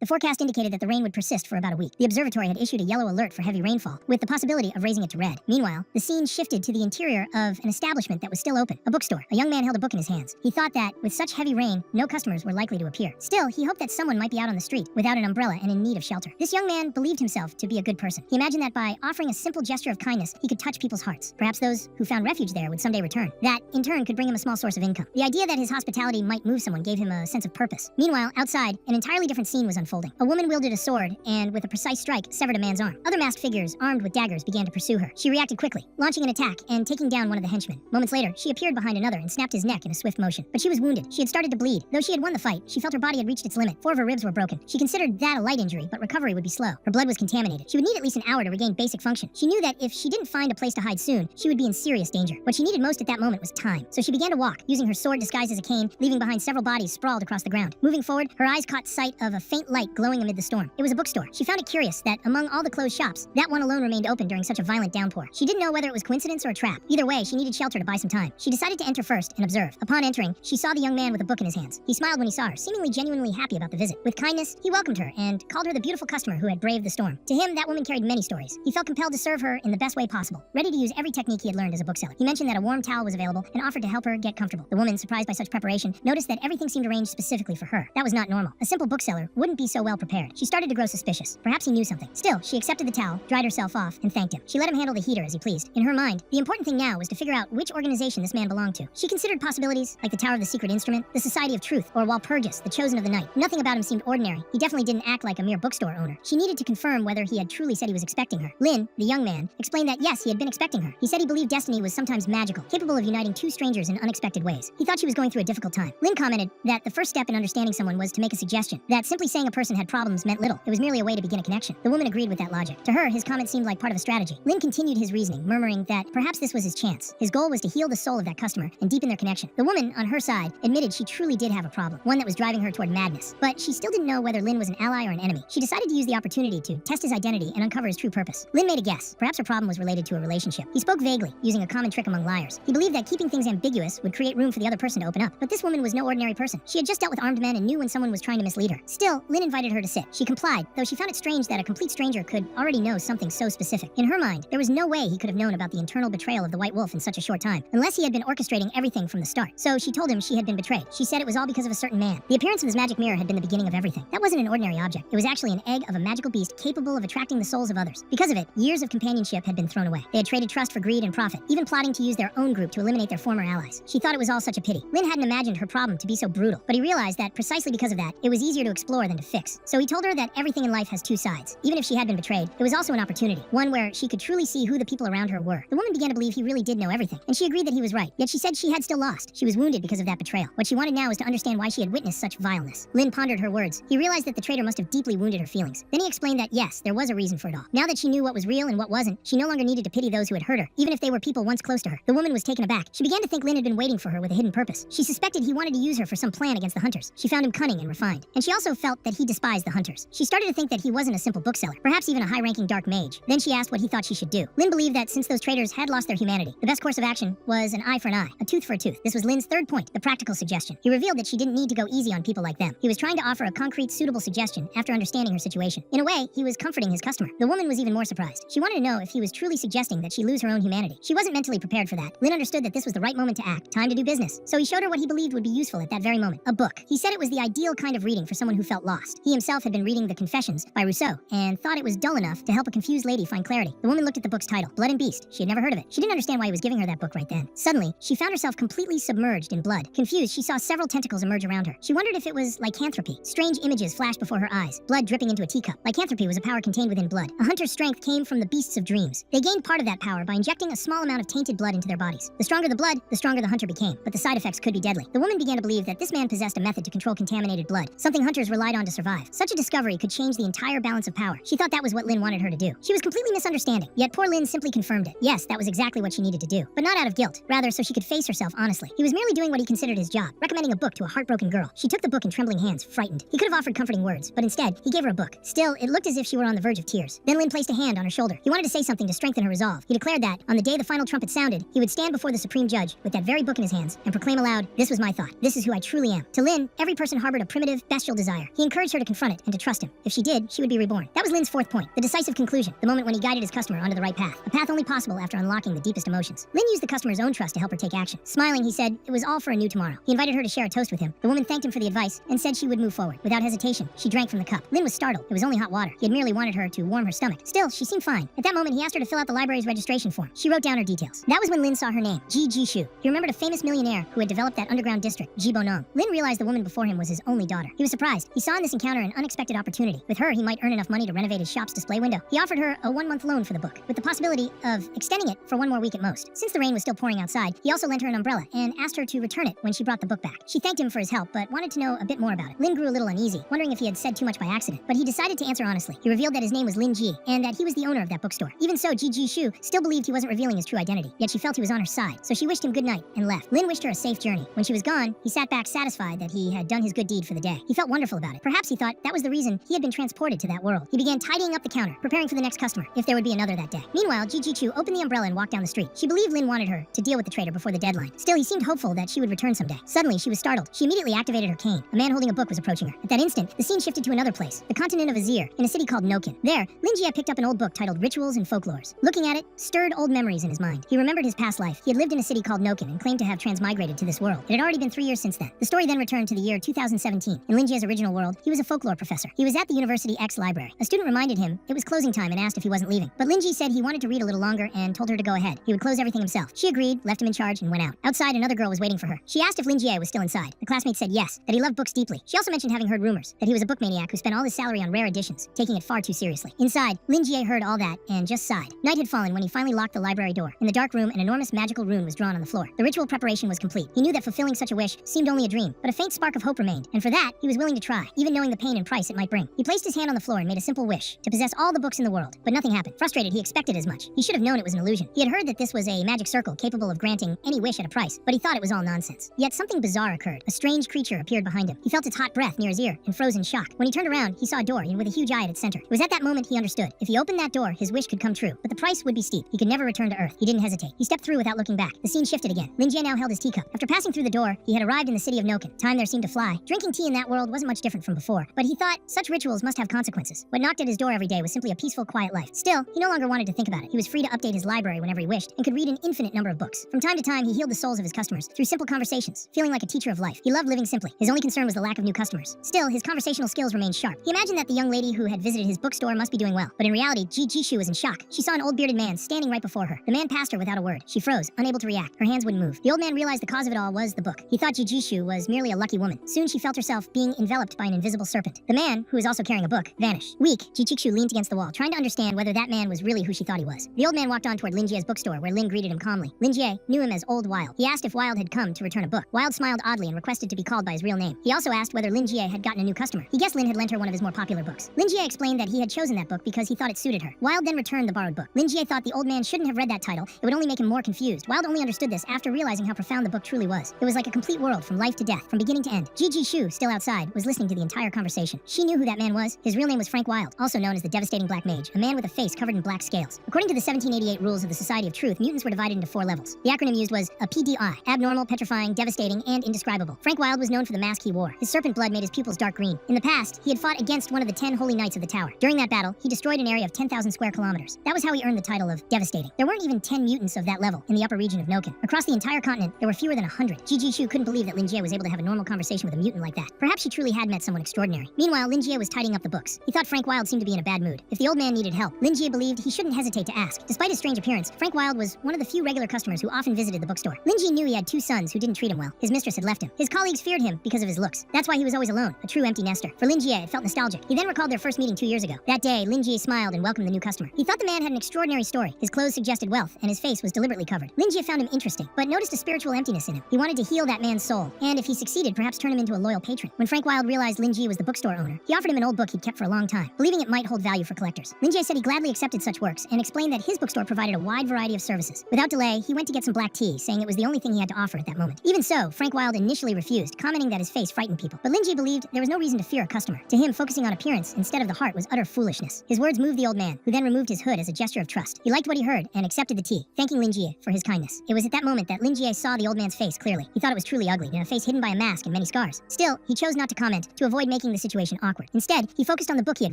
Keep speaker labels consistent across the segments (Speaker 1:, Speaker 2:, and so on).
Speaker 1: The forecast indicated that the rain would persist for about a week. The observatory had issued a yellow alert for heavy rainfall, with the possibility of raising it to red. Meanwhile, the scene shifted to the interior of an establishment that was still open, a bookstore. A young man held a book in his hands. He thought that, with such heavy rain, no customers were likely to appear. Still, he hoped that someone might be out on the street, without an umbrella and in need of shelter. This young man believed himself to be a good person. He imagined that by offering a simple gesture of kindness, he could touch people's hearts. Perhaps those who found refuge there would someday return. That, in turn, could bring him a small source of income. The idea that his hospitality might move someone gave him a sense of purpose. Meanwhile, outside, an entirely different scene was unfolding. A woman wielded a sword and, with a precise strike, severed a man's arm. Other masked figures, armed with daggers, began to pursue her. She reacted quickly, launching an attack and taking down one of the henchmen. Moments later, she appeared behind another and snapped his neck in a swift motion. But she was wounded. She had started to bleed. Though she had won the fight, she felt her body had reached its limit. 4 of her ribs were broken. She considered that a light injury, but recovery would be slow. Her blood was contaminated. She would need at least an hour to regain basic function. She knew that if she didn't find a place to hide soon, she would be in serious danger. What she needed most at that moment was time. So she began to walk, using her sword disguised as a cane, leaving behind several bodies sprawled across the ground. Moving forward, her eyes caught sight of a faint light glowing amid the storm. It was a bookstore. She found it curious that among all the closed shops, that one alone remained open during such a violent downpour. She didn't know whether it was coincidence or a trap. Either way, she needed shelter to buy some time. She decided to enter first and observe. Upon entering, she saw the young man with a book in his hands. He smiled when he saw her, seemingly genuinely happy about the visit. With kindness, he welcomed her and called her the beautiful customer who had braved the storm. To him, that woman carried many stories. He felt compelled to serve her in the best way possible, ready to use every technique he had learned as a bookseller. He mentioned that a warm towel was available and offered to help her get comfortable. The woman, surprised by such preparation, noticed that everything seemed arranged specifically for her. That was not normal. A simple bookseller wouldn't be so well prepared. She started to grow suspicious. Perhaps he knew something. Still, she accepted the towel, dried herself off, and thanked him. She let him handle the heater as he pleased. In her mind, the important thing now was to figure out which organization this man belonged to. She considered possibilities like the Tower of the Secret Instrument, the Society of Truth, or Walpurgis, the Chosen of the Night. Nothing about him seemed ordinary. He definitely didn't act like a mere bookstore owner. She needed to confirm whether he had truly said he was expecting her. Lin, the young man, explained that yes, he had been expecting her. He said he believed destiny was sometimes magical, capable of uniting 2 strangers in unexpected ways. He thought she was going through a difficult time. Lin commented that the first step in understanding someone was to make a suggestion, that simply saying a person had problems meant little. It was merely a way to begin a connection. The woman agreed with that logic. To her, his comment seemed like part of a strategy. Lin continued his reasoning, murmuring that perhaps this was his chance. His goal was to heal the soul of that customer and deepen their connection. The woman, on her side, admitted she truly did have a problem, one that was driving her toward madness. But she still didn't know whether Lin was an ally or an enemy. She decided to use the opportunity to test his identity and uncover his true purpose. Lin made a guess. Perhaps her problem was related to a relationship. He spoke vaguely, using a common trick among liars. He believed that keeping things ambiguous would create room for the other person to open up. But this woman was no ordinary person. She had just dealt with armed men and knew when someone was trying to mislead her. Still, Lin invited her to sit. She complied, though she found it strange that a complete stranger could already know something so specific. In her mind, there was no way he could have known about the internal betrayal of the White Wolf in such a short time, unless he had been orchestrating everything from the start. So she told him she had been betrayed. She said it was all because of a certain man. The appearance of his magic mirror had been the beginning of everything. That wasn't an ordinary object. It was actually an egg of a magical beast capable of attracting the souls of others. Because of it, years of companionship had been thrown away. They had traded trust for greed and profit, even plotting to use their own group to eliminate their former allies. She thought it was all such a pity. Lin hadn't imagined her problem to be so brutal, but he realized that precisely because of that, it was easier to explore than to fix. So he told her that everything in life has 2 sides. Even if she had been betrayed, it was also an opportunity, one where she could truly see who the people around her were. The woman began to believe he really did know everything, and she agreed that he was right. Yet she said she had still lost. She was wounded because of that betrayal. What she wanted now was to understand why she had witnessed such vileness. Lin pondered her words. He realized that the traitor must have deeply wounded her feelings. Then he explained that yes, there was a reason for it all. Now that she knew what was real and what wasn't, she no longer needed to pity those who had hurt her, even if they were people once close to her. The woman was taken aback. She began to think Lin had been waiting for her with a hidden purpose. She suspected he wanted to use her for some plan against the hunters. She found him cunning and refined. And she also felt that he despised the hunters. She started to think that he wasn't a simple bookseller, perhaps even a high-ranking dark mage. Then she asked what he thought she should do. Lin believed that since those traitors had lost their humanity, the best course of action was an eye for an eye, a tooth for a tooth. This was Lin's third point, the practical suggestion. He revealed that she didn't need to go easy on people like them. He was trying to offer a concrete, suitable suggestion after understanding her situation. In a way, he was comforting his customer. The woman was even more surprised. She wanted to know if he was truly suggesting that she lose her own humanity. She wasn't mentally prepared for that. Lin understood that this was the right moment to act, time to do business. So he showed her what he believed would be useful at that very moment, a book. He said it was the ideal kind of reading for someone who felt lost. He himself had been reading The Confessions by Rousseau and thought it was dull enough to help a confused lady find clarity. The woman looked at the book's title, Blood and Beast. She had never heard of it. She didn't understand why he was giving her that book right then. Suddenly, she found herself completely submerged in blood. Confused, she saw several tentacles emerge around her. She wondered if it was lycanthropy. Strange images flashed before her eyes, blood dripping into a teacup. Lycanthropy was a power contained within blood. A hunter's strength came from the beasts of dreams. They gained part of that power by injecting a small amount of tainted blood into their bodies. The stronger the blood, the stronger the hunter became, but the side effects could be deadly. The woman began to believe that this man possessed a method to control contaminated blood, something hunters relied on to survive. Such a discovery could change the entire balance of power. She thought that was what Lin wanted her to do. She was completely misunderstanding, yet poor Lin simply confirmed it. Yes, that was exactly what she needed to do, but not out of guilt, rather so she could face herself honestly. He was merely doing what he considered his job, recommending a book to a heartbroken girl. She took the book in trembling hands, frightened. He could have offered comforting words, but instead, he gave her a book. Still, it looked as if she were on the verge of tears. Then Lin placed a hand on her shoulder. He wanted to say something to strengthen her resolve. He declared that, on the day the final trumpet sounded, he would stand before the supreme judge with that very book in his hands and proclaim aloud, "This was my thought. This is who I truly am." To Lin, every person harbored a primitive, bestial desire. He encouraged encouraged her to confront it and to trust him. If she did, she would be reborn. That was Lin's fourth point, the decisive conclusion, the moment when he guided his customer onto the right path, a path only possible after unlocking the deepest emotions. Lin used the customer's own trust to help her take action. Smiling, he said it was all for a new tomorrow. He invited her to share a toast with him. The woman thanked him for the advice and said she would move forward. Without hesitation, she drank from the cup. Lin was startled. It was only hot water. He had merely wanted her to warm her stomach. Still, she seemed fine. At that moment, he asked her to fill out the library's registration form. She wrote down her details. That was when Lin saw her name, Ji Shu. He remembered a famous millionaire who had developed that underground district, Jibonong. Lin realized the woman before him was his only daughter. He was surprised. He saw in this encounter an unexpected opportunity. With her, he might earn enough money to renovate his shop's display window. He offered her a 1-month loan for the book, with the possibility of extending it for 1 more week at most. Since the rain was still pouring outside, he also lent her an umbrella and asked her to return it when she brought the book back. She thanked him for his help, but wanted to know a bit more about it. Lin grew a little uneasy, wondering if he had said too much by accident, but he decided to answer honestly. He revealed that his name was Lin Ji, and that he was the owner of that bookstore. Even so, Ji Shu still believed he wasn't revealing his true identity, yet she felt he was on her side, so she wished him good night and left. Lin wished her a safe journey. When she was gone, he sat back satisfied that he had done his good deed for the day. He felt wonderful about it. Perhaps he thought that was the reason he had been transported to that world. He began tidying up the counter, preparing for the next customer, if there would be another that day. Meanwhile, Ji Shu opened the umbrella and walked down the street. She believed Lin wanted her to deal with the trader before the deadline. Still, he seemed hopeful that she would return someday. Suddenly, she was startled. She immediately activated her cane. A man holding a book was approaching her. At that instant, the scene shifted to another place, the continent of Azir, in a city called Nokin. There, Lin Jie picked up an old book titled Rituals and Folklores. Looking at it stirred old memories in his mind. He remembered his past life. He had lived in a city called Nokin and claimed to have transmigrated to this world. It had already been 3 years since then. The story then returned to the year 2017. In Lin Jie's original world, he was a folklore professor. He was at the University X library. A student reminded him it was closing time and asked if he wasn't leaving. But Lin Jie said he wanted to read a little longer and told her to go ahead. He would close everything himself. She agreed, left him in charge, and went out. Outside, another girl was waiting for her. She asked if Lin Jie was still inside. The classmate said yes, that he loved books deeply. She also mentioned having heard rumors that he was a book maniac who spent all his salary on rare editions, taking it far too seriously. Inside, Lin Jie heard all that and just sighed. Night had fallen when he finally locked the library door. In the dark room, an enormous magical rune was drawn on the floor. The ritual preparation was complete. He knew that fulfilling such a wish seemed only a dream, but a faint spark of hope remained, and for that, he was willing to try, even knowing the pain and price it might bring. He placed his hand on the floor and made a simple wish, to possess all the books in the world, but nothing happened. Frustrated, he expected as much. He should have known it was an illusion. He had heard that this was a magic circle capable of granting any wish at a price, but he thought it was all nonsense. Yet something bizarre occurred. A strange creature appeared behind him. He felt its hot breath near his ear and froze in shock. When he turned around, he saw a door, and with a huge eye at its center. It was at that moment he understood. If he opened that door, his wish could come true, but the price would be steep. He could never return to Earth. He didn't hesitate. He stepped through without looking back. The scene shifted again. Lin Jie now held his teacup. After passing through the door, he had arrived in the city of Nokin. Time there seemed to fly. Drinking tea in that world wasn't much different from before, but he thought such rituals must have consequences. What knocked at his door every day was simply a peaceful, quiet life. Still, he no longer wanted to think about it. He was free to update his library whenever he wished, and could read an infinite number of books. From time to time, he healed the souls of his customers through simple conversations, feeling like a teacher of life. He loved living simply. His only concern was the lack of new customers. Still, his conversational skills remained sharp. He imagined that the young lady who had visited his bookstore must be doing well, but in reality, Ji Shu was in shock. She saw an old bearded man standing right before her. The man passed her without a word. She froze, unable to react. Her hands wouldn't move. The old man realized the cause of it all was the book. He thought Ji Shu was merely a lucky woman. Soon she felt herself being enveloped by an invisible serpent. The man, who was also carrying a book, vanished. Weak, Ji Shu leaned against the wall, trying to understand whether that man was really who she thought he was. The old man walked on toward Lin Jie's bookstore, where Lin greeted him calmly. Lin Jie knew him as Old Wild. He asked if Wild had come to return a book. Wild smiled oddly and requested to be called by his real name. He also asked whether Lin Jie had gotten a new customer. He guessed Lin had lent her one of his more popular books. Lin Jie explained that he had chosen that book because he thought it suited her. Wild then returned the borrowed book. Lin Jie thought the old man shouldn't have read that title. It would only make him more confused. Wild only understood this after realizing how profound the book truly was. It was like a complete world from life to death, from beginning to end. Ji Shu, still outside, was listening to the entire conversation. She knew who that man was. His real name was Frank Wild, also known as the Devastating Black Mage, a man with a face covered in black scales. According to the 1788 rules of the Society of Truth, mutants were divided into 4 levels. The acronym used was a PDI, abnormal, petrifying, devastating, and indescribable. Frank Wild was known for the mask he wore. His serpent blood made his pupils dark green. In the past, he had fought against one of the 10 holy knights of the tower. During that battle, he destroyed an area of 10,000 square kilometers. That was how he earned the title of Devastating. There weren't even 10 mutants of that level in the upper region of Nokin. Across the entire continent, there were fewer than 100. Ji Shu couldn't believe that Lin Jie was able to have a normal conversation with a mutant like that. Perhaps she truly had met someone extraordinary. Meanwhile, Lin Jie was tidying up the books. He thought Frank Wild seemed to be in a bad mood. If the old man needed help, Lin Jie believed he shouldn't hesitate to ask. Despite his strange appearance, Frank Wild was one of the few regular customers who often visited the bookstore. Lin Jie knew he had 2 sons who didn't treat him well. His mistress had left him. His colleagues feared him because of his looks. That's why he was always alone, a true empty nester. For Lin Jie, it felt nostalgic. He then recalled their first meeting 2 years ago. That day, Lin Jie smiled and welcomed the new customer. He thought the man had an extraordinary story. His clothes suggested wealth, and his face was deliberately covered. Lin Jie found him interesting, but noticed a spiritual emptiness in him. He wanted to heal that man's soul, and if he succeeded, perhaps turn him into a loyal patron. When Frank Wild realized Lin Jie was the bookstore owner, he offered him an old book he'd kept for a long time, believing it might hold value for collectors. Lin Jie said he gladly accepted such works, and explained that his bookstore provided a wide variety of services. Without delay, he went to get some black tea, saying it was the only thing he had to offer at that moment. Even so, Frank Wild initially refused, commenting that his face frightened people. But Lin Jie believed there was no reason to fear a customer. To him, focusing on appearance instead of the heart was utter foolishness. His words moved the old man, who then removed his hood as a gesture of trust. He liked what he heard and accepted the tea, thanking Lin Jie for his kindness. It was at that moment that Lin Jie saw the old man's face clearly. He thought it was truly ugly, and a face hidden by a mask and many scars. Still, he chose not to comment, to avoid making making the situation awkward. Instead, he focused on the book he had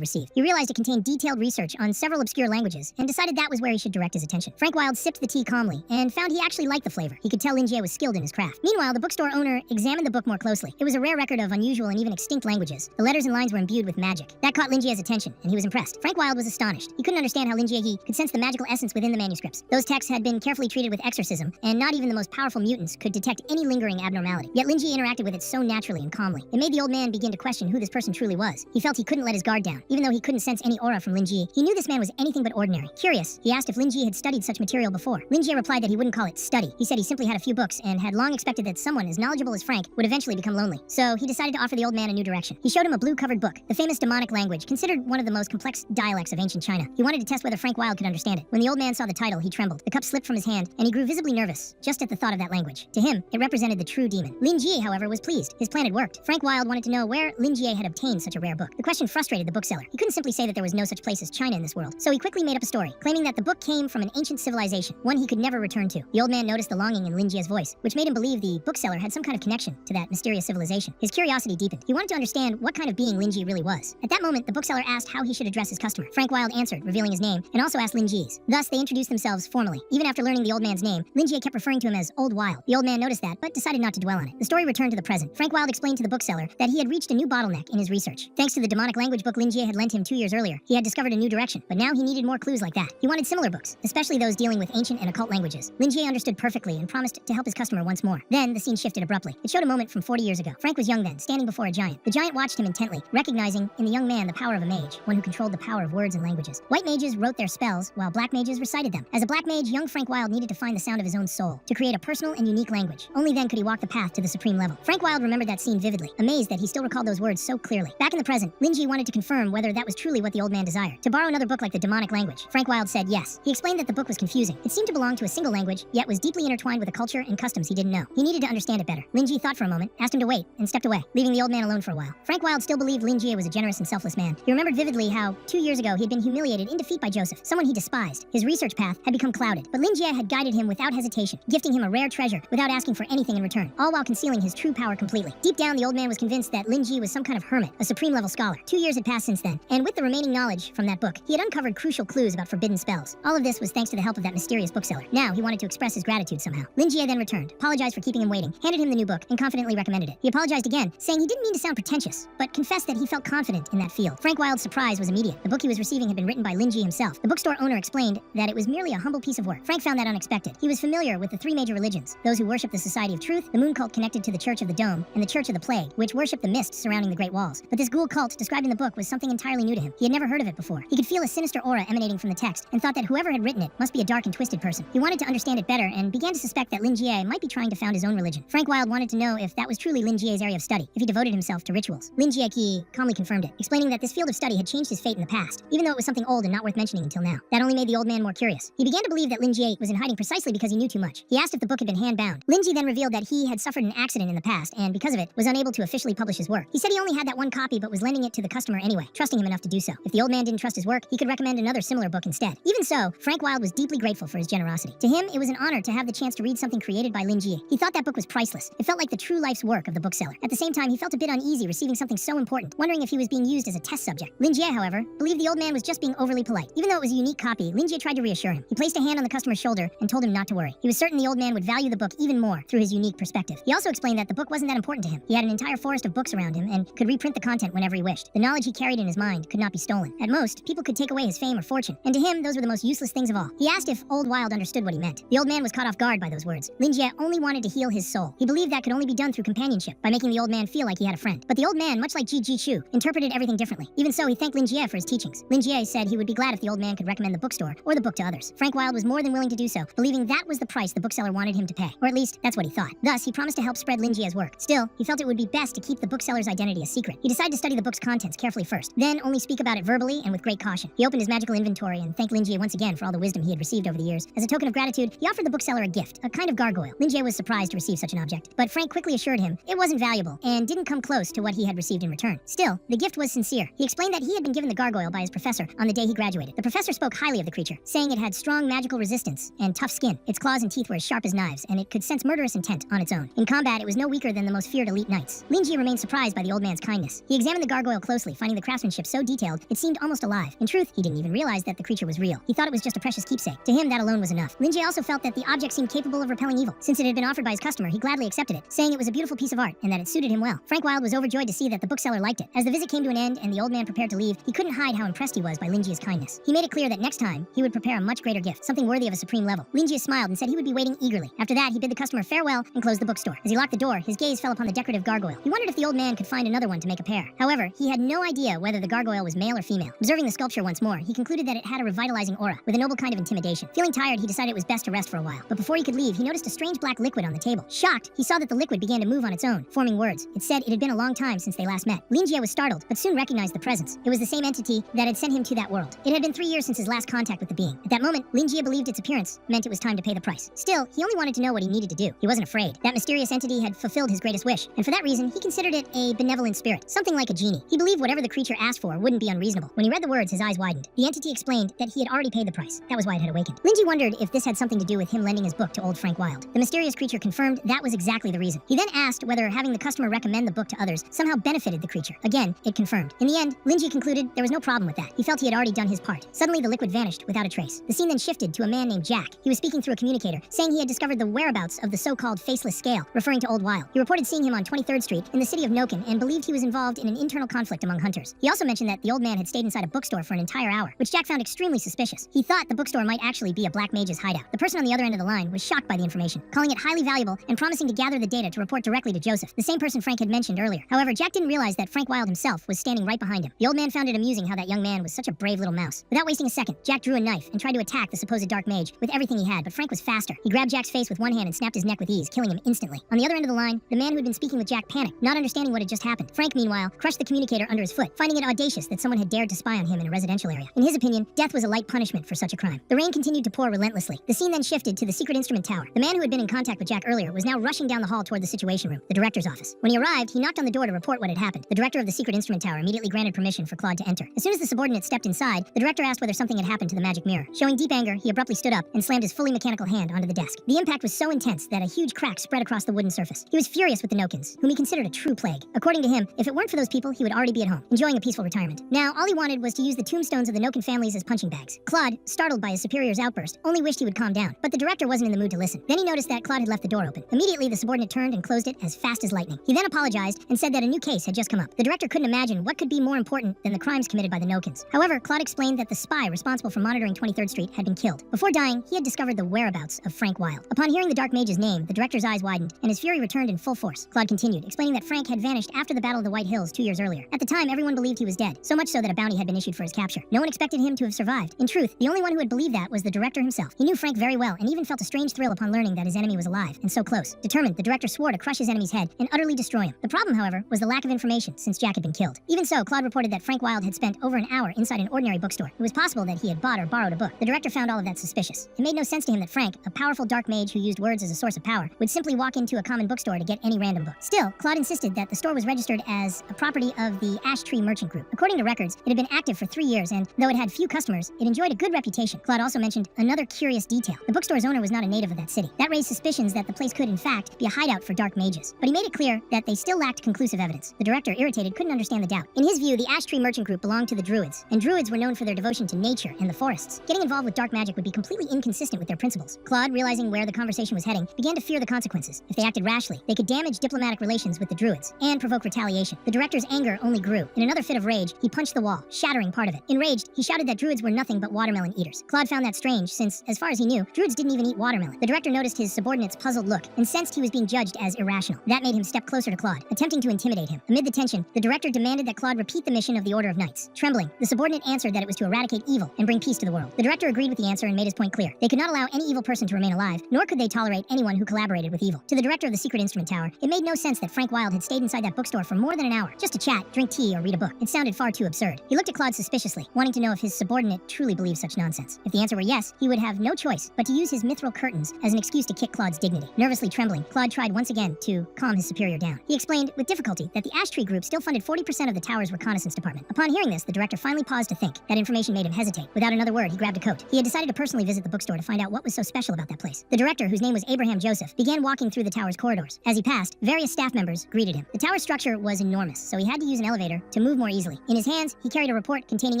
Speaker 1: received. He realized it contained detailed research on several obscure languages and decided that was where he should direct his attention. Frank Wilde sipped the tea calmly and found he actually liked the flavor. He could tell Lin Jie was skilled in his craft. Meanwhile, the bookstore owner examined the book more closely. It was a rare record of unusual and even extinct languages. The letters and lines were imbued with magic. That caught Lin Jie's attention, and he was impressed. Frank Wilde was astonished. He couldn't understand how Lin Jie could sense the magical essence within the manuscripts. Those texts had been carefully treated with exorcism, and not even the most powerful mutants could detect any lingering abnormality. Yet Lin Jie interacted with it so naturally and calmly. It made the old man begin to question who this person truly was. He felt he couldn't let his guard down. Even though he couldn't sense any aura from Lin Jie, he knew this man was anything but ordinary. Curious, he asked if Lin Jie had studied such material before. Lin Jie replied that he wouldn't call it study. He said he simply had a few books and had long expected that someone as knowledgeable as Frank would eventually become lonely. So he decided to offer the old man a new direction. He showed him a blue-covered book, the famous demonic language, considered one of the most complex dialects of ancient China. He wanted to test whether Frank Wilde could understand it. When the old man saw the title, he trembled. The cup slipped from his hand, and he grew visibly nervous, just at the thought of that language. To him, it represented the true demon. Lin Jie, however, was pleased. His plan had worked. Frank Wilde wanted to know where Lin Jie had obtained such a rare book. The question frustrated the bookseller. He couldn't simply say that there was no such place as China in this world, so he quickly made up a story, claiming that the book came from an ancient civilization, one he could never return to. The old man noticed the longing in Lin Jie's voice, which made him believe the bookseller had some kind of connection to that mysterious civilization. His curiosity deepened. He wanted to understand what kind of being Lin Jie really was. At that moment, the bookseller asked how he should address his customer. Frank Wilde answered, revealing his name, and also asked Lin Jie's. Thus, they introduced themselves formally. Even after learning the old man's name, Lin Jie kept referring to him as Old Wilde. The old man noticed that, but decided not to dwell on it. The story returned to the present. Frank Wilde explained to the bookseller that he had reached a new bottleneck in his research. Thanks to the demonic language book Lin Jie had lent him 2 years earlier, he had discovered a new direction, but now he needed more clues like that. He wanted similar books, especially those dealing with ancient and occult languages. Lin Jie understood perfectly and promised to help his customer once more. Then, the scene shifted abruptly. It showed a moment from 40 years ago. Frank was young then, standing before a giant. The giant watched him intently, recognizing in the young man the power of a mage, one who controlled the power of words and languages. White mages wrote their spells, while black mages recited them. As a black mage, young Frank Wilde needed to find the sound of his own soul, to create a personal and unique language. Only then could he walk the path to the supreme level. Frank Wilde remembered that scene vividly, amazed that he still recalled those words so clearly. Back in the present, Lin Jie wanted to confirm whether that was truly what the old man desired. To borrow another book like the demonic language. Frank Wilde said yes. He explained that the book was confusing. It seemed to belong to a single language, yet was deeply intertwined with a culture and customs he didn't know. He needed to understand it better. Lin Jie thought for a moment, asked him to wait, and stepped away, leaving the old man alone for a while. Frank Wilde still believed Lin Jie was a generous and selfless man. He remembered vividly how 2 years ago he had been humiliated in defeat by Joseph, someone he despised. His research path had become clouded, but Lin Jie had guided him without hesitation, gifting him a rare treasure without asking for anything in return, all while concealing his true power completely. Deep down, the old man was convinced that Lin Jie was some kind of hermit, a supreme level scholar. 2 years had passed since then, and with the remaining knowledge from that book, he had uncovered crucial clues about forbidden spells. All of this was thanks to the help of that mysterious bookseller. Now, he wanted to express his gratitude somehow. Lin Jie then returned, apologized for keeping him waiting, handed him the new book, and confidently recommended it. He apologized again, saying he didn't mean to sound pretentious, but confessed that he felt confident in that field. Frank Wilde's surprise was immediate. The book he was receiving had been written by Lin Jie himself. The bookstore owner explained that it was merely a humble piece of work. Frank found that unexpected. He was familiar with the 3 major religions, those who worship the Society of Truth, the moon cult connected to the Church of the Dome, and the Church of the Plague, which worship the mist surrounding the Great Walls. But this ghoul cult described in the book was something entirely new to him. He had never heard of it before. He could feel a sinister aura emanating from the text, and thought that whoever had written it must be a dark and twisted person. He wanted to understand it better, and began to suspect that Lin Jie might be trying to found his own religion. Frank Wilde wanted to know if that was truly Lin Jie's area of study, if he devoted himself to rituals. Lin Jie calmly confirmed it, explaining that this field of study had changed his fate in the past, even though it was something old and not worth mentioning until now. That only made the old man more curious. He began to believe that Lin Jie was in hiding precisely because he knew too much. He asked if the book had been hand-bound. Lin Jie then revealed that he had suffered an accident in the past, and because of it, was unable to officially publish his work. He said he only had that one copy, but was lending it to the customer anyway, trusting him enough to do so. If the old man didn't trust his work, he could recommend another similar book instead. Even so, Frank Wilde was deeply grateful for his generosity. To him, it was an honor to have the chance to read something created by Lin Jie. He thought that book was priceless. It felt like the true life's work of the bookseller. At the same time, he felt a bit uneasy receiving something so important, wondering if he was being used as a test subject. Lin Jie, however, believed the old man was just being overly polite. Even though it was a unique copy, Lin Jie tried to reassure him. He placed a hand on the customer's shoulder and told him not to worry. He was certain the old man would value the book even more through his unique perspective. He also explained that the book wasn't that important to him. He had an entire forest of books around him and could reprint the content whenever he wished. The knowledge he carried in his mind could not be stolen. At most, people could take away his fame or fortune, and to him, those were the most useless things of all. He asked if Old Wilde understood what he meant. The old man was caught off guard by those words. Lin Jie only wanted to heal his soul. He believed that could only be done through companionship, by making the old man feel like he had a friend. But the old man, much like Ji Chu, interpreted everything differently. Even so, he thanked Lin Jie for his teachings. Lin Jie said he would be glad if the old man could recommend the bookstore or the book to others. Frank Wilde was more than willing to do so, believing that was the price the bookseller wanted him to pay. Or at least, that's what he thought. Thus, he promised to help spread Lin Jie's work. Still, he felt it would be best to keep the bookseller's identity a secret. He decided to study the book's contents carefully first, then only speak about it verbally and with great caution. He opened his magical inventory and thanked Lin Jie once again for all the wisdom he had received over the years. As a token of gratitude, he offered the bookseller a gift, a kind of gargoyle. Lin Jie was surprised to receive such an object, but Frank quickly assured him it wasn't valuable and didn't come close to what he had received in return. Still, the gift was sincere. He explained that he had been given the gargoyle by his professor on the day he graduated. The professor spoke highly of the creature, saying it had strong magical resistance and tough skin. Its claws and teeth were as sharp as knives, and it could sense murderous intent on its own. In combat, it was no weaker than the most feared elite knights. Lin Jie remained surprised by the old man's man's kindness. He examined the gargoyle closely, finding the craftsmanship so detailed it seemed almost alive. In truth, he didn't even realize that the creature was real. He thought it was just a precious keepsake. To him, that alone was enough. Lin Jie also felt that the object seemed capable of repelling evil. Since it had been offered by his customer, he gladly accepted it, saying it was a beautiful piece of art and that it suited him well. Frank Wilde was overjoyed to see that the bookseller liked it. As the visit came to an end and the old man prepared to leave, he couldn't hide how impressed he was by Lin Jie's kindness. He made it clear that next time, he would prepare a much greater gift, something worthy of a supreme level. Lin Jie smiled and said he would be waiting eagerly. After that, he bid the customer farewell and closed the bookstore. As he locked the door, his gaze fell upon the decorative gargoyle. He wondered if the old man could find another one to make a pair. However, he had no idea whether the gargoyle was male or female. Observing the sculpture once more, he concluded that it had a revitalizing aura, with a noble kind of intimidation. Feeling tired, he decided it was best to rest for a while. But before he could leave, he noticed a strange black liquid on the table. Shocked, he saw that the liquid began to move on its own, forming words. It said it had been a long time since they last met. Lin Jie was startled, but soon recognized the presence. It was the same entity that had sent him to that world. It had been 3 years since his last contact with the being. At that moment, Lin Jie believed its appearance meant it was time to pay the price. Still, he only wanted to know what he needed to do. He wasn't afraid. That mysterious entity had fulfilled his greatest wish, and for that reason, he considered it a benevolent spirit, something like a genie. He believed whatever the creature asked for wouldn't be unreasonable. When he read the words, his eyes widened. The entity explained that he had already paid the price. That was why it had awakened. Lin Jie wondered if this had something to do with him lending his book to old Frank Wilde. The mysterious creature confirmed that was exactly the reason. He then asked whether having the customer recommend the book to others somehow benefited the creature. Again, it confirmed. In the end, Lin Jie concluded there was no problem with that. He felt he had already done his part. Suddenly, the liquid vanished without a trace. The scene then shifted to a man named Jack. He was speaking through a communicator, saying he had discovered the whereabouts of the so-called faceless scale, referring to old Wilde. He reported seeing him on 23rd Street in the city of Noken and believed he was involved in an internal conflict among hunters. He also mentioned that the old man had stayed inside a bookstore for an entire hour, which Jack found extremely suspicious. He thought the bookstore might actually be a black mage's hideout. The person on the other end of the line was shocked by the information, calling it highly valuable and promising to gather the data to report directly to Joseph, the same person Frank had mentioned earlier. However, Jack didn't realize that Frank Wilde himself was standing right behind him. The old man found it amusing how that young man was such a brave little mouse. Without wasting a second, Jack drew a knife and tried to attack the supposed dark mage with everything he had, but Frank was faster. He grabbed Jack's face with one hand and snapped his neck with ease, killing him instantly. On the other end of the line, the man who had been speaking with Jack panicked, not understanding what had just happened. Frank, meanwhile, crushed the communicator under his foot, finding it audacious that someone had dared to spy on him in a residential area. In his opinion, death was a light punishment for such a crime. The rain continued to pour relentlessly. The scene then shifted to the secret instrument tower. The man who had been in contact with Jack earlier was now rushing down the hall toward the situation room, the director's office. When he arrived, he knocked on the door to report what had happened. The director of the secret instrument tower immediately granted permission for Claude to enter. As soon as the subordinate stepped inside, the director asked whether something had happened to the magic mirror. Showing deep anger, he abruptly stood up and slammed his fully mechanical hand onto the desk. The impact was so intense that a huge crack spread across the wooden surface. He was furious with the Nokins, whom he considered a true plague. According to him, if it weren't for those people, he would already be at home, enjoying a peaceful retirement. Now, all he wanted was to use the tombstones of the Nokin families as punching bags. Claude, startled by his superior's outburst, only wished he would calm down, but the director wasn't in the mood to listen. Then he noticed that Claude had left the door open. Immediately, the subordinate turned and closed it as fast as lightning. He then apologized and said that a new case had just come up. The director couldn't imagine what could be more important than the crimes committed by the Nokins. However, Claude explained that the spy responsible for monitoring 23rd Street had been killed. Before dying, he had discovered the whereabouts of Frank Wilde. Upon hearing the Dark Mage's name, the director's eyes widened, and his fury returned in full force. Claude continued, explaining that Frank had vanished after the Battle of the White Hills 2 years earlier. At the time, everyone believed he was dead, so much so that a bounty had been issued for his capture. No one expected him to have survived. In truth, the only one who had believed that was the director himself. He knew Frank very well, and even felt a strange thrill upon learning that his enemy was alive, and so close. Determined, the director swore to crush his enemy's head and utterly destroy him. The problem, however, was the lack of information, since Jack had been killed. Even so, Claude reported that Frank Wilde had spent over an hour inside an ordinary bookstore. It was possible that he had bought or borrowed a book. The director found all of that suspicious. It made no sense to him that Frank, a powerful dark mage who used words as a source of power, would simply walk into a common bookstore to get any random book. Still, Claude insisted that the store was registered as a property of the Ash Tree Merchant Group. According to records, it had been active for 3 years, and though it had few customers, it enjoyed a good reputation. Claude also mentioned another curious detail. The bookstore's owner was not a native of that city. That raised suspicions that the place could, in fact, be a hideout for dark mages. But he made it clear that they still lacked conclusive evidence. The director, irritated, couldn't understand the doubt. In his view, the Ash Tree Merchant Group belonged to the Druids, and Druids were known for their devotion to nature and the forests. Getting involved with dark magic would be completely inconsistent with their principles. Claude, realizing where the conversation was heading, began to fear the consequences. If they acted rashly, they could damage diplomatic relations with the Druids and provoke retaliation. The director's anger only grew. In another fit of rage, he punched the wall, shattering part of it. Enraged, he shouted that Druids were nothing but watermelon eaters. Claude found that strange, since, as far as he knew, Druids didn't even eat watermelon. The director noticed his subordinate's puzzled look and sensed he was being judged as irrational. That made him step closer to Claude, attempting to intimidate him. Amid the tension, the director demanded that Claude repeat the mission of the Order of Knights. Trembling, the subordinate answered that it was to eradicate evil and bring peace to the world. The director agreed with the answer and made his point clear. They could not allow any evil person to remain alive, nor could they tolerate anyone who collaborated with evil. To the director of the secret instrument tower, it made no sense that Frank Wilde had stayed inside that bookstore for more than an hour, just to chat, drink tea, or read a book. It sounded far too absurd. He looked at Claude suspiciously, wanting to know if his subordinate truly believed such nonsense. If the answer were yes, he would have no choice but to use his mithril curtains as an excuse to kick Claude's dignity. Nervously trembling, Claude tried once again to calm his superior down. He explained with difficulty that the Ash Tree Group still funded 40% of the tower's reconnaissance department. Upon hearing this, the director finally paused to think. That information made him hesitate. Without another word, he grabbed a coat. He had decided to personally visit the bookstore to find out what was so special about that place. The director, whose name was Abraham Joseph, began walking through the tower's corridors. As he passed, various staff members greeted him. The tower's structure floor was enormous, so he had to use an elevator to move more easily. In his hands, he carried a report containing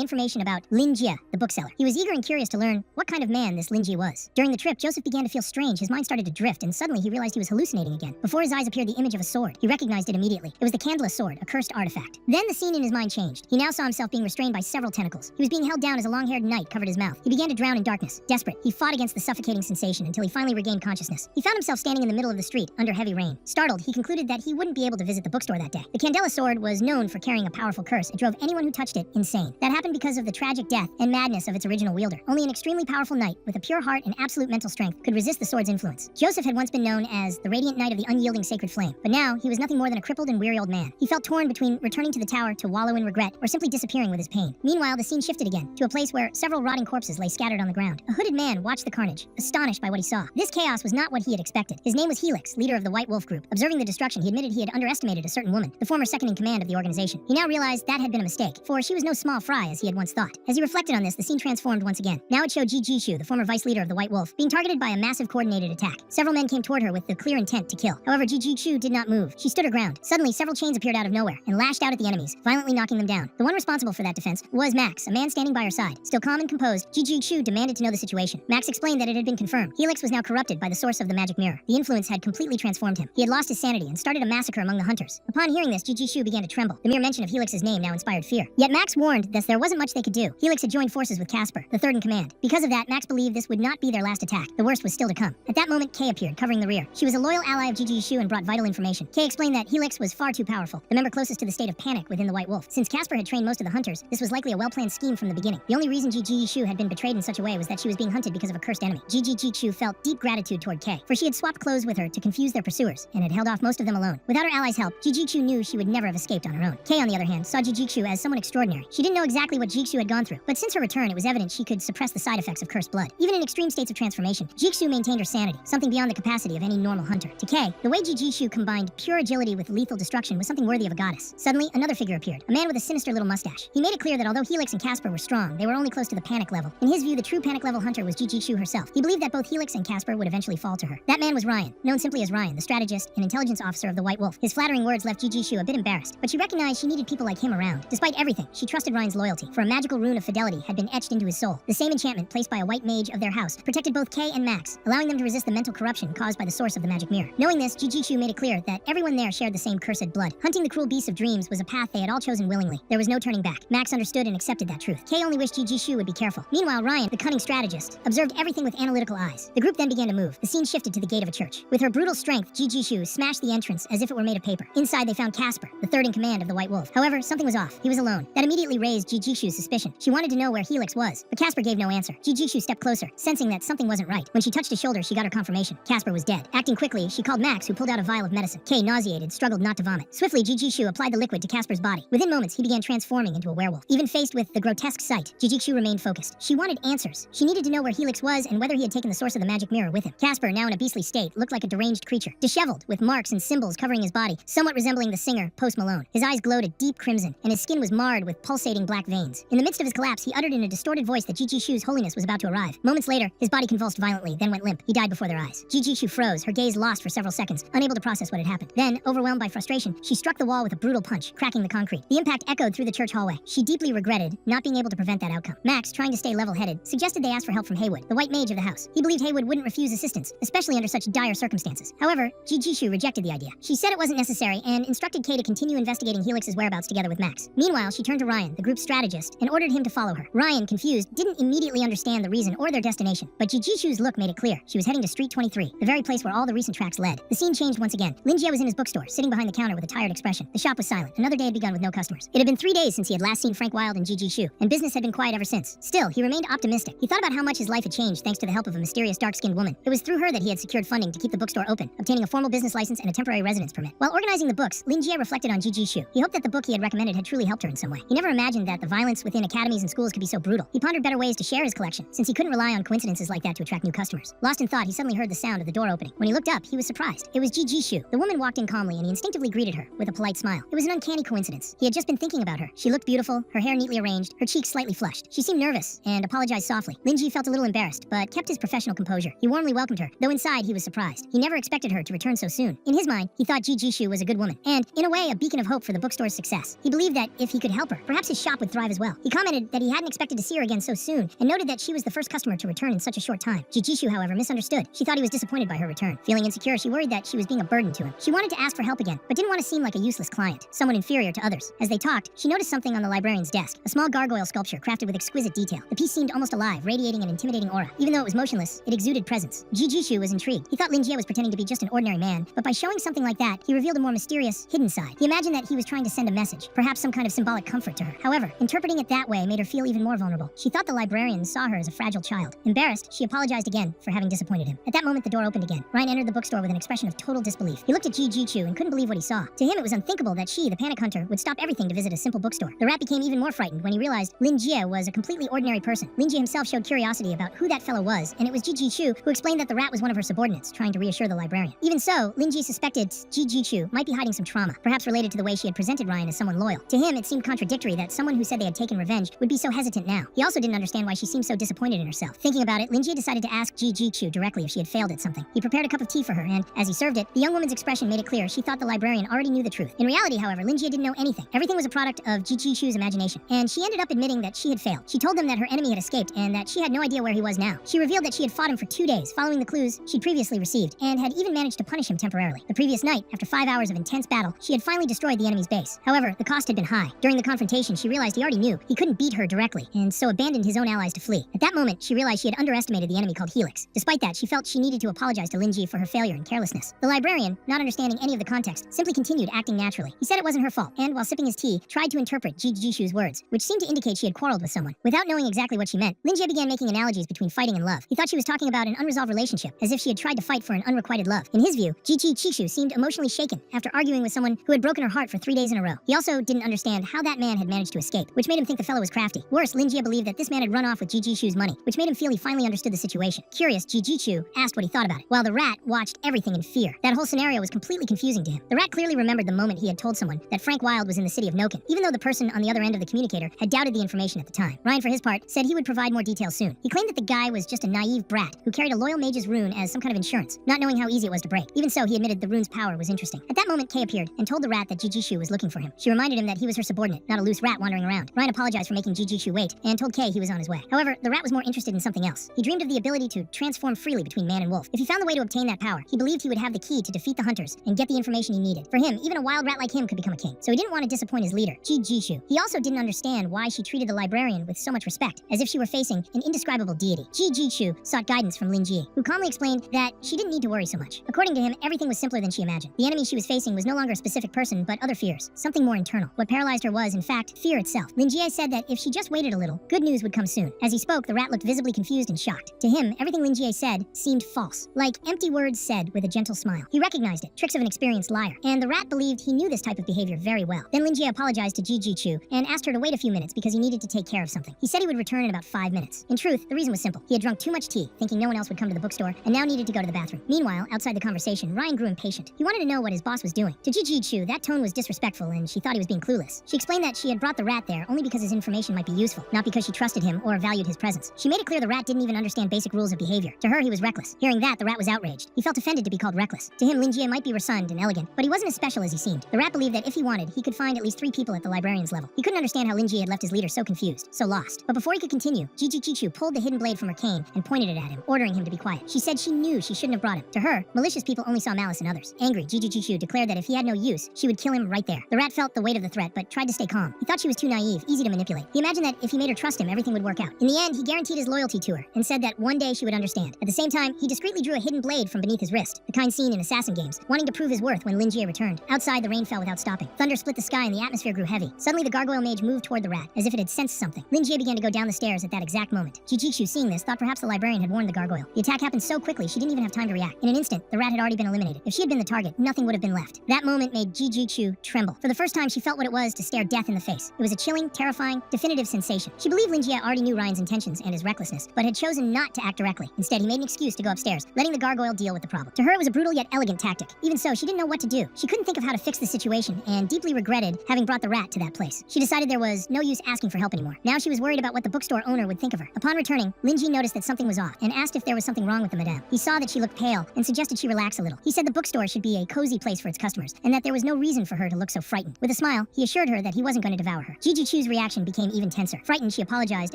Speaker 1: information about Lin Jie, the bookseller. He was eager and curious to learn what kind of man this Lin Jie was. During the trip, Joseph began to feel strange. His mind started to drift, and suddenly he realized he was hallucinating again. Before his eyes appeared the image of a sword. He recognized it immediately. It was the Candela sword, a cursed artifact. Then the scene in his mind changed. He now saw himself being restrained by several tentacles. He was being held down as a long-haired knight covered his mouth. He began to drown in darkness. Desperate, he fought against the suffocating sensation until he finally regained consciousness. He found himself standing in the middle of the street under heavy rain. Startled, he concluded that he wouldn't be able to visit the bookstore that day. The Candela sword was known for carrying a powerful curse. It drove anyone who touched it insane. That happened because of the tragic death and madness of its original wielder. Only an extremely powerful knight with a pure heart and absolute mental strength could resist the sword's influence. Joseph had once been known as the radiant knight of the unyielding sacred flame, but now he was nothing more than a crippled and weary old man. He felt torn between returning to the tower to wallow in regret or simply disappearing with his pain. Meanwhile, the scene shifted again to a place where several rotting corpses lay scattered on the ground. A hooded man watched the carnage, astonished by what he saw. This chaos was not what he had expected. His name was Helix, leader of the White Wolf Group. Observing the destruction, he admitted he had underestimated a certain woman, the former second-in-command of the organization. He now realized that had been a mistake, for she was no small fry as he had once thought. As he reflected on this, the scene transformed once again. Now it showed Ji Jishu, the former vice leader of the White Wolf, being targeted by a massive coordinated attack. Several men came toward her with the clear intent to kill. However, Ji Jishu did not move. She stood her ground. Suddenly, several chains appeared out of nowhere and lashed out at the enemies, violently knocking them down. The one responsible for that defense was Max, a man standing by her side. Still calm and composed, Ji Jishu demanded to know the situation. Max explained that it had been confirmed. Helix was now corrupted by the source of the magic mirror. The influence had completely transformed him. He had lost his sanity and started a massacre among the hunters. Upon hearing this, Ji Jishu began to tremble. The mere mention of Helix's name now inspired fear. Yet Max warned that there wasn't much they could do. Helix had joined forces with Casper, the third in command. Because of that, Max believed this would not be their last attack. The worst was still to come. At that moment, Kay appeared, covering the rear. She was a loyal ally of Ji Jishu and brought vital information. Kay explained that Helix was far too powerful, the member closest to the state of panic within the White Wolf. Since Casper had trained most of the hunters, this was likely a well-planned scheme from the beginning. The only reason Ji Jishu had been betrayed in such a way was that she was being hunted because of a cursed enemy. Ji Jishu felt deep gratitude toward Kay, for she had swapped clothes with her to confuse their pursuers, and had held off most of them alone. Without her allies' help, Ji Jishu knew she would never have escaped on her own. Kay, on the other hand, saw Ji Jishu as someone extraordinary. She didn't know exactly what Jishu had gone through, but since her return, it was evident she could suppress the side effects of cursed blood. Even in extreme states of transformation, Jishu maintained her sanity, something beyond the capacity of any normal hunter. To Kay, the way Ji Jishu combined pure agility with lethal destruction was something worthy of a goddess. Suddenly, another figure appeared, a man with a sinister little mustache. He made it clear that although Helix and Casper were strong, they were only close to the panic level. In his view, the true panic level hunter was Ji Jishu herself. He believed that both Helix and Casper would eventually fall to her. That man was Ryan, known simply as Ryan, the strategist and intelligence officer of the White Wolf. His flattering words left Ji Jishu a bit embarrassed, but she recognized she needed people like him around. Despite everything, she trusted Ryan's loyalty, for a magical rune of fidelity had been etched into his soul. The same enchantment placed by a white mage of their house protected both Kay and Max, allowing them to resist the mental corruption caused by the source of the magic mirror. Knowing this, Ji Jishu made it clear that everyone there shared the same cursed blood. Hunting the cruel beasts of dreams was a path they had all chosen willingly. There was no turning back. Max understood and accepted that truth. Kay only wished Ji Jishu would be careful. Meanwhile, Ryan, the cunning strategist, observed everything with analytical eyes. The group then began to move. The scene shifted to the gate of a church. With her brutal strength, Ji Jishu smashed the entrance as if it were made of paper. Inside, they found Casper, the third in command of the White Wolf. However, something was off. He was alone. That immediately raised Ji Jishu's suspicion. She wanted to know where Helix was, but Casper gave no answer. Ji Jishu stepped closer, sensing that something wasn't right. When she touched his shoulder, she got her confirmation. Casper was dead. Acting quickly, she called Max, who pulled out a vial of medicine. Kay, nauseated, struggled not to vomit. Swiftly, Ji Jishu applied the liquid to Casper's body. Within moments, he began transforming into a werewolf. Even faced with the grotesque sight, Ji Jishu remained focused. She wanted answers. She needed to know where Helix was and whether he had taken the source of the magic mirror with him. Casper, now in a beastly state, looked like a deranged creature, disheveled, with marks and symbols covering his body, somewhat resembling the singer Post Malone. His eyes glowed a deep crimson, and his skin was marred with pulsating black veins. In the midst of his collapse, he uttered in a distorted voice that Ji Jishu's holiness was about to arrive. Moments later, his body convulsed violently, then went limp. He died before their eyes. Ji Jishu froze, her gaze lost for several seconds, unable to process what had happened. Then, overwhelmed by frustration, she struck the wall with a brutal punch, cracking the concrete. The impact echoed through the church hallway. She deeply regretted not being able to prevent that outcome. Max, trying to stay level-headed, suggested they ask for help from Haywood, the white mage of the house. He believed Haywood wouldn't refuse assistance, especially under such dire circumstances. However, Ji Jishu rejected the idea. She said it wasn't necessary and instructed Kay to continue investigating Helix's whereabouts together with Max. Meanwhile, she turned to Ryan, the group's strategist, and ordered him to follow her. Ryan, confused, didn't immediately understand the reason or their destination, but Ji Jishu's look made it clear. She was heading to Street 23, the very place where all the recent tracks led. The scene changed once again. Lin Jie was in his bookstore, sitting behind the counter with a tired expression. The shop was silent. Another day had begun with no customers. It had been 3 days since he had last seen Frank Wilde and Ji Jishu, and business had been quiet ever since. Still, he remained optimistic. He thought about how much his life had changed thanks to the help of a mysterious dark-skinned woman. It was through her that he had secured funding to keep the bookstore open, obtaining a formal business license and a temporary residence permit. While organizing the books, Lin Jie reflected on Ji Jishu. He hoped that the book he had recommended had truly helped her in some way. He never imagined that the violence within academies and schools could be so brutal. He pondered better ways to share his collection, since he couldn't rely on coincidences like that to attract new customers. Lost in thought, he suddenly heard the sound of the door opening. When he looked up, he was surprised. It was Ji Jishu. The woman walked in calmly, and he instinctively greeted her with a polite smile. It was an uncanny coincidence. He had just been thinking about her. She looked beautiful, her hair neatly arranged, her cheeks slightly flushed. She seemed nervous and apologized softly. Lin Jie felt a little embarrassed, but kept his professional composure. He warmly welcomed her, though inside he was surprised. He never expected her to return so soon. In his mind, he thought Ji Jishu was a good woman, and in a way, a beacon of hope for the bookstore's success. He believed that if he could help her, perhaps his shop would thrive as well. He commented that he hadn't expected to see her again so soon, and noted that she was the first customer to return in such a short time. Jijishu, however, misunderstood. She thought he was disappointed by her return. Feeling insecure, she worried that she was being a burden to him. She wanted to ask for help again, but didn't want to seem like a useless client, someone inferior to others. As they talked, she noticed something on the librarian's desk, a small gargoyle sculpture crafted with exquisite detail. The piece seemed almost alive, radiating an intimidating aura. Even though it was motionless, it exuded presence. Jijishu was intrigued. He thought Lin Jie was pretending to be just an ordinary man, but by showing something like that, he revealed a more mysterious, hidden side. He imagined that he was trying to send a message, perhaps some kind of symbolic comfort to her. However, interpreting it that way made her feel even more vulnerable. She thought the librarian saw her as a fragile child. Embarrassed, she apologized again for having disappointed him. At that moment, the door opened again. Ryan entered the bookstore with an expression of total disbelief. He looked at Jijishu and couldn't believe what he saw. To him, it was unthinkable that she, the panic hunter, would stop everything to visit a simple bookstore. The rat became even more frightened when he realized Lin Jie was a completely ordinary person. Lin Jie himself showed curiosity about who that fellow was, and it was Jijishu who explained that the rat was one of her subordinates, trying to reassure the librarian. Even so, Lin Jie suspected Jijishu might be hiding some trauma, perhaps related to the way she had presented Ryan as someone loyal. To him, it seemed contradictory that someone who said they had taken revenge would be so hesitant now. He also didn't understand why she seemed so disappointed in herself. Thinking about it, Lin Jie decided to ask Jijishu directly if she had failed at something. He prepared a cup of tea for her, and as he served it, the young woman's expression made it clear she thought the librarian already knew the truth. In reality, however, Lin Jie didn't know anything. Everything was a product of Jijishu's imagination, and she ended up admitting that she had failed. She told them that her enemy had escaped and that she had no idea where he was now. She revealed that she had fought him for 2 days, following the clues she'd previously received, and had even managed to punish him temporarily. The previous night, after 5 hours of intense battle, she had finally destroyed the enemy's base. However, the cost had been high. During the confrontation, she realized he already knew he couldn't beat her directly, and so abandoned his own allies to flee. At that moment, she realized she had underestimated the enemy called Helix. Despite that, she felt she needed to apologize to Lin Jie for her failure and carelessness. The librarian, not understanding any of the context, simply continued acting naturally. He said it wasn't her fault, and while sipping his tea, tried to interpret Jijishu's words, which seemed to indicate she had quarreled with someone. Without knowing exactly what she meant, Lin Jie began making analogies between fighting and love. He thought she was talking about an unresolved relationship, as if she had tried to fight for an unrequited love. In his view, Jijishu seemed emotionally shaken after arguing with someone who had broken her heart for 3 days in a row. He also didn't understand how that man had managed to escape, which made him think the fellow was crafty. Worse, Lin Jie believed that this man had run off with Jijishu's money, which made him feel he finally understood the situation. Curious, Jijishu asked what he thought about it, while the rat watched everything in fear. That whole scenario was completely confusing to him. The rat clearly remembered the moment he had told someone that Frank Wild was in the city of Noken, even though the person on the other end of the communicator had doubted the information at the time. Ryan, for his part, said he would provide more details soon. He claimed that the guy was just a naive brat who carried a loyal mage's rune as some kind of insurance, not knowing how easy it was to break. Even so, he admitted the rune's power was interesting. At that moment, Kay appeared and told the rat that Jijishu was looking for him. She reminded him that he was her subordinate, not a loose rat wandering around. Ryan apologized for making Jijishu wait and told Kay he was on his way. However, the rat was more interested in something else. He dreamed of the ability to transform freely between man and wolf. If he found the way to obtain that power, he believed he would have the key to defeat the hunters and get the information he needed. For him, even a wild rat like him could become a king, so he didn't want to disappoint his leader, Jijishu. He also didn't understand why she treated the librarian with so much respect, as if she were facing an indescribable deity. Jijishu sought guidance from Lin Jie, who calmly explained that she didn't need to worry so much. According to him, everything was simpler than she imagined. The enemy she was facing was no longer a specific person, but other fears, something more internal. What paralyzed her was, in fact, fear itself. Lin Jie said that if she just waited a little, good news would come soon. As he spoke, the rat looked visibly confused and shocked. To him, everything Lin Jie said seemed false, like empty words said with a gentle smile. He recognized it, tricks of an experienced liar, and the rat believed he knew this type of behavior very well. Then Lin Jie apologized to Jijishu and asked her to wait a few minutes because he needed to take care of something. He said he would return in about 5 minutes. In truth, the reason was simple. He had drunk too much tea, thinking no one else would come to the bookstore, and now needed to go to the bathroom. Meanwhile, outside the conversation, Ryan grew impatient. He wanted to know what his boss was doing. To Jijishu, that tone was disrespectful, and she thought he was being clueless. She explained that she had brought the rat there only because his information might be useful, not because she trusted him or valued his presence. She made it clear the rat didn't even understand basic rules of behavior. To her, he was reckless. Hearing that, the rat was outraged. He felt offended to be called reckless. To him, Lin Jie might be rotund and elegant, but he wasn't as special as he seemed. The rat believed that if he wanted, he could find at least 3 people at the librarian's level. He couldn't understand how Lin Jie had left his leader so confused, so lost. But before he could continue, Jijishu pulled the hidden blade from her cane and pointed it at him, ordering him to be quiet. She said she knew she shouldn't have brought him. To her, malicious people only saw malice in others. Angry, Jijishu declared that if he had no use, she would kill him right there. The rat felt the weight of the threat, but tried to stay calm. He thought she was too naive, easy to manipulate. He imagined that if he made her trust him, everything would work out. In the end, he guaranteed his loyalty to her and said that one day she would understand. At the same time, he discreetly drew a hidden blade from beneath his wrist, the kind seen in assassin games, wanting to prove his worth when Lin Jie returned. Outside, the rain fell without stopping. Thunder split the sky and the atmosphere grew heavy. Suddenly, the gargoyle mage moved toward the rat, as if it had sensed something. Lin Jie began to go down the stairs at that exact moment. Jijishu, seeing this, thought perhaps the librarian had warned the gargoyle. The attack happened so quickly she didn't even have time to react. In an instant, the rat had already been eliminated. If she had been the target, nothing would have been left. That moment made Jijishu tremble. For the first time, she felt what it was to stare death in the face. It was a chilling, terrifying, definitive sensation. She believed Lin Jie already knew Ryan's intentions and his recklessness, but had chosen not to act directly. Instead, he made an excuse to go upstairs, letting the gargoyle deal with the problem. To her, it was a brutal yet elegant tactic. Even so, she didn't know what to do. She couldn't think of how to fix the situation and deeply regretted having brought the rat to that place. She decided there was no use asking for help anymore. Now she was worried about what the bookstore owner would think of her. Upon returning, Lin Jie noticed that something was off and asked if there was something wrong with the madame. He saw that she looked pale and suggested she relax a little. He said the bookstore should be a cozy place for its customers and that that there was no reason for her to look so frightened. With a smile, he assured her that he wasn't going to devour her. Gigi Chu's reaction became even tenser. Frightened, she apologized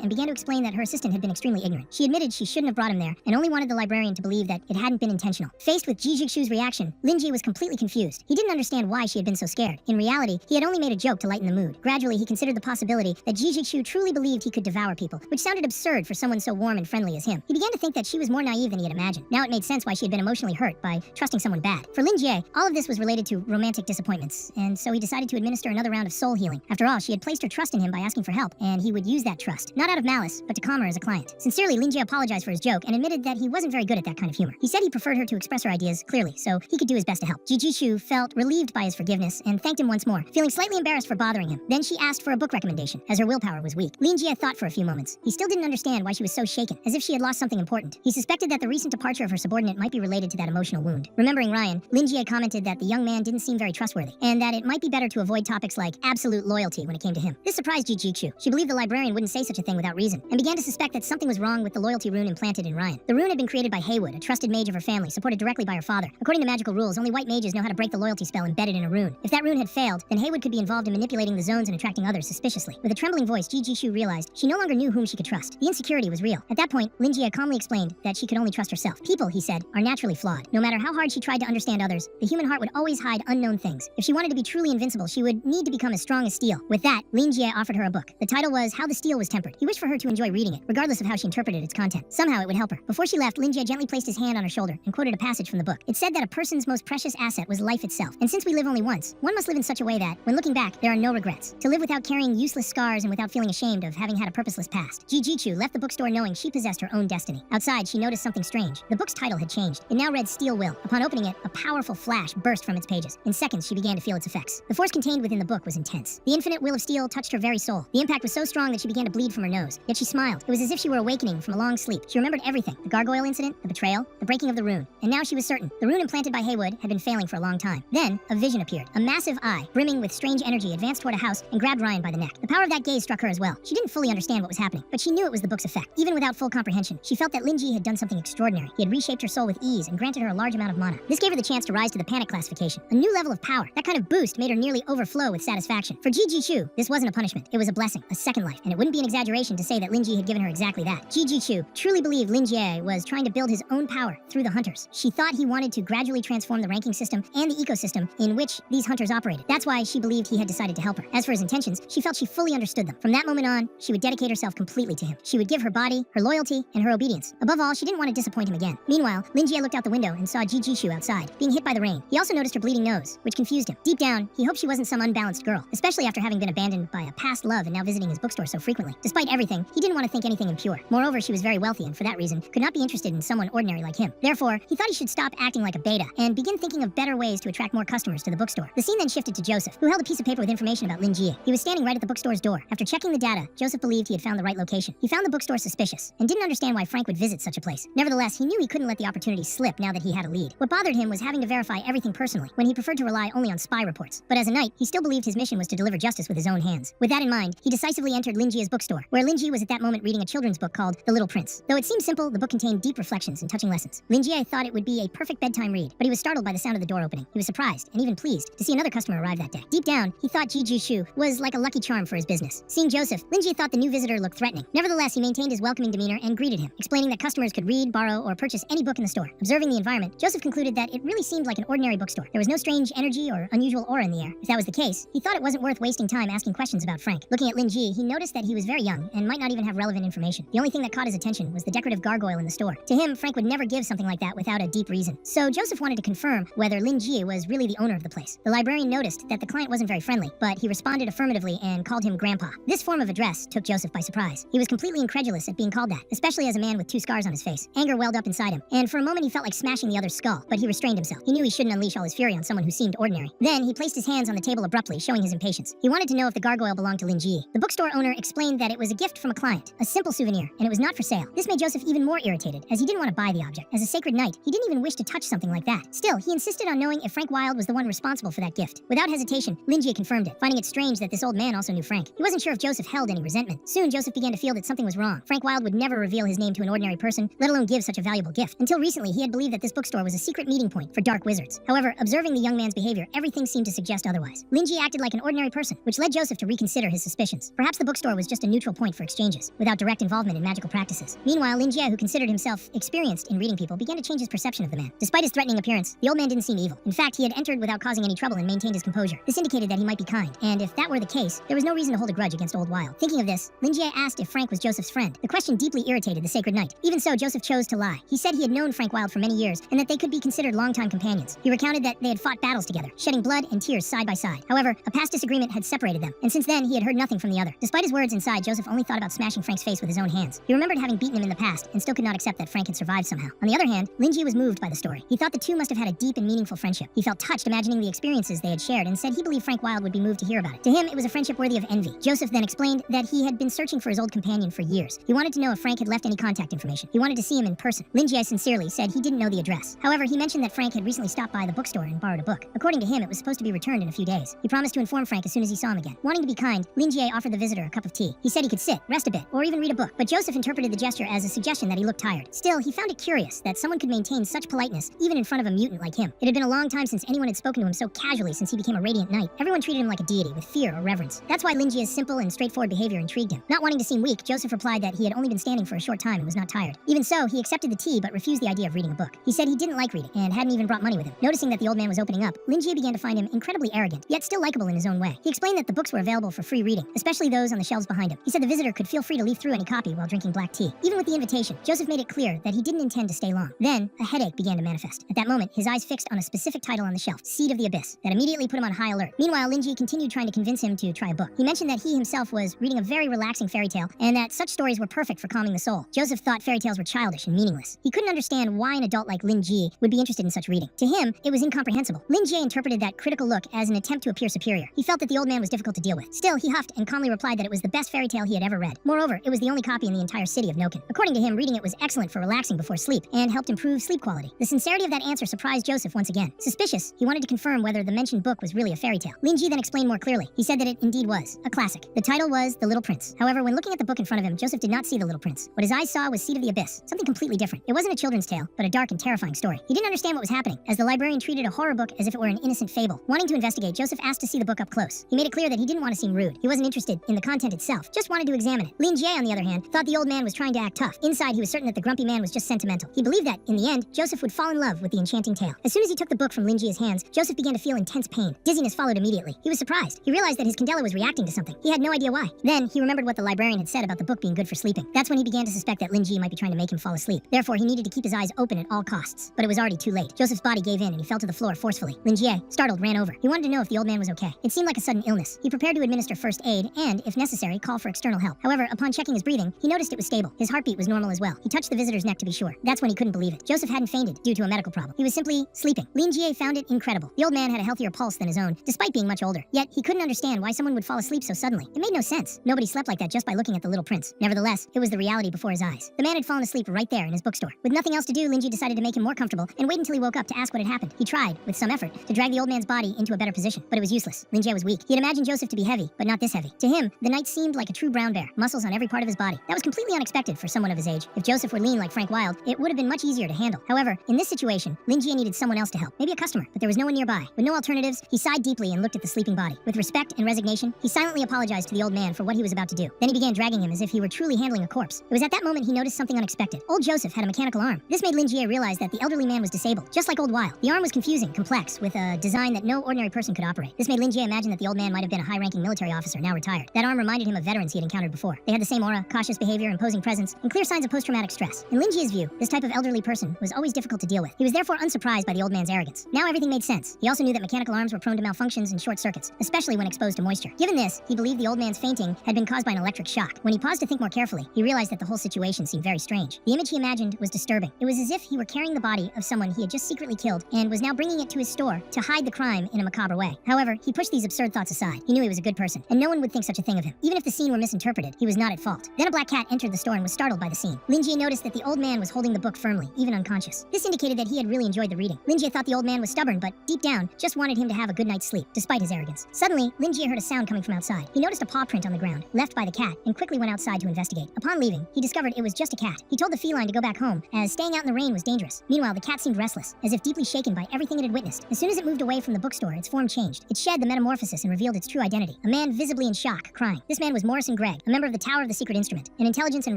Speaker 1: and began to explain that her assistant had been extremely ignorant. She admitted she shouldn't have brought him there and only wanted the librarian to believe that it hadn't been intentional. Faced with Gigi Chu's reaction, Linji was completely confused. He didn't understand why she had been so scared. In reality, he had only made a joke to lighten the mood. Gradually, he considered the possibility that Gigi Chu truly believed he could devour people, which sounded absurd for someone so warm and friendly as him. He began to think that she was more naive than he had imagined. Now it made sense why she had been emotionally hurt by trusting someone bad. For Lin Jie, all of this was related to romantic disappointments, and so he decided to administer another round of soul healing. After all, she had placed her trust in him by asking for help, and he would use that trust, not out of malice, but to calm her as a client. Sincerely, Lin Jie apologized for his joke and admitted that he wasn't very good at that kind of humor. He said he preferred her to express her ideas clearly, so he could do his best to help. Gigi Chu felt relieved by his forgiveness and thanked him once more, feeling slightly embarrassed for bothering him. Then she asked for a book recommendation, as her willpower was weak. Lin Jie thought for a few moments. He still didn't understand why she was so shaken, as if she had lost something important. He suspected that the recent departure of her subordinate might be related to that emotional wound. Remembering Ryan, Lin Jie commented that the young man didn't seem very trustworthy, and that it might be better to avoid topics like absolute loyalty when it came to him. This surprised Gigi Chu. She believed the librarian wouldn't say such a thing without reason, and began to suspect that something was wrong with the loyalty rune implanted in Ryan. The rune had been created by Haywood, a trusted mage of her family, supported directly by her father. According to magical rules, only white mages know how to break the loyalty spell embedded in a rune. If that rune had failed, then Haywood could be involved in manipulating the zones and attracting others suspiciously. With a trembling voice, Gigi Chu realized she no longer knew whom she could trust. The insecurity was real. At that point, Lin Jie calmly explained that she could only trust herself. People, he said, are naturally flawed. No matter how hard she tried to understand others, the human heart would always hide unknown things. If she wanted to be truly invincible, she would need to become as strong as steel. With that, Lin Jie offered her a book. The title was How the Steel Was Tempered. He wished for her to enjoy reading it, regardless of how she interpreted its content. Somehow it would help her. Before she left, Lin Jie gently placed his hand on her shoulder and quoted a passage from the book. It said that a person's most precious asset was life itself. And since we live only once, one must live in such a way that, when looking back, there are no regrets. To live without carrying useless scars and without feeling ashamed of having had a purposeless past. Gigi Chu left the bookstore knowing she possessed her own destiny. Outside, she noticed something strange. The book's title had changed. It now read Steel Will. Upon opening it, a powerful flash burst from its pages. In seconds, she began to feel its effects. The force contained within the book was intense. The infinite will of steel touched her very soul. The impact was so strong that she began to bleed from her nose. Yet she smiled. It was as if she were awakening from a long sleep. She remembered everything. The gargoyle incident, the betrayal, the breaking of the rune. And now she was certain. The rune implanted by Haywood had been failing for a long time. Then, a vision appeared. A massive eye, brimming with strange energy, advanced toward a house and grabbed Ryan by the neck. The power of that gaze struck her as well. She didn't fully understand what was happening, but she knew it was the book's effect. Even without full comprehension, she felt that Lin Jie had done something extraordinary. He had reshaped her soul with ease and granted her a large amount of mana. This gave her the chance to rise to the panic classification. A new level of power. That kind of boost made her nearly overflow with satisfaction. For Gigi Chu, this wasn't a punishment. It was a blessing, a second life. And it wouldn't be an exaggeration to say that Lin Jie had given her exactly that. Gigi Chu truly believed Lin Jie was trying to build his own power through the hunters. She thought he wanted to gradually transform the ranking system and the ecosystem in which these hunters operated. That's why she believed he had decided to help her. As for his intentions, she felt she fully understood them. From that moment on, she would dedicate herself completely to him. She would give her body, her loyalty, and her obedience. Above all, she didn't want to disappoint him again. Meanwhile, Lin Jie looked out the window and saw Gigi Chu outside, being hit by the rain. He also noticed her bleeding nose, which confused him. Deep down, he hoped she wasn't some unbalanced girl, especially after having been abandoned by a past love and now visiting his bookstore so frequently. Despite everything, he didn't want to think anything impure. Moreover, she was very wealthy and for that reason, could not be interested in someone ordinary like him. Therefore, he thought he should stop acting like a beta and begin thinking of better ways to attract more customers to the bookstore. The scene then shifted to Joseph, who held a piece of paper with information about Lin Jie. He was standing right at the bookstore's door. After checking the data, Joseph believed he had found the right location. He found the bookstore suspicious and didn't understand why Frank would visit such a place. Nevertheless, he knew he couldn't let the opportunity slip now that he had a lead. What bothered him was having to verify everything personally, when he preferred to rely only on spy reports. But as a knight, he still believed his mission was to deliver justice with his own hands. With that in mind, he decisively entered Lin Jie's bookstore, where Lin Jie was at that moment reading a children's book called The Little Prince. Though it seemed simple, the book contained deep reflections and touching lessons. Lin Jie thought it would be a perfect bedtime read, but he was startled by the sound of the door opening. He was surprised and even pleased to see another customer arrive that day. Deep down, he thought Gigi Chu was like a lucky charm for his business. Seeing Joseph, Lin Jie thought the new visitor looked threatening. Nevertheless, he maintained his welcoming demeanor and greeted him, explaining that customers could read, borrow, or purchase any book in the store. Observing the environment, Joseph concluded that it really seemed like an ordinary bookstore. There was no strange energy or unusual aura in the air. If that was the case, he thought it wasn't worth wasting time asking questions about Frank. Looking at Lin Jie, he noticed that he was very young and might not even have relevant information. The only thing that caught his attention was the decorative gargoyle in the store. To him, Frank would never give something like that without a deep reason. So Joseph wanted to confirm whether Lin Jie was really the owner of the place. The librarian noticed that the client wasn't very friendly, but he responded affirmatively and called him Grandpa. This form of address took Joseph by surprise. He was completely incredulous at being called that, especially as a man with 2 scars on his face. Anger welled up inside him, and for a moment he felt like smashing the other's skull, but he restrained himself. He knew he shouldn't unleash all his fury on someone who seemed ordinary. Then he placed his hands on the table abruptly, showing his impatience. He wanted to know if the gargoyle belonged to Lin Jie. The bookstore owner explained that it was a gift from a client, a simple souvenir, and it was not for sale. This made Joseph even more irritated, as he didn't want to buy the object. As a sacred knight, he didn't even wish to touch something like that. Still, he insisted on knowing if Frank Wilde was the one responsible for that gift. Without hesitation, Lin Jie confirmed it, finding it strange that this old man also knew Frank. He wasn't sure if Joseph held any resentment. Soon, Joseph began to feel that something was wrong. Frank Wilde would never reveal his name to an ordinary person, let alone give such a valuable gift. Until recently, he had believed that this bookstore was a secret meeting point for dark wizards. However, observing the young man's Frank's behavior, everything seemed to suggest otherwise. Linji acted like an ordinary person, which led Joseph to reconsider his suspicions. Perhaps the bookstore was just a neutral point for exchanges, without direct involvement in magical practices. Meanwhile, Linji, who considered himself experienced in reading people, began to change his perception of the man. Despite his threatening appearance, the old man didn't seem evil. In fact, he had entered without causing any trouble and maintained his composure. This indicated that he might be kind, and if that were the case, there was no reason to hold a grudge against Old Wild. Thinking of this, Linji asked if Frank was Joseph's friend. The question deeply irritated the sacred knight. Even so, Joseph chose to lie. He said he had known Frank Wild for many years, and that they could be considered longtime companions. He recounted that they had fought battles together, shedding blood and tears side by side. However, a past disagreement had separated them, and since then he had heard nothing from the other. Despite his words inside, Joseph only thought about smashing Frank's face with his own hands. He remembered having beaten him in the past, and still could not accept that Frank had survived somehow. On the other hand, Linji was moved by the story. He thought the two must have had a deep and meaningful friendship. He felt touched imagining the experiences they had shared, and said he believed Frank Wild would be moved to hear about it. To him, it was a friendship worthy of envy. Joseph then explained that he had been searching for his old companion for years. He wanted to know if Frank had left any contact information. He wanted to see him in person. Linji sincerely said he didn't know the address. However, he mentioned that Frank had recently stopped by the bookstore and borrowed a book. According to him, it was supposed to be returned in a few days. He promised to inform Frank as soon as he saw him again. Wanting to be kind, Linji offered the visitor a cup of tea. He said he could sit, rest a bit, or even read a book, but Joseph interpreted the gesture as a suggestion that he looked tired. Still, he found it curious that someone could maintain such politeness even in front of a mutant like him. It had been a long time since anyone had spoken to him so casually since he became a radiant knight. Everyone treated him like a deity with fear or reverence. That's why Linji's simple and straightforward behavior intrigued him. Not wanting to seem weak, Joseph replied that he had only been standing for a short time and was not tired. Even so, he accepted the tea but refused the idea of reading a book. He said he didn't like reading and hadn't even brought money with him. Noticing that the old man was opening up, Linji began to find him incredibly arrogant, yet still likable in his own way. He explained that the books were available for free reading, especially those on the shelves behind him. He said the visitor could feel free to leaf through any copy while drinking black tea. Even with the invitation, Joseph made it clear that he didn't intend to stay long. Then, a headache began to manifest. At that moment, his eyes fixed on a specific title on the shelf, Seed of the Abyss, that immediately put him on high alert. Meanwhile, Linji continued trying to convince him to try a book. He mentioned that he himself was reading a very relaxing fairy tale, and that such stories were perfect for calming the soul. Joseph thought fairy tales were childish and meaningless. He couldn't understand why an adult like Linji would be interested in such reading. To him, it was incomprehensible. Linji interpreted that critical look as an attempt to appear superior. He felt that the old man was difficult to deal with. Still, he huffed and calmly replied that it was the best fairy tale he had ever read. Moreover, it was the only copy in the entire city of Noken. According to him, reading it was excellent for relaxing before sleep, and helped improve sleep quality. The sincerity of that answer surprised Joseph once again. Suspicious, he wanted to confirm whether the mentioned book was really a fairy tale. Linji then explained more clearly. He said that it indeed was a classic. The title was The Little Prince. However, when looking at the book in front of him, Joseph did not see the Little Prince. What his eyes saw was Seed of the Abyss, something completely different. It wasn't a children's tale, but a dark and terrifying story. He didn't understand what was happening, as the librarian treated a horror book as if it were an innocent fable. Wanting to investigate, Joseph asked to see the book up close. He made it clear that he didn't want to seem rude. He wasn't interested in the content itself, just wanted to examine it. Lin Jie, on the other hand, thought the old man was trying to act tough. Inside, he was certain that the grumpy man was just sentimental. He believed that, in the end, Joseph would fall in love with the enchanting tale. As soon as he took the book from Lin Jie's hands, Joseph began to feel intense pain. Dizziness followed immediately. He was surprised. He realized that his candela was reacting to something. He had no idea why. Then, he remembered what the librarian had said about the book being good for sleeping. That's when he began to suspect that Lin Jie might be trying to make him fall asleep. Therefore, he needed to keep his eyes open at all costs. But it was already too late. Joseph's body gave in and he fell to the floor forcefully. Lin Jie, startled, ran over. He wanted to know if the old man was okay. It seemed like a sudden illness. He prepared to administer first aid and, if necessary, call for external help. However, upon checking his breathing, he noticed it was stable. His heartbeat was normal as well. He touched the visitor's neck to be sure. That's when he couldn't believe it. Joseph hadn't fainted due to a medical problem. He was simply sleeping. Lin Jie found it incredible. The old man had a healthier pulse than his own, despite being much older. Yet, he couldn't understand why someone would fall asleep so suddenly. It made no sense. Nobody slept like that just by looking at the little prince. Nevertheless, it was the reality before his eyes. The man had fallen asleep right there in his bookstore. With nothing else to do, Lin Jie decided to make him more comfortable and wait until he woke up to ask what had happened. He tried, with some effort, to drag the old man's body into a better position, but it was useless. Lin Jie was weak. He had imagined Joseph to be heavy, but not this heavy. To him, the knight seemed like a true brown bear, muscles on every part of his body. That was completely unexpected for someone of his age. If Joseph were lean like Frank Wild, it would have been much easier to handle. However, in this situation, Lin Jie needed someone else to help, maybe a customer, but there was no one nearby. With no alternatives, he sighed deeply and looked at the sleeping body. With respect and resignation, he silently apologized to the old man for what he was about to do. Then he began dragging him as if he were truly handling a corpse. It was at that moment he noticed something unexpected. Old Joseph had a mechanical arm. This made Lin Jie realize that the elderly man was disabled, just like Old Wild. The arm was confusing, complex, with a design that no ordinary person could operate. This made Lin Jie imagine that the old man might have been a high-ranking military officer, now retired. That arm reminded him of veterans he had encountered before. They had the same aura, cautious behavior, imposing presence, and clear signs of post-traumatic stress. In Lin Jie's view, this type of elderly person was always difficult to deal with. He was therefore unsurprised by the old man's arrogance. Now everything made sense. He also knew that mechanical arms were prone to malfunctions and short circuits, especially when exposed to moisture. Given this, he believed the old man's fainting had been caused by an electric shock. When he paused to think more carefully, he realized that the whole situation seemed very strange. The image he imagined was disturbing. It was as if he were carrying the body of someone he had just secretly killed and was now bringing it to his store to hide the crime in a macabre way. However, he pushed these absurd thoughts aside. He knew he was a good person, and no one would think such a thing of him. Even if the scene were misinterpreted, he was not at fault. Then a black cat entered the store and was startled by the scene. Lin Jie noticed that the old man was holding the book firmly, even unconscious. This indicated that he had really enjoyed the reading. Lin Jie thought the old man was stubborn, but deep down, just wanted him to have a good night's sleep, despite his arrogance. Suddenly, Lin Jie heard a sound coming from outside. He noticed a paw print on the ground, left by the cat, and quickly went outside to investigate. Upon leaving, he discovered it was just a cat. He told the feline to go back home, as staying out in the rain was dangerous. Meanwhile, the cat seemed restless, as if deeply shaken by everything it had witnessed, As soon as it moved away from the bookstore, its form changed. It shed the metamorphosis and revealed its true identity. A man visibly in shock, crying. This man was Morrison Gregg, a member of the Tower of the Secret Instrument, an intelligence and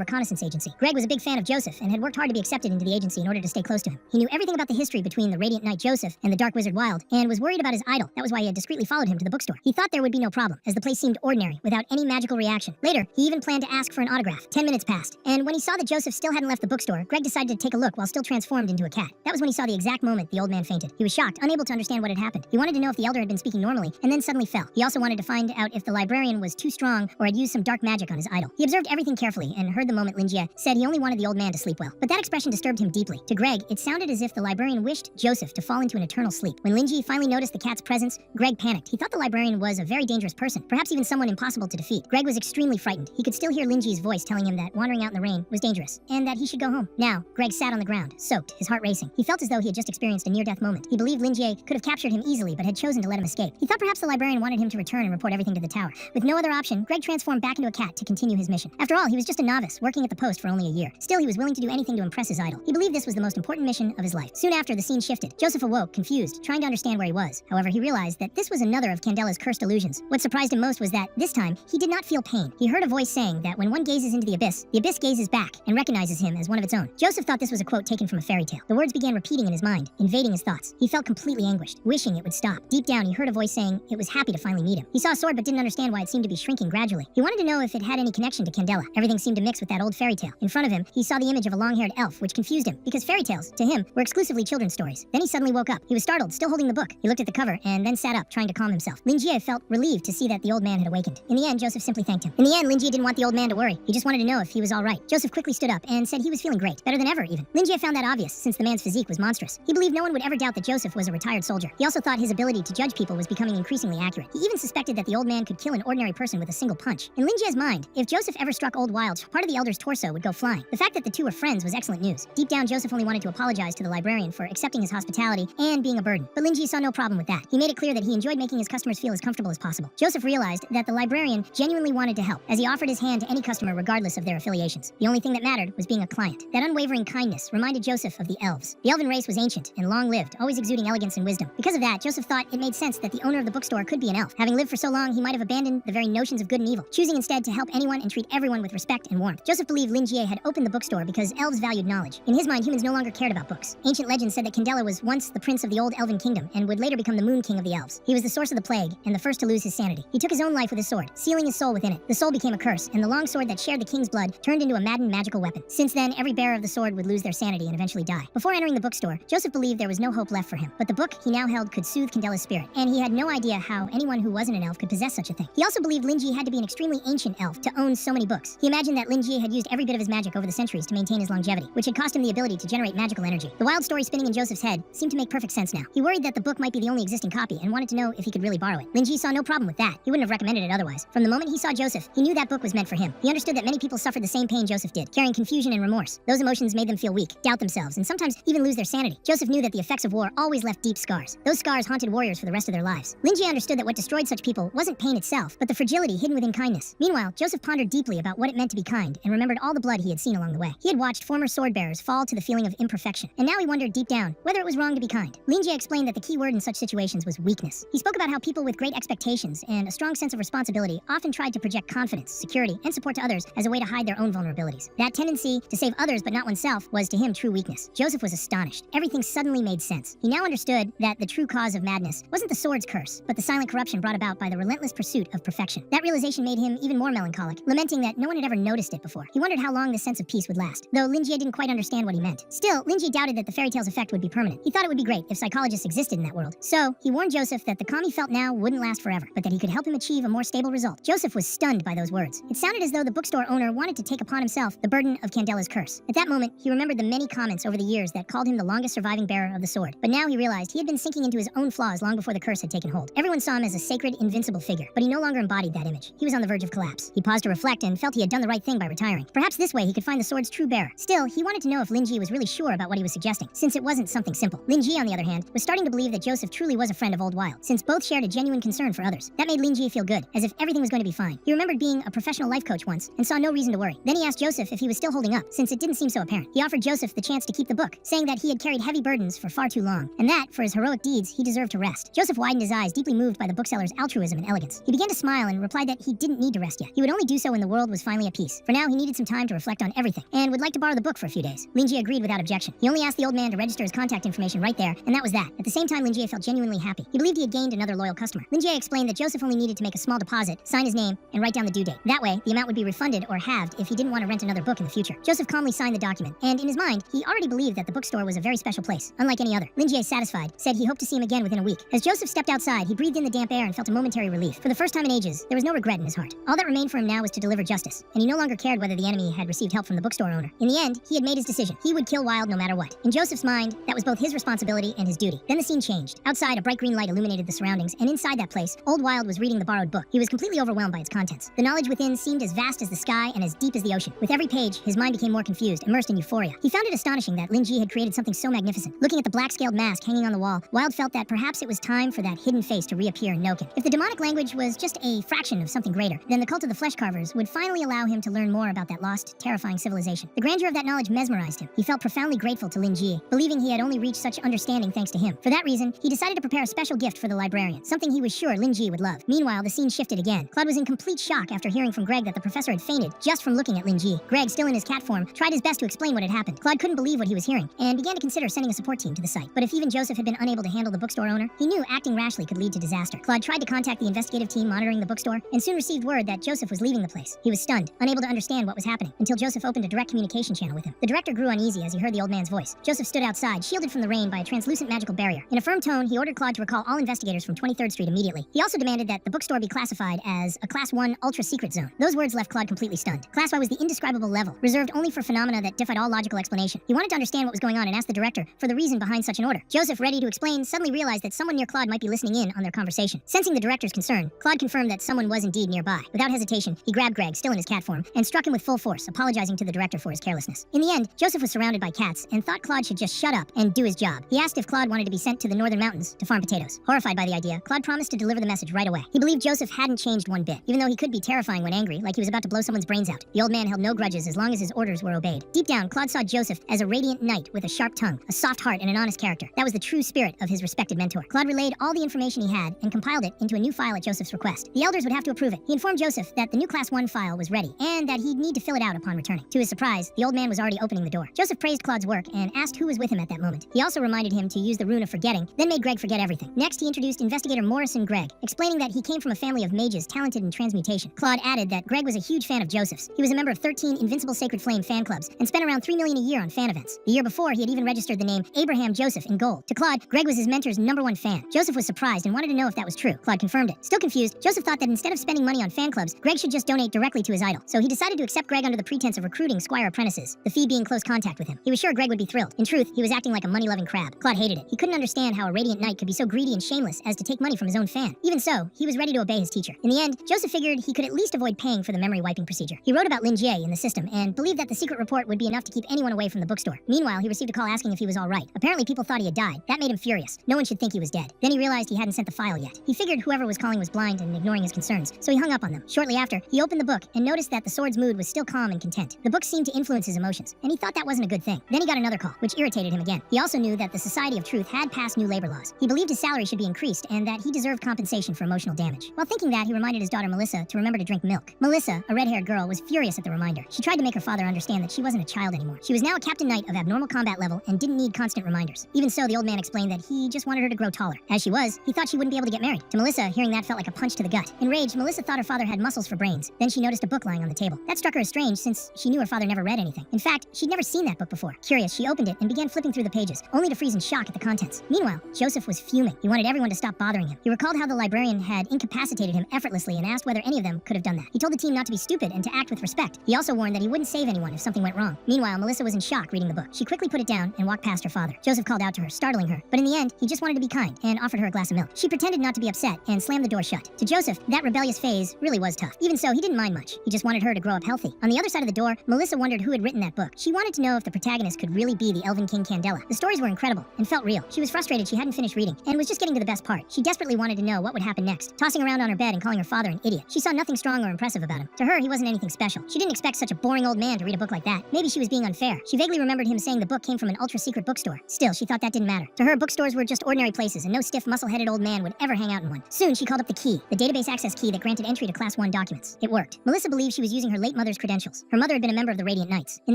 Speaker 1: reconnaissance agency. Gregg was a big fan of Joseph and had worked hard to be accepted into the agency in order to stay close to him. He knew everything about the history between the Radiant Knight Joseph and the Dark Wizard Wild, and was worried about his idol. That was why he had discreetly followed him to the bookstore. He thought there would be no problem, as the place seemed ordinary, without any magical reaction. Later, he even planned to ask for an autograph. 10 minutes passed, and when he saw that Joseph still hadn't left the bookstore, Gregg decided to take a look while still transformed into a cat. That was when he saw the exact moment the old man fainted. He was shocked, unable to understand what had happened. He wanted to know if the elder had been speaking normally, and then suddenly fell. He also wanted to find out if the librarian was too strong or had used some dark magic on his idol. He observed everything carefully and heard the moment Linjie said he only wanted the old man to sleep well. But that expression disturbed him deeply. To Gregg, it sounded as if the librarian wished Joseph to fall into an eternal sleep. When Linjie finally noticed the cat's presence, Gregg panicked. He thought the librarian was a very dangerous person, perhaps even someone impossible to defeat. Gregg was extremely frightened. He could still hear Linjie's voice telling him that wandering out in the rain was dangerous, and that he should go home. Now, Gregg sat on the ground, soaked, his heart racing. He felt as though he had just experienced a near-death moment. He believed Linjie could have captured him easily, but had chosen to let him escape. He thought perhaps the librarian wanted him to return and report everything to the tower. With no other option, Gregg transformed back into a cat to continue his mission. After all, he was just a novice, working at the post for only a year. Still, he was willing to do anything to impress his idol. He believed this was the most important mission of his life. Soon after, the scene shifted. Joseph awoke, confused, trying to understand where he was. However, he realized that this was another of Candela's cursed illusions. What surprised him most was that, this time, he did not feel pain. He heard a voice saying that when one gazes into the abyss gazes back and recognizes him as one of its own. Joseph thought this was a quote taken from a fairy tale. The words began repeating in his mind, invading his thoughts. He felt completely anguished, wishing it would stop. Deep down, he heard a voice saying it was happy to finally meet him. He saw a sword but didn't understand why it seemed to be shrinking gradually. He wanted to know if it had any connection to Candela. Everything seemed to mix with that old fairy tale. In front of him, he saw the image of a long-haired elf, which confused him, because fairy tales, to him, were exclusively children's stories. Then he suddenly woke up. He was startled, still holding the book. He looked at the cover, and then sat up, trying to calm himself. Linjie felt relieved to see that the old man had awakened. In the end, Joseph simply thanked him. In the end, Linjie didn't want the old man to worry. He just wanted to know if he was all right. Joseph quickly stood up and said he was feeling great, better than ever even. Linjie found that obvious, since the man's physique was monstrous. He believed no one would ever doubt that Joseph was a retired soldier. He also thought his ability to judge people was becoming increasingly accurate. He even suspected that the old man could kill an ordinary person with a single punch. In Linjie's mind, if Joseph ever struck Old Wild, part of the elder's torso would go flying. The fact that the two were friends was excellent news. Deep down, Joseph only wanted to apologize to the librarian for accepting his hospitality and being a burden. But Linjie saw no problem with that. He made it clear that he enjoyed making his customers feel as comfortable as possible. Joseph realized that the librarian genuinely wanted to help, as he offered his hand to any customer regardless of their affiliations. The only thing that mattered was being a client. That unwavering kindness reminded Joseph of the elves. The elven race was ancient and long-lived, always exuding elegance and wisdom. Because of that, Joseph thought it made sense that the owner of the bookstore could be an elf. Having lived for so long, he might have abandoned the very notions of good and evil, choosing instead to help anyone and treat everyone with respect and warmth. Joseph believed Linjie had opened the bookstore because elves valued knowledge. In his mind, humans no longer cared about books. Ancient legends said that Candela was once the prince of the old elven kingdom and would later become the moon king of the elves. He was the source of the plague and the first to lose his sanity. He took his own life with his sword, sealing his soul within it. The soul became a curse, and the long sword that shared the king's blood turned into a maddened magical weapon. Since then, every bearer of the sword would lose their sanity and eventually die. Before entering the bookstore, Joseph believed there was no hope left for him, but the book he now held could soothe Candela's spirit, and he had no idea how anyone who wasn't an elf could possess such a thing. He also believed Linjie had to be an extremely ancient elf to own so many books. He imagined that Linjie had used every bit of his magic over the centuries to maintain his longevity, which had cost him the ability to generate magical energy. The wild story spinning in Joseph's head seemed to make perfect sense now. He worried that the book might be the only existing copy and wanted to know if he could really borrow it. Linjie saw no problem with that. He wouldn't have recommended it otherwise. From the moment he saw Joseph, he knew that book was meant for him. He understood that many people suffered the same pain Joseph did, carrying confusion and remorse. Those emotions made them feel weak, doubt themselves, and sometimes even lose their sanity. Joseph knew that the effects of war always left deep scars. Those scars haunted warriors for the rest of their lives. Linjie understood that what destroyed such people wasn't pain itself, but the fragility hidden within kindness. Meanwhile, Joseph pondered deeply about what it meant to be kind and remembered all the blood he had seen along the way. He had watched former sword bearers fall to the feeling of imperfection, and now he wondered deep down whether it was wrong to be kind. Linjie explained that the key word in such situations was weakness. He spoke about how people with great expectations and a strong sense of responsibility often tried to project confidence, security, and support to others as a way to hide their own vulnerabilities. That tendency to save others but not oneself was to him true weakness. Joseph was astonished. Everything suddenly made sense. He now understood that the true cause of madness wasn't the sword's curse, but the silent corruption brought about by the relentless pursuit of perfection. That realization made him even more melancholic, lamenting that no one had ever noticed it before. He wondered how long this sense of peace would last, though Linjie didn't quite understand what he meant. Still, Linjie doubted that the fairy tale's effect would be permanent. He thought it would be great if psychologists existed in that world. So, he warned Joseph that the calm he felt now wouldn't last forever, but that he could help him achieve a more stable result. Joseph was stunned by those words. It sounded as though the bookstore owner wanted to take upon himself the burden of Candela's curse. At that moment, he remembered the many comments over the years that called him the longest surviving bearer of the sword. But now he realized he had been sinking into his own flaws long before the curse had taken hold. Everyone saw him as a sacred, invincible figure, but he no longer embodied that image. He was on the verge of collapse. He paused to reflect and felt he had done the right thing by retiring. Perhaps this way he could find the sword's true bearer. Still, he wanted to know if Linjie was really sure about what he was suggesting, since it wasn't something simple. Linjie, on the other hand, was starting to believe that Joseph truly was a friend of Old Wild, since both shared a genuine concern for others. That made Linjie feel good, as if everything was going to be fine. He remembered being a professional life coach once, and saw no reason to worry. Then he asked Joseph if he was still holding up, since it didn't seem so apparent. He offered Joseph the chance to keep the book, saying that he had carried heavy burdens for far too long, and that, for his heroic deeds, he deserved to rest. Joseph widened his eyes, deeply moved by the bookseller's altruism and elegance. He began to smile and replied that he didn't need to rest yet. He would only do so when the world was finally at peace. For now, he needed some time to reflect on everything, and would like to borrow the book for a few days. Linjie agreed without objection. He only asked the old man to register his contact information right there, and that was that. At the same time, Linjie felt genuinely happy. He believed he had gained another loyal customer. Linjie explained that Joseph only needed to make a small deposit, sign his name, and write down the due date. That way, the amount would be refunded or halved if he didn't want to rent another book in the future. Joseph calmly signed the document, and in his mind, he already believed that the bookstore was a very special place, unlike any other. Linjie, satisfied, said he hoped to see him again within a week. As Joseph stepped outside, he breathed in the damp air and felt a momentary relief. For the first time in ages, there was no regret in his heart. All that remained for him now was to deliver justice, and he no longer cared whether the enemy had received help from the bookstore owner. In the end, he had made his decision. He would kill Wild no matter what. In Joseph's mind, that was both his responsibility and his duty. Then the scene changed. Outside, a bright green light illuminated the surroundings, and inside that place, old Wild was reading the borrowed book. He was completely overwhelmed by its contents. The knowledge within seemed as vast as the sky and as deep as the ocean. With every page, his mind became more confused, immersed in euphoria. He found it astonishing that Linjie had created something so magnificent. Looking at the black-scaled mask hanging on the wall, Wild felt that perhaps it was time for that hidden face to reappear in Noken. If the demonic language was just a fraction of something greater, then the cult of the Flesh Carvers would finally allow him to learn more about that lost, terrifying civilization. The grandeur of that knowledge mesmerized him. He felt profoundly grateful to Linjie, believing he had only reached such understanding thanks to him. For that reason, he decided to prepare a special gift for the librarian, something he was sure Linjie would love. Meanwhile, the scene shifted again. Claude was in complete shock after hearing from Greg that the professor had fainted just from looking at Linjie. Greg, still in his cat form, tried his best to explain what had happened. Claude couldn't believe what he was hearing, and began to consider sending a support team to the site. But if even Joseph had been unable to handle the bookstore owner, he knew acting rashly could lead to disaster. Claude tried to contact the investigative team monitoring the bookstore, and soon received word that Joseph was leaving the place. He was stunned, unable to understand what was happening, until Joseph opened a direct communication channel with him. The director grew uneasy as he heard the old man's voice. Joseph stood outside, shielded from the rain by a translucent magical barrier. In a firm tone, he ordered Claude to recall all investigators from 23rd Street immediately. He also demanded that the bookstore be classified as a Class 1 ultra-secret zone. Those words left Claude completely stunned. Class Y was the indescribable level, reserved only for phenomena that defied all logical explanation. He wanted to understand what was going on and asked the director for the reason behind such an order. Joseph, ready to explain, suddenly realized that someone near Claude might be listening in on their conversation. Sensing the director's concern, Claude confirmed that someone was indeed nearby. Without hesitation, he grabbed Greg, still in his cat form, and struck him with full force, apologizing to the director for his carelessness. In the end, Joseph was surrounded by cats and thought Claude should just shut up and do his job. He asked if Claude wanted to be sent to the northern mountains to farm potatoes. Horrified by the idea, Claude promised to deliver the message right away. He believed Joseph hadn't changed one bit, even though he could be terrifying when angry, like he was about to blow someone's brains out. The old man held no grudges as long as his orders were obeyed. Deep down, Claude saw Joseph as a radiant knight with a sharp tongue, a soft heart, and an honest character. That was the true spirit of his respected mentor. Claude relayed all the information he had and compiled it into a new file at Joseph's request. The elders would have to approve it. He informed Joseph that the new Class 1 file was ready, and that he'd need to fill it out upon returning. To his surprise, the old man was already opening the door. Joseph praised Claude's work and asked who was with him at that moment. He also reminded him to use the rune of forgetting, then made Greg forget everything. Next, he introduced investigator Morrison Greg, explaining that he came from a family of mages talented in transmutation. Claude added that Greg was a huge fan of Joseph's. He was a member of 13 Invincible Sacred Flame fan clubs and spent around $3 million a year on fan events. The year before, he had even registered the name Abraham Joseph in gold. To Claude, Greg was his mentor's #1 fan. Joseph was surprised and wanted to know if that was true. Claude confirmed it. Still confused, Joseph thought that instead of spending money on fan clubs, Greg should just donate directly to his idol. So he decided to accept Greg under the pretense of recruiting squire apprentices, the fee being close contact with him. He was sure Greg would be thrilled. In truth, he was acting like a money-loving crab. Claude hated it. He couldn't understand how a radiant knight could be so greedy and shameless as to take money from his own fan. Even so, he was ready to obey his teacher. In the end, Joseph figured he could at least avoid paying for the memory wiping procedure. He wrote about Linjie in the system and believed that the secret report would be enough to keep anyone away from the bookstore. Meanwhile, he received a call asking if he was all right. Apparently, people thought he had died. That made him furious. No one should think he was dead. Then he realized he hadn't sent the file yet. He figured whoever was calling was blind and ignoring his concerns, so he hung up on them. Shortly after, he opened the book and noticed that the sword's mood was still calm and content. The book seemed to influence his emotions, and he thought that wasn't a good thing. Then he got another call, which irritated him again. He also knew that the Society of Truth had passed new labor laws. He believed his salary should be increased and that he deserved compensation for emotional damage. While thinking that, he reminded his daughter Melissa to remember to drink milk. Melissa, a red-haired girl, was furious at the reminder. She tried to make her father understand that she wasn't a child anymore. She was now a captain knight of abnormal combat level and didn't need constant reminders. Even so, the old man explained that he just wanted her to grow taller. As she was, he thought she wouldn't be able to get married. To Melissa, hearing that felt like a punch to the gut. Enraged, Melissa thought her father had muscles for brains. Then she noticed a book lying on the table. That struck her as strange since she knew her father never read anything. In fact, she'd never seen that book before. Curious, she opened it and began flipping through the pages, only to freeze in shock at the contents. Meanwhile, Joseph was fuming. He wanted everyone to stop bothering him. He recalled how the librarian had incapacitated him effortlessly and asked whether any of them could have done that. He told the team not to be stupid and to act with respect. He also warned that he wouldn't save anyone if something went wrong. Meanwhile, Melissa was in shock reading the book. She quickly put it down and walked past her father. Joseph called out to her, startling her, but in the end, he just wanted to be kind and offered her a glass of milk. She pretended not to be upset and slammed the door shut. To Joseph, that rebellious phase really was tough. Even so, he didn't mind much. He just wanted her to grow up healthy. On the other side of the door, Melissa wondered who had written that book. She wanted to know if the protagonist could really be the Elven King Candela. The stories were incredible and felt real. She was frustrated she hadn't finished reading and was just getting to the best part. She desperately wanted to know what would happen next, tossing around on her bed and calling her father an idiot. She saw nothing strong or impressive about him. To her, he wasn't anything special. She didn't expect such a boring old man to read a book like that. Maybe she was being unfair. She vaguely remembered him saying the book came from an ultra-secret bookstore. Still, she thought that didn't matter. To her, bookstores were just ordinary places, and no stiff, muscle-headed old man would ever hang out in one. Soon, she called up the key, the database access key that granted entry to Class 1 documents. It worked. Melissa believed she was using her late mother's credentials. Her mother had been a member of the Radiant Knights. In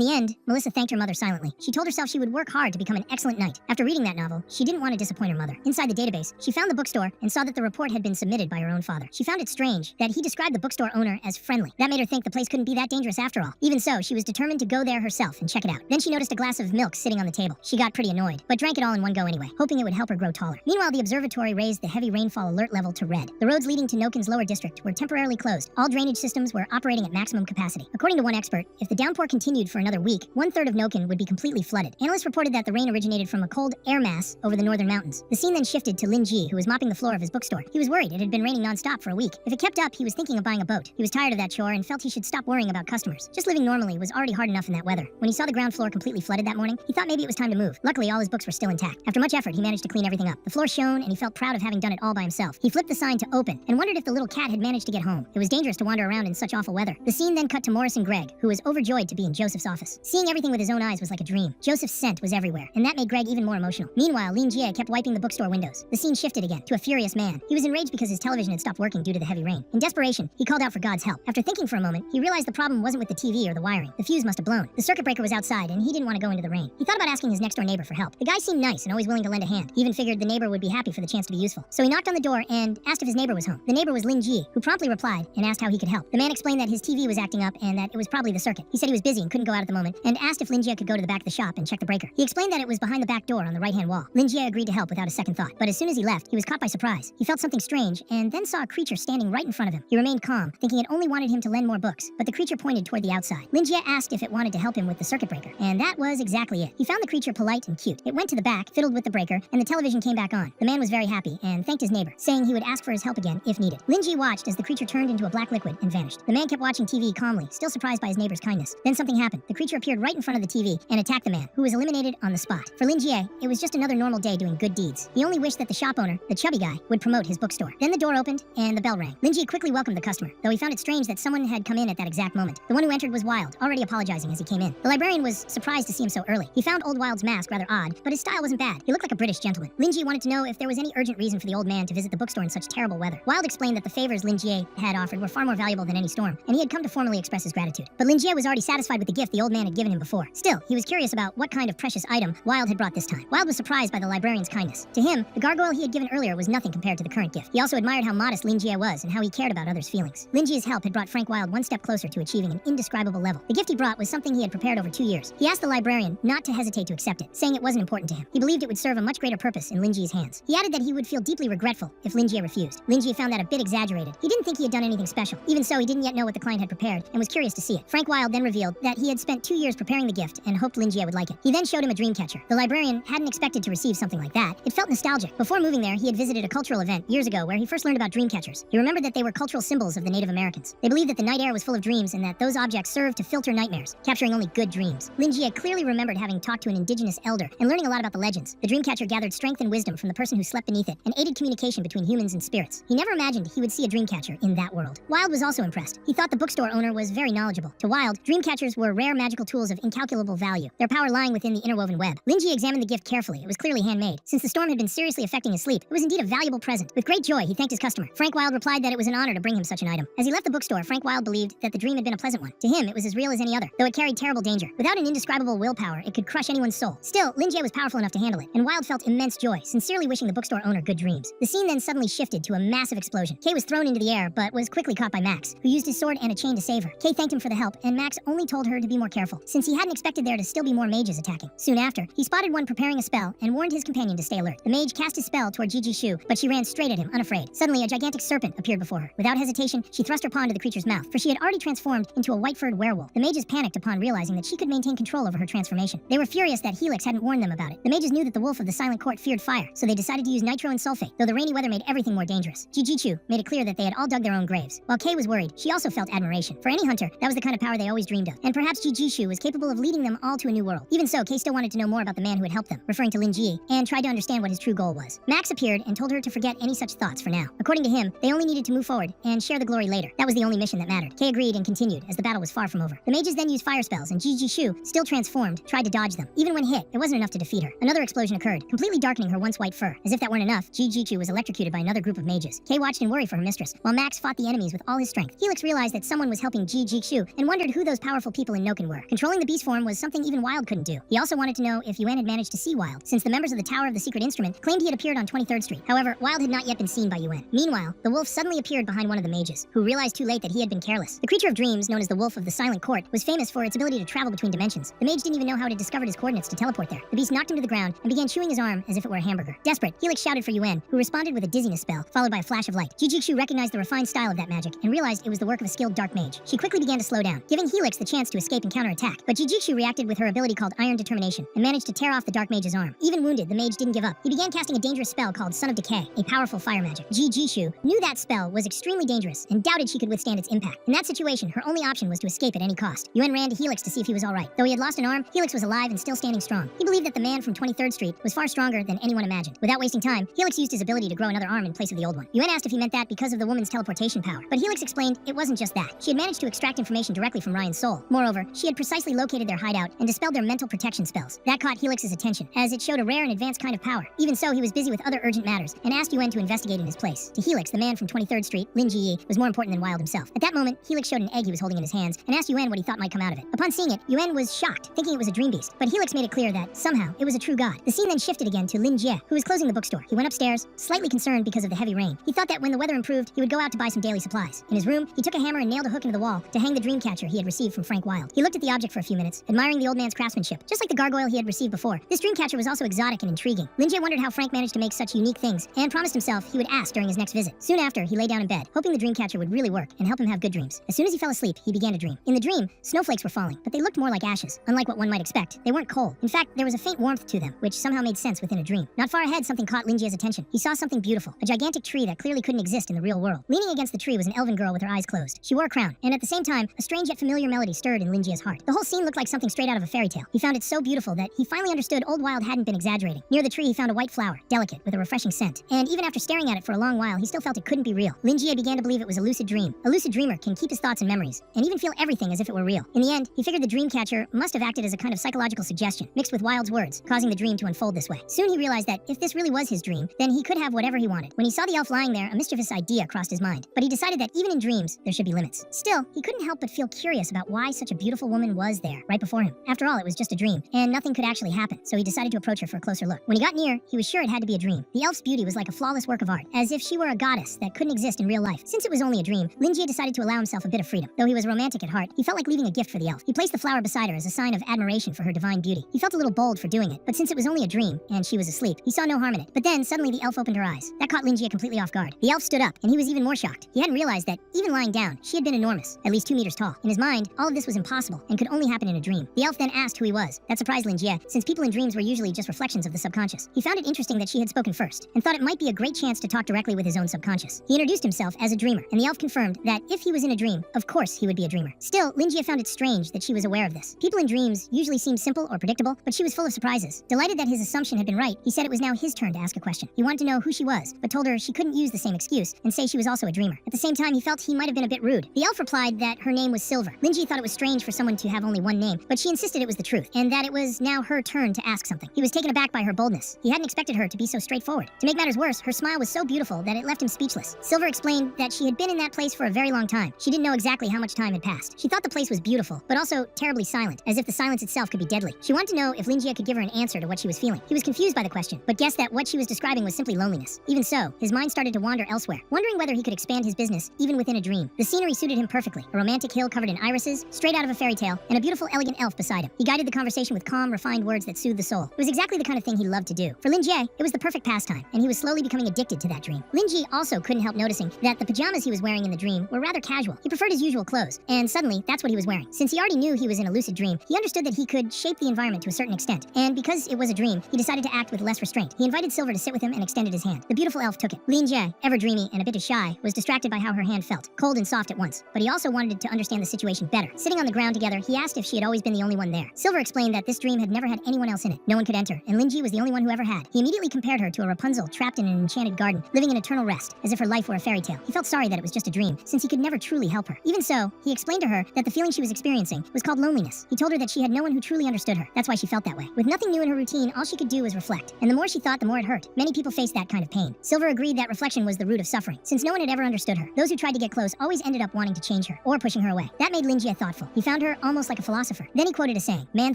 Speaker 1: the end, Melissa thanked her mother silently. She told herself she would work hard to become an excellent knight. After reading that novel, she didn't want to disappoint her mother. Inside the database, she found the bookstore and saw that the report had been submitted by her own father. She found it strange that he described the bookstore owner as friendly. That made her think the place couldn't be that dangerous after all. Even so, she was determined to go there herself and check it out. Then she noticed a glass of milk sitting on the table. She got pretty annoyed, but drank it all in one go anyway, hoping it would help her grow taller. Meanwhile, the observatory raised the heavy rainfall alert level to red. The roads leading to Nokin's lower district were temporarily closed. All drainage systems were operating at maximum capacity. According to one expert, if the downpour continued for another week, 1/3 of Nokin would be completely flooded. Analysts reported that the rain originated from a cold air mass over the northern mountains. The scene then shifted to Lin Ji, who was mopping the floor of his bookstore. He was worried it had been raining non-stop for a week. If it kept up, he was thinking of buying a boat. He was tired of that chore and felt he should stop worrying about customers. Just living normally was already hard enough in that weather. When he saw the ground floor completely flooded that morning, he thought maybe it was time to move. Luckily, all his books were still intact. After much effort, he managed to clean everything up. The floor shone, and he felt proud of having done it all by himself. He flipped the sign to open and wondered if the little cat had managed to get home. It was dangerous to wander around in such awful weather. The scene then cut to Morris and Greg, who was overjoyed to be in Joseph's office. Seeing everything with his own eyes was like a dream. Joseph's scent was everywhere, and that made Greg even more emotional. Meanwhile, Lin Jie kept wiping the bookstore windows. The scene shifted again to a furious man. He was enraged because his television had stopped working due to the heavy rain. In desperation, he called out for God's help. After thinking for a moment, he realized the problem wasn't with the TV or the wiring. The fuse must have blown. The circuit breaker was outside, and he didn't want to go into the rain. He thought about asking his next-door neighbor for help. The guy seemed nice and always willing to lend a hand. He even figured the neighbor would be happy for the chance to be useful. So he knocked on the door and asked if his neighbor was home. The neighbor was Lin Ji, who promptly replied and asked how he could help. The man explained that his TV was acting up and that it was probably the circuit. He said he was busy and couldn't go out at the moment, and asked if Lin Jie could go to the back of the shop and check the breaker. He explained that it was behind the back door on the right-hand wall. Lin Jie agreed to help without a second thought, but as soon as he left, he was caught by surprise. He felt something strange and then saw a creature standing right in front of him. He remained calm, thinking it only wanted him to lend more books, but the creature pointed toward the outside. Lin Jie asked if it wanted to help him with the circuit breaker, and that was exactly it. He found the creature polite and cute. It went to the back, fiddled with the breaker, and the television came back on. The man was very happy and thanked his neighbor, saying he would ask for his help again if needed. Lin Ji watched as the creature turned into a black liquid and vanished. The man kept watching TV calmly, still surprised by his neighbor's kindness. Then something happened. The creature appeared right in front of the TV and attacked the man, who was eliminated on the spot. For Lin Jie, it was just another normal day doing good deeds. He only wished that the shop owner, the chubby guy, would promote his bookstore. Then the door opened and the bell rang. Lin Ji quickly welcomed the customer, though he found it strange that someone had come in at that exact moment. The one who entered was Wild, already apologizing as he came in. The librarian was surprised to see him so early. He found old Wild's mask rather odd, but his style wasn't bad. He looked like a British gentleman. Lin Ji wanted to know if there was any urgent reason for the old man to visit the bookstore in such terrible weather. Wild explained that the favors Lin Jie had offered were far more valuable than any storm, and he had come to formally express his gratitude. But Lin Jie was already satisfied with the gift the old man had given him before. Still, he was curious about what kind of precious item Wild had brought this time. Wild was surprised by the librarian's kindness. To him, the gargoyle he had given earlier was nothing compared to the current gift. He also admired how modest Lin Jie was and how he cared about others' feelings. Lin Jie's help had brought Frank Wild one step closer to achieving an indescribable level. The gift he brought was something he had prepared over 2 years. He asked the librarian not to hesitate to accept it, saying it wasn't important to him. He believed it would serve a much greater purpose in Lin Jie's hands. He added that he would feel deeply regretful if Lin Jie refused. Lin Jie found that a bit exaggerated. He didn't think he had done anything special. Even so, he didn't yet know what the client had prepared and was curious to see it. Frank Wild then revealed that he had spent 2 years preparing the gift and hoped Lin Jie would like it. He then showed him a dream catcher. The librarian hadn't expected to receive something like that. It felt nostalgic. Before moving there, he had visited a cultural event years ago where he first learned about dream catchers. He remembered that they were cultural symbols of the Native Americans. They believed that the night air was full of dreams and that those objects served to filter nightmares, capturing only good dreams. Lin Jie clearly remembered having talked to an indigenous elder and learning a lot about the legends. The dream catcher gathered strength and wisdom from the person who slept beneath it and aided communication between humans and spirits. He never imagined he would see a dream catcher in that world. Wild was also impressed. He thought the bookstore owner was very knowledgeable. To Wild, dream catchers were rare magical tools of incalculable value, their power lying within the interwoven web. Lin Jie examined the gift carefully. It was clearly handmade. Since the storm had been seriously affecting his sleep, it was indeed a valuable present. With great joy, he thanked his customer. Frank Wild replied that it was an honor to bring him such an item. As he left the bookstore, Frank Wild believed that the dream had been a pleasant one. To him, it was as real as any other, though it carried terrible danger. Without an indescribable willpower, it could crush anyone's soul. Still, Lin Jie was powerful enough to handle it, and Wild felt immense joy, sincerely wishing the bookstore owner good dreams. The scene then suddenly shifted to a massive explosion. Kay was thrown into the air, but was quickly caught by Max, who used his sword and a chain to save her. Kay thanked him for the help, and Max only told her to be more careful, since he hadn't expected there to still be more mages attacking. Soon after, he spotted one preparing a spell and warned his companion to stay alert. The mage cast his spell toward Gigi Shu, but she ran straight at him, unafraid. Suddenly, a gigantic serpent appeared before her. Without hesitation, she thrust her paw into the creature's mouth, for she had already transformed into a white-furred werewolf. The mages panicked upon realizing that she could maintain control over her transformation. They were furious that Helix hadn't warned them about it. The mages knew that the wolf of the Silent Court feared fire, so they decided to use nitro and sulfate, though the rainy weather made everything more dangerous. Jijichu made it clear that they had all dug their own graves. While Kay was worried, she also felt admiration. For any hunter, that was the kind of power they always dreamed of, and perhaps Jijishu was capable of leading them all to a new world. Even so, Kay still wanted to know more about the man who had helped them, referring to Lin Ji, and tried to understand what his true goal was. Max appeared and told her to forget any such thoughts for now. According to him, they only needed to move forward and share the glory later. That was the only mission that mattered. Kay agreed and continued, as the battle was far from over. The mages then used fire spells, and Jijishu, still transformed, tried to dodge them. Even when hit, it wasn't enough to defeat her. Another explosion occurred, heard, completely darkening her once white fur. As if that weren't enough, Ji-Jichu was electrocuted by another group of mages. Kei watched in worry for her mistress, while Max fought the enemies with all his strength. Helix realized that someone was helping Ji-Jichu and wondered who those powerful people in Noken were. Controlling the beast form was something even Wild couldn't do. He also wanted to know if Yuan had managed to see Wild, since the members of the Tower of the Secret Instrument claimed he had appeared on 23rd Street. However, Wild had not yet been seen by Yuan. Meanwhile, the wolf suddenly appeared behind one of the mages, who realized too late that he had been careless. The creature of dreams, known as the Wolf of the Silent Court, was famous for its ability to travel between dimensions. The mage didn't even know how it had discovered his coordinates to teleport there. The beast knocked him to the ground and began chewing his arm as if it were a hamburger. Desperate, Helix shouted for Yuan, who responded with a dizziness spell, followed by a flash of light. Ji-Jichu recognized the refined style of that magic and realized it was the work of a skilled dark mage. She quickly began to slow down, giving Helix the chance to escape and counterattack. But Ji-Jichu reacted with her ability called Iron Determination and managed to tear off the dark mage's arm. Even wounded, the mage didn't give up. He began casting a dangerous spell called Son of Decay, a powerful fire magic. Ji-Jichu knew that spell was extremely dangerous and doubted she could withstand its impact. In that situation, her only option was to escape at any cost. Yuan ran to Helix to see if he was alright. Though he had lost an arm, Helix was alive and still standing strong. He believed that the man from 23rd Street was far stronger than anyone imagined. Without wasting time, Helix used his ability to grow another arm in place of the old one. Yuan asked if he meant that because of the woman's teleportation power, but Helix explained it wasn't just that. She had managed to extract information directly from Ryan's soul. Moreover, she had precisely located their hideout and dispelled their mental protection spells. That caught Helix's attention, as it showed a rare and advanced kind of power. Even so, he was busy with other urgent matters and asked Yuan to investigate in his place. To Helix, the man from 23rd Street, Lin Ji, was more important than Wild himself. At that moment, Helix showed an egg he was holding in his hands and asked Yuan what he thought might come out of it. Upon seeing it, Yuan was shocked, thinking it was a dream beast, but Helix made it clear that somehow it was a true god. The scene then shifted again to Lin Jie, who was closing the bookstore. He went upstairs, slightly concerned because of the heavy rain. He thought that when the weather improved, he would go out to buy some daily supplies. In his room, he took a hammer and nailed a hook into the wall to hang the dream catcher he had received from Frank Wild. He looked at the object for a few minutes, admiring the old man's craftsmanship, just like the gargoyle he had received before. This dream catcher was also exotic and intriguing. Lin Jie wondered how Frank managed to make such unique things and promised himself he would ask during his next visit. Soon after, he lay down in bed, hoping the dream catcher would really work and help him have good dreams. As soon as he fell asleep, he began to dream. In the dream, snowflakes were falling, but they looked more like ashes. Unlike what one might expect, they weren't coal. In fact, there was a faint warmth to them, which somehow made sense within a dream. Not far ahead, something caught Lin Jie's attention. He saw something beautiful, a gigantic tree that clearly couldn't exist in the real world. Leaning against the tree was an elven girl with her eyes closed. She wore a crown, and at the same time, a strange yet familiar melody stirred in Lin Jie's heart. The whole scene looked like something straight out of a fairy tale. He found it so beautiful that he finally understood Old Wild hadn't been exaggerating. Near the tree, he found a white flower, delicate, with a refreshing scent. And even after staring at it for a long while, he still felt it couldn't be real. Lin Jie began to believe it was a lucid dream. A lucid dreamer can keep his thoughts and memories, and even feel everything as if it were real. In the end, he figured the dream catcher must have acted as a kind of psychological suggestion, mixed with Wild's words, causing the dream to unfold this way. Soon he realized that if this really was his dream, then he could have whatever he wanted. When he saw the elf lying there, a mischievous idea crossed his mind, but he decided that even in dreams, there should be limits. Still, he couldn't help but feel curious about why such a beautiful woman was there, right before him. After all, it was just a dream, and nothing could actually happen, so he decided to approach her for a closer look. When he got near, he was sure it had to be a dream. The elf's beauty was like a flawless work of art, as if she were a goddess that couldn't exist in real life. Since it was only a dream, Lin Jie decided to allow himself a bit of freedom. Though he was romantic at heart, he felt like leaving a gift for the elf. He placed the flower beside her as a sign of admiration for her divine beauty. He felt a little bold for doing it, but since it was only a dream, and she was asleep, he saw no harm in it. But then, suddenly the elf opened her eyes. That caught Lin Jie completely off guard. The elf stood up, and he was even more shocked. He hadn't realized that, even lying down, she had been enormous, at least 2 meters tall. In his mind, all of this was impossible, and could only happen in a dream. The elf then asked who he was. That surprised Lin Jie, since people in dreams were usually just reflections of the subconscious. He found it interesting that she had spoken first, and thought it might be a great chance to talk directly with his own subconscious. He introduced himself as a dreamer, and the elf confirmed that if he was in a dream, of course he would be a dreamer. Still, Lin Jie found it strange that she was aware of this. People in dreams usually seem simple or predictable, but she was full of surprises. Delighted that his assumption had been right, he said it was now his turn to ask a question. He wanted to know who she was, but told her she couldn't use the same excuse and say she was also a dreamer. At the same time, he felt he might have been a bit rude. The elf replied that her name was Silver. Lin Jie thought it was strange for someone to have only one name, but she insisted it was the truth, and that it was now her turn to ask something. He was taken aback by her boldness. He hadn't expected her to be so straightforward. To make matters worse, her smile was so beautiful that it left him speechless. Silver explained that she had been in that place for a very long time. She didn't know exactly how much time had passed. She thought the place was beautiful, but also terribly silent, as if the silence itself could be deadly. She wanted to know if Lin Jie could give her an answer to what she was feeling. He was confused by the question, but guessed that what she was describing was simply loneliness. Even so, his mind started to wander elsewhere, wondering whether he could expand his business even within a dream. The scenery suited him perfectly. A romantic hill covered in irises, straight out of a fairy tale, and a beautiful, elegant elf beside him. He guided the conversation with calm, refined words that soothed the soul. It was exactly the kind of thing he loved to do. For Lin Jie, it was the perfect pastime, and he was slowly becoming addicted to that dream. Lin Jie also couldn't help noticing that the pajamas he was wearing in the dream were rather casual. He preferred his usual clothes, and suddenly, that's what he was wearing. Since he already knew he was in a lucid dream, he understood that he could shape the environment to a certain extent, and because it was a dream, he decided to act with less restraint. He invited Silver to sit with him and extended his hand. The beautiful elf took it. Lin Jie, ever dreamy and a bit shy, was distracted by how her hand felt, cold and soft at once, but he also wanted to understand the situation better. Sitting on the ground together, he asked if she had always been the only one there. Silver explained that this dream had never had anyone else in it. No one could enter, and Lin Jie was the only one who ever had. He immediately compared her to a Rapunzel trapped in an enchanted garden, living in eternal rest, as if her life were a fairy tale. He felt sorry that it was just a dream, since he could never truly help her. Even so, he explained to her that the feeling she was experiencing was called loneliness. He told her that she had no one who truly understood her. That's why she felt that way. With nothing new in her routine, all she could could do was reflect, and the more she thought, the more it hurt. Many people faced that kind of pain. Silver agreed that reflection was the root of suffering, since no one had ever understood her. Those who tried to get close always ended up wanting to change her, or pushing her away. That made Linjie thoughtful. He found her almost like a philosopher. Then he quoted a saying, "Man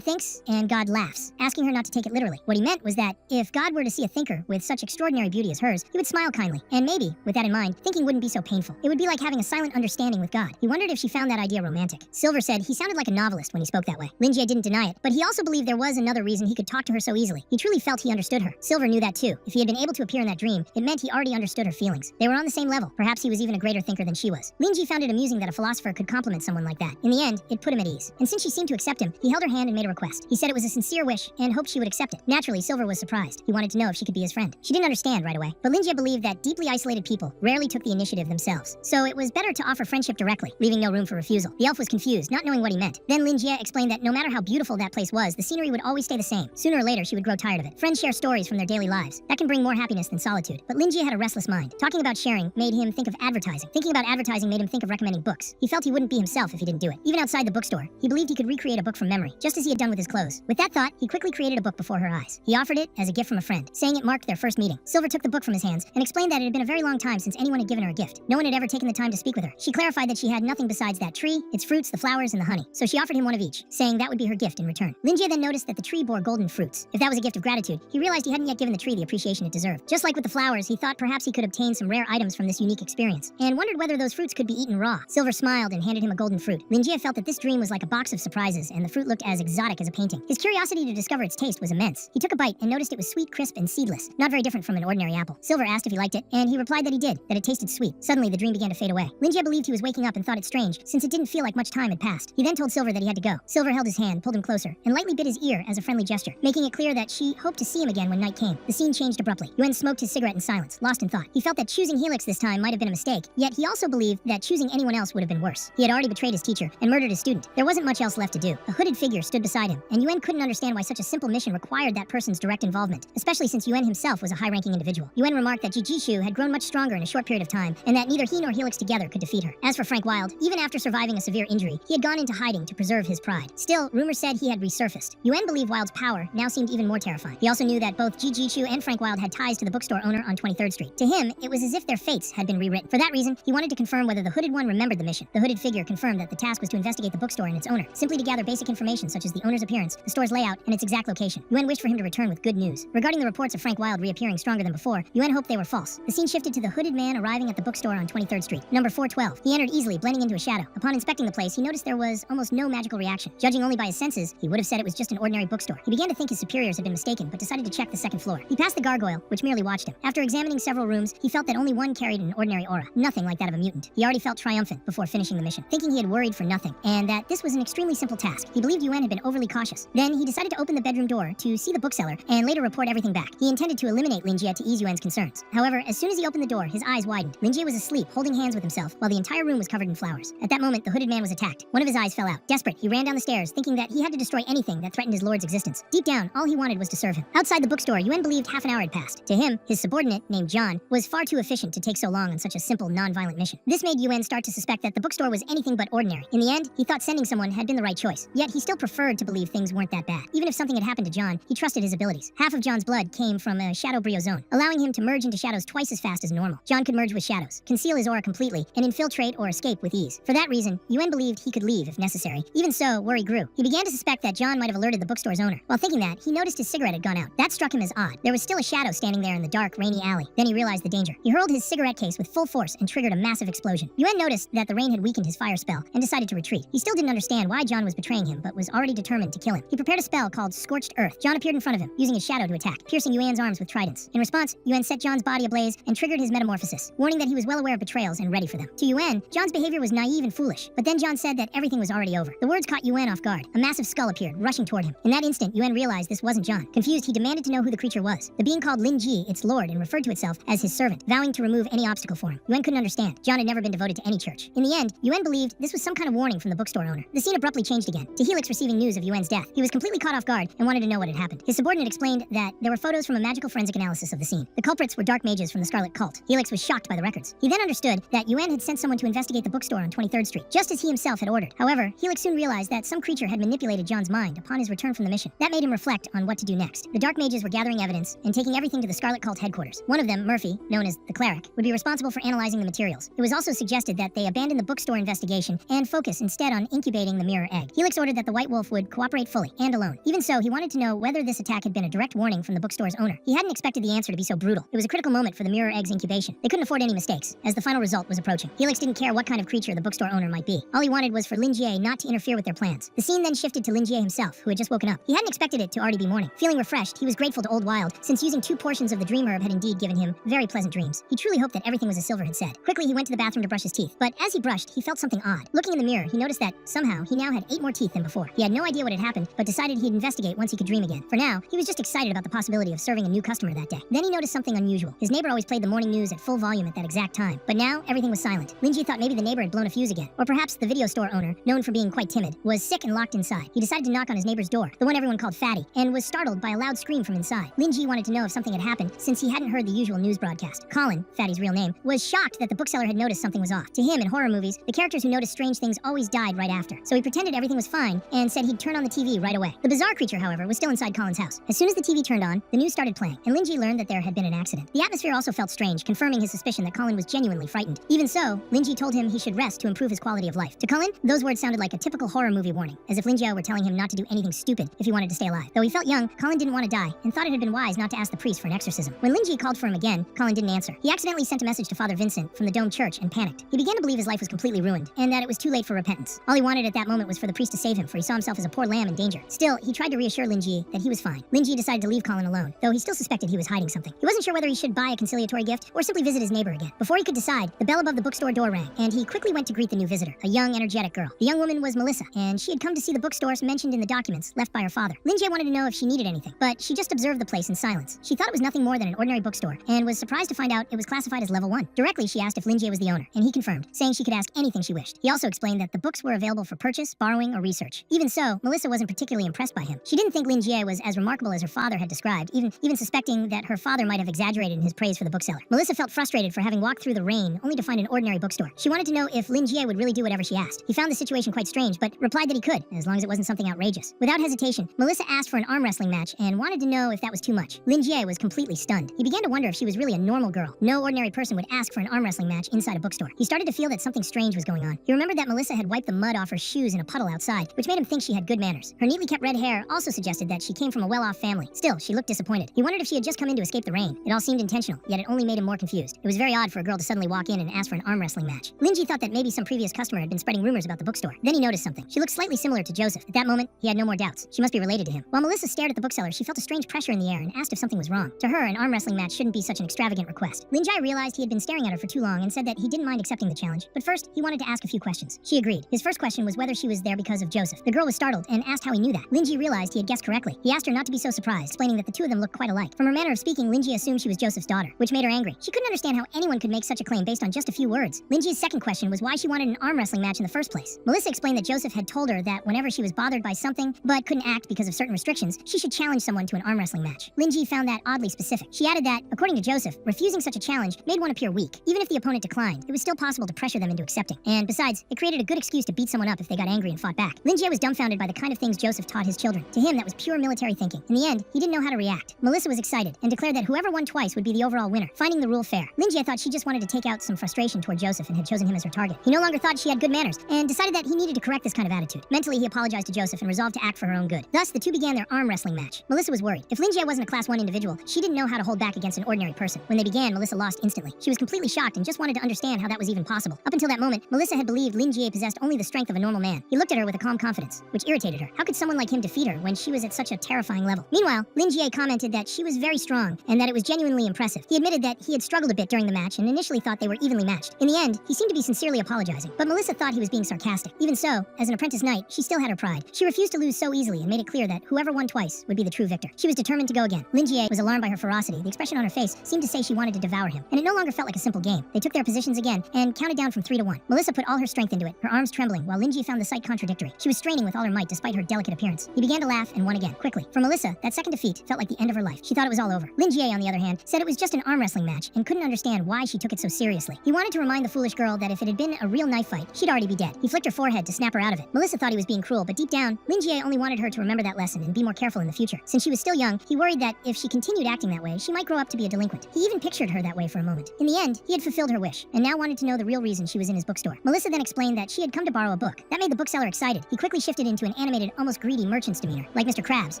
Speaker 1: thinks, and God laughs," asking her not to take it literally. What he meant was that if God were to see a thinker with such extraordinary beauty as hers, he would smile kindly, and maybe, with that in mind, thinking wouldn't be so painful. It would be like having a silent understanding with God. He wondered if she found that idea romantic. Silver said he sounded like a novelist when he spoke that way. Linjie didn't deny it, but he also believed there was another reason he could talk to her so easily. He truly felt he understood her. Silver knew that too. If he had been able to appear in that dream, it meant he already understood her feelings. They were on the same level. Perhaps he was even a greater thinker than she was. Linjie found it amusing that a philosopher could compliment someone like that. In the end, it put him at ease. And since she seemed to accept him, he held her hand and made a request. He said it was a sincere wish and hoped she would accept it. Naturally, Silver was surprised. He wanted to know if she could be his friend. She didn't understand right away, but Linjie believed that deeply isolated people rarely took the initiative themselves. So it was better to offer friendship directly, leaving no room for refusal. The elf was confused, not knowing what he meant. Then Linjie explained that no matter how beautiful that place was, the scenery would always stay the same. Sooner or later, she would grow tired of it. Friends share stories from their daily lives. That can bring more happiness than solitude. But Linjie had a restless mind. Talking about sharing made him think of advertising. Thinking about advertising made him think of recommending books. He felt he wouldn't be himself if he didn't do it. Even outside the bookstore, he believed he could recreate a book from memory, just as he had done with his clothes. With that thought, he quickly created a book before her eyes. He offered it as a gift from a friend, saying it marked their first meeting. Silver took the book from his hands and explained that it had been a very long time since anyone had given her a gift. No one had ever taken the time to speak with her. She clarified that she had nothing besides that tree, its fruits, the flowers, and the honey. So she offered him one of each, saying that would be her gift in return. Linjie then noticed that the tree bore golden fruits. If that was a gift of gratitude, he realized he hadn't yet given the tree the appreciation it deserved. Just like with the flowers, he thought perhaps he could obtain some rare items from this unique experience, and wondered whether those fruits could be eaten raw. Silver smiled and handed him a golden fruit. Linjie felt that this dream was like a box of surprises, and the fruit looked as exotic as a painting. His curiosity to discover its taste was immense. He took a bite and noticed it was sweet, crisp, and seedless, not very different from an ordinary apple. Silver asked if he liked it, and he replied that he did, that it tasted sweet. Suddenly, the dream began to fade away. Linjie believed he was waking up and thought it strange, since it didn't feel like much time had passed. He then told Silver that he had to go. Silver held his hand, pulled him closer, and lightly bit his ear as a friendly gesture, making it clear that she hoped to see him again when night came. The scene changed abruptly. Yuen smoked his cigarette in silence, lost in thought. He felt that choosing Helix this time might have been a mistake, yet he also believed that choosing anyone else would have been worse. He had already betrayed his teacher and murdered his student. There wasn't much else left to do. A hooded figure stood beside him, and Yuen couldn't understand why such a simple mission required that person's direct involvement, especially since Yuen himself was a high-ranking individual. Yuen remarked that Jijishu had grown much stronger in a short period of time, and that neither he nor Helix together could defeat her. As for Frank Wilde, even after surviving a severe injury, he had gone into hiding to preserve his pride. Still, rumors said he had resurfaced. Yuen believed Wilde's power now seemed even more terrifying. He also knew that both Jijishu and Frank Wilde had ties to the bookstore owner on 23rd Street. To him, it was as if their fates had been rewritten. For that reason, he wanted to confirm whether the hooded one remembered the mission. The hooded figure confirmed that the task was to investigate the bookstore and its owner, simply to gather basic information such as the owner's appearance, the store's layout, and its exact location. Yuen wished for him to return with good news. Regarding the reports of Frank Wilde reappearing stronger than before, Yuen hoped they were false. The scene shifted to the hooded man arriving at the bookstore on 23rd Street, number 412. He entered easily, blending into a shadow. Upon inspecting the place, he noticed there was almost no magical reaction. Judging only by his senses, he would have said it was just an ordinary bookstore. He began to think his superiors had been mistaken, but decided to check the second floor. He passed the gargoyle, which merely watched him. After examining several rooms, he felt that only one carried an ordinary aura, nothing like that of a mutant. He already felt triumphant before finishing the mission, thinking he had worried for nothing, and that this was an extremely simple task. He believed Yuen had been overly cautious. Then he decided to open the bedroom door to see the bookseller and later report everything back. He intended to eliminate Linjie to ease Yuen's concerns. However, as soon as he opened the door, his eyes widened. Linjie was asleep, holding hands with himself, while the entire room was covered in flowers. At that moment, the hooded man was attacked. One of his eyes fell out. Desperate, he ran down the stairs, thinking that he had to destroy anything that threatened his lord's existence. Deep down, all he wanted was to serve him. Outside the bookstore, Yuen believed half an hour had passed. To him, his subordinate, named John, was far too efficient to take so long on such a simple, non-violent mission. This made Yuen start to suspect that the bookstore was anything but ordinary. In the end, he thought sending someone had been the right choice. Yet he still preferred to believe things weren't that bad. Even if something had happened to John, he trusted his abilities. Half of John's blood came from a shadow brio zone, allowing him to merge into shadows twice as fast as normal. John could merge with shadows, conceal his aura completely, and infiltrate or escape with ease. For that reason, Yuen believed he could leave if necessary. Even so, worry grew. He began to suspect that John might have alerted the bookstore's owner. While thinking that, he noticed his cigarette had gone out. That struck him as odd. There was still a shadow standing there in the dark, rainy alley. Then he realized the danger. He hurled his cigarette case with full force and triggered a massive explosion. Yuen noticed that the rain had weakened his fire spell and decided to retreat. He still didn't understand why John was betraying him, but was already determined to kill him. He prepared a spell called Scorched Earth. John appeared in front of him, using his shadow to attack, piercing Yuen's arms with tridents. In response, Yuen set John's body ablaze and triggered his metamorphosis, warning that he was well aware of betrayals and ready for them. To Yuen, John's behavior was naive and foolish, but then John said that everything was already over. The words caught Yuen off guard. A massive skull appeared, rushing toward him. In that instant, Yuen realized this wasn't John. Confused, he demanded to know who the creature was. The being called Lin Ji, its lord, and referred to itself as his servant, vowing to remove any obstacle for him. Yuen couldn't understand. John had never been devoted to any church. In the end, Yuen believed this was some kind of warning from the bookstore owner. The scene abruptly changed again, to Helix receiving news of Yuen's death. He was completely caught off guard and wanted to know what had happened. His subordinate explained that there were photos from a magical forensic analysis of the scene. The culprits were dark mages from the Scarlet Cult. Helix was shocked by the records. He then understood that Yuen had sent someone to investigate the bookstore on 23rd Street, just as he himself had ordered. However, Helix soon realized that some creature had manipulated John's mind upon his return from the mission. That made him reflect on what to do do next. The Dark Mages were gathering evidence and taking everything to the Scarlet Cult headquarters. One of them, Murphy, known as the Cleric, would be responsible for analyzing the materials. It was also suggested that they abandon the bookstore investigation and focus instead on incubating the mirror egg. Helix ordered that the White Wolf would cooperate fully and alone. Even so, he wanted to know whether this attack had been a direct warning from the bookstore's owner. He hadn't expected the answer to be so brutal. It was a critical moment for the mirror egg's incubation. They couldn't afford any mistakes, as the final result was approaching. Helix didn't care what kind of creature the bookstore owner might be. All he wanted was for Lin Jie not to interfere with their plans. The scene then shifted to Lin Jie himself, who had just woken up. He hadn't expected it to already be morning. Feeling refreshed, he was grateful to Old Wild, since using 2 portions of the dream herb had indeed given him very pleasant dreams. He truly hoped that everything was as Silver had said. Quickly, he went to the bathroom to brush his teeth, but as he brushed, he felt something odd. Looking in the mirror, he noticed that, somehow, he now had 8 more teeth than before. He had no idea what had happened, but decided he'd investigate once he could dream again. For now, he was just excited about the possibility of serving a new customer that day. Then he noticed something unusual. His neighbor always played the morning news at full volume at that exact time, but now everything was silent. Lin Jie thought maybe the neighbor had blown a fuse again, or perhaps the video store owner, known for being quite timid, was sick and locked inside. He decided to knock on his neighbor's door, the one everyone called Fatty, and was startled by a loud scream from inside. Lin Jie wanted to know if something had happened, since he hadn't heard the usual news broadcast. Colin, Fatty's real name, was shocked that the bookseller had noticed something was off. To him, in horror movies, the characters who noticed strange things always died right after, so he pretended everything was fine and said he'd turn on the TV right away. The bizarre creature, however, was still inside Colin's house. As soon as the TV turned on, the news started playing, and Lin Jie learned that there had been an accident. The atmosphere also felt strange, confirming his suspicion that Colin was genuinely frightened. Even so, Lin Jie told him he should rest to improve his quality of life. To Colin, those words sounded like a typical horror movie warning, as if Lin Jie were telling him not to do anything stupid if he wanted to stay alive. Though he felt young, Colin didn't want to die, and thought it had been wise not to ask the priest for an exorcism. When Lin Jie called for him again, Colin didn't answer. He accidentally sent a message to Father Vincent from the Dome Church and panicked. He began to believe his life was completely ruined, and that it was too late for repentance. All he wanted at that moment was for the priest to save him, for he saw himself as a poor lamb in danger. Still, he tried to reassure Lin Jie that he was fine. Lin Jie decided to leave Colin alone, though he still suspected he was hiding something. He wasn't sure whether he should buy a conciliatory gift or simply visit his neighbor again. Before he could decide, the bell above the bookstore door rang, and he quickly went to greet the new visitor, a young, energetic girl. The young woman was Melissa, and she had come to see the bookstores mentioned in the documents left by her father. Lin Jie wanted to know if she needed anything, but she just observed the place in silence. She thought it was nothing more than an ordinary bookstore, and was surprised to find out it was classified as level 1. Directly, she asked if Lin Jie was the owner, and he confirmed, saying she could ask anything she wished. He also explained that the books were available for purchase, borrowing, or research. Even so, Melissa wasn't particularly impressed by him. She didn't think Lin Jie was as remarkable as her father had described, even suspecting that her father might have exaggerated in his praise for the bookseller. Melissa felt frustrated for having walked through the rain only to find an ordinary bookstore. She wanted to know if Lin Jie would really do whatever she asked. He found the situation quite strange, but replied that he could, as long as it wasn't something outrageous. Without hesitation, Melissa asked for an arm wrestling match and wanted to know if that was too much. Lin Jie was completely stunned. He began to wonder if she was really a normal girl. No ordinary person would ask for an arm wrestling match inside a bookstore. He started to feel that something strange was going on. He remembered that Melissa had wiped the mud off her shoes in a puddle outside, which made him think she had good manners. Her neatly kept red hair also suggested that she came from a well-off family. Still, she looked disappointed. He wondered if she had just come in to escape the rain. It all seemed intentional, yet it only made him more confused. It was very odd for a girl to suddenly walk in and ask for an arm wrestling match. Lin Jie thought that maybe some previous customer had been spreading rumors about the bookstore. Then he noticed something. She looked slightly similar to Joseph. At that moment, he had no more doubts. She must be related to him. While Melissa stared at the bookseller, she felt a strange pressure in the air and asked if something was wrong. To her, an arm wrestling match shouldn't be such an extravagant request. Lin Jie realized he had been staring at her for too long and said that he didn't mind accepting the challenge, but first, he wanted to ask a few questions. She agreed. His first question was whether she was there because of Joseph. The girl was startled and asked how he knew that. Lin Jie realized he had guessed correctly. He asked her not to be so surprised, explaining that the two of them looked quite alike. From her manner of speaking, Lin Jie assumed she was Joseph's daughter, which made her angry. She couldn't understand how anyone could make such a claim based on just a few words. Lin Jie's second question was why she wanted an arm wrestling match in the first place. Melissa explained that Joseph had told her that whenever she was bothered by something, but couldn't act because of certain restrictions, she should challenge someone to an arm wrestling match. Lin Jie found that oddly specific. She added that, according to Joseph, refusing such a challenge made one appear weak. Even if the opponent declined, it was still possible to pressure them into accepting. And besides, it created a good excuse to beat someone up if they got angry and fought back. Lin Jie was dumbfounded by the kind of things Joseph taught his children. To him, that was pure military thinking. In the end, he didn't know how to react. Melissa was excited and declared that whoever won twice would be the overall winner, finding the rule fair. Lin Jie thought she just wanted to take out some frustration toward Joseph and had chosen him as her target. He no longer thought she had good manners and decided that he needed to correct this kind of attitude. Mentally, he apologized to Joseph and resolved to act for her own good. Thus, the two began their arm wrestling match. Melissa was worried. If Lin Jie wasn't a class 1 individual, she didn't know how to hold back against an ordinary person. When they began, Melissa lost instantly. She was completely shocked and just wanted to understand how that was even possible. Up until that moment, Melissa had believed Lin Jie possessed only the strength of a normal man. He looked at her with a calm confidence, which irritated her. How could someone like him defeat her when she was at such a terrifying level? Meanwhile, Lin Jie commented that she was very strong and that it was genuinely impressive. He admitted that he had struggled a bit during the match and initially thought they were evenly matched. In the end, he seemed to be sincerely apologizing, but Melissa thought he was being sarcastic. Even so, as an apprentice knight, she still had her pride. She refused to lose so easily and made it clear that whoever won twice would be the true victor. She was determined to go again. Lin Jie was alarmed by her ferocity. The expression on her face seemed to say she wanted to devour him, and it no longer felt like a simple game. They took their positions again and counted down from 3 to 1. Melissa put all her strength into it, her arms trembling, while Lin Jie found the sight contradictory. She was straining with all her might despite her delicate appearance. He began to laugh and won again, quickly. For Melissa, that second defeat felt like the end of her life. She thought it was all over. Lin Jie, on the other hand, said it was just an arm wrestling match and couldn't understand why she took it so seriously. He wanted to remind the foolish girl that if it had been a real knife fight, she'd already be dead. He flicked her forehead to snap her out of it. Melissa thought he was being cruel, but deep down, Lin Jie only wanted her to remember that lesson and be more careful in the future. future. Since she was still young, he worried that if she continued acting that way, she might grow up to be a delinquent. He even pictured her that way for a moment. In the end, he had fulfilled her wish, and now wanted to know the real reason she was in his bookstore. Melissa then explained that she had come to borrow a book. That made the bookseller excited. He quickly shifted into an animated, almost greedy merchant's demeanor, like Mr. Krabs,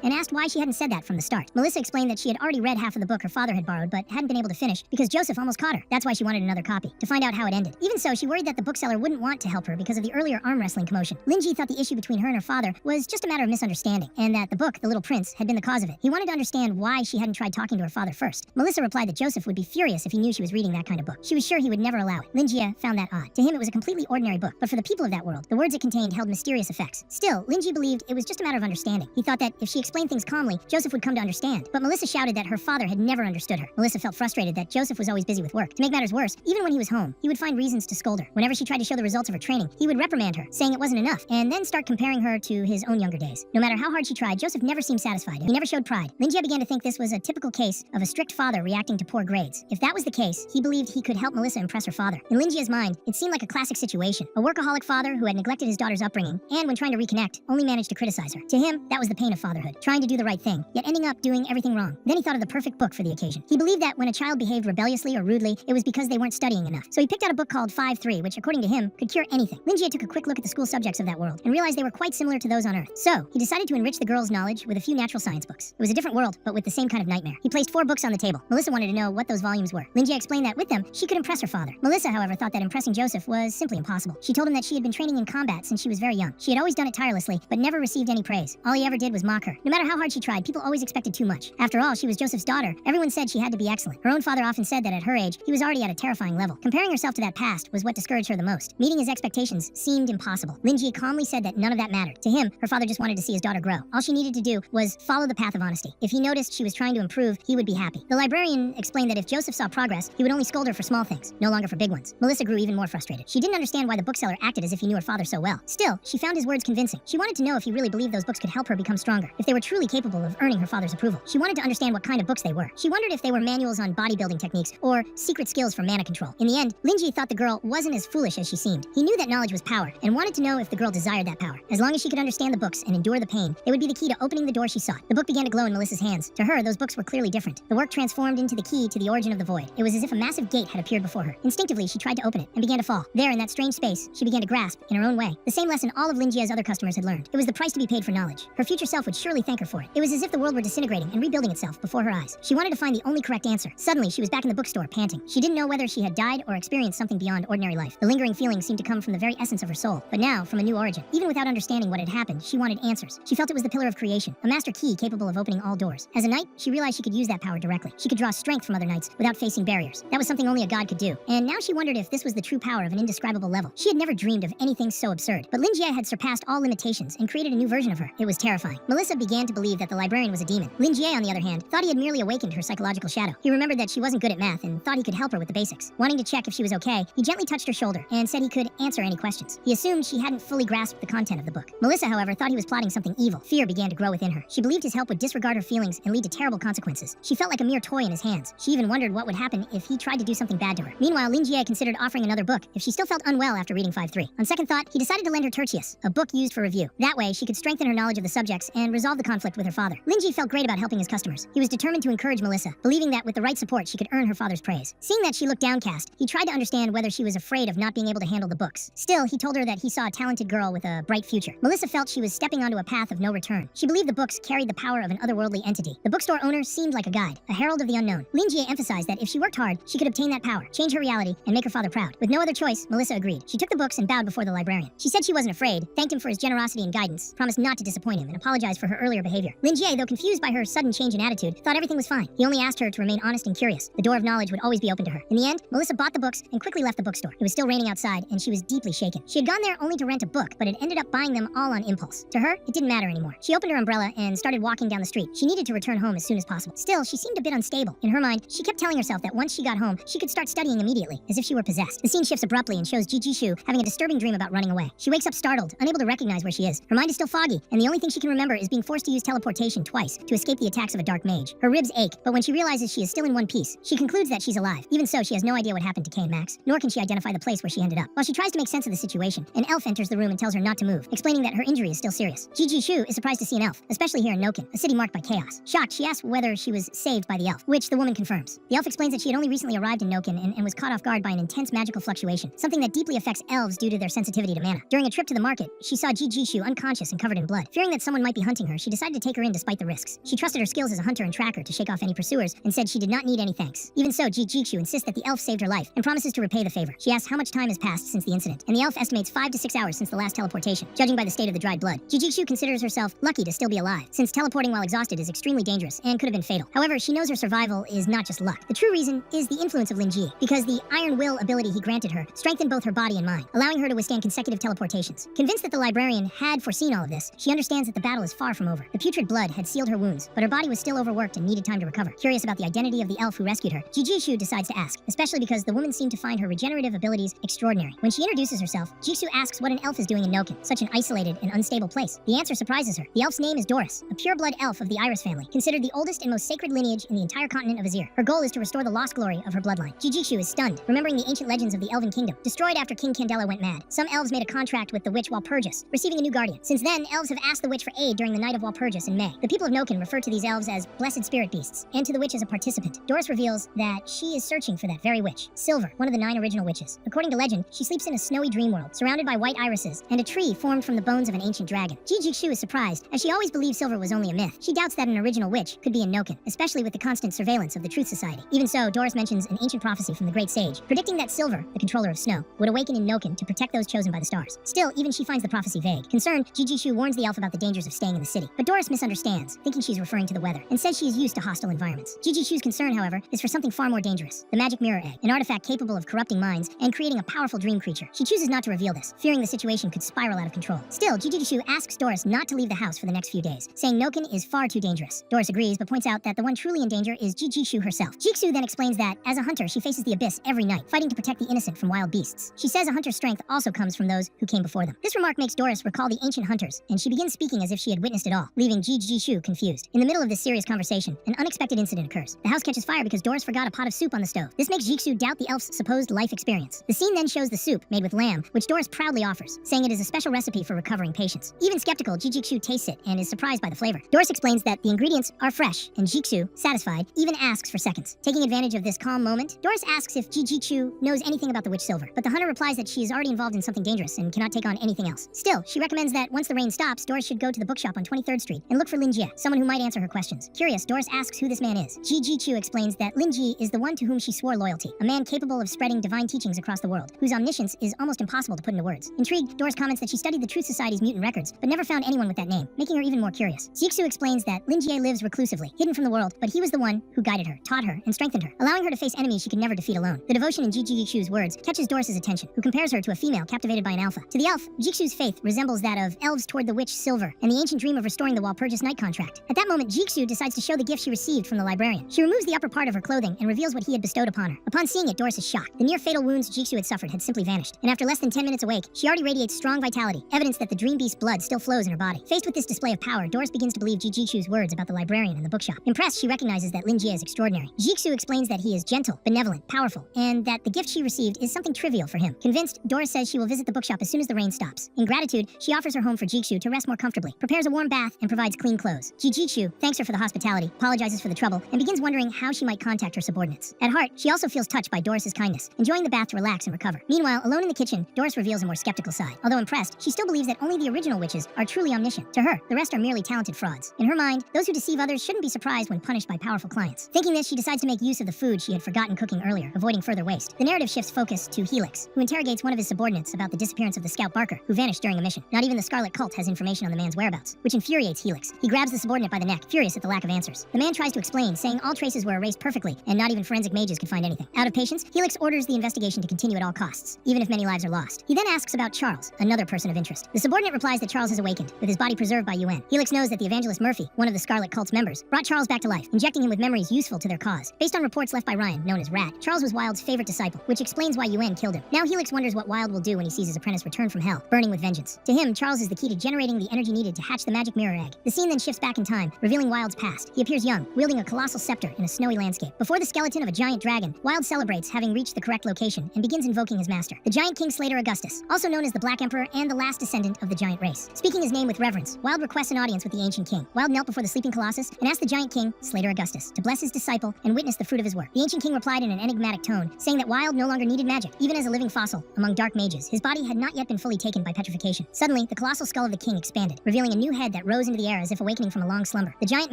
Speaker 1: and asked why she hadn't said that from the start. Melissa explained that she had already read half of the book her father had borrowed, but hadn't been able to finish because Joseph almost caught her. That's why she wanted another copy, to find out how it ended. Even so, she worried that the bookseller wouldn't want to help her because of the earlier arm wrestling commotion. Linji thought the issue between her and her father was just a matter of misunderstanding, and that the book, The Little Prince, had been the cause of it. He wanted to understand why she hadn't tried talking to her father first. Melissa replied that Joseph would be furious if he knew she was reading that kind of book. She was sure he would never allow it. Linji found that odd. To him, it was a completely ordinary book, but for the people of that world, the words it contained held mysterious effects. Still, Linji believed it was just a matter of understanding. He thought that if she explained things calmly, Joseph would come to understand. But Melissa shouted that her father had never understood her. Melissa felt frustrated that Joseph was always busy with work. To make matters worse, even when he was home, he would find reasons to scold her. Whenever she tried to show the results of her training, he would reprimand her, saying it wasn't enough, and then start comparing her to his own younger days. No matter how hard she tried, Joseph never seemed satisfied, and he never showed pride. Linji began to think this was a typical case of a strict father reacting to poor grades. If that was the case, he believed he could help Melissa impress her father. In Linji's mind, it seemed like a classic situation. A workaholic father who had neglected his daughter's upbringing, and when trying to reconnect, only managed to criticize her. To him, that was the pain of fatherhood, trying to do the right thing, yet ending up doing everything wrong. Then he thought of the perfect book for the occasion. He believed that when a child behaved rebelliously or rudely, it was because they weren't studying enough. So he picked out a book called 5-3, which according to him, could cure anything. Linji took a quick look at the school subjects of that world, and realized they were quite similar to those on Earth. So, he decided to enrich the girl's knowledge with a few natural science books. It was a different world, but with the same kind of nightmare. He placed 4 books on the table. Melissa wanted to know what those volumes were. Linji explained that with them, she could impress her father. Melissa, however, thought that impressing Joseph was simply impossible. She told him that she had been training in combat since she was very young. She had always done it tirelessly, but never received any praise. All he ever did was mock her. No matter how hard she tried, people always expected too much. After all, she was Joseph's daughter. Everyone said she had to be excellent. Her own father often said that at her age, he was already at a terrifying level. Comparing herself to that past was what discouraged her the most. Meeting his expectations seemed impossible. Linji calmly said that none of that mattered. To him, her father just wanted to see his daughter grow. All she needed to do was follow the path of honesty. If he noticed she was trying to improve, he would be happy. The librarian explained that if Joseph saw progress, he would only scold her for small things, no longer for big ones. Melissa grew even more frustrated. She didn't understand why the bookseller acted as if he knew her father so well. Still, she found his words convincing. She wanted to know if he really believed those books could help her become stronger, if they were truly capable of earning her father's approval. She wanted to understand what kind of books they were. She wondered if they were manuals on bodybuilding techniques or secret skills for mana control. In the end, Linji thought the girl wasn't as foolish as she seemed. He knew that knowledge was power and wanted to know if the girl desired that power. As long as she could understand the books and endure the pain, they would be the key to opening the door she sought. The book began to glow in Melissa's hands. To her, those books were clearly different. The work transformed into the key to the origin of the void. It was as if a massive gate had appeared before her. Instinctively, she tried to open it and began to fall. There, in that strange space, she began to grasp, in her own way, the same lesson all of Linjia's other customers had learned. It was the price to be paid for knowledge. Her future self would surely thank her for it. It was as if the world were disintegrating and rebuilding itself before her eyes. She wanted to find the only correct answer. Suddenly, she was back in the bookstore, panting. She didn't know whether she had died or experienced something beyond ordinary life. The lingering feeling seemed to come from the very essence of her soul, but now from a new origin. Even without understanding what had happened, she wanted answers. She felt it was the pillar of creation, a master key capable of opening all doors. As a knight, she realized she could use that power directly. She could draw strength from other knights without facing barriers. That was something only a god could do. And now she wondered if this was the true power of an indescribable level. She had never dreamed of anything so absurd. But Linjie had surpassed all limitations and created a new version of her. It was terrifying. Melissa began to believe that the librarian was a demon. Linjie, on the other hand, thought he had merely awakened her psychological shadow. He remembered that she wasn't good at math and thought he could help her with the basics. Wanting to check if she was okay, he gently touched her shoulder and said he could answer any questions. He assumed she hadn't fully grasped the content of the book. Melissa, however, thought he was plotting something evil. Fear began to grow within her. She believed his help would disregard her feelings and lead to terrible consequences. She felt like a mere toy in his hands. She even wondered what would happen if he tried to do something bad to her. Meanwhile, Linjie considered offering another book if she still felt unwell after reading 5-3. On second thought, he decided to lend her Tertius, a book used for review. That way, she could strengthen her knowledge of the subjects and resolve the conflict with her father. Linjie felt great about helping his customers. He was determined to encourage Melissa, believing that with the right support, she could earn her father's praise. Seeing that she looked downcast, he tried to understand whether she was afraid of not being able to handle the books. Still, he told her that he saw a talented girl with a bright future. Melissa felt she was stepping onto a path of no return. She believed the books carried the power of an otherworldly entity. The bookstore owner seemed like a guide, a herald of the unknown. Linjie emphasized that if she worked hard, she could obtain that power, change her reality, and make her father proud. With no other choice, Melissa agreed. She took the books and bowed before the librarian. She said she wasn't afraid, thanked him for his generosity and guidance, promised not to disappoint him, and apologized for her earlier behavior. Linjie, though confused by her sudden change in attitude, thought everything was fine. He only asked her to remain honest and curious. The door of knowledge would always be open to her. In the end, Melissa bought the books and quickly left the bookstore. It was still raining outside, and she was deeply shaken. She had gone there only to rent a book, but had ended up buying them all on impulse. To her, it didn't matter anymore. She opened her umbrella and started walking down the street. She needed to return home as soon as possible. Still, she seemed a bit unstable. In her mind, she kept telling herself that once she got home, she could start studying immediately, as if she were possessed. The scene shifts abruptly and shows Jijishu having a disturbing dream about running away. She wakes up startled, unable to recognize where she is. Her mind is still foggy, and the only thing she can remember is being forced to use teleportation twice to escape the attacks of a dark mage. Her ribs ache, but when she realizes she is still in one piece, she concludes that she's alive. Even so, she has no idea what happened to Kay and Max, nor can she identify the place where she ended up. While she tries to make sense of the situation, an elf enters the room and tells her not to move, explaining that her injury is still serious. Jijishu is surprised to see an elf, especially here in Noken, a city marked by chaos. Shocked, she asks whether she was saved by the elf, which the woman confirms. The elf explains that she had only recently arrived in Noken and was caught off guard by an intense magical fluctuation, something that deeply affects elves due to their sensitivity to mana. During a trip to the market, she saw Jijishu unconscious and covered in blood. Fearing that someone might be hunting her, she decided to take her in despite the risks. She trusted her skills as a hunter and tracker to shake off any pursuers and said she did not need any thanks. Even so, Jijishu insists that the elf saved her life and promises to repay the favor. She asks how much time has passed since the incident, and the elf estimates 5 to 6 hours since the last teleportation, judging by the state of the dried blood. Jijishu considers herself lucky to still be alive, since teleporting while exhausted is extremely dangerous and could have been fatal. However, she knows her survival is not just luck. The true reason is the influence of Linji, because the Iron Will ability he granted her strengthened both her body and mind, allowing her to withstand consecutive teleportations. Convinced that the librarian had foreseen all of this, she understands that the battle is far from over. The putrid blood had sealed her wounds, but her body was still overworked and needed time to recover. Curious about the identity of the elf who rescued her, Jijishu decides to ask, especially because the woman seemed to find her regenerative abilities extraordinary. When she introduces herself, Jisoo asks what an elf is doing in Noken, such an isolated and unstable place. The answer surprises her. The elf's name is Doris, a pure-blood elf of the Iris family, considered the oldest and most sacred lineage in the entire continent of Azir. Her goal is to restore the lost glory of her bloodline. Jijishu is stunned, remembering the ancient legends of the Elven Kingdom, destroyed after King Candela went mad. Some elves made a contract with the witch Walpurgis, receiving a new guardian. Since then, elves have asked the witch for aid during the night of Walpurgis in May. The people of Noken refer to these elves as blessed spirit beasts, and to the witch as a participant. Doris reveals that she is searching for that very witch, Silver, one of the 9 original witches. According to legend, she sleeps in a snowy dream world, surrounded by white irises, and a tree formed from the bones of an ancient dragon. Jijishu is surprised, as she always believed Silver was only a myth. She doubts that an original witch could be in Noken, especially with the constant surveillance of the Truth Society. Even so, Doris mentions an ancient prophecy from the Great Sage, predicting that Silver, the controller of snow, would awaken in Noken to protect those chosen by the stars. Still, even she finds the prophecy vague. Concerned, Jijishu warns the elf about the dangers of staying in the city. But Doris misunderstands, thinking she's referring to the weather, and says she is used to hostile environments. Jijishu's concern, however, is for something far more dangerous, the magic mirror egg, an artifact capable of corrupting minds and creating a powerful dream creature. She chooses not to reveal this, fearing the situation could spiral out of control. Still, Jijishu asks Doris not to leave the house for the next few days, saying Noken is far too dangerous. Doris agrees, but points out that the one truly in danger is Jijishu herself. Jiksu then explains that, as a hunter, she faces the abyss every night, fighting to protect the innocent from wild beasts. She says a hunter's strength also comes from those who came before them. This remark makes Doris recall the ancient hunters, and she begins speaking as if she had witnessed it all, leaving Jijishu confused. In the middle of this serious conversation, an unexpected incident occurs. The house catches fire because Doris forgot a pot of soup on the stove. This makes Jiksu doubt the elf's supposed life experience. The scene then shows the soup, made with lamb, which Doris proudly offers, saying it is a special recipe for recovering patience. Even skeptical, Jijishu tastes it and is surprised by the flavor. Doris explains that the ingredients are fresh, and Jiksu, satisfied, even asks for seconds. Taking advantage of this calm moment, Doris asks if Jijishu knows anything about the witch Silver, but the hunter replies that she is already involved in something dangerous and cannot take on anything else. Still, she recommends that once the rain stops, Doris should go to the bookshop on 23rd Street and look for Linjie, someone who might answer her questions. Curious, Doris asks who this man is. Jijishu explains that Linjie is the one to whom she swore loyalty, a man capable of spreading divine teachings across the world, whose omniscience is almost impossible to put into words. Intrigued, Doris comments that she studied the Truth Society's mutant records, but never found anyone with that name, making her even more curious. Jiksu explains that Linjie lives reclusively, hidden from the world, but he was the one who guided her, taught her, and strengthened her, allowing her to face enemies she could never defeat alone. The devotion in Jijishu's words catches Doris's attention, who compares her to a female captivated by an alpha. To the elf, Jiksu's faith resembles that of elves toward the witch Silver, and the ancient dream of restoring the Walpurgis night contract. At that moment, Jiksu decides to show the gift she received from the librarian. She removes the upper part of her clothing and reveals what he had bestowed upon her. Upon seeing it, Doris is shocked. The near-fatal wounds Jiksu had suffered had simply vanished, and after less than 10 minutes awake, she already radiates strong vitality, evidence that the dream beast's blood still flows in her body. Faced with this display of power, Doris begins to believe Jijishu's words about the librarian and the bookshop. Impressed, she recognizes that Linjie is extraordinary. Jiksu explains that he is gentle, benevolent, powerful, and that the gift she received is something trivial for him. Convinced, Doris says she will visit the bookshop as soon as the rain stops. In gratitude, she offers her home for Jiksu to rest more comfortably, prepares a warm bath, and provides clean clothes. Jijishu thanks her for the hospitality, apologizes for the trouble, and begins wondering how she might contact her subordinates. At heart, she also feels touched by Doris's kindness, enjoying the bath to relax and recover. Meanwhile, alone in the kitchen, Doris reveals a more skeptical side. Although impressed, she still believes that only the original witches are truly omniscient. To her, the rest are merely talented frauds. In her mind, those who deceive others shouldn't be surprised when punished by powerful clients. Thinking this, she decides to make use of the food she had forgotten cooking earlier, avoiding further waste. The narrative shifts focus to Helix, who interrogates one of his subordinates about the disappearance of the scout Barker, who vanished during a mission. Not even the Scarlet Cult has information on the man's whereabouts, which infuriates Helix. He grabs the subordinate by the neck, furious at the lack of answers. The man tries to explain, saying all traces were erased perfectly, and not even forensic mages could find anything. Out of patience, Helix orders the investigation to continue at all costs, even if many lives are lost. He then asks about Charles, another person of interest. The subordinate replies that Charles has awakened, with his body preserved by UN. Helix knows that the evangelist Murphy, one of the Scarlet Cult's members, brought Charles back to life, injecting him with memories useful to their cause. Based on reports left by Ryan, known as Rat, Charles was Wild's favorite disciple, which explains why UN killed him. Now Helix wonders what Wild will do when he sees his apprentice return from hell, burning with vengeance. To him, Charles is the key to generating the energy needed to hatch the magic mirror egg. The scene then shifts back in time, revealing Wild's past. He appears young, wielding a colossal scepter in a snowy landscape. Before the skeleton of a giant dragon, Wild celebrates having reached the correct location and begins invoking his master, the giant King Slater Augustus, also known as the Black Emperor and the last descendant of the giant race. Speaking his name with reverence, Wild requests an audience with the ancient king. Wild knelt before the sleeping Colossus and asked the giant king, Slater Augustus, to bless his disciple and witness the fruit of his work. The ancient king replied in an enigmatic tone, saying that Wild no longer needed magic. Even as a living fossil among dark mages, his body had not yet been fully taken by petrification. Suddenly, the colossal skull of the king expanded, revealing a new head that rose into the air as if awakening from a long slumber. The giant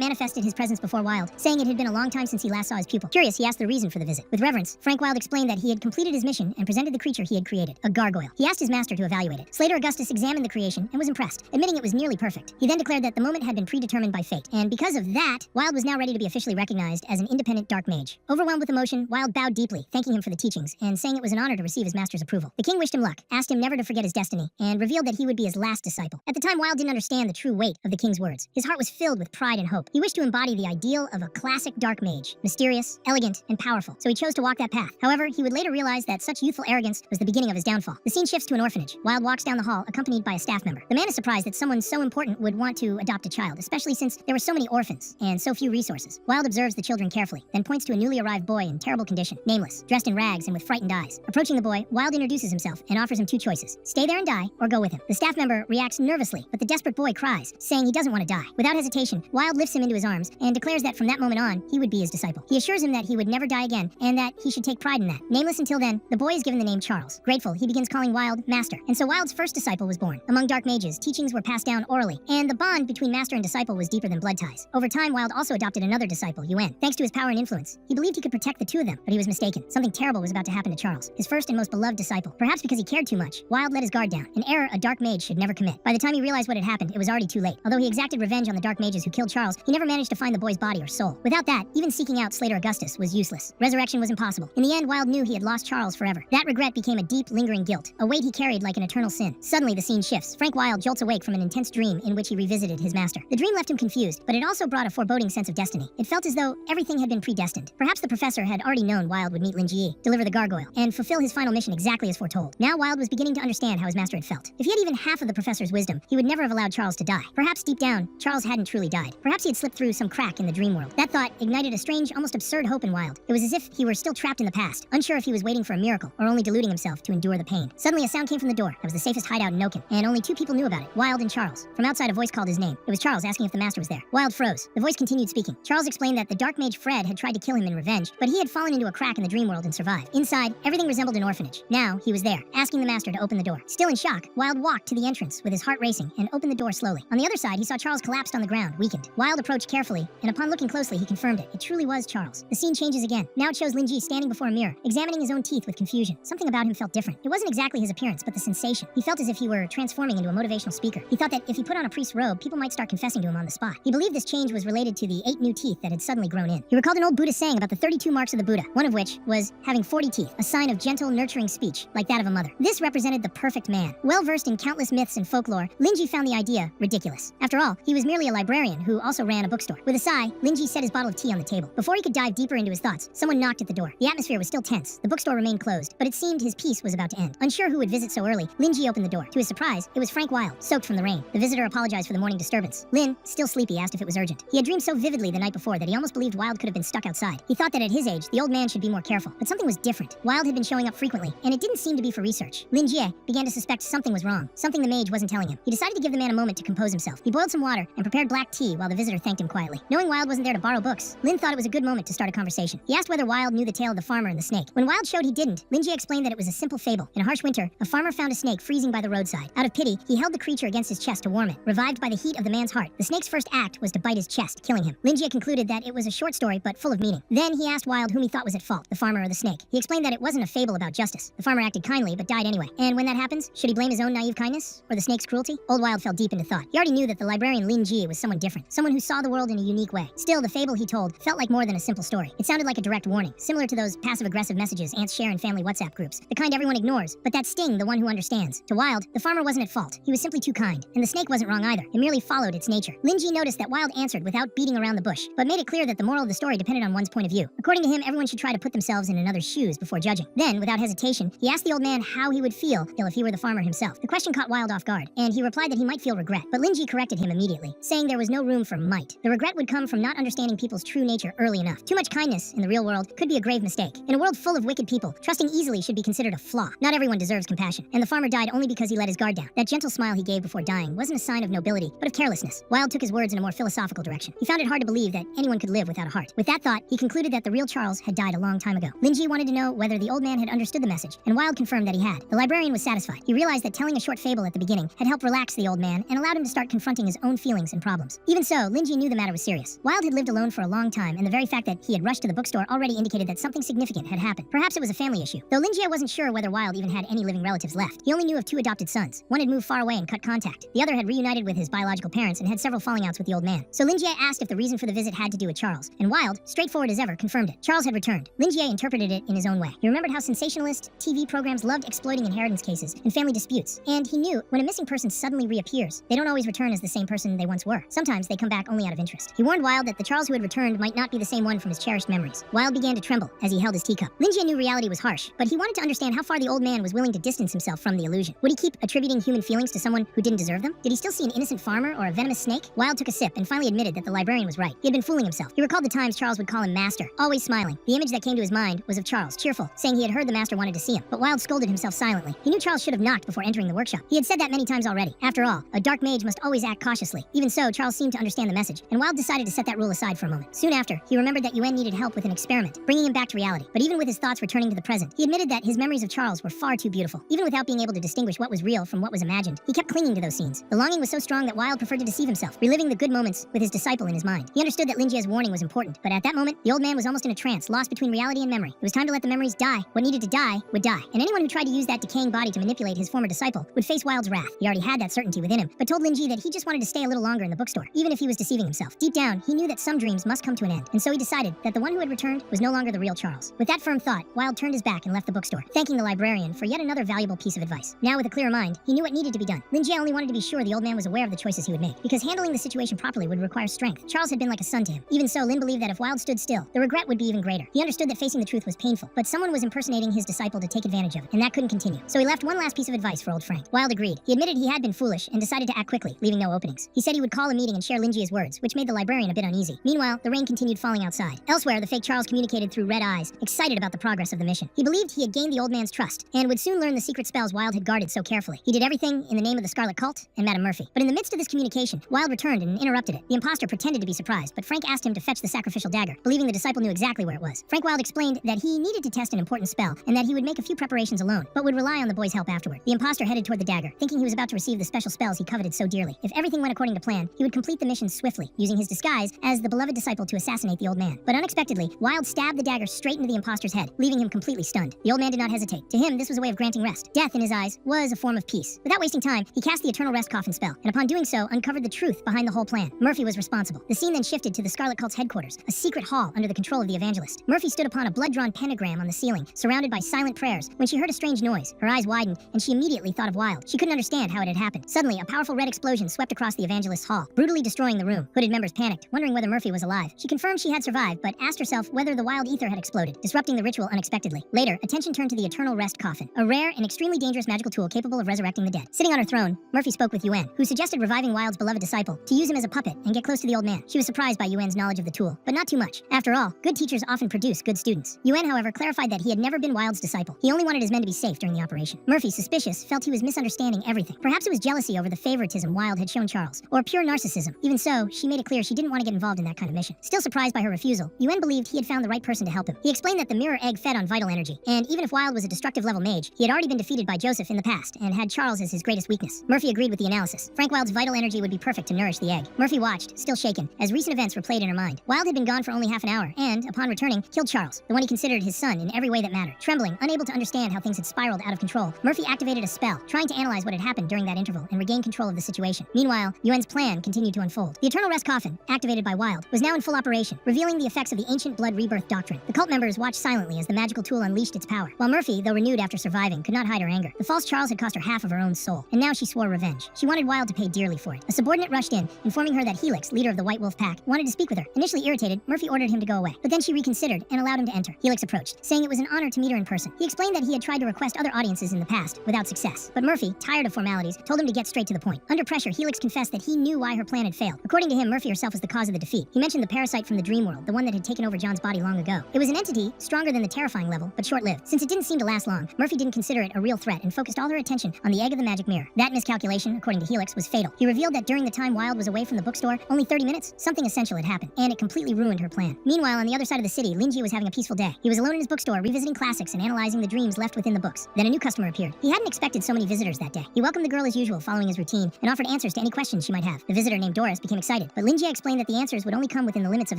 Speaker 1: manifested his presence before Wild, saying it had been a long time since he last saw his pupil. Curious, he asked the reason for the visit. With reverence, Frank Wild explained that he had completed his mission and presented the creature he had created, a gargoyle. He asked his master to evaluate it. Slater Augustus examined the creation and was impressed, admitting it was nearly perfect. He then declared that the moment had been predetermined by fate, and because of that, Wild was now ready to be officially recognized as an independent dark mage. Overwhelmed with emotion, Wild bowed deeply, thanking him for the teachings, and saying it was an honor to receive his master's approval. The king wished him luck, asked him never to forget his destiny, and revealed that he would be his last disciple. At the time, Wild didn't understand the true weight of the king's words. His heart was filled with pride and hope. He wished to embody the ideal of a classic dark mage, mysterious, elegant, and powerful, so he chose to walk that path. However, he would later realize that such youthful arrogance was the beginning of his downfall. The scene shifts to an orphanage. Wild walks down the hall, accompanied by a staff member. The man is surprised that someone so important would want to adopt a child, especially since there were so many orphans and so few resources. Wild observes the children carefully, then points to a newly arrived boy in terrible condition, nameless, dressed in rags and with frightened eyes. Approaching the boy, Wild introduces himself and offers him two choices: stay there and die, or go with him. The staff member reacts nervously, but the desperate boy cries, saying he doesn't want to die. Without hesitation, Wild lifts him into his arms and declares that from that moment on, he would be his disciple. He assures him that he would never die again and that he should take pride in that. Nameless until then, the boy is given the name Charles. Grateful, he begins calling Wild Master, and so Wild's first disciple was born. Among dark mages, teachings were passed down orally, and the bond between master and disciple was deeper than blood ties. Over time, Wild also adopted another disciple, Yuen. Thanks to his power and influence, he believed he could protect the two of them, but he was mistaken. Something terrible was about to happen to Charles, his first and most beloved disciple. Perhaps because he cared too much, Wild let his guard down, an error a dark mage should never commit. By the time he realized what had happened, it was already too late. Although he exacted revenge on the dark mages who killed Charles, he never managed to find the boy's body or soul. Without that, even seeking out Slater Augustus was useless. Resurrection was impossible. In the end, Wild knew he had lost Charles forever. That regret became a deep, lingering guilt, a weight he carried like an eternal sin. Suddenly, the scene shifts. Frank Wild jolts awake from an intense dream in which he revisited his master. The dream left him confused, but it also brought a foreboding sense of destiny. It felt as though everything had been predestined. Perhaps the professor had already known Wild would meet Lin Ji, deliver the gargoyle, and fulfill his final mission exactly as foretold. Now Wild was beginning to understand how his master had felt. If he had even half of the professor's wisdom, he would never have allowed Charles to die. Perhaps deep down, Charles hadn't truly died. Perhaps he had slipped through some crack in the dream world. That thought ignited a strange, almost absurd hope in Wild. It was as if he were still trapped in the past, unsure if he was waiting for a miracle or only deluding himself to endure the pain. Suddenly, a sound came from the door. It was the safest hideout in Noken, and only two people knew about it, Wild and Charles. From outside, a voice called his name. It was Charles asking if the master was there. Wild froze. The voice continued speaking. Charles explained that the dark mage Fred had tried to kill him in revenge, but he had fallen into a crack in the dream world and survived. Inside, everything resembled an orphanage. Now, he was there, asking the master to open the door. Still in shock, Wild walked to the entrance with his heart racing and opened the door slowly. On the other side, he saw Charles collapsed on the ground, weakened. Wild approached carefully, and upon looking closely, he confirmed it. It truly was Charles. The scene changes again. Now it shows Lin Ji standing before a mirror, examining his own teeth with confusion. Something about him felt different. It wasn't exactly his appearance, but the sensation. He felt as if he were transforming into a motivational speaker. He thought that if he put on a priest's robe, people might start confessing to him on the spot. He believed this change was related to the 8 new teeth that had suddenly grown in. He recalled an old Buddhist saying about the 32 marks of the Buddha, one of which was having 40 teeth, a sign of gentle, nurturing speech, like that of a mother. This represented the perfect man. Well-versed in countless myths and folklore, Lin Ji found the idea ridiculous. After all, he was merely a librarian who also ran a bookstore. With a sigh, Lin Ji set his bottle of tea on the table. Before he could dive deeper into his thoughts, someone knocked at the door. The atmosphere was still tense. The bookstore remained closed, but it seemed his peace was about to end. Unsure who would visit so early, Lin Ji opened the door. To his surprise, it was Frank Wild, soaked from the rain. The visitor apologized for the morning disturbance. Lin, still sleepy, asked if it was urgent. He had dreamed so vividly the night before that he almost believed Wild could have been stuck outside. He thought that at his age, the old man should be more careful, but something was different. Wild had been showing up frequently, and it didn't seem to be for research. Lin Jie began to suspect something was wrong, something the mage wasn't telling him. He decided to give the man a moment to compose himself. He boiled some water and prepared black tea while the visitor thanked him quietly. Knowing Wild wasn't there to borrow books, Lin thought it was a good moment to start a conversation. He asked whether Wild knew the tale of the farmer and the snake. When Wild showed he didn't, Lin Jie explained that it was a simple fable. In a harsh winter, a farmer found a snake freezing by the roadside. Out of pity, he held the creature against his chest to warm it. Revived by the heat of the man's heart, the snake's first act was to bite his chest, killing him. Lin Jie concluded that it was a short story but full of meaning. Then he asked Wild whom he thought was at fault, the farmer or the snake. He explained that it wasn't a fable about justice. The farmer acted kindly but died anyway. And when that happens, should he blame his own naive kindness or the snake's cruelty? Old Wild fell deep into thought. He already knew that the librarian Lin Ji was someone different, someone who saw the world in a unique way. Still, the fable he told felt like more than a simple story. It sounded like a direct warning, similar to those passive-aggressive messages ants share in family WhatsApp groups, the kind everyone ignores, but that sting the one who understands. To Wild, the farmer wasn't at fault. He was simply too kind, and the snake wasn't wrong either. It merely followed its nature. Lin Ji noticed that Wild answered without beating around the bush, but made it clear that the moral of the story depended on one's point of view. According to him, everyone should try to put themselves in another's shoes before judging. Then, without hesitation, he asked the old man how he would feel if he were the farmer himself. The question caught Wild off guard, and he replied that he might feel regret, but Lin Ji corrected him immediately, saying there was no room for might. The regret would come from not understanding people's true nature early enough. Too much kindness in the real world could be a grave mistake. In a world full of wicked people, trusting easily should be considered a flaw. Not everyone deserves compassion, and the farmer died only because he let his guard down. That gentle smile he gave before dying wasn't a sign of nobility, but of carelessness. Heartlessness. Wild took his words in a more philosophical direction. He found it hard to believe that anyone could live without a heart. With that thought, he concluded that the real Charles had died a long time ago. Linji wanted to know whether the old man had understood the message, and Wild confirmed that he had. The librarian was satisfied. He realized that telling a short fable at the beginning had helped relax the old man and allowed him to start confronting his own feelings and problems. Even so, Linji knew the matter was serious. Wild had lived alone for a long time, and the very fact that he had rushed to the bookstore already indicated that something significant had happened. Perhaps it was a family issue. Though Linji wasn't sure whether Wild even had any living relatives left. He only knew of 2 adopted sons. One had moved far away and cut contact. The other had reunited with his biological parents and had several falling outs with the old man. So Linji asked if the reason for the visit had to do with Charles, and Wild, straightforward as ever, confirmed it. Charles had returned. Linji interpreted it in his own way. He remembered how sensationalist TV programs loved exploiting inheritance cases and family disputes, and he knew when a missing person suddenly reappears, they don't always return as the same person they once were. Sometimes they come back only out of interest. He warned Wild that the Charles who had returned might not be the same one from his cherished memories. Wild began to tremble as he held his teacup. Linji knew reality was harsh, but he wanted to understand how far the old man was willing to distance himself from the illusion. Would he keep attributing human feelings to someone who didn't deserve them? Did he still see an innocent farmer or a venomous snake? Wild took a sip and finally admitted that the librarian was right. He had been fooling himself. He recalled the times Charles would call him master, always smiling. The image that came to his mind was of Charles, cheerful, saying he had heard the master wanted to see him. But Wild scolded himself silently. He knew Charles should have knocked before entering the workshop. He had said that many times already. After all, a dark mage must always act cautiously. Even so, Charles seemed to understand the message, and Wild decided to set that rule aside for a moment. Soon after, he remembered that Yuen needed help with an experiment, bringing him back to reality. But even with his thoughts returning to the present, he admitted that his memories of Charles were far too beautiful. Even without being able to distinguish what was real from what was imagined, he kept clinging to those scenes. The longing was so strong that Wild preferred to deceive himself, reliving the good moments with his disciple in his mind. He understood that Linjia's warning was important, but at that moment, the old man was almost in a trance, lost between reality and memory. It was time to let the memories die. What needed to die would die, and anyone who tried to use that decaying body to manipulate his former disciple would face Wild's wrath. He already had that certainty within him, but told Linji that he just wanted to stay a little longer in the bookstore, even if he was deceiving himself. Deep down, he knew that some dreams must come to an end, and so he decided that the one who had returned was no longer the real Charles. With that firm thought, Wild turned his back and left the bookstore, thanking the librarian for yet another valuable piece of advice. Now with a clearer mind, he knew what needed to be done. Linji only wanted to be sure the old man was aware of the choices he would make, because handling the situation properly would require strength. Charles had been like a son to him. Even so, Lin believed that if Wild stood still, the regret would be even greater. He understood that facing the truth was painful, but someone was impersonating his disciple to take advantage of it, and that couldn't continue. So he left one last piece of advice for old Frank. Wild agreed. He admitted he had been foolish and decided to act quickly, leaving no openings. He said he would call a meeting and share Linjia's words, which made the librarian a bit uneasy. Meanwhile, the rain continued falling outside. Elsewhere, the fake Charles communicated through red eyes, excited about the progress of the mission. He believed he had gained the old man's trust, and would soon learn the secret spells Wild had guarded so carefully. He did everything in the name of the Scarlet Cult and Madame Murphy. But in the midst of this communication, Wild returned and interrupted it. The imposter pretended to be surprised, but Frank asked him to fetch the sacrificial dagger, believing the disciple knew exactly where it was. Frank Wild explained that he needed to test an important spell, and that he would make a few preparations alone, but would rely on the boy's help afterward. The imposter headed toward the dagger, thinking he was about to receive the special spells he coveted so dearly. If everything went according to plan, he would complete the mission swiftly, using his disguise as the beloved disciple to assassinate the old man. But unexpectedly, Wild stabbed the dagger straight into the imposter's head, leaving him completely stunned. The old man did not hesitate. To him, this was a way of granting rest. Death, in his eyes, was a form of peace. Without wasting time, he cast the Eternal Rest Coffin spell, and upon doing so, uncovered the truth behind the whole plan. Murphy was responsible. The scene then shifted to the Scarlet Cult's headquarters, a secret hall under the control of the evangelist. Murphy stood upon a blood-drawn pentagram on the ceiling, surrounded by silent prayers, when she heard a strange noise. Her eyes widened, and she immediately thought of Wild. She couldn't understand how it had happened. Suddenly, a powerful red explosion swept across the evangelist's hall, brutally destroying the room. Hooded members panicked, wondering whether Murphy was alive. She confirmed she had survived, but asked herself whether the wild ether had exploded, disrupting the ritual unexpectedly. Later, attention turned to the Eternal Rest Coffin, a rare and extremely dangerous magical tool capable of resurrecting the dead. Sitting on her throne, Murphy spoke with Yuen, who suggested reviving Wild's beloved disciple, to use him as a puppet and get close to the old man. She was surprised by Yuen's knowledge of the tool, but not too much. After all, good teachers often produce good students. Yuen, however, clarified that he had never been Wild's disciple. He only wanted his men to be safe during the operation. Murphy, suspicious, felt he was misunderstanding everything. Perhaps it was jealousy over the favoritism Wild had shown Charles, or pure narcissism. Even so, she made it clear she didn't want to get involved in that kind of mission. Still surprised by her refusal, Yuen believed he had found the right person to help him. He explained that the mirror egg fed on vital energy, and even if Wild was a destructive level mage, he had already been defeated by Joseph in the past, and had Charles as his greatest weakness. Murphy agreed with the analysis. Frank Wild's vital energy would be perfect to nourish the egg. Murphy watched, still shaken, as recent events replayed in her mind. Wild had been gone for only half an hour, and, upon returning, killed Charles, the one he considered his son in every way that mattered. Trembling, unable to understand how things had spiraled out of control, Murphy activated a spell, trying to analyze what had happened during that interval and regain control of the situation. Meanwhile, Yuen's plan continued to unfold. The Eternal Rest Coffin, activated by Wild, was now in full operation, revealing the effects of the ancient blood rebirth doctrine. The cult members watched silently as the magical tool unleashed its power, while Murphy, though renewed after surviving, could not hide her anger. The false Charles had cost her half of her own soul, and now she swore revenge. She wanted Wild to pay dearly for it. A subordinate rushed in, informing her that Helix, leader of the White Wolf Pack, wanted to speak with her. Initially irritated, Murphy ordered him to go away, but then she reconsidered and allowed him to enter. Helix approached, saying it was an honor to meet her in person. He explained that he had tried to request other audiences in the past, without success. But Murphy, tired of formalities, told him to get straight to the point. Under pressure, Helix confessed that he knew why her plan had failed. According to him, Murphy herself was the cause of the defeat. He mentioned the parasite from the dream world, the one that had taken over John's body long ago. It was an entity stronger than the terrifying level, but short-lived. Since it didn't seem to last long, Murphy didn't consider it a real threat and focused all her attention on the egg of the magic mirror. That miscalculation, according to Helix, was fatal. He revealed revealed that during the time Wild was away from the bookstore, only 30 minutes, something essential had happened, and it completely ruined her plan. Meanwhile, on the other side of the city, Linjie was having a peaceful day. He was alone in his bookstore, revisiting classics and analyzing the dreams left within the books. Then a new customer appeared. He hadn't expected so many visitors that day. He welcomed the girl as usual, following his routine, and offered answers to any questions she might have. The visitor, named Doris, became excited, but Linjie explained that the answers would only come within the limits of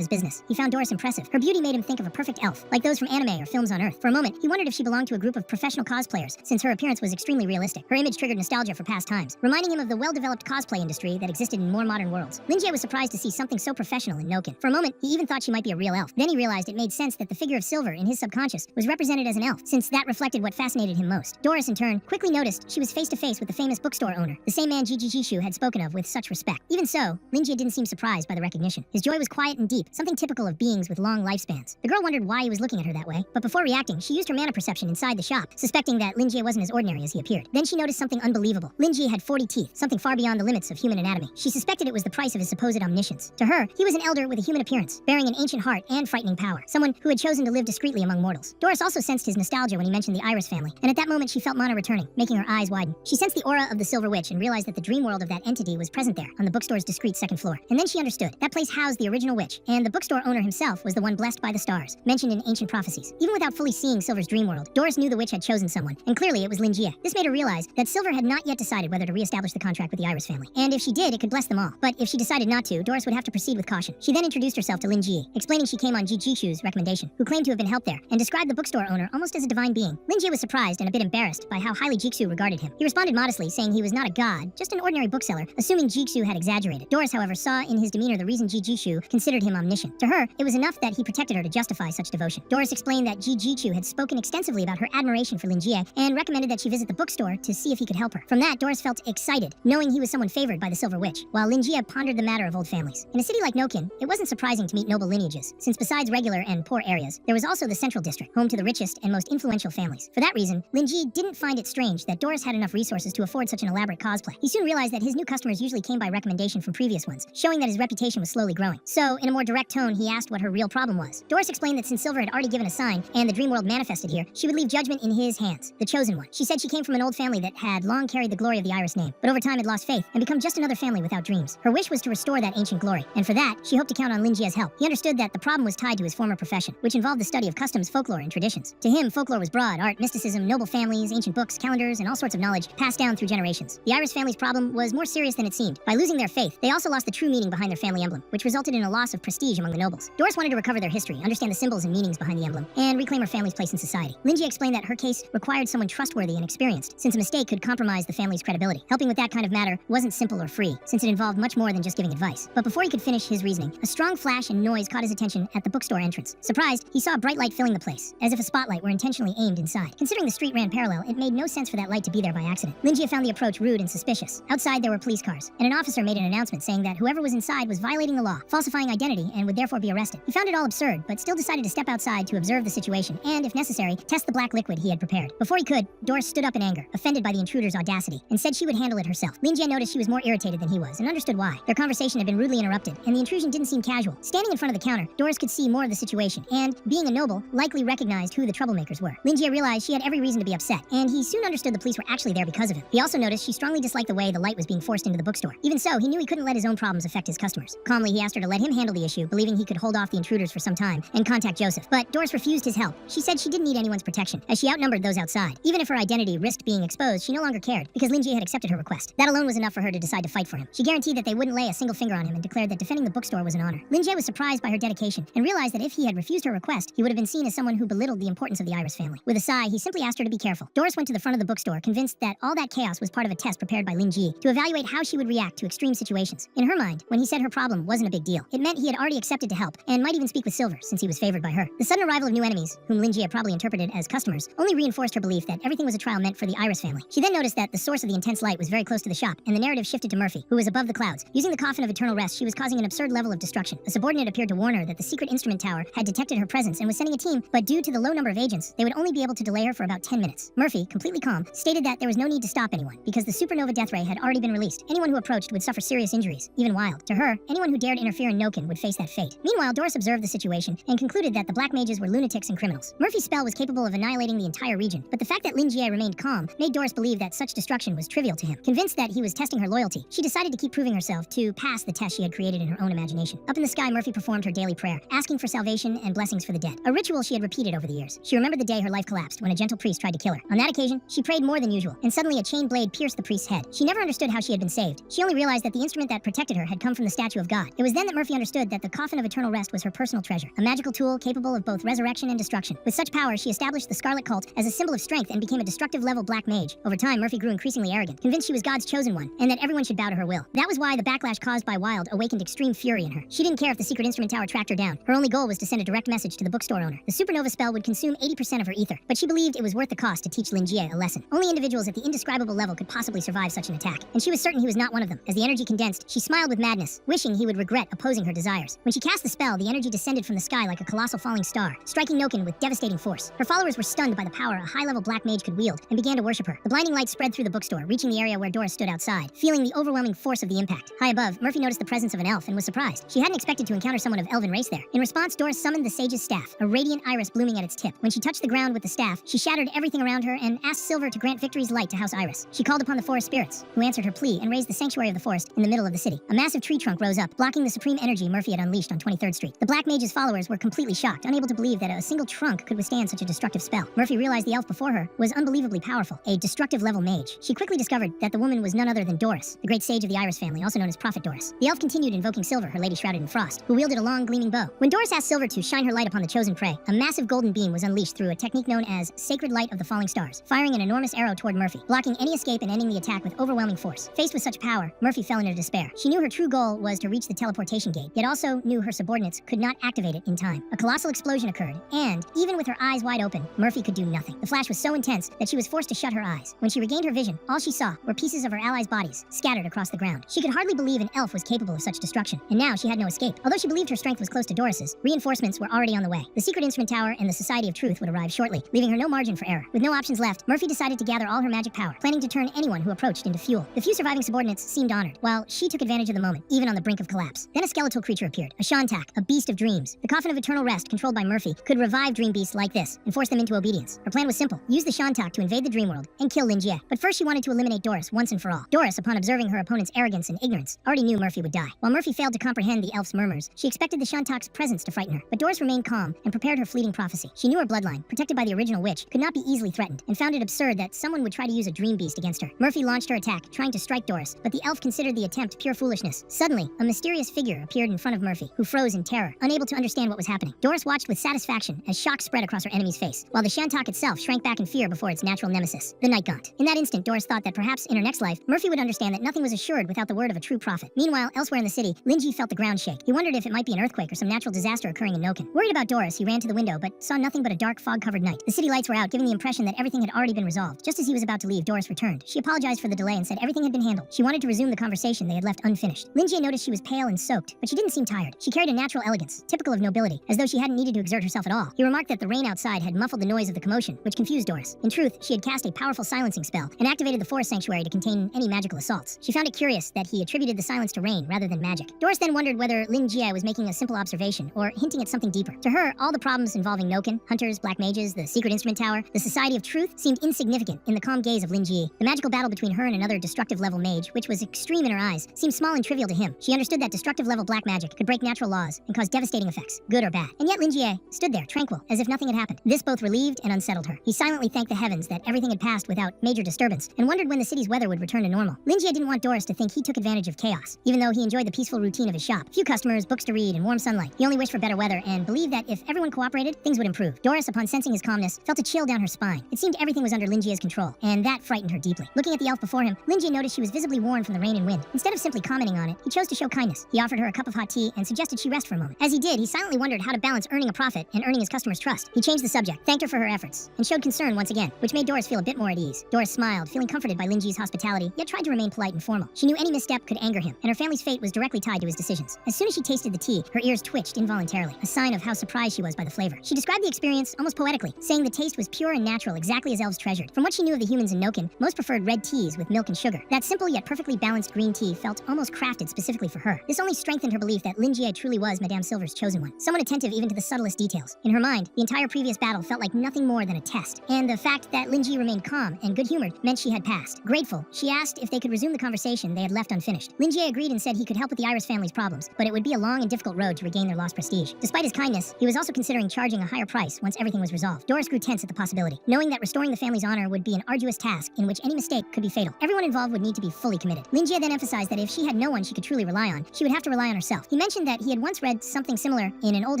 Speaker 1: his business. He found Doris impressive. Her beauty made him think of a perfect elf, like those from anime or films on Earth. For a moment, he wondered if she belonged to a group of professional cosplayers, since her appearance was extremely realistic. Her image triggered nostalgia for past times, reminding him of the well-developed cosplay industry that existed in more modern worlds. Linjie was surprised to see something so professional in Noken. For a moment, he even thought she might be a real elf. Then he realized it made sense that the figure of Silver in his subconscious was represented as an elf, since that reflected what fascinated him most. Doris, in turn, quickly noticed she was face to face with the famous bookstore owner, the same man Jishu had spoken of with such respect. Even so, Linjie didn't seem surprised by the recognition. His joy was quiet and deep, something typical of beings with long lifespans. The girl wondered why he was looking at her that way, but before reacting, she used her mana perception inside the shop, suspecting that Linjie wasn't as ordinary as he appeared. Then she noticed something unbelievable. Linjie had 40 teeth, something far beyond the limits of human anatomy. She suspected it was the price of his supposed omniscience. To her, he was an elder with a human appearance, bearing an ancient heart and frightening power, someone who had chosen to live discreetly among mortals. Doris also sensed his nostalgia when he mentioned the Iris family, and at that moment she felt mana returning, making her eyes widen. She sensed the aura of the Silver Witch and realized that the dream world of that entity was present there, on the bookstore's discreet second floor. And then she understood. That place housed the original witch, and the bookstore owner himself was the one blessed by the stars, mentioned in ancient prophecies. Even without fully seeing Silver's dream world, Doris knew the witch had chosen someone, and clearly it was Linjie. This made her realize that Silver had not yet decided whether to re-establish the contract with the Iris family. And if she did, it could bless them all. But if she decided not to, Doris would have to proceed with caution. She then introduced herself to Linjie, explaining she came on Jishu's recommendation, who claimed to have been helped there, and described the bookstore owner almost as a divine being. Linjie was surprised and a bit embarrassed by how highly Jiksu regarded him. He responded modestly, saying he was not a god, just an ordinary bookseller, assuming Jiksu had exaggerated. Doris, however, saw in his demeanor the reason Jishu considered him omniscient. To her, it was enough that he protected her to justify such devotion. Doris explained that Jishu had spoken extensively about her admiration for Linjie and recommended that she visit the bookstore to see if he could help her. From that, Doris felt excited, knowing he was someone favored by the Silver Witch, while Linjie pondered the matter of old families. In a city like Noken, it wasn't surprising to meet noble lineages, since besides regular and poor areas, there was also the Central District, home to the richest and most influential families. For that reason, Linjie didn't find it strange that Doris had enough resources to afford such an elaborate cosplay. He soon realized that his new customers usually came by recommendation from previous ones, showing that his reputation was slowly growing. So, in a more direct tone, he asked what her real problem was. Doris explained that since Silver had already given a sign, and the dream world manifested here, she would leave judgment in his hands, the chosen one. She said she came from an old family that had long carried the glory of the Iris name, but over time had lost faith and become just another family without dreams. Her wish was to restore that ancient glory, and for that, she hoped to count on Linjie's help. He understood that the problem was tied to his former profession, which involved the study of customs, folklore, and traditions. To him, folklore was broad: art, mysticism, noble families, ancient books, calendars, and all sorts of knowledge passed down through generations. The Iris family's problem was more serious than it seemed. By losing their faith, they also lost the true meaning behind their family emblem, which resulted in a loss of prestige among the nobles. Doris wanted to recover their history, understand the symbols and meanings behind the emblem, and reclaim her family's place in society. Linjie explained that her case required someone trustworthy and experienced, since a mistake could compromise the family's credibility. Helping with that kind of matter wasn't simple or free, since it involved much more than just giving advice. But before he could finish his reasoning, a strong flash and noise caught his attention at the bookstore entrance. Surprised, he saw a bright light filling the place, as if a spotlight were intentionally aimed inside. Considering the street ran parallel, it made no sense for that light to be there by accident. Linjie found the approach rude and suspicious. Outside, there were police cars, and an officer made an announcement saying that whoever was inside was violating the law, falsifying identity, and would therefore be arrested. He found it all absurd, but still decided to step outside to observe the situation and, if necessary, test the black liquid he had prepared. Before he could, Doris stood up in anger, offended by the intruder's audacity, and said she would handle it herself. Linjie noticed she was more irritated than he was, and understood why. Their conversation had been rudely interrupted, and the intrusion didn't seem casual. Standing in front of the counter, Doris could see more of the situation, and, being a noble, likely recognized who the troublemakers were. Linjie realized she had every reason to be upset, and he soon understood the police were actually there because of him. He also noticed she strongly disliked the way the light was being forced into the bookstore. Even so, he knew he couldn't let his own problems affect his customers. Calmly, he asked her to let him handle the issue, believing he could hold off the intruders for some time and contact Joseph. But Doris refused his help. She said she didn't need anyone's protection, as she outnumbered those outside. Even if her identity risked being exposed, she no longer cared, because Linjie had accepted her request. That alone was enough for her to decide to fight for him. She guaranteed that they wouldn't lay a single finger on him and declared that defending the bookstore was an honor. Linjie was surprised by her dedication and realized that if he had refused her request, he would have been seen as someone who belittled the importance of the Iris family. With a sigh, he simply asked her to be careful. Doris went to the front of the bookstore, convinced that all that chaos was part of a test prepared by Linjie to evaluate how she would react to extreme situations. In her mind, when he said her problem wasn't a big deal, it meant he had already accepted to help and might even speak with Silver, since he was favored by her. The sudden arrival of new enemies, whom Linjie had probably interpreted as customers, only reinforced her belief that everything was a trial meant for the Iris family. She then noticed that the source of the intense light was very close to the shop, and the narrative shifted to Murphy, who was above the clouds. Using the coffin of eternal rest, she was causing an absurd level of destruction. A subordinate appeared to warn her that the secret instrument tower had detected her presence and was sending a team, but due to the low number of agents, they would only be able to delay her for about 10 minutes. Murphy, completely calm, stated that there was no need to stop anyone, because the supernova death ray had already been released. Anyone who approached would suffer serious injuries, even Wild. To her, anyone who dared interfere in Noken would face that fate. Meanwhile, Doris observed the situation and concluded that the black mages were lunatics and criminals. Murphy's spell was capable of annihilating the entire region, but the fact that Linjie remained calm made Doris believe that such destruction was trivial to him. Convinced that he was testing her loyalty, be. She decided to keep proving herself to pass the test she had created in her own imagination. Up in the sky, Murphy performed her daily prayer, asking for salvation and blessings for the dead, a ritual she had repeated over the years. She remembered the day her life collapsed when a gentle priest tried to kill her. On that occasion, she prayed more than usual, and suddenly a chain blade pierced the priest's head. She never understood how she had been saved. She only realized that the instrument that protected her had come from the statue of God. It was then that Murphy understood that the coffin of eternal rest was her personal treasure, a magical tool capable of both resurrection and destruction. With such power, she established the Scarlet Cult as a symbol of strength and became a destructive-level black mage. Over time, Murphy grew increasingly arrogant, convinced she was God's chosen one, and that everyone should bow to her will. That was why the backlash caused by Wild awakened extreme fury in her. She didn't care if the secret instrument tower tracked her down. Her only goal was to send a direct message to the bookstore owner. The supernova spell would consume 80% of her ether, but she believed it was worth the cost to teach Lin Jie a lesson. Only individuals at the indescribable level could possibly survive such an attack, and she was certain he was not one of them. As the energy condensed, she smiled with madness, wishing he would regret opposing her desires. When she cast the spell, the energy descended from the sky like a colossal falling star, striking Noken with devastating force. Her followers were stunned by the power a high-level black mage could wield, and began to worship her. The blinding light spread through the bookstore, reaching the area where Doris stood outside, feeling the overwhelming force of the impact. High above, Murphy noticed the presence of an elf and was surprised. She hadn't expected to encounter someone of elven race there. In response, Doris summoned the sage's staff, a radiant iris blooming at its tip. When she touched the ground with the staff, she shattered everything around her and asked Silver to grant victory's light to House Iris. She called upon the forest spirits, who answered her plea and raised the sanctuary of the forest in the middle of the city. A massive tree trunk rose up, blocking the supreme energy Murphy had unleashed on 23rd Street. The Black Mage's followers were completely shocked, unable to believe that a single trunk could withstand such a destructive spell. Murphy realized the elf before her was unbelievably powerful, a destructive-level mage. She quickly discovered that the woman was none other than Doris, the great sage of the Iris family, also known as Prophet Doris. The elf continued invoking Silver, her lady shrouded in frost, who wielded a long, gleaming bow. When Doris asked Silver to shine her light upon the chosen prey, a massive golden beam was unleashed through a technique known as Sacred Light of the Falling Stars, firing an enormous arrow toward Murphy, blocking any escape and ending the attack with overwhelming force. Faced with such power, Murphy fell into despair. She knew her true goal was to reach the teleportation gate, yet also knew her subordinates could not activate it in time. A colossal explosion occurred, and, even with her eyes wide open, Murphy could do nothing. The flash was so intense that she was forced to shut her eyes. When she regained her vision, all she saw were pieces of her allies' bodies, scattered across the ground. She could hardly believe an elf was capable of such destruction, and now she had no escape. Although she believed her strength was close to Doris's, reinforcements were already on the way. The secret instrument tower and the Society of Truth would arrive shortly, leaving her no margin for error. With no options left, Murphy decided to gather all her magic power, planning to turn anyone who approached into fuel. The few surviving subordinates seemed honored, while she took advantage of the moment, even on the brink of collapse. Then a skeletal creature appeared, a Shantak, a beast of dreams. The coffin of eternal rest, controlled by Murphy, could revive dream beasts like this and force them into obedience. Her plan was simple: use the Shantak to invade the dream world and kill Lin Jie. But first she wanted to eliminate Doris once and for all. Doris, upon observing her opponent's arrogance and ignorance, already knew Murphy would die. While Murphy failed to comprehend the elf's murmurs, she expected the Shantak's presence to frighten her. But Doris remained calm and prepared her fleeting prophecy. She knew her bloodline, protected by the original witch, could not be easily threatened, and found it absurd that someone would try to use a dream beast against her. Murphy launched her attack, trying to strike Doris, but the elf considered the attempt pure foolishness. Suddenly, a mysterious figure appeared in front of Murphy, who froze in terror, unable to understand what was happening. Doris watched with satisfaction as shock spread across her enemy's face, while the Shantak itself shrank back in fear before its natural nemesis, the Night Gaunt. In that instant, Doris thought that perhaps in her next life, Murphy would understand that nothing was assured without the word of a true prophet. Meanwhile, elsewhere in the city, Lin Jie felt the ground shake. He wondered if it might be an earthquake or some natural disaster occurring in Noken. Worried about Doris, he ran to the window, but saw nothing but a dark, fog-covered night. The city lights were out, giving the impression that everything had already been resolved. Just as he was about to leave, Doris returned. She apologized for the delay and said everything had been handled. She wanted to resume the conversation they had left unfinished. Lin Jie noticed she was pale and soaked, but she didn't seem tired. She carried a natural elegance, typical of nobility, as though she hadn't needed to exert herself at all. He remarked that the rain outside had muffled the noise of the commotion, which confused Doris. In truth, she had cast a powerful silencing spell and activated the forest sanctuary to contain any magical assaults. She found it curious that he attributed the silence to rain rather than magic. Doris then wondered whether Lin Jie was making a simple observation or hinting at something deeper. To her, all the problems involving Noken, hunters, black mages, the secret instrument tower, the Society of Truth seemed insignificant in the calm gaze of Lin Jie. The magical battle between her and another destructive-level mage, which was extreme in her eyes, seemed small and trivial to him. She understood that destructive-level black magic could break natural laws and cause devastating effects, good or bad. And yet Lin Jie stood there, tranquil, as if nothing had happened. This both relieved and unsettled her. He silently thanked the heavens that everything had passed without major disturbance, and wondered when the city's weather would return to normal. Lin Jie didn't want Doris to think he took advantage of chaos, even though he enjoyed the peaceful routine of his shop. Few customers, books to read, and warm sunlight. He only wished for better weather and believed that if everyone cooperated, things would improve. Doris, upon sensing his calmness, felt a chill down her spine. It seemed everything was under Lin Jie's control, and that frightened her deeply. Looking at the elf before him, Lin Jie noticed she was visibly worn from the rain and wind. Instead of simply commenting on it, he chose to show kindness. He offered her a cup of hot tea and suggested she rest for a moment. As he did, he silently wondered how to balance earning a profit and earning his customers' trust. He changed the subject, thanked her for her efforts, and showed concern once again, which made Doris feel a bit more at ease. Doris smiled, feeling comforted by Lin Jie's hospitality, yet tried to remain polite and formal. She knew any misstep could anger him, and her family's fate was directly tied to his decisions. As soon as she tasted the tea, her ears twitched involuntarily, a sign of how surprised she was by the flavor. She described the experience almost poetically, saying the taste was pure and natural, exactly as elves treasured. From what she knew of the humans in Noken, most preferred red teas with milk and sugar. That simple yet perfectly balanced green tea felt almost crafted specifically for her. This only strengthened her belief that Lin Jie truly was Madame Silver's chosen one, someone attentive even to the subtlest details. In her mind, the entire previous battle felt like nothing more than a test, and the fact that Lin Jie remained calm and good-humored meant she had passed. Grateful, she asked if they could resume the conversation conversation they had left unfinished. Lin Jie agreed and said he could help with the Iris family's problems, but it would be a long and difficult road to regain their lost prestige. Despite his kindness, he was also considering charging a higher price once everything was resolved. Doris grew tense at the possibility, knowing that restoring the family's honor would be an arduous task in which any mistake could be fatal. Everyone involved would need to be fully committed. Lin Jie then emphasized that if she had no one she could truly rely on, she would have to rely on herself. He mentioned that he had once read something similar in an old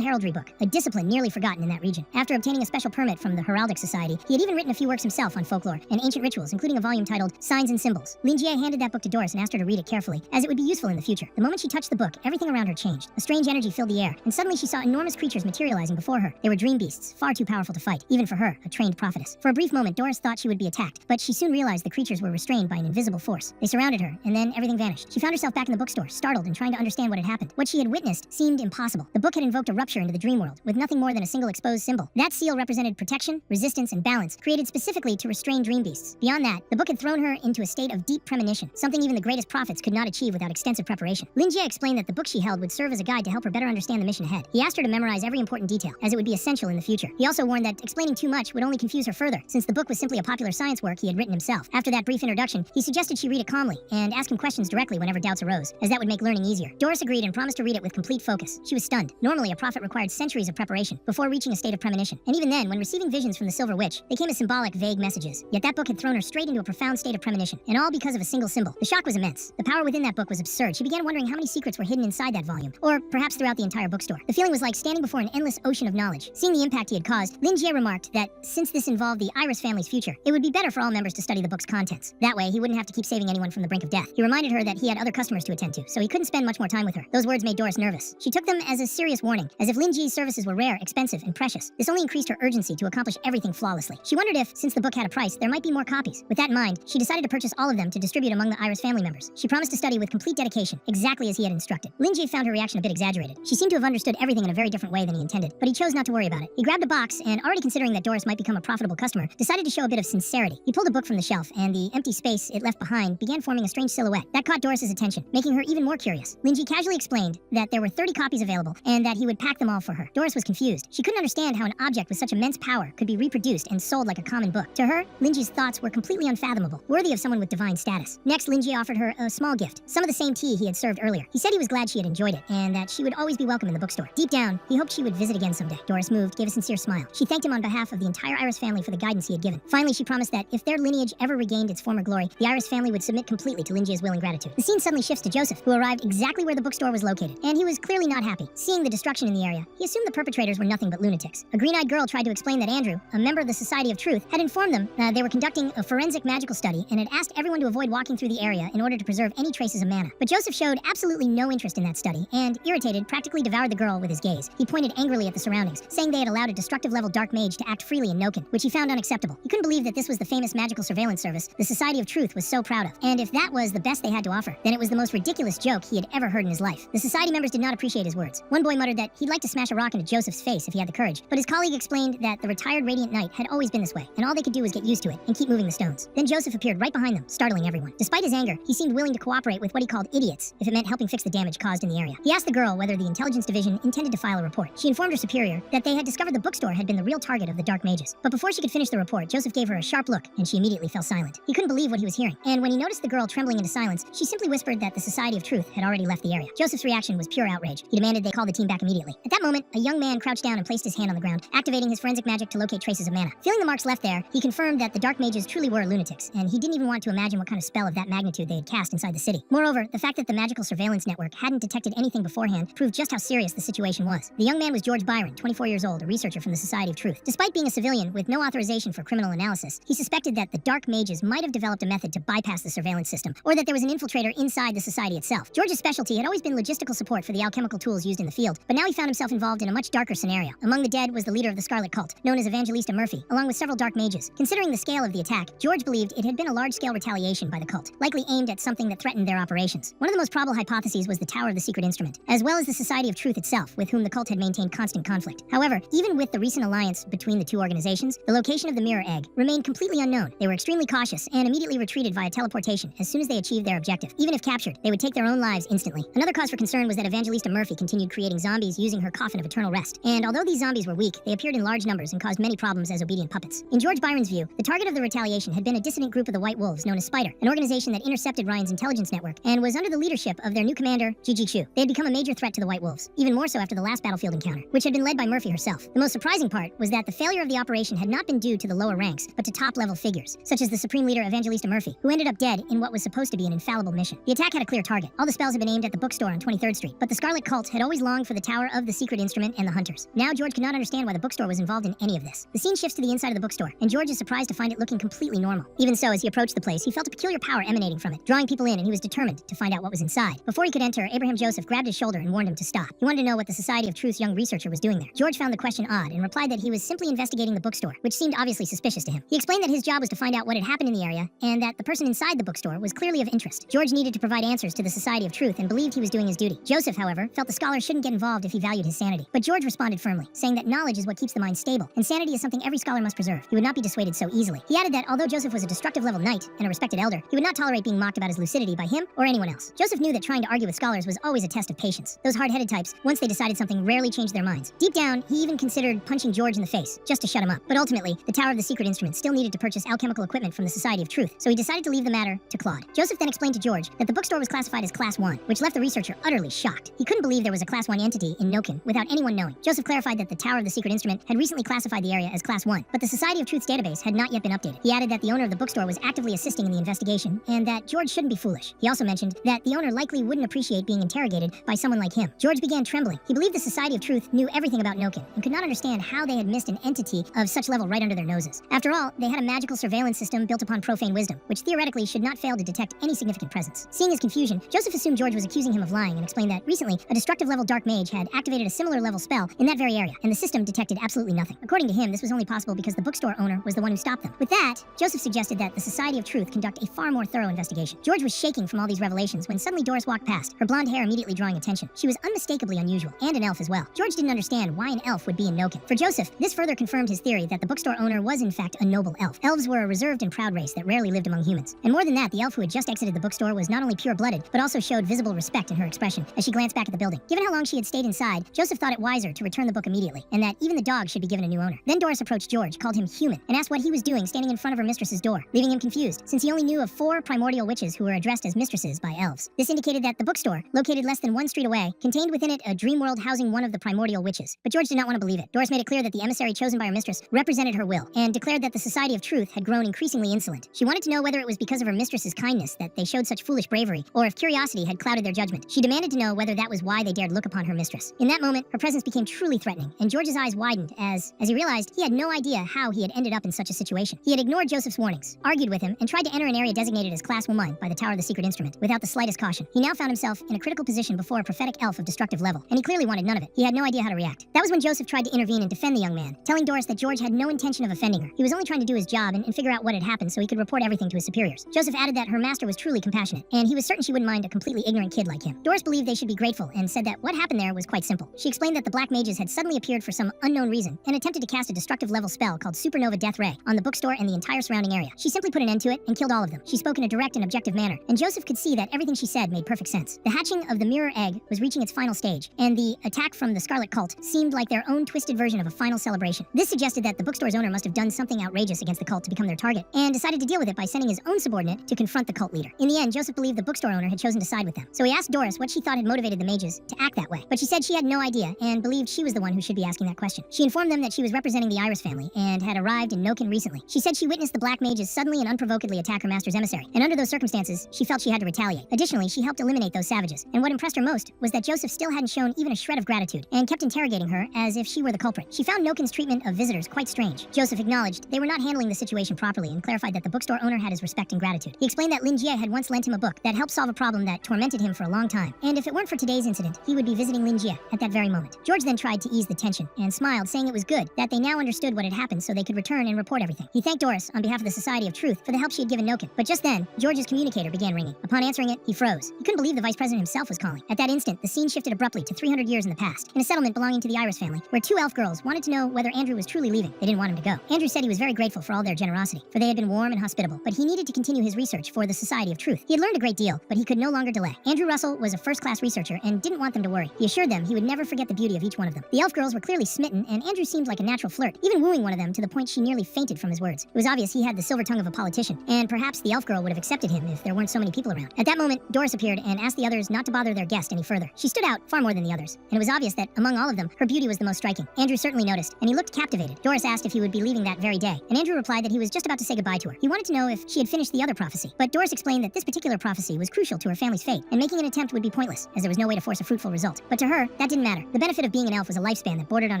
Speaker 1: heraldry book, a discipline nearly forgotten in that region. After obtaining a special permit from the Heraldic Society, he had even written a few works himself on folklore and ancient rituals, including a volume titled Signs and Symbols. Lin Jie handed that book to Doris and asked her to read it carefully, as it would be useful in the future. The moment she touched the book, everything around her changed. A strange energy filled the air, and suddenly she saw enormous creatures materializing before her. They were dream beasts, far too powerful to fight, even for her, a trained prophetess. For a brief moment, Doris thought she would be attacked, but she soon realized the creatures were restrained by an invisible force. They surrounded her, and then everything vanished. She found herself back in the bookstore, startled and trying to understand what had happened. What she had witnessed seemed impossible. The book had invoked a rupture into the dream world, with nothing more than a single exposed symbol. That seal represented protection, resistance, and balance, created specifically to restrain dream beasts. Beyond that, the book had thrown her into a state of deep premonition, something even the greatest prophets could not achieve without extensive preparation. Lin Jie explained that the book she held would serve as a guide to help her better understand the mission ahead. He asked her to memorize every important detail, as it would be essential in the future. He also warned that explaining too much would only confuse her further, since the book was simply a popular science work he had written himself. After that brief introduction, he suggested she read it calmly and ask him questions directly whenever doubts arose, as that would make learning easier. Doris agreed and promised to read it with complete focus. She was stunned. Normally, a prophet required centuries of preparation before reaching a state of premonition. And even then, when receiving visions from the Silver Witch, they came as symbolic, vague messages. Yet that book had thrown her straight into a profound state of premonition, and all because of a single symbol. The shock was immense. The power within that book was absurd. She began wondering how many secrets were hidden inside that volume, or perhaps throughout the entire bookstore. The feeling was like standing before an endless ocean of knowledge. Seeing the impact he had caused, Lin Jie remarked that since this involved the Iris family's future, it would be better for all members to study the book's contents. That way, he wouldn't have to keep saving anyone from the brink of death. He reminded her that he had other customers to attend to, so he couldn't spend much more time with her. Those words made Doris nervous. She took them as a serious warning, as if Lin Jie's services were rare, expensive, and precious. This only increased her urgency to accomplish everything flawlessly. She wondered if, since the book had a price, there might be more copies. With that in mind, she decided to purchase all of them to distribute among the Iris family members. She promised to study with complete dedication, exactly as he had instructed. Lin Jie found her reaction a bit exaggerated. She seemed to have understood everything in a very different way than he intended, but he chose not to worry about it. He grabbed a box and, already considering that Doris might become a profitable customer, decided to show a bit of sincerity. He pulled a book from the shelf, and the empty space it left behind began forming a strange silhouette. That caught Doris's attention, making her even more curious. Lin Jie casually explained that there were 30 copies available, and that he would pack them all for her. Doris was confused. She couldn't understand how an object with such immense power could be reproduced and sold like a common book. To her, Lin Jie's thoughts were completely unfathomable, worthy of someone with divine status. Next, Lin Jie offered her a small gift, some of the same tea he had served earlier. He said he was glad she had enjoyed it, and that she would always be welcome in the bookstore. Deep down, he hoped she would visit again someday. Doris moved, gave a sincere smile. She thanked him on behalf of the entire Iris family for the guidance he had given. Finally, she promised that if their lineage ever regained its former glory, the Iris family would submit completely to Lin Jie's will and gratitude. The scene suddenly shifts to Joseph, who arrived exactly where the bookstore was located, and he was clearly not happy. Seeing the destruction in the area, he assumed the perpetrators were nothing but lunatics. A green-eyed girl tried to explain that Andrew, a member of the Society of Truth, had informed them they were conducting a forensic magical study and had asked everyone to avoid walking through the area in order to preserve any traces of mana. But Joseph showed absolutely no interest in that study, and, irritated, practically devoured the girl with his gaze. He pointed angrily at the surroundings, saying they had allowed a destructive-level dark mage to act freely in Noken, which he found unacceptable. He couldn't believe that this was the famous magical surveillance service the Society of Truth was so proud of, and if that was the best they had to offer, then it was the most ridiculous joke he had ever heard in his life. The Society members did not appreciate his words. One boy muttered that he'd like to smash a rock into Joseph's face if he had the courage, but his colleague explained that the retired Radiant Knight had always been this way, and all they could do was get used to it and keep moving the stones. Then Joseph appeared right behind them, startling everyone. Despite his anger, he seemed willing to cooperate with what he called idiots, if it meant helping fix the damage caused in the area. He asked the girl whether the intelligence division intended to file a report. She informed her superior that they had discovered the bookstore had been the real target of the dark mages. But before she could finish the report, Joseph gave her a sharp look, and she immediately fell silent. He couldn't believe what he was hearing, and when he noticed the girl trembling into silence, she simply whispered that the Society of Truth had already left the area. Joseph's reaction was pure outrage. He demanded they call the team back immediately. At that moment, a young man crouched down and placed his hand on the ground, activating his forensic magic to locate traces of mana. Feeling the marks left there, he confirmed that the dark mages truly were lunatics, and he didn't even want to imagine what kind of spell of that magnitude they had cast inside the city. Moreover, the fact that the magical surveillance network hadn't detected anything beforehand proved just how serious the situation was. The young man was George Byron, 24 years old, a researcher from the Society of Truth. Despite being a civilian with no authorization for criminal analysis, he suspected that the dark mages might have developed a method to bypass the surveillance system, or that there was an infiltrator inside the society itself. George's specialty had always been logistical support for the alchemical tools used in the field, but now he found himself involved in a much darker scenario. Among the dead was the leader of the Scarlet Cult, known as Evangelista Murphy, along with several dark mages. Considering the scale of the attack, George believed it had been a large-scale retaliation by the cult, likely aimed at something that threatened their operations. One of the most probable hypotheses was the Tower of the Secret Instrument, as well as the Society of Truth itself, with whom the cult had maintained constant conflict. However, even with the recent alliance between the two organizations, the location of the Mirror Egg remained completely unknown. They were extremely cautious and immediately retreated via teleportation as soon as they achieved their objective. Even if captured, they would take their own lives instantly. Another cause for concern was that Evangelista Murphy continued creating zombies using her coffin of eternal rest. And although these zombies were weak, they appeared in large numbers and caused many problems as obedient puppets. In George Byron's view, the target of the retaliation had been a dissident group of the White Wolves known as Spider, an organization that intercepted Ryan's intelligence network and was under the leadership of their new commander, Gigi Chu. They had become a major threat to the White Wolves, even more so after the last battlefield encounter, which had been led by Murphy herself. The most surprising part was that the failure of the operation had not been due to the lower ranks, but to top-level figures, such as the Supreme Leader Evangelista Murphy, who ended up dead in what was supposed to be an infallible mission. The attack had a clear target. All the spells had been aimed at the bookstore on 23rd Street, but the Scarlet Cult had always longed for the Tower of the Secret Instrument and the Hunters. Now George could not understand why the bookstore was involved in any of this. The scene shifts to the inside of the bookstore, and George is surprised to find it looking completely normal. Even so, as he approached the place, he felt a peculiar power emanating from it, drawing people in, and he was determined to find out what was inside. Before he could enter, Abraham Joseph grabbed his shoulder and warned him to stop. He wanted to know what the Society of Truth's young researcher was doing there. George found the question odd and replied that he was simply investigating the bookstore, which seemed obviously suspicious to him. He explained that his job was to find out what had happened in the area, and that the person inside the bookstore was clearly of interest. George needed to provide answers to the Society of Truth and believed he was doing his duty. Joseph, however, felt the scholar shouldn't get involved if he valued his sanity. But George responded firmly, saying that knowledge is what keeps the mind stable, and sanity is something every scholar must preserve. He would not be dissuaded so easily. He added that although Joseph was a destructive level knight and a respected elder, he would not tolerate being mocked about his lucidity by him or anyone else. Joseph knew that trying to argue with scholars was always a test of patience. Those hard-headed types, once they decided something, rarely changed their minds. Deep down, he even considered punching George in the face, just to shut him up. But ultimately, the Tower of the Secret Instrument still needed to purchase alchemical equipment from the Society of Truth, so he decided to leave the matter to Claude. Joseph then explained to George that the bookstore was classified as Class 1, which left the researcher utterly shocked. He couldn't believe there was a Class 1 entity in Noken without anyone knowing. Joseph clarified that the Tower of the Secret Instrument had recently classified the area as Class 1, but the Society of Truth's database had not yet been updated. He added that the owner of the bookstore was actively assisting in the investigation, and that George shouldn't be foolish. He also mentioned that the owner likely wouldn't appreciate being interrogated by someone like him. George began trembling. He believed the Society of Truth knew everything about Noken, and could not understand how they had missed an entity of such level right under their noses. After all, they had a magical surveillance system built upon profane wisdom, which theoretically should not fail to detect any significant presence. Seeing his confusion, Joseph assumed George was accusing him of lying and explained that recently, a destructive level dark mage had activated a similar level spell in that very area, and the system detected absolutely nothing. According to him, this was only possible because the bookstore owner was the one who stopped them. With that, Joseph suggested that the Society of Truth conduct a far more thorough investigation. George was shaking from all these revelations when suddenly Doris walked past, her blonde hair immediately drawing attention. She was unmistakably unusual, and an elf as well. George didn't understand why an elf would be in Noken. For Joseph, this further confirmed his theory that the bookstore owner was in fact a noble elf. Elves were a reserved and proud race that rarely lived among humans. And more than that, the elf who had just exited the bookstore was not only pure-blooded, but also showed visible respect in her expression as she glanced back at the building. Given how long she had stayed inside, Joseph thought it wiser to return the book immediately, and that even the dog should be given a new owner. Then Doris approached George, called him human, and asked what he was doing standing in front of her mistress's door, leaving him confused, since he only knew of 4 primordial witches who were addressed as mistresses by elves. This indicated that the bookstore, located less than 1 street away, contained within it a dream world housing one of the primordial witches. But George did not want to believe it. Doris made it clear that the emissary chosen by her mistress represented her will, and declared that the Society of Truth had grown increasingly insolent. She wanted to know whether it was because of her mistress's kindness that they showed such foolish bravery, or if curiosity had clouded their judgment. She demanded to know whether that was why they dared look upon her mistress. In that moment, her presence became truly threatening, and George's eyes widened as he realized he had no idea how he had ended up in such a situation. He had ignored Joseph's warnings, argued with him, and tried to enter an area designated as Class 1 by the Tower of the Secret Instrument without the slightest caution. He now found himself in a critical position before a prophetic elf of destructive level, and he clearly wanted none of it. He had no idea how to react. That was when Joseph tried to intervene and defend the young man, telling Doris that George had no intention of offending her. He was only trying to do his job and figure out what had happened so he could report everything to his superiors. Joseph added that her master was truly compassionate, and he was certain she wouldn't mind a completely ignorant kid like him. Doris believed they should be grateful and said that what happened there was quite simple. She explained that the black mages had suddenly appeared for some unknown reason and attempted to cast a destructive level spell called Supernova Death Ray on the bookstore and the entire surrounding area. She simply put an end to it and killed all of them. She spoke in a direct and objective manner, and Joseph could see that everything she said made perfect sense. The hatching of the mirror egg was reaching its final stage, and the attack from the Scarlet Cult seemed like their own twisted version of a final celebration. This suggested that the bookstore's owner must have done something outrageous against the cult to become their target, and decided to deal with it by sending his own subordinate to confront the cult leader. In the end, Joseph believed the bookstore owner had chosen to side with them, so he asked Doris what she thought had motivated the mages to act that way. But she said she had no idea, and believed she was the one who should be asking that question. She informed them that she was representing the Iris family, and had arrived in Noken recently. She said she witnessed the black mages suddenly and unprovokedly attack her master's emissary, and under those circumstances, she felt she had to retaliate. Additionally, she helped eliminate those savages, and what impressed her most was that Joseph still hadn't shown even a shred of gratitude, and kept interrogating her as if she were the culprit. She found Noken's treatment of visitors quite strange. Joseph acknowledged they were not handling the situation properly, and clarified that the bookstore owner had his respect and gratitude. He explained that Lin Jie had once lent him a book that helped solve a problem that tormented him for a long time, and if it weren't for today's incident, he would be visiting Lin Jie at that very moment. George then tried to ease the tension, and smiled, saying it was good that they now understood what had happened so they could return and report everything. He thanked Doris on behalf of the Society of Truth for the help she had given Noken, but just then, George's communicator began ringing. Upon answering it, he froze. He couldn't believe the vice president himself was calling. At that instant, the scene shifted abruptly to 300 years in the past, in a settlement belonging to the Iris family, where 2 elf girls wanted to know whether Andrew was truly leaving. They didn't want him to go. Andrew said he was very grateful for all their generosity, for they had been warm and hospitable, but he needed to continue his research for the Society of Truth. He had learned a great deal, but he could no longer delay. Andrew Russell was a first-class researcher and didn't want them to worry. He assured them he would never forget the beauty of each one of them. The elf girls were clearly smitten, and Andrew seemed like a natural flirt, even wooing one of them to the point she nearly fainted from his words. It was obvious he had the silver tongue of a politician, and perhaps the elf girl would have accepted accepted him if there weren't so many people around. At that moment, Doris appeared and asked the others not to bother their guest any further. She stood out far more than the others, and it was obvious that among all of them, her beauty was the most striking. Andrew certainly noticed, and he looked captivated. Doris asked if he would be leaving that very day, and Andrew replied that he was just about to say goodbye to her. He wanted to know if she had finished the other prophecy, but Doris explained that this particular prophecy was crucial to her family's fate, and making an attempt would be pointless, as there was no way to force a fruitful result. But to her, that didn't matter. The benefit of being an elf was a lifespan that bordered on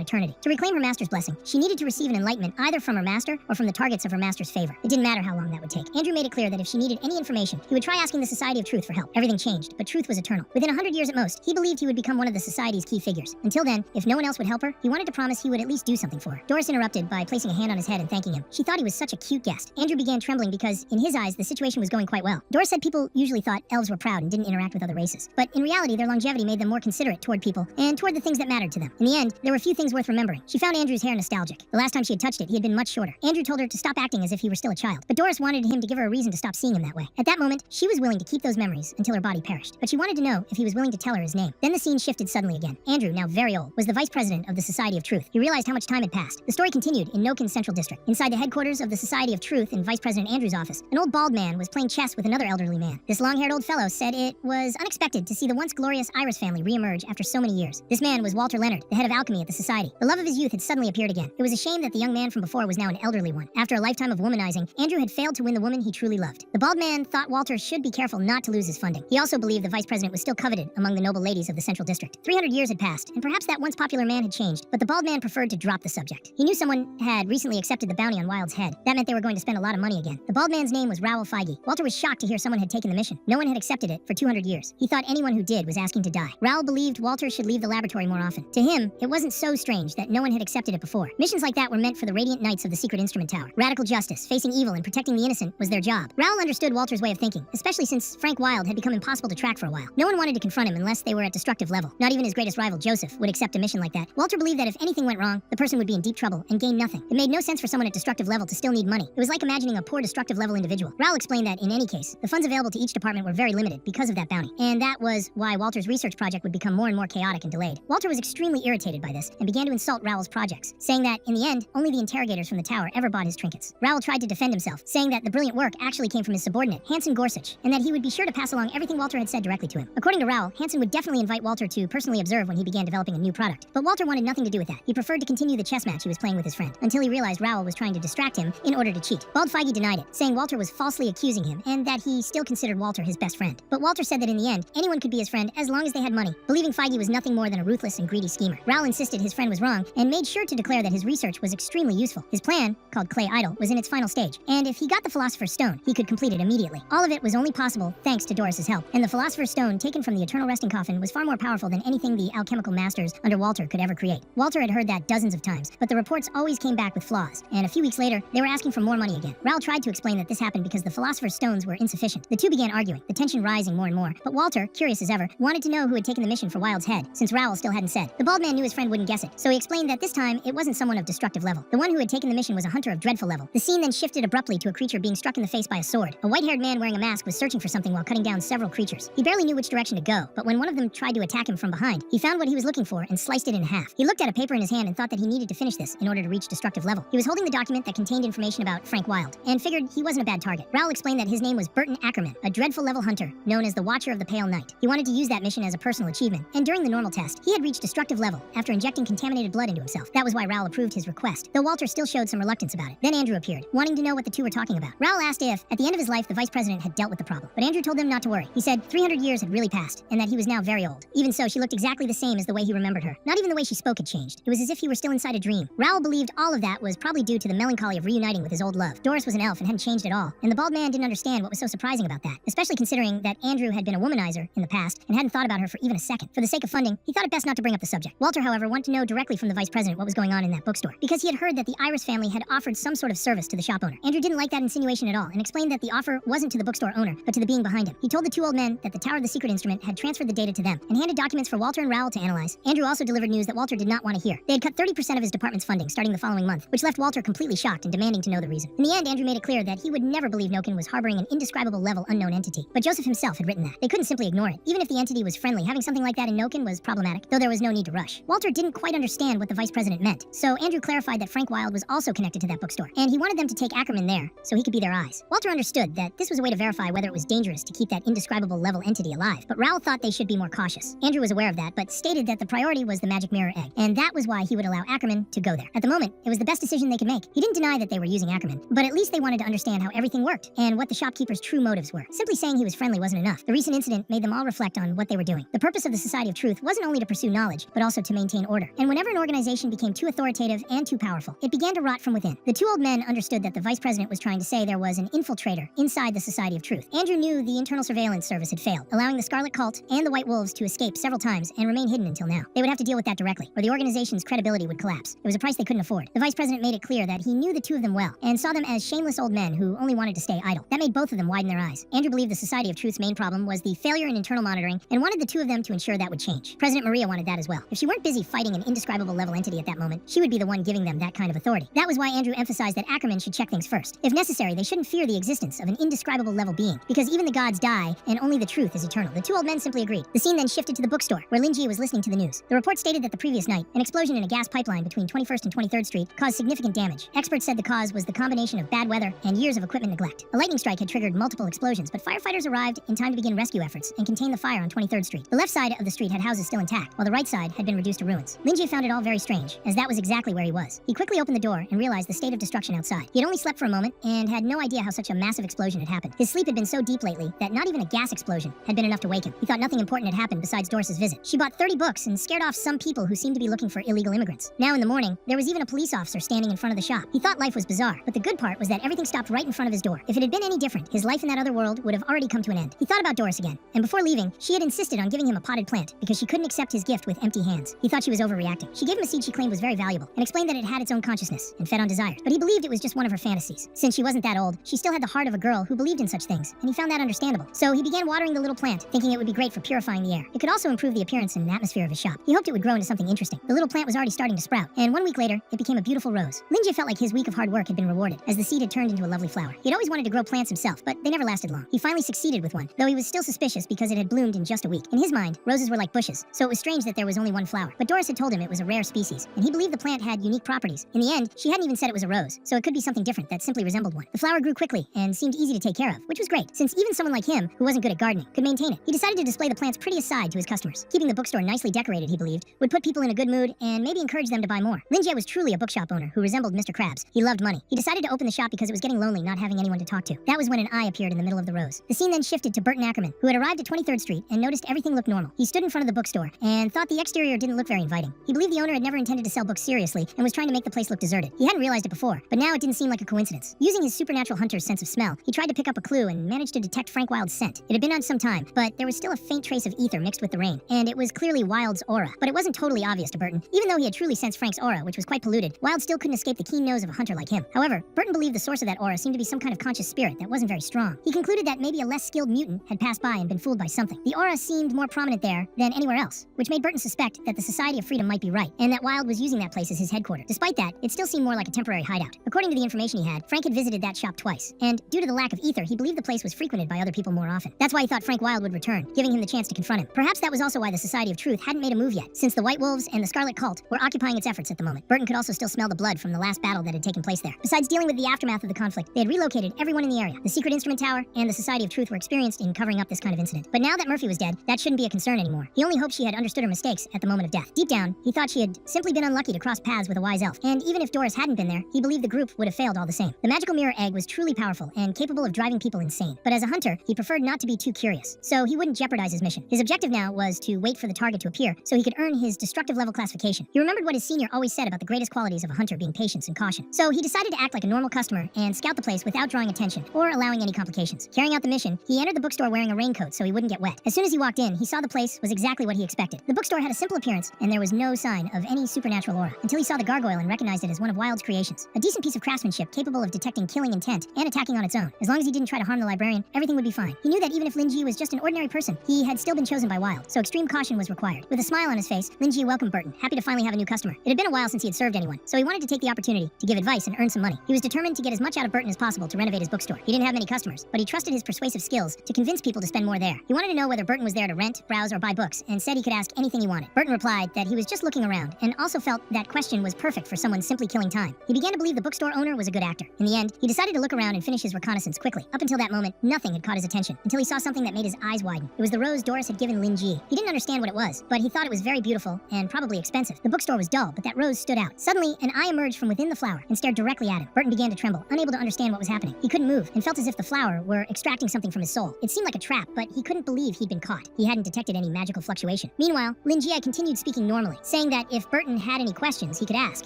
Speaker 1: eternity. To reclaim her master's blessing, she needed to receive an enlightenment either from her master or from the targets of her master's favor. It didn't matter how long that would take. Andrew made it clear that if she needed any information, he would try asking the Society of Truth for help. Everything changed, but truth was eternal. Within 100 years at most, he believed he would become one of the Society's key figures. Until then, if no one else would help her, he wanted to promise he would at least do something for her. Doris interrupted by placing a hand on his head and thanking him. She thought he was such a cute guest. Andrew began trembling because, in his eyes, the situation was going quite well. Doris said people usually thought elves were proud and didn't interact with other races. But in reality, their longevity made them more considerate toward people and toward the things that mattered to them. In the end, there were few things worth remembering. She found Andrew's hair nostalgic. The last time she had touched it, he had been much shorter. Andrew told her to stop acting as if he were still a child, but Doris wanted him to give her a reason to stop seeing him that way. At that moment, she was willing to keep those memories until her body perished, but she wanted to know if he was willing to tell her his name. Then the scene shifted suddenly again. Andrew, now very old, was the vice president of the Society of Truth. He realized how much time had passed. The story continued in Nokin's central district. Inside the headquarters of the Society of Truth in Vice President Andrew's office, an old bald man was playing chess with another elderly man. This long-haired old fellow said it was unexpected to see the once glorious Iris family reemerge after so many years. This man was Walter Leonard, the head of alchemy at the society. The love of his youth had suddenly appeared again. It was a shame that the young man from before was now an elderly one. After a lifetime of womanizing, Andrew had failed to win the woman he truly loved. The bald man thought Walter should be careful not to lose his funding. He also believed the vice president was still coveted among the noble ladies of the central district. 300 years had passed, and perhaps that once popular man had changed, but the bald man preferred to drop the subject. He knew someone had recently accepted the bounty on Wild's head. That meant they were going to spend a lot of money again. The bald man's name was Raoul Feige. Walter was shocked to hear someone had taken the mission. No one had accepted it for 200 years. He thought anyone who did was asking to die. Raoul believed Walter should leave the laboratory more often. To him, it wasn't so strange that no one had accepted it before. Missions like that were meant for the Radiant Knights of the Secret Instrument Tower. Radical justice, facing evil, and protecting the innocent was their job. Raoul understood Walter's way of thinking, especially since Frank Wild had become impossible to track for a while. No one wanted to confront him unless they were at destructive level. Not even his greatest rival, Joseph, would accept a mission like that. Walter believed that if anything went wrong, the person would be in deep trouble and gain nothing. It made no sense for someone at destructive level to still need money. It was like imagining a poor destructive level individual. Raoul explained that in any case, the funds available to each department were very limited because of that bounty. And that was why Walter's research project would become more and more chaotic and delayed. Walter was extremely irritated by this and began to insult Raoul's projects, saying that, in the end, only the interrogators from the tower ever bought his trinkets. Raoul tried to defend himself, saying that the brilliant work actually came from his subordinate, Hanson Gorsuch, and that he would be sure to pass along everything Walter had said directly to him. According to Raoul, Hanson would definitely invite Walter to personally observe when he began developing a new product. But Walter wanted nothing to do with that. He preferred to continue the chess match he was playing with his friend, until he realized Raoul was trying to distract him in order to cheat. Bald Feige denied it, saying Walter was falsely accusing him, and that he still considered Walter his best friend. But Walter said that in the end, anyone could be his friend as long as they had money, believing Feige was nothing more than a ruthless and greedy schemer. Raoul insisted his friend was wrong, and made sure to declare that his research was extremely useful. His plan, called Clay Idol, was in its final stage, and if he got the Philosopher's Stone, he could complete it immediately. All of it was only possible thanks to Doris's help, and the Philosopher's Stone taken from the Eternal Resting Coffin was far more powerful than anything the alchemical masters under Walter could ever create. Walter had heard that dozens of times, but the reports always came back with flaws, and a few weeks later, they were asking for more money again. Raoul tried to explain that this happened because the Philosopher's Stones were insufficient. The two began arguing, the tension rising more and more, but Walter, curious as ever, wanted to know who had taken the mission for Wild's head, since Raoul still hadn't said. The bald man knew his friend wouldn't guess it, so he explained that this time it wasn't someone of destructive level. The one who had taken the mission was a hunter of dreadful level. The scene then shifted abruptly to a creature being struck in the face by a sword. A white-haired man wearing a mask was searching for something while cutting down several creatures. He barely knew which direction to go, but when one of them tried to attack him from behind, he found what he was looking for and sliced it in half. He looked at a paper in his hand and thought that he needed to finish this in order to reach destructive level. He was holding the document that contained information about Frank Wild, and figured he wasn't a bad target. Raoul explained that his name was Burton Ackerman, a dreadful level hunter, known as the Watcher of the Pale Night. He wanted to use that mission as a personal achievement, and during the normal test, he had reached destructive level after injecting contaminated blood into himself. That was why Raoul approved his request, though Walter still showed some reluctance about it. Then Andrew appeared, wanting to know what the two were talking about. Raoul asked if, at the end of his life, the vice president had dealt with the problem, but Andrew told them not to worry. He said 300 years had really passed, and that he was now very old. Even so, she looked exactly the same as the way he remembered her. Not even the way she spoke had changed. It was as if he were still inside a dream. Raoul believed all of that was probably due to the melancholy of reuniting with his old love. Doris was an elf and hadn't changed at all, and the bald man didn't understand what was so surprising about that, especially considering that Andrew had been a womanizer in the past and hadn't thought about her for even a second. For the sake of funding, he thought it best not to bring up the subject. Walter, however, wanted to know directly from the vice president what was going on in that bookstore, because he had heard that the Iris family had offered some sort of service to the shop owner. Andrew didn't like that insinuation at all, and explained that the offer wasn't to the bookstore owner, but to the being behind him. He told the two old men that the Tower of the Secret Instrument had transferred the data to them, and handed documents for Walter and Raoul to analyze. Andrew also delivered news that Walter did not want to hear. They had cut 30% of his department's funding starting the following month, which left Walter completely shocked and demanding to know the reason. In the end, Andrew made it clear that he would never believe Nokin was harboring an indescribable level unknown entity, but Joseph himself had written that. They couldn't simply ignore it. Even if the entity was friendly, having something like that in Nokin was problematic, though there was no need to rush. Walter didn't quite understand what the vice president meant, so Andrew clarified that Frank Wild was also connected to that bookstore, and he wanted them to take Ackerman there so he could be their eyes. Walter understood argued that this was a way to verify whether it was dangerous to keep that indescribable level entity alive, but Raoul thought they should be more cautious. Andrew was aware of that, but stated that the priority was the magic mirror egg, and that was why he would allow Ackerman to go there. At the moment, it was the best decision they could make. He didn't deny that they were using Ackerman, but at least they wanted to understand how everything worked, and what the shopkeeper's true motives were. Simply saying he was friendly wasn't enough. The recent incident made them all reflect on what they were doing. The purpose of the Society of Truth wasn't only to pursue knowledge, but also to maintain order. And whenever an organization became too authoritative and too powerful, it began to rot from within. The two old men understood that the vice president was trying to say there was an infiltrator inside the Society of Truth. Andrew knew the internal surveillance service had failed, allowing the Scarlet Cult and the White Wolves to escape several times and remain hidden until now. They would have to deal with that directly, or the organization's credibility would collapse. It was a price they couldn't afford. The vice president made it clear that he knew the two of them well, and saw them as shameless old men who only wanted to stay idle. That made both of them widen their eyes. Andrew believed the Society of Truth's main problem was the failure in internal monitoring, and wanted the two of them to ensure that would change. President Maria wanted that as well. If she weren't busy fighting an indescribable level entity at that moment, she would be the one giving them that kind of authority. That was why Andrew emphasized that Ackerman should check things first. If necessary, they shouldn't fear the existence of an indescribable level being, because even the gods die, and only the truth is eternal. The two old men simply agreed. The scene then shifted to the bookstore, where Linji was listening to the news. The report stated that the previous night, an explosion in a gas pipeline between 21st and 23rd Street caused significant damage. Experts said the cause was the combination of bad weather and years of equipment neglect. A lightning strike had triggered multiple explosions, but firefighters arrived in time to begin rescue efforts and contain the fire on 23rd Street. The left side of the street had houses still intact, while the right side had been reduced to ruins. Linji found it all very strange, as that was exactly where he was. He quickly opened the door and realized the state of destruction outside. He had only slept for a moment and had no idea how such a massive explosion had happened. His sleep had been so deep lately that not even a gas explosion had been enough to wake him. He thought nothing important had happened besides Doris's visit. She bought 30 books and scared off some people who seemed to be looking for illegal immigrants. Now in the morning, there was even a police officer standing in front of the shop. He thought life was bizarre, but the good part was that everything stopped right in front of his door. If it had been any different, his life in that other world would have already come to an end. He thought about Doris again, and before leaving, she had insisted on giving him a potted plant because she couldn't accept his gift with empty hands. He thought she was overreacting. She gave him a seed she claimed was very valuable, and explained that it had its own consciousness and fed on desires, but he believed it was just one of her fantasies. Since she wasn't that old, she still had the heart of a girl who believed in such things, and he found that understandable. So he began watering the little plant, thinking it would be great for purifying the air. It could also improve the appearance and atmosphere of his shop. He hoped it would grow into something interesting. The little plant was already starting to sprout, and 1 week later, it became a beautiful rose. Linji felt like his week of hard work had been rewarded, as the seed had turned into a lovely flower. He had always wanted to grow plants himself, but they never lasted long. He finally succeeded with one, though he was still suspicious because it had bloomed in just a week. In his mind, roses were like bushes, so it was strange that there was only one flower. But Doris had told him it was a rare species, and he believed the plant had unique properties. In the end, she hadn't even said it was a rose, so it could be something different that simply resembled one. The flower grew quickly and seemed easy to take care of, which was great, since even someone like him, who wasn't good at gardening, could maintain it. He decided to display the plant's prettiest side to his customers. Keeping the bookstore nicely decorated, he believed, would put people in a good mood and maybe encourage them to buy more. Linji was truly a bookshop owner who resembled Mr. Krabs. He loved money. He decided to open the shop because it was getting lonely not having anyone to talk to. That was when an eye appeared in the middle of the rose. The scene then shifted to Burton Ackerman, who had arrived at 23rd Street and noticed everything looked normal. He stood in front of the bookstore and thought the exterior didn't look very inviting. He believed the owner had never intended to sell books seriously and was trying to make the place look deserted. He hadn't realized it before, but now it didn't seem like a coincidence. Using his supernatural hunter's sense of smell, he tried to pick up a clue and managed to detect Frank Wilde's scent. It had been on some time, but there was still a faint trace of ether mixed with the rain, and it was clearly Wilde's aura. But it wasn't totally obvious to Burton. Even though he had truly sensed Frank's aura, which was quite polluted, Wilde still couldn't escape the keen nose of a hunter like him. However, Burton believed the source of that aura seemed to be some kind of conscious spirit that wasn't very strong. He concluded that maybe a less skilled mutant had passed by and been fooled by something. The aura seemed more prominent there than anywhere else, which made Burton suspect that the Society of Freedom might be right, and that Wilde was using that place as his headquarters. Despite that, it still seemed more like a temporary hideout. According to the information he had, Frank had visited that shop twice, and due to the lack of ether, he believed the place was frequented by other people more often. That's why he thought Frank Wilde would return, giving him the chance to confront him. Perhaps that was also why the Society of Truth hadn't made a move yet, since the White Wolves and the Scarlet Cult were occupying its efforts at the moment. Burton could also still smell the blood from the last battle that had taken place there. Besides dealing with the aftermath of the conflict, they had relocated everyone in the area. The Secret Instrument Tower and the Society of Truth were experienced in covering up this kind of incident. But now that Murphy was dead, that shouldn't be a concern anymore. He only hoped she had understood her mistakes at the moment of death. Deep down, he thought she had simply been unlucky to cross paths with a wise elf, and even if Doris hadn't been there, he believed the group would have failed all the same. The magical mirror egg was truly powerful and capable of driving people insane. But as a hunter, he preferred not to be too curious, so he wouldn't jeopardize his mission. His objective now was to wait for the target to appear so he could earn his destructive level classification. He remembered what his senior always said about the greatest qualities of a hunter being patience and caution. So he decided to act like a normal customer and scout the place without drawing attention or allowing any complications. Carrying out the mission, he entered the bookstore wearing a raincoat so he wouldn't get wet. As soon as he walked in, he saw the place was exactly what he expected. The bookstore had a simple appearance, and there was no sign of any supernatural aura, until he saw the gargoyle and recognized it as one of Wilde's creations. A decent piece of craftsmanship capable of detecting killing intent and attacking on its own. As long as he didn't try to harm the librarian, everything would be fine. He knew that even if Linji was just an ordinary person, he had still been chosen by Wilde, so extreme caution was required. With a smile on his face, Linji welcomed Burton, happy to finally have a new customer. It had been a while since he had served anyone, so he wanted to take the opportunity to give advice and earn some money. He was determined to get as much out of Burton as possible to renovate his bookstore. He didn't have many customers, but he trusted his persuasive skills to convince people to spend more there. He wanted to know whether Burton was there to rent, browse, or buy books, and said he could ask anything he wanted. Burton replied that he was just looking around, and also felt that question was perfect for someone simply killing time. He began to believe the bookstore owner was a good actor. In the end, he decided to look around and finish his reconnaissance innocence quickly. Up until that moment, nothing had caught his attention, until he saw something that made his eyes widen. It was the rose Doris had given Lin Ji. He didn't understand what it was, but he thought it was very beautiful and probably expensive. The bookstore was dull, but that rose stood out. Suddenly, an eye emerged from within the flower and stared directly at him. Burton began to tremble, unable to understand what was happening. He couldn't move and felt as if the flower were extracting something from his soul. It seemed like a trap, but he couldn't believe he'd been caught. He hadn't detected any magical fluctuation. Meanwhile, Lin Ji continued speaking normally, saying that if Burton had any questions, he could ask,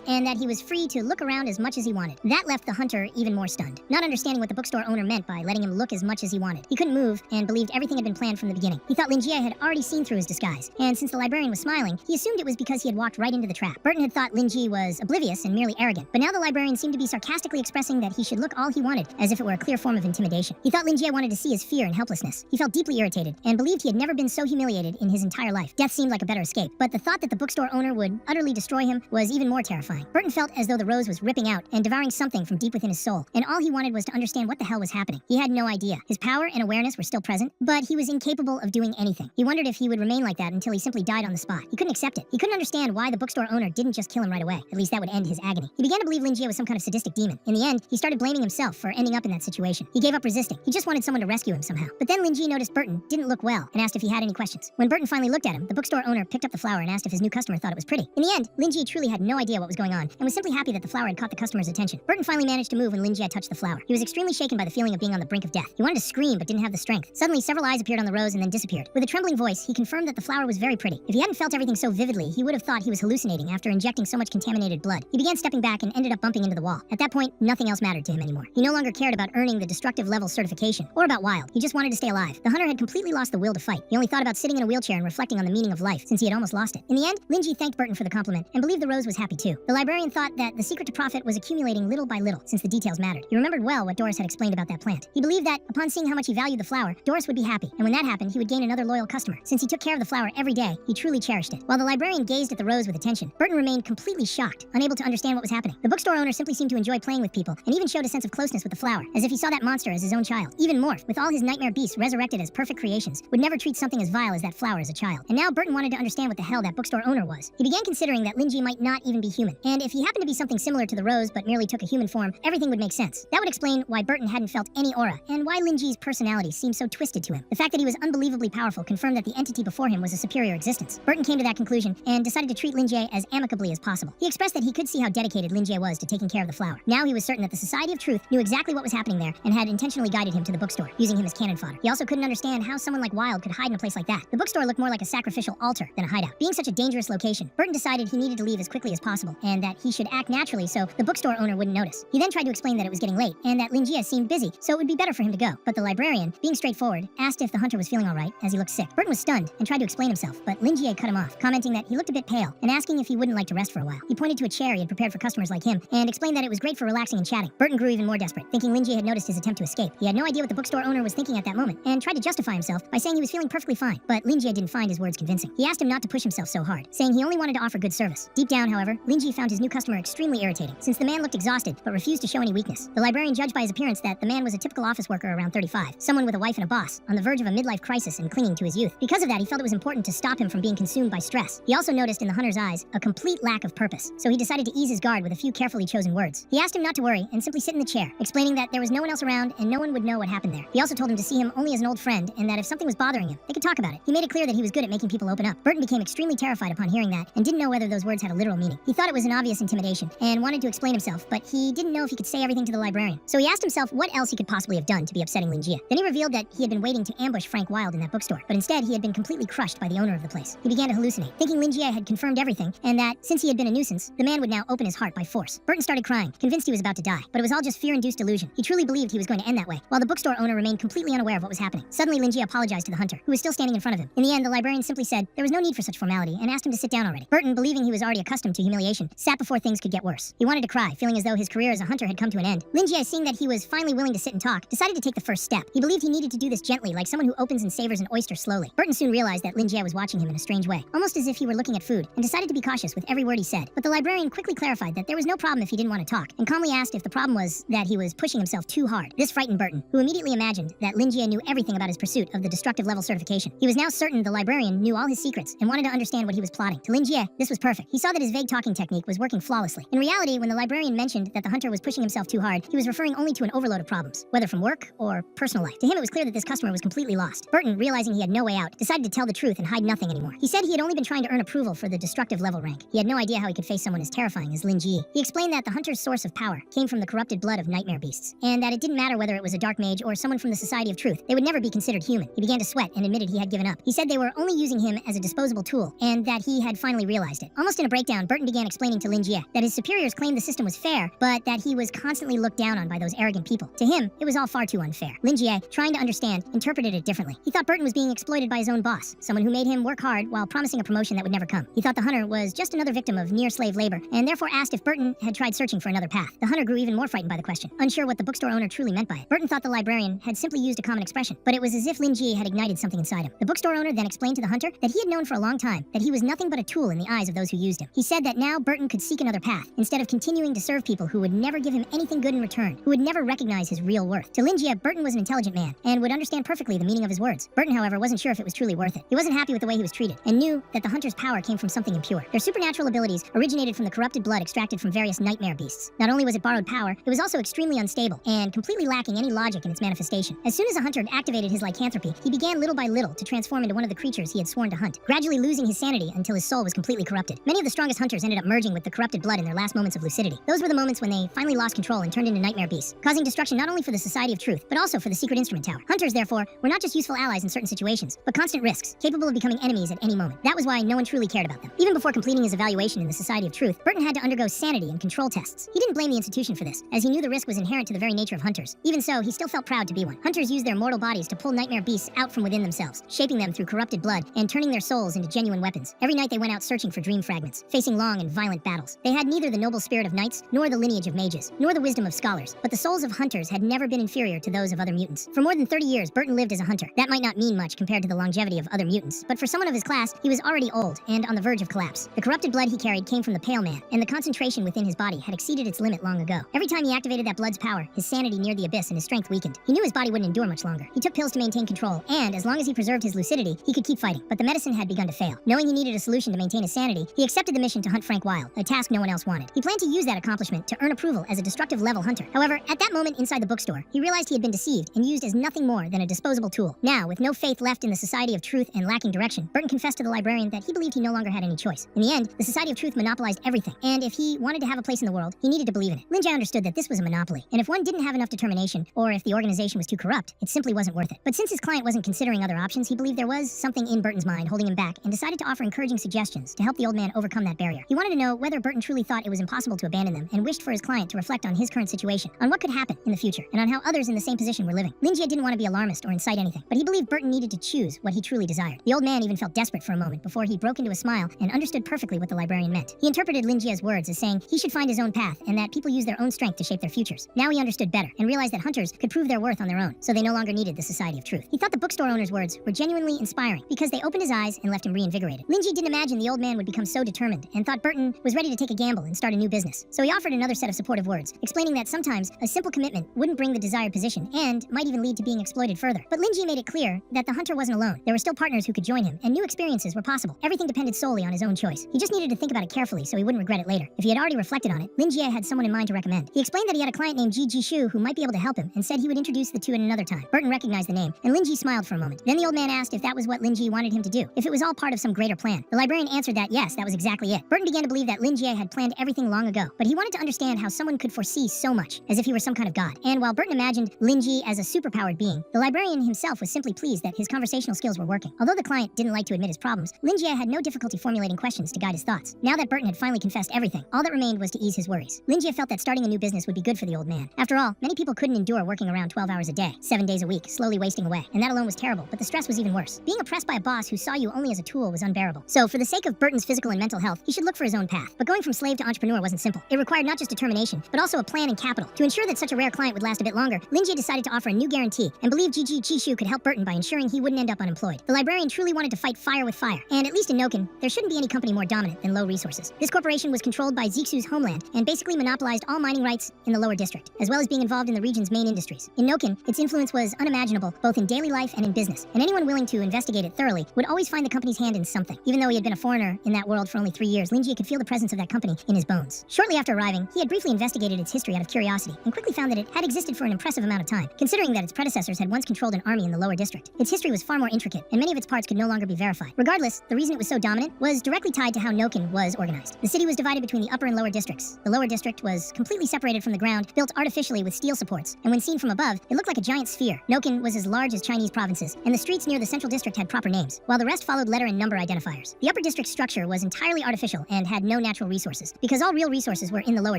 Speaker 1: and that he was free to look around as much as he wanted. That left the hunter even more stunned, not understanding what the bookstore owner meant by letting him look as much as he wanted. He couldn't move and believed everything had been planned from the beginning. He thought Lin Ji had already seen through his disguise, and since the librarian was smiling, he assumed it was because he had walked right into the trap. Burton had thought Lin Ji was oblivious and merely arrogant, but now the librarian seemed to be sarcastically expressing that he should look all he wanted, as if it were a clear form of intimidation. He thought Lin Ji wanted to see his fear and helplessness. He felt deeply irritated and believed he had never been so humiliated in his entire life. Death seemed like a better escape, but the thought that the bookstore owner would utterly destroy him was even more terrifying. Burton felt as though the rose was ripping out and devouring something from deep within his soul, and all he wanted was to understand what the hell was happening. He had no idea. His power and awareness were still present, but he was incapable of doing anything. He wondered if he would remain like that until he simply died on the spot. He couldn't accept it. He couldn't understand why the bookstore owner didn't just kill him right away. At least that would end his agony. He began to believe Lin Ji was some kind of sadistic demon. In the end, he started blaming himself for ending up in that situation. He gave up resisting. He just wanted someone to rescue him somehow. But then Lin Ji noticed Burton didn't look well and asked if he had any questions. When Burton finally looked at him, the bookstore owner picked up the flower and asked if his new customer thought it was pretty. In the end, Lin Ji truly had no idea what was going on and was simply happy that the flower had caught the customer's attention. Burton finally managed to move when Lin Ji had touched the flower. He was extremely shaken by the feeling of being on the brink of death. He wanted to scream but didn't have the strength. Suddenly, several eyes appeared on the rose and then disappeared. With a trembling voice, he confirmed that the flower was very pretty. If he hadn't felt everything so vividly, he would have thought he was hallucinating after injecting so much contaminated blood. He began stepping back and ended up bumping into the wall. At that point, nothing else mattered to him anymore. He no longer cared about earning the destructive level certification or about Wild. He just wanted to stay alive. The hunter had completely lost the will to fight. He only thought about sitting in a wheelchair and reflecting on the meaning of life, since he had almost lost it. In the end, Lin Ji thanked Burton for the compliment and believed the rose was happy too. The librarian thought that the secret to profit was accumulating little by little, since the details mattered. He remembered well what Doris had explained about that plant. He believed that upon seeing how much he valued the flower, Doris would be happy, and when that happened, he would gain another loyal customer. Since he took care of the flower every day, he truly cherished it. While the librarian gazed at the rose with attention, Burton remained completely shocked, unable to understand what was happening. The bookstore owner simply seemed to enjoy playing with people, and even showed a sense of closeness with the flower, as if he saw that monster as his own child. Even Morph, with all his nightmare beasts resurrected as perfect creations, would never treat something as vile as that flower as a child. And now Burton wanted to understand what the hell that bookstore owner was. He began considering that Lin Ji might not even be human, and if he happened to be something similar to the rose but merely took a human form, everything would make sense. That would explain why Burton hadn't felt any aura, and why Lin Ji's personality seemed so twisted to him. The fact that he was unbelievably powerful confirmed that the entity before him was a superior existence. Burton came to that conclusion and decided to treat Lin Ji as amicably as possible. He expressed that he could see how dedicated Lin Ji was to taking care of the flower. Now he was certain that the Society of Truth knew exactly what was happening there and had intentionally guided him to the bookstore, using him as cannon fodder. He also couldn't understand how someone like Wild could hide in a place like that. The bookstore looked more like a sacrificial altar than a hideout. Being such a dangerous location, Burton decided he needed to leave as quickly as possible, and that he should act naturally so the bookstore owner wouldn't notice. He then tried to explain that it was getting late, and that Lin Ji seemed busy, so it would be better for him to go. But the librarian, being straightforward, asked if the hunter was feeling alright, as he looked sick. Burton was stunned and tried to explain himself, but Lin Ji cut him off, commenting that he looked a bit pale, and asking if he wouldn't like to rest for a while. He pointed to a chair he had prepared for customers like him, and explained that it was great for relaxing and chatting. Burton grew even more desperate, thinking Lin Ji had noticed his attempt to escape. He had no idea what the bookstore owner was thinking at that moment, and tried to justify himself by saying he was feeling perfectly fine, but Lin Ji didn't find his words convincing. He asked him not to push himself so hard, saying he only wanted to offer good service. Deep down, however, Lin Ji found his new customer extremely irritating, since the man looked exhausted, but refused to show any weakness. The librarian judged by his appearance that the man was a typical office worker around 35, someone with a wife and a boss, on the verge of a midlife crisis and clinging to his youth. Because of that, he felt it was important to stop him from being consumed by stress. He also noticed in the hunter's eyes a complete lack of purpose, so he decided to ease his guard with a few carefully chosen words. He asked him not to worry and simply sit in the chair, explaining that there was no one else around and no one would know what happened there. He also told him to see him only as an old friend, and that if something was bothering him, they could talk about it. He made it clear that he was good at making people open up. Burton became extremely terrified upon hearing that, and didn't know whether those words had a literal meaning. He thought it was an obvious intimidation, and wanted to explain himself, but he didn't know if he could say everything to the librarian. So he asked himself what else he could possibly have done to be upsetting Lin Ji. Then he revealed that he had been waiting to ambush Frank Wild in that bookstore, but instead he had been completely crushed by the owner of the place. He began to hallucinate, thinking Lin Ji had confirmed everything, and that, since he had been a nuisance, the man would now open his heart by force. Burton started crying, convinced he was about to die, but it was all just fear-induced delusion. He truly believed he was going to end that way, while the bookstore owner remained completely unaware of what was happening. Suddenly, Lin Ji apologized to the hunter, who was still standing in front of him. In the end, the librarian simply said there was no need for such formality, and asked him to sit down already. Burton, believing he was already accustomed to humiliation, sat before things could get worse. He wanted to cry, feeling as though his career as a hunter had come to an end. Lin Ji, seeing that he was finally willing to sit and talk, decided to take the first step. He believed he needed to do this gently, like someone who opens and savors an oyster slowly. Burton soon realized that Lin Ji was watching him in a strange way, almost as if he were looking at food, and decided to be cautious with every word he said. But the librarian quickly clarified that there was no problem if he didn't want to talk, and calmly asked if the problem was that he was pushing himself too hard. This frightened Burton, who immediately imagined that Lin Ji knew everything about his pursuit of the destructive level certification. He was now certain the librarian knew all his secrets and wanted to understand what he was plotting. To Lin Ji, this was perfect. He saw that his vague talking technique was working flawlessly. In reality, when the librarian mentioned that the hunter was pushing himself too hard, he was referring only to an overload of problems, whether from work or personal life. To him, it was clear that this customer was completely lost. Burton, realizing he had no way out, decided to tell the truth and hide nothing anymore. He said he had only been trying to earn approval for the destructive level rank. He had no idea how he could face someone as terrifying as Lin Ji. He explained that the hunter's source of power came from the corrupted blood of nightmare beasts, and that it didn't matter whether it was a dark mage or someone from the Society of Truth. They would never be considered human. He began to sweat and admitted he had given up. He said they were only using him as a disposable tool, and that he had finally realized it. Almost in a breakdown, Burton began explaining to Lin Jie that his superiors claimed the system was fair, but that he was constantly looked down on by those arrogant people. To him, it was all far too unfair. Lin Jie, trying to understand, interpreted it differently. He thought Burton was being exploited by his own boss, someone who made him work hard while promising a promotion that would never come. He thought the hunter was just another victim of near-slave labor, and therefore asked if Burton had tried searching for another path. The hunter grew even more frightened by the question, unsure what the bookstore owner truly meant by it. Burton thought the librarian had simply used a common expression, but it was as if Lin Jie had ignited something inside him. The bookstore owner then explained to the hunter that he had known for a long time that he was nothing but a tool in the eyes of those who used him. He said that now Burton could seek another path, instead of continuing to serve people who would never give him anything good in return, who would never recognize his real worth. To Lin Jie, Burton was an intelligent man, and would understand perfectly the meaning of his words. Burton, however, wasn't sure if it was truly worth it. He wasn't happy with the way he was treated, and knew that the hunter's power came from something impure. Their supernatural abilities originated from the corrupted blood extracted from various nightmare beasts. Not only was it borrowed power, it was also extremely unstable, and completely lacking any logic in its manifestation. As soon as the hunter had activated his lycanthropy, he began little by little to transform into one of the creatures he had sworn to hunt, gradually losing his sanity until his soul was completely corrupted. Many of the strongest hunters ended up merging with the corrupted blood in their last moments of lucidity. Those were the moments when they finally lost control and turned into nightmare beasts, causing destruction not only for the Society of Truth, but also for the Secret Instrument Tower. Hunters, therefore, were not just useful allies in certain situations, but constant risks, capable of becoming enemies at any moment. That was why no one truly cared about them. Even before completing his evaluation in the Society of Truth, Burton had to undergo sanity and control tests. He didn't blame the institution for this, as he knew the risk was inherent to the very nature of hunters. Even so, he still felt proud to be one. Hunters use their mortal bodies to pull nightmare beasts out from within themselves, shaping them through corrupted blood and turning their souls into genuine weapons. Every night they went out searching for dream fragments, facing long and violent battles. They had neither the noble spirit of knights, nor the lineage of mages, nor the wisdom of scholars, but the souls of hunters had never been inferior to those of other mutants. For more than 30 years, Burton lived as a hunter. That might not mean much compared to the longevity of other mutants, but for someone of his class, he was already old and on the verge of collapse. The corrupted blood he carried came from the Pale Man, and the concentration within his body had exceeded its limit long ago. Every time he activated that blood's power, his sanity neared the abyss and his strength weakened. He knew his body wouldn't endure much longer. He took pills to maintain control, and as long as he preserved his lucidity, he could keep fighting. But the medicine had begun to fail. Knowing he needed a solution to maintain his sanity, he accepted the mission to hunt Frank Wilde, a task no one else wanted. He planned to use that accomplishment to earn approval as a destructive level hunter. However, at that moment inside the bookstore, he realized he had been deceived and used as nothing more than a disposable tool. Now, with no faith left in the Society of Truth and lacking direction, Burton confessed to the librarian that he believed he no longer had any choice. In the end, the Society of Truth monopolized everything, and if he wanted to have a place in the world, he needed to believe in it. Lin Jie understood that this was a monopoly, and if one didn't have enough determination, or if the organization was too corrupt, it simply wasn't worth it. But since his client wasn't considering other options, he believed there was something in Burton's mind holding him back, and decided to offer encouraging suggestions to help the old man overcome that barrier. He wanted to know whether Burton truly thought it was impossible to abandon them, and wished for his client to reflect on his current situation, on what could happen in the future, and on how others in the same position were living. Lin Jie didn't want to be alarmist or incite anything, but he believed Burton needed to choose what he truly desired. The old man even felt desperate for a moment before he broke into a smile and understood perfectly what the librarian meant. He interpreted Lin Jie's words as saying he should find his own path, and that people use their own strength to shape their futures. Now he understood better, and realized that hunters could prove their worth on their own, so they no longer needed the Society of Truth. He thought the bookstore owner's words were genuinely inspiring, because they opened his eyes and left him reinvigorated. Lin Jie didn't imagine the old man would become so determined, and thought Burton was ready to take a gamble and start a new business. So he offered another set of supportive words, explaining that sometimes a simple commitment wouldn't bring the desired position, and might even lead to being exploited further. But Lin Jie made it clear that the hunter wasn't alone. There were still partners who could join him, and new experiences were possible. Everything depended solely on his own choice. He just needed to think about it carefully so he wouldn't regret it later. If he had already reflected on it, Lin Jie had someone in mind to recommend. He explained that he had a client named Ji Shu who might be able to help him, and said he would introduce the two at another time. Burton recognized the name, and Lin Jie smiled for a moment. Then the old man asked if that was what Lin Jie wanted him to do, if it was all part of some greater plan. The librarian answered that yes, that was exactly it. Burton began to believe that Lin Jie had planned everything long ago, but he wanted to understand how someone could foresee so much, as if he were some kind of god. And while Burton imagined Lin Jie as a superpowered being, the librarian himself was simply pleased that his conversational skills were working. Although the client didn't like to admit his problems, Lin Jie had no difficulty formulating questions to guide his thoughts. Now that Burton had finally confessed everything, all that remained was to ease his worries. Lin Jie felt that starting a new business would be good for the old man. After all, many people couldn't endure working around 12 hours a day, 7 days a week, slowly wasting away, and that alone was terrible, but the stress was even worse. Being oppressed by a boss who saw you only as a tool was unbearable. So, for the sake of Burton's physical and mental health, he should look for his own path. But going from slave to entrepreneur wasn't simple. It required not just determination, but also a plan and capital. To ensure that such a rare client would last a bit longer, Lin Jie decided to offer a new guarantee, and believed Ji Shu could help Burton by ensuring he wouldn't end up unemployed. The librarian truly wanted to fight fire with fire, and at least in Noken, there shouldn't be any company more dominant than low resources. This corporation was controlled by Zixu's homeland, and basically monopolized all mining rights in the lower district, as well as being involved in the region's main industries. In Noken, its influence was unimaginable, both in daily life and in business, and anyone willing to investigate it thoroughly would always find the company's hand in something. Even though he had been a foreigner in that world for only 3 years, Lin Jie could feel the presence of that company in his bones. Shortly after arriving, he had briefly investigated its history out of curiosity, and quickly found that it had existed for an impressive amount of time, considering that its predecessors had once controlled an army in the lower district. Its history was far more intricate, and many of its parts could no longer be verified. Regardless, the reason it was so dominant was directly tied to how Noken was organized. The city was divided between the upper and lower districts. The lower district was completely separated from the ground, built artificially with steel supports, and when seen from above, it looked like a giant sphere. Noken was as large as Chinese provinces, and the streets near the central district had proper names, while the rest followed letter and number identifiers. The upper district's structure was entirely artificial and had no natural resources, because all real resources were in the lower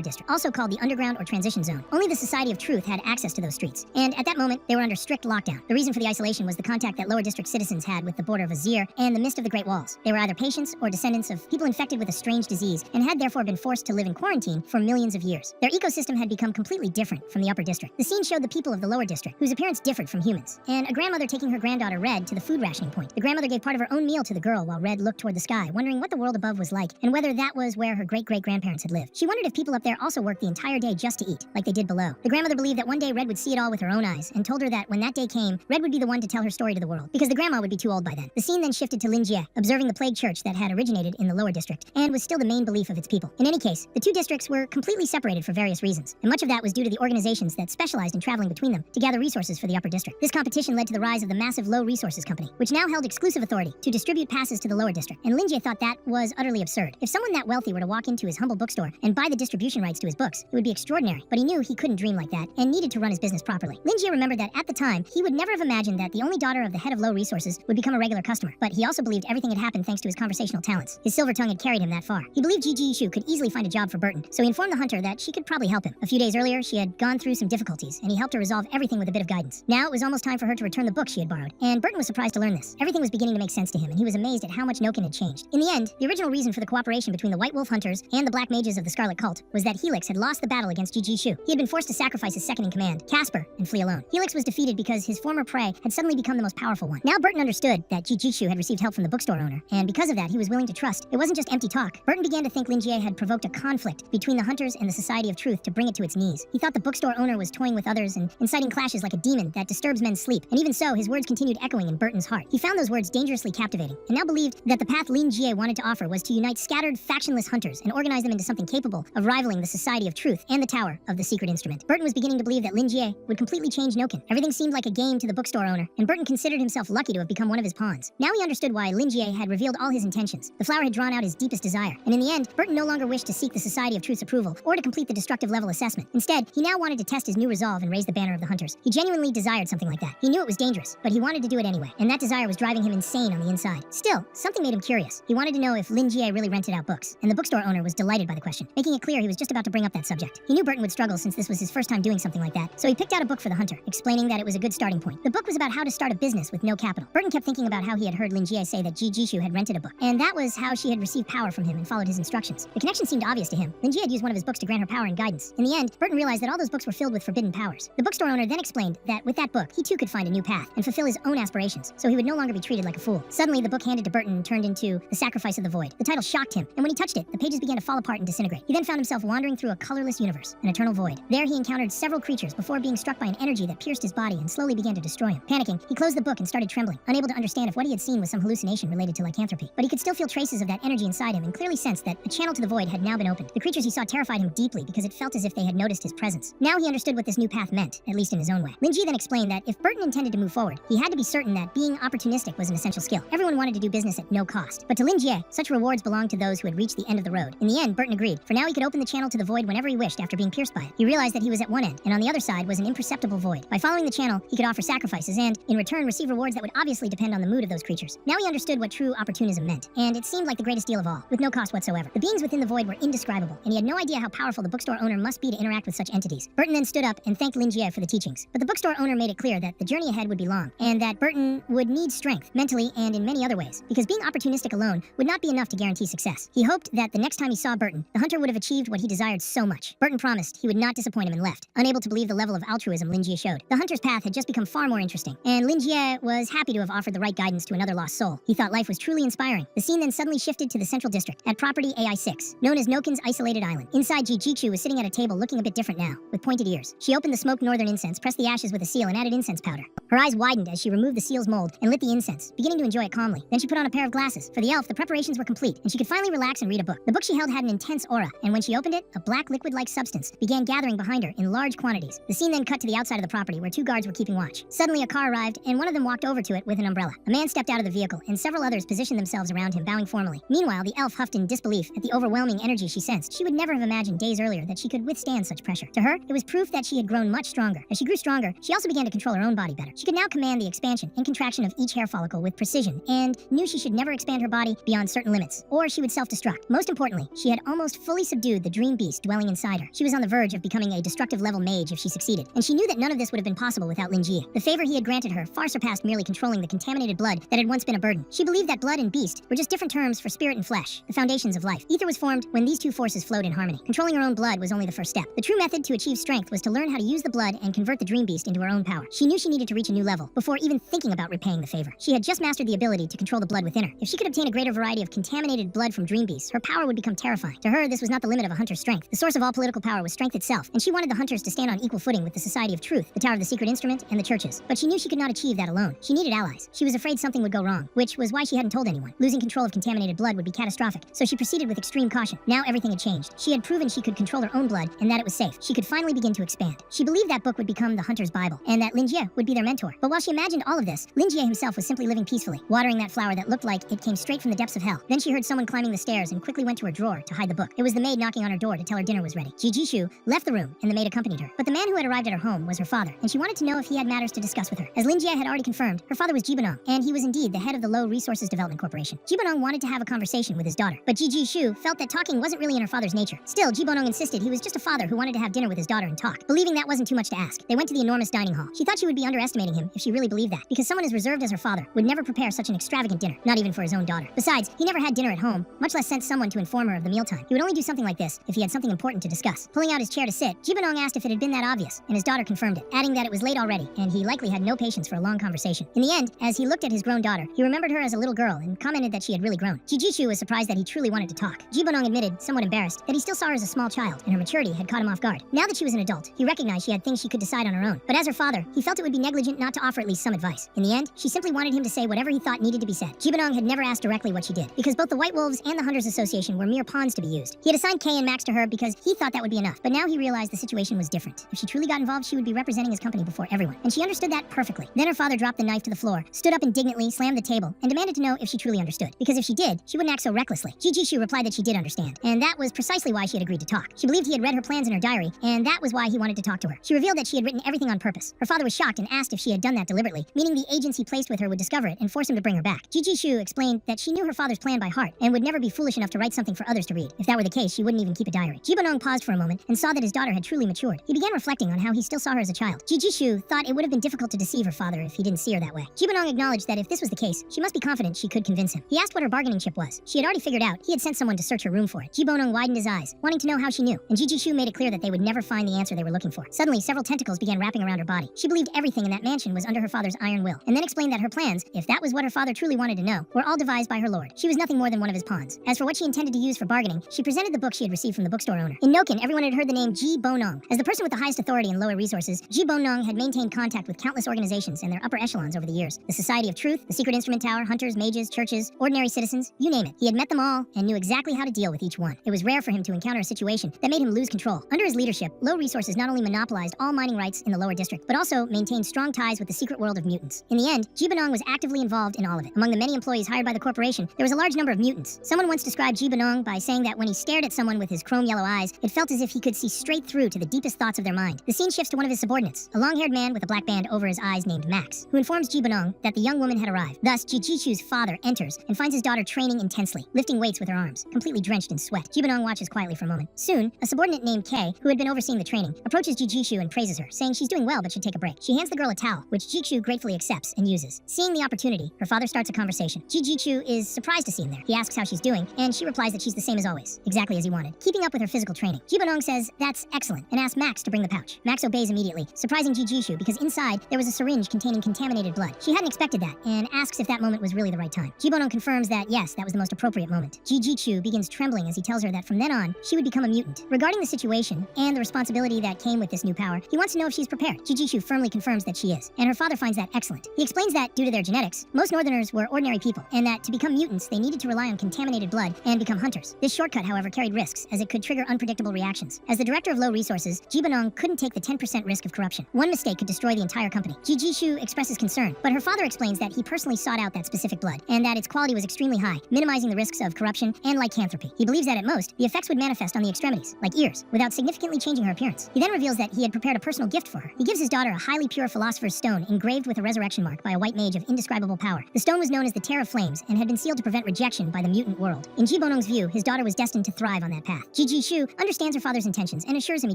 Speaker 1: district, also called the underground or transition zone. Only the Society of Truth had access to those streets, and at that moment, they were under strict lockdown. The reason for the isolation was the contact that lower district citizens had with the border of Azir and the mist of the Great Walls. They were either patients or descendants of people infected with a strange disease, and had therefore been forced to live in quarantine for millions of years. Their ecosystem had become completely different from the upper district. The scene showed the people of the lower district, whose appearance differed from humans, and a grandmother taking her granddaughter Red to the food rationing point. The grandmother gave part of her own meal to the girl while Red looked toward the sky, wondering what the world above was like, and whether that was where her great-great-grandparents had lived. She wondered if people up there also worked the entire day just to eat, like they did below. The grandmother believed that one day Red would see it all with her own eyes, and told her that when that day came, Red would be the one to tell her story to the world, because the grandma would be too old by then. The scene then shifted to Lin Jie, observing the plague church that had originated in the lower district, and was still the main belief of its people. In any case, the two districts were completely separated for various reasons, and much of that was due to the organizations that specialized in traveling between them to gather resources for the upper district. This competition led to the rise of the massive Low Resources Company, which now held exclusive authority to distribute passes to the lower district, and Lin Jie thought that was utterly absurd. If someone that wealthy were to walk into his humble bookstore and buy the distribution rights to his books, it would be extraordinary, but he knew he couldn't dream like that and needed to run his business properly. Lin Jie remembered that at the time, he would never have imagined that the only daughter of the head of Low Resources would become a regular customer, but he also believed everything had happened thanks to his conversational talents. His silver tongue had carried him that far. He believed Ji Shu could easily find a job for Burton, so he informed the hunter that she could probably help him. A few days earlier, she had gone through some difficulties, and he helped her resolve everything with a bit of guidance. Now it was almost time for her to return the book she had borrowed, and Burton was surprised to learn this. Everything was beginning to make sense to him, and he was amazed at how much Noken had changed. In the end, the original reason for the cooperation between the White Wolf hunters and the Black Mages of the Scarlet Cult was that Helix had lost the battle against Ji Shu. He had been forced to sacrifice his second-in-command, Casper, and flee alone. Helix was defeated because his former prey had suddenly become the most powerful one. Now Burton understood that Ji Shu had received help from the bookstore owner, and because of that, he was willing to trust. It wasn't just empty talk. Burton began to think Lin Jie had provoked a conflict between the hunters and the Society of Truth to bring it to its knees. He thought the bookstore owner was toying with others and inciting clashes like a demon that disturbs men's sleep, and even so, his words continued echoing in Burton's heart. He found those words dangerously captivating, and now believed that the path Lin Jie wanted to offer was to unite scattered, factionless hunters and organize them into something capable of rivaling the Society of Truth and the Tower of the Secret Instrument. Burton was beginning to believe that Lin Jie would completely change Noken. Everything seemed like a game to the bookstore owner, and Burton considered himself lucky to have become one of his pawns. Now he understood why Lin Jie had revealed all his intentions. The flower had drawn out his deepest desire, and in the end, Burton no longer wished to seek the Society of Truth's approval or to complete the destructive level assessment. Instead, he now wanted to test his new resolve and raise the banner of the hunters. He genuinely desired something like that. He knew it was dangerous, but he wanted to do it anyway, and that desire was driving him insane on the inside. Still, something made him curious. He wanted to know if Lin Jie really rented out books, and the bookstore owner was delighted by the question, making it clear he was just about to bring up that subject. He knew Burton would struggle since this was his first time doing something like that, so he picked out a book for the hunter, explaining that it was a good starting point. The book was about how to start a business with no capital. Burton kept thinking about how he had heard Lin Jie say that Ji Shu had rented a book, and that was how she had received power from him and followed his instructions. The connection seemed obvious to him. Lin Jie had used one of his books to grant her power and guidance. In the end, Burton realized that all those books were filled with forbidden powers. The bookstore owner then explained that with that book, he too could find a new path and fulfill his own aspirations, so he would no longer be treated like a fool. Suddenly, the book handed to Burton turned into The Sacrifice of the Void. The title shocked him, and when he touched it, the pages began to fall apart and disintegrate. He then found himself wandering through a colorless universe, an eternal void. There he encountered several creatures before being struck by an energy that pierced his body and slowly began to destroy him. Panicking, he closed the book and started trembling, unable to understand if what he had seen was some hallucination related to lycanthropy. But he could still feel traces of that energy inside him and clearly sensed that a channel to the void had now been opened. The creatures he saw terrified him deeply because it felt as if they had noticed his presence. Now he understood what this new path meant, at least in his own way. Lin Jie then explained that if Burton intended to move forward, he had to be certain that being opportunistic was an essential skill. Everyone wanted to do business at no cost, but to Lin Jie, such rewards belonged to those who had reached the end of the road. In the end, Burton agreed, for now he could open the channel to the void whenever he wished after being pierced by it. He realized that he was at one end, and on the other side was an imperceptible void. By following the channel, he could offer sacrifices and, in return, receive rewards that would obviously depend on the mood of those creatures. Now he understood what true opportunism meant, and it seemed like the greatest deal of all, with no cost whatsoever. The beings within the void were indescribable, and he had no idea how powerful the bookstore owner must be to interact with such entities. Burton then stood up and thanked Lin Jie for the teachings, but the bookstore owner made it clear that the journey ahead would be long, and that Burton would need strength, mentally and in many other ways, because being opportunistic alone would not be enough to guarantee success. He hoped that the next time he saw Burton, the hunter would have achieved what he desired so much. Burton promised he would not disappoint him and left, unable to believe the level of altruism Lin Jie showed. The hunter's path had just become far more interesting, and Lin Jie was happy to have offered the right guidance to another lost soul. He thought life was truly inspiring. The scene then suddenly shifted to the central district, at property AI-6, known as Noken's isolated island. Inside, Ji Shu was sitting at a table looking a bit different now, with pointed ears. She opened the smoked northern incense, pressed the ashes with a seal, and added incense powder. Her eyes widened as she removed the seal's mold and lit the incense, beginning to enjoy it calmly. Then she put on a pair of glasses. For the elf, the preparations were complete, and she could finally relax and read a book. The book she held had an intense aura, and when she opened it, a black liquid-like substance began gathering behind her in large large quantities. The scene then cut to the outside of the property where two guards were keeping watch. Suddenly, a car arrived, and one of them walked over to it with an umbrella. A man stepped out of the vehicle, and several others positioned themselves around him, bowing formally. Meanwhile, the elf huffed in disbelief at the overwhelming energy she sensed. She would never have imagined days earlier that she could withstand such pressure. To her, it was proof that she had grown much stronger. As she grew stronger, she also began to control her own body better. She could now command the expansion and contraction of each hair follicle with precision, and knew she should never expand her body beyond certain limits, or she would self-destruct. Most importantly, she had almost fully subdued the dream beast dwelling inside her. She was on the verge of becoming a destructive level mage if she succeeded, and she knew that none of this would have been possible without Lin Jie. The favor he had granted her far surpassed merely controlling the contaminated blood that had once been a burden. She believed that blood and beast were just different terms for spirit and flesh, the foundations of life. Ether was formed when these two forces flowed in harmony. Controlling her own blood was only the first step. The true method to achieve strength was to learn how to use the blood and convert the dream beast into her own power. She knew she needed to reach a new level before even thinking about repaying the favor. She had just mastered the ability to control the blood within her. If she could obtain a greater variety of contaminated blood from dream beasts, her power would become terrifying. To her, this was not the limit of a hunter's strength. The source of all political power was strength itself, and she wanted the hunters to stand on equal footing with the Society of Truth, the Tower of the Secret Instrument, and the churches. But she knew she could not achieve that alone. She needed allies. She was afraid something would go wrong, which was why she hadn't told anyone. Losing control of contaminated blood would be catastrophic, so she proceeded with extreme caution. Now everything had changed. She had proven she could control her own blood, and that it was safe. She could finally begin to expand. She believed that book would become the hunter's Bible, and that Lin Jie would be their mentor. But while she imagined all of this, Lin Jie himself was simply living peacefully, watering that flower that looked like it came straight from the depths of hell. Then she heard someone climbing the stairs and quickly went to her drawer to hide the book. It was the maid knocking on her door to tell her dinner was ready. Jishu left the room, and the maid accompanied her. But the man who had arrived at her home was her father, and she wanted to know if he had matters to discuss with her. As Lin Jie had already confirmed, her father was Jibonong, and he was indeed the head of the Low Resources Development Corporation. Jibonong wanted to have a conversation with his daughter, but Jishu felt that talking wasn't really in her father's nature. Still, Jibonong insisted he was just a father who wanted to have dinner with his daughter and talk. Believing that wasn't too much to ask, they went to the enormous dining hall. She thought she would be underestimating him if she really believed that, because someone as reserved as her father would never prepare such an extravagant dinner, not even for his own daughter. Besides, he never had dinner at home, much less sent someone to inform her of the mealtime. He would only do something like this if he had something important to discuss. Pulling out his chair to sit, Jibonong asked if it had been that obvious, and his daughter confirmed it, adding that it was late already, and he likely had no patience for a long conversation. In the end, as he looked at his grown daughter, he remembered her as a little girl and commented that she had really grown. Jijishu was surprised that he truly wanted to talk. Jibonong admitted, somewhat embarrassed, that he still saw her as a small child, and her maturity had caught him off guard. Now that she was an adult, he recognized she had things she could decide on her own. But as her father, he felt it would be negligent not to offer at least some advice. In the end, she simply wanted him to say whatever he thought needed to be said. Jibonong had never asked directly what she did, because both the White Wolves and the Hunters Association were mere pawns to be used. He had assigned Kay and Max to her because he thought that would be enough, but now he realized the situation was different. If she truly got involved, she would be representing his company before everyone, and she understood that perfectly. Then her father dropped the knife to the floor, stood up indignantly, slammed the table, and demanded to know if she truly understood, because if she did, she wouldn't act so recklessly. Jijishu replied that she did understand, and that was precisely why she had agreed to talk. She believed he had read her plans in her diary, and that was why he wanted to talk to her. She revealed that she had written everything on purpose. Her father was shocked and asked if she had done that deliberately, meaning the agents he placed with her would discover it and force him to bring her back. Jijishu explained that she knew her father's plan by heart and would never be foolish enough to write something for others to read. If that were the case, she wouldn't even keep a diary. Jibonong paused for a moment and saw that his daughter had truly matured. He began reflecting on how he still saw her as a child. Jijishu thought it would have been difficult to deceive her father if he didn't see her that way. Jibonong acknowledged that if this was the case, she must be confident she could convince him. He asked what her bargaining chip was. She had already figured out he had sent someone to search her room for it. Jibonong widened his eyes, wanting to know how she knew, and Jijishu made it clear that they would never find the answer they were looking for. Suddenly, several tentacles began wrapping around her body. She believed everything in that mansion was under her father's iron will, and then explained that her plans, if that was what her father truly wanted to know, were all devised by her lord. She was nothing more than one of his pawns. As for what she intended to use for bargaining, she presented the book she had received from the bookstore owner. In Noken, everyone had heard the name Jibonong. As the person with the highest authority and lower resources, Jibonong had maintained contact with countless organizations and their upper echelons over the years. The Society of Truth, the Secret Instrument Tower, hunters, mages, churches, ordinary citizens, you name it. He had met them all and knew exactly how to deal with each one. It was rare for him to encounter a situation that made him lose control. Under his leadership, Low Resources not only monopolized all mining rights in the lower district, but also maintained strong ties with the secret world of mutants. In the end, Jibonong was actively involved in all of it. Among the many employees hired by the corporation, there was a large number of mutants. Someone once described Jibonong by saying that when he stared at someone with his chrome yellow eyes, it felt as if he could see straight through to the deepest thoughts of their mind. The scene shifts to one of his subordinates, a long-haired man with a black band over his eyes named Max, who informs Jibonong that the young woman had arrived. Thus, Jijishu's father enters and finds his daughter training intensely, lifting weights with her arms, completely drenched in sweat. Jibonong watches quietly for a moment. Soon, a subordinate named Kay, who had been overseeing the training, approaches Jijishu and praises her, saying she's doing well but should take a break. She hands the girl a towel, which Jijishu gratefully accepts and uses. Seeing the opportunity, her father starts a conversation. Jijishu is surprised to see him there. He asks how she's doing, and she replies that she's the same as always, exactly as he wanted, keeping up with her physical training. Jibonong says that's excellent and asks Max to bring the pouch. Max obeys immediately, surprising Jijishu because inside there was a syringe containing contaminated blood. She hadn't expected that and asks if that moment was really the right time. Jibonong confirms that yes, that was the most appropriate moment. Jijishu begins trembling as he tells her that from then on, she would become a mutant. Regarding the situation and the responsibility that came with this new power, he wants to know if she's prepared. Jijishu firmly confirms that she is, and her father finds that excellent. He explains that due to their genetics, most Northerners were ordinary people, and that to become mutants, they needed to rely on contaminated blood and become hunters. This shortcut, however, carried risks, as it could trigger unpredictable reactions. As the director of Low Resources, Ji Bonong couldn't take the 10% risk of corruption. One mistake could destroy the entire company. Ji Jishu expresses concern, but her father explains that he personally sought out that specific blood, and that its quality was extremely high, minimizing the risks of corruption and lycanthropy. He believes that at most, the effects would manifest on the extremities, like ears, without significantly changing her appearance. He then reveals that he had prepared a personal gift for her. He gives his daughter a highly pure philosopher's stone engraved with a resurrection mark by a white mage of indescribable power. The stone was known as the Tear of Flames and had been sealed to prevent rejection by the mutant world. In Ji Bonong's view, his daughter was destined to thrive on that path. Ji Jishu understands her father's intentions and assures him he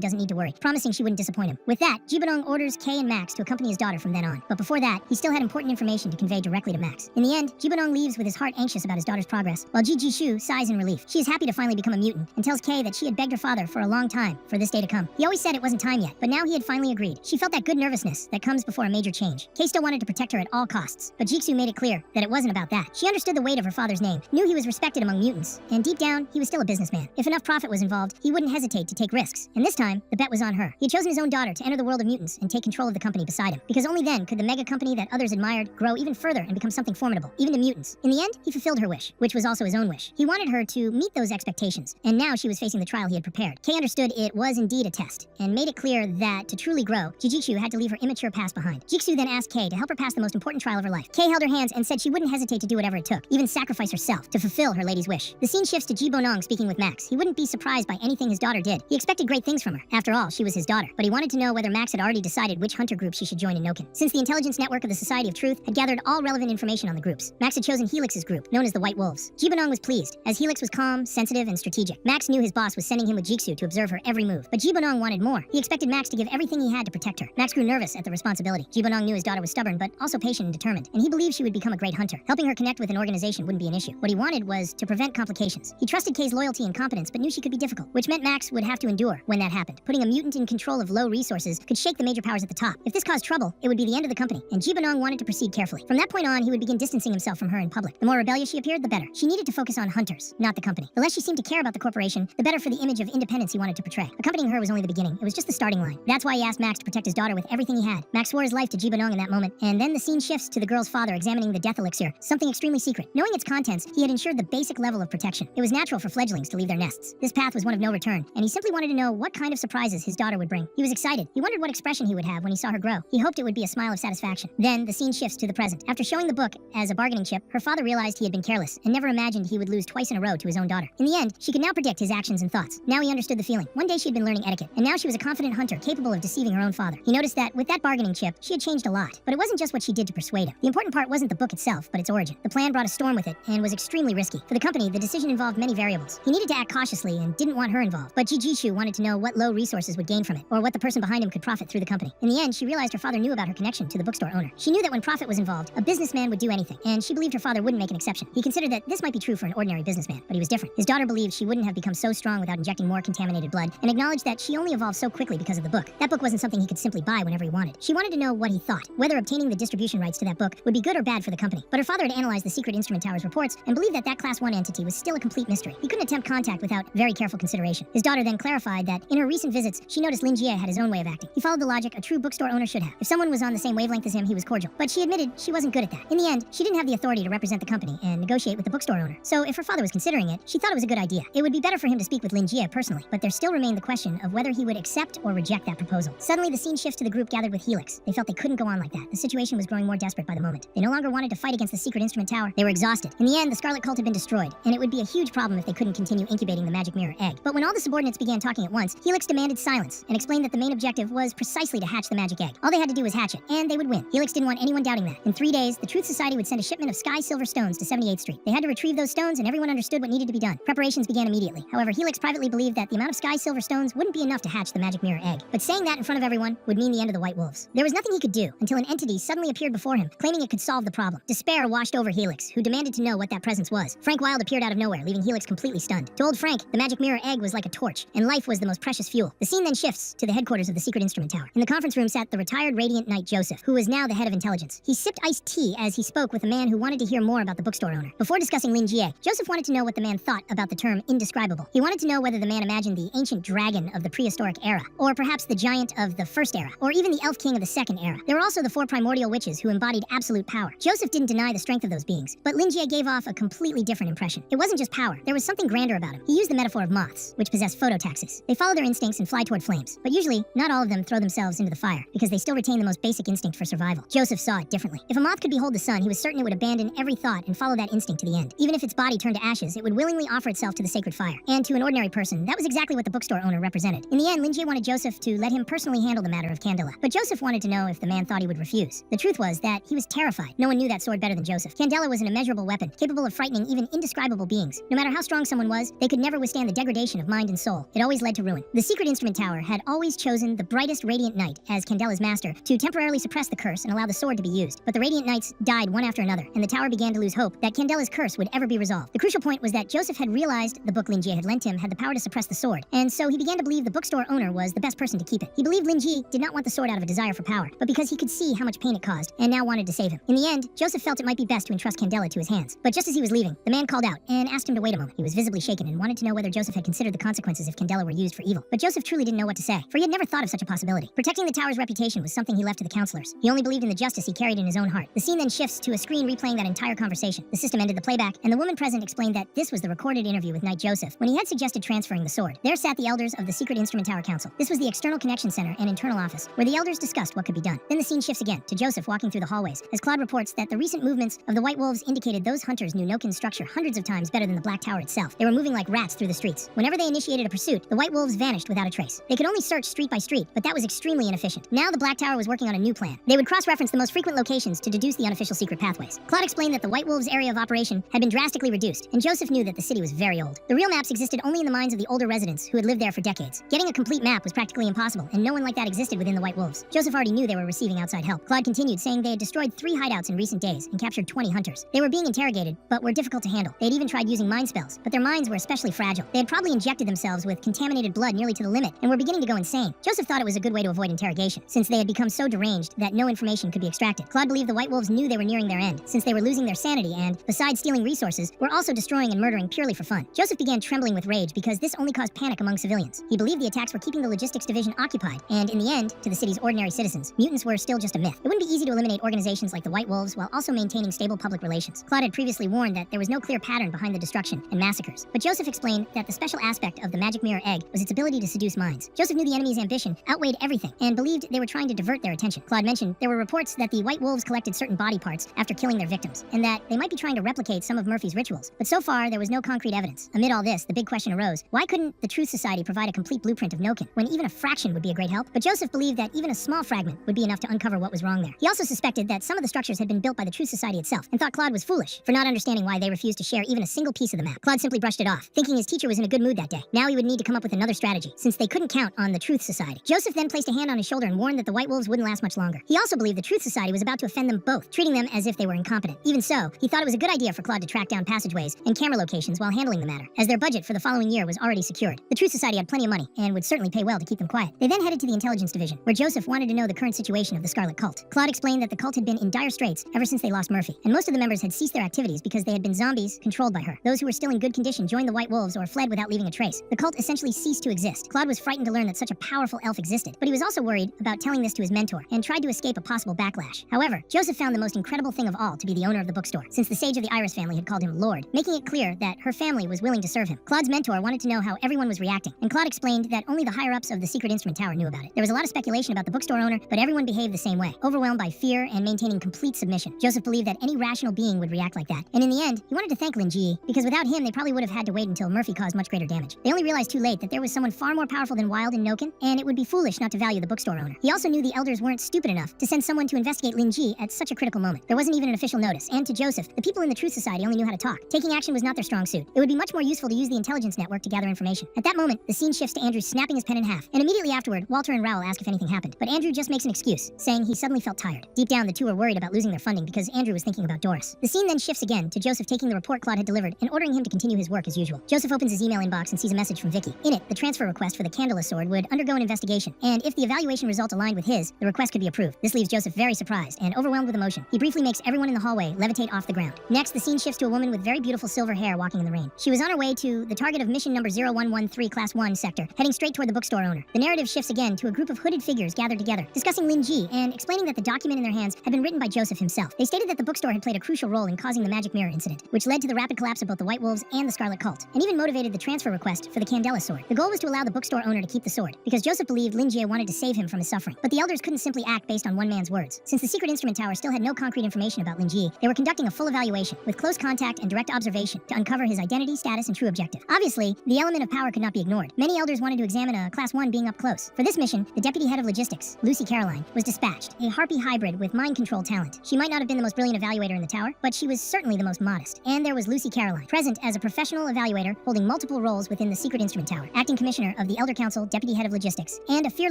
Speaker 1: doesn't need to worry, promising she wouldn't disappoint him. With that, Ji Bonong orders Kay and Max to accompany his daughter from then on. But before that, he still had important information to convey directly to Max. In the end, Ji Bonong leaves with his heart anxious about his daughter's progress, while Ji Jishu sighs in relief. She is happy to finally become a mutant and tells Kay that she had begged her father for a long time for this day to come. He always said it wasn't time yet, but now he had finally agreed. She felt that good nervousness that comes before a major change. Kay still wanted to protect her at all costs, but Jiksu made it clear that it wasn't about that. She understood the weight of her father's name, knew he was respected among mutants, and deep down, he was still a businessman. If enough profit was involved, he wouldn't hesitate to take risks. And this time, the bet was on her. He had chosen his own daughter to enter the world of mutants and take control of the company beside him, because only then could the mega company that others admired grow even further and become something formidable, even to mutants. In the end, he fulfilled her wish, which was also his own wish. He wanted her to meet those expectations, and now she was facing the trial he had prepared. Kay understood it was indeed a test, and made it clear that to truly grow, Jijiksu had to leave her immature past behind. Jiksu then asked Kay to help her pass the most important trial of her life. Kay held her hands and said she wouldn't hesitate to do whatever it took, even sacrifice herself, to fulfill her lady's wish. The scene shifts to Ji Bonong speaking with Max. He wouldn't be surprised by anything his daughter did. He expected great things from her. After all, she was his daughter, but he wanted to know whether Max had already decided which hunter group she should join in Noken. Since the intelligence network of the Society of Truth had gathered all relevant information on the groups, Max had chosen Helix's group, known as the White Wolves. Ji Bonong was pleased, as Helix was calm, sensitive, and strategic. Max knew his boss was sending him with Jiksu to observe her every move, but Ji Bonong wanted more. He expected Max to give everything he had to protect her. Max grew nervous at the responsibility. Ji Bonong knew his daughter was stubborn, but also patient and determined, and he believed she would become a great hunter. Helping her connect with an organization wouldn't be an issue. What he wanted was to prevent complications. He trusted Kay's loyalty and competence, but knew she could be difficult, which meant Max would have to endure when that happened. Putting a mutant in control of low resources could shake the major powers at the top. If this caused trouble, it would be the end of the company, and Ji Bonong wanted to proceed carefully. From that point on, he would begin distancing himself from her in public. The more rebellious she appeared, the better. She needed to focus on hunters, not the company. The less she seemed to care about the corporation, the better for the image of independence he wanted to portray. Accompanying her was only the beginning. It was just the starting line. That's why he asked Max to protect his daughter with everything he had. Max swore his life to Ji Bonong in that moment, and then the scene shifts to the girl's father examining the death elixir, something extremely secret. Knowing its contents, he had ensured the basic level of protection. It was natural for fledglings to leave their nests. This path was one of no return, and he simply wanted to know what kind of surprises his daughter would bring. He was excited. He wondered what expression he would have when he saw her grow. He hoped it would be a smile of satisfaction. Then, the scene shifts to the present. After showing the book as a bargaining chip, her father realized he had been careless, and never imagined he would lose twice in a row to his own daughter. In the end, she could now predict his actions and thoughts. Now he understood the feeling. One day she had been learning etiquette, and now she was a confident hunter capable of deceiving her own father. He noticed that with that bargaining chip, she had changed a lot. But it wasn't just what she did to persuade him. The important part wasn't the book itself, but its origin. The plan brought a storm with it, and was extremely risky. For the company, the decision involved many variables. He needed to act cautiously and didn't want her involved. But Jijishu wanted to know what low resources would gain from it, or what the person behind him could profit through the company. In the end, she realized her father knew about her connection to the bookstore owner. She knew that when profit was involved, a businessman would do anything, and she believed her father wouldn't make an exception. He considered that this might be true for an ordinary businessman, but he was different. His daughter believed she wouldn't have become so strong without injecting more contaminated blood, and acknowledged that she only evolved so quickly because of the book. That book wasn't something he could simply buy whenever he wanted. She wanted to know what he thought, whether obtaining the distribution rights to that book would be good or bad for the company. But her father had analyzed the secret instrument tower's reports and believed that that Class 1 entity was still a complete mystery. He couldn't attempt contact without very careful consideration. His daughter then clarified that in her recent visits, she noticed Lin Jie had his own way of acting. He followed the logic a true bookstore owner should have. If someone was on the same wavelength as him, he was cordial. But she admitted she wasn't good at that. In the end, she didn't have the authority to represent the company and negotiate with the bookstore owner. So if her father was considering it, she thought it was a good idea. It would be better for him to speak with Lin Jie personally, but there still remained the question of whether he would accept or reject that proposal. Suddenly, the scene shifts to the group gathered with Helix. They felt they couldn't go on like that. The situation was growing more desperate by the moment. They no longer wanted to fight against the secret instrument tower. They were exhausted. In the end, the Scarlet Cult had been destroyed, and it would be a huge problem if they couldn't continue incubating the magic mirror egg. But when all the subordinates began talking at once, Helix demanded silence and explained that the main objective was precisely to hatch the magic egg. All they had to do was hatch it, and they would win. Helix didn't want anyone doubting that. In 3 days, the Truth Society would send a shipment of sky silver stones to 78th Street. They had to retrieve those stones, and everyone understood what needed to be done. Preparations began immediately. However, Helix privately believed that the amount of sky silver stones wouldn't be enough to hatch the magic mirror egg. But saying that in front of everyone would mean the end of the White Wolves. There was nothing he could do until an entity suddenly appeared before him, claiming it could solve the problem. Despair washed over Helix, who demanded to know what that presence was. Frank Wilde appeared out of nowhere, leaving Helix completely stunned. To old Frank, the magic mirror egg was like a torch, and life was the most precious fuel. The scene then shifts to the headquarters of the secret instrument tower. In the conference room sat the retired Radiant Knight Joseph, who was now the head of intelligence. He sipped iced tea as he spoke with a man who wanted to hear more about the bookstore owner. Before discussing Lin Jie, Joseph wanted to know what the man thought about the term indescribable. He wanted to know whether the man imagined the ancient dragon of the prehistoric era, or perhaps the giant of the first era, or even the elf king of the second era. There were also the 4 primordial witches who embodied absolute power. Joseph didn't deny the strength of those beings, but Lin Jie gave off a completely different impression. It wasn't just power, there was something grander about him. He used the metaphor of moths, which possess phototaxis. They follow their instincts and fly head toward flames. But usually, not all of them throw themselves into the fire, because they still retain the most basic instinct for survival. Joseph saw it differently. If a moth could behold the sun, he was certain it would abandon every thought and follow that instinct to the end. Even if its body turned to ashes, it would willingly offer itself to the sacred fire. And to an ordinary person, that was exactly what the bookstore owner represented. In the end, Linjie wanted Joseph to let him personally handle the matter of Candela. But Joseph wanted to know if the man thought he would refuse. The truth was that he was terrified. No one knew that sword better than Joseph. Candela was an immeasurable weapon, capable of frightening even indescribable beings. No matter how strong someone was, they could never withstand the degradation of mind and soul. It always led to ruin. The secret instrument tower had always chosen the brightest radiant knight as Candela's master to temporarily suppress the curse and allow the sword to be used. But the radiant knights died one after another, and the tower began to lose hope that Candela's curse would ever be resolved. The crucial point was that Joseph had realized the book Linjie had lent him had the power to suppress the sword, and so he began to believe the bookstore owner was the best person to keep it. He believed Linjie did not want the sword out of a desire for power, but because he could see how much pain it caused, and now wanted to save him. In the end, Joseph felt it might be best to entrust Candela to his hands. But just as he was leaving, the man called out and asked him to wait a moment. He was visibly shaken and wanted to know whether Joseph had considered the consequences if Candela were used for evil. But Joseph truly didn't know what to say, for he had never thought of such a possibility. Protecting the tower's reputation was something he left to the counselors. He only believed in the justice he carried in his own heart. The scene then shifts to a screen replaying that entire conversation. The system ended the playback, and the woman present explained that this was the recorded interview with Knight Joseph when he had suggested transferring the sword. There sat the elders of the Secret Instrument Tower Council. This was the External Connection Center and Internal Office, where the elders discussed what could be done. Then the scene shifts again to Joseph walking through the hallways, as Claude reports that the recent movements of the White Wolves indicated those hunters knew Nokin's structure hundreds of times better than the Black Tower itself. They were moving like rats through the streets. Whenever they initiated a pursuit, the White Wolves vanished without a trace. They could only search street by street, but that was extremely inefficient. Now the Black Tower was working on a new plan. They would cross-reference the most frequent locations to deduce the unofficial secret pathways. Claude explained that the White Wolves' area of operation had been drastically reduced, and Joseph knew that the city was very old. The real maps existed only in the minds of the older residents who had lived there for decades. Getting a complete map was practically impossible, and no one like that existed within the White Wolves. Joseph already knew they were receiving outside help. Claude continued, saying they had destroyed 3 hideouts in recent days and captured 20 hunters. They were being interrogated, but were difficult to handle. They had even tried using mind spells, but their minds were especially fragile. They had probably injected themselves with contaminated blood nearly to the limit, and were beginning to go insane. Joseph thought it was a good way to avoid interrogation, since they had become so deranged that no information could be extracted. Claude believed the White Wolves knew they were nearing their end, since they were losing their sanity and, besides stealing resources, were also destroying and murdering purely for fun. Joseph began trembling with rage because this only caused panic among civilians. He believed the attacks were keeping the logistics division occupied, and in the end, to the city's ordinary citizens, mutants were still just a myth. It wouldn't be easy to eliminate organizations like the White Wolves while also maintaining stable public relations. Claude had previously warned that there was no clear pattern behind the destruction and massacres, but Joseph explained that the special aspect of the magic mirror egg was its ability to seduce minds. Joseph knew the enemy's ambition outweighed everything, and believed they were trying to divert their attention. Claude mentioned there were reports that the White Wolves collected certain body parts after killing their victims, and that they might be trying to replicate some of Murphy's rituals. But so far, there was no concrete evidence. Amid all this, the big question arose, why couldn't the Truth Society provide a complete blueprint of Nokin, when even a fraction would be a great help? But Joseph believed that even a small fragment would be enough to uncover what was wrong there. He also suspected that some of the structures had been built by the Truth Society itself, and thought Claude was foolish for not understanding why they refused to share even a single piece of the map. Claude simply brushed it off, thinking his teacher was in a good mood that day. Now he would need to come up with another strategy, since they couldn't count on the Truth Society. Joseph then placed a hand on his shoulder and warned that the White Wolves wouldn't last much longer. He also believed the Truth Society was about to offend them both, treating them as if they were incompetent. Even so, he thought it was a good idea for Claude to track down passageways and camera locations while handling the matter, as their budget for the following year was already secured. The Truth Society had plenty of money, and would certainly pay well to keep them quiet. They then headed to the intelligence division, where Joseph wanted to know the current situation of the Scarlet Cult. Claude explained that the cult had been in dire straits ever since they lost Murphy, and most of the members had ceased their activities because they had been zombies controlled by her. Those who were still in good condition joined the White Wolves or fled without leaving a trace. The cult essentially ceased to exist. Claude was frightened to learn that such a powerful elf existed, but he was also worried about telling this to his mentor, and tried to escape a possible backlash. However, Joseph found the most incredible thing of all to be the owner of the bookstore, since the sage of the Iris family had called him Lord, making it clear that her family was willing to serve him. Claude's mentor wanted to know how everyone was reacting, and Claude explained that only the higher-ups of the Secret Instrument Tower knew about it. There was a lot of speculation about the bookstore owner, but everyone behaved the same way, overwhelmed by fear and maintaining complete submission. Joseph believed that any rational being would react like that, and in the end, he wanted to thank Linjie, because without him, they probably would have had to wait until Murphy caused much greater damage. They only realized too late that there was someone far more powerful than Wild and Nokin, and it would be foolish not to value the bookstore owner. He also knew the elders weren't stupid enough to send someone to investigate Linjie at such a critical moment. There wasn't even an official notice, and to Joseph, the people in the Truth Society only knew how to talk. Taking action was not their strong suit. It would be much more useful to use the intelligence network to gather information. At that moment, the scene shifts to Andrew snapping his pen in half, and immediately afterward, Walter and Raoul ask if anything happened. But Andrew just makes an excuse, saying he suddenly felt tired. Deep down, the two are worried about losing their funding because Andrew was thinking about Doris. The scene then shifts again to Joseph taking the report Claude had delivered and ordering him to continue his work as usual. Joseph opens his email inbox and sees a message from Vicky. In it, the transfer request for the Candela sword would undergo an investigation, and if the evaluation results aligned with his, the request could be approved. This leaves Joseph very surprised and overwhelmed with emotion. He briefly makes everyone in the hallway levitate off the ground. Next, the scene shifts to a woman with very beautiful silver hair walking in the rain. She was on her way to the target of mission number 0113 Class 1 sector, heading straight toward the bookstore owner. The narrative shifts again to a group of hooded figures gathered together, discussing Linjie and explaining that the document in their hands had been written by Joseph himself. They stated that the bookstore had played a crucial role in causing the magic mirror incident, which led to the rapid collapse of both the White Wolves and the Scarlet Cult, and even motivated the transfer request for the Candela sword. The goal was to allow the bookstore owner owner to keep the sword, because Joseph believed Lin Jie wanted to save him from his suffering. But the elders couldn't simply act based on one man's words. Since the secret instrument tower still had no concrete information about Lin Jie, they were conducting a full evaluation, with close contact and direct observation, to uncover his identity, status, and true objective. Obviously, the element of power could not be ignored. Many elders wanted to examine a Class 1 being up close. For this mission, the deputy head of logistics, Lucy Caroline, was dispatched, a harpy hybrid with mind control talent. She might not have been the most brilliant evaluator in the tower, but she was certainly the most modest. And there was Lucy Caroline, present as a professional evaluator holding multiple roles within the secret instrument tower, acting commissioner of the Elder Council, deputy head of logistics, and a fear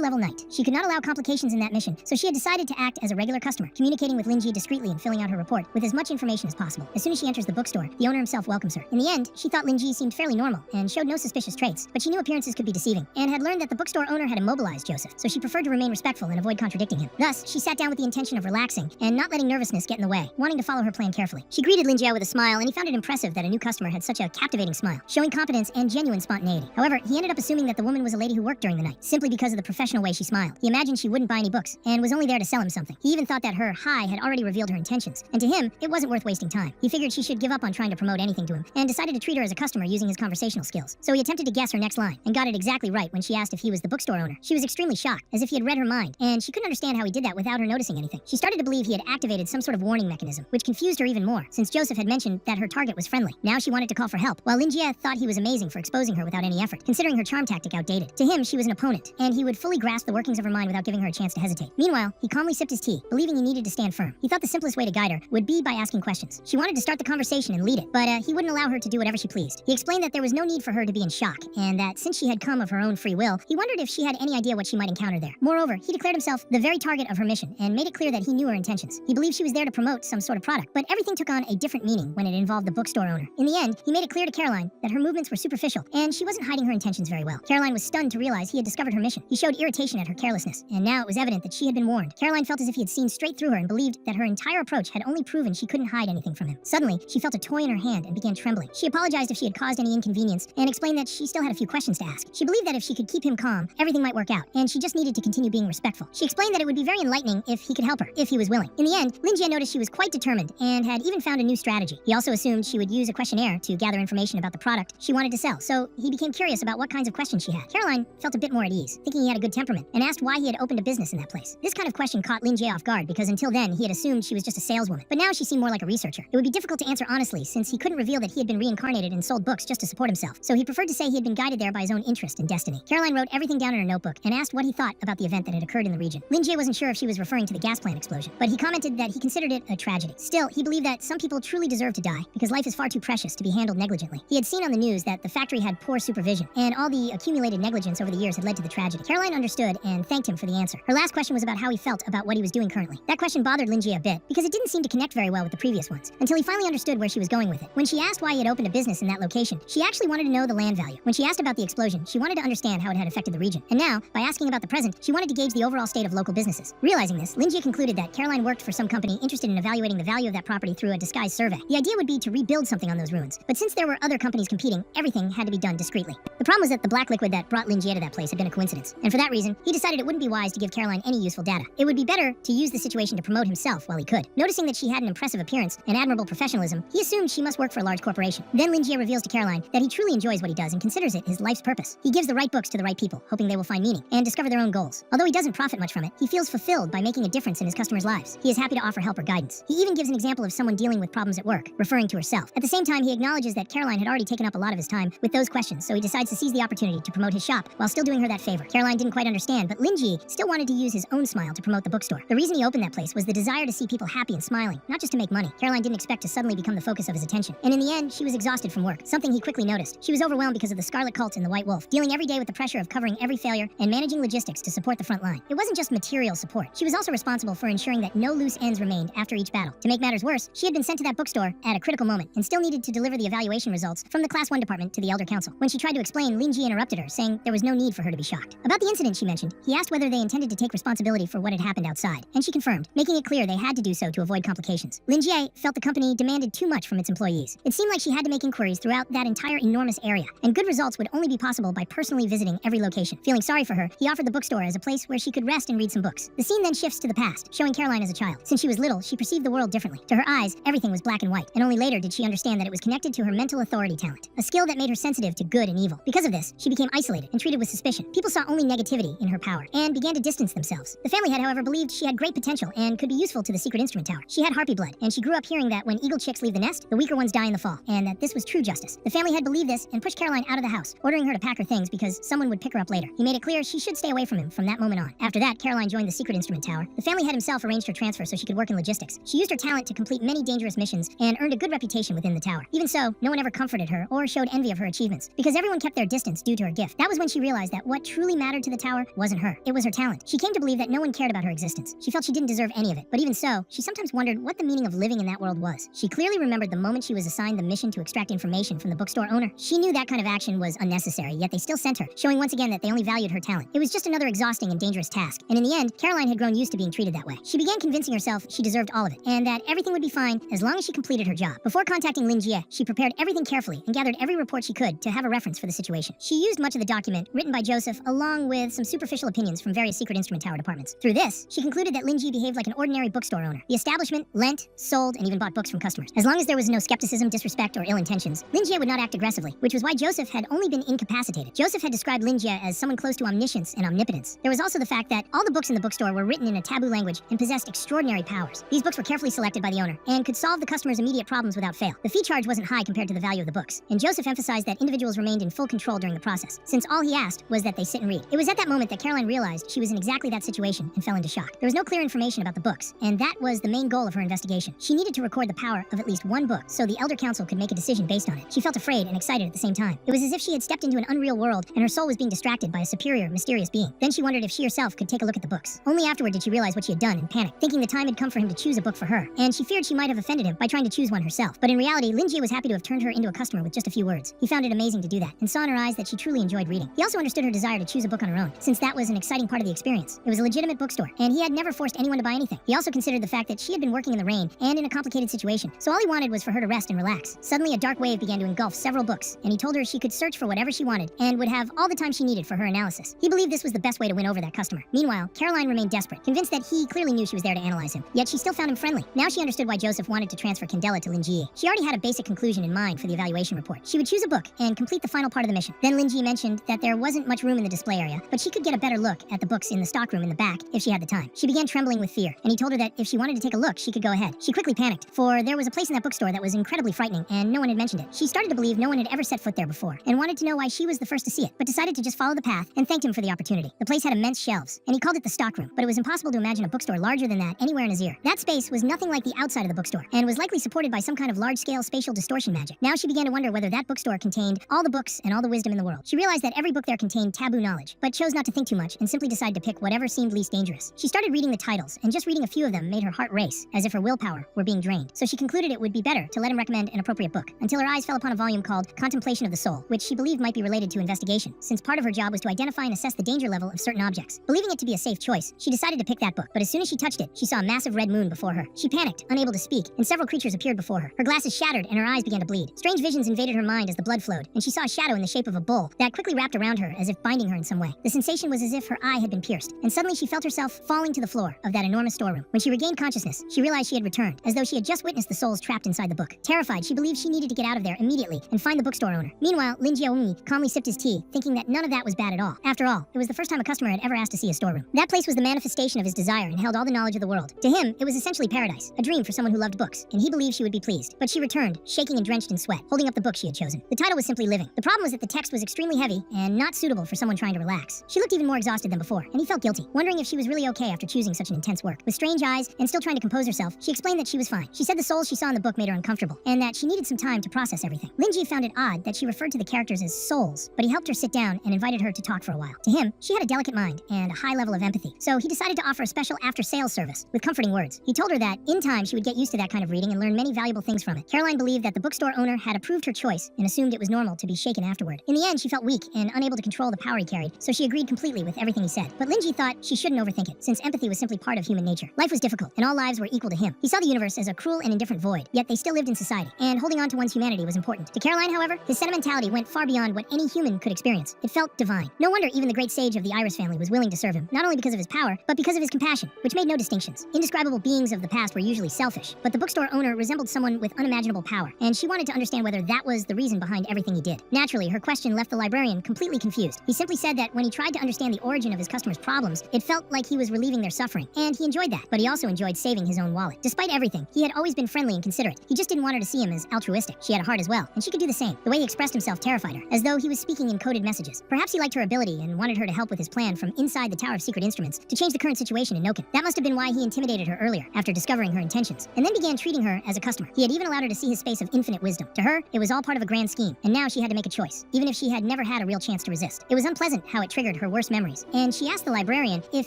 Speaker 1: level knight. She could not allow complications in that mission, so she had decided to act as a regular customer, communicating with Lin Jie discreetly and filling out her report with as much information as possible. As soon as she enters the bookstore, the owner himself welcomes her. In the end, she thought Lin Jie seemed fairly normal and showed no suspicious traits, but she knew appearances could be deceiving, and had learned that the bookstore owner had immobilized Joseph, so she preferred to remain respectful and avoid contradicting him. Thus, she sat down with the intention of relaxing and not letting nervousness get in the way, wanting to follow her plan carefully. She greeted Lin Jie with a smile, and he found it impressive that a new customer had such a captivating smile, showing competence and genuine spontaneity. However, he ended up assuming that the woman was a lady who worked during the night, simply because of the professional way she smiled. He imagined she wouldn't buy any books, and was only there to sell him something. He even thought that her hi had already revealed her intentions, and to him, it wasn't worth wasting time. He figured she should give up on trying to promote anything to him, and decided to treat her as a customer using his conversational skills. So he attempted to guess her next line, and got it exactly right when she asked if he was the bookstore owner. She was extremely shocked, as if he had read her mind, and she couldn't understand how he did that without her noticing anything. She started to believe he had activated some sort of warning mechanism, which confused her even more, since Joseph had mentioned that her target was friendly. Now she wanted to call for help, while Lin Jie thought he was amazing for exposing her without any effort, considering her charm tactic outdated. To him, she was an opponent, and he would fully grasp the workings of her mind without giving her a chance to hesitate. Meanwhile, he calmly sipped his tea, believing he needed to stand firm. He thought the simplest way to guide her would be by asking questions. She wanted to start the conversation and lead it, but he wouldn't allow her to do whatever she pleased. He explained that there was no need for her to be in shock, and that since she had come of her own free will, he wondered if she had any idea what she might encounter there. Moreover, he declared himself the very target of her mission, and made it clear that he knew her intentions. He believed she was there to promote some sort of product, but everything took on a different meaning when it involved the bookstore owner. In the end, he made it clear to Caroline that her movements were superficial, and she wasn't hiding her intentions very well. Caroline was stunned to realize he had discovered her mission. He showed irritation at her carelessness, and now it was evident that she had been warned. Caroline felt as if he had seen straight through her and believed that her entire approach had only proven she couldn't hide anything from him. Suddenly, she felt a toy in her hand and began trembling. She apologized if she had caused any inconvenience, and explained that she still had a few questions to ask. She believed that if she could keep him calm, everything might work out, and she just needed to continue being respectful. She explained that it would be very enlightening if he could help her, if he was willing. In the end, Lin Jie noticed she was quite determined, and had even found a new strategy. He also assumed she would use a questionnaire to gather information about the product she wanted to sell, so he became curious about what kinds of questions she had. Caroline felt a bit more at ease, thinking he had a good temperament, and asked why he had opened a business in that place. This kind of question caught Lin Jie off guard, because until then, he had assumed she was just a saleswoman, but now she seemed more like a researcher. It would be difficult to answer honestly, since he couldn't reveal that he had been reincarnated and sold books just to support himself, so he preferred to say he had been guided there by his own interest and destiny. Caroline wrote everything down in her notebook, and asked what he thought about the event that had occurred in the region. Lin Jie wasn't sure if she was referring to the gas plant explosion, but he commented that he considered it a tragedy. Still, he believed that some people truly deserve to die, because life is far too precious to be handled negligently. He had seen on the news that the factory had poor supervision, and all the accumulated negligence over the years had led to the tragedy. Caroline understood and thanked him for the answer. Her last question was about how he felt about what he was doing currently. That question bothered Lin Jie a bit, because it didn't seem to connect very well with the previous ones, until he finally understood where she was going with it. When she asked why he had opened a business in that location, she actually wanted to know the land value. When she asked about the explosion, she wanted to understand how it had affected the region. And now, by asking about the present, she wanted to gauge the overall state of local businesses. Realizing this, Lin Jie concluded that Caroline worked for some company interested in evaluating the value of that property through a disguised survey. The idea would be to rebuild something on those ruins, but since there were other companies competing, everything had to be done discreetly. The problem was that the black liquid that brought Lin Jie to that place had been a coincidence, and for that reason, he decided it wouldn't be wise to give Caroline any useful data. It would be better to use the situation to promote himself while he could. Noticing that she had an impressive appearance and admirable professionalism, he assumed she must work for a large corporation. Then Lin Jie reveals to Caroline that he truly enjoys what he does and considers it his life's purpose. He gives the right books to the right people, hoping they will find meaning and discover their own goals. Although he doesn't profit much from it, he feels fulfilled by making a difference in his customers' lives. He is happy to offer help or guidance. He even gives an example of someone dealing with problems at work, referring to herself. At the same time, he acknowledges that Caroline had already taken up a lot of his time with those questions, so he decides to seize the opportunity to promote his shop while still doing her that favor. Caroline didn't quite understand, but Lin Jie still wanted to use his own smile to promote the bookstore. The reason he opened that place was the desire to see people happy and smiling, not just to make money. Caroline didn't expect to suddenly become the focus of his attention, and in the end, she was exhausted from work, something he quickly noticed. She was overwhelmed because of the Scarlet Cult and the White Wolf, dealing every day with the pressure of covering every failure and managing logistics to support the front line. It wasn't just material support. She was also responsible for ensuring that no loose ends remained after each battle. To make matters worse, she had been sent to that bookstore at a critical moment and still needed to deliver the evaluation results from the Class 1 department to the Elder Council. When she tried to explain, Lin Jie interrupted her, saying there was no need for her to be shocked. About the incident she mentioned, he asked whether they intended to take responsibility for what had happened outside, and she confirmed, making it clear they had to do so to avoid complications. Lin Jie felt the company demanded too much from its employees. It seemed like she had to make inquiries throughout that entire enormous area, and good results would only be possible by personally visiting every location. Feeling sorry for her, he offered the bookstore as a place where she could rest and read some books. The scene then shifts to the past, showing Caroline as a child. Since she was little, she perceived the world differently. To her eyes, everything was black and white, and only later did she understand that it was connected to her mental authority talent, a skill that made her sensitive to good and evil. Because of this, she became isolated and treated with suspicion. People saw only negativity in her power and began to distance themselves. The family had, however, believed she had great potential and could be useful to the secret instrument tower. She had harpy blood, and she grew up hearing that when eagle chicks leave the nest, the weaker ones die in the fall, and that this was true justice. The family had believed this and pushed Caroline out of the house, ordering her to pack her things because someone would pick her up later. He made it clear she should stay away from him from that moment on. After that, Caroline joined the secret instrument tower. The family had himself arranged her transfer so she could work in logistics. She used her talent to complete many dangerous missions and earned a good reputation within the tower. Even so, no one ever comforted her or showed envy of her achievements, because everyone kept their distance due to her gift. That was when she realized that what truly mattered to the tower wasn't her. It was her talent. She came to believe that no one cared about her existence. She felt she didn't deserve any of it. But even so, she sometimes wondered what the meaning of living in that world was. She clearly remembered the moment she was assigned the mission to extract information from the bookstore owner. She knew that kind of action was unnecessary, yet they still sent her, showing once again that they only valued her talent. It was just another exhausting and dangerous task, and in the end, Caroline had grown used to being treated that way. She began convincing herself she deserved all of it, and that everything would be fine as long as she completed her job. Before contacting Lin Jie, she prepared everything carefully and gathered every report she could to have a reference for the situation. She used much of the document written by Joseph along with some superficial opinions from various secret instrument tower departments. Through this, she concluded that Lin Jie behaved like an ordinary bookstore owner. The establishment lent, sold, and even bought books from customers. As long as there was no skepticism, disrespect, or ill intentions, Lin Jie would not act aggressively, which was why Joseph had only been incapacitated. Joseph had described Lin Jie as someone close to omniscience and omnipotence. There was also the fact that all the books in the bookstore were written in a taboo language and possessed extraordinary powers. These books were carefully selected by the owner and could solve the customer's immediate problems without fail. The fee charge wasn't high compared to the value of the books, and Joseph emphasized that individuals remained in full control during the process, since all he asked was that they sit and read. It was at that moment that Caroline realized she was in exactly that situation and fell into shock. There was no clear information about the books, and that was the main goal of her investigation. She needed to record the power of at least one book so the Elder Council could make a decision based on it. She felt afraid and excited at the same time. It was as if she had stepped into an unreal world and her soul was being distracted by a superior, mysterious being. Then she wondered if she herself could take a look at the books. Only afterward did she realize what she had done and panicked, thinking the time had come for him to choose a book for her, and she feared she might have offended him by trying to choose one herself. But in reality, Lin Jie was happy to have turned her into a customer with just a few words. He found it amazing to do that, and saw in her eyes that she truly enjoyed reading. He also understood her desire to choose a book on her own, since that was an exciting part of the experience. It was a legitimate bookstore, and he had never forced anyone to buy anything. He also considered the fact that she had been working in the rain and in a complicated situation, so all he wanted was for her to rest and relax. Suddenly, a dark wave began to engulf several books, and he told her she could search for whatever she wanted and would have all the time she needed for her analysis. He believed this was the best way to win over that customer. Meanwhile, Caroline remained desperate, convinced that he clearly knew she was there to analyze him, yet she still found him friendly. Now she understood why Joseph wanted to transfer Candela to Lin Jie. She already had a basic conclusion in mind for the evaluation report. She would choose a book and complete the final part of the mission. Then Lin Jie mentioned that there wasn't much room in the display area, but she could get a better look at the books in the stockroom in the back if she had the time. She began trembling with fear, and he told her that if she wanted to take a look, she could go ahead. She quickly panicked, for there was a place in that bookstore that was incredibly frightening, and no one had mentioned it. She started to believe no one had ever set foot there before, and wanted to know why she was the first to see it, but decided to just follow the path and thanked him for the opportunity. The place had immense shelves, and he called it the stockroom, but it was impossible to imagine a bookstore larger than that anywhere in Azir. That space was nothing like the outside of the bookstore, and was likely supported by some kind of large-scale spatial distortion magic. Now she began to wonder whether that bookstore contained all the books and all the wisdom in the world. She realized that every book there contained taboo knowledge, but chose not to think too much and simply decided to pick whatever seemed least dangerous. She started reading the titles, and just reading a few of them made her heart race, as if her willpower were being drained. So she concluded it would be better to let him recommend an appropriate book, until her eyes fell upon a volume called Contemplation of the Soul, which she believed might be related to investigation, since part of her job was to identify and assess the danger level of certain objects. Believing it to be a safe choice, she decided to pick that book, but as soon as she touched it, she saw a massive red moon before her. She panicked, unable to speak, and several creatures appeared before her. Her glasses shattered and her eyes began to bleed. Strange visions invaded her mind as the blood flowed, and she saw a shadow in the shape of a bull that quickly wrapped around her as if binding her in some way. The sensation was as if her eye had been pierced, and suddenly she felt herself falling to the floor of that enormous storeroom. When she regained consciousness, she realized she had returned, as though she had just witnessed the souls trapped inside the book. Terrified, she believed she needed to get out of there immediately and find the bookstore owner. Meanwhile, Lin Jiaomi calmly sipped his tea, thinking that none of that was bad at all. After all, it was the first time a customer had ever asked to see a storeroom. That place was the manifestation of his desire and held all the knowledge of the world. To him, it was essentially paradise, a dream for someone who loved books, and he believed she would be pleased. But she returned, shaking and drenched in sweat, holding up the book she had chosen. The title was simply Living. The problem was that the text was extremely heavy and not suitable for someone trying to relax. She looked even more exhausted than before, and he felt guilty, wondering if she was really okay after choosing such an intense work. With strange eyes and still trying to compose herself, she explained that she was fine. She said the souls she saw in the book made her uncomfortable, and that she needed some time to process everything. Lin Jie found it odd that she referred to the characters as souls, but he helped her sit down and invited her to talk for a while. To him, she had a delicate mind and a high level of empathy, so he decided to offer a special after-sales service with comforting words. He told her that, in time, she would get used to that kind of reading and learn many valuable things from it. Caroline believed that the bookstore owner had approved her choice and assumed it was normal to be shaken afterward. In the end, she felt weak and unable to control the power he carried, so she agreed completely with everything he said. But Lin Jie thought she shouldn't overthink it, since empathy was simply part of human nature. Life was difficult, and all lives were equal to him. He saw the universe as a cruel and indifferent void, yet they still lived in society, and holding on to one's humanity was important. To Caroline, however, his sentimentality went far beyond what any human could experience. It felt divine. No wonder even the great sage of the Iris family was willing to serve him, not only because of his power, but because of his compassion, which made no distinctions. Indescribable beings of the past were usually selfish, but the bookstore owner resembled someone with unimaginable power, and she wanted to understand whether that was the reason behind everything he did. Naturally, her question left the librarian completely completely confused. He simply said that when he tried to understand the origin of his customers' problems, it felt like he was relieving their suffering, and he enjoyed that, but he also enjoyed saving his own wallet. Despite everything, he had always been friendly and considerate. He just didn't want her to see him as altruistic. She had a heart as well, and she could do the same. The way he expressed himself terrified her, as though he was speaking in coded messages. Perhaps he liked her ability and wanted her to help with his plan from inside the Tower of Secret Instruments to change the current situation in Noken. That must have been why he intimidated her earlier, after discovering her intentions, and then began treating her as a customer. He had even allowed her to see his space of infinite wisdom. To her, it was all part of a grand scheme, and now she had to make a choice, even if she had never had a real chance to resist. It was unpleasant how it triggered her worst memories, and she asked the librarian if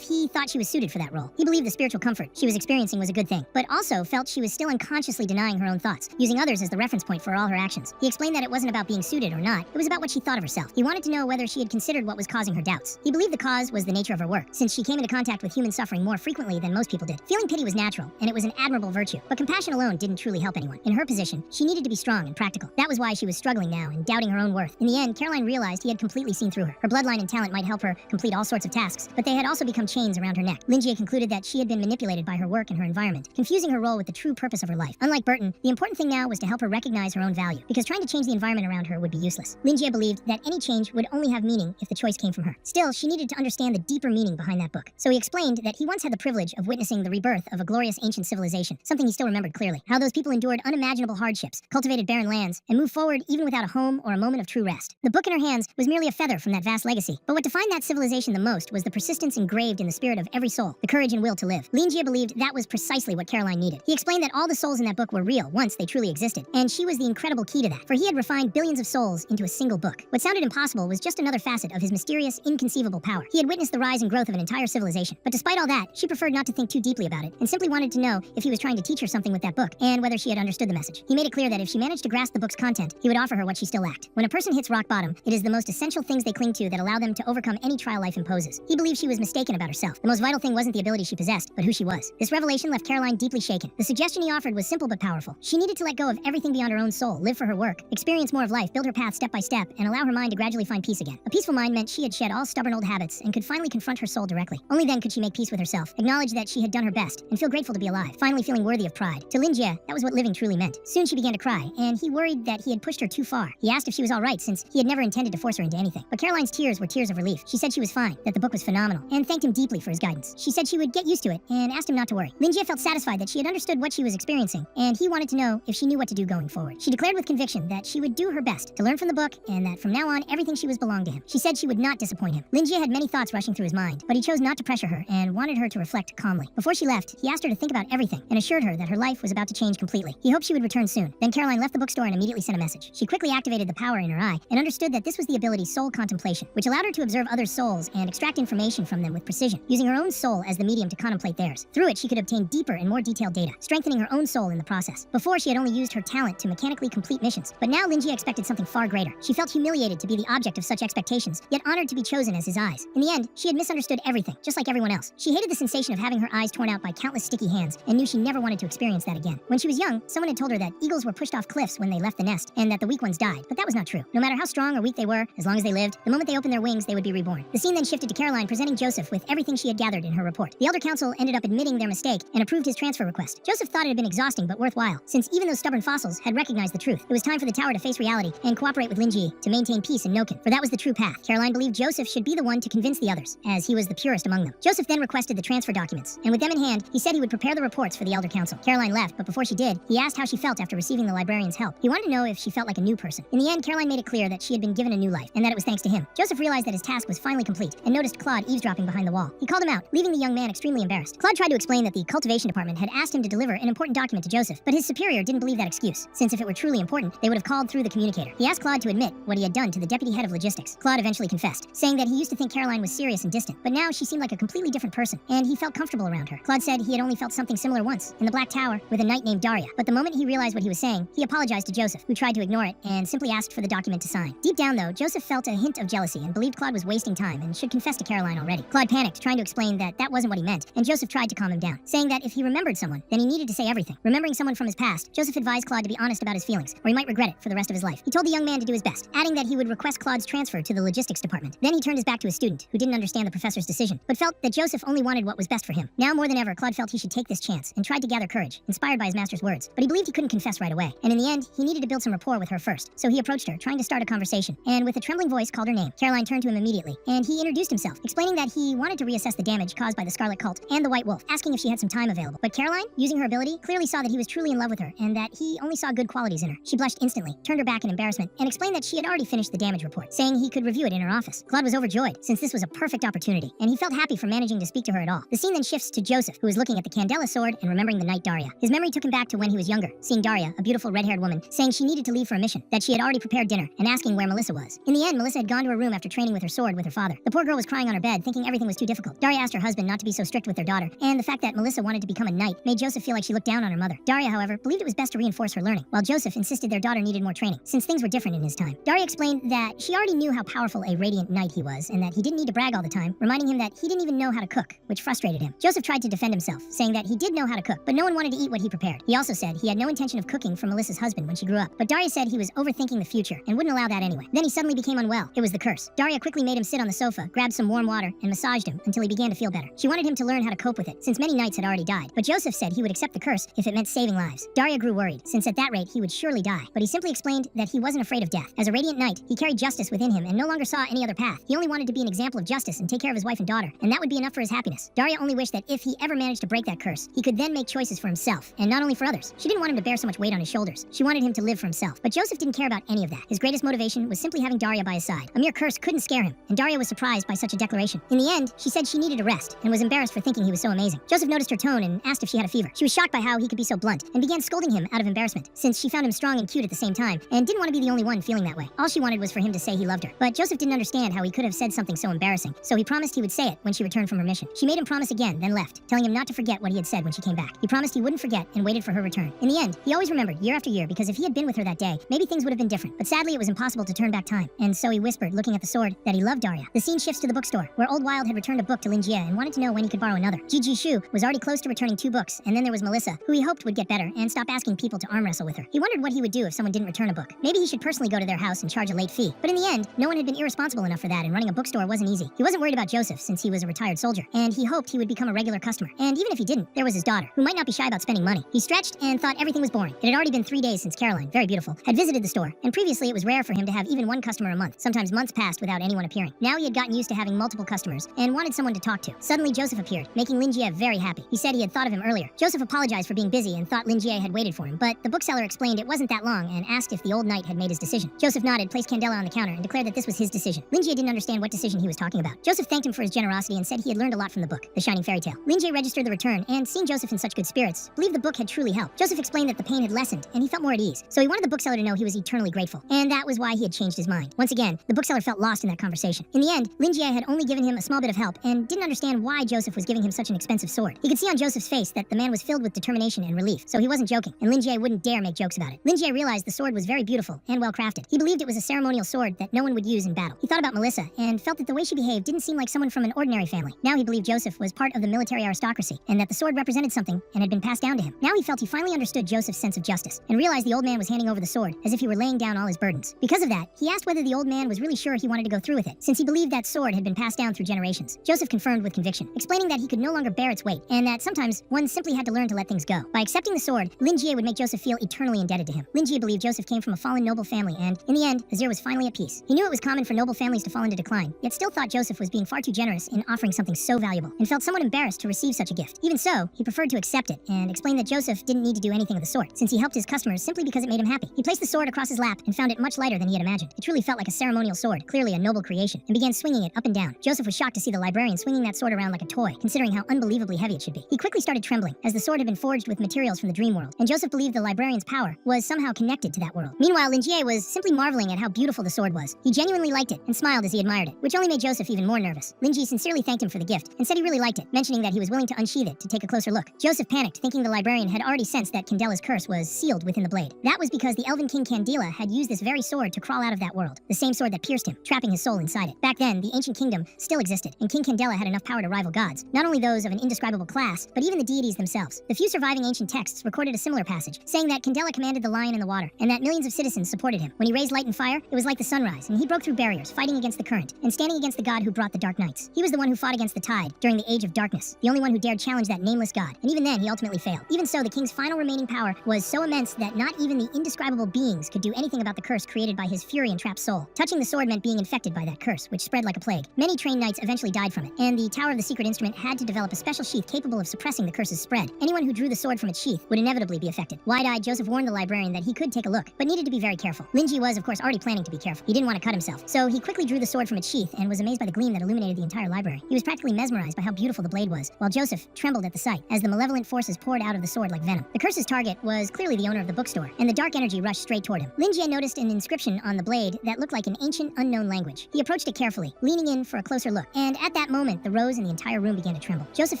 Speaker 1: he thought she was suited for that role. He believed the spiritual comfort she was experiencing was a good thing, but also felt she was still unconsciously denying her own thoughts, using others as the reference point for all her actions. He explained that it wasn't about being suited or not, it was about what she thought of herself. He wanted to know whether she had considered what was causing her doubts. He believed the cause was the nature of her work, since she came into contact with human suffering more frequently than most people did. Feeling pity was natural, and it was an admirable virtue, but compassion alone didn't truly help anyone. In her position, she needed to be strong and practical. That was why she was struggling now and doubting her own worth. In the end, Caroline realized he had completely seen through her. Her bloodline and talent might help her complete all sorts of tasks, but they had also become chains around her neck. Linjie concluded that she had been manipulated by her work and her environment, confusing her role with the true purpose of her life. Unlike Burton, the important thing now was to help her recognize her own value, because trying to change the environment around her would be useless. Linjie believed that any change would only have meaning if the choice came from her. Still, she needed to understand the deeper meaning behind that book. So he explained that he once had the privilege of witnessing the rebirth of a glorious ancient civilization, something he still remembered clearly. How those people endured unimaginable hardships, cultivated barren lands, and moved forward even without a home or a moment of true rest. The book in her hands was merely a feather from that vast legacy, but what defined that civilization the most was the persistence engraved in the spirit of every soul, the courage and will to live. Linjie believed that was precisely what Caroline needed. He explained that all the souls in that book were real once they truly existed, and she was the incredible key to that, for he had refined billions of souls into a single book. What sounded impossible was just another facet of his mysterious, inconceivable power. He had witnessed the rise and growth of an entire civilization, but despite all that, she preferred not to think too deeply about it, and simply wanted to know if he was trying to teach her something with that book, and whether she had understood the message. He made it clear that if she managed to grasp the book's content, he would offer her what she still lacked. When a person hits rock bottom, it is the most essential things they cling to that allow them to overcome any trial life imposes. He believed she was mistaken about herself. The most vital thing wasn't the ability she possessed, but who she was. This revelation left Caroline deeply shaken. The suggestion he offered was simple but powerful. She needed to let go of everything beyond her own soul, live for her work, experience more of life, build her path step by step, and allow her mind to gradually find peace again. A peaceful mind meant she had shed all stubborn old habits and could finally confront her soul directly. Only then could she make peace with herself, acknowledge that she had done her best, and feel grateful to be alive, finally feeling worthy of pride. To Linjie, that was what living truly meant. Soon she began to cry, and he worried that he had pushed her too far. He asked if she was all right, since he had never intended to force her into anything. But Caroline's tears were tears of relief. She said she was fine, that the book was phenomenal, and thanked him deeply for his guidance. She said she would get used to it, and asked him not to worry. Linjie felt satisfied that she had understood what she was experiencing, and he wanted to know if she knew what to do going forward. She declared with conviction that she would do her best to learn from the book, and that from now on, everything she was belonged to him. She said she would not disappoint him. Linjie had many thoughts rushing through his mind, but he chose not to pressure her, and wanted her to reflect calmly. Before she left, he asked her to think about everything, and assured her that her life was about to change completely. He hoped she would return soon. Then Caroline left the bookstore and immediately sent a message. She quickly activated the power in her eye, and understood that this was the ability soul contemplation, which allowed her to observe others' souls and extract information from them with precision, using her own soul as the medium to contemplate theirs. Through it, she could obtain deeper and more detailed data, strengthening her own soul in the process. Before, she had only used her talent to mechanically complete missions, but now Linjie expected something far greater. She felt humiliated to be the object of such expectations, yet honored to be chosen as his eyes. In the end, she had misunderstood everything, just like everyone else. She hated the sensation of having her eyes torn out by countless sticky hands, and knew she never wanted to experience that again. When she was young, someone had told her that eagles were pushed off cliffs when they left the nest, and that the weak ones died, but that was not true. No matter how strong or weak they were, as long as they lived, the moment they opened their wings, they would be reborn. The scene then shifted to Caroline presenting Joseph with everything she had gathered in her report. The Elder Council ended up admitting their mistake and approved his transfer request. Joseph thought it had been exhausting but worthwhile, since even those stubborn fossils had recognized the truth. It was time for the tower to face reality and cooperate with Linjie to maintain peace in Noken, for that was the true path. Caroline believed Joseph should be the one to convince the others, as he was the purest among them. Joseph then requested the transfer documents, and with them in hand, he said he would prepare the reports for the Elder Council. Caroline left, but before she did, he asked how she felt after receiving the librarian's help. He wanted to know if she felt like a new person. In the end, Caroline made it clear that she had been given a new life, and that it was thanks to him. Joseph realized that his task was finally complete, and noticed Claude eavesdropping behind the wall. He called him out, leaving the young man extremely embarrassed. Claude tried to explain that the cultivation department had asked him to deliver an important document to Joseph, but his superior didn't believe that excuse, since if it were truly important, they would have called through the communicator. He asked Claude to admit what he had done to the deputy head of logistics. Claude eventually confessed, saying that he used to think Caroline was serious and distant, but now she seemed like a completely different person, and he felt comfortable around her. Claude said he had only felt something similar once, in the Black Tower, with a knight named Daria, but the moment he realized what he was saying, he apologized to Joseph, who tried to ignore it, and simply asked for the document to sign. Deep down, though, Joseph felt a hint of jealousy and believed Claude was wasting time and should confess to Caroline already. Claude panicked, trying to explain that that wasn't what he meant, and Joseph tried to calm him down, saying that if he remembered someone, then he needed to say everything. Remembering someone from his past, Joseph advised Claude to be honest about his feelings, or he might regret it for the rest of his life. He told the young man to do his best, adding that he would request Claude's transfer to the logistics department. Then he turned his back to his student, who didn't understand the professor's decision, but felt that Joseph only wanted what was best for him. Now more than ever, Claude felt he should take this chance, and tried to gather courage, inspired by his master's words, but he believed he couldn't confess right away, and in the end, he needed to build some rapport with her first. So he approached her, trying to start a conversation, and with a trembling trembling voice called her name. Caroline turned to him immediately, and he introduced himself, explaining that he wanted to reassess the damage caused by the Scarlet Cult and the White Wolf, asking if she had some time available. But Caroline, using her ability, clearly saw that he was truly in love with her, and that he only saw good qualities in her. She blushed instantly, turned her back in embarrassment, and explained that she had already finished the damage report, saying he could review it in her office. Claude was overjoyed, since this was a perfect opportunity, and he felt happy for managing to speak to her at all. The scene then shifts to Joseph, who is looking at the Candela sword and remembering the night Daria. His memory took him back to when he was younger, seeing Daria, a beautiful red-haired woman, saying she needed to leave for a mission, that she had already prepared dinner, and asking where Melissa was. In the end, Melissa had gone to her room after training with her sword with her father. The poor girl was crying on her bed, thinking everything was too difficult. Daria asked her husband not to be so strict with their daughter, and the fact that Melissa wanted to become a knight made Joseph feel like she looked down on her mother. Daria, however, believed it was best to reinforce her learning, while Joseph insisted their daughter needed more training, since things were different in his time. Daria explained that she already knew how powerful a radiant knight he was, and that he didn't need to brag all the time, reminding him that he didn't even know how to cook, which frustrated him. Joseph tried to defend himself, saying that he did know how to cook, but no one wanted to eat what he prepared. He also said he had no intention of cooking for Melissa's husband when she grew up, but Daria said he was overthinking the future and wouldn't allow that anyway. Then he suddenly became unwell. It was the curse. Daria quickly made him sit on the sofa, grabbed some warm water, and massaged him until he began to feel better. She wanted him to learn how to cope with it, since many knights had already died, but Joseph said he would accept the curse if it meant saving lives. Daria grew worried, since at that rate he would surely die, but he simply explained that he wasn't afraid of death. As a radiant knight, he carried justice within him and no longer saw any other path. He only wanted to be an example of justice and take care of his wife and daughter, and that would be enough for his happiness. Daria only wished that if he ever managed to break that curse, he could then make choices for himself, and not only for others. She didn't want him to bear so much weight on his shoulders. She wanted him to live for himself. But Joseph didn't care about any of that. His greatest motivation was simply having Daria by his side. A mere curse couldn't scare him, and Daria was surprised by such a declaration. In the end, she said she needed a rest, and was embarrassed for thinking he was so amazing. Joseph noticed her tone and asked if she had a fever. She was shocked by how he could be so blunt, and began scolding him out of embarrassment, since she found him strong and cute at the same time, and didn't want to be the only one feeling that way. All she wanted was for him to say he loved her. But Joseph didn't understand how he could have said something so embarrassing, so he promised he would say it when she returned from her mission. She made him promise again, then left, telling him not to forget what he had said when she came back. He promised he wouldn't forget, and waited for her return. In the end, he always remembered year after year, because if he had been with her that day, maybe things would have been different. But sadly, it was impossible to turn back time, and so he whispered, looking at the sword, that he loved Daria. The scene shifts to the bookstore, where Old Wild had returned a book to Lin Jie and wanted to know when he could borrow another. Gigi Shu was already close to returning 2 books, and then there was Melissa, who he hoped would get better and stop asking people to arm wrestle with her. He wondered what he would do if someone didn't return a book. Maybe he should personally go to their house and charge a late fee. But in the end, no one had been irresponsible enough for that, and running a bookstore wasn't easy. He wasn't worried about Joseph, since he was a retired soldier, and he hoped he would become a regular customer. And even if he didn't, there was his daughter, who might not be shy about spending money. He stretched and thought everything was boring. It had already been 3 days since Caroline, very beautiful, had visited the store, and previously it was rare for him to have even one customer a month. Sometimes months passed without anyone appearing. Now he had gotten used to having multiple customers, and wanted someone to talk to. Suddenly Joseph appeared, making Lin Jie very happy. He said he had thought of him earlier. Joseph apologized for being busy and thought Lin Jie had waited for him, but the bookseller explained it wasn't that long and asked if the old knight had made his decision. Joseph nodded, placed Candela on the counter, and declared that this was his decision. Lin Jie didn't understand what decision he was talking about. Joseph thanked him for his generosity and said he had learned a lot from the book, The Shining Fairy Tale. Lin Jie registered the return, and seeing Joseph in such good spirits, believed the book had truly helped. Joseph explained that the pain had lessened, and he felt more at ease, so he wanted the bookseller to know he was eternally grateful, and that was why he had changed his mind. Once again, the bookseller felt lost in that conversation. In the end, Lin Jie had only given him a small bit of help, and didn't understand why Joseph was giving him such an expensive sword. He could see on Joseph's face that the man was filled with determination and relief, so he wasn't joking, and Lin Jie wouldn't dare make jokes about it. Lin Jie realized the sword was very beautiful and well crafted. He believed it was a ceremonial sword that no one would use in battle. He thought about Melissa, and felt that the way she behaved didn't seem like someone from an ordinary family. Now he believed Joseph was part of the military aristocracy, and that the sword represented something and had been passed down to him. Now he felt he finally understood Joseph's sense of justice, and realized the old man was handing over the sword as if he were laying down all his burdens. Because of that, he asked whether the old man was really sure he wanted to go through with it, since he believed that sword had been passed down through generations. Joseph confirmed with conviction, explaining that he could no longer bear its weight, and that sometimes one simply had to learn to let things go. By accepting the sword, Lin Jie would make Joseph feel eternally indebted to him. Lin Jie believed Joseph came from a fallen noble family, and in the end, Azir was finally at peace. He knew it was common for noble families to fall into decline, yet still thought Joseph was being far too generous in offering something so valuable, and felt somewhat embarrassed to receive such a gift. Even so, he preferred to accept it, and explained that Joseph didn't need to do anything of the sort, since he helped his customers simply because it made him happy. He placed the sword across his lap and found it much lighter than he had imagined. It truly felt like a ceremonial sword, clearly a noble creation, and began swinging it up and down. Joseph was shocked to see the librarian swinging that sword around like a toy, considering how unbelievably heavy it should be. He quickly started trembling, as the sword had been forged with materials from the dream world, and Joseph believed the librarian's power was somehow connected to that world. Meanwhile, Lin Jie was simply marveling at how beautiful the sword was. He genuinely liked it, and smiled as he admired it, which only made Joseph even more nervous. Lin Jie sincerely thanked him for the gift, and said he really liked it, mentioning that he was willing to unsheath it to take a closer look. Joseph panicked, thinking the librarian had already sensed that Candela's curse was sealed within the blade. That was because the Elven King Candela had used this very sword to crawl out of that world, the same sword that pierced him, trapping his soul inside it. Back then, the ancient kingdom still existed, and King Candela had enough power to rival gods, not only those of an indescribable class, but even the deities themselves. The few surviving ancient texts recorded a similar passage, saying that Candela commanded the lion in the water, and that millions of citizens supported him. When he raised light and fire, it was like the sunrise, and he broke through barriers, fighting against the current, and standing against the god who brought the dark nights. He was the one who fought against the tide during the Age of Darkness, the only one who dared challenge that nameless god, and even then he ultimately failed. Even so, the king's final remaining power was so immense that not even the indescribable beings could do anything about the curse created by his fury and trapped soul. Touching the sword meant being infected by that curse, which spread like a plague. Many trained knights eventually died from it, and the Tower of the Secret Instrument had to develop a special sheath capable of suppressing the curse's spread. Anyone who drew the sword from its sheath would inevitably be affected. Wide-eyed, Joseph warned the librarian that he could take a look, but needed to be very careful. Linji was, of course, already planning to be careful. He didn't want to cut himself, so he quickly drew the sword from its sheath and was amazed by the gleam that illuminated the entire library. He was practically mesmerized by how beautiful the blade was, while Joseph trembled at the sight as the malevolent forces poured out of the sword like venom. The curse's target was clearly the owner of the bookstore, and the dark energy rushed straight toward him. Linji noticed an inscription on the blade that looked like an ancient, unknown language. He approached it carefully, leaning in for a closer look, and at that moment, the rose in the entire room began to tremble. Joseph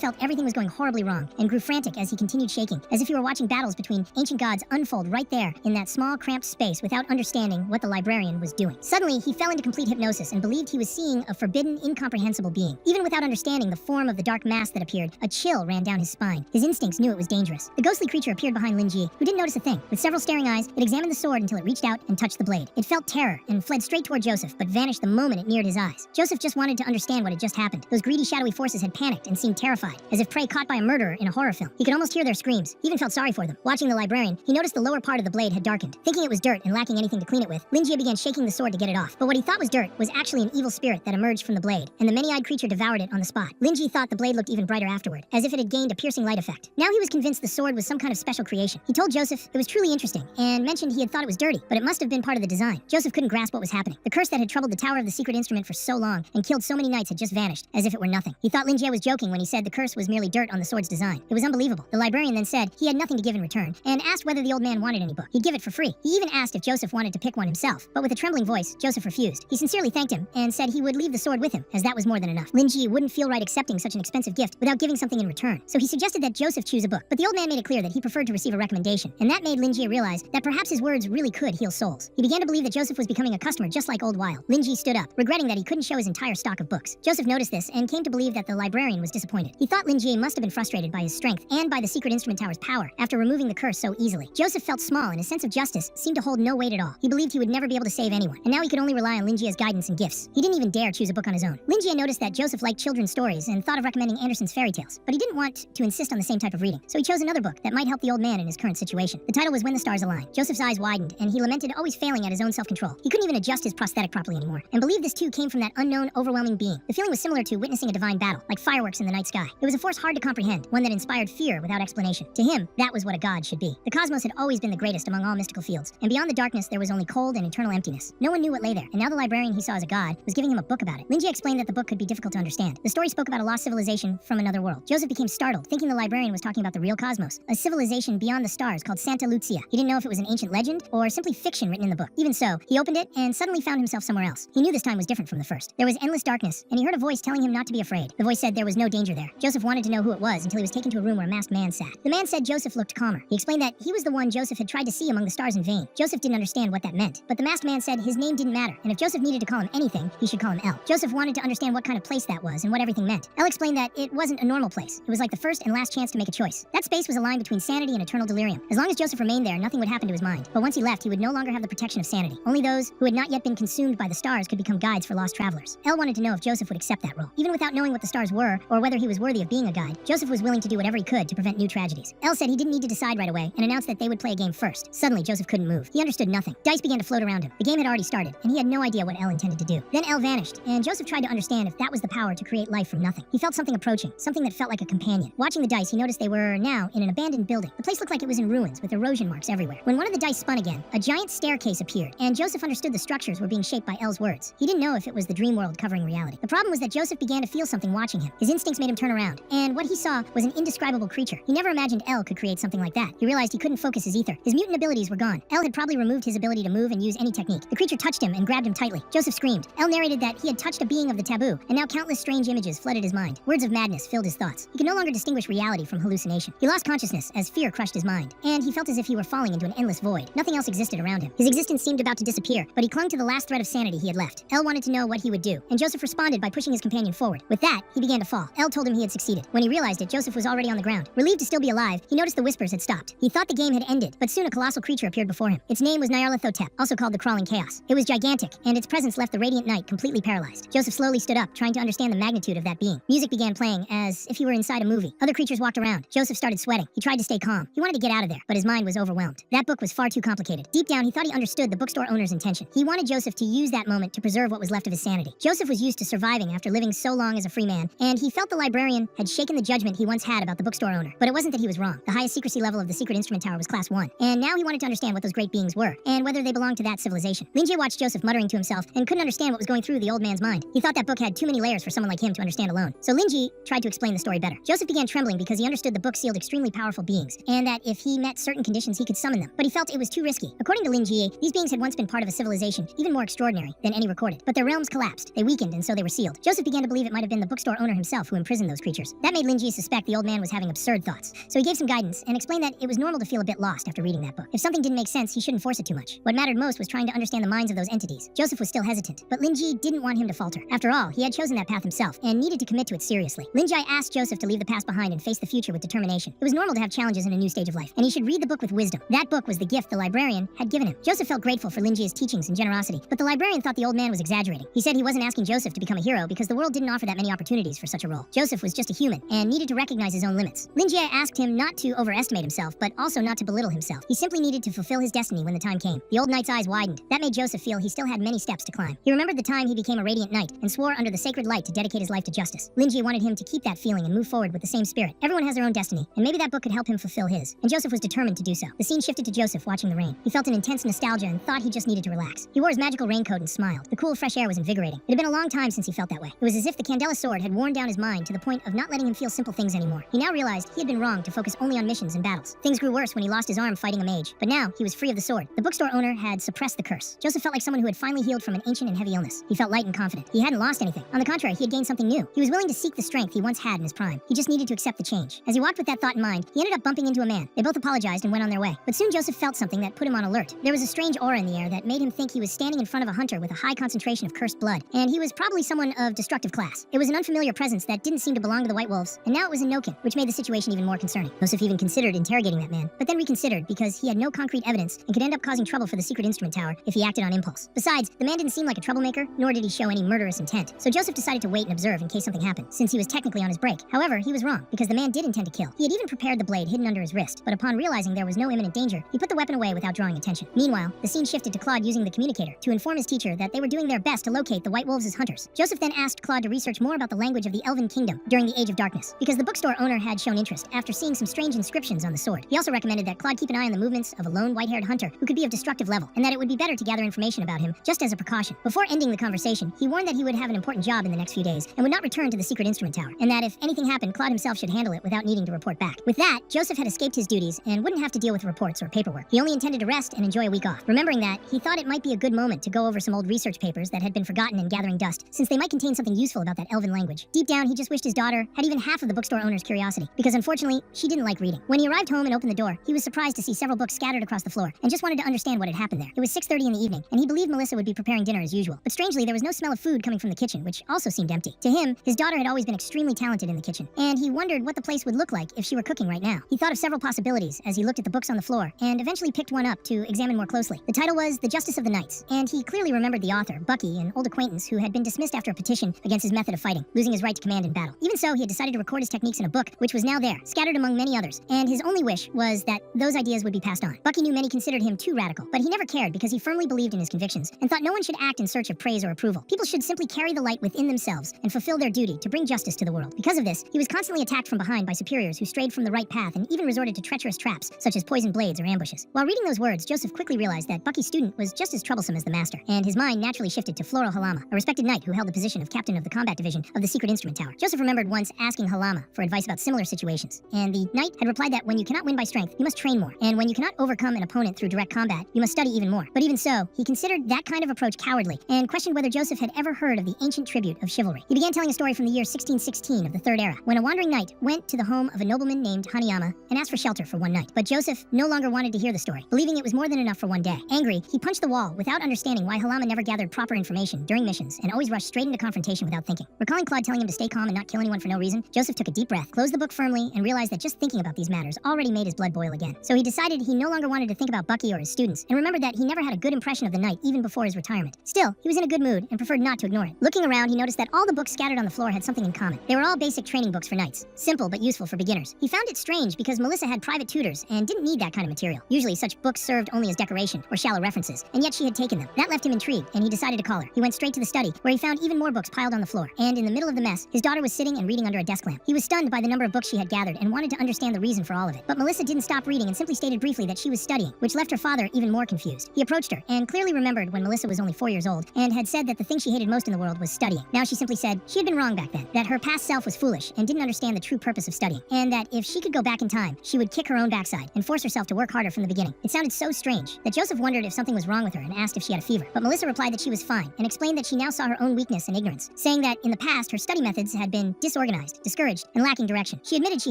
Speaker 1: felt everything was going horribly wrong and grew frantic as he continued shaking, as if he were watching battles between ancient gods unfold right there in that small, cramped space without understanding what the librarian was doing. Suddenly, he fell into complete hypnosis and believed he was seeing a forbidden, incomprehensible being. Even without understanding the form of the dark mass that appeared, a chill ran down his spine. His instincts knew it was dangerous. The ghostly creature appeared behind Linji, who didn't notice a thing. With several staring eyes, it examined the sword until it reached out and touched the blade. It felt terror and fled straight toward Joseph, but vanished the moment it neared his eyes. Joseph just wanted to understand what had just happened. Those greedy, shadowy forces had panicked and seemed terrified, as if prey caught by a murderer in a horror film. He could almost hear their screams. He even felt sorry for them. Watching the librarian, he noticed the lower part of the blade had darkened. Thinking it was dirt and lacking anything to clean it with, Linji began shaking the sword to get it off. But what he thought was dirt was actually an evil spirit that emerged from the blade, and the many-eyed creature devoured it on the spot. Linji thought the blade looked even brighter afterward, as if it had gained a piercing light effect. Now he was convinced the sword was some kind of special creation. He told Joseph it was truly interesting, and mentioned he had thought it was dirty, but it must have been part of the design. Joseph couldn't grasp what was happening. The curse that had troubled the Tower of the Secret Instrument for so long and killed so many knights had just vanished, as if it were nothing. He thought Linji was joking when he said the curse was merely dirt on the sword's design. It was unbelievable. The librarian then said he had nothing to give in return, and asked whether the old man wanted any book. He'd give it for free. He even asked if Joseph wanted to pick one himself, but with a trembling voice, Joseph refused. He sincerely thanked him, and said he would leave the sword with him, as that was more than enough. Linji wouldn't feel right accepting such an expensive gift without giving something in return, so he suggested that Joseph choose a book, but the old man made it clear that he preferred to receive a recommendation, and that made Linji realize that perhaps his words really could heal souls. He began to believe that Joseph was becoming a customer just like old Weil. Linji stood up, regretting that he couldn't show his entire stock of books. Joseph noticed this and came to believe that the librarian was disappointed. He thought Linji must have been frustrated by his strength and by the Secret Instrument Tower's power after removing the curse so easily. Joseph felt small, and his sense of justice seemed to hold no weight at all. He believed he would never be able to save anyone, and now he could only rely on Linjia's guidance and gifts. He didn't even dare choose a book on his own. Linjia noticed that Joseph liked children's stories and thought of recommending Andersen's fairy tales, but he didn't want to insist on the same type of reading, so he chose another book that might help the old man in his current situation. The title was When the Stars Align. Joseph's eyes widened, and he lamented always failing at his own self-control. He couldn't even adjust his prosthetic properly anymore, and believed this too came from that unknown, overwhelming being. The feeling was similar to witnessing a divine battle, like fireworks in the night sky. It was a force hard to comprehend, one that inspired fear without explanation. To him, that was what a god should be. The cosmos had always been the greatest among all mystical fields, and beyond the darkness there was only cold and eternal emptiness. No one knew what lay there, and now the librarian he saw as a god was giving him a book about it. Linji explained that the book could be difficult to understand. The story spoke about a lost civilization from another world. Joseph became startled, thinking the librarian was talking about the real cosmos, a civilization beyond the stars called Santa Lucia. He didn't know if it was an ancient legend or simply fiction written in the book. Even so, he opened it and suddenly found himself somewhere else. He knew this time was different from the first. There was endless darkness, and he heard a voice telling him not to be afraid. The voice said there was no danger there. Joseph wanted to know who it was until he was taken to a room where a masked man sat. The man said Joseph looked calmer. He explained that he was the one Joseph had tried to see among the stars in vain. Joseph didn't understand what that meant, but the masked man said his name didn't matter, and if Joseph needed to call him anything, he should call him El. Joseph wanted to understand what kind of place that was and what everything meant. El explained that it wasn't a normal place. It was like the first and last chance to make a choice. That space was a line between sanity and eternal delirium. As long as Joseph remained there, nothing would happen to his mind. But once he left, he would no longer have the protection of sanity. Only those who had not yet been consumed by the stars could become guides for lost travelers. El wanted to know if Joseph would accept that role. Even without knowing what the stars were, or whether he was worthy of being a guide, Joseph was willing to do whatever he could to prevent new tragedies. El said he didn't need to decide right away, and announced that they would play a game first. Suddenly, Joseph couldn't move. He understood nothing. Dice began to float around him. The game had already started, and he had no idea what El intended to do. Then El vanished, and Joseph tried to understand if that was the power to create life from nothing. He felt something approaching, something that felt like a companion. Watching the dice, he noticed they were now in an abandoned building. The place looked like it was in ruins, with erosion marks everywhere. When one of the dice spun again, a giant staircase appeared, and Joseph understood the structures were being shaped by El's words. He didn't know if it was the dream world covering reality. The problem was that Joseph began to feel something watching him. His instincts made him turn around, and what he saw was an indescribable creature. He never imagined El could create something like that. He realized he couldn't focus his ether. His mutant abilities were gone. El had probably removed his ability to move and use any technique. The creature touched him and grabbed him tightly. Joseph screamed. El narrated that he had touched a being of the taboo, and now countless strange images flooded his mind. Words of madness filled his thoughts. He could no longer distinguish reality from hallucination. He lost consciousness as fear crushed his mind, and he felt as if he were falling into an endless void. Nothing else existed around him. His existence seemed about to disappear, but he clung to the last thread of sanity he had left. El wanted to know what he would do, and Joseph responded by pushing his companion forward. With that, he began to fall. El told him he had succeeded. When he realized it, Joseph was already on the ground. Relieved to still be alive, he noticed the whispers had stopped. He thought the game had ended, but soon a colossal creature appeared before him. Its name was Nyarlathotep, also called the Crawling Chaos. It was gigantic, and its presence left the radiant night completely paralyzed. Joseph slowly stood up, trying to understand the magnitude of that being. Music began playing as if he were inside a movie. Other creatures walked around. Joseph started sweating. He tried to stay calm. He wanted to get out of there, but his mind was overwhelmed. That book was far too complicated. Deep down, he thought he understood the bookstore owner's intention. He wanted wanted Joseph to use that moment to preserve what was left of his sanity. Joseph was used to surviving after living so long as a free man, and he felt the librarian had shaken the judgment he once had about the bookstore owner. But it wasn't that he was wrong. The highest secrecy level of the secret instrument tower was Class 1, and now he wanted to understand what those great beings were, and whether they belonged to that civilization. Linjie watched Joseph muttering to himself and couldn't understand what was going through the old man's mind. He thought that book had too many layers for someone like him to understand alone. So Linjie tried to explain the story better. Joseph began trembling because he understood the book sealed extremely powerful beings, and that if he met certain conditions he could summon them. But he felt it was too risky. According to Linjie, these beings had once been part of a civilization even more extraordinary than any recorded. But their realms collapsed. They weakened, and so they were sealed. Joseph began to believe it might have been the bookstore owner himself who imprisoned those creatures. That made Linjie suspect the old man was having absurd thoughts. So he gave some guidance and explained that it was normal to feel a bit lost after reading that book. If something didn't make sense, he shouldn't force it too much. What mattered most was trying to understand the minds of those entities. Joseph was still hesitant, but Linjie didn't want him to falter. After all, he had chosen that path himself and needed to commit to it seriously. Linjie asked Joseph to leave the past behind and face the future with determination. It was normal to have challenges in a new stage of life, and he should read the book with wisdom. That book was the gift the librarian had given him. Joseph felt grateful for Linjie's teachings and generosity, but the librarian thought the old man was exaggerating. He said he wasn't asking Joseph to become a hero because the world didn't offer that many opportunities for such a role. Joseph was just a human and needed to recognize his own limits. Linjie asked him not to overestimate himself, but also not to belittle himself. He simply needed to fulfill his destiny when the time came. The old knight's eyes widened. That made Joseph feel he still had many steps to climb. He remembered the time he became a radiant knight and swore under the sacred light to dedicate his life to justice. Linjie wanted him to keep that feeling and move forward with the same spirit. Everyone has their own destiny, and maybe that book could help him fulfill his. And Joseph was determined to do so. The scene shifted to Joseph watching the rain. He felt an intense nostalgia and thought he just needed to relax. He wore his magical raincoat and smiled. The cool, fresh air was invigorating. It had been a long time since he felt that way. It was as if the Candela sword had worn down his mind to the point of not letting him feel simple things anymore. He now realized he had been wrong to focus only on missions and battles. Things grew worse when he lost his arm fighting a mage, but now he was free of the sword. The bookstore owner had suppressed the curse. Joseph felt like someone who had finally healed from an ancient and heavy illness. He felt light and confident. He hadn't lost anything. On the contrary, he had gained something new. He was willing to seek the strength he once had in his prime. He just needed to accept the change. As he walked with that thought in mind, he ended up bumping into a man. They both apologized and went on their way. But soon Joseph felt something that put him on alert. There was a strange aura in the air that made him think he was standing in front of a hunter with a high concentration of cursed blood, and he was probably someone of destructive class. It was an unfamiliar presence that didn't seem to belong to the White Wolves, and now it was in Noken, which made the situation even more concerning. Joseph even considered interrogating that man, but then reconsidered because he had no concrete evidence and could end up causing trouble for the secret instrument tower if he acted on impulse. Besides, the man didn't seem like a troublemaker, nor did he show any murderous intent. So Joseph decided to wait and observe in case something happened, since he was technically on his break. However, he was wrong, because the man did intend to kill. He had even prepared the blade hidden under his wrist, but upon realizing there was no imminent danger, he put the weapon away without drawing attention. Meanwhile, the scene shifted to Claude using the communicator to inform his teacher that they were doing their best to locate the White Wolves as hunters. Joseph then asked Claude to research more about the language of the Elven Kingdom during the Age of Darkness, because the bookstore owner had shown interest after seeing some strange inscriptions on the sword. He also recommended that Claude keep an eye on the movements of a lone white-haired hunter who could be of destructive level, and that it would be better to gather information about him just as a precaution. Before ending the conversation, he warned that he would have an important job in the next few days and would not return to the secret instrument tower, and that if anything happened, Claude himself should handle it without needing to report back. With that, Joseph had escaped his duties and wouldn't have to deal with reports or paperwork. He only intended to rest and enjoy a week off. Remembering that, he thought it might be a good moment to go over some old research papers that had been forgotten and gathering dust, since they might contain something useful about that elven language. Deep down, he just wished his daughter had even half of the bookstore owner's curiosity, because unfortunately, she didn't like reading. When he arrived home and opened the door, he was surprised to see several books scattered across the floor, and just wanted to understand what had happened there. It was 6:30 in the evening, and he believed Melissa would be preparing dinner as usual. But strangely, there was no smell of food coming from the kitchen, which also seemed empty. To him, his daughter had always been extremely talented in the kitchen, and he wondered what the place would look like if she were cooking right now. He thought of several possibilities as he looked at the books on the floor, and eventually picked one up to examine more closely. The title was The Justice of the Knights, and he clearly remembered the author, Bucky, an old acquaintance who had been dismissed after a petition against his method of fighting, losing his right to command in battle. Even so, he had decided to record his techniques in a book, which was now there, scattered among many others, and his only wish was that those ideas would be passed on. Bucky knew many considered him too radical, but he never cared because he firmly believed in his convictions, and thought no one should act in search of praise or approval. People should simply carry the light within themselves and fulfill their duty to bring justice to the world. Because of this, he was constantly attacked from behind by superiors who strayed from the right path and even resorted to treacherous traps, such as poisoned blades or ambushes. While reading those words, Joseph quickly realized that Bucky's student was just as troublesome as the master, and his mind naturally shifted to Floro Halama, a respected knight who held the position of captain of the combat division of the secret instrument tower. Joseph remembered once asking Halama for advice about similar situations, and the knight had replied that when you cannot win by strength, you must train more, and when you cannot overcome an opponent through direct combat, you must study even more. But even so, he considered that kind of approach cowardly, and questioned whether Joseph had ever heard of the ancient tribute of chivalry. He began telling a story from the year 1616 of the Third Era, when a wandering knight went to the home of a nobleman named Hanayama and asked for shelter for one night. But Joseph no longer wanted to hear the story, believing it was more than enough for one day. Angry, he punched the wall without understanding why Halama never gathered proper information during missions and always rushed straight into confrontation without thinking. Recalling Claude telling him to stay calm and not kill anyone for no reason, Joseph took a deep breath, closed the book firmly, and realized that just thinking about these matters already made his blood boil again. So he decided he no longer wanted to think about Bucky or his students, and remembered that he never had a good impression of the knight even before his retirement. Still, he was in a good mood and preferred not to ignore it. Looking around, he noticed that all the books scattered on the floor had something in common. They were all basic training books for knights, simple but useful for beginners. He found it strange because Melissa had private tutors and didn't need that kind of material. Usually such books served only as decoration or shallow references, and yet she had taken taken them. That left him intrigued, and he decided to call her. He went straight to the study, where he found even more books piled on the floor. And in the middle of the mess, his daughter was sitting and reading under a desk lamp. He was stunned by the number of books she had gathered and wanted to understand the reason for all of it. But Melissa didn't stop reading and simply stated briefly that she was studying, which left her father even more confused. He approached her and clearly remembered when Melissa was only 4 years old and had said that the thing she hated most in the world was studying. Now she simply said she had been wrong back then, that her past self was foolish and didn't understand the true purpose of studying, and that if she could go back in time, she would kick her own backside and force herself to work harder from the beginning. It sounded so strange that Joseph wondered if something was wrong with her and asked if she had a fever. But Melissa replied that she was fine and explained that she now saw her own weakness and ignorance, saying that in the past her study methods had been disorganized, discouraged, and lacking direction. She admitted she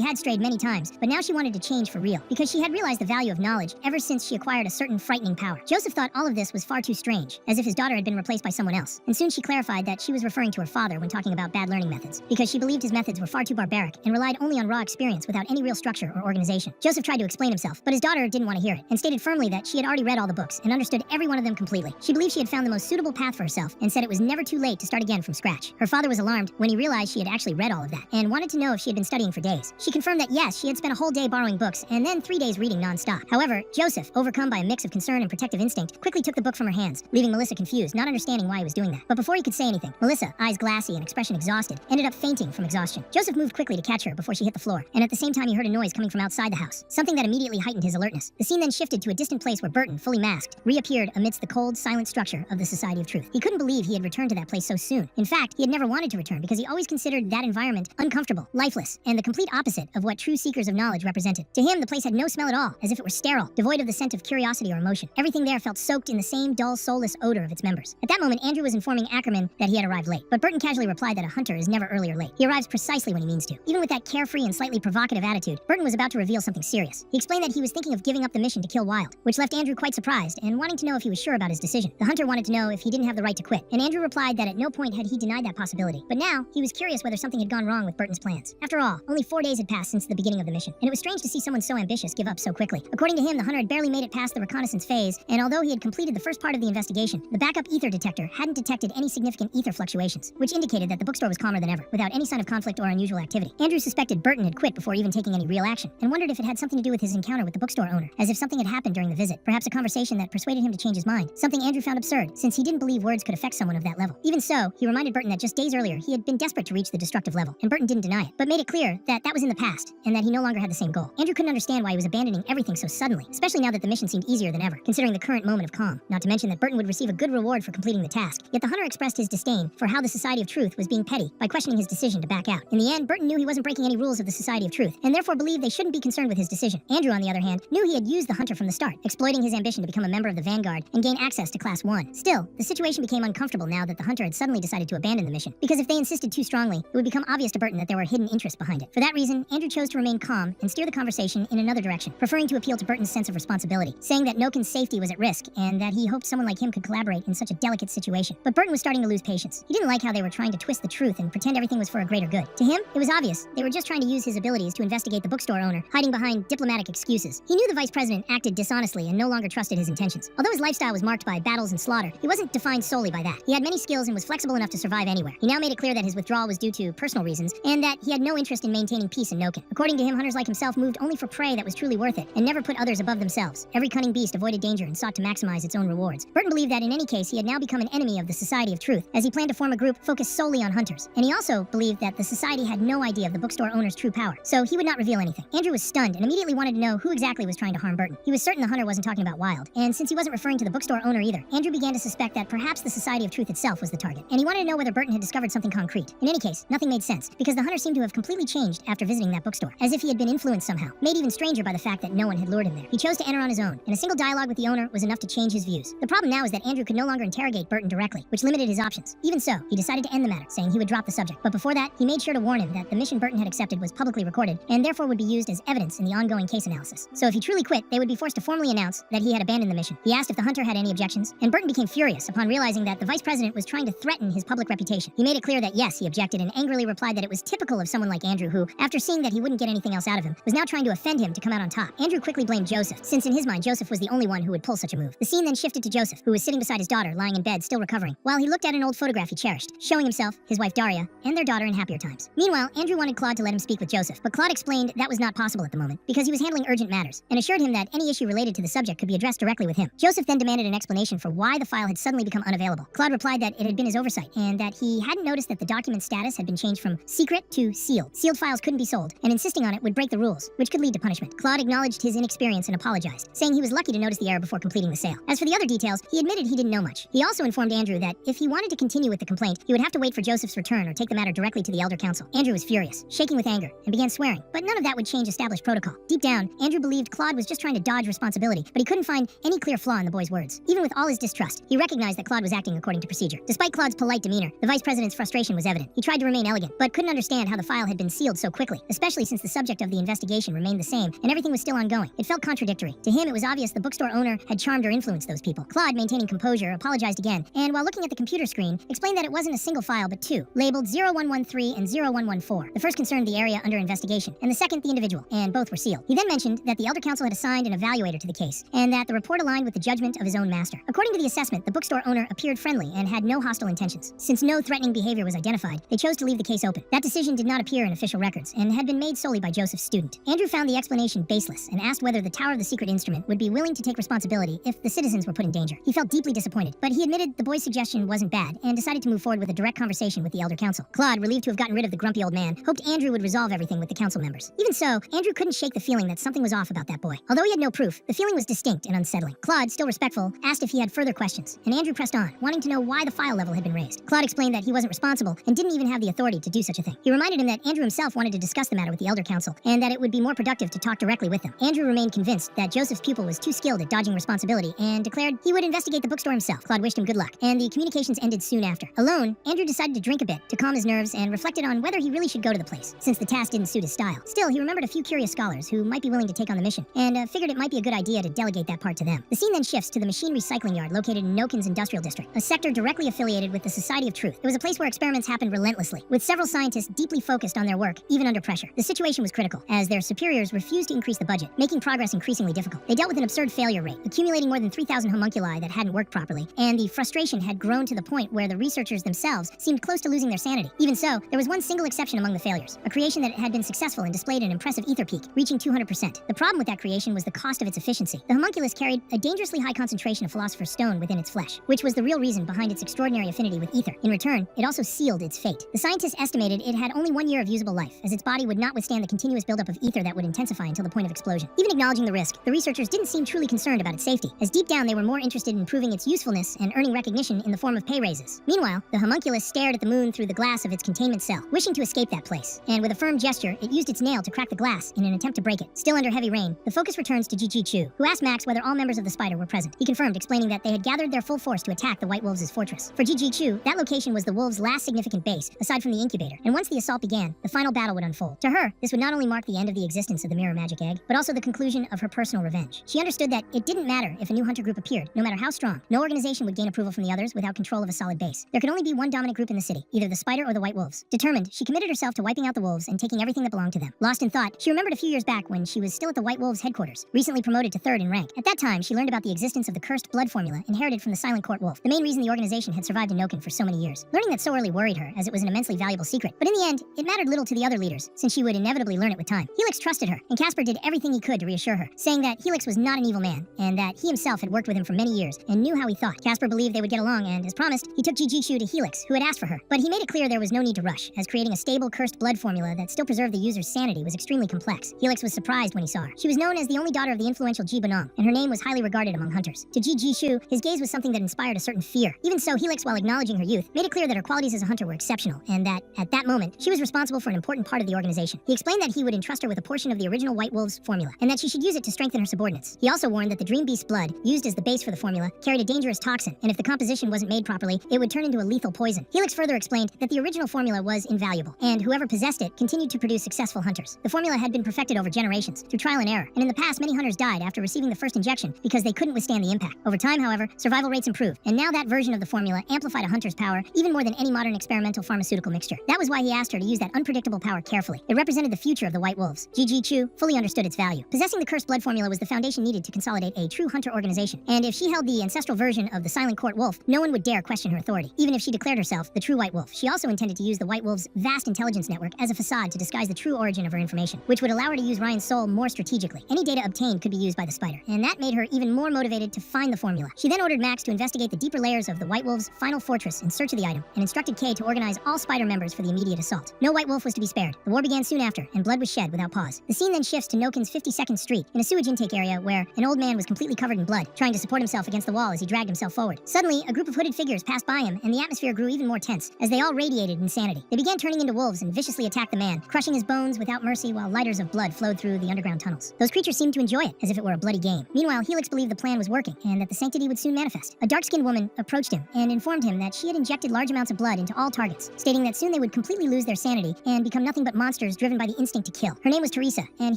Speaker 1: had strayed many times, but now she wanted to change for real because she had realized the value of knowledge ever since she acquired a certain frightening power. Joseph thought all of this was far too strange, as if his daughter had been replaced by someone else, and soon she clarified that she was referring to her father when talking about bad learning methods, because she believed his methods were far too barbaric and relied only on raw experience without any real structure or organization. Joseph tried to explain himself, but his daughter didn't want to hear it, and stated firmly that she had already read all the books and understood every one of them completely. She believed she had found the most suitable path for herself, and said it was never too late to start again from scratch. Her father was alarmed when he realized she had actually read all of that, and wanted to know if she had been studying for days. She confirmed that yes, she had spent a whole day borrowing books, and then 3 days reading non-stop. However, Joseph, overcome by a mix of concern and protective instinct, quickly took the book from her hands, leaving Melissa confused, not understanding why he was doing that. But before he could say anything, Melissa, eyes glassy and expression exhausted, ended up fainting from exhaustion. Joseph moved quickly to catch her before she hit the floor, and at the same time he heard a noise coming from outside the house, something that immediately heightened his alertness. The scene then shifted to a distant place where Burton, fully masked, reappeared amidst the cold, silent structure of the Society of Truth. He couldn't believe he had returned to that place so soon. In fact, he had never wanted to return because he always considered that environment uncomfortable, lifeless, and the complete opposite of what true seekers of knowledge represented. To him, the place had no smell at all, as if it were sterile, devoid of the scent of curiosity or emotion. Everything there felt soaked in the same dull, soulless odor of its members. At that moment, Andrew was informing Ackerman that he had arrived late, but Burton casually replied that a hunter is never early or late. He arrives precisely when he means to. Even with that carefree and slightly provocative attitude, Burton was about to reveal something serious. He explained that he was thinking of giving up the mission to kill Wild, which left Andrew quite surprised and wanting to know if he was sure about his decision. The hunter wanted to know if he didn't have the right to quit, and Andrew replied that at no point had he denied that possibility. But now, he was curious whether something had gone wrong with Burton's plans. After all, only 4 days had passed since the beginning of the mission, and it was strange to see someone so ambitious give up so quickly. According to him, the hunter had barely made it past the reconnaissance phase, and although he had completed the first part of the investigation, the backup ether detector hadn't detected any significant ether fluctuations, which indicated that the bookstore was calmer than ever, without any sign of conflict or unusual activity. Andrew suspected Burton had quit before even taking any real action, and wondered if it had something to do with his encounter with the bookstore owner, as if something had happened during the visit, perhaps a conversation that persuaded him to change his mind, something Andrew found absurd, since he didn't believe words could affect someone of that level. Even so, he reminded Burton that just days earlier he had been desperate to reach the destructive level, and Burton didn't deny it, but made it clear that that was in the past, and that he no longer had the same goal. Andrew couldn't understand why he was abandoning everything so suddenly, especially now that the mission seemed easier than ever, considering the current moment of calm, not to mention that Burton would receive a good reward for completing the task. Yet the hunter expressed his disdain for how the Society of Truth was being petty by questioning his decision to back out. In the end, Burton knew he wasn't breaking any rules of the Society of Truth, and therefore believed they shouldn't be concerned with his decision. Andrew, on the other hand, knew he had used the hunter from the start, exploiting his ambition to become a member of the Vanguard and gain access to Class 1. Still, the situation became uncomfortable now that the hunter had suddenly decided to abandon the mission, because if they insisted too strongly, it would become obvious to Burton that there were hidden interests behind it. For that reason, Andrew chose to remain calm and steer the conversation in another direction, preferring to appeal to Burton's sense of responsibility, saying that Nokin's safety was at risk and that he hoped someone like him could collaborate in such a delicate situation. But Burton was starting to lose patience. He didn't like how they were trying to twist the truth and pretend everything was for a greater good. To him, it was obvious they were just trying to use his abilities to investigate the bookstore owner, hiding behind diplomatic excuses. He knew the vice president acted dishonestly and no longer trusted his intentions. Although his lifestyle was marked by battles and slaughter, he wasn't defined solely by that. He had many skills and was flexible enough to survive anywhere. He now made it clear that his withdrawal was due to personal reasons, and that he had no interest in maintaining peace in Nokin. According to him, hunters like himself moved only for prey that was truly worth it, and never put others above themselves. Every cunning beast avoided danger and sought to maximize its own rewards. Burton believed that in any case, he had now become an enemy of the Society of Truth, as he planned to form a group focused solely on hunters. And he also believed that the society had no idea of the bookstore owner's true power, so he would not reveal anything. Andrew was stunned and immediately wanted to know who exactly was trying to harm Burton. He was certain the hunter wasn't talking about Wild, and since he wasn't referring to the bookstore owner either, Andrew began to suspect that perhaps the Society of Truth itself was the target, and he wanted to know whether Burton had discovered something concrete. In any case, nothing made sense, because the hunter seemed to have completely changed after visiting that bookstore, as if he had been influenced somehow, made even stranger by the fact that no one had lured him there. He chose to enter on his own, and a single dialogue with the owner was enough to change his views. The problem now is that Andrew could no longer interrogate Burton directly, which limited his options. Even so, he decided to end the matter, saying he would drop the subject. But before that, he made sure to warn him that the mission Burton had accepted was publicly recorded, and therefore would be used as evidence in the ongoing case analysis. So if he truly quit, they would be forced to formally announce that he had abandoned the mission. He asked if the hunter had any objections, and Burton became furious upon realizing that the vice president was trying to threaten his public reputation. He made it clear that yes, he objected, and angrily replied that it was typical of someone like Andrew who, after seeing that he wouldn't get anything else out of him, was now trying to offend him to come out on top. Andrew quickly blamed Joseph, since in his mind Joseph was the only one who would pull such a move. The scene then shifted to Joseph, who was sitting beside his daughter, lying in bed, still recovering, while he looked at an old photograph he cherished, showing himself, his wife Daria, and their daughter in happier times. Meanwhile, Andrew wanted Claude to let him speak with Joseph, but Claude explained that was not possible at the moment, because he was handling urgent matters, and assured him that any issue related to the subject could be addressed directly with him. Joseph then demanded an explanation explanation for why the file had suddenly become unavailable. Claude replied that it had been his oversight, and that he hadn't noticed that the document's status had been changed from secret to sealed. Sealed files couldn't be sold, and insisting on it would break the rules, which could lead to punishment. Claude acknowledged his inexperience and apologized, saying he was lucky to notice the error before completing the sale. As for the other details, he admitted he didn't know much. He also informed Andrew that if he wanted to continue with the complaint, he would have to wait for Joseph's return or take the matter directly to the Elder Council. Andrew was furious, shaking with anger, and began swearing, but none of that would change established protocol. Deep down, Andrew believed Claude was just trying to dodge responsibility, but he couldn't find any clear flaw in the boy's words. Even with all his distrust, he recognized that Claude was acting according to procedure. Despite Claude's polite demeanor, the vice president's frustration was evident. He tried to remain elegant, but couldn't understand how the file had been sealed so quickly, especially since the subject of the investigation remained the same and everything was still ongoing. It felt contradictory. To him, it was obvious the bookstore owner had charmed or influenced those people. Claude, maintaining composure, apologized again, and while looking at the computer screen, explained that it wasn't a single file but two, labeled 0113 and 0114. The first concerned the area under investigation, and the second the individual, and both were sealed. He then mentioned that the Elder Council had assigned an evaluator to the case, and that the report aligned with the judgment of his own master. According to the assessment, the bookstore owner appeared friendly and had no hostile intentions. Since no threatening behavior was identified, they chose to leave the case open. That decision did not appear in official records, and had been made solely by Joseph's student. Andrew found the explanation baseless, and asked whether the Tower of the Secret Instrument would be willing to take responsibility if the citizens were put in danger. He felt deeply disappointed, but he admitted the boy's suggestion wasn't bad, and decided to move forward with a direct conversation with the Elder Council. Claude, relieved to have gotten rid of the grumpy old man, hoped Andrew would resolve everything with the council members. Even so, Andrew couldn't shake the feeling that something was off about that boy. Although he had no proof, the feeling was distinct and unsettling. Claude, still respectful, asked if he had further questions, and Andrew pressed on, wanting to know why the file level had been raised. Claude explained that he wasn't responsible and didn't even have the authority to do such a thing. He reminded him that Andrew himself wanted to discuss the matter with the Elder Council, and that it would be more productive to talk directly with them. Andrew remained convinced that Joseph's pupil was too skilled at dodging responsibility, and declared he would investigate the bookstore himself. Claude wished him good luck, and the communications ended soon after. Alone, Andrew decided to drink a bit to calm his nerves and reflected on whether he really should go to the place, since the task didn't suit his style. Still, he remembered a few curious scholars who might be willing to take on the mission, and figured it might be a good idea to delegate that part to them. The scene then shifts to the machine recycling yard located in Nokin's industrial district, a sector directly affiliated with the Society of Truth. It was a place where experiments happened relentlessly, with several scientists deeply focused on their work, even under pressure. The situation was critical, as their superiors refused to increase the budget, making progress increasingly difficult. They dealt with an absurd failure rate, accumulating more than 3,000 homunculi that hadn't worked properly, and the frustration had grown to the point where the researchers themselves seemed close to losing their sanity. Even so, there was one single exception among the failures, a creation that had been successful and displayed an impressive ether peak, reaching 200%. The problem with that creation was the cost of its efficiency. The homunculus carried a dangerously high concentration of philosopher's stone within its flesh, which was the real reason behind its extraordinary affinity with ether. In return, it also sealed its fate. The scientists estimated it had only 1 year of usable life, as its body would not withstand the continuous buildup of ether that would intensify until the point of explosion. Even acknowledging the risk, the researchers didn't seem truly concerned about its safety, as deep down they were more interested in proving its usefulness and earning recognition in the form of pay raises. Meanwhile, the homunculus stared at the moon through the glass of its containment cell, wishing to escape that place, and with a firm gesture, it used its nail to crack the glass in an attempt to break it. Still under heavy rain, the focus returns to Ji Chu, who asked Max whether all members of the Spider were present. He confirmed, explaining that they had gathered their full force to attack the White Wolves' fortress. For Ji Chu, that location was the Wolves' last significant base, aside from the incubator, and once the assault began, the final battle would unfold. To her, this would not only mark the end of the existence of the Mirror Magic Egg, but also the conclusion of her personal revenge. She understood that it didn't matter if a new hunter group appeared, no matter how strong. No organization would gain approval from the others without control of a solid base. There could only be one dominant group in the city, either the Spider or the White Wolves. Determined, she committed herself to wiping out the Wolves and taking everything that belonged to them. Lost in thought, she remembered a few years back when she was still at the White Wolves headquarters, recently promoted to 3rd in rank. At that time, she learned about the existence of the cursed blood formula inherited from the Silent Court Wolf, the main reason the organization had survived in Nokin for so many years. Learning that so early worried her, as it was an immensely valuable secret, but in the end, it mattered little to the other leaders, since she would inevitably learn it with time. Helix trusted her, and Casper did everything he could to reassure her, saying that Helix was not an evil man, and that he himself had worked with him for many years, and knew how he thought. Casper believed they would get along, and as promised, he took Ji Chu to Helix, who had asked for her. But he made it clear there was no need to rush, as creating a stable, cursed blood formula that still preserved the user's sanity was extremely complex. Helix was surprised when he saw her. She was known as the only daughter of the influential Ji Bonong, and her name was highly regarded among hunters. To Ji Chu, his gaze was something that inspired a certain fear. Even so, Helix, while acknowledging her youth, made it clear that her qualities as a hunter were exceptional, and that, at that moment, she was responsible for an important part of the organization. He explained that he would entrust her with a portion of the original White Wolves formula, and that she should use it to strengthen her subordinates. He also warned that the Dream Beast's blood, used as the base for the formula, carried a dangerous toxin, and if the composition wasn't made properly, it would turn into a lethal poison. Helix further explained that the original formula was invaluable, and whoever possessed it continued to produce successful hunters. The formula had been perfected over generations, through trial and error, and in the past many hunters died after receiving the first injection because they couldn't withstand the impact. Over time, however, survival rates improved, and now that version of the formula amplified a hunter's power even more than any modern experimental pharmaceutical mixture. That was why he asked her to use that unpredictable power carefully. It represented the future of the White Wolves. Ji Chu fully understood its value. Possessing the cursed blood formula was the foundation needed to consolidate a true hunter organization, and if she held the ancestral version of the Silent Court Wolf, no one would dare question her authority, even if she declared herself the true White Wolf. She also intended to use the White Wolf's vast intelligence network as a facade to disguise the true origin of her information, which would allow her to use Ryan's soul more strategically. Any data obtained could be used by the Spider, and that made her even more motivated to find find the formula. She then ordered Max to investigate the deeper layers of the White Wolf's final fortress in search of the item, and instructed Kay to organize all spider members for the immediate assault. No White Wolf was to be spared. The war began soon after, and blood was shed without pause. The scene then shifts to Noken's 52nd Street, in a sewage intake area where an old man was completely covered in blood, trying to support himself against the wall as he dragged himself forward. Suddenly, a group of hooded figures passed by him, and the atmosphere grew even more tense, as they all radiated insanity. They began turning into wolves and viciously attacked the man, crushing his bones without mercy while lighters of blood flowed through the underground tunnels. Those creatures seemed to enjoy it, as if it were a bloody game. Meanwhile, Helix believed the plan was working, and that the sanctity would soon manifest. A dark-skinned woman approached him and informed him that she had injected large amounts of blood into all targets, stating that soon they would completely lose their sanity and become nothing but monsters driven by the instinct to kill. Her name was Teresa, and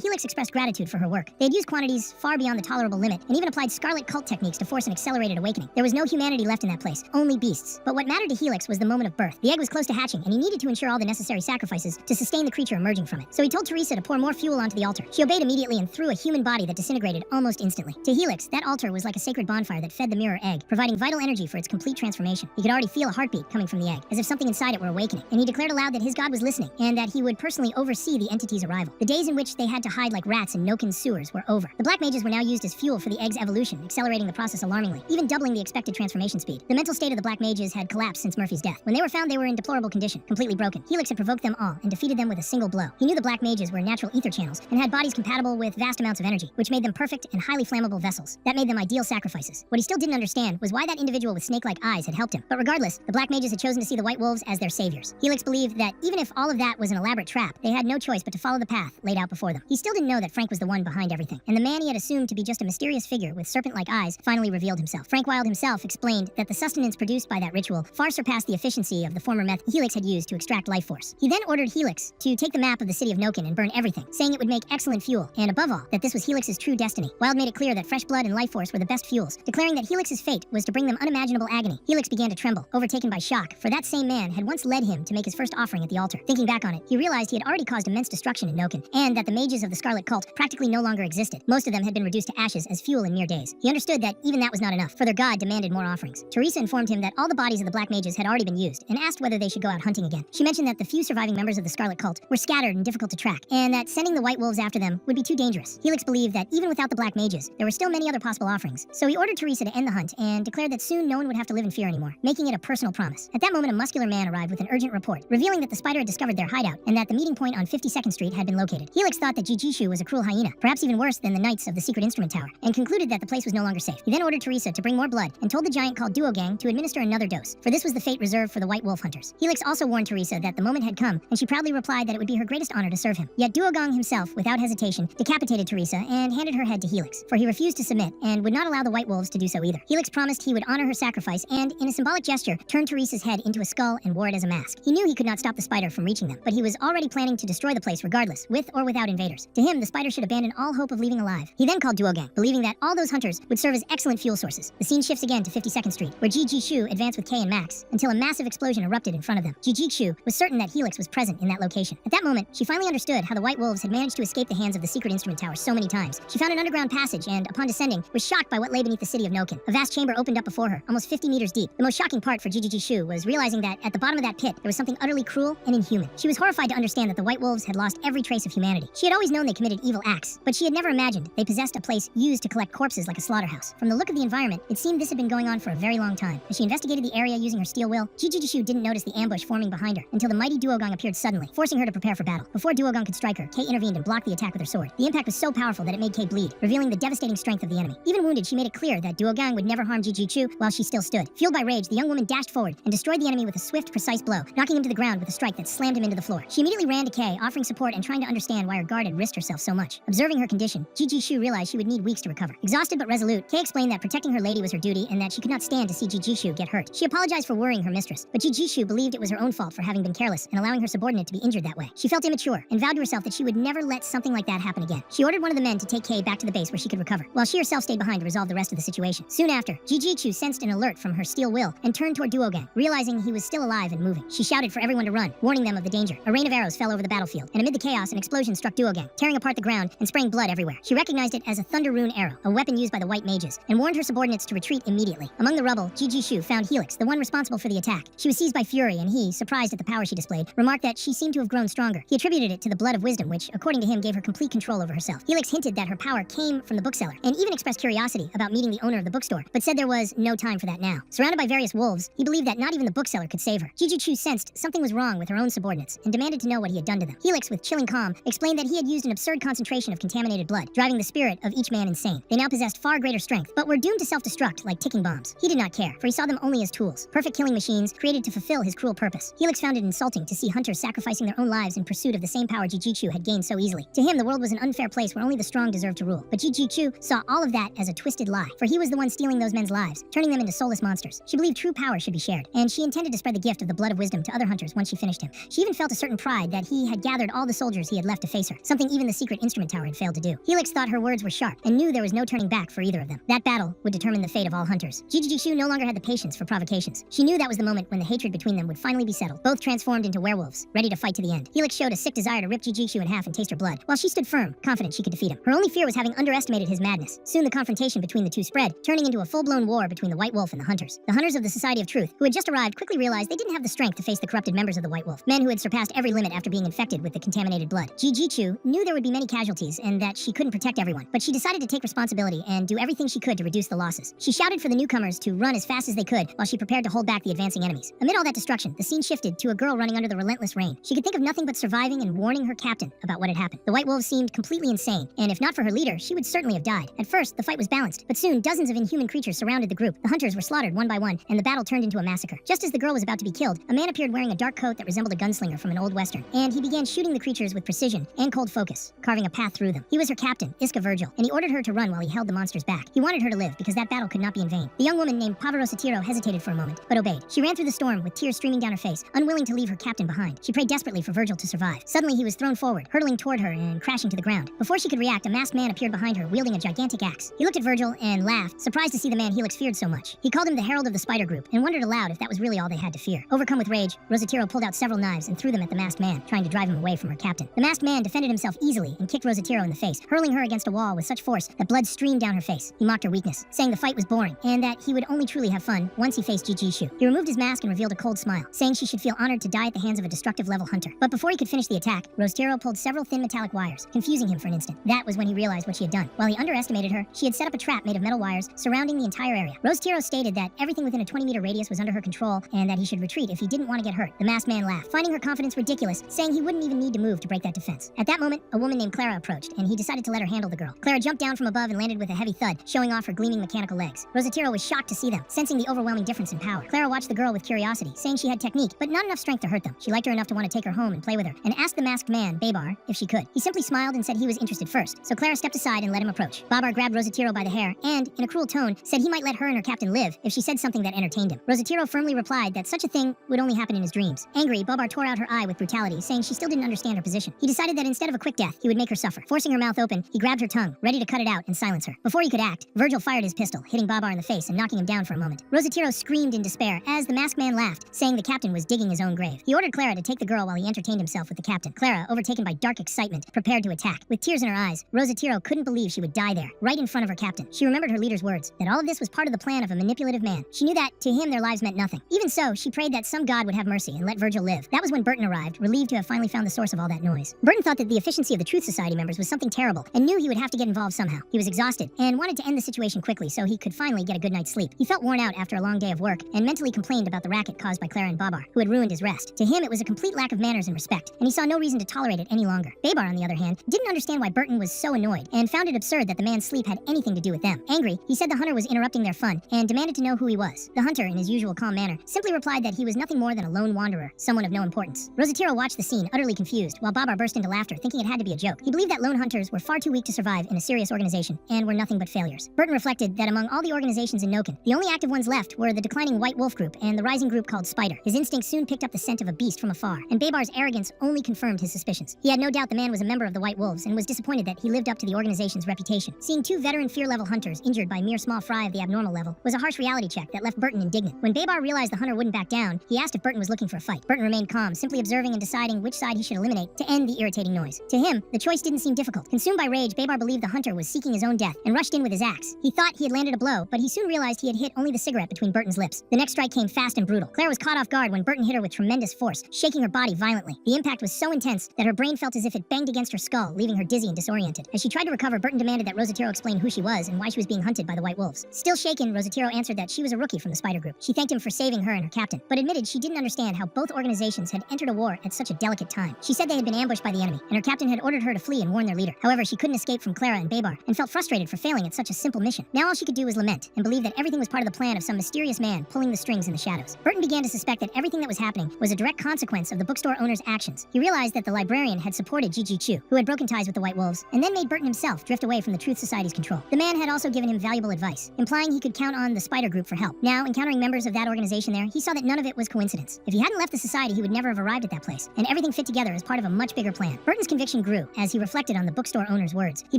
Speaker 1: Helix expressed gratitude for her work. They had used quantities far beyond the tolerable limit, and even applied scarlet cult techniques to force an accelerated awakening. There was no humanity left in that place, only beasts. But what mattered to Helix was the moment of birth. The egg was close to hatching, and he needed to ensure all the necessary sacrifices to sustain the creature emerging from it. So he told Teresa to pour more fuel onto the altar. She obeyed immediately and threw a human body that disintegrated almost instantly. To Helix, that altar was like a sacred bonfire that fed the mirror egg, providing vital energy for its complete transformation. He could already feel a heartbeat coming from the egg, as if something inside it were awakening, and he declared aloud that his god was listening, and that he would personally oversee the entity's arrival. The days in which they had to hide like rats in Noken's sewers were over. The black mages were now used as fuel for the egg's evolution, accelerating the process alarmingly, even doubling the expected transformation speed. The mental state of the black mages had collapsed since Murphy's death. When they were found, they were in deplorable condition, completely broken. Helix had provoked them all and defeated them with a single blow. He knew the black mages were natural ether channels and had bodies compatible with vast amounts of energy, which made them perfect and highly flammable vessels. That made them ideal sacrifices. What he still didn't understand was why that individual with snake-like eyes had helped him. But regardless, the black mages had chosen to see the White Wolves as their saviors. Helix believed that even if all of that was an elaborate trap, they had no choice but to follow the path laid out before them. He still didn't know that Frank was the one behind everything, and the man he had assumed to be just a mysterious figure with serpent-like eyes finally revealed himself. Frank Wilde himself explained that the sustenance produced by that ritual far surpassed the efficiency of the former method Helix had used to extract life force. He then ordered Helix to take the map of the city of Noken and burn everything, saying it would make excellent fuel, and above all, that this was Helix's true destiny. Wilde made it clear that fresh blood and life force were the best fuels, declaring that Helix's fate was to bring them unimaginable agony. Helix began to tremble, overtaken by shock, for that same man had once led him to make his first offering at the altar. Thinking back on it, he realized he had already caused immense destruction in Noken, and that the mages of the Scarlet Cult practically no longer existed. Most of them had been reduced to ashes as fuel in mere days. He understood that even that was not enough, for their god demanded more offerings. Teresa informed him that all the bodies of the black mages had already been used, and asked whether they should go out hunting again. She mentioned that the few surviving members of the Scarlet Cult were scattered and difficult to track, and that sending the White Wolves after them would be too dangerous. Helix believed that even without the black mages, there were still many other possible offerings, so he ordered Teresa to end the hunt and declared that soon no one would have to live in fear anymore, making it a personal promise. At that moment, a muscular man arrived with an urgent report, revealing that the spider had discovered their hideout and that the meeting point on 52nd Street had been located. Helix thought that Jijishu was a cruel hyena, perhaps even worse than the knights of the secret instrument tower, and concluded that the place was no longer safe. He then ordered Teresa to bring more blood and told the giant called Duogang to administer another dose, for this was the fate reserved for the White Wolf hunters. Helix also warned Teresa that the moment had come, and she proudly replied that it would be her greatest honor to serve him. Yet Duogang himself, without hesitation, decapitated Teresa and handed her head to Helix, for he refused to submit and would not allow the White Wolves to do so either. Helix promised he would honor her sacrifice and, in a symbolic gesture, turned Teresa's head into a skull and wore it as a mask. He knew he could not stop the spider from reaching them, but he was already planning to destroy the place regardless, with or without invaders. To him, the spider should abandon all hope of leaving alive. He then called Duogang, believing that all those hunters would serve as excellent fuel sources. The scene shifts again to 52nd Street, where Jijishu advanced with Kay and Max, until a massive explosion erupted in front of them. Jijishu was certain that Helix was present in that location. At that moment, she finally understood how the White Wolves had managed to escape the hands of the secret instrument tower so many times. She found an underground passage and, upon descending, was shocked by what lay beneath the city of Noken. A vast chamber opened up before her, almost 50 meters deep. The most shocking part for Jijishu was realizing that at the bottom of that pit, there was something utterly cruel and inhuman. She was horrified to understand that the White Wolves had lost every trace of humanity. She had always known they committed evil acts, but she had never imagined they possessed a place used to collect corpses like a slaughterhouse. From the look of the environment, it seemed this had been going on for a very long time. As she investigated the area using her steel will, Jijishu didn't notice the ambush forming behind her until the mighty Duogang appeared suddenly, forcing her to prepare for battle. Before Duogang could strike her, Kay intervened and blocked the attack with her sword. The impact was so powerful that it made Kay bleed, revealing the devastating strength of the enemy. Even wounded, she made it clear that Duogang would never harm Jijishu while she still stood. Fueled by rage, the young woman dashed forward and destroyed the enemy with a swift, precise blow, knocking him to the ground with a strike that slammed him into the floor. She immediately ran to Kay, offering support and trying to understand why her guard had risked herself so much. Observing her condition, Jijishu realized she would need weeks to recover. Exhausted but resolute, Kay explained that protecting her lady was her duty and that she could not stand to see Jijishu get hurt. She apologized for worrying her mistress, but Jijishu believed it was her own fault for having been careless and allowing her subordinate to be injured that way. She felt immature and vowed to herself that she would never let something like that happen again. She ordered one of the men to take Kay back to the base where she could recover, while she herself stayed behind to resolve the rest of the situation. Soon after, Jijishu sensed an alert from her steel will and turned toward Duogang, realizing he was still alive and moving. She shouted for everyone to run, warning them of the danger. A rain of arrows fell over the battlefield, and amid the chaos, an explosion struck Duogang, tearing apart the ground and spraying blood everywhere. She recognized it as a thunder rune arrow, a weapon used by the white mages, and warned her subordinates to retreat immediately. Among the rubble, Jijishu found Helix, the one responsible for the attack. She was seized by fury, and he, surprised at the power she displayed, remarked that she seemed to have grown stronger. He attributed it to the blood of wisdom, which, according to him, gave her complete control over herself. Helix hinted that her power came from the bookseller, and even expressed curiosity about meeting meeting the owner of the bookstore, but said there was no time for that now. Surrounded by various wolves, he believed that not even the bookseller could save her. Jiji sensed something was wrong with her own subordinates and demanded to know what he had done to them. Helix, with chilling calm, explained that he had used an absurd concentration of contaminated blood, driving the spirit of each man insane. They now possessed far greater strength, but were doomed to self-destruct like ticking bombs. He did not care, for he saw them only as tools, perfect killing machines created to fulfill his cruel purpose. Helix found it insulting to see hunters sacrificing their own lives in pursuit of the same power Jiji had gained so easily. To him, the world was an unfair place where only the strong deserved to rule. But Jiji saw all of that as a twisted lie, for he was the one stealing those men's lives, turning them into soulless monsters. She believed true power should be shared, and she intended to spread the gift of the blood of wisdom to other hunters once she finished him. She even felt a certain pride that he had gathered all the soldiers he had left to face her, something even the secret instrument tower had failed to do. Helix thought her words were sharp and knew there was no turning back for either of them. That battle would determine the fate of all hunters. Jiji no longer had the patience for provocations. She knew that was the moment when the hatred between them would finally be settled, both transformed into werewolves, ready to fight to the end. Helix showed a sick desire to rip Jiji in half and taste her blood, while she stood firm, confident she could defeat him. Her only fear was having underestimated his madness. Soon the confrontation between the two spread, turning into a full-blown war between the White Wolf and the hunters. The hunters of the Society of Truth, who had just arrived, quickly realized they didn't have the strength to face the corrupted members of the White Wolf, men who had surpassed every limit after being infected with the contaminated blood. Jiji knew there would be many casualties and that she couldn't protect everyone, but she decided to take responsibility and do everything she could to reduce the losses. She shouted for the newcomers to run as fast as they could while she prepared to hold back the advancing enemies. Amid all that destruction, the scene shifted to a girl running under the relentless rain. She could think of nothing but surviving and warning her captain about what had happened. The White Wolves seemed completely insane, and if not for her leader, she would certainly have died. At first, the fight was balanced, but soon dozens of inhuman creatures surrounded the group. The hunters were slaughtered one by one, and the battle turned into a massacre. Just as the girl was about to be killed, a man appeared wearing a dark coat that resembled a gunslinger from an old western, and he began shooting the creatures with precision and cold focus, carving a path through them. He was her captain, Iska Virgil, and he ordered her to run while he held the monsters back. He wanted her to live because that battle could not be in vain. The young woman named Pavarosatiro hesitated for a moment, but obeyed. She ran through the storm with tears streaming down her face, unwilling to leave her captain behind. She prayed desperately for Virgil to survive. Suddenly, he was thrown forward, hurtling toward her and crashing to the ground. Before she could react, a masked man appeared behind her, wielding a gigantic axe. He looked at Virgil and laughed, surprised to see the man Helix feared so much. He called him the Herald of the Spider Group, and wondered aloud if that was really all they had to fear. Overcome with rage, Rosatiro pulled out several knives and threw them at the masked man, trying to drive him away from her captain. The masked man defended himself easily and kicked Rosatiro in the face, hurling her against a wall with such force that blood streamed down her face. He mocked her weakness, saying the fight was boring, and that he would only truly have fun once he faced Jiji. He removed his mask and revealed a cold smile, saying she should feel honored to die at the hands of a destructive level hunter. But before he could finish the attack, Rosatiro pulled several thin metallic wires, confusing him for an instant. That was when he realized what she had done. While he underestimated her, she had set up a trap made of metal wires surrounding the entire area. Rosatiro stated that everything within a 20-meter radius was under her control, and that he should retreat if he didn't want to get hurt. The masked man laughed, finding her confidence ridiculous, saying he wouldn't even need to move to break that defense. At that moment, a woman named Clara approached, and he decided to let her handle the girl. Clara jumped down from above and landed with a heavy thud, showing off her gleaming mechanical legs. Rosatiro was shocked to see them, sensing the overwhelming difference in power. Clara watched the girl with curiosity, saying she had technique, but not enough strength to hurt them. She liked her enough to want to take her home and play with her, and asked the masked man, Babar, if she could. He simply smiled and said he was interested first, so Clara stepped aside and let him approach. Babar grabbed Rosatiro by the hair and, in a cruel tone, said he might let her and her captain live if she said something that entertained him. Rosatiro firmly replied that such a thing would only happen in his dreams. Angry, Babar tore out her eye with brutality, saying she still didn't understand her position. He decided that instead of a quick death, he would make her suffer. Forcing her mouth open, he grabbed her tongue, ready to cut it out and silence her. Before he could act, Virgil fired his pistol, hitting Babar in the face and knocking him down for a moment. Rosatiro screamed in despair as the masked man laughed, saying the captain was digging his own grave. He ordered Clara to take the girl while he entertained himself with the captain. Clara, overtaken by dark excitement, prepared to attack. With tears in her eyes, Rosatiro couldn't believe she would die there, right in front of her captain. She remembered her leader's words, that all of this was part of the plan of a manipulative man. She knew that, to him, their lives meant nothing. Even so, she prayed that some god would have mercy and let Virgil live. That was when Burton arrived, relieved to have finally found the source of all that noise. Burton thought that the efficiency of the Truth Society members was something terrible, and knew he would have to get involved somehow. He was exhausted, and wanted to end the situation quickly so he could finally get a good night's sleep. He felt worn out after a long day of work, and mentally complained about the racket caused by Clara and Babar, who had ruined his rest. To him, it was a complete lack of manners and respect, and he saw no reason to tolerate it any longer. Babar, on the other hand, didn't understand why Burton was so annoyed, and found it absurd that the man's sleep had anything to do with them. Angry, he said the hunter was interrupting their fun, and demanded to know who he was. The hunter, in his usual calm manner, simply replied that he was nothing more than a lone wanderer, someone of no importance. Rosatiro watched the scene, utterly confused, while Babar burst into laughter, thinking it had to be a joke. He believed that lone hunters were far too weak to survive in a serious organization, and were nothing but failures. Burton reflected that among all the organizations in Noken, the only active ones left were the declining White Wolf group and the rising group called Spider. His instinct soon picked up the scent of a beast from afar, and Babar's arrogance only confirmed his suspicions. He had no doubt the man was a member of the White Wolves, and was disappointed that he lived up to the organization's reputation. Seeing two veteran fear-level hunters injured by mere small fry of the abnormal level was a harsh reality check that left Burton indignant. When Babar realized the hunter wouldn't back down, he asked if Burton was looking for a fight. Burton remained calm, simply observing and deciding which side he should eliminate to end the irritating noise. To him, the choice didn't seem difficult. Consumed by rage, Babar believed the hunter was seeking his own death, and rushed in with his axe. He thought he had landed a blow, but he soon realized he had hit only the cigarette between Burton's lips. The next strike came fast and brutal. Claire was caught off guard when Burton hit her with tremendous force, shaking her body violently. The impact was so intense that her brain felt as if it banged against her skull, leaving her dizzy and disoriented. As she tried to recover, Burton demanded that Rosatiro explain who she was and why she was being being hunted by the white wolves. Still shaken, Rosatiro answered that she was a rookie from the spider group. She thanked him for saving her and her captain, but admitted she didn't understand how both organizations had entered a war at such a delicate time. She said they had been ambushed by the enemy, and her captain had ordered her to flee and warn their leader. However, she couldn't escape from Clara and Babar, and felt frustrated for failing at such a simple mission. Now all she could do was lament, and believe that everything was part of the plan of some mysterious man pulling the strings in the shadows. Burton began to suspect that everything that was happening was a direct consequence of the bookstore owner's actions. He realized that the librarian had supported Gigi Chu, who had broken ties with the White Wolves, and then made Burton himself drift away from the Truth Society's control. The man had also given him valuable advice, implying he could count on the Spider Group for help. Now, encountering members of that organization there, he saw that none of it was coincidence. If he hadn't left the society, he would never have arrived at that place, and everything fit together as part of a much bigger plan. Burton's conviction grew as he reflected on the bookstore owner's words. He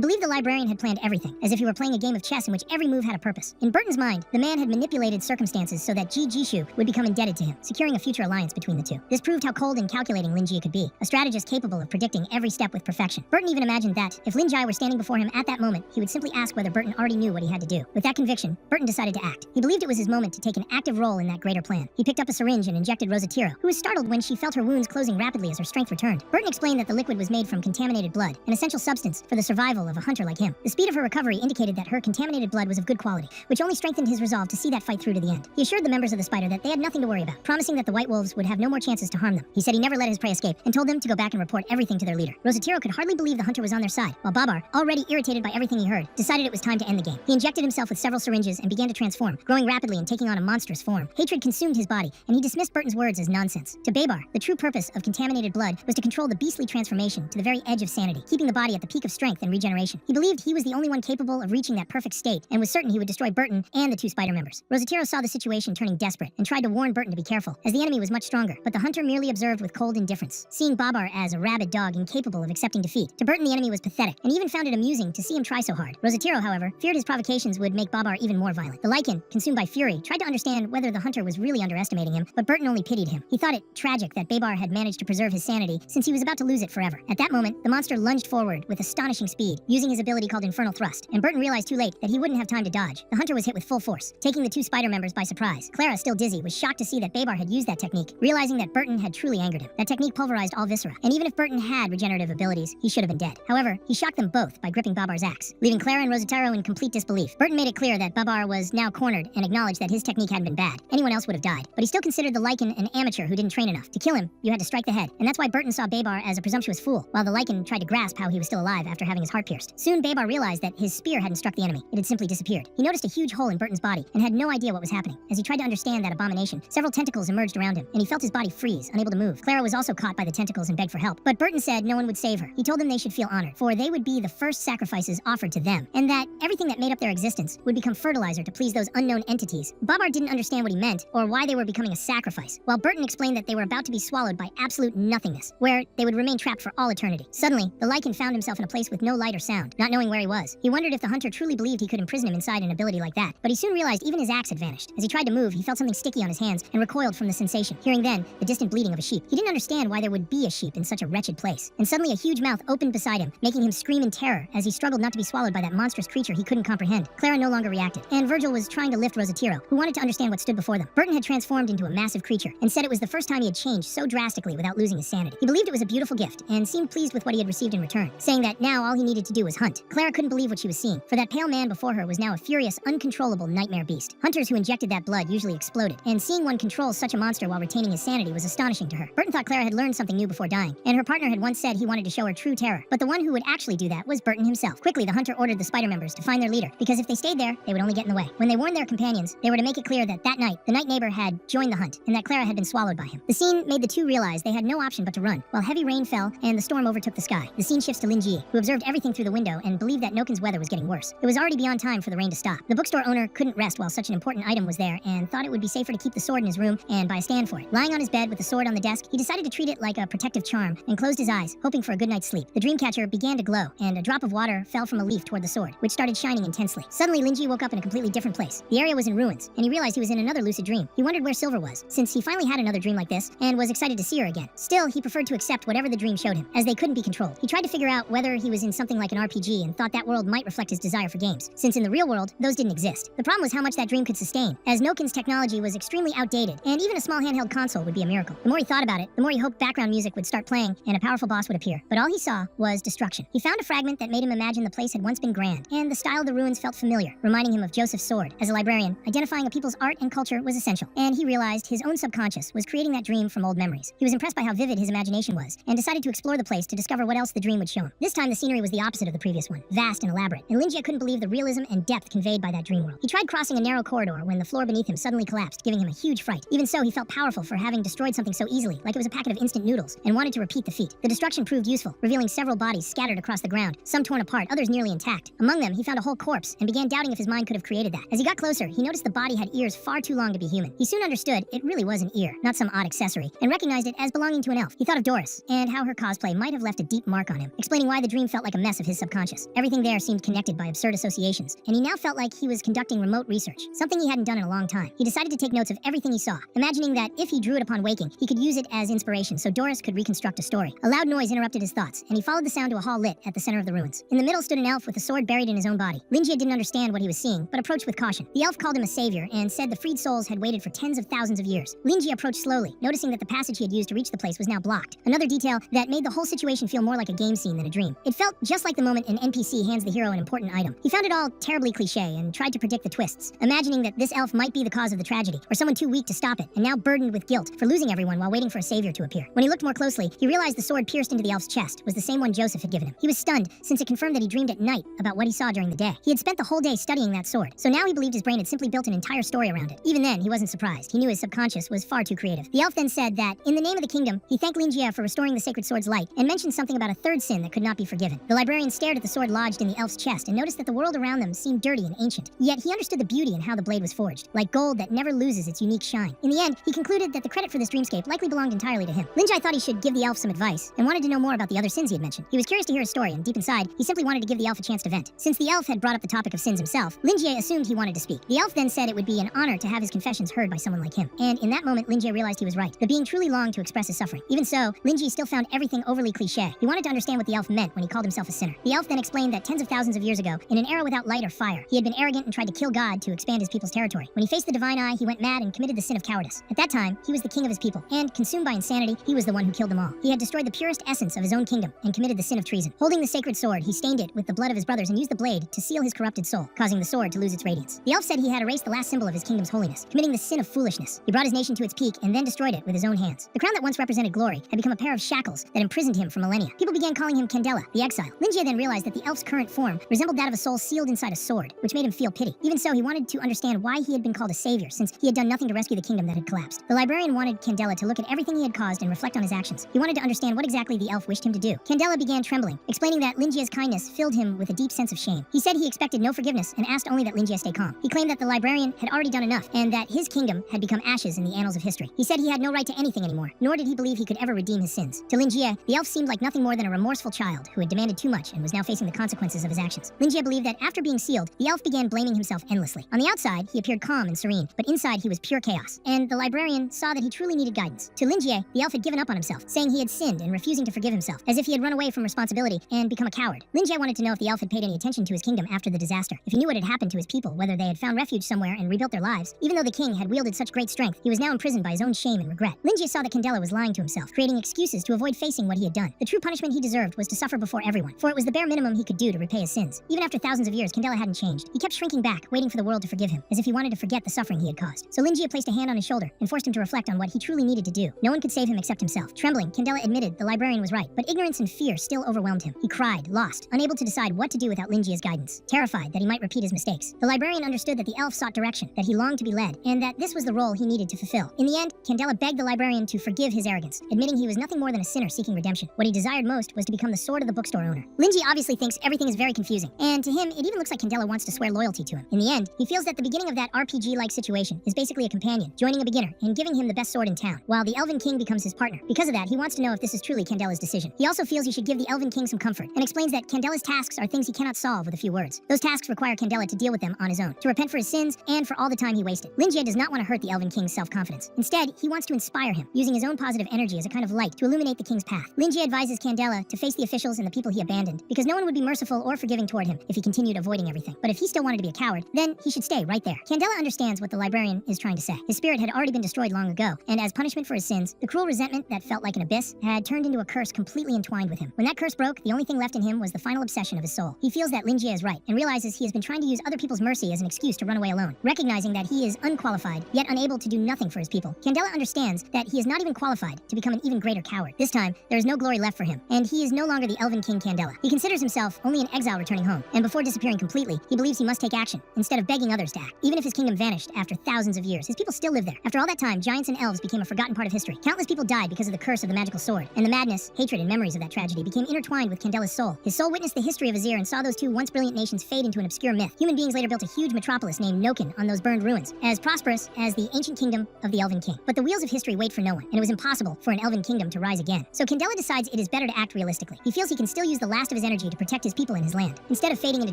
Speaker 1: believed the librarian had planned everything, as if he were playing a game of chess in which every move had a purpose. In Burton's mind, the man had manipulated circumstances so that Ji Jishu would become indebted to him, securing a future alliance between the two. This proved how cold and calculating Lin Jie could be, a strategist capable of predicting every step with perfection. Burton even imagined that, if Lin Jie were standing before him at that moment, he would simply ask whether Burton already knew what he had to do. With that conviction, Burton decided to act. He believed it was his moment to take an active role in that greater plan. He picked up a syringe and injected Rosatiro, who was startled when she felt her wounds closing rapidly as her strength returned. Burton explained that the liquid was made from contaminated blood, an essential substance for the survival of a hunter like him. The speed of her recovery indicated that her contaminated blood was of good quality, which only strengthened his resolve to see that fight through to the end. He assured the members of the Spider that they had nothing to worry about, promising that the White Wolves would have no more chances to harm them. He said he never let his prey escape, and told them to go back and report everything to their leader. Rosatiro could hardly believe the hunter was on their side, while Babar, already irritated by everything he heard, decided it was time to end the game. He injected himself with several syringes and began to transform, growing rapidly and taking on a monstrous form. Hatred consumed his body, and he dismissed Burton's words as nonsense. To Babar, the true purpose of contaminated blood was to control the beastly transformation to the very edge of sanity, keeping the body at the peak of strength and regeneration. He believed he was the only one capable of reaching that perfect state, and was certain he would destroy Burton and the two Spider members. Rosatiro saw the situation turning desperate, and tried to warn Burton to be careful, as the enemy was much stronger, but the hunter merely observed with cold indifference, seeing Babar as a rabid dog incapable of accepting defeat. To Burton, the enemy was pathetic, and even found it amusing to see him try so hard. Rosatiro, however, feared his provocations would make Babar even more violent. The lichen, consumed by fury, tried to understand whether the hunter was really underestimating him, but Burton only pitied him. He thought it tragic that Babar had managed to preserve his sanity, since he was about to lose it forever. At that moment, the monster lunged forward with astonishing speed, using his ability called Infernal Thrust, and Burton realized too late that he wouldn't have time to dodge. The hunter was hit with full force, taking the two Spider members by surprise. Clara, still dizzy, was shocked to see that Babar had used that technique, realizing that Burton had truly angered him. That technique pulverized all viscera, and even if Burton had regenerative abilities, he should have been dead. However, he shocked them both by gripping Babar's axe, leaving Clara and Rosatiro in complete disbelief. Burton made it clear that Babar was now cornered and acknowledged that his technique hadn't been bad. Anyone else would have died, but he still considered the lichen an amateur who didn't train enough. To kill him, you had to strike the head, and that's why Burton saw Babar as a presumptuous fool, while the lichen tried to grasp how he was still alive after having his heart pierced. Soon, Babar realized that his spear hadn't struck the enemy. It had simply disappeared. He noticed a huge hole in Burton's body, and had no idea what was happening. As he tried to understand that abomination, several tentacles emerged around him, and he felt his body freeze, unable to move. Clara was also caught by the tentacles and begged for help, but Burton said no one would save her. He told them they should feel honored, for they would be the first sacrifices offered to them, and that everything that made up their existence would become fertilizer to please those unknown entities. Babar didn't understand what he meant, or why they were becoming a sacrifice, while Burton explained that they were about to be swallowed by absolute nothingness, where they would remain trapped for all eternity. Suddenly, the lichen found himself in a place with no light or sound, not knowing where he was. He wondered if the hunter truly believed he could imprison him inside an ability like that, but he soon realized even his axe had vanished. As he tried to move, he felt something sticky on his hands and recoiled from the sensation, hearing then the distant bleating of a sheep. He didn't understand why there would be a sheep in such a wretched place, and suddenly a huge mouth opened beside him, making him scream in terror as he struggled not to be swallowed by that monstrous creature he couldn't comprehend. Clara no longer reacted, and Virgil was trying to lift Rosatiro, who wanted to understand what stood before them. Burton had transformed into a massive creature, and said it was the first time he had changed so drastically without losing his sanity. He believed it was a beautiful gift, and seemed pleased with what he had received in return, saying that now all he needed to do was hunt. Clara couldn't believe what she was seeing, for that pale man before her was now a furious, uncontrollable nightmare beast. Hunters who injected that blood usually exploded, and seeing one control such a monster while retaining his sanity was astonishing to her. Burton thought Clara had learned something new before dying, and her partner had once said he wanted to show her true terror, but the one who would actually do that was Burton himself. Quickly, the hunter ordered the Spider members to find their leader, because if they stayed there, they would only get in the way. When they warned their companions, they were to make it clear that that night, the night neighbor had joined the hunt, and that Clara had been swallowed by him. The scene made the two realize they had no option but to run, while heavy rain fell and the storm overtook the sky. The scene shifts to Lin Jie, who observed everything through the window and believed that Noken's weather was getting worse. It was already beyond time for the rain to stop. The bookstore owner couldn't rest while such an important item was there, and thought it would be safer to keep the sword in his room and buy a stand for it. Lying on his bed with the sword on the desk, he decided to treat it like a protective charm, and closed his eyes, hoping for a good night's sleep. The dreamcatcher began to glow, and a drop of water fell from a leaf toward the sword, which started shining intensely. Suddenly, Lin Jie woke up in a completely different place. The area was in ruins, and he realized he was in another lucid dream. He wondered where Silver was, since he finally had another dream like this, and was excited to see her again. Still, he preferred to accept whatever the dream showed him, as they couldn't be controlled. He tried to figure out whether he was in something like an RPG, and thought that world might reflect his desire for games, since in the real world, those didn't exist. The problem was how much that dream could sustain, as Noken's technology was extremely outdated, and even a small handheld console would be a miracle. The more he thought about it, the more he hoped background music would start playing, and a powerful boss would appear. But all he saw was destruction. He found a fragment that made him imagine the place had once been grand, and the style of the ruins ruins felt familiar, reminding him of Joseph's sword. As a librarian, identifying a people's art and culture was essential, and he realized his own subconscious was creating that dream from old memories. He was impressed by how vivid his imagination was, and decided to explore the place to discover what else the dream would show him. This time, the scenery was the opposite of the previous one, vast and elaborate, and Linjie couldn't believe the realism and depth conveyed by that dream world. He tried crossing a narrow corridor when the floor beneath him suddenly collapsed, giving him a huge fright. Even so, he felt powerful for having destroyed something so easily, like it was a packet of instant noodles, and wanted to repeat the feat. The destruction proved useful, revealing several bodies scattered across the ground, some torn apart, others nearly intact. Among them, he found a whole corpse, and began doubting if his mind could have created that. As he got closer, he noticed the body had ears far too long to be human. He soon understood it really was an ear, not some odd accessory, and recognized it as belonging to an elf. He thought of Doris, and how her cosplay might have left a deep mark on him, explaining why the dream felt like a mess of his subconscious. Everything there seemed connected by absurd associations, and he now felt like he was conducting remote research, something he hadn't done in a long time. He decided to take notes of everything he saw, imagining that if he drew it upon waking, he could use it as inspiration so Doris could reconstruct a story. A loud noise interrupted his thoughts, and he followed the sound to a hall lit at the center of the ruins. In the middle stood an elf with a sword buried in his own body. Linjie didn't understand what he was seeing, but approached with caution. The elf called him a savior, and said the freed souls had waited for tens of thousands of years. Linjie approached slowly, noticing that the passage he had used to reach the place was now blocked. Another detail that made the whole situation feel more like a game scene than a dream. It felt just like the moment an NPC hands the hero an important item. He found it all terribly cliche and tried to predict the twists, imagining that this elf might be the cause of the tragedy, or someone too weak to stop it, and now burdened with guilt for losing everyone while waiting for a savior to appear. When he looked more closely, he realized the sword pierced into the elf's chest was the same one Joseph had given him. He was stunned, since it confirmed that he dreamed at night about what he saw during the day. He had spent the whole day studying that sword, so now he believed his brain had simply built an entire story around it. Even then, he wasn't surprised. He knew his subconscious was far too creative. The elf then said that, in the name of the kingdom, he thanked Linjie for restoring the sacred sword's light, and mentioned something about a third sin that could not be forgiven. The librarian stared at the sword lodged in the elf's chest and noticed that the world around them seemed dirty and ancient. Yet he understood the beauty in how the blade was forged, like gold that never loses its unique shine. In the end, he concluded that the credit for this dreamscape likely belonged entirely to him. Linjie thought he should give the elf some advice, and wanted to know more about the other sins he had mentioned. He was curious to hear his story, and deep inside, he simply wanted to give the elf a chance to vent. Since the elf had brought up the topic of sins himself, Linjie assumed he wanted to speak. The elf then said it would be an honor to have his confessions heard by someone like him. And in that moment, Linjie realized he was right. The being truly longed to express his suffering. Even so, Linjie still found everything overly cliche. He wanted to understand what the elf meant when he called himself a sinner. The elf then explained that tens of thousands of years ago, in an era without light or fire, he had been arrogant and tried to kill God to expand his people's territory. When he faced the divine eye, he went mad and committed the sin of cowardice. At that time, he was the king of his people, and, consumed by insanity, he was the one who killed them all. He had destroyed the purest essence of his own kingdom, and committed the sin of treason. Holding the sacred sword, he stained it with the blood of his brothers and used the blade to seal his corrupted soul, causing the sword to lose its radiance. The elf said he had erased the last symbol of his kingdom's holiness, committing the sin of foolishness. He brought his nation to its peak and then destroyed it with his own hands. The crown that once represented glory had become a pair of shackles that imprisoned him for millennia. People began calling him Candela, the exile. Linjie then realized that the elf's current form resembled that of a soul sealed inside a sword, which made him feel pity. Even so, he wanted to understand why he had been called a savior, since he had done nothing to rescue the kingdom that had collapsed. The librarian wanted Candela to look at everything he had caused and reflect on his actions. He wanted to understand what exactly the elf wished him to do. Candela began trembling, explaining that Linjie's kindness filled him with a deep sense of shame. He said he expected no forgiveness and asked only that Linjie stay calm. He claimed that the librarian had already done enough, and that his kingdom had become ashes in the annals of history. He said he had no right to anything anymore, nor did he believe he could ever redeem his sins. To Linjie, the elf seemed like nothing more than a remorseful child who had demanded too much and was now facing the consequences of his actions. Linjie believed that after being sealed, the elf began blaming himself endlessly. On the outside, he appeared calm and serene, but inside he was pure chaos, and the librarian saw that he truly needed guidance. To Linjie, the elf had given up on himself, saying he had sinned and refusing to forgive himself, as if he had run away from responsibility and become a coward. Linjie wanted to know if the elf had paid any attention to his kingdom after the disaster, if he knew what had happened to his people, whether they had found refuge somewhere and rebuilt their lives. Even though the king had wielded such great strength, he was now imprisoned by his own shame and regret. Linjie saw that Candela was lying to himself, creating excuses to avoid facing what he had done. The true punishment he deserved was to suffer before everyone, for it was the bare minimum he could do to repay his sins. Even after thousands of years, Candela hadn't changed. He kept shrinking back, waiting for the world to forgive him, as if he wanted to forget the suffering he had caused. So Linjie placed a hand on his shoulder and forced him to reflect on what he truly needed to do. No one could save him except himself. Trembling, Candela admitted the librarian was right, but ignorance and fear still overwhelmed him. He cried, lost, unable to decide what to do without Linjie's guidance, terrified that he might repeat his mistakes. The librarian understood that the elf sought direction, that he longed to be led, and that this was the role he needed to fulfill. In the end, Candela begged the librarian to forgive his arrogance, admitting he was nothing more than a sinner seeking redemption. What he desired most was to become the sword of the bookstore owner. Linjie obviously thinks everything is very confusing, and to him, it even looks like Candela wants to swear loyalty to him. In the end, he feels that the beginning of that RPG-like situation is basically a companion, joining a beginner and giving him the best sword in town, while the Elven King becomes his partner. Because of that, he wants to know if this is truly Candela's decision. He also feels he should give the Elven King some comfort, and explains that Candela's tasks are things he cannot solve with a few words. Those tasks require Candela to deal with them on his own, to repent for his sins and for all the time he wasted. Linjie does not want to hurt the Elven King's self-confidence. Instead, he wants to inspire him, using his own positive energy as a kind of light to illuminate the king's path. Linjie advises Candela to face the officials and the people he abandoned, because no one would be merciful or forgiving toward him if he continued avoiding everything. But if he still wanted to be a coward, then he should stay right there. Candela understands what the librarian is trying to say. His spirit had already been destroyed long ago, and as punishment for his sins, the cruel resentment that felt like an abyss had turned into a curse completely entwined with him. When that curse broke, the only thing left in him was the final obsession of his soul. He feels that Linjie is right, and and realizes he has been trying to use other people's mercy as an excuse to run away alone. Recognizing that he is unqualified, yet unable to do nothing for his people, Candela understands that he is not even qualified to become an even greater coward. This time, there is no glory left for him, and he is no longer the Elven King Candela. He considers himself only an exile returning home, and before disappearing completely, he believes he must take action, instead of begging others to act. Even if his kingdom vanished after thousands of years, his people still live there. After all that time, giants and elves became a forgotten part of history. Countless people died because of the curse of the magical sword, and the madness, hatred, and memories of that tragedy became intertwined with Candela's soul. His soul witnessed the history of Azir and saw those two once brilliant nations fade into an obscure myth. Human beings later built a huge metropolis named Noken on those burned ruins, as prosperous as the ancient kingdom of the Elven King. But the wheels of history wait for no one, and it was impossible for an Elven kingdom to rise again. So Candela decides it is better to act realistically. He feels he can still use the last of his energy to protect his people in his land. Instead of fading into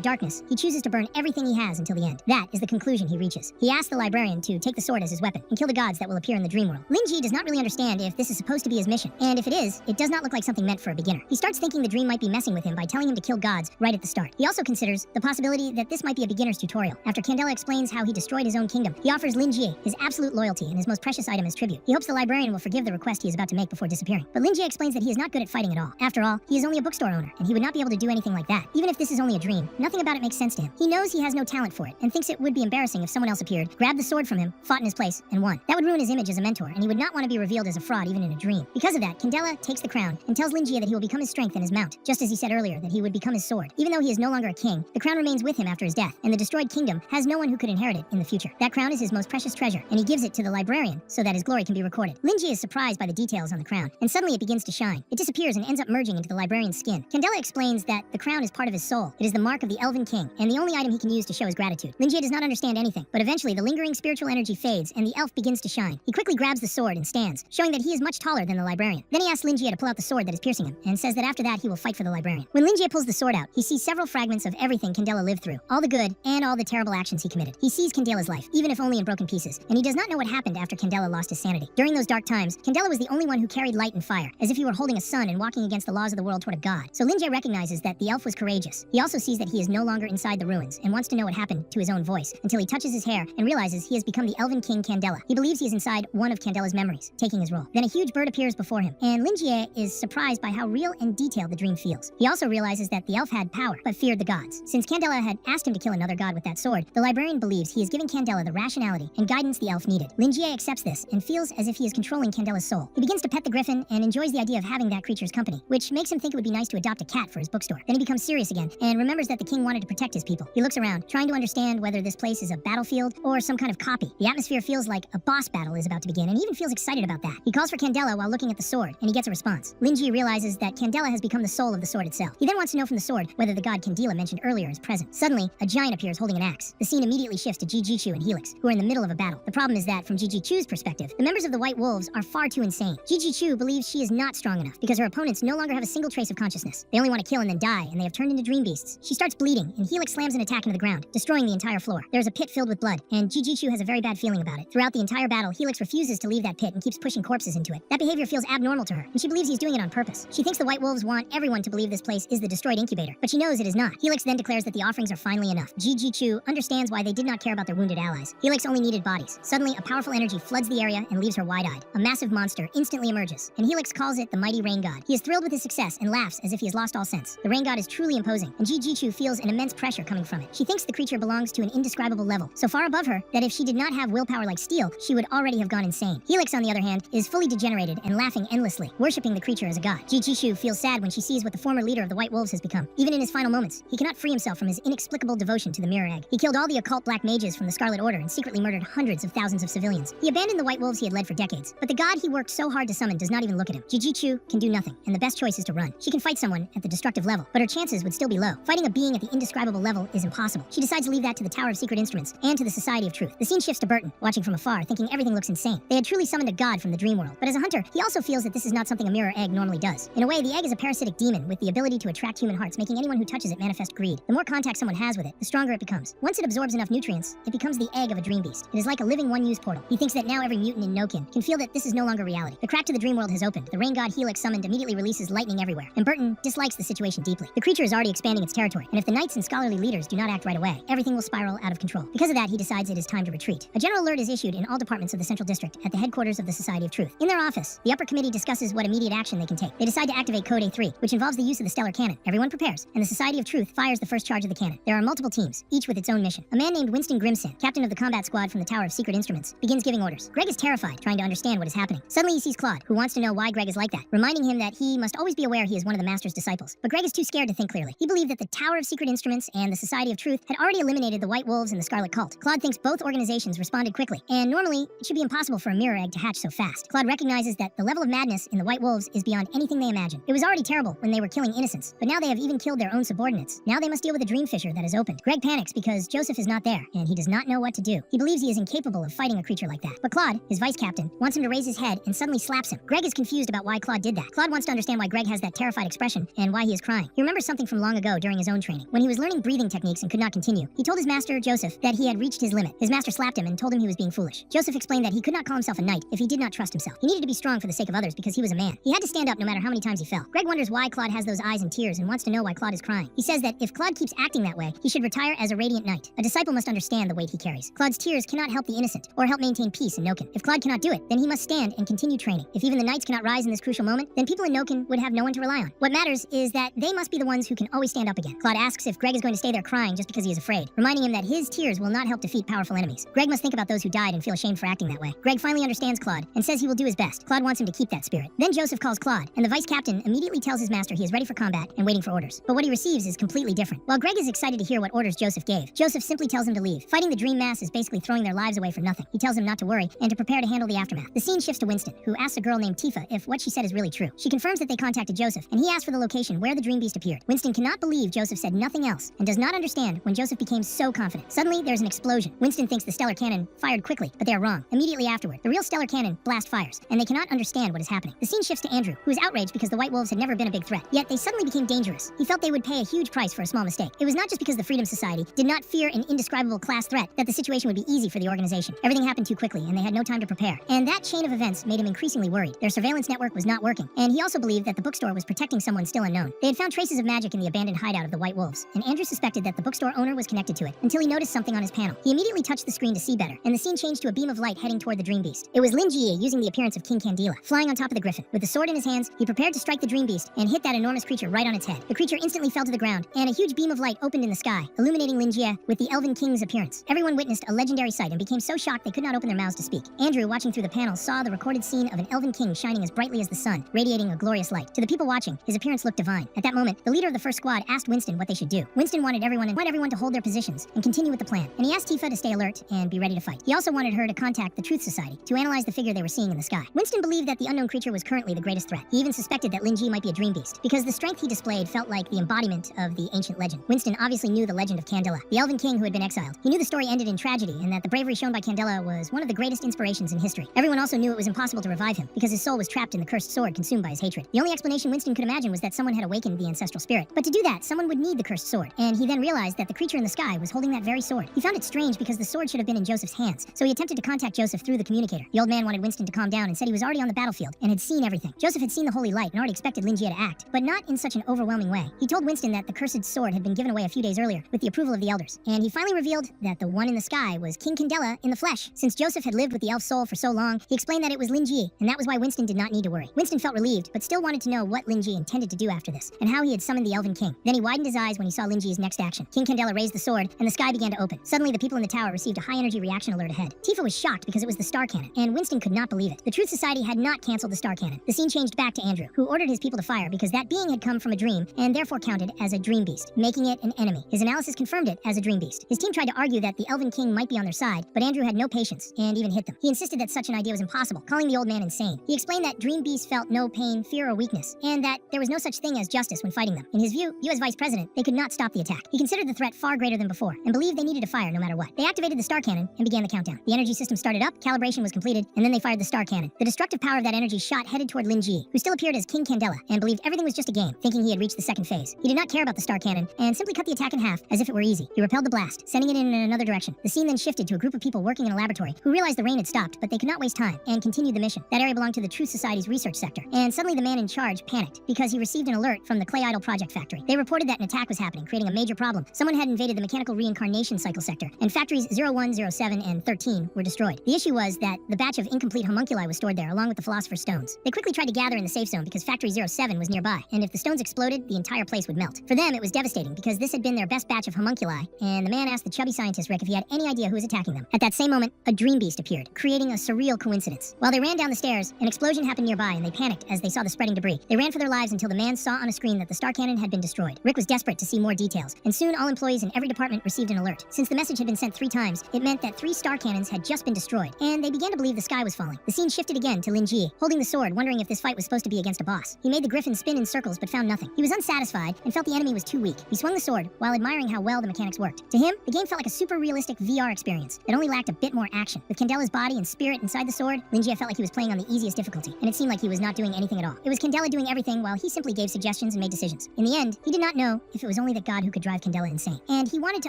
Speaker 1: darkness, he chooses to burn everything he has until the end. That is the conclusion he reaches. He asks the librarian to take the sword as his weapon and kill the gods that will appear in the dream world. Lin Ji does not really understand if this is supposed to be his mission, and if it is, it does not look like something meant for a beginner. He starts thinking the dream might be messing with him by telling him to kill gods right at the start. He also considers the possibility that this might be a beginner's tutorial. After Candela explains how he destroyed his own kingdom, he offers Lin Ji his absolute loyalty and his most precious item as tribute. He hopes the librarian will forgive the request he is about to make before disappearing. But Lin Ji explains that he is not good at fighting at all. After all, he is only a bookstore owner, and he would not be able to do anything like that. Even if this is only a dream, nothing about it makes sense to him. He knows he has no talent for it, and thinks it would be embarrassing if someone else appeared, grabbed the sword from him, fought in his place, and won. That would ruin his image as a mentor, and he would not want to be revealed as a fraud even in a dream. Because of that, Candela takes the crown and tells Lin Ji that he will become his strength and his mount, just as he said earlier that he would become his sword. Even though he is no longer a king, the crown remains with him after his death, and the destroyed kingdom has no one who could inherit it in the future. That crown is his most precious treasure, and he gives it to the librarian so that his glory can be recorded. Lin Ji is surprised by the details on the crown, and suddenly it begins to shine. It disappears and ends up merging into the librarian's skin. Candela explains that the crown is part of his soul. It is the mark of the Elven King, and the only item he can use to show his gratitude. Lin Ji does not understand anything, but eventually the lingering spiritual energy fades, and the elf begins to shine. He quickly grabs the sword and stands, showing that he is much taller than the librarian. Then he asks Lin Ji to pull out the sword that is piercing him, and says that after that he will fight for the librarian. When Lin Ji pulls the sword out, he sees several fragments of everything Candela lived through, all the good and all the terrible actions he committed. He sees Candela's life, even if only in broken pieces, and he does not know what happened after Candela lost his sanity. During those dark times, Candela was the only one who carried light and fire, as if he were holding a sun and walking against the laws of the world toward a god. So Lin Ji recognizes that the elf was courageous. He also sees that he is no longer inside the ruins, and wants to know what happened to his own voice, until he touches his hair and realizes he has become the Elven King Candela. He believes he is inside one of Candela's memories, taking his role. Then a huge bird appears before him, and Lin Ji is surprised by how real and detailed the dream feels. He also realizes that the elf had power, but feared the gods. Since Candela had asked him to kill another god with that sword, the librarian believes he is giving Candela the rationality and guidance the elf needed. Lin Ji accepts this and feels as if he is controlling Candela's soul. He begins to pet the griffin and enjoys the idea of having that creature's company, which makes him think it would be nice to adopt a cat for his bookstore. Then he becomes serious again and remembers that the king wanted to protect his people. He looks around, trying to understand whether this place is a battlefield or some kind of copy. The atmosphere feels like a boss battle is about to begin, and he even feels excited about that. He calls for Candela while looking at the sword, and he gets a response. Lin Ji realizes that Candela has become the soul of the sword itself. He then wants to know from the sword whether the god Candela mentioned earlier is present. Suddenly, a giant appears holding an axe. The scene immediately shifts to Jijichu and Helix, who are in the middle of a battle. The problem is that, from Jijichu's perspective, the members of the White Wolves are far too insane. Jijichu believes she is not strong enough because her opponents no longer have a single trace of consciousness. They only want to kill and then die, and they have turned into dream beasts. She starts bleeding, and Helix slams an attack into the ground, destroying the entire floor. There is a pit filled with blood, and Jijichu has a very bad feeling about it. Throughout the entire battle, Helix refuses to leave that pit and keeps pushing corpses into it. That behavior feels abnormal to her, and she believes he's doing it on purpose. She thinks the White Wolves want everyone to believe this place is the destroyed incubator, but she knows it is not. Helix then declares that the offerings are finally enough. Jijichu understands why they did not care about their wounded allies. Helix only needed bodies. Suddenly, a powerful energy floods the area and leaves her wide-eyed. A massive monster instantly emerges, and Helix calls it the mighty rain god. He is thrilled with his success and laughs as if he has lost all sense. The rain god is truly imposing, and Jijichu feels an immense pressure coming from it. She thinks the creature belongs to an indescribable level, so far above her that if she did not have willpower like steel, she would already have gone insane. Helix, on the other hand, is fully degenerated and laughing endlessly, worshipping the creature as a god. Jijichu feels sad when she sees what the former leader of the White Wolves has become. Even in his final moments, he cannot free himself from his inexplicable devotion to the mirror egg. He killed all the occult black mages from the Scarlet Order and secretly murdered hundreds of thousands of civilians. He abandoned the White Wolves he had led for decades, but the god he worked so hard to summon does not even look at him. Jijichu can do nothing, and the best choice is to run. She can fight someone at the destructive level, but her chances would still be low. Fighting a being at the indescribable level is impossible. She decides to leave that to the Tower of Secret Instruments and to the Society of Truth. The scene shifts to Burton, watching from afar, thinking everything looks insane. They had truly summoned a god from the dream world, but as a hunter, he also feels that this is not something a mirror egg normally does. In a way, the egg is a parasitic demon with the ability to attract human hearts, making anyone who touches it manifest greed. The more contact someone has with it, the stronger it becomes. Once it absorbs enough nutrients, it becomes the egg of a dream beast. It is like a living one-use portal. He thinks that now every mutant in Noken can feel that this is no longer reality. The crack to the dream world has opened. The rain god Helix summoned immediately releases lightning everywhere, and Burton dislikes the situation deeply. The creature is already expanding its territory, and if the knights and scholarly leaders do not act right away, everything will spiral out of control. Because of that, he decides it is time to retreat. A general alert is issued in all departments of the Central District at the headquarters of the Society of Truth. In their office, the upper committee discusses what immediate action they can take. They decide to activate Code A3, which involves the use of the stellar cannon. Everyone prepares, and the Society of Truth fires the first first charge of the cannon. There are multiple teams, each with its own mission. A man named Winston Grimson, captain of the combat squad from the Tower of Secret Instruments, begins giving orders. Greg is terrified, trying to understand what is happening. Suddenly he sees Claude, who wants to know why Greg is like that, reminding him that he must always be aware he is one of the Master's disciples. But Greg is too scared to think clearly. He believed that the Tower of Secret Instruments and the Society of Truth had already eliminated the White Wolves and the Scarlet Cult. Claude thinks both organizations responded quickly, and normally it should be impossible for a mirror egg to hatch so fast. Claude recognizes that the level of madness in the White Wolves is beyond anything they imagine. It was already terrible when they were killing innocents, but now they have even killed their own subordinates. Now they must deal with a dream fissure that is opened. Greg panics because Joseph is not there, and he does not know what to do. He believes he is incapable of fighting a creature like that. But Claude, his vice captain, wants him to raise his head and suddenly slaps him. Greg is confused about why Claude did that. Claude wants to understand why Greg has that terrified expression and why he is crying. He remembers something from long ago during his own training. When he was learning breathing techniques and could not continue, he told his master, Joseph, that he had reached his limit. His master slapped him and told him he was being foolish. Joseph explained that he could not call himself a knight if he did not trust himself. He needed to be strong for the sake of others because he was a man. He had to stand up no matter how many times he fell. Greg wonders why Claude has those eyes and tears and wants to know why Claude is crying. He says that if Claude keeps acting that way, he should retire as a radiant knight. A disciple must understand the weight he carries. Claude's tears cannot help the innocent or help maintain peace in Noken. If Claude cannot do it, then he must stand and continue training. If even the knights cannot rise in this crucial moment, then people in Noken would have no one to rely on. What matters is that they must be the ones who can always stand up again. Claude asks if Greg is going to stay there crying just because he is afraid, reminding him that his tears will not help defeat powerful enemies. Greg must think about those who died and feel ashamed for acting that way. Greg finally understands Claude and says he will do his best. Claude wants him to keep that spirit. Then Joseph calls Claude, and the vice captain immediately tells his master he is ready for combat and waiting for orders. But what he receives is completely different. While Greg is excited to hear what orders Joseph gave, Joseph simply tells him to leave. Fighting the dream mass is basically throwing their lives away for nothing. He tells him not to worry and to prepare to handle the aftermath. The scene shifts to Winston, who asks a girl named Tifa if what she said is really true. She confirms that they contacted Joseph, and he asked for the location where the dream beast appeared. Winston cannot believe Joseph said nothing else and does not understand when Joseph became so confident. Suddenly, there's an explosion. Winston thinks the stellar cannon fired quickly, but they are wrong. Immediately afterward, the real stellar cannon blast fires, and they cannot understand what is happening. The scene shifts to Andrew, who is outraged because the White Wolves had never been a big threat, yet they suddenly became dangerous. He felt they would pay a huge price for a small mistake. It was not just because the Freedom Society did not fear an indescribable class threat that the situation would be easy for the organization. Everything happened too quickly, and they had no time to prepare. And that chain of events made him increasingly worried. Their surveillance network was not working, and he also believed that the bookstore was protecting someone still unknown. They had found traces of magic in the abandoned hideout of the White Wolves, and Andrew suspected that the bookstore owner was connected to it until he noticed something on his panel. He immediately touched the screen to see better, and the scene changed to a beam of light heading toward the dream beast. It was Lin Jie using the appearance of King Candela, flying on top of the griffin. With the sword in his hands, he prepared to strike the dream beast and hit that enormous creature right on its head. The creature instantly fell to the ground, and a huge beam of light opened in the sky, illuminating Lin Jie with the Elven King's appearance. Everyone witnessed a legendary sight and became so shocked they could not open their mouths to speak. Andrew, watching through the panel, saw the recorded scene of an Elven King shining as brightly as the sun, radiating a glorious light. To the people watching, his appearance looked divine. At that moment, the leader of the first squad asked Winston what they should do. Winston wanted everyone to hold their positions and continue with the plan, and he asked Tifa to stay alert and be ready to fight. He also wanted her to contact the Truth Society to analyze the figure they were seeing in the sky. Winston believed that the unknown creature was currently the greatest threat. He even suspected that Lin Jie might be a dream beast, because the strength he displayed felt like the embodiment of the ancient legend. Winston obviously knew the legend of Candela, the Elven King who had been exiled. He knew the story ended in tragedy, and that the bravery shown by Candela was one of the greatest inspirations in history. Everyone also knew it was impossible to revive him, because his soul was trapped in the cursed sword consumed by his hatred. The only explanation Winston could imagine was that someone had awakened the ancestral spirit. But to do that, someone would need the cursed sword, and he then realized that the creature in the sky was holding that very sword. He found it strange because the sword should have been in Joseph's hands, so he attempted to contact Joseph through the communicator. The old man wanted Winston to calm down and said he was already on the battlefield and had seen everything. Joseph had seen the holy light and already expected Lin Jie to act, but not in such an overwhelming way. He told Winston that the cursed sword had been given away a few days earlier with the approval of the elders, and he finally revealed that the one in the sky was King Candela in the flesh. Since Joseph had lived with the elf soul for so long, he explained that it was Lin Jie, and that was why Winston did not need to worry. Winston felt relieved, but still wanted to know what Lin Jie intended to do after this, and how he had summoned the Elven King. Then he widened his eyes when he saw Lin Jie's next action. King Candela raised the sword, and the sky began to open. Suddenly, the people in the tower received a high-energy reaction alert ahead. Tifa was shocked because it was the star cannon, and Winston could not believe it. The Truth Society had not canceled the star cannon. The scene changed back to Andrew, who ordered his people to fire because that being had come from a dream and therefore counted as a dream beast, making it an enemy. His analysis confirmed it as a dream beast. His team tried to argue that the Elven King might be on their side, but Andrew had no patience and even hit them. He insisted that such an idea was impossible, calling the old man insane. He explained that dream beasts felt no pain, fear, or weakness, and that there was no such thing as justice when fighting them. In his view, as vice president, they could not stop the attack. He considered the threat far greater than before and believed they needed to fire no matter what. They activated the star cannon and began the countdown. The energy system started up, calibration was completed, and then they fired the star cannon. The destructive power of that energy shot headed toward Lin Jie, who still appeared as King Candela and believed everything was just a game, thinking he had reached the second phase. He did not care about the star cannon and simply cut the attack in half as if it were easy. He repelled the blast, sending it in another direction. The scene then shifted to a group of people working in a laboratory who realized the rain had stopped, but they could not waste time and continued the mission. That area belonged to the Truth Society's research sector, and suddenly the man in charge panicked because he received an alert from the Clay Idol Project factory. They reported that an attack was happening, creating a major problem. Someone had invaded the mechanical reincarnation cycle sector, and factories 01, 07, and 13 were destroyed. The issue was that the batch of incomplete homunculi was stored there along with the Philosopher's Stones. They quickly tried to gather in the safe zone because Factory 07 was nearby, and if the stones exploded, the entire place would melt. For them, it was devastating panicking because this had been their best batch of homunculi, and the man asked the chubby scientist Rick if he had any idea who was attacking them. At that same moment, a dream beast appeared, creating a surreal coincidence. While they ran down the stairs, an explosion happened nearby and they panicked as they saw the spreading debris. They ran for their lives until the man saw on a screen that the star cannon had been destroyed. Rick was desperate to see more details, and soon all employees in every department received an alert. Since the message had been sent 3 times, it meant that 3 star cannons had just been destroyed, and they began to believe the sky was falling. The scene shifted again to Lin Jie, holding the sword, wondering if this fight was supposed to be against a boss. He made the griffin spin in circles but found nothing. He was unsatisfied and felt the enemy was too weak. He swung the sword while admiring how well the mechanics worked. To him, the game felt like a super realistic VR experience that only lacked a bit more action. With Candela's body and spirit inside the sword, Lin Jie felt like he was playing on the easiest difficulty, and it seemed like he was not doing anything at all. It was Candela doing everything while he simply gave suggestions and made decisions. In the end, he did not know if it was only that God who could drive Candela insane, and he wanted to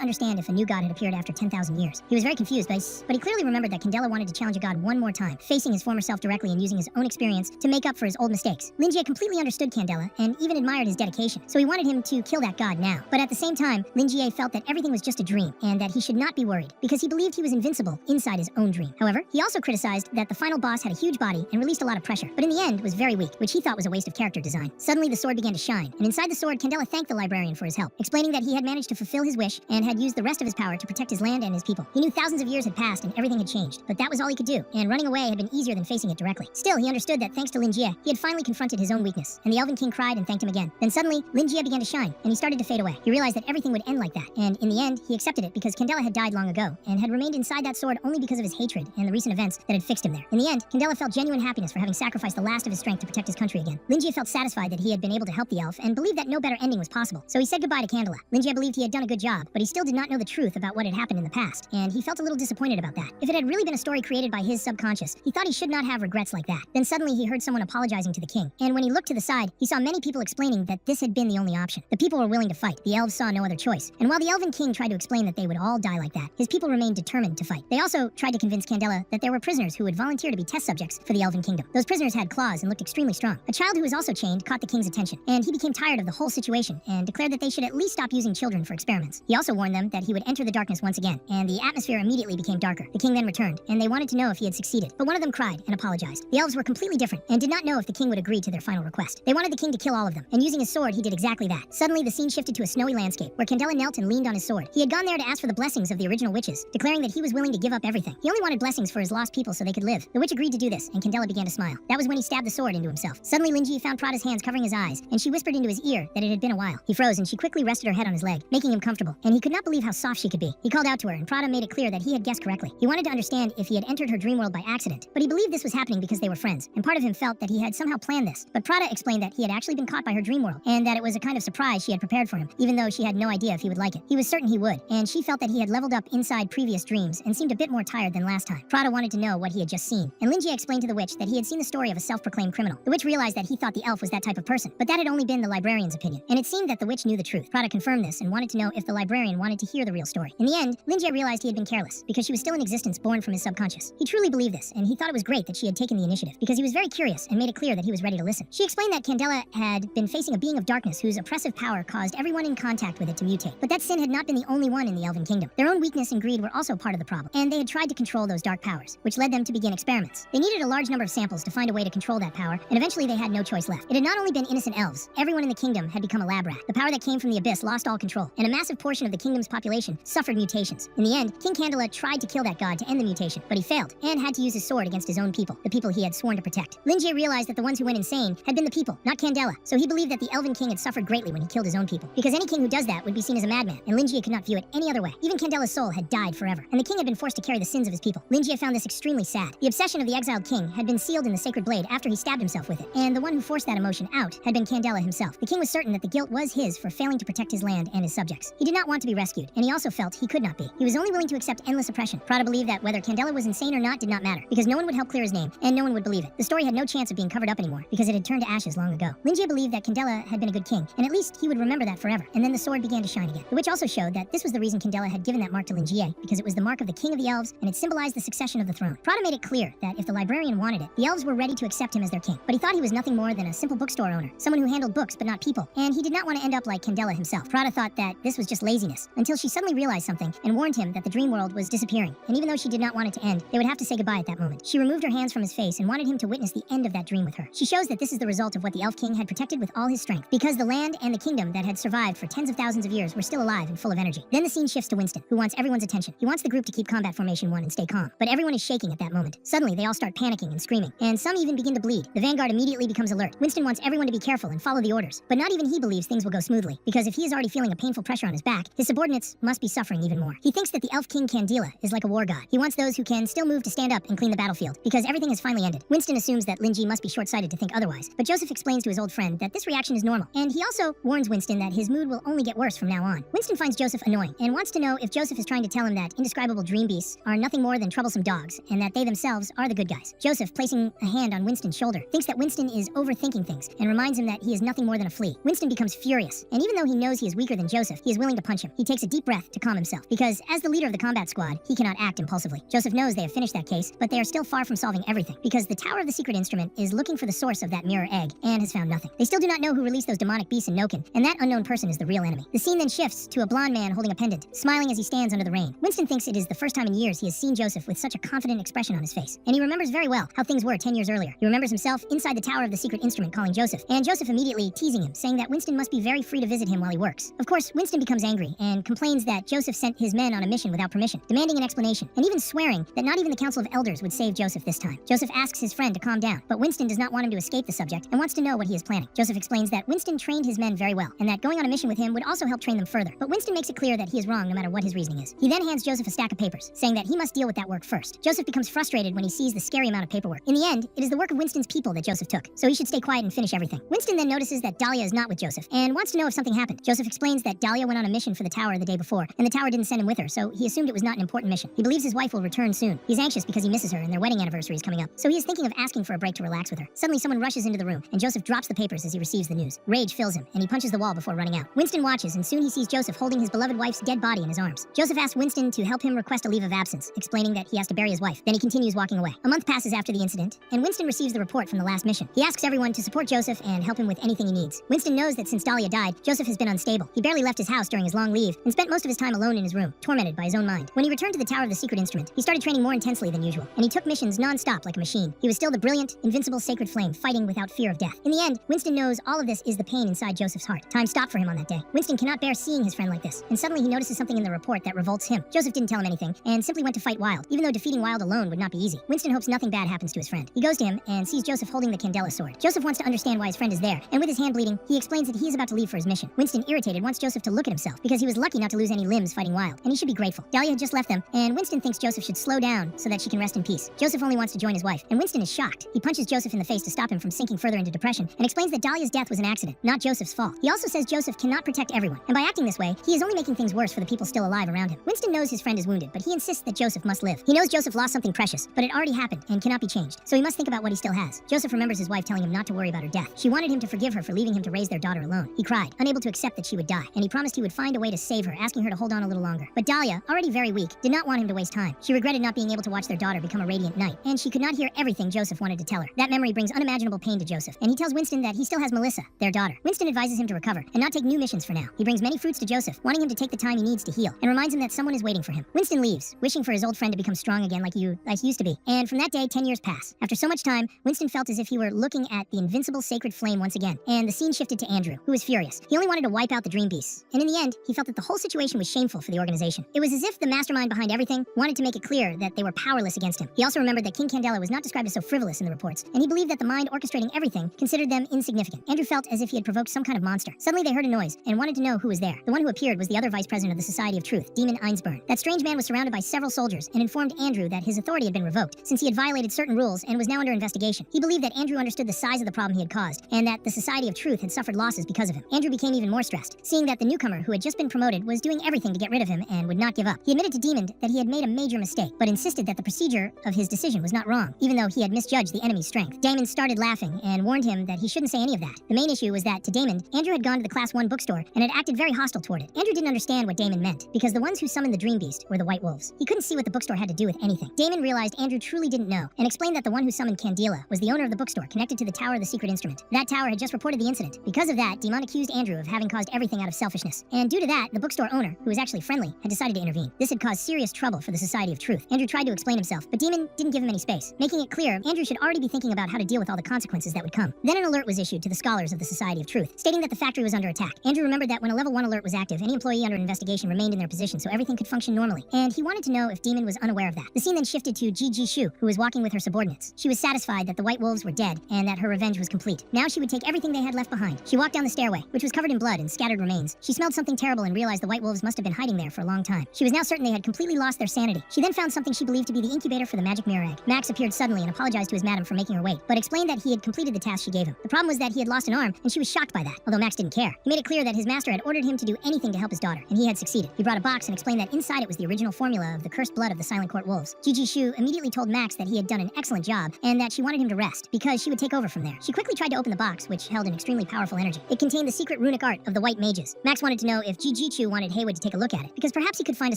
Speaker 1: understand if a new God had appeared after 10,000 years. He was very confused, but he clearly remembered that Candela wanted to challenge a God one more time, facing his former self directly and using his own experience to make up for his old mistakes. Lin Jie completely understood Candela and even admired his dedication, so he wanted him to kill that God now. But at the same time, Lin Jie felt that everything was just a dream and that he should not be worried because he believed he was invincible inside his own dream. However, he also criticized that the final boss had a huge body and released a lot of pressure, but in the end was very weak, which he thought was a waste of character design. Suddenly, the sword began to shine, and inside the sword, Candela thanked the librarian for his help, explaining that he had managed to fulfill his wish and had used the rest of his power to protect his land and his people. He knew thousands of years had passed and everything had changed, but that was all he could do, and running away had been easier than facing it directly. Still, he understood that thanks to Lin Jie, he had finally confronted his own weakness, and the Elven King cried and thanked him again. Then suddenly, Lin Jie began to shine, and he started to fade away. He realized that everything would end like that, and in the end, he accepted it because Candela had died long ago, and had remained inside that sword only because of his hatred and the recent events that had fixed him there. In the end, Candela felt genuine happiness for having sacrificed the last of his strength to protect his country again. Lin Jie felt satisfied that he had been able to help the elf, and believed that no better ending was possible. So he said goodbye to Candela. Lin Jie believed he had done a good job, but he still did not know the truth about what had happened in the past, and he felt a little disappointed about that. If it had really been a story created by his subconscious, he thought he should not have regrets like that. Then suddenly he heard someone apologizing to the king, and when he looked to the side, he saw many people explaining that this had been the only option. The people were willing to fight. The elves saw no other choice. And while the Elven King tried to explain that they would all die like that, his people remained determined to fight. They also tried to convince Candela that there were prisoners who would volunteer to be test subjects for the Elven Kingdom. Those prisoners had claws and looked extremely strong. A child who was also chained caught the king's attention, and he became tired of the whole situation and declared that they should at least stop using children for experiments. He also warned them that he would enter the darkness once again, and the atmosphere immediately became darker. The king then returned, and they wanted to know if he had succeeded, but one of them cried and apologized. The elves were completely different and did not know if the king would agree to their final request. They wanted the king to kill all of them, and using his sword, he did exactly that. Suddenly, the scene shifted to a snowy landscape, where Candela knelt and leaned on his sword. He had gone there to ask for the blessings of the original witches, declaring that he was willing to give up everything. He only wanted blessings for his lost people so they could live. The witch agreed to do this, and Candela began to smile. That was when he stabbed the sword into himself. Suddenly, Lin Jie found Prada's hands covering his eyes, and she whispered into his ear that it had been a while. He froze, and she quickly rested her head on his leg, making him comfortable, and he could not believe how soft she could be. He called out to her, and Prada made it clear that he had guessed correctly. He wanted to understand if he had entered her dream world by accident, but he believed this was happening because they were friends, and part of him felt that he had somehow planned this. But Prada explained that he had actually been caught by her dream world, and that it was a kind of surprise she had prepared for him, even though she had no idea if he would like it. He was certain he would, and she felt that he had leveled up inside previous dreams and seemed a bit more tired than last time. Prada wanted to know what he had just seen, and Lin Jie explained to the witch that he had seen the story of a self-proclaimed criminal. The witch realized that he thought the elf was that type of person, but that had only been the librarian's opinion, and it seemed that the witch knew the truth. Prada confirmed this and wanted to know if the librarian wanted to hear the real story. In the end, Lin Jie realized he had been careless, because she was still in existence born from his subconscious. He truly believed this, and he thought it was great that she had taken the initiative, because he was very curious and made it clear that he was ready to listen. She explained that Candela had been facing a being of darkness whose oppressive power caused everyone in contact with it to mutate. But that sin had not been the only one in the Elven Kingdom. Their own weakness and greed were also part of the problem, and they had tried to control those dark powers, which led them to begin experiments. They needed a large number of samples to find a way to control that power, and eventually they had no choice left. It had not only been innocent elves, everyone in the kingdom had become a lab rat. The power that came from the abyss lost all control, and a massive portion of the kingdom's population suffered mutations. In the end, King Candela tried to kill that god to end the mutation, but he failed, and had to use his sword against his own people, the people he had sworn to protect. Lin Jie realized that the ones who went insane had been the people, not Candela, so he believed that the Elven King had suffered greatly when he killed his own people, because any king who does that would be seen as a madman, and Lin Jie could not view it any other way. Even Candela's soul had died forever, and the king had been forced to carry the sins of his people. Lin Jie found this extremely sad. The obsession of the exiled king had been sealed in the sacred blade after he stabbed himself with it, and the one who forced that emotion out had been Candela himself. The king was certain that the guilt was his for failing to protect his land and his subjects. He did not want to be rescued, and he also felt he could not be. He was only willing to accept endless oppression. Prada believed that whether Candela was insane or not did not matter, because no one would help clear his name, and no one would believe it. The story had no chance of being covered up anymore, because it had turned to ashes long ago. Lin Jie believed that Candela had been a good king, and at least he would remember that forever, and then the sword began to shine again. The witch also showed that this was the reason Candela had given that mark to Lin Jie, because it was the mark of the king of the elves, and it symbolized the succession of the throne. Prada made it clear that if the librarian wanted it, the elves were ready to accept him as their king, but he thought he was nothing more than a simple bookstore owner, someone who handled books but not people, and he did not want to end up like Candela himself. Prada thought that this was just laziness, until she suddenly realized something and warned him that the dream world was disappearing, and even though she did not want it to end, they would have to say goodbye at that moment. She removed her hands from his face and wanted him to witness the end of that dream with her. She shows that this is the result of what the Elf King had protected with all his strength, because the land and the kingdom that had survived extinct for tens of thousands of years were still alive and full of energy. Then the scene shifts to Winston, who wants everyone's attention. He wants the group to keep combat formation 1 and stay calm. But everyone is shaking at that moment. Suddenly, they all start panicking and screaming, and some even begin to bleed. The vanguard immediately becomes alert. Winston wants everyone to be careful and follow the orders. But not even he believes things will go smoothly, because if he is already feeling a painful pressure on his back, his subordinates must be suffering even more. He thinks that the elf king Candela is like a war god. He wants those who can still move to stand up and clean the battlefield, because everything has finally ended. Winston assumes that Linji must be short-sighted to think otherwise, but Joseph explains to his old friend that this reaction is normal, and he also warns Winston that his mood will only get worse from now on. Winston finds Joseph annoying and wants to know if Joseph is trying to tell him that indescribable dream beasts are nothing more than troublesome dogs, and that they themselves are the good guys. Joseph, placing a hand on Winston's shoulder, thinks that Winston is overthinking things and reminds him that he is nothing more than a flea. Winston becomes furious, and even though he knows he is weaker than Joseph, he is willing to punch him. He takes a deep breath to calm himself, because as the leader of the combat squad, he cannot act impulsively. Joseph knows they have finished that case, but they are still far from solving everything, because the Tower of the Secret Instrument is looking for the source of that mirror egg, and has found nothing. They still do not know who released those demonic beasts in Noken, and that unknown person is the real enemy. The scene then shifts to a blonde man holding a pendant, smiling as he stands under the rain. Winston thinks it is the first time in years he has seen Joseph with such a confident expression on his face, and he remembers very well how things were 10 years earlier. He remembers himself inside the Tower of the Secret Instrument calling Joseph, and Joseph immediately teasing him, saying that Winston must be very free to visit him while he works. Of course, Winston becomes angry and complains that Joseph sent his men on a mission without permission, demanding an explanation, and even swearing that not even the Council of Elders would save Joseph this time. Joseph asks his friend to calm down, but Winston does not want him to escape the subject and wants to know what he is planning. Joseph explains that Winston trained his men very well, and that going on a mission with him would also help train them further, but Winston makes it clear that he is wrong no matter what his reasoning is. He then hands Joseph a stack of papers, saying that he must deal with that work first. Joseph becomes frustrated when he sees the scary amount of paperwork. In the end, it is the work of Winston's people that Joseph took, so he should stay quiet and finish everything. Winston then notices that Dahlia is not with Joseph, and wants to know if something happened. Joseph explains that Dahlia went on a mission for the tower the day before, and the tower didn't send him with her, so he assumed it was not an important mission. He believes his wife will return soon. He's anxious because he misses her and their wedding anniversary is coming up, so he is thinking of asking for a break to relax with her. Suddenly someone rushes into the room, and Joseph drops the papers as he receives the news. Rage fills him, and he punches the wall before running out. Winston watches, and soon he sees Joseph holding his beloved wife's dead body in his arms. Joseph asks Winston to help him request a leave of absence, explaining that he has to bury his wife. Then he continues walking away. A month passes after the incident, and Winston receives the report from the last mission. He asks everyone to support Joseph and help him with anything he needs. Winston knows that since Dahlia died, Joseph has been unstable. He barely left his house during his long leave, and spent most of his time alone in his room, tormented by his own mind. When he returned to the Tower of the Secret Instrument, he started training more intensely than usual, and he took missions non-stop like a machine. He was still the brilliant, invincible sacred flame, fighting without fear of death. In the end, Winston knows all of this is the pain inside Joseph's heart. Time stopped for him on that day. Winston cannot bear seeing his friend like this, and suddenly he notices something in the report that revolts him. Joseph didn't tell him anything, and simply went to fight Wild, even though defeating Wild alone would not be easy. Winston hopes nothing bad happens to his friend. He goes to him and sees Joseph holding the Candela sword. Joseph wants to understand why his friend is there, and with his hand bleeding, he explains that he is about to leave for his mission. Winston, irritated, wants Joseph to look at himself, because he was lucky not to lose any limbs fighting Wild, and he should be grateful. Dahlia had just left them, and Winston thinks Joseph should slow down so that she can rest in peace. Joseph only wants to join his wife, and Winston is shocked. He punches Joseph in the face to stop him from sinking further into depression, and explains that Dahlia's death was an accident, not Joseph's fault. He also says Joseph cannot protect everyone, and by acting this way, he is only making things worse for the people still alive around him. Winston knows his friend is wounded, but he insists that Joseph must live. He knows Joseph lost something precious, but it already happened and cannot be changed, so he must think about what he still has. Joseph remembers his wife telling him not to worry about her death. She wanted him to forgive her for leaving him to raise their daughter alone. He cried, unable to accept that she would die, and he promised he would find a way to save her, asking her to hold on a little longer. But Dahlia, already very weak, did not want him to waste time. She regretted not being able to watch their daughter become a radiant knight, and she could not hear everything Joseph wanted to tell her. That memory brings unimaginable pain to Joseph, and he tells Winston that he still has Melissa, their daughter. Winston advises him to recover and not take new missions for now. He brings many fruits to Joseph, wanting him to take the time he needs to heal, and reminds him that someone is waiting for him. Winston leaves, wishing for his old friend to become strong again like he used to be. And from that day, 10 years pass. After so much time, Winston felt as if he were looking at the invincible sacred flame once again, and the scene shifted to Andrew, who was furious. He only wanted to wipe out the dream beasts, and in the end, he felt that the whole situation was shameful for the organization. It was as if the mastermind behind everything wanted to make it clear that they were powerless against him. He also remembered that King Candela was not described as so frivolous in the reports, and he believed that the mind orchestrating everything considered them insignificant. Andrew felt as if he had provoked some kind of monster. Suddenly they heard a noise, and wanted to know who was there. The one who appeared was the other vice president of the Society of Truth, Demon Einsburn. That strange man was surrounded by several soldiers, and informed Andrew that his authority had been revoked, since he had violated certain rules and was now under investigation. He believed that Andrew understood the size of the problem he had caused, and that the Society of Truth had suffered losses because of him. Andrew became even more stressed, seeing that the newcomer who had just been promoted was doing everything to get rid of him and would not give up. He admitted to Demon that he had made a major mistake, but insisted that the procedure of his decision was not wrong, even though he had misjudged the enemy's strength. Damon started laughing and warned him that he shouldn't say any of that. The main issue was that, to Damon, Andrew had gone to the Class 1 bookstore and had acted very hostile toward it. Andrew didn't understand what Damon meant, because the ones who summoned the Dream Beast were the White Wolves. He couldn't see what the bookstore had to do with anything. Damon realized Andrew truly didn't know, and explained that the one who summoned Candela was the owner of the bookstore connected to the Tower of the Secret Instrument. That tower had just reported the incident. Because of that, Demon accused Andrew of having caused everything out of selfishness. And due to that, the bookstore owner, who was actually friendly, had decided to intervene. This had caused serious trouble for the Society of Truth. Andrew tried to explain himself, but Demon didn't give him any space, making it clear Andrew should already be thinking about how to deal with all the consequences that would come. Then an alert was issued to the scholars of the Society of Truth, stating that the factory was under attack, Andrew remembered that when a level 1 alert was active, any employee under investigation remained in their position so everything could function normally, and he wanted to know if Demon was unaware of that. The scene then shifted to Ji Shu, who was walking with her subordinates. She was satisfied that the White Wolves were dead and that her revenge was complete. Now she would take everything they had left behind. She walked down the stairway, which was covered in blood and scattered remains. She smelled something terrible and realized the White Wolves must have been hiding there for a long time. She was now certain they had completely lost their sanity. She then found something she believed to be the incubator for the magic mirror egg. Max appeared suddenly and apologized to his madam for making her wait, but explained that he had completed the task she gave him. The problem was that he had lost an arm, and she was shocked by that, although Max didn't care. He made it clear that his master had ordered him to do anything to help his daughter, and he had succeeded. He brought a box and explained that inside it was the original formula of the cursed blood of the Silent Court Wolves. Ji Shu immediately told Max that he had done an excellent job, and that she wanted him to rest, because she would take over from there. She quickly tried to open the box, which held an extremely powerful energy. It contained the secret runic art of the White Mages. Max wanted to know if Ji Shu wanted Haywood to take a look at it, because perhaps he could find a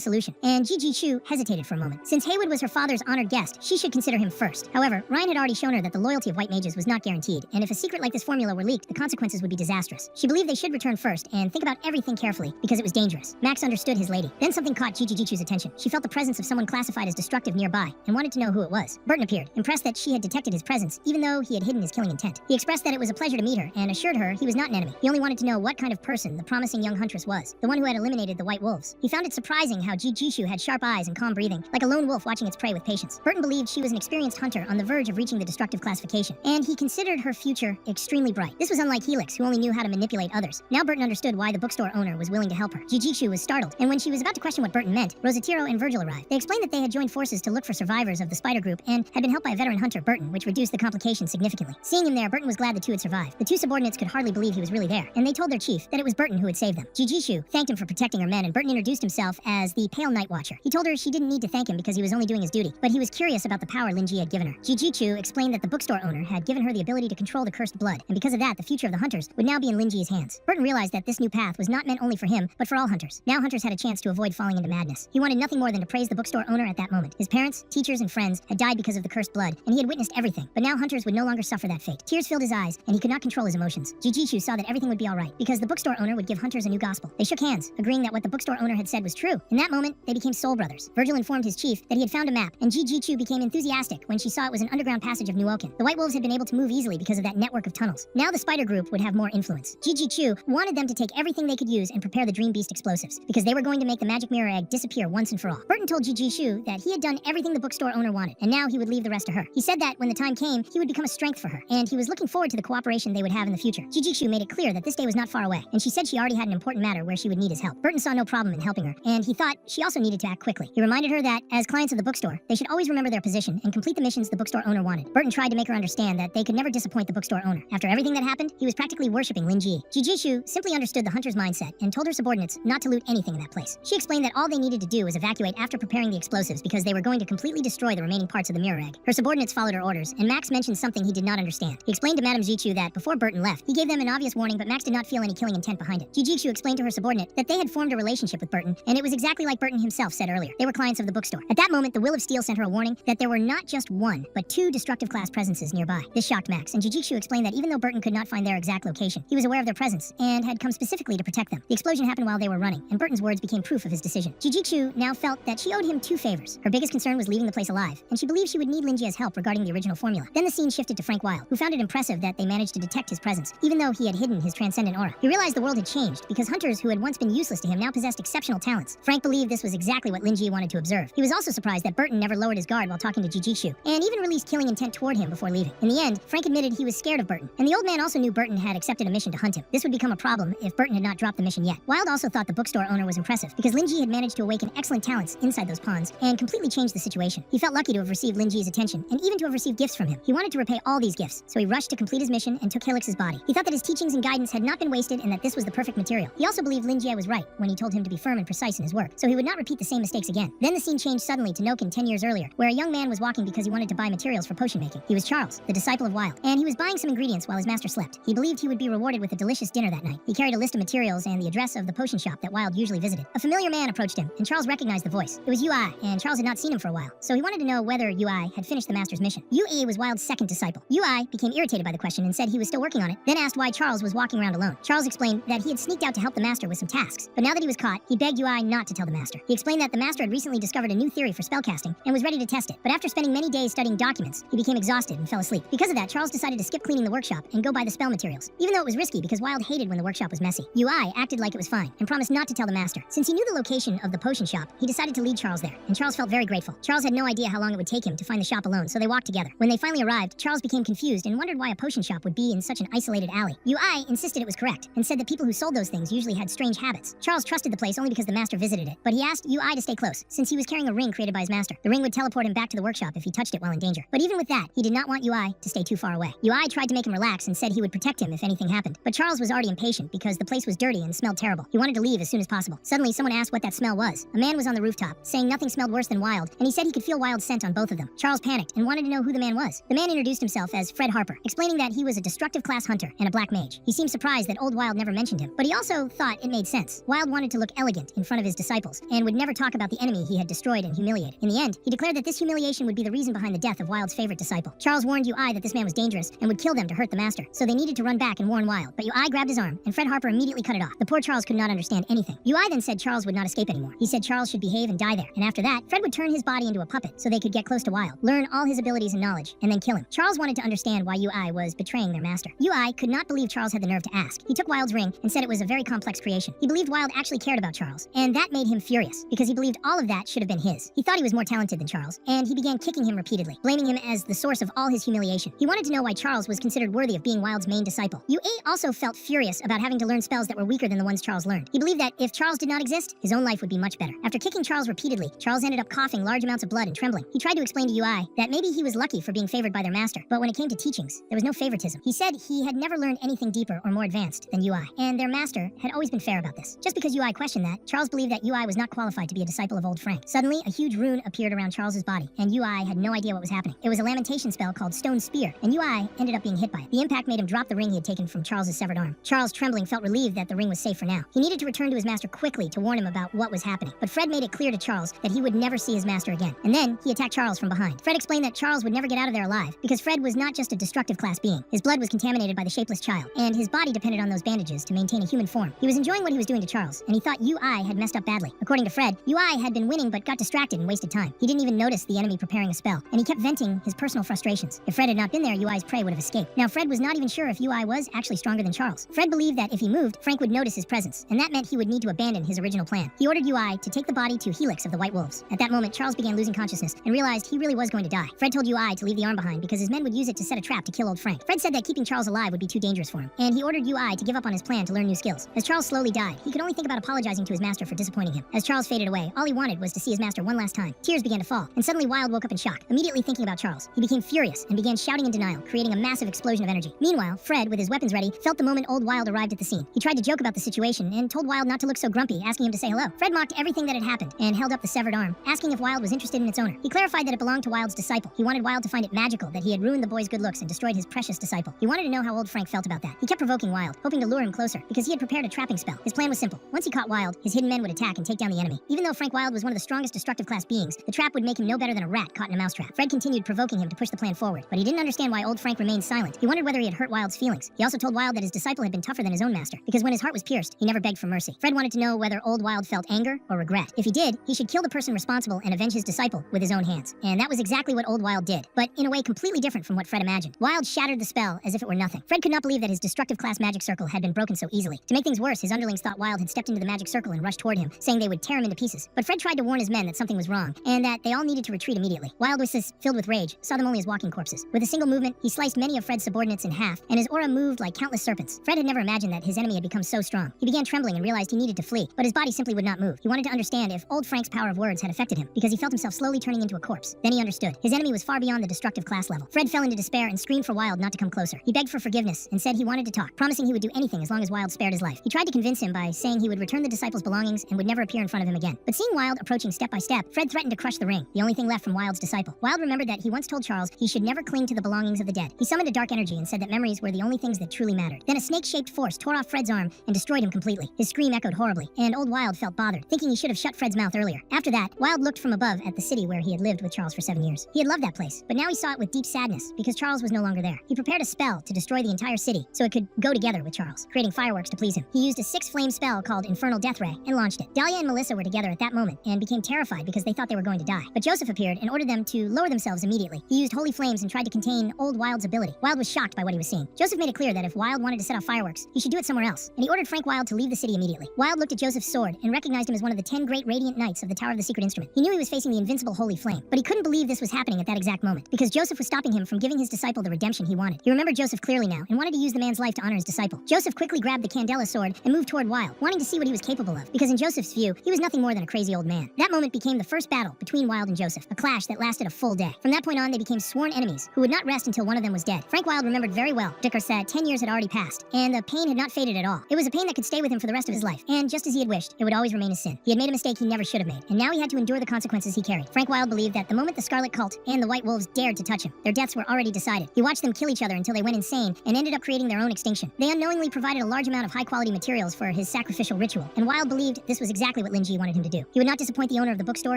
Speaker 1: solution, and Ji Shu hesitated for a moment. Since Haywood was her father's honored guest, she should consider him first. However, Ryan had already shown her that the loyalty of White Mages was not guaranteed, and if a secret like this formula were leaked, the consequences would be disastrous. She believed they should return first and think about everything carefully, because it was dangerous. Max understood his lady. Then something caught Ji Shu's attention. She felt the presence of someone classified as destructive nearby, and wanted to know who it was. Burton appeared, impressed that she had detected his presence, even though he had hidden his killing intent. He expressed that it was a pleasure to meet her, and assured her he was not an enemy. He only wanted to know what kind of person the promising young huntress was, the one who had eliminated the White Wolves. He found it surprising how Ji Shu had sharp eyes and calm breathing, like a lone wolf watching its prey with patience. Burton believed she was an experienced hunter on the verge of reaching the destructive classification, and he considered her future extremely bright. This was unlike Helix, who only knew how to manipulate others. Now Burton understood why the bookstore owner was willing to help her. Ji Shu was startled, and when she was about to question what Burton meant, Rosatiro and Virgil arrived. They explained that they had joined forces to look for survivors of the Spider Group and had been helped by a veteran hunter, Burton, which reduced the complications significantly. Seeing him there, Burton was glad the two had survived. The two subordinates could hardly believe he was really there, and they told their chief that it was Burton who had saved them. Ji Shu thanked him for protecting her men, and Burton introduced himself as the Pale Night Watcher. He told her she didn't need to thank him because he was only doing his duty, but he was curious about the power Lin Ji had given her. Ji Shu explained that the bookstore owner had given her the ability to control the cursed blood, and because of that, the future of the hunters would now be in Lin Ji's hands. Burton realized that this new path was not meant only for him, but for all hunters. Now hunters had a chance to avoid falling into madness. He wanted nothing more than to praise the bookstore owner at that moment. His parents, teachers, and friends had died because of the cursed blood, and he had witnessed everything, but now hunters would no longer suffer that fate. Tears filled his eyes, and he could not control his emotions. Ji Shu saw that everything would be alright, because the bookstore owner would give hunters a new gospel. They shook hands, agreeing that what the bookstore owner had said was true. In that moment, they became soul brothers. Virgil informed his chief that he had found a map, and Ji Shu became enthusiastic when she saw it was an underground passage of New Oaken. The White Wolves had been able to move easily because of that network of tunnels. Now the Spider Group would have more influence. Ji Shu wanted them to take everything they could use and prepare the Dream Beast explosives, because they were going to make the magic mirror egg disappear once and for all. Burton told Ji Shu that he had done everything the bookstore owner wanted, and now he would leave the rest to her. He said that when the time came, he would become a strength for her, and he was looking forward to the cooperation they would have in the future. Ji Shu made it clear that this day was not far away, and she said she already had an important matter where she would need his help. Burton saw no problem in helping her, and he thought she also needed to act quickly. He reminded her that, as clients of the bookstore, they should always remember their position and complete the missions the bookstore owner wanted. Burton tried to make her understand that they could never disappoint the bookstore owner. After everything that happened, he was practically worshipping Lin Ji. Ji Shu simply understood the hunter's mindset and told her subordinates not to loot anything in that place. She explained that all they needed to do was evacuate after preparing the explosives because they were going to completely destroy the remaining parts of the mirror egg. Her subordinates followed her orders, and Max mentioned something he did not understand. He explained to Madame Ji Shu that before Burton left, he gave them an obvious warning, but Max did not feel any killing intent behind it. Ji Shu explained to her subordinate that they had formed a relationship with Burton, and it was exactly like Burton himself said earlier. They were clients of the bookstore. At that moment, the Will of Steel sent her a warning that there were not just one, but two destructive class presences nearby. This shocked Max, and Ji Shu explained that even though Burton could not find their exact location, he was aware of their presence and had come specifically to protect them. The explosion happened while they were running, and Burton's words became proof of his decision. Ji Shu now felt that she owed him two favors. Her biggest concern was leaving the place alive, and she believed she would need Lin Ji's help regarding the original formula. Then the scene shifted to Frank Wilde, who found it impressive that they managed to detect his presence, even though he had hidden his transcendent aura. He realized the world had changed, because hunters who had once been useless to him now possessed exceptional talents. Frank believed this was exactly what Lin Ji wanted to observe. He was also surprised that Burton never lowered his guard while talking to Ji Shu, and even released killing intent toward him before leaving. In the end, Frank admitted he was scared of Burton, and the old man also knew Burton had accepted a mission to hunt him. This would become a problem if Burton had not dropped the mission yet. Wilde also thought the bookstore owner was impressive, because Lin Ji had managed to awaken excellent talents inside those ponds and completely changed the situation. He felt lucky to have received Lin Ji's attention, and even to have received gifts from him. He wanted to repay all these gifts, so he rushed to complete his mission and took Helix's body. He thought that his teachings and guidance had not been wasted and that this was the perfect material. He also believed Lin Ji was right when he told him to be firm and precise in his work, so he would not repeat the same mistakes again. Then the scene changed suddenly to Noken 10 years earlier, where a young man was walking because he wanted to buy materials for potion making. He was Charles, the disciple of Wilde, and he was buying some ingredients while his master slept. He believed he would be rewarded with a delicious dinner that night. He carried a list of materials and the address of the potion shop that Wilde usually visited. A familiar man approached him, and Charles recognized the voice. It was Ui, and Charles had not seen him for a while, so he wanted to know whether Ui had finished the master's mission. Ui was Wilde's second disciple. Ui became irritated by the question and said he was still working on it, then asked why Charles was walking around alone. Charles explained that he had sneaked out to help the master with some tasks, but now that he was caught, he begged Ui not to tell the master. He explained that the master had recently discovered a new theory for spellcasting and was ready to test it, but after spending many days studying documents, he became exhausted and fell asleep. Because of that, Charles decided to skip cleaning the workshop and go buy the spell materials, even though it was risky because Wilde hated when the workshop workshop was messy. UI acted like it was fine and promised not to tell the master. Since he knew the location of the potion shop, he decided to lead Charles there, and Charles felt very grateful. Charles had no idea how long it would take him to find the shop alone, so they walked together. When they finally arrived, Charles became confused and wondered why a potion shop would be in such an isolated alley. UI insisted it was correct and said that people who sold those things usually had strange habits. Charles trusted the place only because the master visited it, but he asked UI to stay close, since he was carrying a ring created by his master. The ring would teleport him back to the workshop if he touched it while in danger. But even with that, he did not want UI to stay too far away. UI tried to make him relax and said he would protect him if anything happened. But Charles was already impatient because the place was dirty and smelled terrible. He wanted to leave as soon as possible. Suddenly, someone asked what that smell was. A man was on the rooftop, saying nothing smelled worse than Wild, and he said he could feel Wild's scent on both of them. Charles panicked and wanted to know who the man was. The man introduced himself as Fred Harper, explaining that he was a destructive class hunter and a black mage. He seemed surprised that old Wild never mentioned him, but he also thought it made sense. Wild wanted to look elegant in front of his disciples and would never talk about the enemy he had destroyed and humiliated. In the end, he declared that this humiliation would be the reason behind the death of Wild's favorite disciple. Charles warned UI that this man was dangerous and would kill them to hurt the master, so they needed to run back and warn Wild. But UI grabbed his arm, and Fred Harper immediately cut it off. The poor Charles could not understand anything. UI then said Charles would not escape anymore. He said Charles should behave and die there, and after that, Fred would turn his body into a puppet so they could get close to Wild, learn all his abilities and knowledge, and then kill him. Charles wanted to understand why UI was betraying their master. UI could not believe Charles had the nerve to ask. He took Wild's ring and said it was a very complex creation. He believed Wild actually cared about Charles, and that made him furious, because he believed all of that should have been his. He thought he was more talented than Charles, and he began kicking him repeatedly, blaming him as the source of all his humiliation. He wanted to know why Charles was considered worthy of being Wild's main disciple. UI also felt furious about having to learn spells that were weaker than the ones Charles learned. He believed that if Charles did not exist, his own life would be much better. After kicking Charles repeatedly, Charles ended up coughing large amounts of blood and trembling. He tried to explain to UI that maybe he was lucky for being favored by their master, but when it came to teachings, there was no favoritism. He said he had never learned anything deeper or more advanced than UI, and their master had always been fair about this. Just because UI questioned that, Charles believed that UI was not qualified to be a disciple of old Frank. Suddenly, a huge rune appeared around Charles's body, and UI had no idea what was happening. It was a lamentation spell called Stone Spear, and UI ended up being hit by it. The impact made him drop the ring he had taken from Charles's severed arm. Charles, trembling, felt relieved that the ring was safe for now. He needed to return to his master quickly to warn him about what was happening, but Fred made it clear to Charles that he would never see his master again. And then, he attacked Charles from behind. Fred explained that Charles would never get out of there alive, because Fred was not just a destructive class being. His blood was contaminated by the shapeless child, and his body depended on those bandages to maintain a human form. He was enjoying what he was doing to Charles, and he thought UI had messed up badly. According to Fred, UI had been winning but got distracted and wasted time. He didn't even notice the enemy preparing a spell, and he kept venting his personal frustrations. If Fred had not been there, UI's prey would have escaped. Now, Fred was not even sure if UI was actually stronger than Charles. Fred believed that if he moved, Frank would notice his presence, and that meant he would need to abandon his original plan. He ordered UI to take the body to Helix of the White Wolves. At that moment, Charles began losing consciousness and realized he really was going to die. Fred told UI to leave the arm behind because his men would use it to set a trap to kill old Frank. Fred said that keeping Charles alive would be too dangerous for him, and he ordered UI to give up on his plan to learn new skills. As Charles slowly died, he could only think about apologizing to his master for disappointing him. As Charles faded away, all he wanted was to see his master one last time. Tears began to fall, and suddenly Wild woke up in shock, immediately thinking about Charles. He became furious and began shouting in denial, creating a massive explosion of energy. Meanwhile, Fred, with his weapons ready, felt the moment old Wild arrived at the scene. He tried to joke about the situation and told Wild not to look so grumpy, asking him to say hello. Fred mocked everything that had happened and held up the severed arm, asking if Wild was interested in its owner. He clarified that it belonged to Wild's disciple. He wanted Wild to find it magical that he had ruined the boy's good looks and destroyed his precious disciple. He wanted to know how old Frank felt about that. He kept provoking Wild, hoping to lure him closer, because he had prepared a trapping spell. His plan was simple. Once he caught Wild, his hidden men would attack and take down the enemy. Even though Frank Wild was one of the strongest destructive class beings, the trap would make him no better than a rat caught in a mousetrap. Fred continued provoking him to push the plan forward, but he didn't understand why old Frank remained silent. He wondered whether he had hurt Wild's feelings. He also told Wild that his disciple had been tougher than his own master, because when his heart was pierced, he never begged for mercy. Fred wanted to know whether old Wild felt anger or regret. If he did, he should kill the person responsible and avenge his disciple with his own hands. And that was exactly what old Wild did, but in a way completely different from what Fred imagined. Wild shattered the spell as if it were nothing. Fred could not believe that his destructive class magic circle had been broken so easily. To make things worse, his underlings thought Wild had stepped into the magic circle and rushed toward him, saying they would tear him into pieces. But Fred tried to warn his men that something was wrong, and that they all needed to retreat immediately. Wild was filled with rage, saw them only as walking corpses. With a single movement, he sliced many of Fred's subordinates in half, and his aura moved like countless serpents. Fred had never imagined that his enemy had become so strong. He began trembling and realized he needed to flee, but his body simply would not move. He wanted to understand if old Frank's power of words had affected him, because he felt himself slowly turning into a corpse. Then he understood. His enemy was far beyond the destructive class level. Fred fell into despair and screamed for Wild not to come closer. He begged for forgiveness and said he wanted to talk, promising he would do anything as long as Wild spared his life. He tried to convince him by saying he would return the disciple's belongings and would never appear in front of him again. But seeing Wild approaching step by step, Fred threatened to crush the ring, the only thing left from Wild's disciple. Wild remembered that he once told Charles he should never cling to the belongings of the dead. He summoned a dark energy and said that memories were the only things that truly mattered. Then a snake-shaped force tore off Fred's arm and destroyed him completely. His scream echoed horribly, and old Wild felt bothered, thinking he should have shut Fred's mouth earlier. After that, Wild looked from above at the city where he had lived with Charles for 7 years. He had loved that place, but now he saw it with deep sadness because Charles was no longer there. He prepared a spell to destroy the entire city so it could go together with Charles, creating fireworks to please him. He used a 6-flame spell called Infernal Death Ray and launched it. Dahlia and Melissa were together at that moment and became terrified because they thought they were going to die. But Joseph appeared and ordered them to lower themselves immediately. He used holy flames and tried to contain old Wild's ability. Wild was shocked by what he was seeing. Joseph made it clear that if Wild wanted to set off fireworks, he We should do it somewhere else. And he ordered Frank Wilde to leave the city immediately. Wilde looked at Joseph's sword and recognized him as one of the 10 great radiant knights of the Tower of the Secret Instrument. He knew he was facing the invincible holy flame, but he couldn't believe this was happening at that exact moment, because Joseph was stopping him from giving his disciple the redemption he wanted. He remembered Joseph clearly now and wanted to use the man's life to honor his disciple. Joseph quickly grabbed the Candela sword and moved toward Wilde, wanting to see what he was capable of, because in Joseph's view, he was nothing more than a crazy old man. That moment became the first battle between Wilde and Joseph, a clash that lasted a full day. From that point on, they became sworn enemies who would not rest until one of them was dead. Frank Wilde remembered very well, Dickers said, 10 years had already passed, and the pain had not faded at all. It was a pain that could stay with him for the rest of his life, and just as he had wished, it would always remain a sin. He had made a mistake he never should have made, and now he had to endure the consequences he carried. Frank Wilde believed that the moment the Scarlet Cult and the White Wolves dared to touch him, their deaths were already decided. He watched them kill each other until they went insane and ended up creating their own extinction. They unknowingly provided a large amount of high-quality materials for his sacrificial ritual, and Wilde believed this was exactly what Lin Ji wanted him to do. He would not disappoint the owner of the bookstore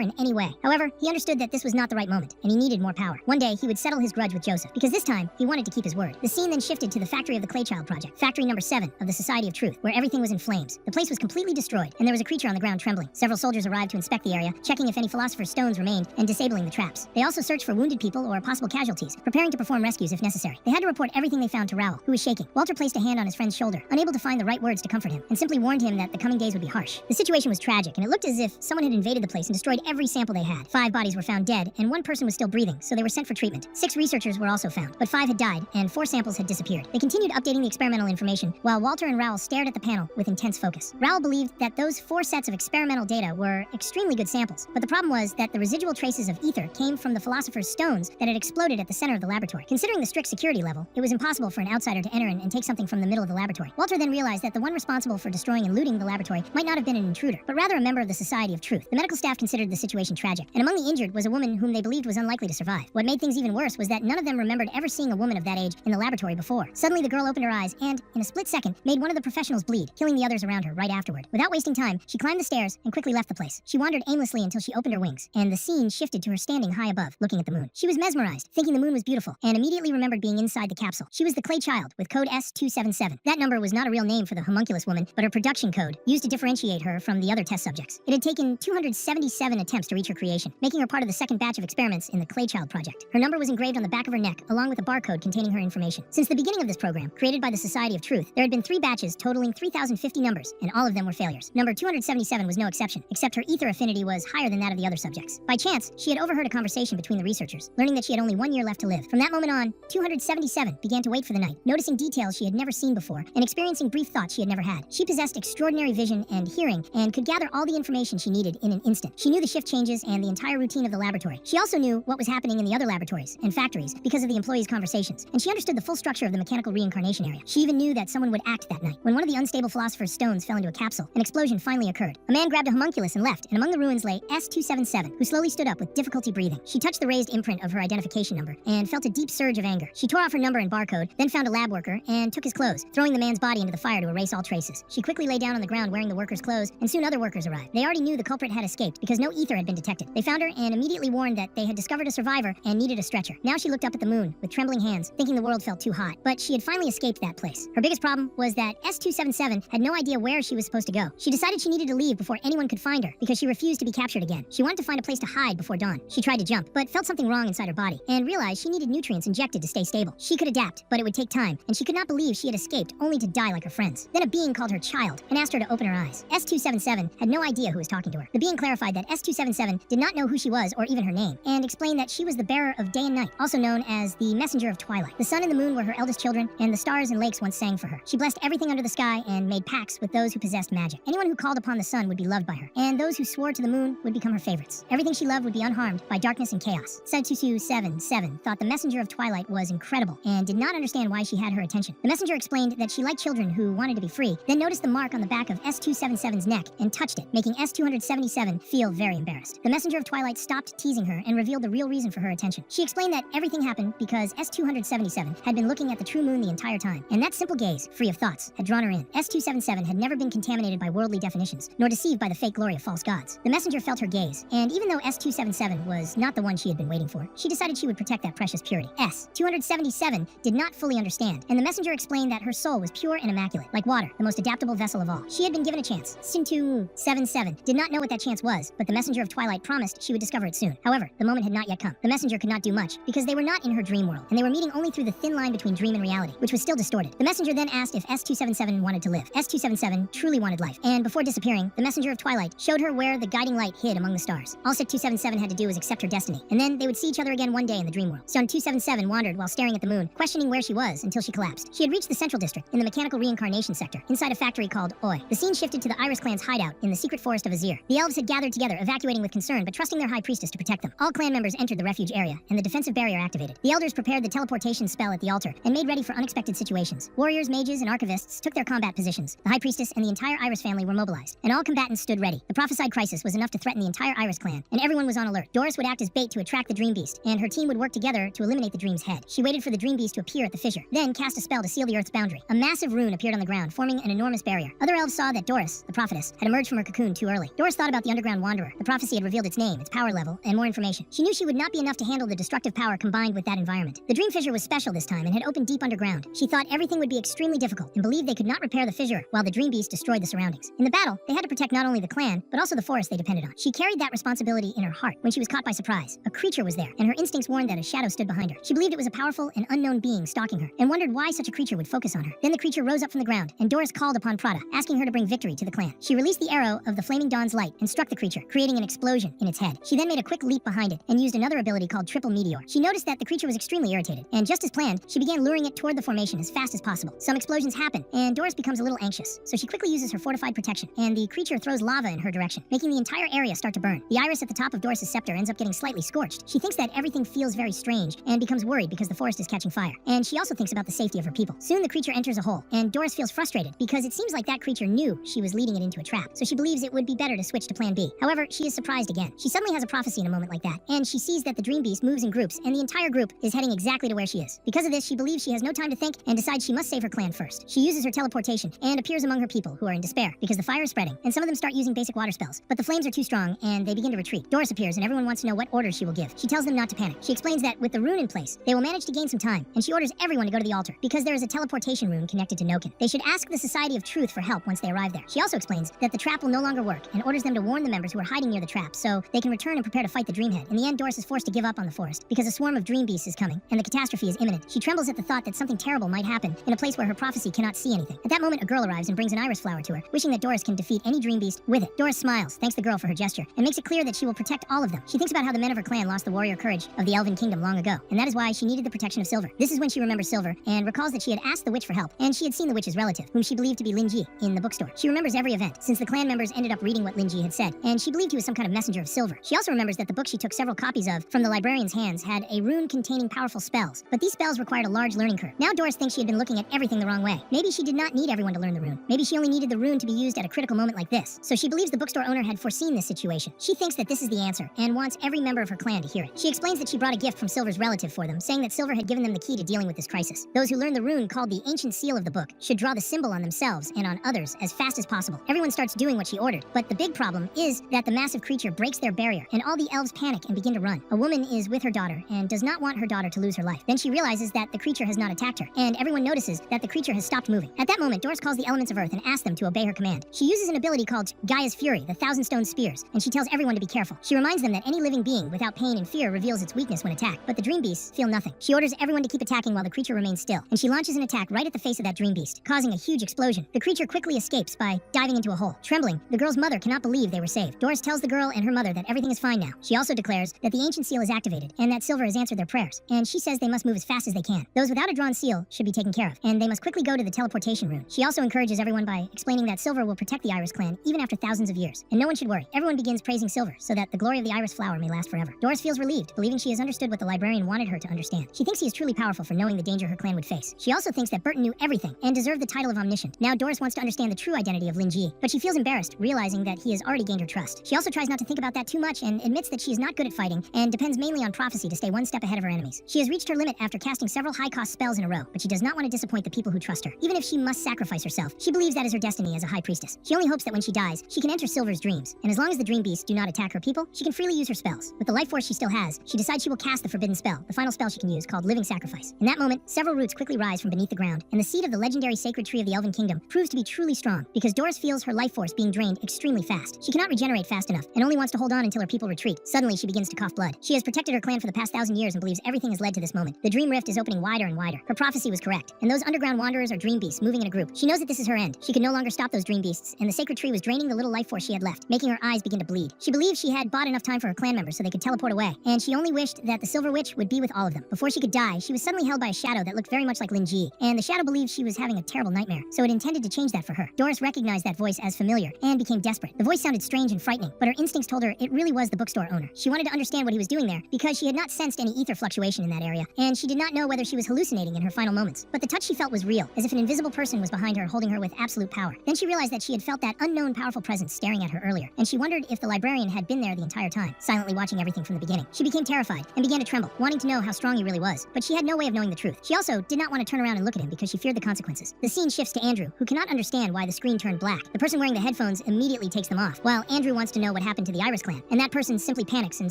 Speaker 1: in any way. However, he understood that this was not the right moment, and he needed more power. One day, he would settle his grudge with Joseph, because this time, he wanted to keep his word. The scene then shifted to the factory of the Claychild Project, factory number 7 of the Society of Truth, where everything was in flames. The place was completely destroyed, and there was a creature on the ground trembling. Several soldiers arrived to inspect the area, checking if any philosopher's stones remained, and disabling the traps. They also searched for wounded people or possible casualties, preparing to perform rescues if necessary. They had to report everything they found to Raoul, who was shaking. Walter placed a hand on his friend's shoulder, unable to find the right words to comfort him, and simply warned him that the coming days would be harsh. The situation was tragic, and it looked as if someone had invaded the place and destroyed every sample they had. 5 bodies were found dead, and 1 person was still breathing, so they were sent for treatment. 6 researchers were also found, but 5 had died, and 4 samples had disappeared. They continued updating the experimental information, while Walter and Raoul stared at the panel with intense focus. Raoul believed that those 4 sets of experimental data were extremely good samples, but the problem was that the residual traces of ether came from the philosopher's stones that had exploded at the center of the laboratory. Considering the strict security level, it was impossible for an outsider to enter in and take something from the middle of the laboratory. Walter then realized that the one responsible for destroying and looting the laboratory might not have been an intruder, but rather a member of the Society of Truth. The medical staff considered the situation tragic, and among the injured was a woman whom they believed was unlikely to survive. What made things even worse was that none of them remembered ever seeing a woman of that age in the laboratory before. Suddenly, the girl opened her eyes and, in a split second, made one of the professionals bleed, killing the others around her right afterward. Without wasting time, she climbed the stairs and quickly left the place. She wandered aimlessly until she opened her wings, and the scene shifted to her standing high above, looking at the moon. She was mesmerized, thinking the moon was beautiful, and immediately remembered being inside the capsule. She was the Clay Child, with code S277. That number was not a real name for the homunculus woman, but her production code, used to differentiate her from the other test subjects. It had taken 277 attempts to reach her creation, making her part of the second batch of experiments in the Clay Child project. Her number was engraved on the back of her neck, along with a barcode containing her information. Since the beginning of this program, created by the Society of Truth, there had been 3 batches totaling 3,050 numbers, and all of them were failures. Number 277 was no exception, except her ether affinity was higher than that of the other subjects. By chance, she had overheard a conversation between the researchers, learning that she had only 1 year left to live. From that moment on, 277 began to wait for the night, noticing details she had never seen before, and experiencing brief thoughts she had never had. She possessed extraordinary vision and hearing, and could gather all the information she needed in an instant. She knew the shift changes and the entire routine of the laboratory. She also knew what was happening in the other laboratories and factories because of the employees' conversations, and she understood the full structure of the mechanical reincarnation area. She even knew that someone would act that night. When one of the unstable philosopher's stones fell into a capsule, an explosion finally occurred. A man grabbed a homunculus and left, and among the ruins lay S277, who slowly stood up with difficulty breathing. She touched the raised imprint of her identification number and felt a deep surge of anger. She tore off her number and barcode, then found a lab worker and took his clothes, throwing the man's body into the fire to erase all traces. She quickly lay down on the ground wearing the worker's clothes, and soon other workers arrived. They already knew the culprit had escaped because no ether had been detected. They found her and immediately warned that they had discovered a survivor and needed a stretcher. Now she looked up at the moon with trembling hands, thinking the world felt too hot, but she had finally escaped that place. Her biggest problem was that S277 had no idea where she was supposed to go. She decided she needed to leave before anyone could find her because she refused to be captured again. She wanted to find a place to hide before dawn. She tried to jump, but felt something wrong inside her body and realized she needed nutrients injected to stay stable. She could adapt, but it would take time, and she could not believe she had escaped only to die like her friends. Then a being called her child and asked her to open her eyes. S277 had no idea who was talking to her. The being clarified that S277 did not know who she was or even her name, and explained that she was the bearer of day and night, also known as the messenger of twilight. The sun and the moon were her eldest children, and the stars and lakes once sang for her. She blessed everything under the sky and made pacts with those who possessed magic. Anyone who called upon the sun would be loved by her, and those who swore to the moon would become her favorites. Everything she loved would be unharmed by darkness and chaos. S277 thought the messenger of twilight was incredible and did not understand why she had her attention. The messenger explained that she liked children who wanted to be free, then noticed the mark on the back of S277's neck and touched it, making S277 feel very embarrassed. The messenger of twilight stopped teasing her and revealed the real reason for her attention. She explained that everything happened because S277 had been looking at the true moon the entire time, and that simple gaze, free of thoughts, had drawn her in. S277 had never been contaminated by worldly definitions, nor deceived by the fake glory of false gods. The messenger felt her gaze, and even though S277 was not the one she had been waiting for, she decided she would protect that precious purity. S277 did not fully understand, and the messenger explained that her soul was pure and immaculate, like water, the most adaptable vessel of all. She had been given a chance. S277 did not know what that chance was, but the messenger of twilight promised she would discover it soon. However, the moment had not yet come. The messenger could not do much, because they were not in her dream world, and they were meeting only through the thin line between dream and reality, which was still distorted. The messenger then asked asked if S277 wanted to live. S277 truly wanted life, and before disappearing, the messenger of twilight showed her where the guiding light hid among the stars. All Sit277 had to do was accept her destiny, and then they would see each other again one day in the dream world. Stone 277 wandered while staring at the moon, questioning where she was until she collapsed. She had reached the Central District, in the mechanical reincarnation sector, inside a factory called Oi. The scene shifted to the Iris clan's hideout in the secret forest of Azir. The elves had gathered together, evacuating with concern, but trusting their high priestess to protect them. All clan members entered the refuge area, and the defensive barrier activated. The elders prepared the teleportation spell at the altar, and made ready for unexpected situations. Warriors, mages, and archivists took their combat positions. The high priestess and the entire Iris family were mobilized, and all combatants stood ready. The prophesied crisis was enough to threaten the entire Iris clan, and everyone was on alert. Doris would act as bait to attract the dream beast, and her team would work together to eliminate the dream's head. She waited for the dream beast to appear at the fissure, then cast a spell to seal the earth's boundary. A massive rune appeared on the ground, forming an enormous barrier. Other elves saw that Doris, the prophetess, had emerged from her cocoon too early. Doris thought about the underground wanderer. The prophecy had revealed its name, its power level, and more information. She knew she would not be enough to handle the destructive power combined with that environment. The dream fissure was special this time and had opened deep underground. She thought everything would be extremely difficult and believed they could not repair the fissure while the dream beast destroyed the surroundings. In the battle, they had to protect not only the clan, but also the forest they depended on. She carried that responsibility in her heart when she was caught by surprise. A creature was there, and her instincts warned that a shadow stood behind her. She believed it was a powerful and unknown being stalking her, and wondered why such a creature would focus on her. Then the creature rose up from the ground, and Doris called upon Prada, asking her to bring victory to the clan. She released the arrow of the flaming dawn's light and struck the creature, creating an explosion in its head. She then made a quick leap behind it and used another ability called Triple Meteor. She noticed that the creature was extremely irritated, and just as planned, she began luring it toward the formation as fast as possible. Some explosions happen, and Doris becomes a little anxious, so she quickly uses her fortified protection, and the creature throws lava in her direction, making the entire area start to burn. The iris at the top of Doris's scepter ends up getting slightly scorched. She thinks that everything feels very strange, and becomes worried because the forest is catching fire. And she also thinks about the safety of her people. Soon the creature enters a hole, and Doris feels frustrated because it seems like that creature knew she was leading it into a trap, so she believes it would be better to switch to plan B. However, she is surprised again. She suddenly has a prophecy in a moment like that, and she sees that the dream beast moves in groups, and the entire group is heading exactly to where she is. Because of this, she believes she has no time to think and decides she must save her clan first. She uses her teleportation and appears among her people who are in despair because the fire is spreading, and some of them start using basic water spells, but the flames are too strong and they begin to retreat. Doris appears and everyone wants to know what orders she will give. She tells them not to panic. She explains that with the rune in place, they will manage to gain some time, and she orders everyone to go to the altar because there is a teleportation rune connected to Noken. They should ask the Society of Truth for help once they arrive there. She also explains that the trap will no longer work and orders them to warn the members who are hiding near the trap so they can return and prepare to fight the Dreamhead. In the end, Doris is forced to give up on the forest because a swarm of dream beasts is coming and the catastrophe is imminent. She trembles at the thought that something terrible might happen in a place where her prophecy cannot see anything. At that moment, a girl arrives and brings an iris flower to her, wishing that Doris can defeat any dream beast with it. Doris smiles, thanks the girl for her gesture, and makes it clear that she will protect all of them. She thinks about how the men of her clan lost the warrior courage of the Elven Kingdom long ago, and that is why she needed the protection of Silver. This is when she remembers Silver and recalls that she had asked the witch for help, and she had seen the witch's relative, whom she believed to be Linji, in the bookstore. She remembers every event, since the clan members ended up reading what Linji had said, and she believed he was some kind of messenger of Silver. She also remembers that the book she took several copies of from the librarian's hands had a rune containing powerful spells, but these spells required a large learning curve. Now Doris thinks she had been looking at everything the wrong way. Maybe she did not need everyone to learn the rune. Maybe she only needed the rune to be used at a critical moment like this. So she believes the bookstore owner had foreseen this situation. She thinks that this is the answer, and wants every member of her clan to hear it. She explains that she brought a gift from Silver's relative for them, saying that Silver had given them the key to dealing with this crisis. Those who learn the rune, called the ancient seal of the book, should draw the symbol on themselves and on others as fast as possible. Everyone starts doing what she ordered, but the big problem is that the massive creature breaks their barrier, and all the elves panic and begin to run. A woman is with her daughter and does not want her daughter to lose her life. Then she realizes that the creature has not attacked her, and everyone notices that the creature has stopped moving. At that moment, Doris calls the elements of earth and asks them to obey her command. She uses an ability called Gaia's Fury, the Thousand Stone Spears, and she tells everyone to be careful. She reminds them that any living being without pain and fear reveals its weakness when attacked, but the dream beasts feel nothing. She orders everyone to keep attacking while the creature remains still, and she launches an attack right at the face of that dream beast, causing a huge explosion. The creature quickly escapes by diving into a hole. Trembling, the girl's mother cannot believe they were saved. Doris tells the girl and her mother that everything is fine now. She also declares that the ancient seal is activated and that Silver has answered their prayers, and she says they must move as fast as they can. Those without a drawn seal should be taken care of, and they must quickly go to the teleportation rune. She also encourages everyone by explaining that Silver will protect the Iris clan even after thousands of years, and no one should worry. Everyone begins praising Silver so that the glory of the Iris flower may last forever. Doris feels relieved, believing she has understood what the librarian wanted her to understand. She thinks he is truly powerful for knowing the danger her clan would face. She also thinks that Burton knew everything and deserved the title of omniscient. Now Doris wants to understand the true identity of Lin Ji, but she feels embarrassed, realizing that he has already gained her trust. She also tries not to think about that too much and admits that she is not good at fighting and depends mainly on prophecy to stay one step ahead of her enemies. She has reached her limit after casting several high-cost spells in a row, but she does not want to disappoint the people who trust her. Even if she must sacrifice herself, she believes that is her destiny as a high priestess. She only hopes that when she dies, she can enter Silver's dreams, and as long as the dream beasts do not attack her people, she can freely use her spells. With the life force she still has, she decides she will cast the forbidden spell, the final spell she can use, called Living Sacrifice. In that moment, several roots quickly rise from beneath the ground, and the seed of the legendary sacred tree of the Elven Kingdom proves to be truly strong, because Doris feels her life force being drained extremely fast. She cannot regenerate fast enough, and only wants to hold on until her people retreat. Suddenly, she begins to cough blood. She has protected her clan for the past 1,000 years and believes everything has led to this moment. The dream rift is opening wider and wider. Her prophecy was correct, and those underground wanderers hers are dream beasts moving in a group. She knows that this is her end. She could no longer stop those dream beasts, and the sacred tree was draining the little life force she had left, making her eyes begin to bleed. She believed she had bought enough time for her clan members so they could teleport away, and she only wished that the Silver Witch would be with all of them. Before she could die, she was suddenly held by a shadow that looked very much like Lin Ji, and the shadow believed she was having a terrible nightmare, so it intended to change that for her. Doris recognized that voice as familiar and became desperate. The voice sounded strange and frightening, but her instincts told her it really was the bookstore owner. She wanted to understand what he was doing there because she had not sensed any ether fluctuation in that area, and she did not know whether she was hallucinating in her final moments. But the touch she felt was real, as if an invisible person was behind her holding her with absolute power. Then she realized that she had felt that unknown powerful presence staring at her earlier, and she wondered if the librarian had been there the entire time, silently watching everything from the beginning. She became terrified and began to tremble, wanting to know how strong he really was, but she had no way of knowing the truth. She also did not want to turn around and look at him because she feared the consequences. The scene shifts to Andrew, who cannot understand why the screen turned black. The person wearing the headphones immediately takes them off, while Andrew wants to know what happened to the Iris clan, and that person simply panics and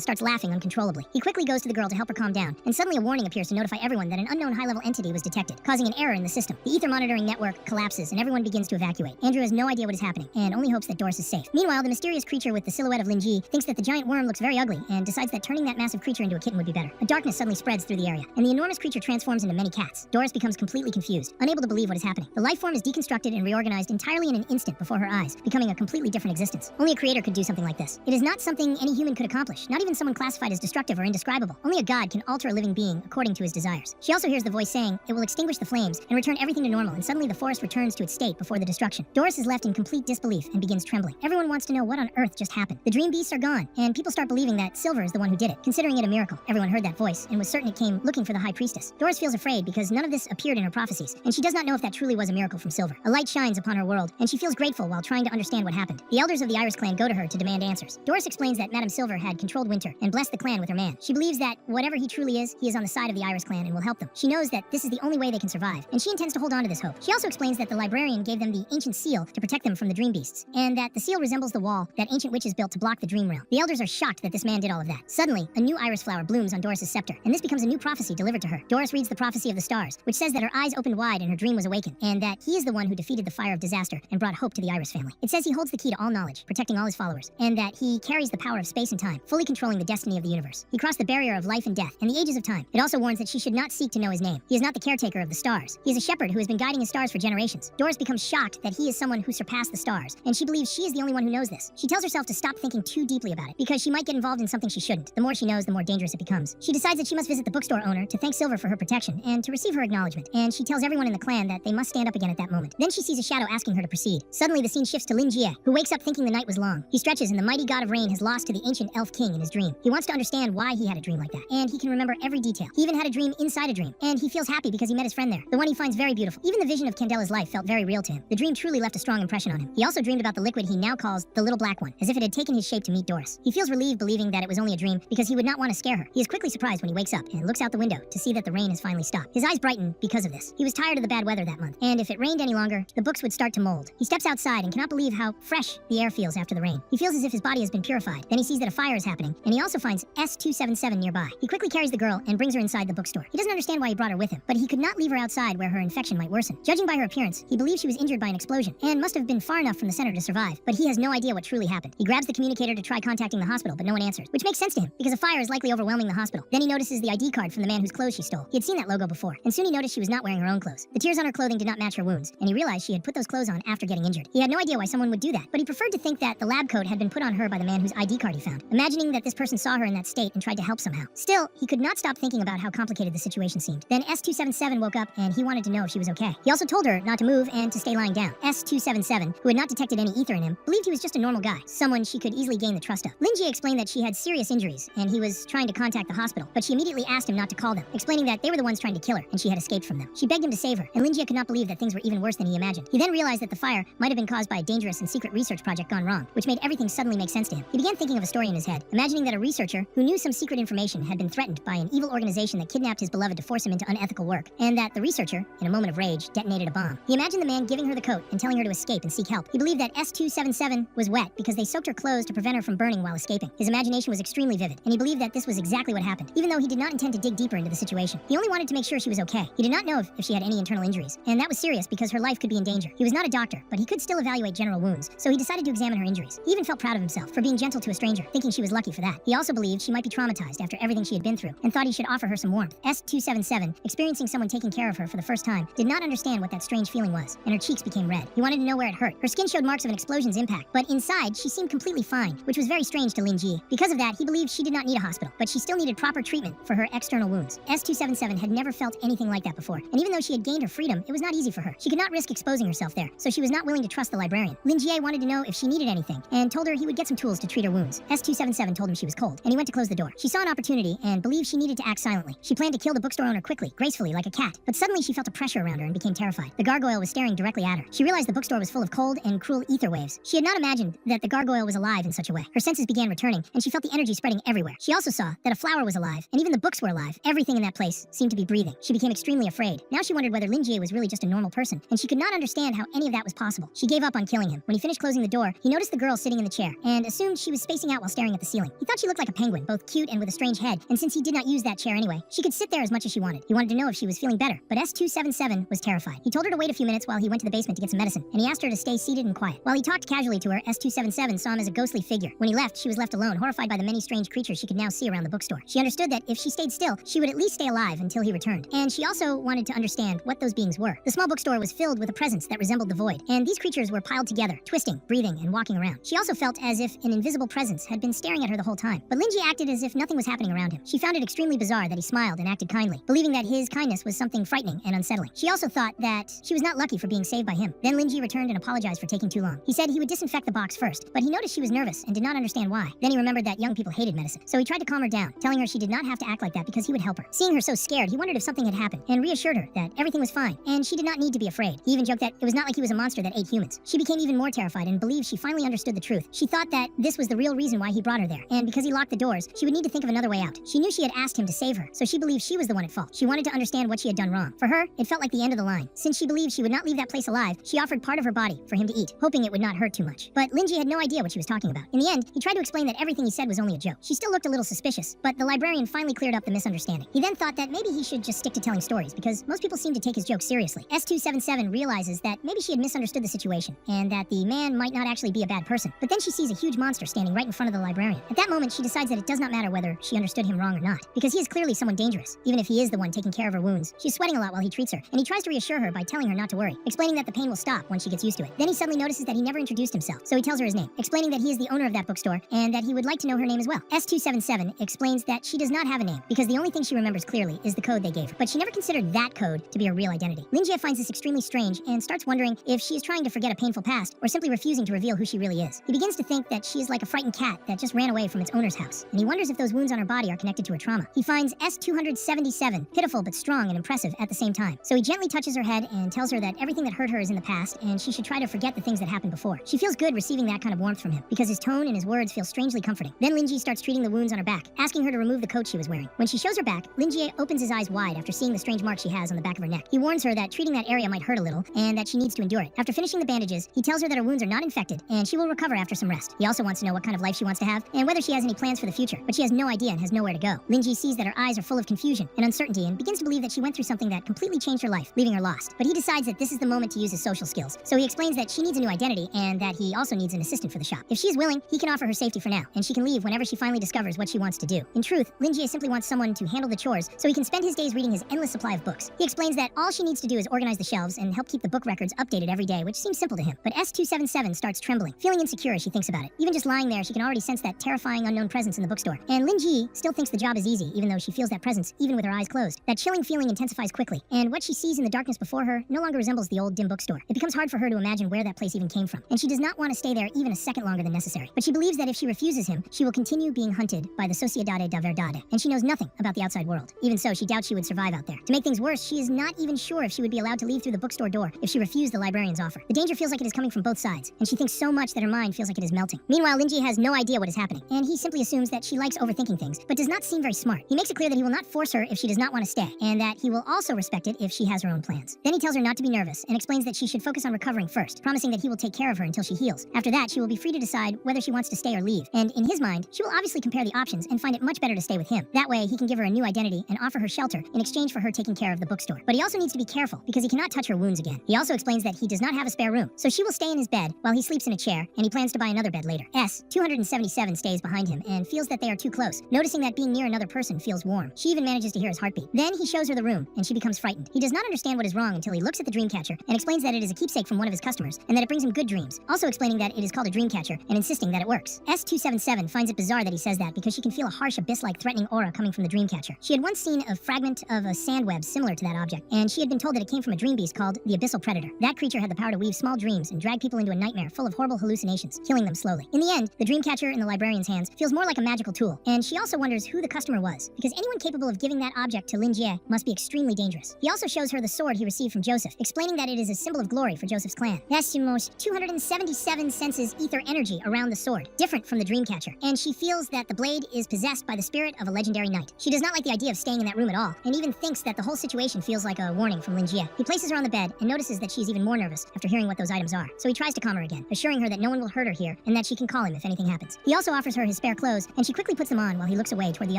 Speaker 1: starts laughing uncontrollably. He quickly goes to the girl to help her calm down, and suddenly a warning appears to notify everyone that an unknown high-level entity was detected, causing an error in the system. The ether monitoring network collapses, and everyone begins to evacuate. Andrew has no idea what is happening, and only hopes that Doris is safe. Meanwhile, the mysterious creature with the silhouette of Lin Ji thinks that the giant worm looks very ugly, and decides that turning that massive creature into a kitten would be better. A darkness suddenly spreads through the area, and the enormous creature transforms into many cats. Doris becomes completely confused, unable to believe what is happening. The life form is deconstructed and reorganized entirely in an instant before her eyes, becoming a completely different existence. Only a creator could do something like this. It is not something any human could accomplish, not even someone classified as destructive or indescribable. Only a god can alter a living being according to his desires. She also hears the voice saying it will extinguish the flames and return everything to normal, and suddenly the forest returns to its state before the destruction. Doris is left in complete disbelief and begins trembling. Everyone wants to know what on earth just happened. The dream beasts are gone, and people start believing that Silver is the one who did it, considering it a miracle. Everyone heard that voice and was certain it came looking for the high priestess. Doris feels afraid because none of this appeared in her prophecies, and she does not know if that truly was a miracle from Silver. A light shines upon her world, and she feels grateful while trying to understand what happened. The elders of the Iris clan go to her to demand answers. Doris explains that Madame Silver had controlled Winter and blessed the clan with her man. She believes that whatever he truly is, he is on the side of the Iris clan and will help them. She knows that this is the only way they can survive, and she intends to hold on to this hope. She also explains that the librarian gave them the ancient seal to protect them from the dream beasts, and that the seal resembles the wall that ancient witches built to block the dream realm. The elders are shocked that this man did all of that. Suddenly, a new iris flower blooms on Doris's scepter, and this becomes a new prophecy delivered to her. Doris reads the prophecy of the stars, which says that her eyes opened wide and her dream was awakened, and that he is the one who defeated the fire of disaster and brought hope to the Iris family. It says he holds the key to all knowledge, protecting all his followers, and that he carries the power of space and time, fully controlling the destiny of the universe. He crossed the barrier of life and death and the ages of time. It also warns that she should not seek to know his name. He is not the caretaker of the stars. He is a shepherd who has been guiding his stars for generations. Doris becomes shocked that he is someone who surpassed the stars, and she believes she is the only one who knows this. She tells herself to stop thinking too deeply about it, because she might get involved in something she shouldn't. The more she knows, the more dangerous it becomes. She decides that she must visit the bookstore owner to thank Silver for her protection and to receive her acknowledgement, and she tells everyone in the clan that they must stand up again at that moment. Then she sees a shadow asking her to proceed. Suddenly the scene shifts to Lin Jie, who wakes up thinking the night was long. He stretches, and the mighty god of rain has lost to the ancient elf king in his dream. He wants to understand why he had a dream like that, and he can remember every detail. He even had a dream inside a dream, and he feels happy because he met his friend there, the one he finds very beautiful. Even the vision of Candela's life felt very real to him. The dream truly left a strong impression on him. He also dreamed about the liquid he now calls the little black one, as if it had taken his shape to meet Doris. He feels relieved believing that it was only a dream because he would not want to scare her. He is quickly surprised when he wakes up and looks out the window to see that the rain has finally stopped. His eyes brighten because of this. He was tired of the bad weather that month, and if it rained any longer, the books would start to mold. He steps outside and cannot believe how fresh the air feels after the rain. He feels as if his body has been purified. Then he sees that a fire is happening, and he also finds S277 nearby. He quickly carries the girl and brings her inside the bookstore. He doesn't understand why he brought her with him, but he could not leave her outside where her infection might worsen. Judging by her appearance, he believes she was injured by an explosion and must have been far enough from the center to survive, but he has no idea what truly happened. He grabs the communicator to try contacting the hospital, but no one answers, which makes sense to him because a fire is likely overwhelming the hospital. Then he notices the ID card from the man whose clothes she stole. He had seen that logo before, and soon he noticed she was not wearing her own clothes. The tears on her clothing did not match her wounds, and he realized she had put those clothes on after getting injured. He had no idea why someone would do that, but he preferred to think that the lab coat had been put on her by the man whose ID card he found, imagining that this person saw her in that state and tried to help somehow. Still, he could not stop thinking about how complicated the situation seemed. Then S277 woke up, and he wanted to know if she was okay. He also told her not to move and to stay lying down. S277, who had not detected any ether in him, believed he was just a normal guy, someone she could easily gain the trust of. Lin Jie explained that she had serious injuries, and he was trying to contact the hospital, but she immediately asked him not to call them, explaining that they were the ones trying to kill her, and she had escaped from them. She begged him to save her, and Lin Jie could not believe that things were even worse than he imagined. He then realized that the fire might have been caused by a dangerous and secret research project gone wrong, which made everything suddenly make sense to him. He began thinking of a story in his head, imagining that a researcher who knew some secret information had been threatened by an evil organization that kidnapped his beloved to force him into unethical work, and that the researcher, in a moment of rage, detonated a bomb. He imagined the man giving her the coat and telling her to escape and seek help. He believed that S277 was wet because they soaked her clothes to prevent her from burning while escaping. His imagination was extremely vivid, and he believed that this was exactly what happened, even though he did not intend to dig deeper into the situation. He only wanted to make sure she was okay. He did not know if she had any internal injuries, and that was serious because her life could be in danger. He was not a doctor, but he could still evaluate general wounds, so he decided to examine her injuries. He even felt proud of himself for being gentle to a stranger, thinking she was lucky for that. He also believed she might be traumatized after everything she had been through, and thought he should offer her some warmth. S277, experiencing someone taking care of her for the first time, did did not understand what that strange feeling was, and her cheeks became red. He wanted to know where it hurt. Her skin showed marks of an explosion's impact, but inside, she seemed completely fine, which was very strange to Lin Ji. Because of that, he believed she did not need a hospital, but she still needed proper treatment for her external wounds. S277 had never felt anything like that before, and even though she had gained her freedom, it was not easy for her. She could not risk exposing herself there, so she was not willing to trust the librarian. Lin Jie wanted to know if she needed anything, and told her he would get some tools to treat her wounds. S277 told him she was cold, and he went to close the door. She saw an opportunity and believed she needed to act silently. She planned to kill the bookstore owner quickly, gracefully, like a cat, but suddenly she felt a pressure around her and became terrified. The gargoyle was staring directly at her. She realized the bookstore was full of cold and cruel ether waves. She had not imagined that the gargoyle was alive in such a way. Her senses began returning, and she felt the energy spreading everywhere. She also saw that a flower was alive, and even the books were alive. Everything in that place seemed to be breathing. She became extremely afraid. Now she wondered whether Lin Jie was really just a normal person, and she could not understand how any of that was possible. She gave up on killing him. When he finished closing the door, he noticed the girl sitting in the chair, and assumed she was spacing out while staring at the ceiling. He thought she looked like a penguin, both cute and with a strange head, and since he did not use that chair anyway, she could sit there as much as she wanted. He wanted to know if she was feeling better, but S277 was terrified. He told her to wait a few minutes while he went to the basement to get some medicine, and he asked her to stay seated and quiet. While he talked casually to her, S277 saw him as a ghostly figure. When he left, she was left alone, horrified by the many strange creatures she could now see around the bookstore. She understood that if she stayed still, she would at least stay alive until he returned. And she also wanted to understand what those beings were. The small bookstore was filled with a presence that resembled the void, and these creatures were piled together, twisting, breathing, and walking around. She also felt as if an invisible presence had been staring at her the whole time, but Lin Jie acted as if nothing was happening around him. She found it extremely bizarre that he smiled and acted kindly, believing that his kindness was something frightening and unsettling. She also thought that she was not lucky for being saved by him. Then Lin Jie returned and apologized for taking too long. He said he would disinfect the box first, but he noticed she was nervous and did not understand why. Then he remembered that young people hated medicine, so he tried to calm her down, telling her she did not have to act like that because he would help her. Seeing her so scared, he wondered if something had happened, and reassured her that everything was fine, and she did not need to be afraid. He even joked that it was not like he was a monster that ate humans. She became even more terrified and believed she finally understood the truth. She thought that this was the real reason why he brought her there, and because he locked the doors, she would need to think of another way out. She knew she had asked him to save her, so she believed she was the one at fault. She wanted to understand what she had done wrong. For her, it felt like the end of the line. Since she believed she would not leave that place alive, she offered part of her body for him to eat, hoping it would not hurt too much. But Lin Jie had no idea what she was talking about. In the end, he tried to explain that everything he said was only a joke. She still looked a little suspicious, but the librarian finally cleared up the misunderstanding. He then thought that maybe he should just stick to telling stories, because most people seem to take his jokes seriously. S277 realizes that maybe she had misunderstood the situation, and that the man might not actually be a bad person. But then she sees a huge monster standing right in front of the librarian. At that moment, she decides that it does not matter whether she understood him wrong or not, because he is clearly someone dangerous, even if he is the one taking care of her wounds. She's sweating a lot while he treats her, and he tries to reassure her by telling her not to worry, explaining that the pain will stop once she gets used to it. Then he suddenly notices that he never introduced himself, so he tells her his name, explaining that he is the owner of that bookstore, and that he would like to know her name as well. S277 explains that she does not have a name, because the only thing she remembers clearly is the code they gave her, but she never considered that code to be her real identity. Lin Jie finds this extremely strange, and starts wondering if she is trying to forget a painful past, or simply refusing to reveal who she really is. He begins to think that she is like a frightened cat that just ran away from its owner's house, and he wonders if those wounds on her body are connected to her trauma. He finds S277 pitiful but strong and impressive at the same time, so he gently touches her head and tells her that everything that hurt her is in the past, and she should try to forget the things that happened before. She feels good receiving that kind of warmth from him, because his tone and his words feel strangely comforting. Then Lin Jie starts treating the wounds on her back, asking her to remove the coat she was wearing. When she shows her back, Lin Jie opens his eyes wide after seeing the strange mark she has on the back of her neck. He warns her that treating that area might hurt a little, and that she needs to endure it. After finishing the bandages, he tells her that her wounds are not infected, and she will recover after some rest. He also wants to know what kind of life she wants to have, and whether she has any plans for the future, but she has no idea and has nowhere to go. Lin Jie sees that her eyes are full of confusion and uncertainty, and begins to believe that she went through something that completely changed her life, leaving her lost. But he decides that this is the moment to use his social skills, so he explains that she needs a new identity, and that he also needs an assistant for the shop. If she is willing, he can offer her safety for now, and she can leave whenever she finally discovers what she wants to do. In truth, Lin Jie simply wants someone to handle the chores, so he can spend his days reading his endless supply of books. He explains that all she needs to do is organize the shelves and help keep the book records updated every day, which seems simple to him. But S277 starts trembling, feeling insecure as she thinks about it. Even just lying there, she can already sense that terrifying unknown presence in the bookstore. And Lin Jie still thinks the job is easy, even though she feels that presence even with her eyes closed. That chilling feeling intensifies quickly, and what she sees in the darkness before her no longer resembles the old dim bookstore. It becomes hard for her to imagine where that place even came from, and she does not want to stay there even a second longer than necessary. But she believes that if she refuses him, she will continue being hunted by the Sociedade da Verdade, and she knows nothing about the outside world. Even so, she doubts she would survive out there. To make things worse, she is not even sure if she would be allowed to leave through the bookstore door if she refused the librarian's offer. The danger feels like it is coming from both sides, and she thinks so much that her mind feels like it is melting. Meanwhile, Lin Jie has no idea what is happening, and he simply assumes that she likes overthinking things, but does not seem very smart. He makes it clear that he will not force her if she does not want to stay, and that he will also respect it if she has her own plans. Then he tells her not to be nervous, and explains that she should focus on recovering first, promising that he will take care of her until she heals. After that, she will be free to decide whether she wants to stay or leave, and in his mind, she will obviously compare the options and find it much better to stay with him. That way, he can give her a new identity and offer her shelter in exchange for her taking care of the bookstore. But he also needs to be careful, because he cannot touch her wounds again. He also explains that he does not have a spare room, so she will stay in his bed while he sleeps in a chair, and he plans to buy another bed later. S277 stays behind him and feels that they are too close, noticing that being near another person feels warm. She even manages to hear his heartbeat. Then he shows her the room, and she becomes frightened. He does not understand understand what is wrong until he looks at the dream catcher and explains that it is a keepsake from one of his customers and that it brings him good dreams, also explaining that it is called a dream catcher and insisting that it works. S277 finds it bizarre that he says that because she can feel a harsh abyss-like threatening aura coming from the dream catcher. She had once seen a fragment of a sand web similar to that object, and she had been told that it came from a dream beast called the abyssal predator. That creature had the power to weave small dreams and drag people into a nightmare full of horrible hallucinations, killing them slowly. In the end, the dream catcher in the librarian's hands feels more like a magical tool, and she also wonders who the customer was, because anyone capable of giving that object to Lin Jie must be extremely dangerous. He also shows her the sword he received from Joseph, explaining that it is a symbol of glory for Joseph's clan. That's almost 277 senses ether energy around the sword, different from the dream catcher, and she feels that the blade is possessed by the spirit of a legendary knight. She does not like the idea of staying in that room at all, and even thinks that the whole situation feels like a warning from Lin Jie. He places her on the bed and notices that she is even more nervous after hearing what those items are, so he tries to calm her again, assuring her that no one will hurt her here and that she can call him if anything happens. He also offers her his spare clothes, and she quickly puts them on while he looks away toward the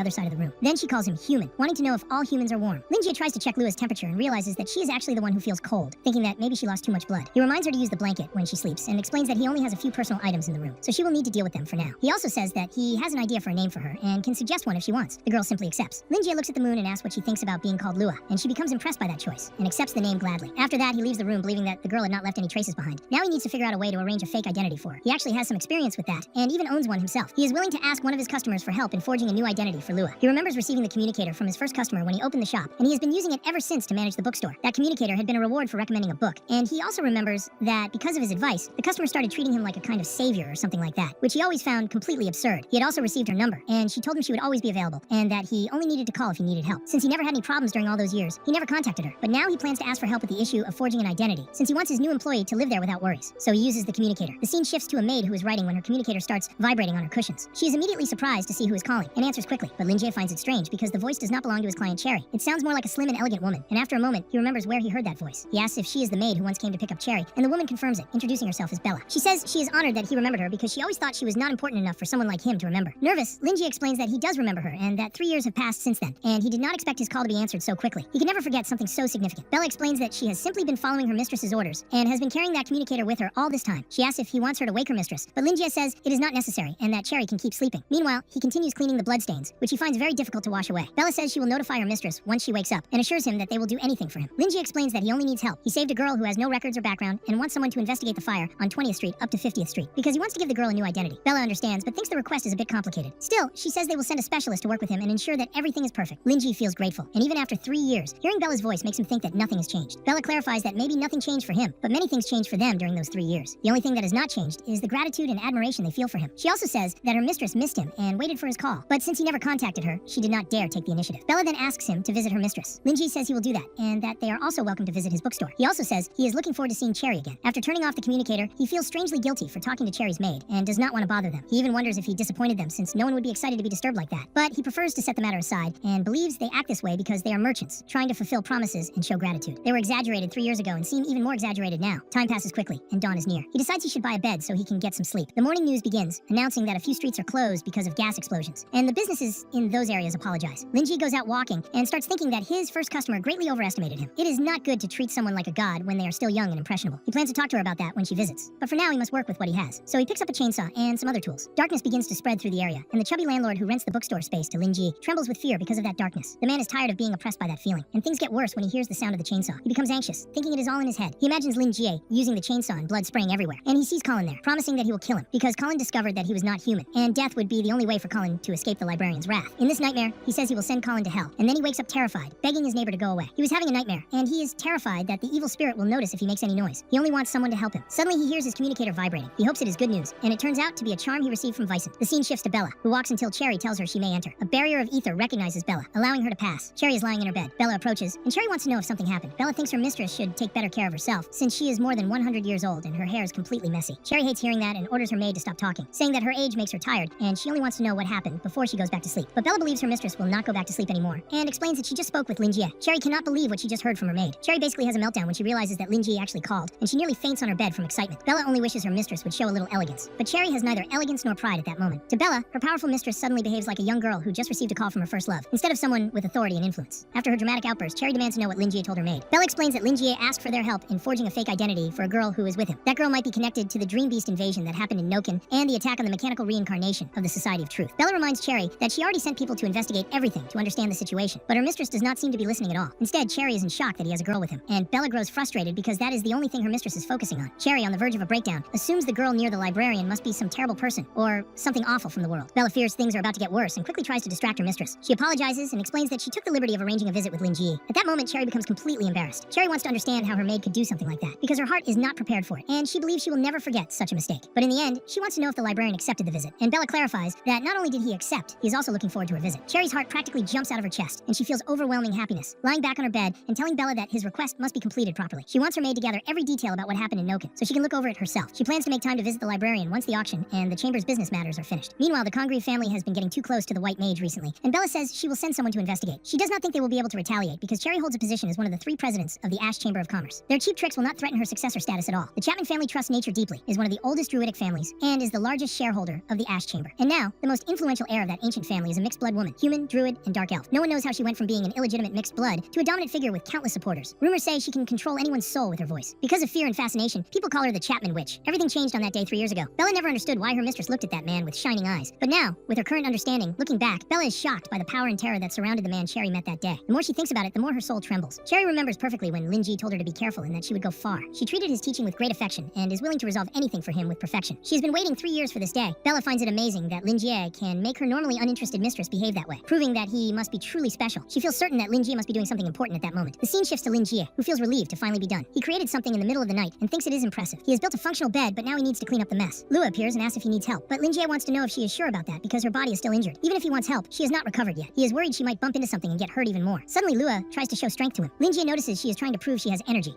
Speaker 1: other side of the room. Then she calls him human, wanting to know if all humans are warm. Lin Jie tries to check Lua's temperature and realizes that she is actually the one who feels cold, thinking that maybe she lost too much blood. He reminds her to use the blanket when she sleeps and explains that he only has a few personal items in the room, so she will need to deal with them for now. He also says that he has an idea for a name for her and can suggest one if she wants. The girl simply accepts. Lin Jie looks at the moon and asks what she thinks about being called Lua, and she becomes impressed by that choice and accepts the name gladly. After that, he leaves the room believing that the girl had not left any traces behind. Now he needs to figure out a way to arrange a fake identity for her. He actually has some experience with that and even owns one himself. He is willing to ask one of his customers for help in forging a new identity for Lua. He remembers receiving the communicator from his first customer when he opened the shop, and he has been using it ever since to manage the bookstore. That communicator had been a reward for recommending a book, and he also remembers that because of his advice, the customer started treating him like a kind of savior or something like that, which he always found completely absurd. He had also received her number, and she told him she would always be available, and that he only needed to call if he needed help. Since he never had any problems during all those years, he never contacted her, but now he plans to ask for help with the issue of forging an identity, since he wants his new employee to live there without worries. So he uses the communicator. The scene shifts to a maid who is writing when her communicator starts vibrating on her cushions. She is immediately surprised to see who is calling, and answers quickly, but Lin Jie finds it strange because the voice does not belong to his client Cherry. It sounds more like a slim and elegant woman, and after a moment, he remembers where he heard that voice. He asks if she is the maid who once came to pick up Cherry, and the woman confirms it, introducing herself as Bella. She says she is honored that he remembered her because she always thought she was not important enough for someone like him to remember. Nervous, Lin Jie explains that he does remember her, and that 3 years have passed since then, and he did not expect his call to be answered so quickly. He could never forget something so significant. Bella explains that she has simply been following her mistress's orders, and has been carrying that communicator with her all this time. She asks if he wants her to wake her mistress, but Lin Jie says it is not necessary, and that Cherry can keep sleeping. Meanwhile, he continues cleaning the bloodstains, which he finds very difficult to wash away. Bella says she will notify her mistress once she wakes up, and assures him that they will do anything for him. Lin Jie explains that he only needs help. He saved a girl who has no records or background, and wants someone to investigate the fire on 20th Street up to 50th Street, because he wants to give the girl a new identity. Bella understands, but thinks the request is a bit complicated. Still, she says they will send a specialist to work with him and ensure that everything is perfect. Lin Jie feels grateful, and even after 3 years, hearing Bella's voice makes him think that nothing has changed. Bella clarifies that maybe nothing changed for him, but many things changed for them during those 3 years. The only thing that has not changed is the gratitude and admiration they feel for him. She also says that her mistress missed him and waited for his call, but since he never contacted her, she did not dare take the initiative. Bella then asks him to visit her mistress. Lin Jie says he will do that, and that they are also welcome to visit his bookstore. He also says he is looking forward to seeing Cherry again. After turning off the communicator, he feels strangely guilty for talking to Cherry's maid, and does not want to bother them. He even wonders if he disappointed them, since no one would be excited to be disturbed like that. But he prefers to set the matter aside, and believes they act this way because they are merchants, trying to fulfill promises and show gratitude. They were exaggerated 3 years ago and seem even more exaggerated now. Time passes quickly, and dawn is near. He decides he should buy a bed so he can get some sleep. The morning news begins, announcing that a few streets are closed because of gas explosions, and the businesses in those areas apologize. Lin Jie goes out walking and starts thinking that his first customer greatly overestimated him. It is not good to treat someone like a god when they are still young and impressionable. He plans to talk to her about that when she visits, but for now he must work with what he has. So he picks up a chainsaw and some other tools. Darkness begins to spread through the area, and the chubby landlord who rents the bookstore space to Lin Jie trembles with fear because of that darkness. The man is tired of being oppressed by that feeling, and things get worse when he hears the sound of the chainsaw. He becomes anxious, thinking it is all in his head. He imagines Lin Jie using the chainsaw and blood spraying everywhere, and he sees Colin there, promising that he will kill him, because Colin discovered that he was not human, and death would be the only way for Colin to escape the librarian's wrath. In this nightmare, he says he will send Colin to hell, and then he wakes up terrified, begging his neighbor to go away. He was having a nightmare, and he is terrified that the evil spirit will notice if he makes any noise. He only wants someone to help him. Suddenly he hears his communicator vibrating. He hopes it is good news, and it turns out to be a charm he received from Vicent. The scene shifts to Bella, who walks until Cherry tells her she may enter. A barrier of ether recognizes Bella, allowing her to pass. Cherry is lying in her bed. Bella approaches, and Cherry wants to know if something happened. Bella thinks her mistress should take better care of herself, since she is more than 100 years old and her hair is completely messy. Cherry hates hearing that and orders her maid to stop talking, saying that her age makes her tired, and she only wants to know what happened before she goes back to sleep. But Bella believes her mistress will not go back to sleep anymore, and explains that she just spoke with Lin Jie. Cherry cannot believe what she just heard from her maid. Cherry basically has a meltdown when she realizes that Lin Jie actually called, and she nearly faints on her bed from excitement. Bella only wishes her mistress would show a little elegance, but Cherry has neither elegance nor pride at that moment. To Bella, her powerful mistress suddenly behaves like a young girl who just received a call from her first love, instead of someone with authority and influence. After her dramatic outburst, Cherry demands to know what Lin Jie told her maid. Bella explains that Lin Jie asked for their help in forging a fake identity for a girl who is with him. That girl might be connected to the Dream Beast invasion that happened in Noken and the attack on the mechanical reincarnation of the Society of Truth. Bella reminds Cherry that she already sent people to investigate everything to understand the situation, but her mistress does not seem to be listening at all. Instead, Cherry Cherry is in shock that he has a girl with him, and Bella grows frustrated because that is the only thing her mistress is focusing on. Cherry, on the verge of a breakdown, assumes the girl near the librarian must be some terrible person, or something awful from the world. Bella fears things are about to get worse and quickly tries to distract her mistress. She apologizes and explains that she took the liberty of arranging a visit with Lin Ji. At that moment, Cherry becomes completely embarrassed. Cherry wants to understand how her maid could do something like that, because her heart is not prepared for it, and she believes she will never forget such a mistake. But in the end, she wants to know if the librarian accepted the visit, and Bella clarifies that not only did he accept, he is also looking forward to her visit. Cherry's heart practically jumps out of her chest, and she feels overwhelming happiness, lying back on her bed and telling Bella that his request must be completed properly. She wants her maid to gather every detail about what happened in Noken, so she can look over it herself. She plans to make time to visit the librarian once the auction and the chamber's business matters are finished. Meanwhile, the Congreve family has been getting too close to the White Mage recently, and Bella says she will send someone to investigate. She does not think they will be able to retaliate because Cherry holds a position as one of the 3 presidents of the Ash Chamber of Commerce. Their cheap tricks will not threaten her successor status at all. The Chapman family trusts nature deeply, is one of the oldest druidic families, and is the largest shareholder of the Ash Chamber. And now, the most influential heir of that ancient family is a mixed blood woman, human, druid, and dark elf. No one knows how she went from being an illegitimate mixed blood to a dominant figure with countless supporters. Rumors say she can control anyone's soul with her voice. Because of fear and fascination, people call her the Chapman Witch. Everything changed on that day 3 years ago. Bella never understood why her mistress looked at that man with shining eyes. But now, with her current understanding, looking back, Bella is shocked by the power and terror that surrounded the man Cherry met that day. The more she thinks about it, the more her soul trembles. Cherry remembers perfectly when Lin Ji told her to be careful and that she would go far. She treated his teaching with great affection and is willing to resolve anything for him with perfection. She has been waiting 3 years for this day. Bella finds it amazing that Lin Jie can make her normally uninterested mistress behave that way, proving that he must be truly special. She feels certain that Lin Jie must be doing something important at that moment. The scene shifts to Lin Jie, who feels relieved to finally be done. He created something in the middle of the night and thinks it is impressive. He has built a functional bed, but now he needs to clean up the mess. Lua appears and asks if he needs help, but Lin Jie wants to know if she is sure about that because her body is still injured. Even if he wants help, she has not recovered yet. He is worried she might bump into something and get hurt even more. Suddenly, Lua tries to show strength to him. Lin Jie notices she is trying to prove she has energy,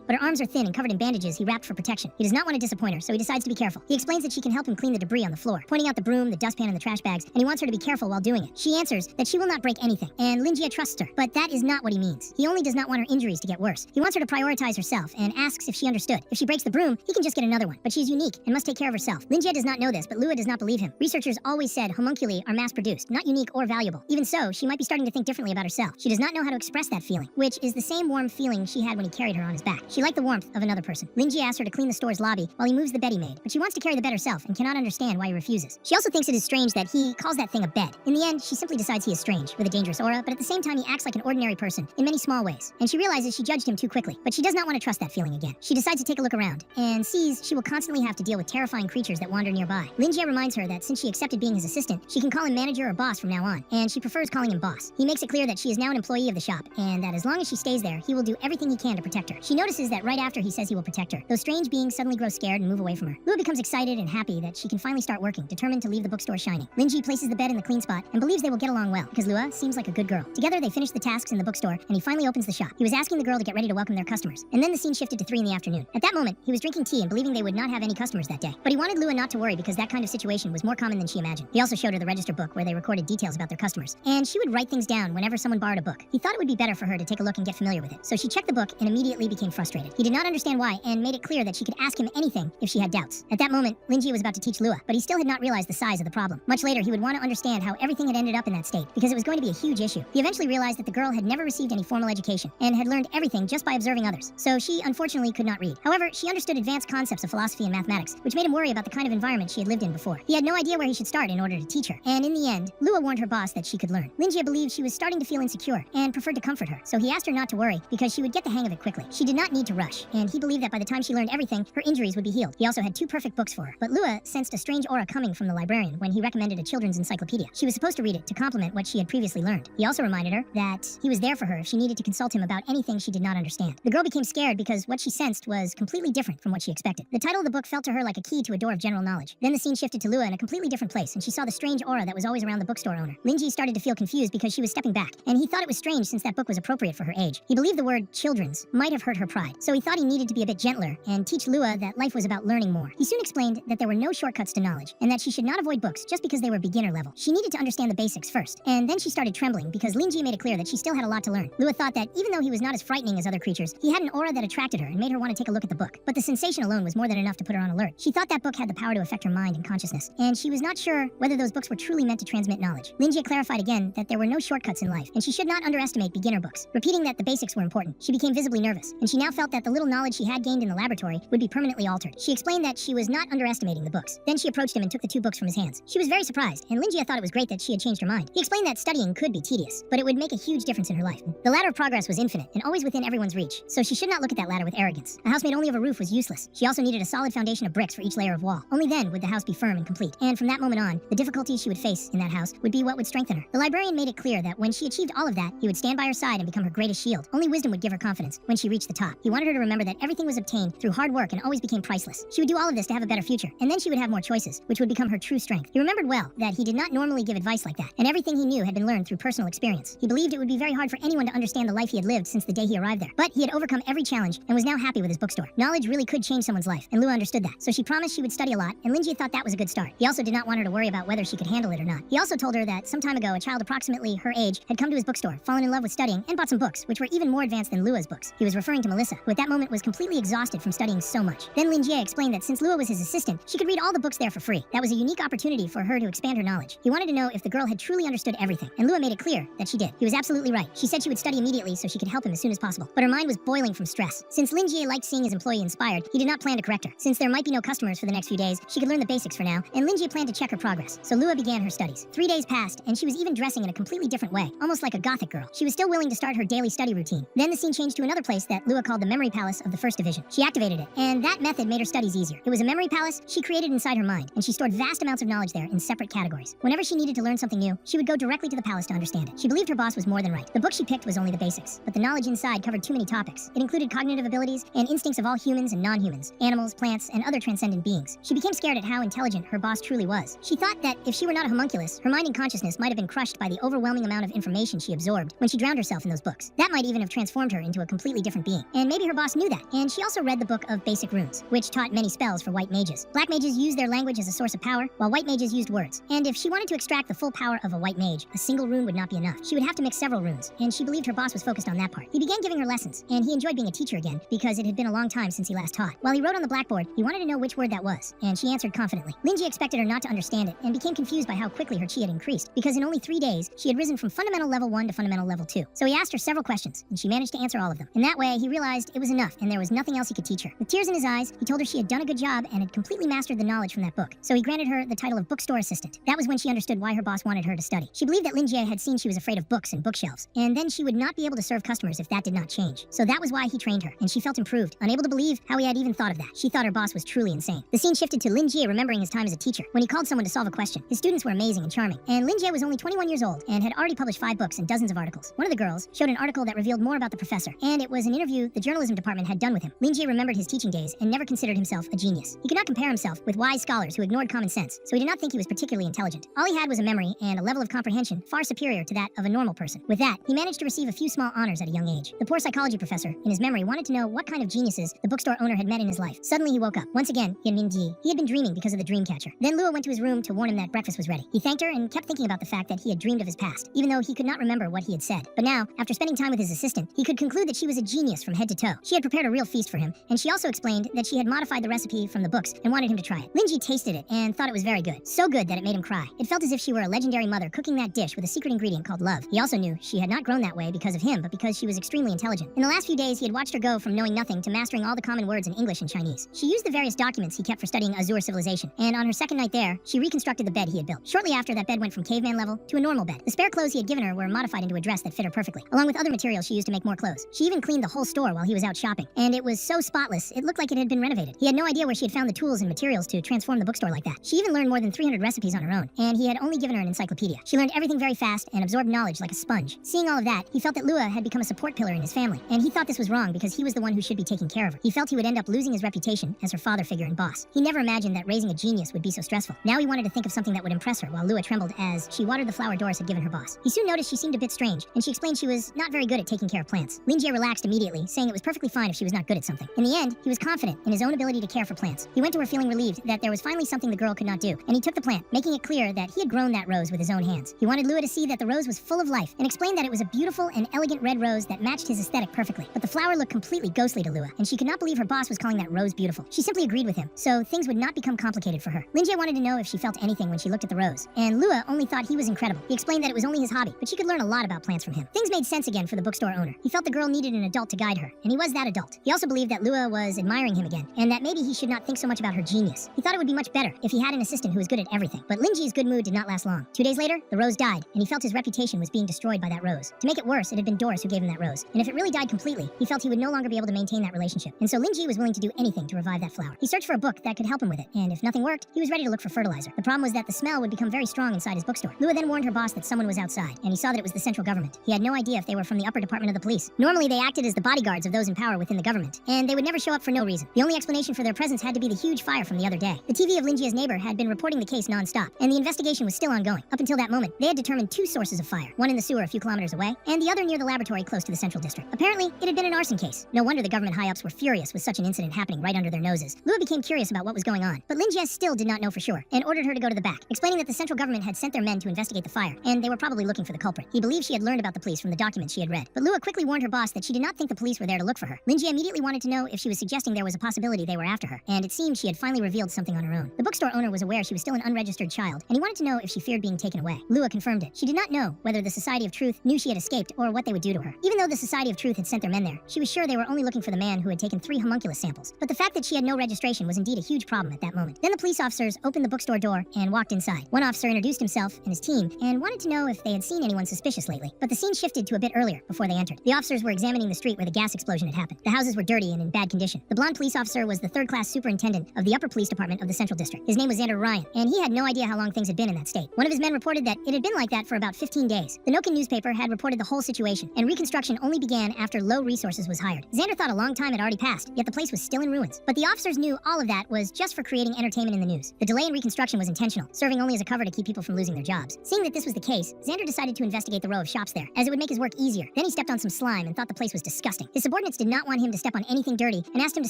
Speaker 1: but her arms are thin and covered in bandages he wrapped for protection. He does not want to disappoint her, so he decides to be careful. He explains that she can help him clean the debris on the floor, pointing out the broom, the dustpan, and the trash bags, and he wants her to be careful while doing it. She answers that she will not break anything, and Lin Jie trusts her, but that is not what he means. He only does not want her injuries to get worse. He wants her to prioritize herself and asks if she understood. If she breaks the broom, he can just get another one, but she is unique and must take care of herself. Lin Jie does not know this, but Lua does not believe him. Researchers always said homunculi are mass-produced, not unique or valuable. Even so, she might be starting to think differently about herself. She does not know how to express that feeling, which is the same warm feeling she had when he carried her on his back. She liked the warmth of another person. Lin Jie asks her to clean the store's lobby while he moves the bed he made, but she wants to carry the bed herself and cannot understand why he refuses. She also thinks it is strange that he calls that thing a bed. In the end, she simply decides he is strange, with a dangerous aura, but at the same time he acts like an ordinary person in many small ways. And she realizes she judged him too quickly, but she does not want to trust that feeling again. She decides to take a look around, and sees she will constantly have to deal with terrifying creatures that wander nearby. Lin Jie reminds her that since she accepted being his assistant, she can call him manager or boss from now on, and she prefers calling him boss. He makes it clear that she is now an employee of the shop, and that as long as she stays there, he will do everything he can to protect her. She notices that right after he says he will protect her, those strange beings suddenly grow scared and move away from her. Lua becomes excited and happy that she can finally start working, determined to leave the bookstore shining. Lin Jie places the bed in the clean spot and believes they will get along well, because Lua seems like a good girl. Together they finish the tasks in the bookstore, and he finally opens the shop. He was asking the girl to get ready to welcome their customers, and then the scene shifted to 3 in the afternoon. At that moment, he was drinking tea and believing they would not have any customers that day. But he wanted Lua not to worry because that kind of situation was more common than she imagined. He also showed her the register book where they recorded details about their customers, and she would write things down whenever someone borrowed a book. He thought it would be better for her to take a look and get familiar with it, so she checked the book and immediately became frustrated. He did not understand why and made it clear that she could ask him anything if she had doubts. At that moment, Lin Jie was about to teach Lua, but he still had not realized the size of the problem. Much later, he would want to understand how everything had ended up in that state, because it was going to be a huge issue. He eventually realized that the girl had never received any formal education and had learned everything just by observing others, so she unfortunately could not read. However, she understood advanced concepts of philosophy and mathematics, which made him worry about the kind of environment she had lived in before. He had no idea where he should start in order to teach her, and in the end, Lua warned her boss that she could learn. Lin Jie believed she was starting to feel insecure and preferred to comfort her, so he asked her not to worry because she would get the hang of it quickly. She did not need to rush, and he believed that by the time she learned everything, her injuries would be healed. He also had 2 perfect books for her, but Lua sensed a strange aura coming from the librarian when he recommended a children's encyclopedia. She was supposed to read it to complement what she had previously learned. He also reminded her that he was there for her if she needed to consult him about anything she did not understand. The girl became scared because what she sensed was completely different from what she expected. The title of the book felt to her like a key to a door of general knowledge. Then the scene shifted to Lua in a completely different place, and she saw the strange aura that was always around the bookstore owner. Lin Jie started to feel confused because she was stepping back, and he thought it was strange since that book was appropriate for her age. He believed the word children's might have hurt her pride, so he thought he needed to be a bit gentler and teach Lua that life was about learning more. He soon explained that there were no shortcuts to knowledge, and that she should not avoid books just because they were beginner level. She needed to understand the basics first, and then she started trembling because Lin Jie made it clear that she still had a lot to learn. Lua thought that even though he was not as frightening as other creatures, he had an aura that attracted her and made her want to take a look at the book. But the sensation alone was more than enough to put her on alert. She thought that book had the power to affect her mind and consciousness, and she was not sure whether those books were truly meant to transmit knowledge. Lin Jie clarified again that there were no shortcuts in life, and she should not underestimate beginner books. Repeating that the basics were important, she became visibly nervous, and she now felt that the little knowledge she had gained in the laboratory would be permanently altered. She explained that she was not underestimating the books. Then she approached him and took the 2 books from his hands. She was very surprised, and Lin Jie thought it was great that she had changed her mind. He explained that studying could be tedious, but it would make a huge difference in her life. The ladder of progress was infinite and always within everyone's reach, so she should not look at that ladder with arrogance. A house made only of a roof was useless. She also needed a solid foundation of bricks for each layer of wall. Only then would the house be firm and complete. And from that moment on, the difficulties she would face in that house would be what would strengthen her. The librarian made it clear that when she achieved all of that, he would stand by her side and become her greatest shield. Only wisdom would give her confidence when she reached the top. He wanted her to remember that everything was obtained through hard work and always became priceless. She would do all of this to have a better future, and then she would have more choices, which would become her true strength. He remembered well that he did not normally give advice like that, and everything he knew had been learned through personal experience. He believed it would be very hard for anyone to understand the life he had lived since the day he arrived there. But he had overcome every challenge and was now happy with his bookstore. Knowledge really could change someone's life, and Lua understood that. So she promised she would study a lot, and Linjie thought that was a good start. He also did not want her to worry about whether she could handle it or not. He also told her that some time ago, a child approximately her age had come to his bookstore, fallen in love with studying, and bought some books, which were even more advanced than Lua's books. He was referring to Melissa, who at that moment was completely exhausted from studying so much. Then Linjie explained that since Lua was his assistant, she could read all the books there for free. That was a unique opportunity for her to expand her knowledge. He wanted to know if the girl had truly understood everything, and Lua made it clear that she did. He was absolutely right. She said she would study immediately so she could help him as soon as possible. But her mind was boiling from stress. Since Linjie liked seeing his employee inspired, he did not plan to correct her. Since there might be no customers for the next few days, she could learn the basics for now, and Linjie planned to check her progress. So Lua began her studies. 3 days passed, and she was even dressing in a completely different way, almost like a gothic girl. She was still willing to start her daily study routine. Then the scene changed to another place that Lua called the memory palace of the First Division. She activated it, and that method made her studies easier. It was a memory palace she created inside her mind, and she stored vast amounts of knowledge there in separate categories. Whenever she needed to learn something new, she would go directly to the palace to understand it. She believed her boss was more than right. The book she picked was only the basics, but the knowledge inside covered too many topics. It included cognitive abilities and instincts of all humans and non-humans, animals, plants, and other transcendent beings. She became scared at how intelligent her boss truly was. She thought that if she were not a homunculus, her mind and consciousness might have been crushed by the overwhelming amount of information she absorbed when she drowned herself in those books. That might even have transformed her into a completely different being. And maybe her boss knew that. And she also read the book of Basic Runes, which taught many spells for white mages. Black mages used their language as a source of power, while white mages used words. And if she wanted to extract the full power of a white mage, a single rune would not be enough. She would have to mix several runes, and she believed her boss was focused on that part. He began giving her lessons, and he enjoyed being a teacher again because it had been a long time since he last taught. While he wrote on the blackboard, he wanted to know which word that was, and she answered confidently. Linjie expected her not to understand it and became confused by how quickly her chi had increased, because in only 3 days, she had risen from fundamental level 1 to fundamental level 2. So he asked her several questions, and she managed to answer all of them. In that way, he realized it was enough, and there was nothing else he could teach her. With tears in his eyes, he told her she had done a good job and had completely mastered the knowledge from that book. So he granted her the title of bookstore assistant. That was when she understood why her boss wanted her to study. She believed that Linjie had seen she was afraid of books and bookshelves, and then she would not be able to serve customers if that did not change. So that was why he trained her, and she felt improved, unable to believe how he had even thought of that. She thought her boss was truly insane. The scene shifted to Linjie remembering his time as a teacher, when he called someone to solve a question. His students were amazing and charming, and Linjie was only 21 years old and had already published 5 books and dozens of articles. One of the girls showed an article that revealed more about the professor, and it was an interview the journalism department had done with him. Linjie remembered his teaching days and never considered himself a genius. He could not compare himself with wise scholars who ignored common sense, so he did not think he was particularly intelligent. All he had was a memory and a level of comprehension far superior to that of a normal person. With that, he managed to receive a few small honors at a young age. The poor psychology professor, in his memory, wanted to know what kind of geniuses the bookstore owner had met in his life. Suddenly he woke up. Once again, he had been dreaming because of the dream catcher. Then Lua went to his room to warn him that breakfast was ready. He thanked her and kept thinking about the fact that he had dreamed of his past, even though he could not remember what he had said. But now, after spending time with his assistant, he could conclude that she was a genius from head to toe. She had prepared a real feast for him, and she also explained that she had modified the recipe from the books and wanted him to try it. Linjie tasted it and thought it was very good. So good that it made him cry. It felt as if she were a legendary mother cooking that dish with a secret ingredient called love. He also knew she had not grown that way because of him, but because she was extremely intelligent. In the last few days, he had watched her go from knowing nothing to mastering all the common words in English and Chinese. She used the various documents he kept for studying Azure civilization, and on her second night there, she reconstructed the bed he had built. Shortly after, that bed went from caveman level to a normal bed. The spare clothes he had given her were modified into a dress that fit her perfectly, along with other materials she used to make more clothes. She even cleaned the whole store while he was out shopping, and it was so spotless, it looked like it had been renovated. He had no idea where she had found the tools and materials to transform the bookstore like that. She even learned more than 300 recipes on her own, and he had only given her an encyclopedia. She learned everything very fast and absorbed knowledge like a sponge. Seeing all of that, he felt that Lua had become a support pillar in his family, and he thought this was wrong because he was the one who should be taking care of her. He felt he would end up losing his reputation as her father figure and boss. He never imagined that raising a genius would be so stressful. Now he wanted to think of something that would impress her, while Lua trembled as she watered the flower Doris had given her boss. He soon noticed she seemed a bit strange, and she explained she was not very good at taking care of plants. Linjie relaxed immediately, saying it was perfectly fine if she was not good at something. In the end, he was confident in his own ability to care for plants. He went to her feeling relieved that there was finally something the girl could not do, and he took the plant, making it clear that he had grown that rose with his own hands. He wanted Lua to see that the rose was full of life, and explained that it was a beautiful and elegant red rose that matched his aesthetic perfectly. But the flower looked completely ghostly to Lua, and she could not believe her boss was calling that rose beautiful. She simply agreed with him, so things would not become complicated for her. Linjie wanted to know if she felt anything when she looked at the rose, and Lua only thought he was incredible. He explained that it was only his hobby, but she could learn a lot about plants from him. Things made sense again for the bookstore owner. He felt the girl needed an adult to guide her, and he was that adult. He also believed that Lua was admiring him again, and that maybe he should not think so much about her genius. He thought it would be much better if he had an assistant who was good at everything. But Linjie's good mood did not last long. 2 days later, the rose died, and he felt his reputation was being destroyed by that rose. To make it worse, course, it had been Doris who gave him that rose, and if it really died completely, he felt he would no longer be able to maintain that relationship. And so Lin Ji was willing to do anything to revive that flower. He searched for a book that could help him with it, and if nothing worked, he was ready to look for fertilizer. The problem was that the smell would become very strong inside his bookstore. Lua then warned her boss that someone was outside, and he saw that it was the central government. He had no idea if they were from the upper department of the police. Normally, they acted as the bodyguards of those in power within the government, and they would never show up for no reason. The only explanation for their presence had to be the huge fire from the other day. The TV of Lin Jia's neighbor had been reporting the case non-stop, and the investigation was still ongoing. Up until that moment, they had determined two sources of fire, one in the sewer a few kilometers away, and the other near the laboratory close to the central district. Apparently, it had been an arson case. No wonder the government high-ups were furious with such an incident happening right under their noses. Lua became curious about what was going on, but Lin Jia still did not know for sure, and ordered her to go to the back, explaining that the central government had sent their men to investigate the fire, and they were probably looking for the culprit. He believed she had learned about the police from the documents she had read, but Lua quickly warned her boss that she did not think the police were there to look for her. Lin Jia immediately wanted to know if she was suggesting there was a possibility they were after her, and it seemed she had finally revealed something on her own. The bookstore owner was aware she was still an unregistered child, and he wanted to know if she feared being taken away. Lua confirmed it. She did not know whether the Society of Truth knew she had escaped or what they would do to her. Even though the Society of Truth had sent their men there, she was sure they were only looking for the man who had taken 3 homunculus samples. But the fact that she had no registration was indeed a huge problem at that moment. Then the police officers opened the bookstore door and walked inside. One officer introduced himself and his team and wanted to know if they had seen anyone suspicious lately. But the scene shifted to a bit earlier before they entered. The officers were examining the street where the gas explosion had happened. The houses were dirty and in bad condition. The blonde police officer was the third-class superintendent of the upper police department of the Central District. His name was Xander Ryan, and he had no idea how long things had been in that state. One of his men reported that it had been like that for about 15 days. The Noken newspaper had reported the whole situation, and reconstruction only began after low resources was hired. Xander thought a long time had already passed, yet the place was still in ruins. But the officers knew all of that was just for creating entertainment in the news. The delay in reconstruction was intentional, serving only as a cover to keep people from losing their jobs. Seeing that this was the case, Xander decided to investigate the row of shops there, as it would make his work easier. Then he stepped on some slime and thought the place was disgusting. His subordinates did not want him to step on anything dirty and asked him to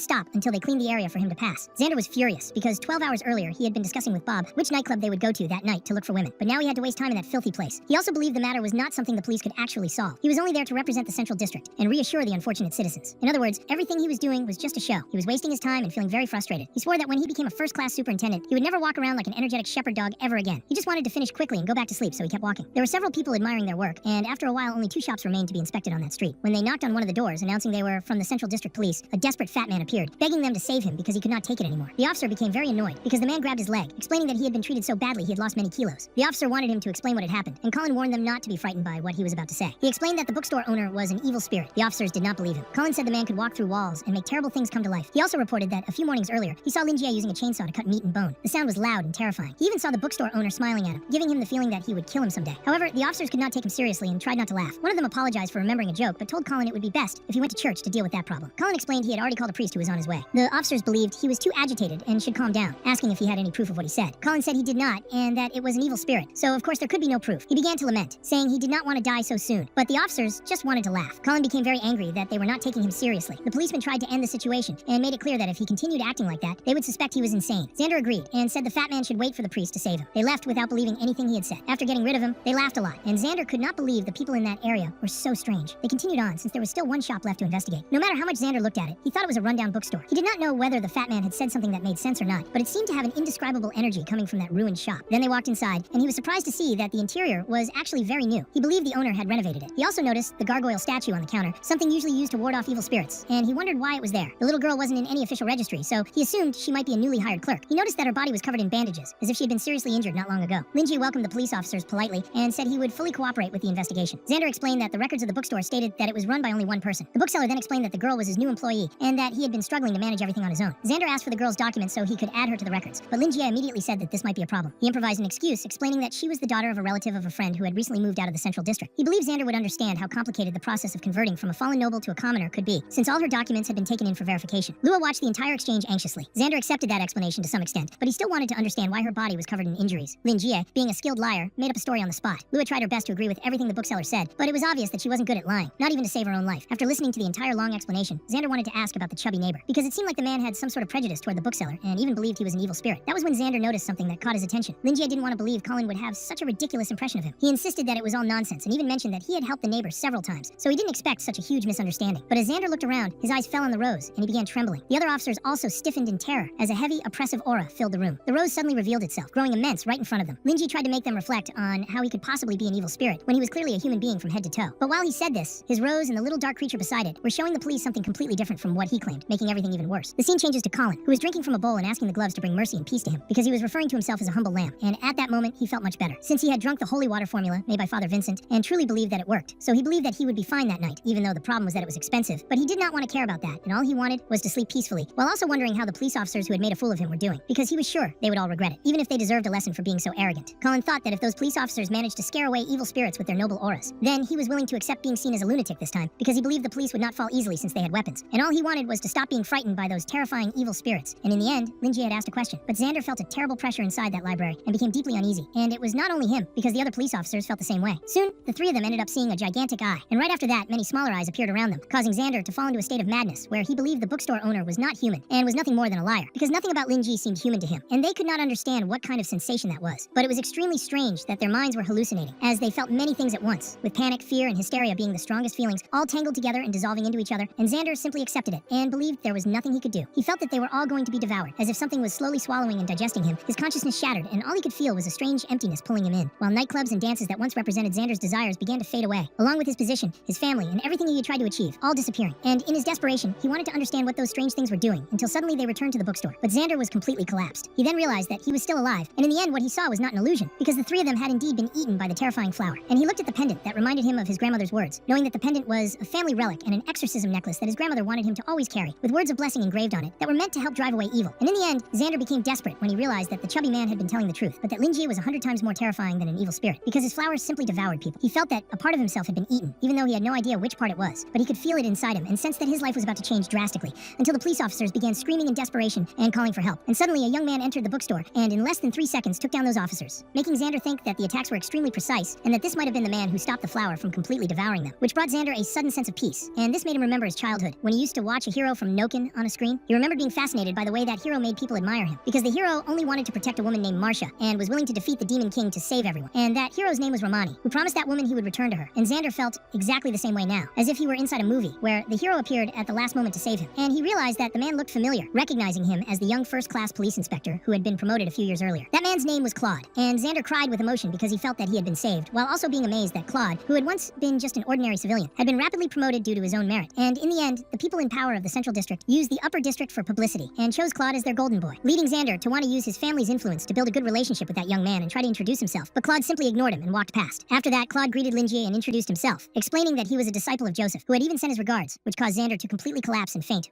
Speaker 1: stop until they cleaned the area for him to pass. Xander was furious because 12 hours earlier he had been discussing with Bob which nightclub they would go to that night to look for women, but now he had to waste time in that filthy place. He also believed the matter was not something the police could actually solve. He was only there to represent the Central District and reassure the unfortunate citizens. In other words, everything he was doing was just a show. He was wasting his time and feeling very frustrated. He swore that when he became a first-class superintendent, he would never walk around like an energetic shepherd dog ever again. He just wanted to finish quickly and go back to sleep, so he kept walking. There were several people admiring their work, and after a while only 2 shops remained to be inspected on that street. When they knocked on one of the doors, announcing they were from the Central District Police, a desperate fat man appeared, begging them to save him because he could not take it anymore. The officer became very annoyed because the man grabbed his leg, explaining that he had been treated so badly he had lost many kilos. The officer wanted him to explain what had happened, and Colin warned them not to be frightened by what he was about to say. He explained that the bookstore owner was an evil spirit. The officers did not believe him. Colin said the man could walk through walls and make terrible things come to life. He also reported that a few mornings earlier, he saw Lin Jie using a chainsaw to cut meat and bone. The sound was loud and terrifying. He even saw the bookstore owner smiling at him, giving him the feeling that he would kill him someday. However, the officers could not take him seriously and tried not to laugh. One of them apologized for remembering a joke, but told Colin it would be best if he went to church to deal with that problem. Colin explained he had already called a priest who was on his way. The officers believed he was too agitated and should calm down, asking if he had any proof of what he said. Colin said he did not, and that it was an evil spirit, so of course there could be no proof. He began to lament, saying he did not want to die so soon, but the officers just wanted to laugh. Colin became very angry that they were not taking him seriously. The policeman tried to end the situation and made it clear that if he continued acting like that, they would suspect he was insane. Xander agreed and said the fat man should wait for the priest to save him. They left without believing anything he had said. After getting rid of him, they laughed a lot, and Xander could not believe the people in that area were so strange. They continued on since there was still one shop left to investigate. No matter how much Xander looked at it, he thought it was a rundown bookstore. He did not know whether the fat man had said something that made sense or not, but it seemed to have an indescribable energy coming from that ruined shop. Then they walked inside, and he was surprised to see that the interior was actually very new. He believed the owner had renovated it. He also noticed the gargoyle statue on the counter, something usually used to ward off evil spirits, and he wondered why it was there. The little girl wasn't in any official registry, so he assumed she might be a newly hired clerk. He noticed that her body was covered in bandages, as if she had been seriously injured not long ago. Lin Jie welcomed the police officers politely and said he would fully cooperate with the investigation. Xander explained that the records of the bookstore stated that it was run by only one person. The bookseller then explained that the girl was his new employee and that he had been struggling to manage everything on his own. Xander asked for the girl's documents so he could add her to the records, but Lin Jie immediately said that this might be a problem. He improvised an excuse, explaining that she was the daughter of a relative of a friend who had recently moved out of the Central District. He believed Xander would understand how complicated the process of converting from a fallen noble to a commoner could be, since all her documents had been taken in for verification. Lua watched the entire exchange anxiously. Xander accepted that explanation to some extent, but he still wanted to understand why her body was covered in injuries. Lin Jie, being a skilled liar, made up a story on the spot. Lua tried her best to agree with everything the bookseller said, but it was obvious that she wasn't good at lying, not even to save her own life. After listening to the entire long explanation, Xander wanted to ask about the chubby neighbor, because it seemed like the man had some sort of prejudice toward the bookseller, and even believed he was an evil spirit. That was when Xander noticed something that caught his attention. Lin Jie didn't want to believe Colin would have such a ridiculous impression of him. He insisted that it was all nonsense, and even mentioned that he had helped the neighbor several times, so he didn't expect such a huge misunderstanding. But as Xander looked around, his eyes fell on the rose, and he began trembling. The other officers also stiffened in terror as a heavy, oppressive aura filled the room. The rose suddenly revealed itself, growing immense right in front of them. Lin Jie tried to make them reflect on how he could possibly be an evil spirit when he was clearly a human being from head to toe. But while he said this, his rose and the little dark creature beside it were showing the police something completely different from what he claimed, making everything even worse. The scene changes to Colin, who was drinking from a bowl and asking the gloves to bring mercy and peace to him, because he was referring to himself as a humble lamb, and at that moment he felt much better, since he had drunk the holy water formula made by Father Vincent and truly believed that it worked. worked, so he believed that he would be fine that night, even though the problem was that it was expensive. But he did not want to care about that, and all he wanted was to sleep peacefully, while also wondering how the police officers who had made a fool of him were doing, because he was sure they would all regret it, even if they deserved a lesson for being so arrogant. Colin thought that if those police officers managed to scare away evil spirits with their noble auras, then he was willing to accept being seen as a lunatic this time, because he believed the police would not fall easily since they had weapons. And all he wanted was to stop being frightened by those terrifying evil spirits. And in the end, Linji had asked a question, but Xander felt a terrible pressure inside that library and became deeply uneasy. And it was not only him, because the other police officers felt the same way. Soon, the three of them ended up seeing a gigantic eye, and right after that, many smaller eyes appeared around them, causing Xander to fall into a state of madness, where he believed the bookstore owner was not human, and was nothing more than a liar, because nothing about Linji seemed human to him, and they could not understand what kind of sensation that was. But it was extremely strange that their minds were hallucinating, as they felt many things at once, with panic, fear, and hysteria being the strongest feelings, all tangled together and dissolving into each other, and Xander simply accepted it, and believed there was nothing he could do. He felt that they were all going to be devoured, as if something was slowly swallowing and digesting him. His consciousness shattered, and all he could feel was a strange emptiness pulling him in, while nightclubs and dances that once represented Xander's desires began to fade away, along with his position, his family, and everything he had tried to achieve, all disappearing. And in his desperation, he wanted to understand what those strange things were doing, until suddenly they returned to the bookstore. But Xander was completely collapsed. He then realized that he was still alive, and in the end what he saw was not an illusion, because the three of them had indeed been eaten by the terrifying flower. And he looked at the pendant that reminded him of his grandmother's words, knowing that the pendant was a family relic and an exorcism necklace that his grandmother wanted him to always carry, with words of blessing engraved on it that were meant to help drive away evil. And in the end, Xander became desperate when he realized that the chubby man had been telling the truth, but that Linji was 100 times more terrifying than an evil spirit, because his flowers simply devoured people. He felt that a part of himself had been eaten, even though he had no idea which part it was, but he could feel it inside him and sensed that his life was about to change drastically, until the police officers began screaming in desperation and calling for help. And suddenly a young man entered the bookstore, and in less than 3 seconds took down those officers, making Xander think that the attacks were extremely precise, and that this might have been the man who stopped the flower from completely devouring them, which brought Xander a sudden sense of peace. And this made him remember his childhood, when he used to watch a hero from Noken on a screen. He remembered being fascinated by the way that hero made people admire him, because the hero only wanted to protect a woman named Marcia, and was willing to defeat the Demon King to save everyone. And that hero's name was Romani, who promised that woman he would return to her. And Xander felt exactly the same way now, as if he were inside a movie, where the hero appeared at the last moment to save him. And he realized that the man looked familiar, recognizing him as the young first-class police inspector who had been promoted a few years earlier. That man's name was Claude, and Xander cried with emotion because he felt that he had been saved, while also being amazed that Claude, who had once been just an ordinary civilian, had been rapidly promoted due to his own merit. And in the end, the people in power of the Central District used the Upper District for publicity, and chose Claude as their golden boy, leading Xander to want to use his family's influence to build a good relationship with that young man and try to introduce himself. But Claude simply ignored him and walked past. After that, Claude greeted Linji and introduced himself, explaining that he was a disciple of Joseph, who had even sent his regards, which caused Xander to completely collapse and faint,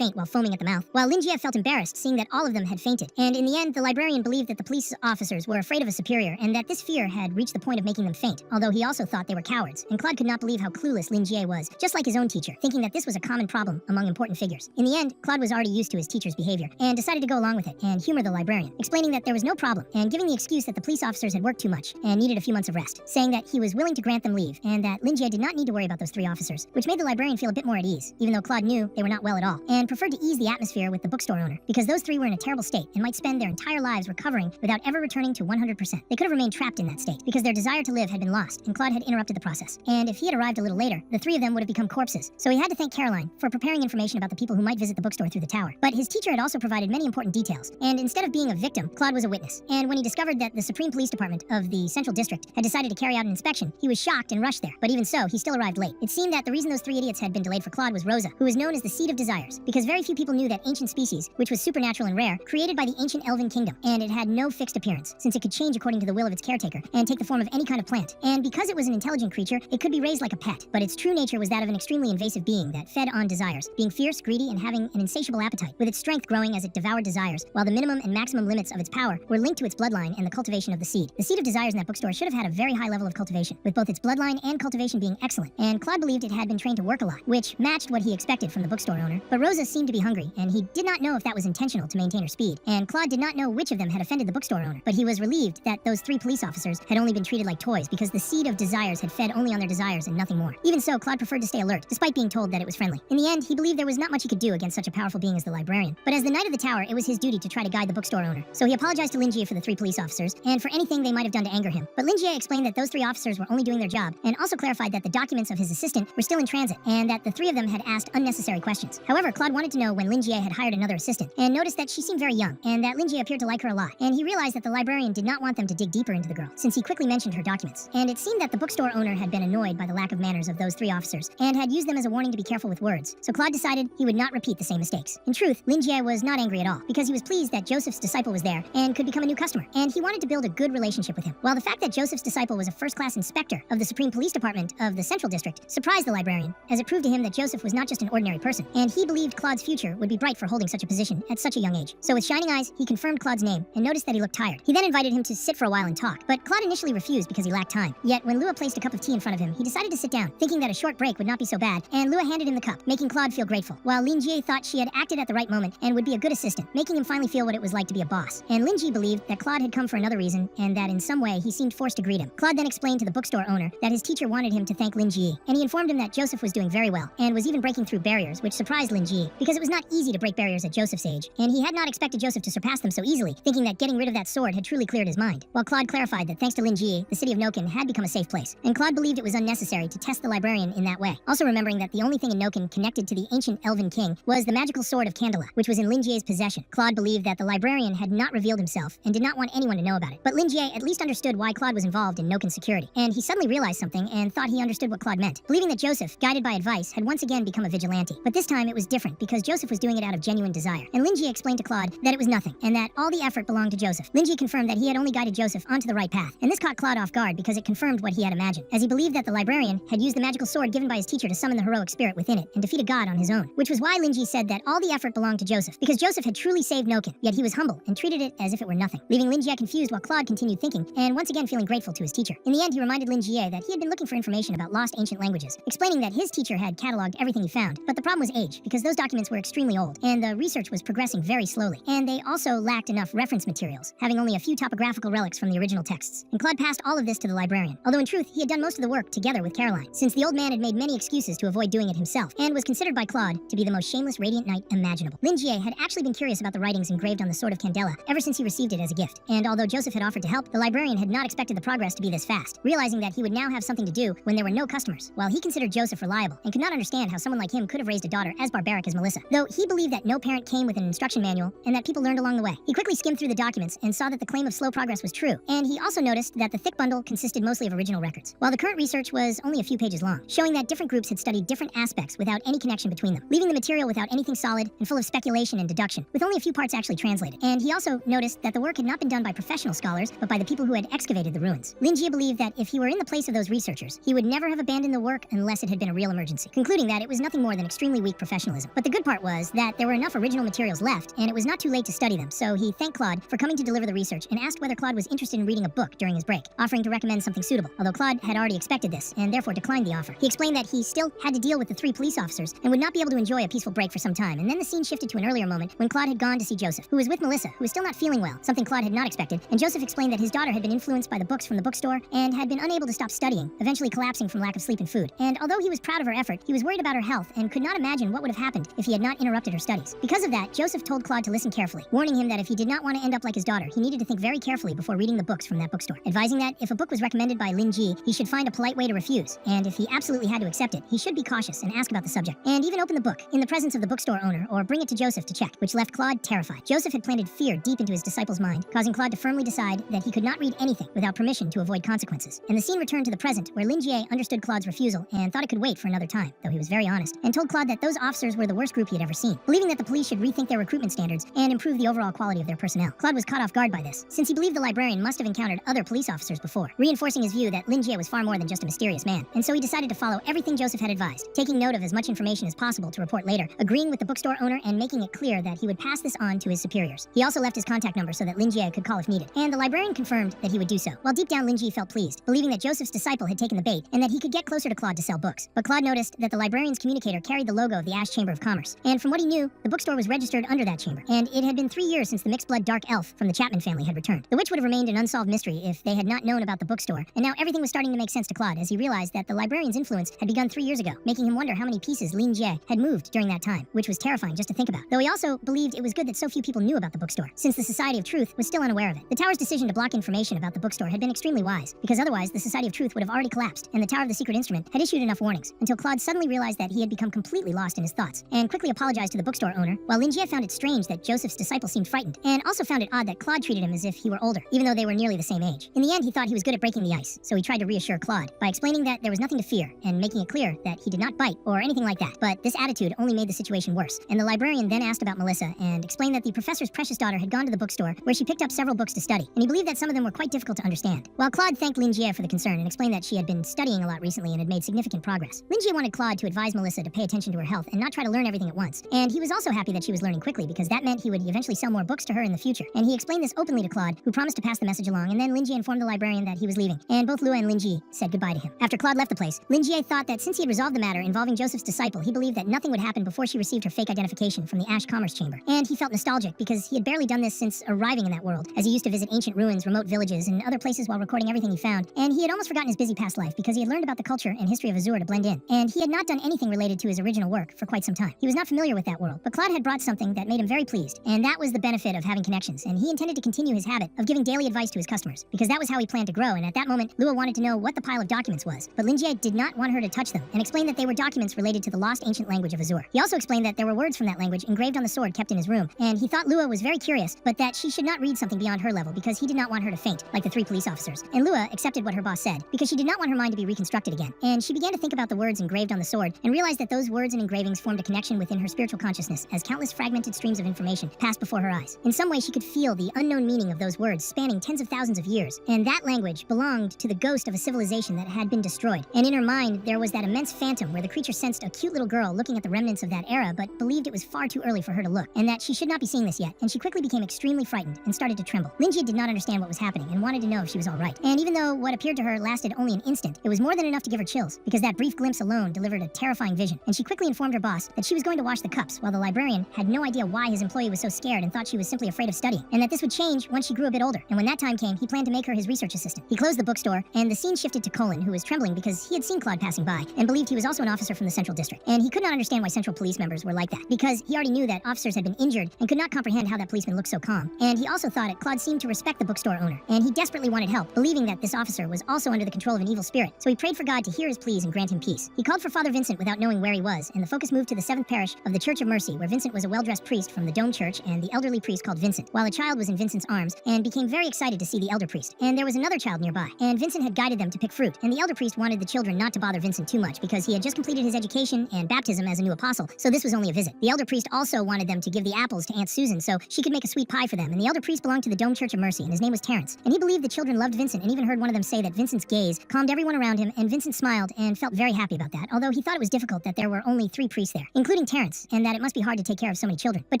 Speaker 1: while foaming at the mouth, while Linji felt embarrassed seeing that all of them had fainted. And in the end, the librarian believed that the police officers were afraid of a superior, and that this fear had reached the point of making them faint, although he also thought they were cowards. And Claude could not believe how clueless Linji was, just like his own teacher, thinking that this was a common problem among important figures. In the end, Claude was already used to his teacher's behavior, and decided to go along with it, and humor the librarian, explaining that there was no problem, and giving the excuse that the police officers had worked too much, and needed a few months of rest, saying that he was willing to grant them leave, and that Linji did not need to worry about those 3 officers, which made the librarian feel a bit more at ease, even though Claude knew they were not well at all, and preferred to ease the atmosphere with the bookstore owner, because those 3 were in a terrible state, and might spend their entire lives recovering without ever returning to 100%. They could have remained trapped in that state, because their desire to live had been lost, and Claude had interrupted the process. And if he had arrived a little later, the 3 of them would have become corpses. So he had to thank Caroline for preparing information about the people who might visit the bookstore through the tower. But his teacher had also provided many important details, and instead of being a victim, Claude was a witness. And when he discovered that the Supreme Police Department of the Central District had decided to carry out an inspection, he was shocked and rushed there. But even so, he still arrived late. It seemed that the reason those 3 idiots had been delayed for Claude was Rosa, who was known as the Seed of Desires, because very few people knew that ancient species, which was supernatural and rare, created by the ancient Elven Kingdom, and it had no fixed appearance, since it could change according to the will of its caretaker, and take the form of any kind of plant. And because it was an intelligent creature, it could be raised like a pet, but its true nature was that of an extremely invasive being that fed on desires, being fierce, greedy, and having an insatiable appetite, with its strength growing as it devoured desires, while the minimum and maximum limits of its power were linked to its bloodline and the cultivation of the seed. The Seed of Desires in that bookstore should have had a very high level of cultivation, with both its bloodline and cultivation being excellent, and Claude believed it had been trained to work a lot, which matched what he expected from the bookstore owner. But Rosa seemed to be hungry, and he did not know if that was intentional to maintain her speed, and Claude did not know which of them had offended the bookstore owner, but he was relieved that those 3 police officers had only been treated like toys, because the Seed of Desires had fed only on their desires and nothing more. Even so, Claude preferred to stay alert, despite being told that it was friendly. In the end, he believed there was not much he could do against such a powerful being as the librarian. But as the Knight of the Tower, it was his duty to try to guide the bookstore owner. So he apologized to Linji for the 3 police officers, and for anything they might have done to anger him. But Linji explained that those 3 officers were only doing their job, and also clarified that the documents of his assistant were still in transit, and that the 3 of them had asked unnecessary questions. However, Claude wanted to know when Linji had hired another assistant, and noticed that she seemed very young, and that Linji appeared to like her a lot. And he realized that the librarian did not want them to dig deeper into the girl, since he quickly mentioned her documents. And it seemed that the bookstore owner had been annoyed by the lack of manners of those 3 officers, and had used them as a warning to be careful with words. So Claude decided he would not repeat the same mistakes. In truth, Linji was not angry at all, because he was pleased that Joseph's disciple was there, and could become a new customer, and he wanted to build a good relationship with him. While the fact that Joseph's disciple was a first-class inspector of the Supreme Police Department of the Central District, surprised the librarian, as it proved to him that Joseph was not just an ordinary person, and he believed Claude's future would be bright for holding such a position at such a young age. So with shining eyes, he confirmed Claude's name and noticed that he looked tired. He then invited him to sit for a while and talk, but Claude initially refused because he lacked time. Yet when Lua placed a cup of tea in front of him, he decided to sit down, thinking that a short break would not be so bad, and Lua handed him the cup, making Claude feel grateful, while Lin Jie thought she had acted at the right moment and would be a good assistant, making him finally feel what it was like to be a boss. And Lin Jie believed that Claude had come for another reason, and that in some way he seemed forced to greet him. Claude then explained to the bookstore owner that his teacher wanted him to thank Lin Jie, and he informed him that Joseph was doing very well, and was even breaking through barriers, which surprised Lin Jie, because it was not easy to break barriers at Joseph's age, and he had not expected Joseph to surpass them so easily, thinking that getting rid of that sword had truly cleared his mind. While Claude clarified that thanks to Lin Jie, the city of Noken had become a safe place, and Claude believed it was unnecessary to test the librarian in that way. Also remembering that the only thing in Noken connected to the ancient elven king was the magical sword of Candela, which was in Lin Jie's possession. Claude believed that the librarian had not revealed himself and did not want anyone to know about it. But Lin Jie at least understood why Claude was involved in Noken's security, and he suddenly realized something and thought he understood what Claude meant, believing that Joseph, guided by advice, had once again become a vigilante. But this time it was different because Joseph was doing it out of genuine desire, and Lin Jie explained to Claude that it was nothing, and that all the effort belonged to Joseph. Lin Jie confirmed that he had only guided Joseph onto the right path, and this caught Claude off guard because it confirmed what he had imagined, as he believed that the librarian had used the magical sword given by his teacher to summon the heroic spirit within it and defeat a god on his own, which was why Lin Jie said that all the effort belonged to Joseph, because Joseph had truly saved Noken, yet he was humble and treated it as if it were nothing, leaving Lin Jie confused while Claude continued thinking, and once again feeling grateful to his teacher. In the end, he reminded Lin Jie that he had been looking for information about lost ancient languages, explaining that his teacher had cataloged everything he found, but the problem was age, because those documents were extremely old, and the research was progressing very slowly, and they also lacked enough reference materials, having only a few topographical relics from the original texts. And Claude passed all of this to the librarian, although in truth he had done most of the work together with Caroline, since the old man had made many excuses to avoid doing it himself, and was considered by Claude to be the most shameless radiant knight imaginable. Lin Jie had actually been curious about the writings engraved on the sword of Candela ever since he received it as a gift, and although Joseph had offered to help, the librarian had not expected the progress to be this fast, realizing that he would now have something to do when there were no customers. While he considered Joseph reliable and could not understand how someone like him could have raised a daughter as barbaric as Melissa, though he believed that no parent came with an instruction manual and that people learned along the way. He quickly skimmed through the documents and saw that the claim of slow progress was true, and he also noticed that the thick bundle consisted mostly of original records, while the current research was only a few pages long, showing that different groups had studied different aspects without any connection between them, leaving the material without anything solid and full of speculation and deduction, with only a few parts actually translated. And he also noticed that the work had not been done by professional scholars, but by the people who had excavated the ruins. Lin Jie believed that if he were in the place of those researchers, he would never have abandoned the work unless it had been a real emergency, concluding that it was nothing more than extremely weak professionalism. But the good part was that there were enough original materials left, and it was not too late to study them, so he thanked Claude for coming to deliver the research and asked whether Claude was interested in reading a book during his break, offering to recommend something suitable, although Claude had already expected this, and therefore declined the offer. He explained that he still had to deal with the 3 police officers and would not be able to enjoy a peaceful break for some time, and then the scene shifted to an earlier moment when Claude had gone to see Joseph, who was with Melissa, who was still not feeling well, something Claude had not expected, and Joseph explained that his daughter had been influenced by the books from the bookstore and had been unable to stop studying, eventually collapsing from lack of sleep and food. And although he was proud of her effort, he was worried about her health and could not imagine what would have happened if he had not interrupted her studies. Because of that, Joseph told Claude to listen carefully, warning him that if he did not want to end up like his daughter, he needed to think very carefully before reading the books from that bookstore, advising that if a book was recommended by Lin Jie, he should find a polite way to refuse, and if he absolutely had to accept it, he should be cautious and ask about the subject, and even open the book in the presence of the bookstore owner or bring it to Joseph to check, which left Claude terrified. Joseph had planted fear deep into his disciple's mind, causing Claude to firmly decide that he could not read anything without permission to avoid consequences. And the scene returned to the present, where Lin Jie understood Claude's refusal and thought it could wait for another time, though he was very honest, and told Claude that those officers were the worst group he had ever seen, believing that the police should rethink their recruitment standards and improve the overall quality of their personnel. Claude was caught off guard by this, since he believed the librarian must have encountered other police officers before, reinforcing his view that Lin Jie was far more than just a mysterious man, and so he decided to follow everything Joseph had advised, taking note of as much information as possible to report later, agreeing with the bookstore owner and making it clear that he would pass this on to his superiors. He also left his contact number so that Lin Jie could call if needed, and the librarian confirmed that he would do so, while deep down Lin Jie felt pleased, believing that Joseph's disciple had taken the bait and that he could get closer to Claude to sell books. But Claude noticed that the librarian's communicator carried the logo of the Ash Chamber of Commerce, and from what he knew, the bookstore was registered under that chamber, and it had been 3 years since the mixed-blood dark elf from the Chapman family had returned. The which would have remained an unsolved mystery if they had not known about the bookstore, and now everything was starting to make sense to Claude as he realized that the librarian's influence had begun 3 years ago, making him wonder how many pieces Lin Jie had moved during that time, which was terrifying just to think about. Though he also believed it was good that so few people knew about the bookstore, since the Society of Truth was still unaware of it. The Tower's decision to block information about the bookstore had been extremely wise, because otherwise the Society of Truth would have already collapsed, and the Tower of the Secret Instrument had issued enough warnings, until Claude suddenly realized that he had become completely lost in his thoughts, and quickly apologized to the bookstore owner, while Lin Jie found it strange that Joseph's disciple seemed frightened, and also found it odd that Claude treated him as if he were older, even though they were nearly the same age. In the end, he thought he was good at breaking the ice, so he tried to reassure Claude by explaining that there was nothing to fear, and making it clear that he did not bite or anything like that. But this attitude only made the situation worse, and the librarian then asked about Melissa and explained that the professor's precious daughter had gone to the bookstore, where she picked up several books to study, and he believed that some of them were quite difficult to understand. While Claude Claude thanked Lin Jie for the concern and explained that she had been studying a lot recently and had made significant progress. Lin Jie wanted Claude to advise Melissa to pay attention to her health and not try to learn everything at once. And he was also happy that she was learning quickly because that meant he would eventually sell more books to her in the future. And he explained this openly to Claude, who promised to pass the message along, and then Lin Jie informed the librarian that he was leaving, and both Lua and Lin Jie said goodbye to him. After Claude left the place, Lin Jie thought that since he had resolved the matter involving Joseph's disciple, he believed that nothing would happen before she received her fake identification from the Ash Commerce Chamber. And he felt nostalgic because he had barely done this since arriving in that world, as he used to visit ancient ruins, remote villages, and other places while recording everything he found. And he had almost forgotten his busy past life because he had learned about the culture and history of Azure to blend in. And he had not done anything related to his original work for quite some time. He was not familiar with that world, but Claude had brought something that made him very pleased, and that was the benefit of having connections. And he intended to continue his habit of giving daily advice to his customers, because that was how he planned to grow. And at that moment, Lua wanted to know what the pile of documents was, but Lin Jie did not want her to touch them, and explained that they were documents related to the lost ancient language of Azure. He also explained that there were words from that language engraved on the sword kept in his room, and he thought Lua was very curious, but that she should not read something beyond her level because he did not want her to faint, like the 3 police officers. And Lua accepted what her boss said, because she did not want her mind to be reconstructed again. And she began to think about the words engraved on the sword, and realized that those words and engravings formed a connection within her spiritual consciousness as countless fragmented streams of information passed before her eyes. In some way, she could feel the unknown meaning of those words spanning tens of thousands of years, and that language belonged to the ghost of a civilization that had been destroyed. And in her mind, there was that immense phantom where the creature sensed a cute little girl looking at the remnants of that era, but believed it was far too early for her to look, and that she should not be seeing this yet, and she quickly became extremely frightened and started to tremble. Lin Jie did not understand what was happening and wanted to know if she was all right. And even though what appeared to her lasted only an instant, it was more than enough to give her chills, because that brief glimpse alone delivered a terrifying vision. And she quickly informed her boss that she was going to wash the cups, while the librarian had no idea why his employee was so scared and thought she was simply afraid of studying, and that this would change once she grew a bit older. And when that time came, he planned to make her his research assistant. He closed the bookstore, and the scene shifted to Colin, who was trembling because he had seen Claude passing by and believed he was also an officer from the Central District. And he could not understand why Central Police members were like that, because he already knew that officers had been injured and could not comprehend how that policeman looked so calm. And he also thought Claude seemed to respect the bookstore owner, and he desperately wanted help, believing that this officer was also under the control of an evil spirit. So he prayed for God to hear his pleas and grant him peace. He called for Father Vincent without knowing where he was, and the focus moved to the 7th parish of the Church of Mercy, where Vincent was a well-dressed priest from the Dome Church and the elderly priest called Vincent, while a child was in Vincent's arms and became very excited to see the elder priest. And there was another child nearby, and Vincent had guided them to pick fruit, and the elder priest wanted the children not to bother Vincent too much because he had just completed his education and baptism as a new apostle, so this was only a visit. The elder priest also wanted them to give the apples to Aunt Susan so she could make a sweet pie for them, and the elder priest belonged to the Dome Church of Mercy, and his name was Terrence. And he believed the children loved Vincent, and even heard one of them say that Vincent's gaze calmed everyone around him, and Vincent smiled and felt very happy about that, although he thought it was difficult that there were only 3 priests there, including Terrence, and that it must be hard to take care of so many children. But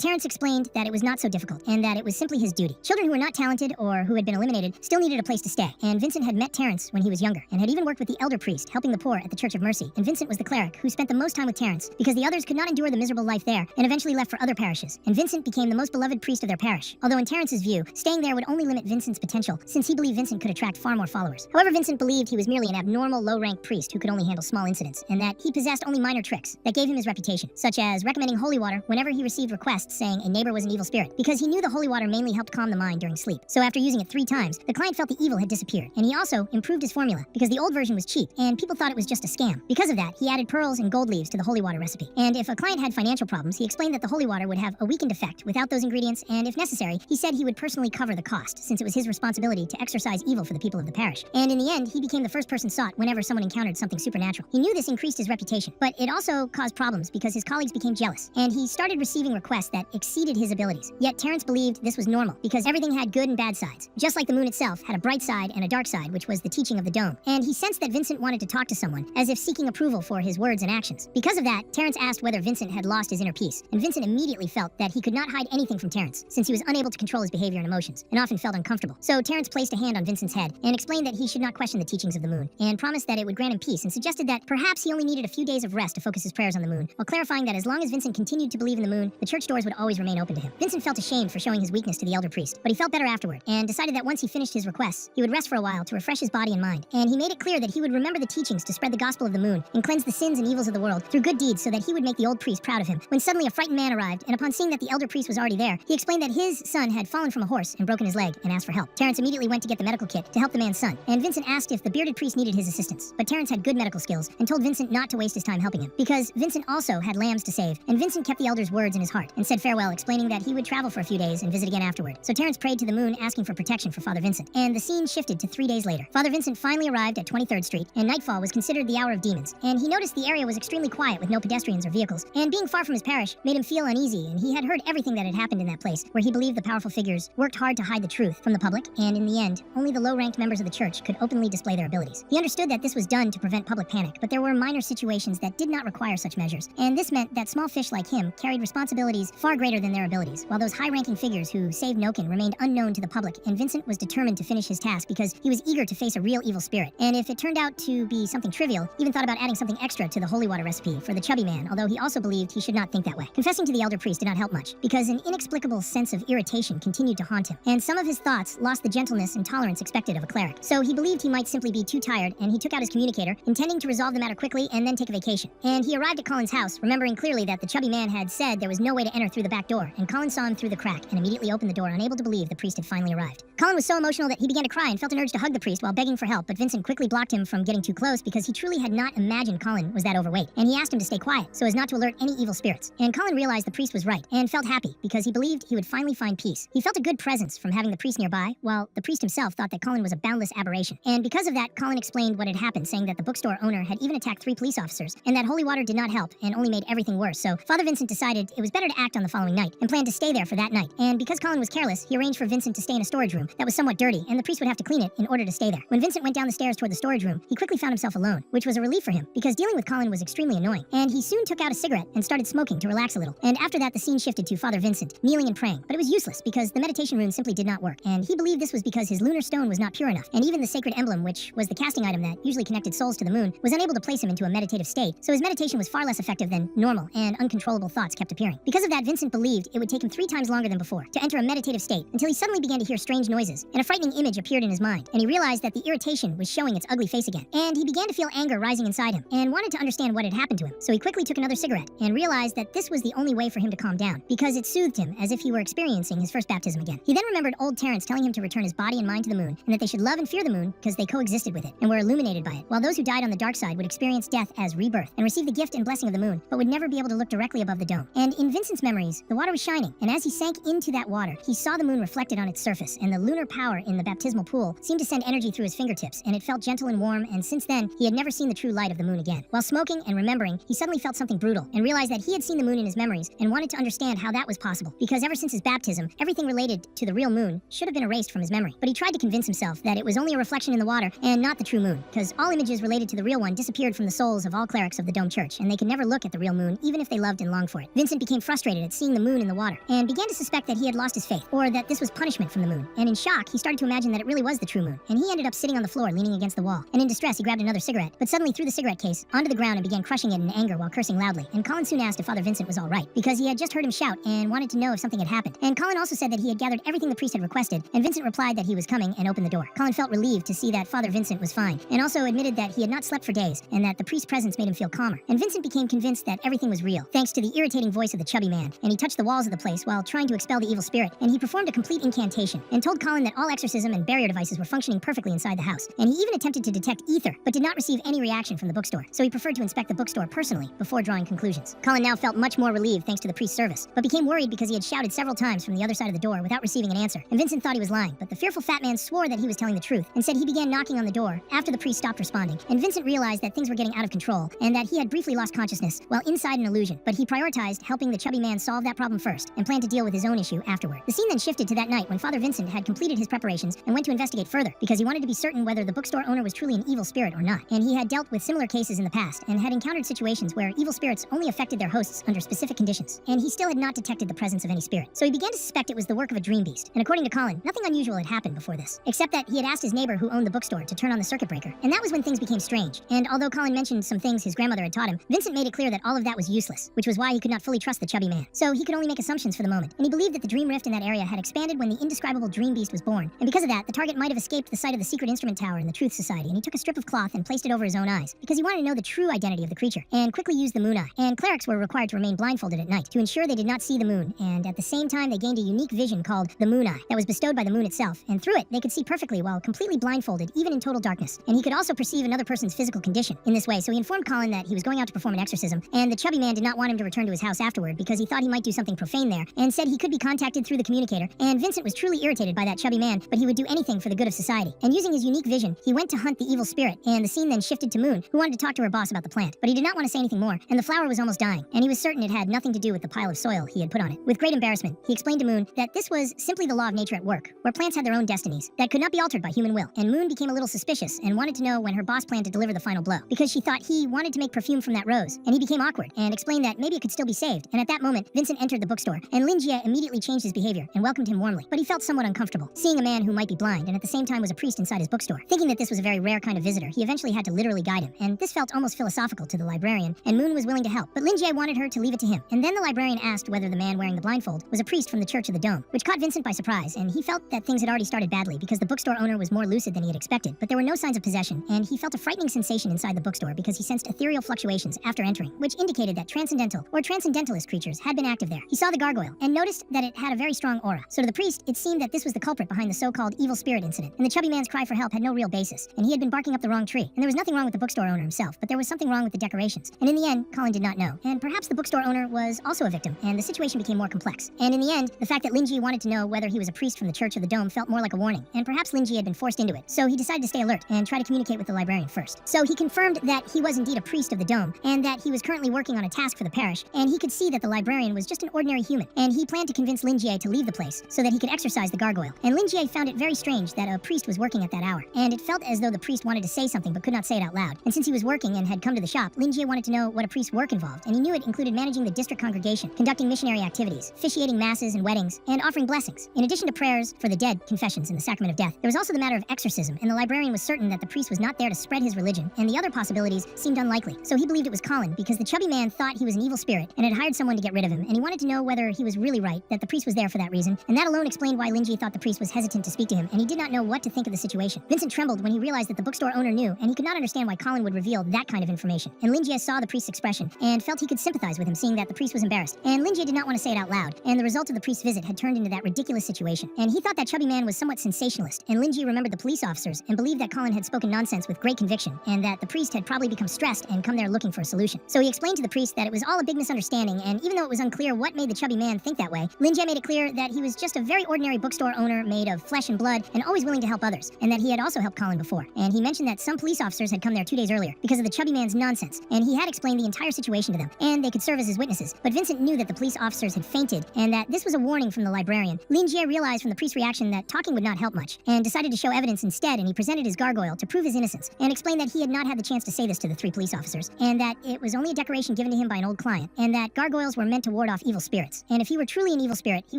Speaker 1: Terrence explained that it was not so difficult, and that it was simply his duty. Children who were not talented or who had been eliminated still needed a place to stay, and Vincent had met Terrence when he was younger, and had even worked with the elder priest, helping the poor at the Church of Mercy, and Vincent was the cleric who spent the most time with Terrence, because the others could not endure the miserable life there, and eventually left for other parishes, and Vincent became the most beloved priest of their parish, although in Terrence's view, staying there would only limit Vincent's potential, since he believed Vincent could attract far more followers. However, Vincent believed he was merely an abnormal, low-ranked priest who could only handle small incidents, and that he possessed only minor tricks that gave him his reputation, such as recommending holy water whenever he received requests saying a neighbor was an evil spirit, because he knew the holy water mainly helped calm the mind during sleep. So after using it 3 times, the client felt the evil had disappeared, and he also improved his formula, because the old version was cheap, and people thought it was just a scam. Because of that, he added pearls and gold leaves to the holy water recipe. And if a client had financial problems, he explained that the holy water would have a weakened effect without those ingredients, and if necessary, he said he would personally cover the cost, since it was his responsibility to exorcise evil for the people of the parish. And in the end, he became the first person sought whenever someone encountered something supernatural. He knew this increased his reputation, but it also caused problems because his colleagues became jealous, and he started receiving requests that exceeded his abilities. Yet Terrence believed this was normal, because everything had good and bad sides, just like the moon itself had a bright side and a dark side, which was the teaching of the dome. And he sensed that Vincent wanted to talk to someone, as if seeking approval for his words and actions. Because of that, Terrence asked whether Vincent had lost his inner peace, and Vincent immediately felt that he could not hide anything from Terrence, since he was unable to control his behavior and emotions, and often felt uncomfortable. So Terrence placed a hand on Vincent's head, and explained that he should not question the teachings of the moon, and promised that it would grant him peace, and suggested that perhaps he only needed a few days of rest to focus his prayers on the moon, while clarifying that as long as Vincent continued to believe in the moon, the church doors would always remain open to him. Vincent felt ashamed for showing his weakness to the elder priest, but he felt better afterward, and decided that once he finished his requests, he would rest for a while to refresh his body and mind. And he made it clear that he would remember the teachings to spread the gospel of the moon, and cleanse the sins and evils of the world through good deeds, so that he would make the old priest proud of him. When suddenly a frightened man arrived, and upon seeing that the elder priest was already there, he explained that his son had fallen from a horse and broken his leg, and asked for help. Terrence immediately went to get the medical kit to help the man's son, and Vincent asked if the bearded priest needed his assistance. But Terrence had good medical skills, and told Vincent not to waste his time helping him, because Vincent also had lambs to save, and Vincent kept the elder's words in his heart, and said farewell, explaining that he would travel for a few days and visit again afterward. So Terrence prayed to the moon, asking for protection for Father Vincent, and the scene shifted to 3 days later. Father Vincent finally arrived at 23rd Street, and nightfall was considered the hour of demons, and he noticed the area was extremely quiet with no pedestrians or vehicles, and being far from his parish made him feel uneasy, and he had heard everything that had happened in that place, where he believed the powerful figures worked hard to hide the truth from the public, and in the end, only the low-ranked members members of the church could openly display their abilities. He understood that this was done to prevent public panic, but there were minor situations that did not require such measures, and this meant that small fish like him carried responsibilities far greater than their abilities, while those high-ranking figures who saved Noken remained unknown to the public, and Vincent was determined to finish his task because he was eager to face a real evil spirit. And if it turned out to be something trivial, he even thought about adding something extra to the holy water recipe for the chubby man, although he also believed he should not think that way. Confessing to the elder priest did not help much, because an inexplicable sense of irritation continued to haunt him, and some of his thoughts lost the gentleness and tolerance expected of a cleric. So he believed he might simply be too tired, and he took out his communicator, intending to resolve the matter quickly and then take a vacation. And he arrived at Colin's house, remembering clearly that the chubby man had said there was no way to enter through the back door, and Colin saw him through the crack and immediately opened the door, unable to believe the priest had finally arrived. Colin was so emotional that he began to cry and felt an urge to hug the priest while begging for help, but Vincent quickly blocked him from getting too close because he truly had not imagined Colin was that overweight, and he asked him to stay quiet so as not to alert any evil spirits. And Colin realized the priest was right and felt happy because he believed he would finally find peace. He felt a good presence from having the priest nearby, while the priest himself thought that Colin was a boundless aberration. And because of that, Colin explained what had happened, saying that the bookstore owner had even attacked 3 police officers, and that holy water did not help and only made everything worse. So Father Vincent decided it was better to act on the following night and planned to stay there for that night. And because Colin was careless, he arranged for Vincent to stay in a storage room that was somewhat dirty, and the priest would have to clean it in order to stay there. When Vincent went down the stairs toward the storage room, he quickly found himself alone, which was a relief for him because dealing with Colin was extremely annoying. And he soon took out a cigarette and started smoking to relax a little. And after that, the scene shifted to Father Vincent, kneeling and praying. But it was useless because the meditation rune simply did not work, and he believed this was because his lunar stone was not pure enough, and even the sacred emblem, which was the casting item that usually connected souls to the moon, was unable to place him into a meditative state, so his meditation was far less effective than normal, and uncontrollable thoughts kept appearing. Because of that, Vincent believed it would take him 3 times longer than before to enter a meditative state, until he suddenly began to hear strange noises, and a frightening image appeared in his mind, and he realized that the irritation was showing its ugly face again. And he began to feel anger rising inside him, and wanted to understand what had happened to him, so he quickly took another cigarette, and realized that this was the only way for him to calm down, because it soothed him as if he were experiencing his first baptism again. He then remembered old Terrence telling him to return his body and mind to the moon, and that they should love and fear the moon because they coexisted with it, and were illuminated by it, while those who died on the dark side would experience death as rebirth, and receive the gift and blessing of the moon, but would never be able to look directly above the dome. And in Vincent's memories, the water was shining, and as he sank into that water, he saw the moon reflected on its surface, and the lunar power in the baptismal pool seemed to send energy through his fingertips, and it felt gentle and warm, and since then, he had never seen the true light of the moon again. While smoking and remembering, he suddenly felt something brutal, and realized that he had seen the moon in his memories, and wanted to understand how that was possible, because ever since his baptism, everything related to the real moon should have been erased from his memory. But he tried to convince himself that it was only a reflection in the water, and not the true moon, because all images related to the real one disappeared from the souls of all clerics of the Dome Church, and they could never look at the real moon, even if they loved and longed for it. Vincent became frustrated at seeing the moon in the water, and began to suspect that he had lost his faith, or that this was punishment from the moon. And in shock, he started to imagine that it really was the true moon, and he ended up sitting on the floor, leaning against the wall. And in distress, he grabbed another cigarette, but suddenly threw the cigarette case onto the ground and began crushing it in anger while cursing loudly. And Colin soon asked if Father Vincent was all right, because he had just heard him shout and wanted to know if something had happened. And Colin also said that he had gathered everything the priest had requested, and Vincent replied that he was coming and opened the door. Colin felt relieved to see that Father Vincent was fine, and also admitted that he had not slept for days, and that the priest's presence made him feel calmer. And Vincent became convinced that everything was real, thanks to the irritating voice of the chubby man, and he touched the walls of the place while trying to expel the evil spirit, and he performed a complete incantation, and told Colin that all exorcism and barrier devices were functioning perfectly inside the house. And he even attempted to detect ether, but did not receive any reaction from the bookstore, so he preferred to inspect the bookstore personally before drawing conclusions. Colin now felt much more relieved thanks to the priest's service, but became worried because he had shouted several times from the other side of the door without receiving an answer, and Vincent thought he was lying, but the fearful fat man swore that he was telling the truth, and said he began knocking on the door after the priest stopped responding, and Vincent realized that things were getting out of control, and that he had briefly lost consciousness while inside an illusion, but he prioritized helping the chubby man solve that problem first, and planned to deal with his own issue afterward. The scene then shifted to that night when Father Vincent had completed his preparations and went to investigate further, because he wanted to be certain whether the bookstore owner was truly an evil spirit or not, and he had dealt with similar cases in the past, and had encountered situations where evil spirits only affected their hosts under specific conditions, and he still had not detected the presence of any spirit. So he began to suspect it was the work of a dream beast, and according to Colin, nothing unusual had happened before this, except that he had asked his neighbor who owned the bookstore to turn on the circuit breaker, and that was when things became strange. And although Colin mentioned some things his grandmother had taught him, Vincent made it clear that all of that was useless, which was why he could not fully trust the chubby man. So he could only make assumptions for the moment, and he believed that the dream rift in that area had expanded when the indescribable dream beast was born, and because of that, the target might have escaped the sight of the secret instrument tower in the Truth Society, and he took a strip of cloth and placed it over his own eyes, because he wanted to know the true identity of the creature, and quickly used the moon eye. And clerics were required to remain blindfolded at night to ensure they did not see the moon, and at the same time they gained a unique vision called the moon eye that was bestowed by the moon itself, and through it they could see perfectly while completely blindfolded, even in total darkness. And he could also perceive another person's physical condition in this way, so he informed Colin that he was going out to perform an exorcism, and the chubby man did not want him to return to his house afterward because he thought he might do something profane there, and said he could be contacted through the communicator, and Vincent was truly irritated by that chubby man, but he would do anything for the good of society. And using his unique vision, he went to hunt the evil spirit, and the scene then shifted to Moon, who wanted to talk to her boss about the plant. But he did not want to say anything more, and the flower was almost dying, and he was certain it had nothing to do with the pile of soil he had put on it. With great embarrassment, he explained to Moon that this was simply the law of nature at work, where plants had their own destinies that could not be altered by human will. And Moon became a little suspicious and wanted to know when her boss planned to deliver the final blow, because she thought he wanted to make perfume from that rose, and he became awkward and explained that maybe it could still be saved. And at that moment, Vincent entered the bookstore, and Lin Jie immediately changed his behavior and welcomed him warmly. But he felt somewhat uncomfortable, seeing a man who might be blind and at the same time was a priest inside his bookstore. Thinking that this was a very rare kind of visitor, he eventually had to literally guide him, and this felt almost philosophical to the librarian, and Moon was willing to help. But Lin Jie wanted her to leave it to him. And then the librarian asked whether the man wearing the blindfold was a priest from the Church of the Dome, which caught Vincent by surprise, and he felt that things had already started badly because the bookstore owner was more lucid than he had expected. But there were no signs of possession, and he felt a frightening sensation inside the bookstore because he sensed ethereal fluctuations after entering, which indicated that transcendental or transcendentalist creatures had been active there. He saw the gargoyle and noticed that it had a very strong aura. So to the priest, it seemed that this was the culprit behind the so-called evil spirit incident, and the chubby man's cry for help had no real basis, and he had been barking up the wrong tree. And there was nothing wrong with the bookstore owner himself, but there was something wrong with the decorations. And in the end, Colin did not know. And perhaps the bookstore owner was also a victim, and the situation became more complex. And in the end, the fact that Lin Jie wanted to know whether he was a priest from the Church of the Dome felt more like a warning, and perhaps Lin Jie had been forced into it. So he decided to stay alert and try to communicate with the librarian first. So he confirmed that he was indeed a priest of the Dome, and that he was currently working on a task for the parish, and he could see that the librarian was just an ordinary human, and he planned to convince Lin Jie to leave the place so that he could exorcise the gargoyle. And Lin Jie found it very strange that a priest was working at that hour, and it felt as though the priest wanted to say something but could not say it out loud. And since he was working and had come to the shop, Lin Jie wanted to know what a priest's work involved, and he knew it included managing the district congregation, conducting missionary activities, officiating masses and weddings, and offering blessings. In addition to prayers for the dead, confessions, and the sacrament of death, there was also the matter of exorcism, and the librarian was certain that the priest was not there to spread his religion, and the other possibilities seemed unlikely. So he believed it was Colin because the chubby man thought he was an evil spirit and had hired someone to get rid of him, and he wanted to know whether he was really right, that the priest was there for that reason, and that alone explained why Lin Jie thought the priest was hesitant to speak to him, and he did not know what to think of the situation. Vincent trembled when he realized that the bookstore owner knew, and he could not understand why Colin would reveal that kind of information. And Lin Jie saw the priest's expression and felt he could sympathize with him, seeing that the priest was embarrassed. And Lin Jie did not want to say it out loud, and the result of the priest's visit had turned into that ridiculous situation. And he thought that chubby man was somewhat sensationalist, and Lin Jie remembered the police officers and believed that Colin had spoken nonsense with great conviction, and that the priest had probably become stressed and come there looking for a solution. So he explained to the priest that it was all a big misunderstanding, and even though it was unclear what made the chubby man think that way, Lin Jie made it clear that he was just a very ordinary bookstore owner made of flesh and blood and always willing to help others, and that he had also helped Colin before. And he mentioned that some police officers had come there 2 days earlier because of the chubby man's nonsense, and he had explained the entire situation to them, and they could serve as his witnesses. But Vincent knew that the police officers had fainted, and that this was a warning from the librarian. Lin Jie realized from the priest's reaction that talking would not help much, and decided to show evidence instead, and he presented his gargoyle to prove his innocence, and explained that he had not had the chance to say this to the 3 police officers, and that it was only a decoration given to him by an old client, and that gargoyles were meant to ward off evil spirits. And if he were truly an evil spirit, he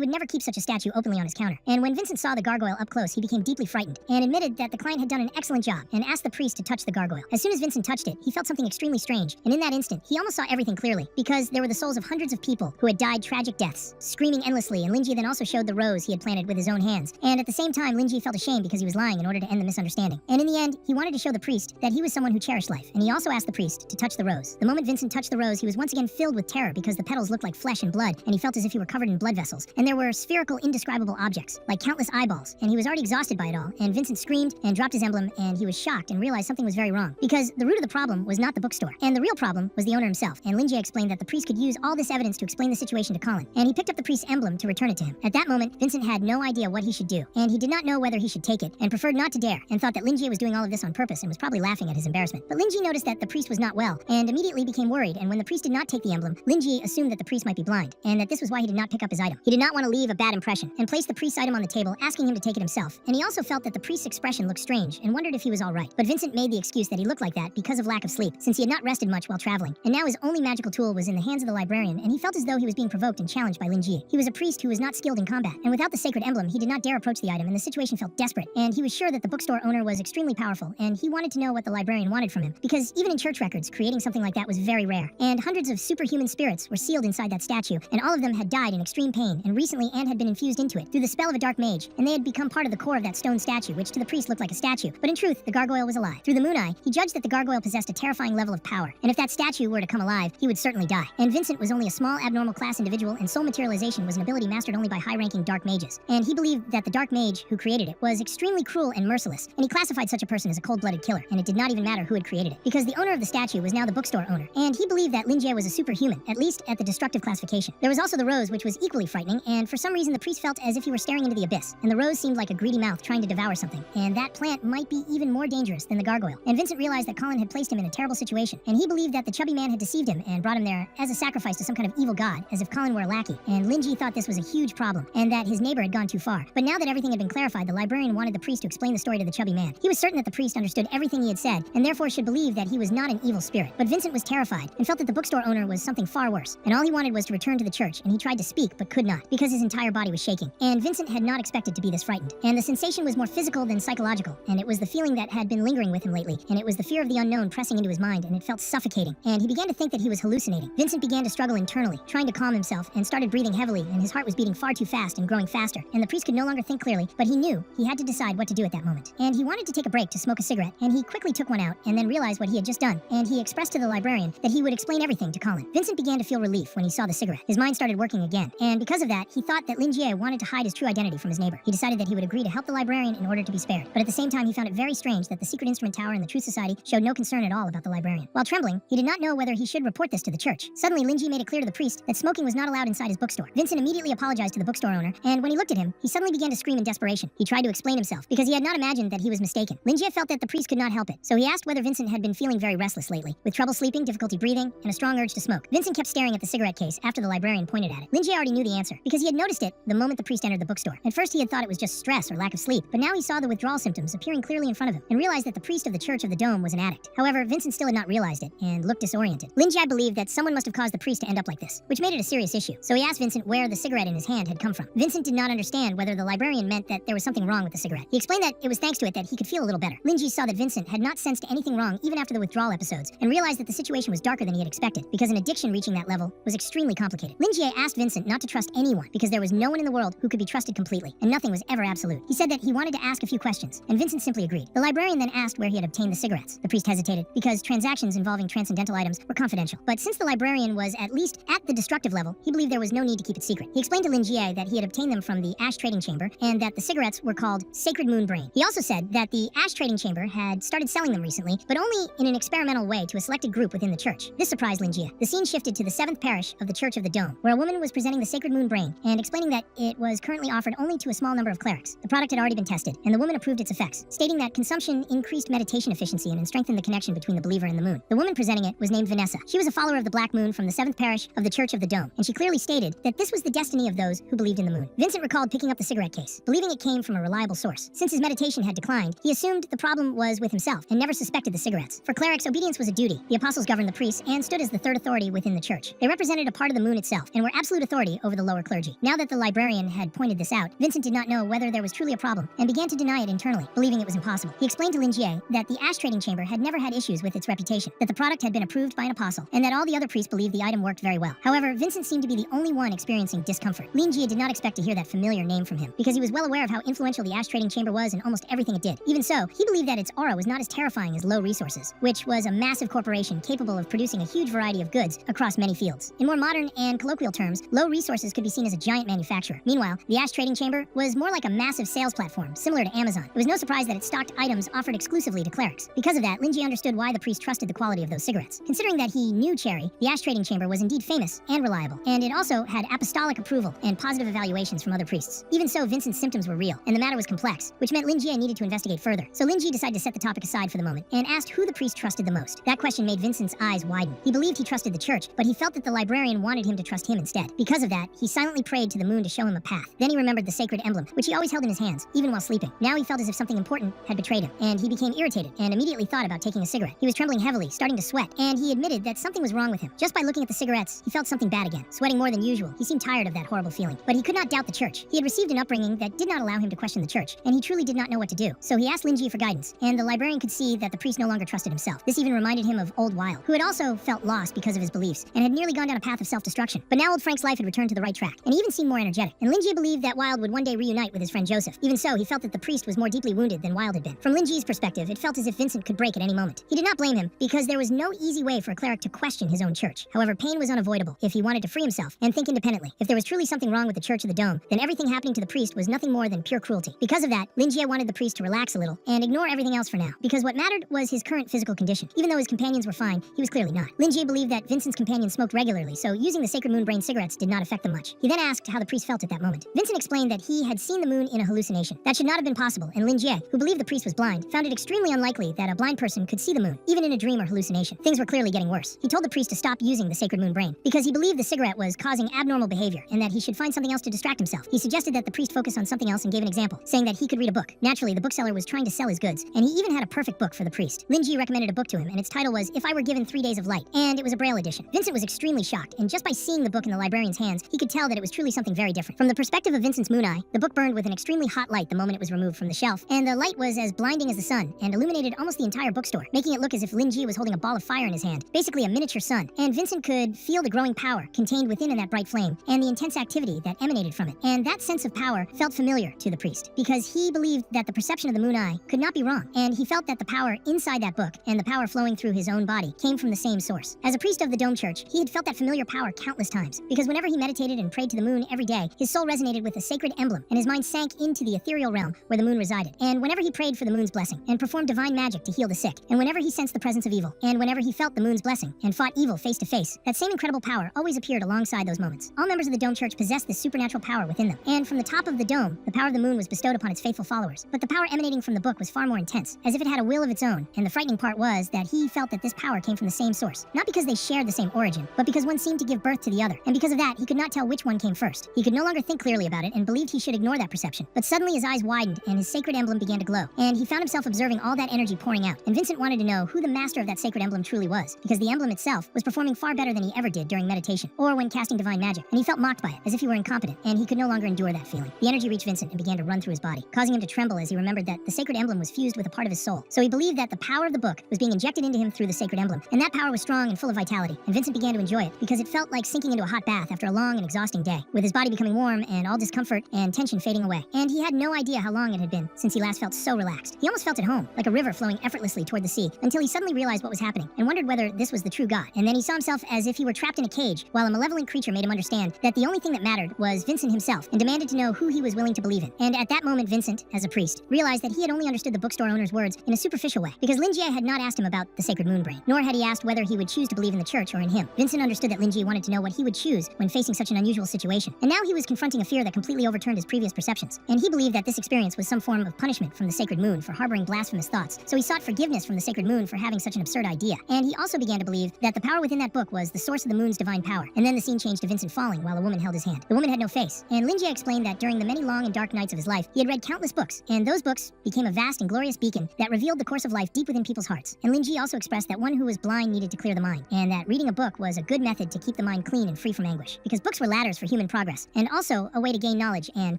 Speaker 1: would never keep such a statue openly on his counter. And when Vincent saw the gargoyle up close, he became deeply frightened, and admitted that the client had done an excellent job, and asked the priest to touch the gargoyle. As soon as Vincent touched it, he felt something extremely strange, and in that instant, he almost saw everything clearly, because there were the souls of hundreds of people who had died tragic deaths, screaming endlessly, and Lin Jie then also showed the rose he had planted with his own hands. And at the same time, Lin Jie felt ashamed because he was lying in order to end the misunderstanding. And in the end, he wanted to show the priest that he was someone who cherished life, and he also asked the priest to touch the rose. The moment Vincent touched the rose, he was once again filled with terror because the petals looked like flesh and blood, and he felt as if he were covered in blood vessels. And there were spherical, indescribable objects, like countless eyeballs, and he was already exhausted by it all. And Vincent screamed and dropped his emblem, and he was shocked and realized something was very wrong, because the root of the problem was not the bookstore, and the real problem was the owner himself. And Lin Jie explained that the priest could use all this evidence to explain the situation to Colin, and he picked up the priest's emblem to return it to him. At that moment, Vincent had no idea what he should do, and he did not know whether he should take it, and preferred not to dare, and thought that Lin Jie was doing all of this on purpose and was probably laughing at his embarrassment. But Lin Jie noticed that the priest was not well, and immediately became worried, and when the priest did not take the emblem, Lin Jie assumed that the priest might be blind, and that this was why he did not pick up his item. He did not want to leave a bad impression, and placed the priest's item on the table, asking him to take it himself. And he also felt that the priest's expression looked strange, and wondered if he was all right. But Vincent made the excuse that he looked like that because of lack of sleep, since he had not rested much while traveling, and now his only magical tool was in the hands of the librarian, and he felt as though he was being provoked and challenged by Lin Jie. He was a priest who was not skilled in combat, and without the sacred emblem, he did not dare approach the item, and the situation felt desperate. And he was sure that the bookstore owner was extremely powerful, and he wanted to know what the librarian wanted from him, because even in church records, creating something like that was very rare. And hundreds of superhuman spirits were sealed inside that statue, and all of them had died in extreme pain, and recently and had been infused into it through the spell of a dark mage, and they had become part of the core of that stone statue, which to the priest looked like a statue, but in truth, the gargoyle was alive. Through the moon eye, he judged that the gargoyle possessed a terrifying level of power, and if that statue were to come alive, he would certainly die. And Vincent was only a small abnormal class individual, and soul materialization was an ability mastered only by high-ranking dark mages. And he believed that the dark mage who created it was extremely cruel and merciless, and he classified such a person as a cold-blooded killer, and it did not even matter who had created it, because the owner of the statue was now the bookstore owner, and he believed that Lin Jie was a superhuman, at least at the destructive classification. There was also the rose, which was equally frightening, and for some reason the priest felt as if he were staring into the abyss. this, and the rose seemed like a greedy mouth trying to devour something, and that plant might be even more dangerous than the gargoyle. And Vincent realized that Colin had placed him in a terrible situation, and he believed that the chubby man had deceived him and brought him there as a sacrifice to some kind of evil god, as if Colin were a lackey. And Linji thought this was a huge problem, and that his neighbor had gone too far. But now that everything had been clarified, the librarian wanted the priest to explain the story to the chubby man. He was certain that the priest understood everything he had said, and therefore should believe that he was not an evil spirit. But Vincent was terrified, and felt that the bookstore owner was something far worse, and all he wanted was to return to the church, and he tried to speak but could not, because his entire body was shaking. And Vincent had not expected to be this frightened. And the sensation was more physical than psychological, and it was the feeling that had been lingering with him lately, and it was the fear of the unknown pressing into his mind, and it felt suffocating, and he began to think that he was hallucinating. Vincent began to struggle internally, trying to calm himself, and started breathing heavily, and his heart was beating far too fast and growing faster, and the priest could no longer think clearly, but he knew he had to decide what to do at that moment. And he wanted to take a break to smoke a cigarette, and he quickly took one out, and then realized what he had just done, and he expressed to the librarian that he would explain everything to Colin. Vincent began to feel relief when he saw the cigarette. His mind started working again, and because of that, he thought that Lin Jie wanted to hide his true identity from his neighbor. He decided that he would agree to help the librarian in order to be spared, but at the same time he found it very strange that the secret instrument tower and the Truth Society showed no concern at all about the librarian. While trembling, he did not know whether he should report this to the church. Suddenly, Lin Jie made it clear to the priest that smoking was not allowed inside his bookstore. Vincent immediately apologized to the bookstore owner, and when he looked at him, he suddenly began to scream in desperation. He tried to explain himself, because he had not imagined that he was mistaken. Lin Jie felt that the priest could not help it, so he asked whether Vincent had been feeling very restless lately, with trouble sleeping, difficulty breathing, and a strong urge to smoke. Vincent kept staring at the cigarette case after the librarian pointed at it. Lin Jie already knew the answer, because he had noticed it the moment the priest entered the bookstore. At first he had thought it was just stress or lack of sleep, but now he saw the withdrawal symptoms appearing clearly in front of him, and realized that the priest of the Church of the Dome was an addict. However, Vincent still had not realized it, and looked disoriented. Lin Jie believed that someone must have caused the priest to end up like this, which made it a serious issue, so he asked Vincent where the cigarette in his hand had come from. Vincent did not understand whether the librarian meant that there was something wrong with the cigarette. He explained that it was thanks to it that he could feel a little better. Lin Jie saw that Vincent had not sensed anything wrong even after the withdrawal episodes, and realized that the situation was darker than he had expected, because an addiction reaching that level was extremely complicated. Lin Jie asked Vincent not to trust anyone, because there was no one in the world who could be trusted completely, and nothing was ever absolute. He said that he wanted to ask a few questions, and Vincent simply agreed. The librarian then asked where he had obtained the cigarettes. The priest hesitated, because transactions involving transcendental items were confidential. But since the librarian was at least at the destructive level, he believed there was no need to keep it secret. He explained to Lin Jie that he had obtained them from the ash trading chamber, and that the cigarettes were called Sacred Moon Brain. He also said that the ash trading chamber had started selling them recently, but only in an experimental way to a selected group within the church. This surprised Lin Jie. The scene shifted to the 7th parish of the Church of the Dome, where a woman was presenting the Sacred Moon Brain, and explaining that it was currently offered only to a small number of clerics. The product had already been tested, and the woman approved its effects, stating that consumption increased meditation efficiency and strengthened the connection between the believer and the moon. The woman presenting it was named Vanessa. She was a follower of the Black Moon from the 7th parish of the Church of the Dome, and she clearly stated that this was the destiny of those who believed in the moon. Vincent recalled picking up the cigarette case, believing it came from a reliable source. Since his meditation had declined, he assumed the problem was with himself, and never suspected the cigarettes. For clerics, obedience was a duty. The apostles governed the priests, and stood as the third authority within the church. They represented a part of the moon itself, and were absolute authority over the lower clergy. Now that the librarian had pointed this out, Vincent did not know whether there was truly a problem, and began to deny it internally, believing it was impossible. He explained to Lin Jie that the ash trading chamber had never had issues with its reputation, that the product had been approved by an apostle, and that all the other priests believed the item worked very well. However, Vincent seemed to be the only one experiencing discomfort. Lin Jie did not expect to hear that familiar name from him, because he was well aware of how influential the ash trading chamber was in almost everything it did. Even so, he believed that its aura was not as terrifying as Low Resources, which was a massive corporation capable of producing a huge variety of goods across many fields. In more modern and colloquial terms, Low Resources could be seen as a giant manufacturer. Meanwhile, the ash trading chamber was more like a massive sales platform, similar to Amazon. It was no surprise that it stocked items offered exclusively to clerics. Because of that, Lin Jie understood why the priest trusted the quality of those cigarettes. Considering that he knew Cherry, the ash trading chamber was indeed famous and reliable, and it also had apostolic approval and positive evaluations from other priests. Even so, Vincent's symptoms were real, and the matter was complex, which meant Lin Jie needed to investigate further. So Lin Jie decided to set the topic aside for the moment, and asked who the priest trusted the most. That question made Vincent's eyes widen. He believed he trusted the church, but he felt that the librarian wanted him to trust him instead. Because of that, he silently prayed to the moon to show him a path. Then he remembered the sacred emblem, which he always held in his hands, even while sleeping. Now he felt as if something important had betrayed him, and he became irritated, and immediately thought about taking a cigarette. He was trembling heavily, starting to sweat, and he admitted that something was wrong with him. Just by looking at the cigarettes, he felt something bad again, sweating more than usual. He seemed tired of that horrible feeling, but he could not doubt the church. He had received an upbringing that did not allow him to question the church, and he truly did not know what to do. So he asked Lin Jie for guidance, and the librarian could see that the priest no longer trusted himself. This even reminded him of old Weil, who had also felt lost because of his beliefs, and had nearly gone down a path of self-destruction. But now old Frank's life had returned to the right track, and he even seemed more energetic. And Lin Jie believed that Wild would one day reunite with his friend Joseph. Even so, he felt that the priest was more deeply wounded than Wild had been. From Lin Jie's perspective, it felt as if Vincent could break at any moment. He did not blame him, because there was no easy way for a cleric to question his own church. However, pain was unavoidable if he wanted to free himself and think independently. If there was truly something wrong with the Church of the Dome, then everything happening to the priest was nothing more than pure cruelty. Because of that, Lin Jie wanted the priest to relax a little and ignore everything else for now, because what mattered was his current physical condition. Even though his companions were fine, he was clearly not. Lin Jie believed that Vincent's companions smoked regularly, so using the Sacred Moon Brain cigarettes did not affect them much. He then asked how the priest felt at that moment. Vincent explained that he had seen the moon in a hallucination. That should not have been possible, and Lin Jie, who believed the priest was blind, found it extremely unlikely that a blind person could see the moon, even in a dream or hallucination. Things were clearly getting worse. He told the priest to stop using the sacred moon brain, because he believed the cigarette was causing abnormal behavior, and that he should find something else to distract himself. He suggested that the priest focus on something else and gave an example, saying that he could read a book. Naturally, the bookseller was trying to sell his goods, and he even had a perfect book for the priest. Lin Jie recommended a book to him, and its title was If I Were Given 3 Days of Light, and it was a Braille edition. Vincent was extremely shocked, and just by seeing the book in the librarian's hands, he could tell that it was truly something very different. From the perspective of Vincent's moon eye, the book burned with an extremely hot light the moment it was removed from the shelf, and the light was as blinding as the sun, and illuminated almost the entire bookstore, making it look as if Lin Jie was holding a ball of fire in his hand, basically a miniature sun, and Vincent could feel the growing power contained within in that bright flame, and the intense activity that emanated from it, and that sense of power felt familiar to the priest, because he believed that the perception of the moon eye could not be wrong, and he felt that the power inside that book, and the power flowing through his own body, came from the same source. As a priest of the Dome Church, he had felt that familiar power countless times, because whenever he meditated and prayed to the moon every day, his soul resonated with a sacred emblem, and his mind sank into the ethereal realm where the moon resided. And whenever he prayed for the moon's blessing, and performed divine magic to heal the sick, and whenever he sensed the presence of evil, and whenever he felt the moon's blessing, and fought evil face to face, that same incredible power always appeared alongside those moments. All members of the Dome Church possessed this supernatural power within them, and from the top of the dome, the power of the moon was bestowed upon its faithful followers. But the power emanating from the book was far more intense, as if it had a will of its own, and the frightening part was that he felt that this power came from the same source, not because they shared the same origin, but because one seemed to give birth to the other, and because of that, he could not tell which one came first. He could no longer think clearly about it, and believed he should ignore that perception. But suddenly his eyes widened, and his sacred emblem began to glow, and he found himself observing all that energy pouring out, and Vincent wanted to know who the master of that sacred emblem truly was, because the emblem itself was performing far better than he ever did during meditation, or when casting divine magic, and he felt mocked by it, as if he were incompetent, and he could no longer endure that feeling. The energy reached Vincent and began to run through his body, causing him to tremble as he remembered that the sacred emblem was fused with a part of his soul. So he believed that the power of the book was being injected into him through the sacred emblem, and that power was strong and full of vitality, and Vincent began to enjoy it, because it felt like sinking into a hot bath after a long and exhausting day, with his body becoming warm and all discomfort and tension fading away. And he had no idea how long it had been since he last felt so relaxed. He almost felt at home, like a river flowing effortlessly toward the sea, until he suddenly realized what was happening, and wondered whether this was the true God. And then he saw himself as if he were trapped in a cage, while a malevolent creature made him understand that the only thing that mattered was Vincent himself, and demanded to know who he was willing to believe in. And at that moment, Vincent, as a priest, realized that he had only understood the bookstore owner's words in a superficial way, because Lin Jie had not asked him about the sacred moon brain, nor had he asked whether he would choose to believe in the church or in him. Vincent understood that Lin Jie wanted to know what he would choose when facing such an unusual situation, and now he was confronting a fear that completely overturned his previous perceptions, and he believed that this experience was some form of punishment from the sacred moon for harboring blasphemous thoughts. So he sought forgiveness from the sacred moon for having such an absurd idea, and he also began to believe that the power within that book was the source of the moon's divine power. And then the scene changed to Vincent falling while a woman held his hand. The woman had no face, and Lin Jie explained that during the many long and dark nights of his life, he had read countless books, and those books became a vast and glorious beacon that revealed the course of life deep within people's hearts. And Lin Jie also expressed that one who was blind needed to clear the mind, and that reading a book was a good method to keep the mind clean and free from anguish, because books were ladders for human progress, and also a way to gain knowledge and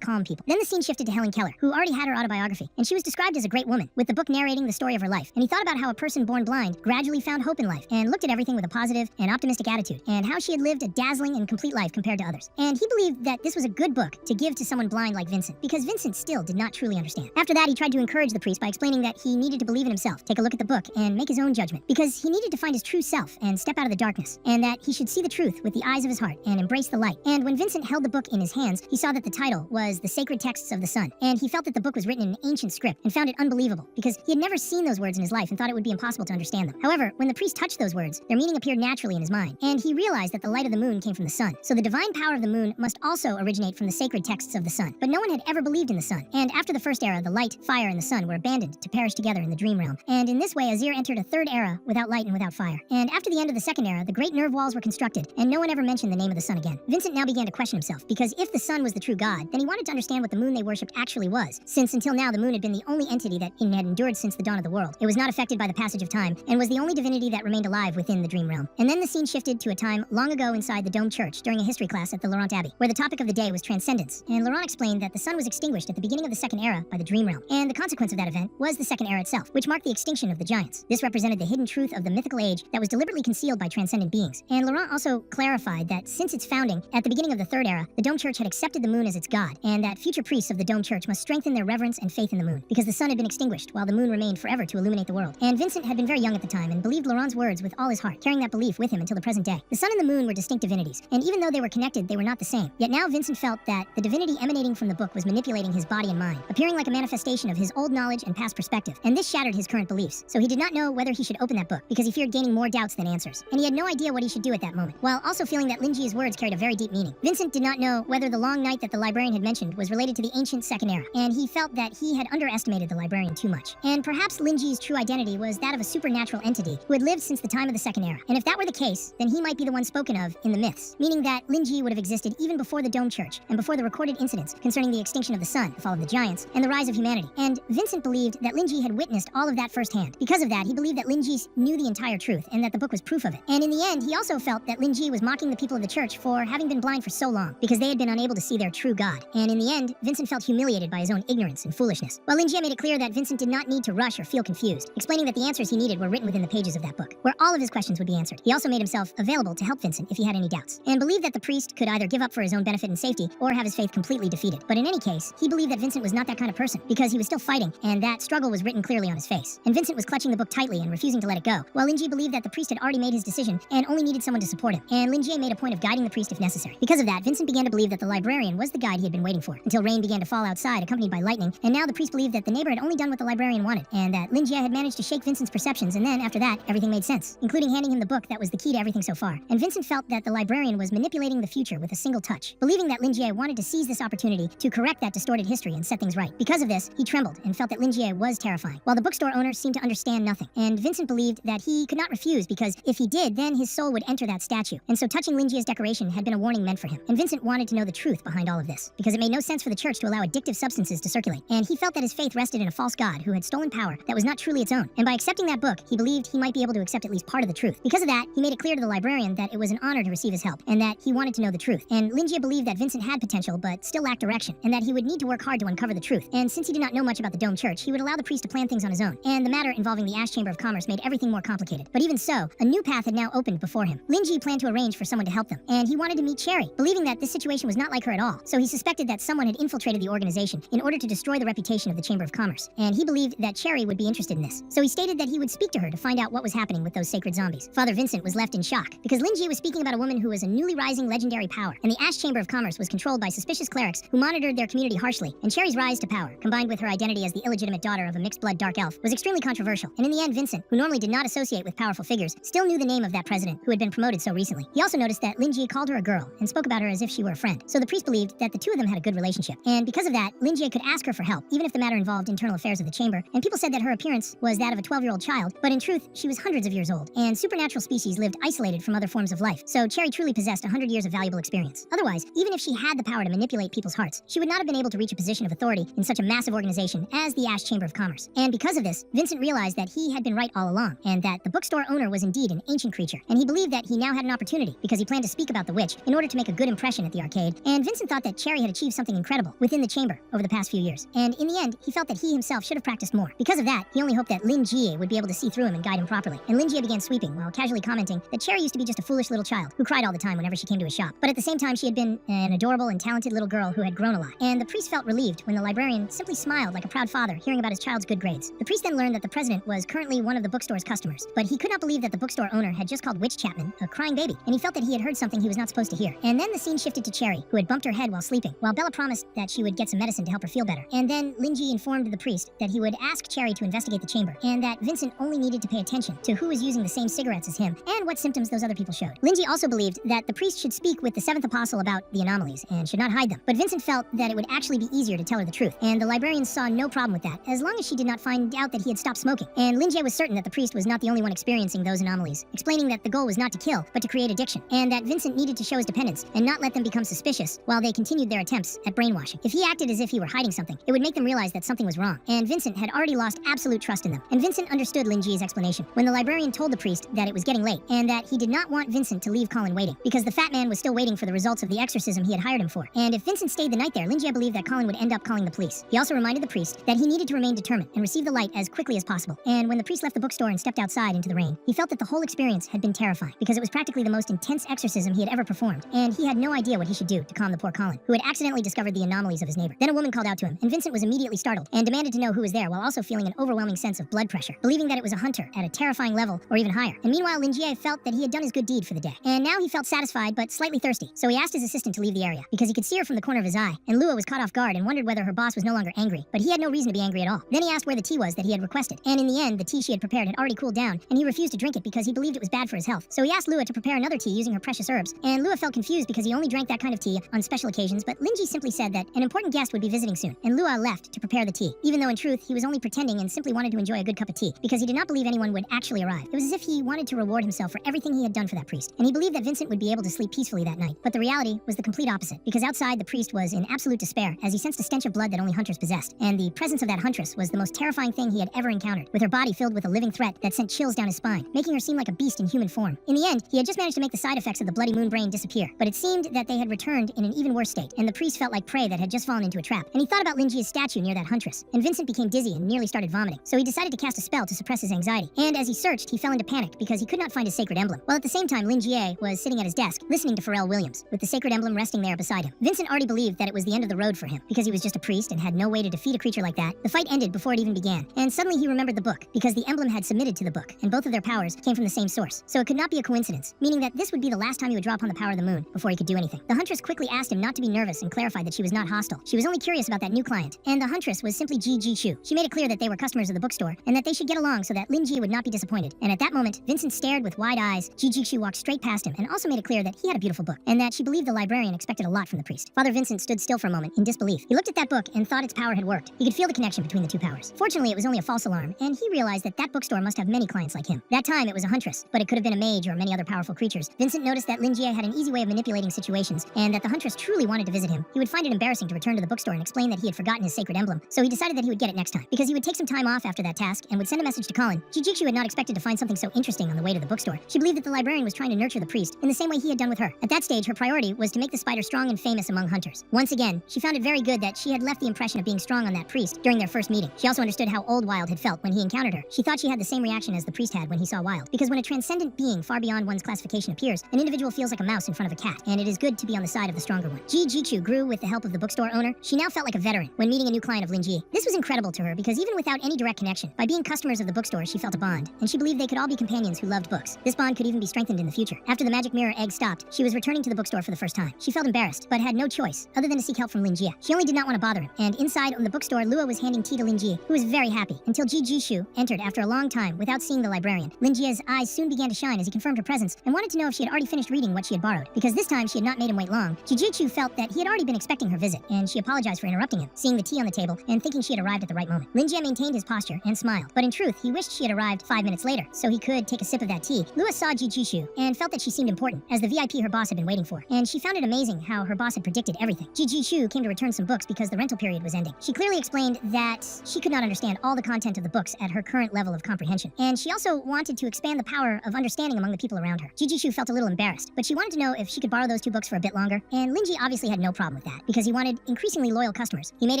Speaker 1: calm people. Then the scene shifted to Helen Keller, who already had her autobiography, and she was described as a great woman, with the book narrating the story of her life. And he thought about how a person born blind gradually found hope in life, and looked at everything with a positive and optimistic attitude, and how she had lived a dazzling and complete life compared to others. And he believed that this was a good book to give to someone blind like Vincent, because Vincent still did not truly understand. After that, he tried to encourage the priest by explaining that he needed to believe in himself, take a look at the book, and make his own judgment, because he needed to find his true self and step out of the darkness, and that he should see the truth with the eyes of his heart and embrace the light. And when Vincent held the book in his hands, he saw that the title was The Sacred Texts of the Sun, and he felt that the book was written in ancient script and found it unbelievable, because he had never seen those words in his life and thought it would be impossible to understand them. However, when the priest touched those words, their meaning appeared naturally in his mind, and he realized that the light of the moon came from the sun. So the divine power of the moon must also originate from the sacred texts of the sun. But no one had ever believed in the sun, and after the first era, the light, fire, and the sun were abandoned to perish together in the dream realm. And in this way, Azir entered a third era without light and without fire. And after the end of the second era, the great nerve walls were constructed, and no one ever mentioned the name of the sun again. Vincent now began to question himself, because if the sun was the true god, then he wanted to understand what the moon they worshipped actually was, since until now the moon had been the only entity that had endured since the dawn of the world. It was not affected by the passage of time, and was the only divinity that remained alive within the dream realm. And then the scene shifted to a time long ago inside the Dome Church during a history class at the Laurent Abbey, where the topic of the day was transcendence, and Laurent explained that the sun was extinguished at the beginning of the second era by the dream realm, and the consequence of that event was the second era itself, which marked the extinction of the giants. This represented the hidden truth of the mythical age that was deliberately concealed by transcendent beings. And Laurent also clarified that since its founding, at the beginning of the third era, the Dome Church had accepted the moon as its god, and that future priests of the Dome Church must strengthen their reverence and faith in the moon, because the sun had been extinguished while the moon remained forever to illuminate the world. And Vincent had been very young at the time and believed Laurent's words with all his heart, carrying that belief with him until the present day. The sun and the moon were distinct divinities, and even though they were connected, they were not the same. Yet now Vincent felt that the divinity emanating from the book was manipulating his body and mind, appearing like a manifestation of his old knowledge and past perspective, and this shattered his current beliefs. So he did not know whether he should open that book, because he feared gaining more doubts than answers, and he had no idea what he should do at that moment, while also feeling that Lin Jie's words carried a very deep meaning. Vincent did not know whether the long night that the librarian had had mentioned was related to the ancient Second Era, and he felt that he had underestimated the librarian too much. And perhaps Linji's true identity was that of a supernatural entity who had lived since the time of the Second Era. And if that were the case, then he might be the one spoken of in the myths, meaning that Linji would have existed even before the Dome Church and before the recorded incidents concerning the extinction of the sun, the fall of the giants, and the rise of humanity. And Vincent believed that Linji had witnessed all of that firsthand. Because of that, he believed that Linji knew the entire truth and that the book was proof of it. And in the end, he also felt that Linji was mocking the people of the church for having been blind for so long because they had been unable to see their true God. And in the end, Vincent felt humiliated by his own ignorance and foolishness. While Linji made it clear that Vincent did not need to rush or feel confused, explaining that the answers he needed were written within the pages of that book, where all of his questions would be answered. He also made himself available to help Vincent if he had any doubts, and believed that the priest could either give up for his own benefit and safety or have his faith completely defeated. But in any case, he believed that Vincent was not that kind of person because he was still fighting, and that struggle was written clearly on his face. And Vincent was clutching the book tightly and refusing to let it go, while Linji believed that the priest had already made his decision and only needed someone to support him. And Linji made a point of guiding the priest if necessary. Because of that, Vincent began to believe that the librarian was the guide he had been waiting for, until rain began to fall outside, accompanied by lightning, and now the priest believed that the neighbor had only done what the librarian wanted, and that Linji had managed to shake Vincent's perceptions, and then, after that, everything made sense, including handing him the book that was the key to everything so far. And Vincent felt that the librarian was manipulating the future with a single touch, believing that Linji wanted to seize this opportunity to correct that distorted history and set things right. Because of this, he trembled and felt that Linji was terrifying, while the bookstore owner seemed to understand nothing. And Vincent believed that he could not refuse because if he did, then his soul would enter that statue. And so touching Linji's decoration had been a warning meant for him. And Vincent wanted to know the truth behind all of this, because it made no sense for the church to allow addictive substances to circulate. And he felt that his faith rested in a false god who had stolen power that was not truly its own. And by accepting that book, he believed he might be able to accept at least part of the truth. Because of that, he made it clear to the librarian that it was an honor to receive his help, and that he wanted to know the truth. And Linji believed that Vincent had potential, but still lacked direction, and that he would need to work hard to uncover the truth. And since he did not know much about the Dome Church, he would allow the priest to plan things on his own. And the matter involving the Ash Chamber of Commerce made everything more complicated. But even so, a new path had now opened before him. Linji planned to arrange for someone to help them, and he wanted to meet Cherry, believing that this situation was not like her at all. So he suspected that someone had infiltrated the organization in order to destroy the reputation of the Chamber of Commerce, and he believed that Cherry would be interested in this. So he stated that he would speak to her to find out what was happening with those sacred zombies. Father Vincent was left in shock, because Linji was speaking about a woman who was a newly rising legendary power, and the Ash Chamber of Commerce was controlled by suspicious clerics who monitored their community harshly. And Cherry's rise to power, combined with her identity as the illegitimate daughter of a mixed-blood dark elf, was extremely controversial. And in the end, Vincent, who normally did not associate with powerful figures, still knew the name of that president who had been promoted so recently. He also noticed that Linji called her a girl and spoke about her as if she were a friend. So the priest believed that the two of them had a good relationship. And because of that, Linji could ask her for help, even if the matter involved internal affairs of the chamber. And people said that her appearance was that of a 12-year-old child, but in truth, she was hundreds of years old. And supernatural species lived isolated from other forms of life. So Cherry truly possessed 100 years of valuable experience. Otherwise, even if she had the power to manipulate people's hearts, she would not have been able to reach a position of authority in such a massive organization as the Ash Chamber of Commerce. And because of this, Vincent realized that he had been right all along, and that the bookstore owner was indeed an ancient creature. And he believed that he now had an opportunity, because he planned to speak about the witch in order to make a good impression at the arcade. And Vincent thought that Cherry had achieved something incredible within the chamber over the past few years. And in the end, he felt that he himself should have practiced more. Because of that, he only hoped that Lin Jie would be able to see through him and guide him properly. And Lin Jie began sweeping while casually commenting that Cherry used to be just a foolish little child who cried all the time whenever she came to his shop. But at the same time, she had been an adorable and talented little girl who had grown a lot. And the priest felt relieved when the librarian simply smiled like a proud father hearing about his child's good grades. The priest then learned that the president was currently one of the bookstore's customers, but he could not believe that the bookstore owner had just called Witch Chapman a crying baby, and he felt that he had heard something he was not supposed to hear. And then the scene shifted to Cherry, who had bumped her head while sleeping, while Bella promised that she would get some medicine to help her feel better. And then Linji informed the priest that he would ask Cherry to investigate the chamber, and that Vincent only needed to pay attention to who was using the same cigarettes as him, and what symptoms those other people showed. Linji also believed that the priest should speak with the seventh apostle about the anomalies, and should not hide them. But Vincent felt that it would actually be easier to tell her the truth, and the librarian saw no problem with that, as long as she did not find out that he had stopped smoking. And Linji was certain that the priest was not the only one experiencing those anomalies, explaining that the goal was not to kill, but to create addiction, and that Vincent needed to show his dependence, and not let them become suspicious while they continued their attempts at brainwashing. If he acted as if he were hiding something, it would make them realize that something was wrong, and Vincent had already lost absolute trust in them. And Vincent understood Linji's explanation when the librarian told the priest that it was getting late, and that he did not want Vincent to leave Colin waiting, because the fat man was still waiting for the results of the exorcism he had hired him for. And if Vincent stayed the night there, Linji believed that Colin would end up calling the police. He also reminded the priest that he needed to remain determined and receive the light as quickly as possible. And when the priest left the bookstore and stepped outside into the rain, he felt that the whole experience had been terrifying, because it was practically the most intense exorcism he had ever performed, and he had no idea what he should do to calm the poor Colin, who had accidentally discovered the anomalies of his neighbor. Then a woman called out to him, and Vincent was immediately startled and demanded to know who was there, while also feeling an overwhelming sense of blood pressure, believing that it was a hunter at a terrifying level or even higher. And meanwhile, Linjie felt that he had done his good deed for the day, and now he felt satisfied but slightly thirsty. So he asked his assistant to leave the area, because he could see her from the corner of his eye, and Lua was caught off guard and wondered whether her boss was no longer angry, but he had no reason to be angry at all. Then he asked where the tea was that he had requested, and in the end, the tea she had prepared had already cooled down, and he refused to drink it because he believed it was bad for his health. So he asked Lua to prepare another tea using her precious herbs, and Lua felt confused because he only drank that kind of tea on special occasions, but Linji simply said that an important guest would be visiting soon, and Lua left to prepare the tea, even though in truth he was only pretending and simply wanted to enjoy a good cup of tea, because he did not believe anyone would actually arrive. It was as if he wanted to reward himself for everything he had done for that priest, and he believed that Vincent would be able to sleep peacefully that night. But the reality was the complete opposite, because outside the priest was in absolute despair as he sensed a stench of blood that only hunters possessed, and the presence of that huntress was the most terrifying thing he had ever encountered, with her body filled with a living threat that sent chills down his spine, making her seem like a beast in human form. In the end, he had just managed to make the side effects of the bloody moon brain disappear, but it seemed that they had returned in an even worse state, and the priest felt like prey that had just fallen into a trap, and he thought about Linji's statue near that huntress, and Vincent became dizzy and nearly started vomiting, so he decided to cast a spell to suppress his anxiety, and as he searched, he fell into panic because he could not find his sacred emblem, while at the same time Linjie was sitting at his desk, listening to Pharrell Williams, with the sacred emblem resting there beside him. Vincent already believed that it was the end of the road for him, because he was just a priest and had no way to defeat a creature like that. The fight ended before it even began, and suddenly he remembered the book, because the emblem had submitted to the book, and both of their powers came from the same source, so it could not be a coincidence, meaning that this would be the last time he would draw upon the power of the moon before he could do anything. The huntress quickly asked him not to be nervous and clarified that she was not hostile. She was only curious about that new client, and the huntress was simply Ji Chu. She made it clear that they were customers of the bookstore, and that they should get along so that Lin Ji would not be disappointed. And at that moment, Vincent stared with wide eyes. Ji Chu walked straight past him and also made it clear that he had a beautiful book, and that she believed the librarian expected a lot from the priest. Father Vincent stood still for a moment in disbelief. He looked at that book and thought its power had worked. He could feel the connection between the two powers. Fortunately, it was only a false alarm, and he realized that that bookstore must have many clients like him. That time, it was a huntress, but it could have been a mage or many other powerful creatures. Vincent noticed that Lin Ji had an easy way of manipulating situations, and that the huntress truly wanted to visit him. He would find it embarrassing to return to the bookstore and explain that he had forgotten his sacred emblem, so he decided that he would get it next time, because he would take some time off after that task and would send a message to Colin. Jijikshu had not expected to find something so interesting on the way to the bookstore. She believed that the librarian was trying to nurture the priest in the same way he had done with her. At that stage, her priority was to make the spider strong and famous among hunters. Once again, she found it very good that she had left the impression of being strong on that priest during their first meeting. She also understood how old Wild had felt when he encountered her. She thought she had the same reaction as the priest had when he saw Wild, because when a transcendent being far beyond one's classification appears, an individual feels like a mouse in front of a cat, and it is good to be on the side of the stronger one. Jijikshu grew with the help of the bookstore owner. She now felt like a veteran when meeting a new client of Lin Ji. This was incredible to her because even without any direct connection, by being customers of the bookstore, she felt a bond, and she believed they could all be companions who loved books. This bond could even be strengthened in the future. After the magic mirror egg stopped, she was returning to the bookstore for the first time. She felt embarrassed, but had no choice other than to seek help from Lin Jie. She only did not want to bother him, and inside on the bookstore, Lua was handing tea to Lin Jie, who was very happy, until Ji Jishu entered after a long time without seeing the librarian. Lin Jie's eyes soon began to shine as he confirmed her presence and wanted to know if she had already finished reading what she had borrowed, because this time she had not made him wait long. Ji Jishu felt that he had already been expecting her visit, and she apologized for interrupting him, seeing the tea on the table and thinking she had arrived at the right moment. Lin Jie maintained his posture and smiled, but in truth, he wished she had arrived 5 minutes later, so he could take a sip of that tea. Lua saw Ji Jishu and felt that she seemed important, as the VIP her boss had been waiting for, and she found it amazing how her boss had predicted everything. Ji Jishu came to return some books because the rental period was ending. She clearly explained that she could not understand all the content of the books at her current level of comprehension, and she also wanted to expand the power of understanding among the people around her. Ji Jishu felt a little embarrassed, but she wanted to know if she could borrow those 2 books for a bit longer, and Lin Ji obviously had no problem with that, because he wanted increasingly loyal customers. He made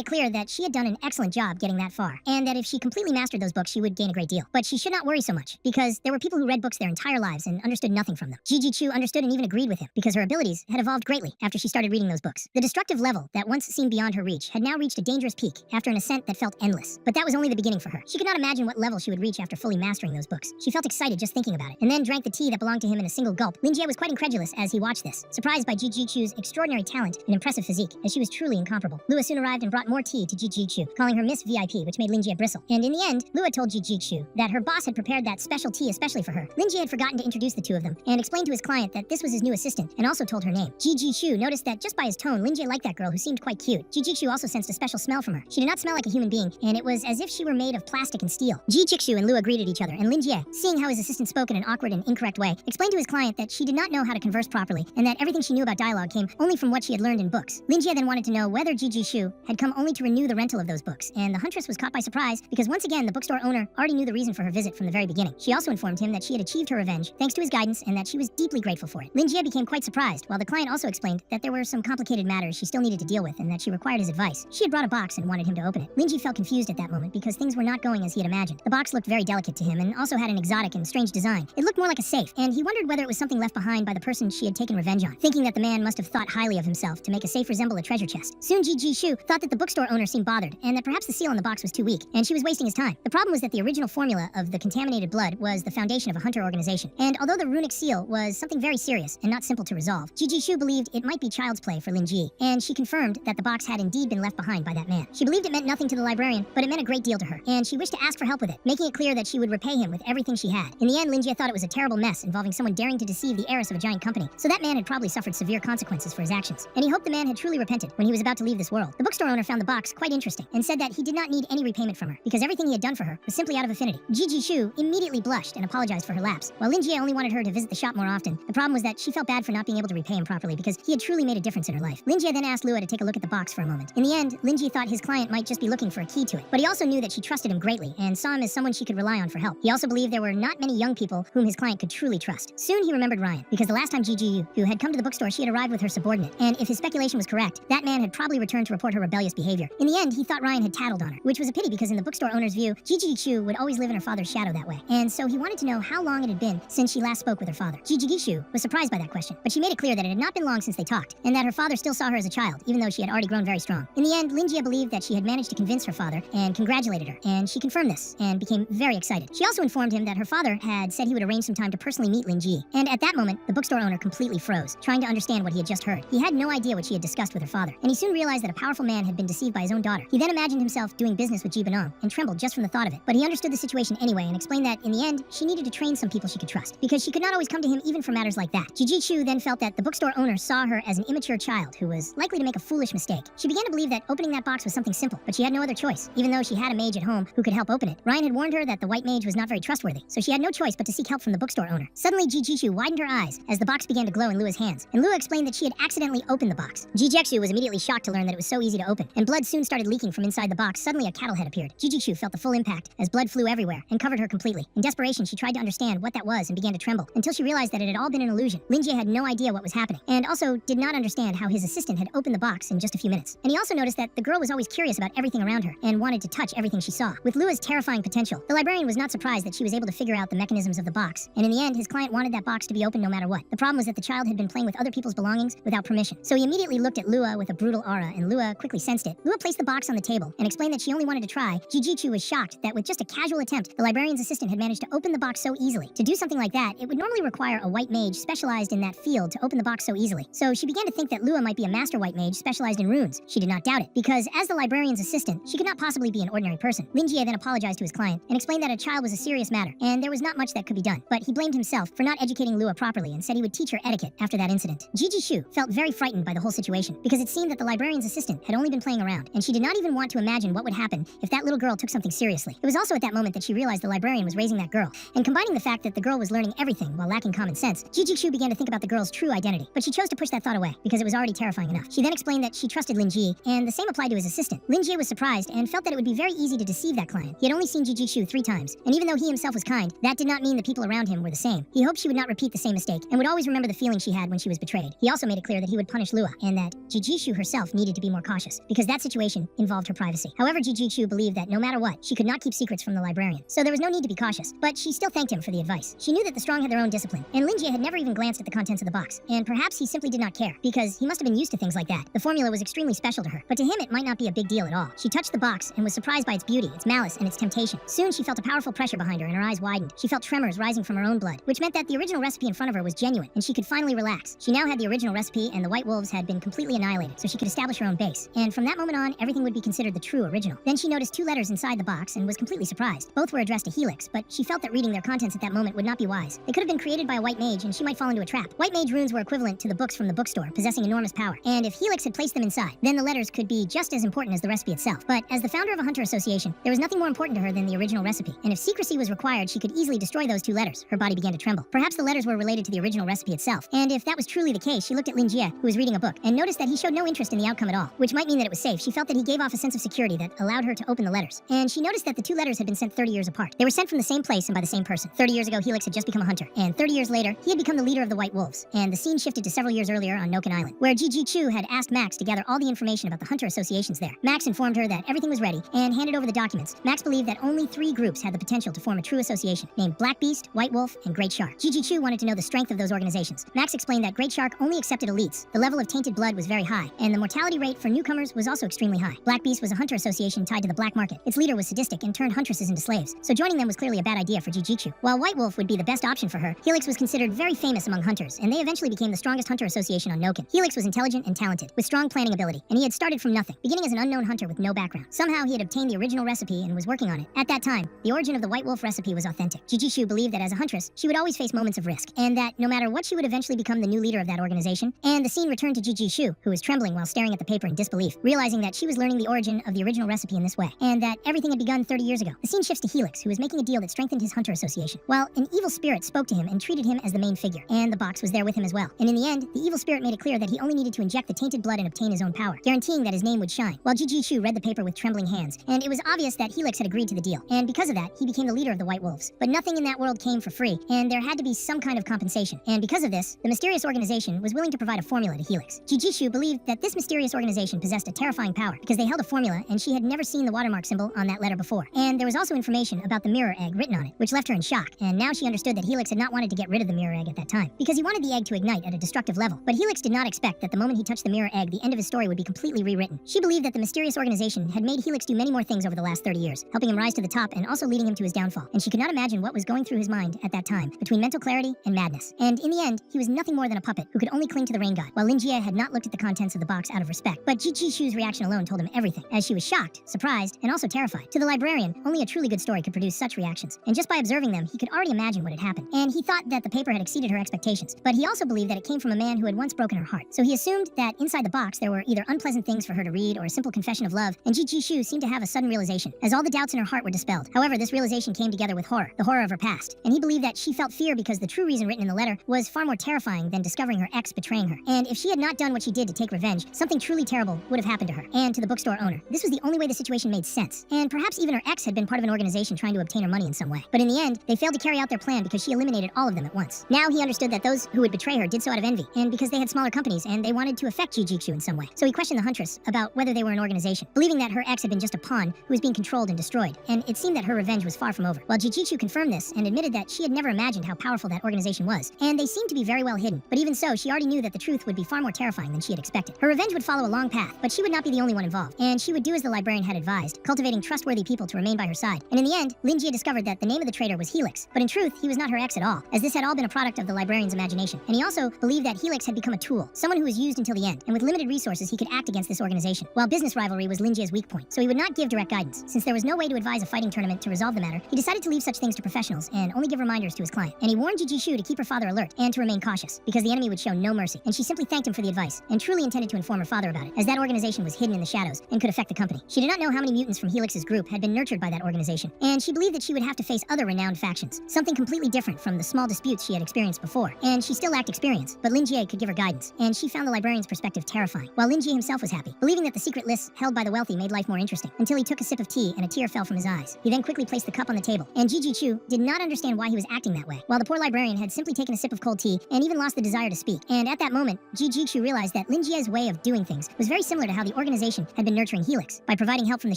Speaker 1: it clear that she had done an excellent job getting that far, and that if she completely mastered those books, she would gain a great deal. But she should not worry so much, because there were people who read books their entire lives and understood nothing from them. Ji Jishu understood and even agreed with him, because her abilities had evolved greatly after she started reading those books. The destructive level that once seemed beyond her reach had now reached a dangerous peak after an ascent that felt endless. But that was only the beginning for her. She could not imagine what level she would reach after fully mastering those books. She felt excited just thinking about it, and then drank the tea that belonged to him in a single gulp. Lin Jie was quite incredulous as he watched this, surprised by Ji Jishu's extraordinary talent and impressive physique, as she was truly incomparable. Lua soon arrived and brought more tea to Ji Jishu, calling her Miss VIP, which made Lin Jie bristle. And in the end, Lua told Ji Jishu that her boss had prepared that special tea especially for her. Lin Jie had forgotten to introduce the 2 of them, and explained to his client that this was his new assistant, and also told her name. Ji Jishu noticed that just by his tone, Lin Jie liked that girl who seemed quite cute. Ji Jishu also sensed a special smell from her. She did not smell like a human being, and it was as if she were made of plastic and steel. Ji Jishu and Lua greeted each other, and Lin Jie, seeing how his assistant spoke in an awkward and incorrect way, explained to his client that she did not know how to converse properly, and that everything she knew about dialogue came only from what she had learned in books. Lin Jie then wanted to know whether Ji Jishu had come only to renew the rental of those books, and the huntress was caught by surprise because once again the bookstore owner already knew the reason for her visit from the very beginning. She also informed him that she had achieved her revenge thanks to his guidance and that she was deeply grateful for it. Lin Jie became quite surprised, while the client also explained that there were some complicated matters she still needed to deal with and that she required his advice. She had brought a box and wanted him to open it. Lin Jie felt confused at that moment because things were not going as he had imagined. The box looked very delicate to him and also had an exotic and strange design. It looked more like a safe, and he wondered whether it was something left behind by the person she had taken revenge on, thinking that the man must have thought highly of himself to make a safe resemble a treasure chest. Soon Ji Jishu thought that the bookstore owner seemed bothered, and that perhaps the seal on the box was too weak, and she was wasting his time. The problem was that the original formula of the contaminated blood was the foundation of a hunter organization, and although the runic seal was something very serious and not simple to resolve, Ji Jishu believed it might be child's play for Lin Ji, and she confirmed that the box had indeed been left behind by that man. She believed it meant nothing to the librarian, but it meant a great deal to her, and she wished to ask for help with it, making it clear that she would repay him with everything she had. In the end, Lin Jie thought it was a terrible mess involving someone daring to deceive the heiress of a giant company, so that man had probably suffered severe consequences for his actions, and he hoped the the man had truly repented when he was about to leave this world. The bookstore owner found the box quite interesting and said that he did not need any repayment from her because everything he had done for her was simply out of affinity. Gigi Shu immediately blushed and apologized for her lapse. While Lin Jie only wanted her to visit the shop more often, the problem was that she felt bad for not being able to repay him properly because he had truly made a difference in her life. Lin Jie then asked Lua to take a look at the box for a moment. In the end, Lin Jie thought his client might just be looking for a key to it, but he also knew that she trusted him greatly and saw him as someone she could rely on for help. He also believed there were not many young people whom his client could truly trust. Soon he remembered Ryan, because the last time Gigi Yu had come to the bookstore, she had arrived with her subordinate, and if his speculation was correct, that man had probably returned to report her rebellious behavior. In the end, he thought Ryan had tattled on her, which was a pity because in the bookstore owner's view, Gigi Shu would always live in her father's shadow that way, and so he wanted to know how long it had been since she last spoke with her father. Gigi Shu was surprised by that question, but she made it clear that it had not been long since they talked, and that her father still saw her as a child, even though she had already grown very strong. In the end, Lin Jie believed that she had managed to convince her father and congratulated her, and she confirmed this and became very excited. She also informed him that her father had said he would arrange some time to personally meet Lin Jie, and at that moment, the bookstore owner completely froze, trying to understand what he had just heard. He had no idea what she had discussed with her father, and he soon realized that a powerful man had been deceived by his own daughter. He then imagined himself doing business with Ji Banong and trembled just from the thought of it, but he understood the situation anyway and explained that in the end, she needed to train some people she could trust, because she could not always come to him even for matters like that. Gigi Shu then felt that the bookstore owner saw her as an immature child who was likely to make a foolish mistake. She began to believe that opening that box was something simple, but she had no other choice, even though she had a mage at home who could help open it. Ryan had warned her that the white mage was not very trustworthy, so she had no choice but to seek help from the bookstore owner. Suddenly, Gigi Shu widened her eyes as the box began to glow in Lua's hands, and Lua explained that she had accidentally opened the box. Gigi Shu was immediately shocked to learn that it was so easy to open, and blood soon started leaking from inside the box. Suddenly, a cattle head appeared. Gigi Shu felt the full impact as blood flew everywhere and covered her completely. In desperation, she tried to understand what that was and began to tremble until she realized that it had all been an illusion. Lin Jie had no idea what was happening, and also did not understand how his assistant had opened the box in just a few minutes. And he also noticed that the girl was always curious about everything around her and wanted to touch everything she saw. With Lua's terrifying potential, the librarian was not surprised that she was able to figure out the mechanisms of the box, and in the end, his client wanted that box to be open no matter what. The problem was that the child had been playing with other people's belongings without permission. So he immediately looked at Lua with a brutal aura, and Lua quickly sensed it. Lua placed the box on the table and explained that she only wanted to try. Gigi Chu was shocked that with just a casual attempt, the librarian's assistant had managed to open the box so easily. To do something like that, it would normally require a white mage specialized in that field to open the box so easily. So she began to think that Lua might be a master white mage specialized in runes. She did not doubt it, because as the librarian's assistant, she could not possibly be an ordinary person. Lin Jie then apologized to his client and explained that a child was a serious matter, and there was not much that could be done. But he blamed himself for not educating Lua properly and said he would teach her etiquette after that incident. Gigi Shu felt very frightened by the whole situation, because it seemed that the librarian's assistant had only been playing around, and she did not even want to imagine what would happen if that little girl took something seriously. It was also at that moment that she realized the librarian was raising that girl, and combining the fact that the girl was learning everything while lacking common sense, Gigi Shu began to think about the girl's true identity, but she chose to push that thought away because it was already terrifying enough. She then explained that she trusted Lin Jie, and the same applied to his assistant. Lin Jie was surprised and felt that it would be very easy to deceive that client. He had only seen Gigi Shu 3 times, and even though he himself was kind, that did not mean the people around him were the same. He hoped she would not repeat the same mistake and would always remember the feeling she had when she was betrayed. He also made it clear that he would punish Lua, and that Gigi Shu herself needed to be more cautious, because that situation involved her privacy. However, Gigi Shu believed that no matter what, she could not keep secrets from the librarian, so there was no need to be cautious, but she still thanked him for the advice. She knew that the strong had their own discipline, and Lin Jie had never even glanced at the contents of the box, and perhaps he simply did not care, because he must have been used to things like that. The formula was extremely special to her, but to him it might not be a big deal at all. She touched the box and was surprised by its beauty, its malice, and its temptation. Soon she felt a powerful pressure behind her and her eyes widened. She felt tremors rising from her own blood, which meant that the original recipe in front of her was genuine, and she could finally relax. She now had the original recipe, and the white wolves had been completely annihilated, so she could establish her own base. And from that moment on, everything would be considered the true original. Then she noticed 2 letters inside the box and was completely surprised. Both were addressed to Helix, but she felt that reading their contents at that moment would not be wise. They could have been created by a white mage, and she might fall into a trap. White mage runes were equivalent to the books from the bookstore, possessing enormous power. And if Helix had placed them inside, then the letters could be just as important as the recipe itself. But as the founder of a hunter association, there was nothing more important to her than the original recipe. And if secrecy was required, she could easily destroy those 2 letters. Her body began to tremble. Perhaps the letters were related to the original recipe itself. And if that was truly the case, she looked at Lin Jie, who was reading a book, and noticed that he showed no interest in the outcome at all, which might mean that it was safe. She felt that he gave off a sense of security that allowed her to open the letters. And she noticed that the 2 letters had been sent 30 years apart. They were sent from the same place and by the same person. 30 years ago, Helix had just become a hunter, and 30 years later, he had become the leader of the White Wolves. And the scene shifted to several years earlier on Noken Island, where Gigi Chu had asked Max to gather all the information about the hunter associations there. Max informed her that everything was ready and handed over the documents. Max believed that only 3 groups had the potential to form a true association, named Black Beast, White Wolf, and Great Shark. Gigi Chu wanted to know the strength of those organizations. Max explained that Great Shark only accepted elites. The level of tainted blood was very high, and the mortality rate for newcomers was also extremely high. Black Beast was a hunter association tied to the black market. Its leader was sadistic and turned huntresses into slaves, so joining them was clearly a bad idea for Gigi Chu. While White Wolf would be the best option for her, Helix was considered very famous among hunters, and they eventually became the strongest hunter association on Noken. Helix was intelligent and talented, with strong planning ability, and he had started from nothing, beginning as an unknown hunter with no background. Somehow he had obtained the original recipe and was working on it. At that time, the origin of the White Wolf recipe was authentic. Gigi Chu believed that as a huntress, she would always face moments of risk, and that no matter what, she would eventually become the new leader of that organization. And the scene returned to Gigi Shu, who was trembling while staring at the paper in disbelief, realizing that she was learning the origin of the original recipe in this way, and that everything had begun 30 years ago. The scene shifts to Helix, who was making a deal that strengthened his hunter association, while an evil spirit spoke to him and treated him as the main figure, and the box was there with him as well. And in the end, the evil spirit made it clear that he only needed to inject the tainted blood and obtain his own power, guaranteeing that his name would shine, while Shu read the paper with trembling hands, and it was obvious that Helix had agreed to the deal, and because of that, he became the leader of the White Wolves. But nothing in that world came for free, and there had to be some kind of compensation, and because of this, the mysterious organization was willing to provide a formula to Helix. Shu believed that this mysterious organization possessed a terrifying power, because they held a formula, and she had never seen the watermark symbol on that letter before, and there was also information about the mirror egg written on it, which left her in shock, and now she understood that Helix had not wanted to get rid of the mirror egg at that time, because he wanted the egg to ignite at a destructive level, but Helix did not expect that the moment he touched the mirror egg, the end of his story would be completely rewritten. She believed that the mysterious organization had made Helix do many more things over the last 30 years, helping him rise to the top and also leading him to his downfall, and she could not imagine what was going through his mind at that time, between mental clarity and madness. And in the end, he was nothing more than a puppet who could only cling to the rain god, while Linjie had not looked at the contents of the box out of respect. But Shu's reaction alone told him everything, as she was shocked, surprised, and also terrified. To the librarian, only a truly good story could produce such reactions, and just by observing them, he could already imagine what had happened. And he thought that the paper had exceeded her expectations, but he also believed that it came from a man who had once broken her heart. So he assumed that inside the box there were either unpleasant things for her to read or a simple confession of love, and Shu seemed to have a sudden realization, as all the doubts in her heart were dispelled. However, this realization came together with horror, the horror of her past, and he believed that she felt fear because the true reason written in the letter was far more terrifying than discovering her ex betraying her. And if she had not done what she did to take revenge, something truly terrible would have happened to her, and to the bookstore owner. This was the only way the situation made sense, and perhaps even her ex had been part of an organization trying to obtain her money in some way. But in the end, they failed to carry out their plan because she eliminated all of them at once. Now he understood that those who would betray her did so out of envy, and because they had smaller companies and they wanted to affect Shu in some way. So he questioned the Huntress about whether they were an organization, believing that her ex had been just a pawn who was being controlled and destroyed, and it seemed that her revenge was far from over. While Shu confirmed this and admitted that she had never imagined how powerful that organization was, and they seemed to be very well hidden, but even so, she already knew that the truth would be far more terrifying than she had expected. Her revenge would follow a long path, but she would not be the only one involved, and she would do as the librarian had advised, cultivating trustworthy people to remain by her side. And in the end, Linjie discovered that the name of the traitor was Helix, but in truth, he was not her ex at all, as this had all been a product of the librarian's imagination. And he also believed that Helix had become a tool, someone who was used until the end, and with limited resources he could act against this organization, while business rivalry was Linjie's weak point. So he would not give direct guidance. Since there was no way to advise a fighting tournament to resolve the matter, he decided to leave such things to professionals and only give reminders to his client. And he warned Shu to keep her father alert and to remain cautious, because the enemy would show no mercy. And she simply thanked him for the advice, and truly intended to inform her father about it, as that organization was hidden in the shadows and could affect the company. She did not know how many mutants from Helix's group had been nurtured by that organization, and she believed that she would have to face other renowned factions, something completely different from the small disputes she had experienced before. And she still lacked experience, but Linjie could give her guidance, and she found the librarian's perspective terrifying, while Linjie himself was happy, believing that the secret lists held by the wealthy made life more interesting, until he took a sip of tea and a tear fell from his eyes. He then quickly placed the cup on the table, and Shu did not understand why he was acting that way, while the poor librarian had simply taken a sip of cold tea and even lost the desire to speak. And at that moment, Shu realized that Linjie's way of doing things was very similar to how the organization had been nurturing Helix, by providing help from the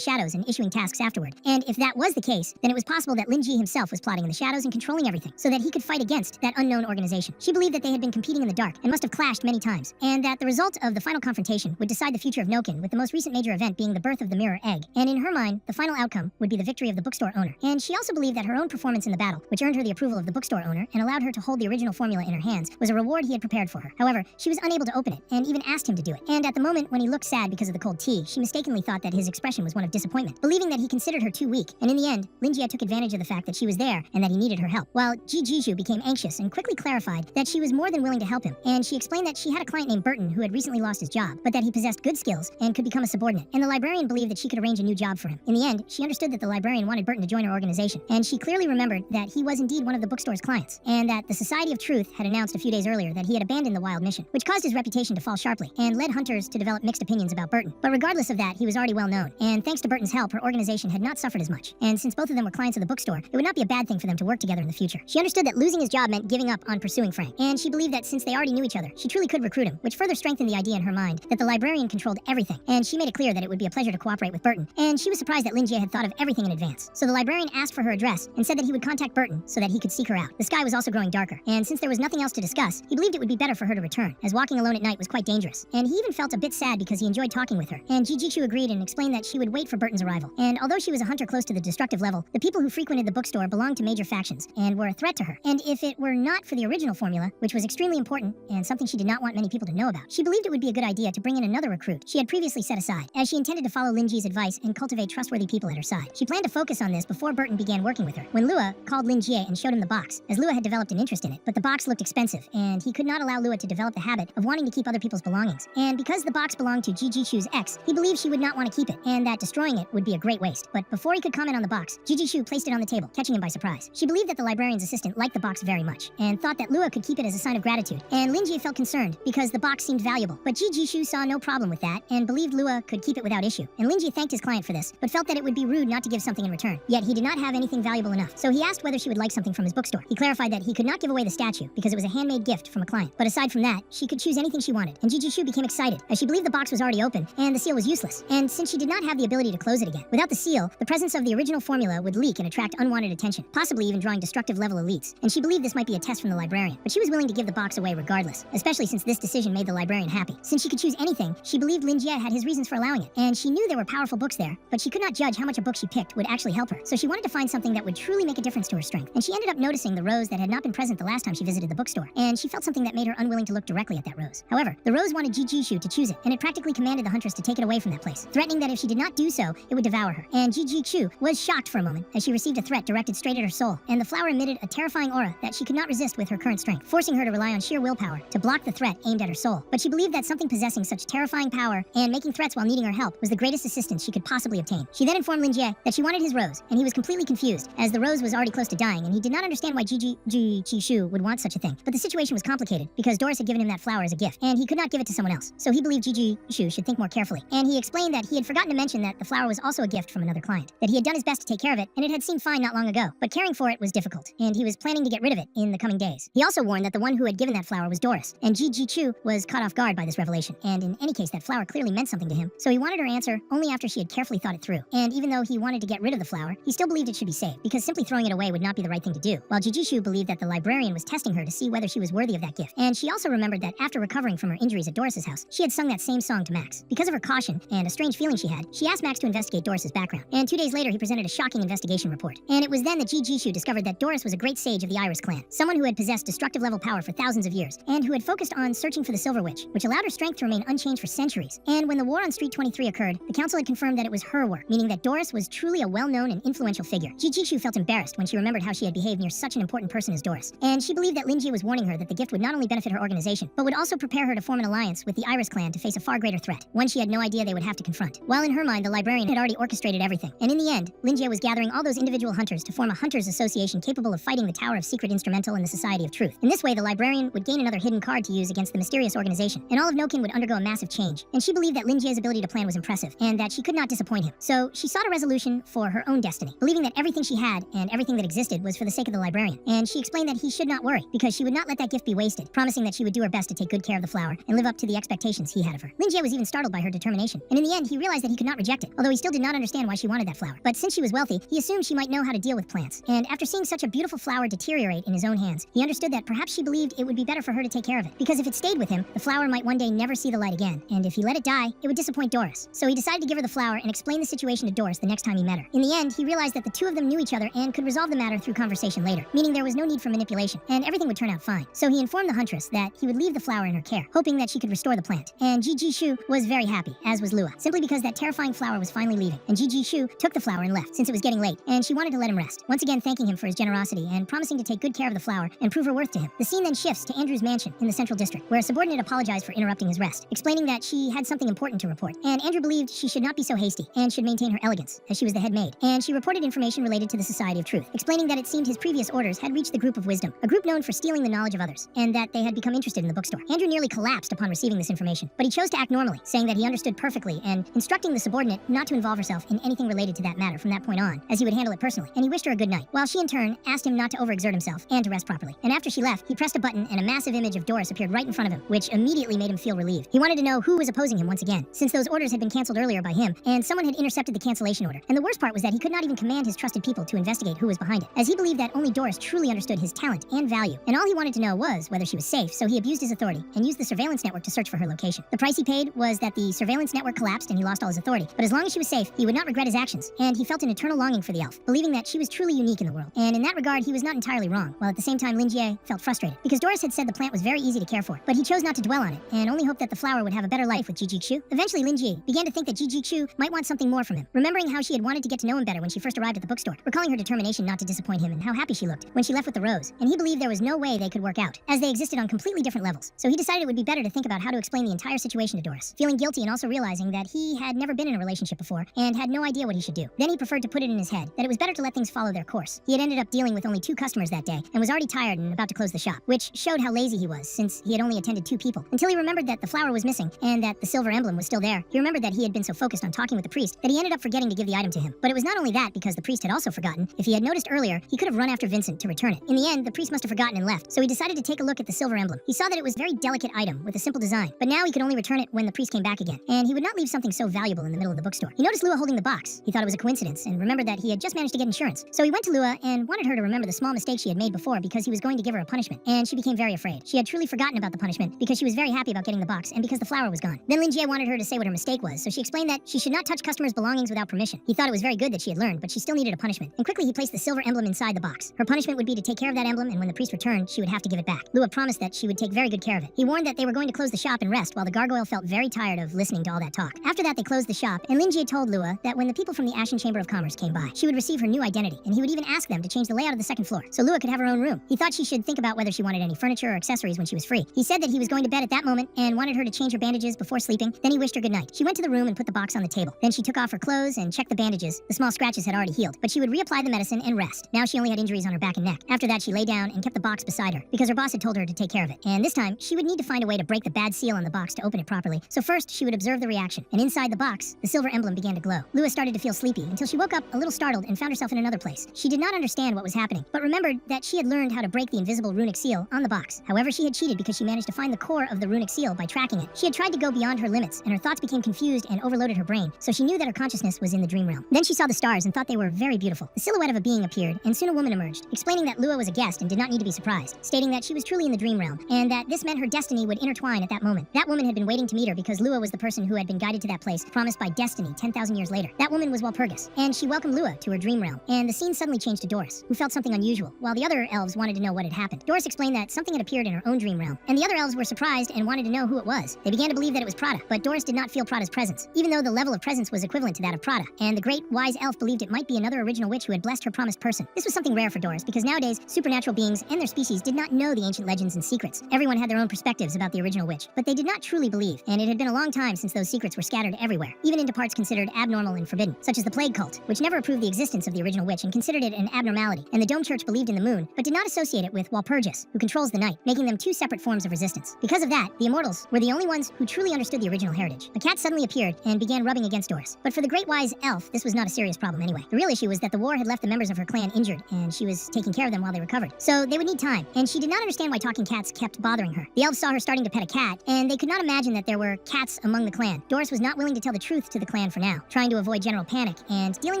Speaker 1: shadows and issuing tasks afterward. And if that was the case, then it was possible that Linjie himself was plotting in the shadows and controlling everything, so that he could fight against that unknown organization. She believed that they had been competing in the dark and must have clashed many times, and that the result of the final confrontation would decide the future of Noken, with the most recent major event being the birth of the mirror egg. And in her mind, the final outcome would be the victory of the bookstore owner. And she also believed that her own performance in the battle, which earned her the approval of the bookstore owner and allowed her to hold the original formula in her hands, was a reward he had prepared for her. However, she was unable to open it, and even asked him to do it. And at the moment when he looked sad because of the cold tea, she mistakenly thought that his expression was one of disappointment, believing that he considered her too weak. And in the end, Linjie took advantage of the fact that she was there and that he needed her help, while Shu became anxious and quickly clarified that she was more than willing to help him. And she explained that she had a client named Burton who had recently lost his job, but that he possessed good skills and could become a subordinate. And the librarian believed that she could arrange a new job for him. In the end, she understood that the librarian wanted Burton to join her organization, and she clearly remembered that he was indeed one of the bookstore's clients, and that the Society of Truth had announced a few days earlier that he had abandoned the wild mission, which caused his reputation to fall sharply, and led hunters to develop mixed opinions about Burton. But regardless of that, he was already well known, and thanks to Burton's help, her organization had not suffered as much. And since both of them were clients of the bookstore, it would not be a bad thing for them to work together in the future. She understood that losing his job meant giving up on pursuing Frank, and she believed that since they already knew each other, she truly could recruit him, which further strengthened the idea in her mind that the librarian controlled everything, and she made it clear that it would be a pleasure to cooperate with Burton. And she was surprised that Linjie had thought of everything in advance. So the librarian asked for her address and said that he would contact Burton so that he could seek her out. The sky was also growing darker, and since there was nothing else to discuss, he believed it would be better for her to return, as walking alone at night was quite dangerous. And he even felt a bit sad because he enjoyed talking with her. And Shu agreed and explained that she would wait for Burton's arrival. And although she was a hunter close to the destructive level, the people who frequented the bookstore belonged to major factions and were a threat to her. And if it were not for the original formula, which was extremely important and something she did not want many people to know about, she believed it would be a good idea to bring in another recruit she had previously set aside, as she intended to follow Linjie's advice and cultivate trustworthy people at her side. She planned to focus on this before Burton began working with her, when Lua called Linjie and showed him the box, as Lua had developed an interest in it, but the box looked expensive, and he could not allow Lua to develop the habit of wanting to keep other other people's belongings. And because the box belonged to Gigi Shu's ex, he believed she would not want to keep it, and that destroying it would be a great waste. But before he could comment on the box, Gigi Shu placed it on the table, catching him by surprise. She believed that the librarian's assistant liked the box very much, and thought that Lua could keep it as a sign of gratitude. And Lin Jie felt concerned because the box seemed valuable, but Gigi Shu saw no problem with that, and believed Lua could keep it without issue. And Lin Jie thanked his client for this, but felt that it would be rude not to give something in return. Yet he did not have anything valuable enough, so he asked whether she would like something from his bookstore. He clarified that he could not give away the statue because it was a handmade gift from a client. But aside from that, she could choose anything she wanted, and Gigi Shu became excited, as she believed the box was already open, and the seal was useless. And since she did not have the ability to close it again, without the seal, the presence of the original formula would leak and attract unwanted attention, possibly even drawing destructive level elites. And she believed this might be a test from the librarian, but she was willing to give the box away regardless, especially since this decision made the librarian happy. Since she could choose anything, she believed Lin Jie had his reasons for allowing it, and she knew there were powerful books there, but she could not judge how much a book she picked would actually help her. So she wanted to find something that would truly make a difference to her strength. And she ended up noticing the rose that had not been present the last time she visited the bookstore, and she felt something that made her unwilling to look directly at that rose. However, the rose wanted Gigi Shu to choose it, and it practically commanded the huntress to take it away from that place, threatening that if she did not do so, it would devour her. And Gigi Shu was shocked for a moment as she received a threat directed straight at her soul, and the flower emitted a terrifying aura that she could not resist with her current strength, forcing her to rely on sheer willpower to block the threat aimed at her soul. But she believed that something possessing such terrifying power and making threats while needing her help was the greatest assistance she could possibly obtain. She then informed Lin Jie that she wanted his rose, and he was completely confused, as the rose was already close to dying, and he did not understand why Gigi Shu would want such a thing. But the situation was complicated, because Doris had given him that flower as a gift, and he could not give it to someone else. So he believed Gigi Shu should think more carefully. And he explained that he had forgotten to mention that the flower was also a gift from another client, that he had done his best to take care of it, and it had seemed fine not long ago, but caring for it was difficult, and he was planning to get rid of it in the coming days. He also warned that the one who had given that flower was Doris, and Gigi Shu was caught off guard by this revelation, and in any case that flower clearly meant something to him, so he wanted her answer only after she had carefully thought it through. And even though he wanted to get rid of the flower, he still believed it should be saved, because simply throwing it away would not be the right thing to do, while Gigi Shu believed that the librarian was testing her to see whether she was worthy of that gift. And she also remembered that after recovering from her injuries at Doris's house, she had sung that same song to Max. Because of her caution and a strange feeling she had, she asked Max to investigate Doris's background, and 2 days later he presented a shocking investigation report. And it was then that Gigi Shu discovered that Doris was a great sage of the Iris clan, someone who had possessed destructive level power for thousands of years, and who had focused on searching for the Silver Witch, which allowed her strength to remain unchanged for centuries. And when the war on Street 23 occurred, the council had confirmed that it was her work, meaning that Doris was truly a well-known and influential figure. Gigi Shu felt embarrassed when she remembered how she had behaved near such an important person as Doris, and she believed that Lin Jie was warning her that the gift would not only benefit her organization, but would also prepare her to form an alliance with the Iris clan to face a far greater threat, one she had no idea they would have to confront. While in her mind, the librarian had already orchestrated everything, and in the end, Lin Jie was gathering all those individual hunters to form a hunters association capable of fighting the Tower of Secret Instrumental and the Society of Truth. In this way, the librarian would gain another hidden card to use against the mysterious organization, and all of Nokin would undergo a massive change. And she believed that Lin Jie's ability to plan was impressive, and that she could not disappoint him. So she sought a resolution for her own destiny, believing that everything she had and everything that existed was for the sake of the librarian. And she explained that he should not worry, because she would not let that gift be wasted, promising that she would do her best to take good care of the flower and live up to the expectations he had of her. Lin Jie was even startled by her determination, and in the end he realized that he could not reject it, although he still did not understand why she wanted that flower. But since she was wealthy, he assumed she might know how to deal with plants. And after seeing such a beautiful flower deteriorate in his own hands, he understood that perhaps she believed it would be better for her to take care of it, because if it stayed with him, the flower might one day never see the light again, and if he let it die, it would disappoint Doris. So he decided to give her the flower and explain the situation to Doris the next time he met her. In the end, he realized that the two of them knew each other and could resolve the matter through conversation later, meaning there was no need for manipulation, and everything would turn out fine. So he informed the huntress that he would leave the flower in her care, hoping that she could restore the plant. And Gigi Shu was very happy, as was Lua, simply because that terrifying flower was finally leaving, and Gigi Shu took the flower and left, since it was getting late, and she wanted to let him rest, once again thanking him for his generosity and promising to take good care of the flower and prove her worth to him. The scene then shifts to Andrew's mansion in the Central District, where a subordinate apologized for interrupting his rest, explaining that she had something important to report, and Andrew believed she should not be so hasty, and should maintain her elegance, as she was the head maid. And she reported information related to the Society of Truth, explaining that it seemed his previous orders had reached the Group of Wisdom, a group known for stealing the knowledge of others, and that they had become interested in the bookstore. Andrew nearly collapsed upon receiving this information, but he chose to act normally, saying that he understood perfectly, and instructing the subordinate not to involve herself in anything related to that matter from that point on, as he would handle it personally, and he wished her a good night, while she in turn asked him not to overexert himself and to rest properly. And after she left, he pressed a button and a massive image of Doris appeared right in front of him, which immediately made him feel relieved. He wanted to know who was opposing him once again, since those orders had been cancelled earlier by him, and someone had intercepted the cancellation order. And the worst part was that he could not even command his trusted people to investigate who was behind it, as he believed that only Doris truly understood his talent and value, and all he wanted to know was whether she was safe, so he abused his authority and used the surveillance network to search for her location. The price he paid was that the surveillance network collapsed and he lost all his authority, but as long as she was safe, he would not regret his actions, and he felt an eternal longing for the elf, believing that she was truly unique in the world. And in that regard, he was not entirely wrong, while at the same time Lin Jie felt frustrated, because Doris had said the plant was very easy to care for, but he chose not to dwell on it, and only hoped that the flower would have a better life with Gigi Shu. Eventually, Lin Jie began to think that Gigi Shu might want something more from him, remembering how she had wanted to get to know him better when she first arrived at the bookstore, recalling her determination not to disappoint him and how happy she looked when she left with the rose, and he believed there was no way they could work out, as they existed on completely different levels. So he decided it would be be better to think about how to explain the entire situation to Doris, feeling guilty and also realizing that he had never been in a relationship before and had no idea what he should do. Then he preferred to put it in his head that it was better to let things follow their course. He had ended up dealing with only 2 customers that day and was already tired and about to close the shop, which showed how lazy he was since he had only attended 2 people, until he remembered that the flower was missing and that the silver emblem was still there. He remembered that he had been so focused on talking with the priest that he ended up forgetting to give the item to him. But it was not only that, because the priest had also forgotten. If he had noticed earlier, he could have run after Vincent to return it. In the end, the priest must have forgotten and left, so he decided to take a look at the silver emblem. He saw that it was a very delicate item with a simple design, but now he could only return it when the priest came back again, and he would not leave something so valuable in the middle of the bookstore. He noticed Lua holding the box. He thought it was a coincidence and remembered that he had just managed to get insurance. So he went to Lua and wanted her to remember the small mistake she had made before because he was going to give her a punishment, and she became very afraid. She had truly forgotten about the punishment because she was very happy about getting the box and because the flower was gone. Then Lin Jie wanted her to say what her mistake was, so she explained that she should not touch customers' belongings without permission. He thought it was very good that she had learned, but she still needed a punishment, and quickly he placed the silver emblem inside the box. Her punishment would be to take care of that emblem, and when the priest returned, she would have to give it back. Lua promised that she would take very good care of it. He warned that they were going to close the shop and rest while the gargoyle felt very tired of listening to all that talk. After that, they closed the shop, and Lin Jie told Lua that when the people from the Ashen Chamber of Commerce came by, she would receive her new identity, and he would even ask them to change the layout of the second floor, so Lua could have her own room. He thought she should think about whether she wanted any furniture or accessories when she was free. He said that he was going to bed at that moment and wanted her to change her bandages before sleeping. Then he wished her good night. She went to the room and put the box on the table. Then she took off her clothes and checked the bandages. The small scratches had already healed, but she would reapply the medicine and rest. Now she only had injuries on her back and neck. After that, she lay down and kept the box beside her because her boss had told her to take care of it. And this time, she would need to find a way to break the bad seal on the box to open it properly. So first, she would observe the reaction. And inside the box, the silver emblem began to glow. Lua started to feel sleepy until she woke up a little startled and found herself in another place. She did not understand what was happening, but remembered that she had learned how to break the invisible runic seal on the box. However, she had cheated because she managed to find the core of the runic seal by tracking it. She had tried to go beyond her limits, and her thoughts became confused and overloaded her brain, so she knew that her consciousness was in the dream realm. Then she saw the stars and thought they were very beautiful. The silhouette of a being appeared, and soon a woman emerged, explaining that Lua was a guest and did not need to be surprised, stating that she was truly in the dream realm, and that this meant her destiny would intertwine at that moment. That woman had been waiting to meet her because Lua was the person who had been guided to that place, promised by destiny 10,000 years later. That woman was Walpurgis, and she welcomed Lua to her dream realm, and the scene suddenly changed to Doris, who felt something unusual, while the other elves wanted to know what had happened. Doris explained that something had appeared in her own dream realm, and the other elves were surprised and wanted to know who it was. They began to believe that it was Prada, but Doris did not feel Prada's presence, even though the level of presence was equivalent to that of Prada, and the great wise elf believed it might be another original witch who had blessed her promised person. This was something rare for Doris, because nowadays, supernatural beings and their species did not know the ancient legends and secrets. Everyone had their own perspectives about the original witch, but they did not truly believe, and it had been a long time since those secrets were scattered everywhere, even into parts considered abnormal and forbidden, such as the plague cult, which never approved the existence of the original witch and considered it an abnormality, and the Dome Church believed in the moon, but did not associate it with Walpurgis, who controls the night, making them 2 separate forms of resistance. Because of that, the Immortals were the only ones who truly understood the original heritage. A cat suddenly appeared and began rubbing against Doris, but for the great wise elf, this was not a serious problem anyway. The real issue was that the war had left the members of her clan injured, and she was taking care of them while they recovered. So they would need time, and she did not understand why talking cats kept bothering her. The elves saw her starting to pet a cat, and they could not imagine that there were cats among the clan. Doris was not willing to tell the truth to the clan for now, trying to avoid general panic, and dealing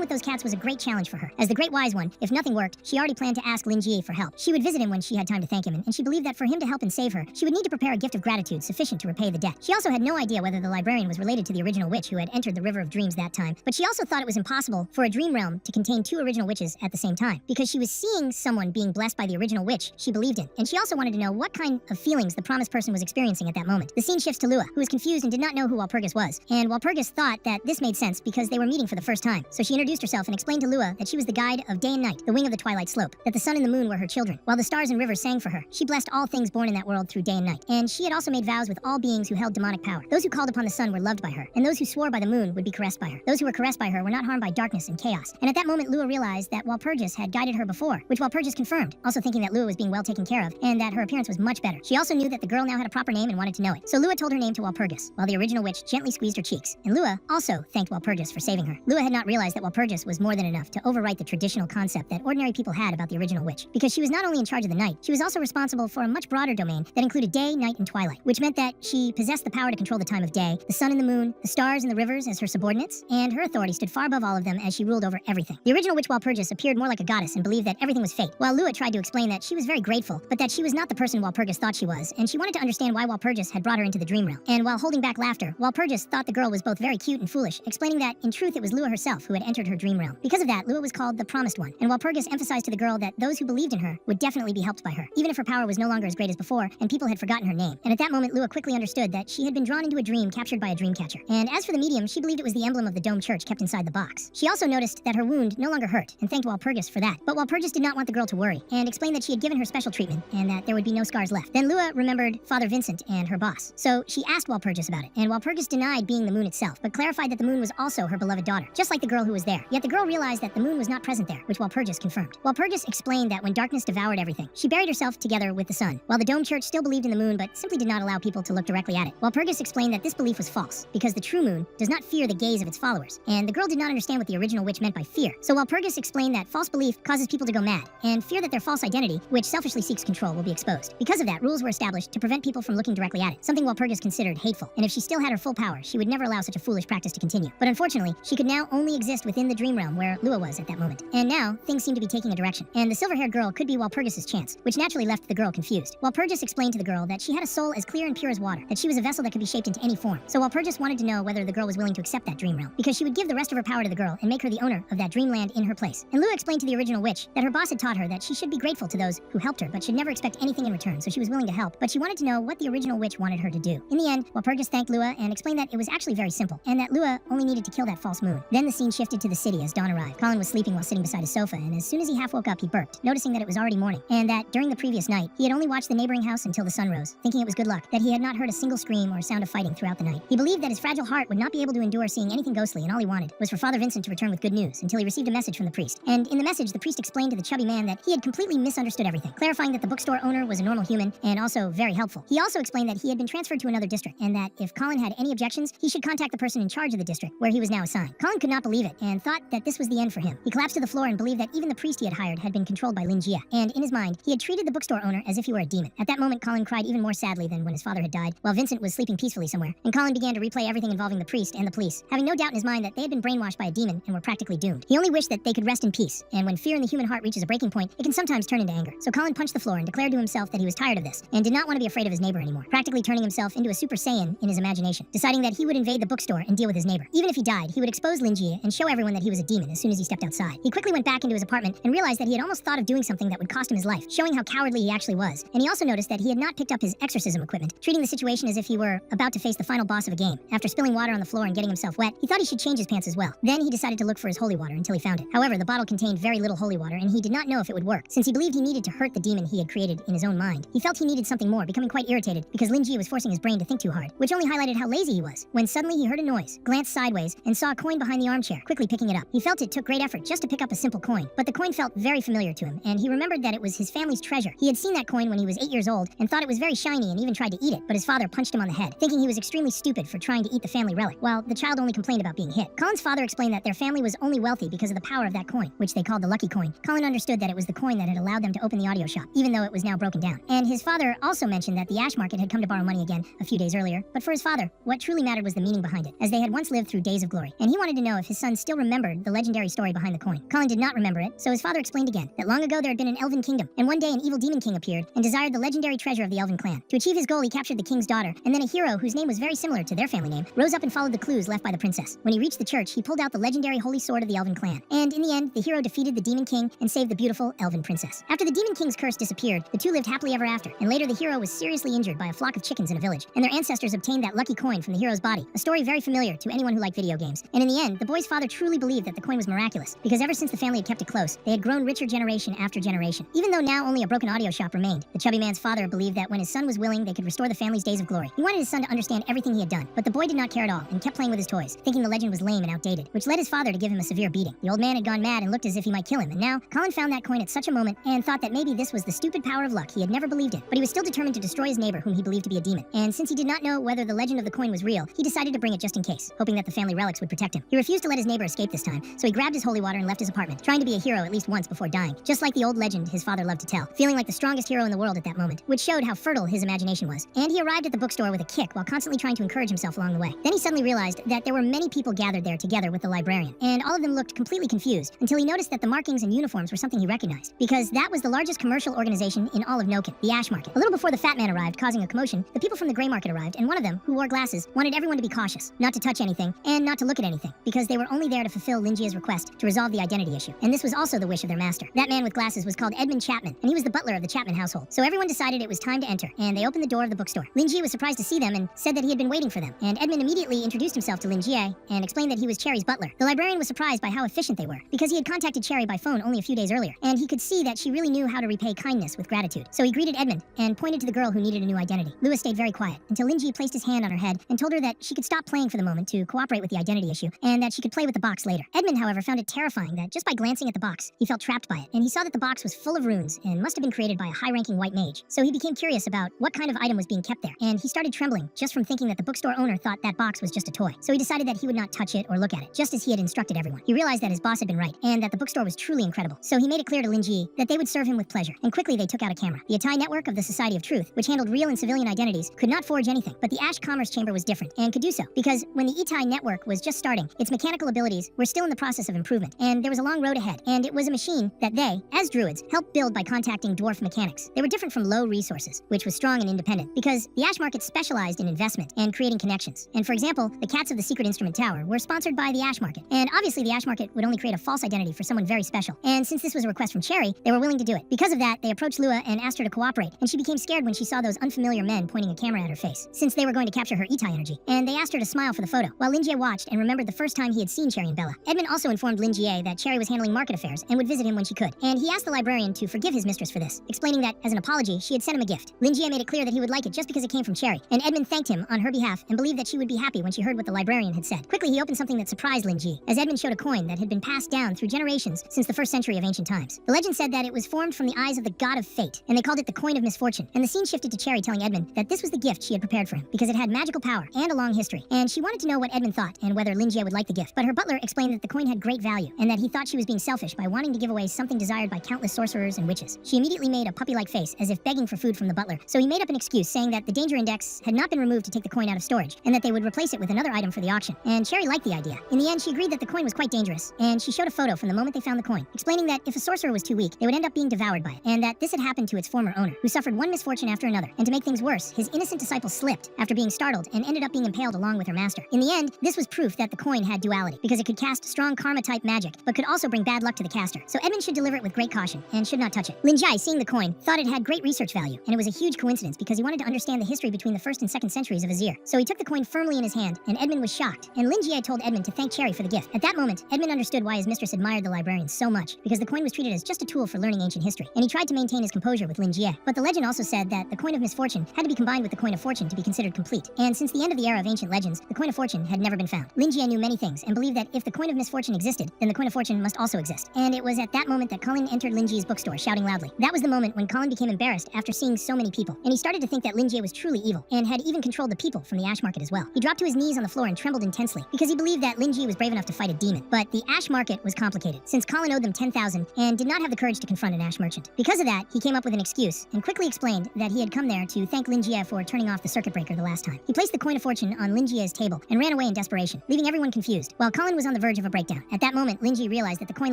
Speaker 1: with those cats was a great challenge for her. As the great wise one, if nothing worked, she already planned to ask Lin Jie for help. She would visit him when she had time to thank him, and she believed that for him to help and save her, she would need to prepare a gift of gratitude sufficient to repay the debt. She also had no idea whether the librarian was related to the original witch who had entered the River of Dreams that time, but she also thought it was impossible for a dream realm to contain 2 original witches at the same time, because she was seeing someone being blessed by the original witch she believed in, and she also wanted to know what kind of feelings the promised person was experiencing at that moment. The scene shifts to Lua, who was confused and did not know who Walpurgis was, and Walpurgis thought that this made sense because they were meeting for the first time, so she introduced herself and explained to Lua that she was the guide of day and night, the wing of the twilight slope, that the sun and the moon were her children, while the stars and rivers sang for her. She blessed all things born in that world through day and night, and she had also made vows with all beings who held demonic power. Those who called upon the sun were loved by her, and those who swore by the moon would be caressed by her. Those who were caressed by her were not harmed by darkness and chaos. And at that moment, Lua realized that Walpurgis had guided her before, which Walpurgis confirmed, also thinking that Lua was being well taken care of, and that her appearance was much better. She also knew that the girl now had a proper name and wanted to know it. So Lua told her name to Walpurgis, while the original witch gently squeezed her cheeks. And Lua also thanked Walpurgis for saving her. Lua had not realized that Walpurgis was more than enough to overwrite the traditional concept that ordinary people had about the original witch, because she was not only in charge of the night, she was also responsible for a much broader domain that included day, night, and twilight, which meant that she possessed the power to control the time of day, the sun and the moon, the stars and the rivers as her subordinates, and her authority stood far above all of them as she ruled over everything. The original witch Walpurgis appeared more like a goddess and believed that everything was fate, while Lua tried to explain that she was very grateful, but that she was not the person Walpurgis thought she was, and she wanted to understand why Walpurgis had brought her into the dream realm. And while holding back laughter, Walpurgis thought the girl was both very cute and foolish, explaining that in truth it was Lua herself who had entered her dream realm. Because of that, Lua was called the Promised One, and Walpurgis emphasized to the girl that those who believed in her would definitely be helped by her, even if her power was no longer as great as before and people had forgotten her name. And at that moment, Lua quickly understood that she had been drawn into a dream captured by a dream catcher. And as for the medium, she believed it was the emblem of the Dome Church kept inside the box. She also noticed that her wound no longer hurt and thanked Walpurgis for that. But Walpurgis did not want the girl to worry and explained that she had given her special treatment and that there would be no scars left. Then Lua remembered Father Vincent and her boss. So she asked Walpurgis about it, and Walpurgis denied being the moon itself, but clarified that the moon was also her beloved daughter, just like the girl who was there. Yet the girl realized that the moon was not present there, which Walpurgis confirmed. Walpurgis explained that when darkness devoured everything, she buried herself together with the sun, while the Dome Church still believed in the moon but simply did not allow people to look directly at it. Walpurgis explained that this belief was false, because the true moon does not fear the gaze of its followers, and the girl did not understand what the original witch meant by fear. So Walpurgis explained that false belief causes people to go mad, and fear that their false identity, which selfishly seeks control, will be exposed. Because of that, rules were established to prevent people from looking directly at it, something Walpurgis considered hateful, and if she still had her full power, she would never allow such a foolish practice to continue. But unfortunately, she could now only exist within the dream realm where Lua was at that moment. And now, things seem to be taking a direction, and the silver-haired girl could be Walpurgis's chance, which naturally left the girl confused. Walpurgis explained to the girl that she had a soul as clear and pure as water, that she was a vessel that could be shaped into any form. So Walpurgis wanted to know whether the girl was willing to accept that dream realm, because she would give the rest of her power to the girl and make her the owner of that dreamland in her place. And Lua explained to the original witch that her boss had taught her that she should be grateful to those who helped her, but should never expect anything in return, so she was willing to help, but she wanted to know what the original witch wanted her to do. In the end, Walpurgis thanked Lua and explained that it was actually very simple, and that Lua only needed to kill that false moon. Then the scene shifted to the city as dawn arrived. Colin was sleeping while sitting beside his sofa, and as soon as he half woke up, he burped, noticing that it was already morning, and that during the previous night, he had only watched the neighboring house until the sun rose, thinking it was good luck, that he had not heard a single scream or sound of fighting throughout the night. He believed that his fragile heart would not be able to endure seeing anything ghostly, and all he wanted was for Father Vincent to return with good news, until he received a message from the priest. And in the message, the priest explained to the chubby man that he had completely misunderstood everything, clarifying that the bookstore owner was a normal human and also very helpful. He also explained that he had been transferred to another district, and that if Colin had any objections, he should contact the person in charge of the district, where he was now assigned. Colin could not believe it, and thought that this was the end for him. He collapsed to the floor and believed that even the priest he had hired had been controlled by Lin Jia, and in his mind, he had treated the bookstore owner as if he were a demon. At that moment, Colin cried even more sadly than when his father had died, while Vincent was sleeping peacefully somewhere, and Colin began to replay everything involving the priest and the police, having no doubt in his mind that they had been brainwashed by a demon and were practically doomed. He only wished that they could rest in peace, and when fear in the human heart reaches a breaking point, it can sometimes turn into anger. So Colin punched the floor and declared to himself that he was tired of this, and did not want to be afraid of his neighbor anymore, practically turning himself into a Super Saiyan in his imagination, deciding that he would invade the bookstore and deal with his neighbor. Even if he died, he would expose Lin Jia and show everyone that he was a demon as soon as he stepped outside. He quickly went back into his apartment and realized that he had almost thought of doing something that would cost him his life, showing how cowardly he actually was. And he also noticed that he had not picked up his exorcism equipment, treating the situation as if he were about to face the final boss of a game. After spilling water on the floor and getting himself wet, he thought he should change his pants as well. Then he decided to look for his holy water until he found it. However, the bottle contained very little holy water, and he did not know if it would work, since he believed he needed to hurt the demon he had created in his own mind. He felt he needed something more, becoming quite irritated because Lin Jia was forcing his brain to think too hard, which only highlighted how lazy he was, when suddenly he heard a noise, glanced sideways, and saw a coin behind the armchair, quickly picking it up. He felt it took great effort just to pick up a simple coin, but the coin felt very familiar to him, and he remembered that it was his family's treasure. He had seen that coin when he was 8 years old and thought it was very shiny and even tried to eat it, but his father punched him on the head, thinking he was extremely stupid for trying to eat the family relic, while the child only complained about being hit. Colin's father explained that their family was only wealthy because of the power of that coin, which they called the lucky coin. Colin understood that it was the coin that had allowed them to open the audio shop, even though it was now broken down. And his father also mentioned that the ash market had come to borrow money again a few days earlier, but for his father, what truly mattered was the meaning behind it, as they had once lived through days of glory, and he wanted to know if his son still remembered the legendary story behind the coin. Colin did not remember it, so his father explained again that long ago there had been an elven kingdom, and one day an evil demon king appeared and desired the legendary treasure of the elven clan. To achieve his goal, he captured the king's daughter, and then a hero whose name was very similar to their family name rose up and followed the clues left by the princess. When he reached the church, he pulled out the legendary holy sword of the elven clan, and in the end, the hero defeated the demon king and saved the beautiful elven princess. After the demon king's curse disappeared, the two lived happily ever after, and later the hero was seriously injured by a flock of chickens in a village, and their ancestors obtained that lucky coin from the hero's body, a story very familiar to anyone who liked video games. And in the end, the boy's father truly believed that the coin was miraculous, because ever since the family had kept it close, they had grown richer generation after generation. Even though now only a broken audio shop remained, the chubby man's father believed that when his son was willing, they could restore the family's days of glory. He wanted his son to understand everything he had done, but the boy did not care at all and kept playing with his toys, thinking the legend was lame and outdated, which led his father to give him a severe beating. The old man had gone mad and looked as if he might kill him, and now Colin found that coin at such a moment and thought that maybe this was the stupid power of luck. He had never believed it, but he was still determined to destroy his neighbor, whom he believed to be a demon. And since he did not know whether the legend of the coin was real, he decided to bring it just in case, hoping that the family relics would protect him. He refused to let his neighbor escape this time, so he grabbed his holy water and left his apartment, trying to be a hero at least once before dying, just like the old legend his father loved to tell, feeling like the strongest hero in the world at that moment, which showed how fertile his imagination was. And he arrived at the bookstore with a kick while constantly trying to encourage himself along the way. Then he suddenly realized that there were many people gathered there together with the librarian, and all of them looked completely confused until he noticed that the markings and uniforms were something he recognized, because that was the largest commercial organization in all of Noken, the Ash Market. A little before the Fat Man arrived, causing a commotion, the people from the Gray Market arrived, and one of them, who wore glasses, wanted everyone to be cautious, not to touch anything, and not to look at anything, because they were only there to fulfill Lin Jia's request to resolve the identity issue, and this was also the wish of their master. That man with glasses was called Edmund Chapman, and he was the butler of the Chapman household. So everyone decided it was time to enter, and they opened the door of the bookstore. Lin Jia was surprised to see them and said that he had been waiting for them, and Edmund immediately introduced himself to Lin Jia and explained that he was Cherry's butler. The librarian was surprised by how efficient they were, because he had contacted Cherry by phone only a few days earlier, and he could see that she really knew how to repay kindness with gratitude. So he greeted Edmund and pointed to the girl who needed needed a new identity. Lua stayed very quiet until Lin Ji placed his hand on her head and told her that she could stop playing for the moment to cooperate with the identity issue and that she could play with the box later. Edmund, however, found it terrifying that just by glancing at the box, he felt trapped by it, and he saw that the box was full of runes and must have been created by a high-ranking white mage. So he became curious about what kind of item was being kept there, and he started trembling just from thinking that the bookstore owner thought that box was just a toy. So he decided that he would not touch it or look at it, just as he had instructed everyone. He realized that his boss had been right, and that the bookstore was truly incredible. So he made it clear to Lin Ji that they would serve him with pleasure, and quickly they took out a camera. The Atai network of the Society of Truth, which handled real and civilian identities, could not forge anything, but the Ash Commerce Chamber was different, and could do so, because when the Itai network was just starting, its mechanical abilities were still in the process of improvement, and there was a long road ahead, and it was a machine that they, as druids, helped build by contacting dwarf mechanics. They were different from low resources, which was strong and independent, because the Ash market specialized in investment and creating connections. And for example, the Cats of the Secret Instrument Tower were sponsored by the Ash market, and obviously the Ash market would only create a false identity for someone very special, and since this was a request from Cherry, they were willing to do it. Because of that, they approached Lua and asked her to cooperate, and she became scared when she saw those unfamiliar men pointing a camera at her face, since they were going to capture her Itai energy, and they asked her to smile for the photo, while Lin Jie watched and remembered the first time he had seen Cherry and Bella. Edmund also informed Lin Jie that Cherry was handling market affairs and would visit him when she could, and he asked the librarian to forgive his mistress for this, explaining that, as an apology, she had sent him a gift. Lin Jie made it clear that he would like it just because it came from Cherry, and Edmund thanked him on her behalf and believed that she would be happy when she heard what the librarian had said. Quickly, he opened something that surprised Lin Ji, as Edmund showed a coin that had been passed down through generations since the 1st century of ancient times. The legend said that it was formed from the eyes of the god of fate, and they called it the coin of misfortune, and the scene shifted to Cherry telling Edmund that this was the gift she had prepared for him, because it had magical power and a long history, and she wanted to know what Edmund thought and whether Lin Jie would like the gift, but her butler explained that the coin had great value, and that he thought she was being selfish by wanting to give away something desired by countless sorcerers and witches. She immediately made a puppy-like face, as if begging for food from the butler, so he made up an excuse saying that the danger index had not been removed to take the coin out of storage, and that they would replace it with another item for the auction, and Cherry liked the idea. In the end, she agreed that the coin was quite dangerous, and she showed a photo from the moment they found the coin, explaining that if a sorcerer was too weak, they would end up being devoured by it, and that this had happened to its former owner, who suffered one misfortune after another, and to make things worse, his innocent disciple slipped after being startled and ended up being impaled along with her master. In the end, this was proof that the coin had duality, because it could cast strong karma-type magic, but could also bring bad luck to the caster, so Edmund should deliver it with great caution, and should not touch it. Lin Jie, seeing the coin, thought it had great research value, and it was a huge coincidence because he wanted to understand the history between the 1st and 2nd centuries of Azir. So he took the coin firmly in his hand, and Edmund was shocked, and Lin Jie told Edmund to thank Cherry for the gift. At that moment, Edmund understood why his mistress admired the librarian so much, because the coin was treated as just a tool for learning ancient history, and he tried to maintain his composure with Lin Jie. But the legend also said that the coin of misfortune had to be combined with the coin of fortune to be considered complete, and since the end of the era of ancient legends, the coin of fortune had never been found. Lin Jie knew many things, and believed that if the coin of misfortune existed, then the coin of fortune must also exist. And it was at that moment that Colin entered Lin Jie's bookstore, shouting loudly. That was the moment when Colin became embarrassed after seeing so many people, and he started to think that Lin Jie was truly evil, and had even controlled the people from the Ash Market as well. He dropped to his knees on the floor and trembled intensely, because he believed that Lin Jie was brave enough to fight a demon. But the Ash Market was complicated, since Colin owed them 10,000 and did not have the courage to confront an Ash merchant. Because of that, he came up with an excuse, and quickly explained that he had come there to thank Lin Jie for turning off the circuit breaker the last time. He placed the coin of fortune on Lin Jie's table, and ran away in desperation, leaving everyone confused, while Colin was on the verge of a breakdown. At that moment, Lin Jie realized that the coin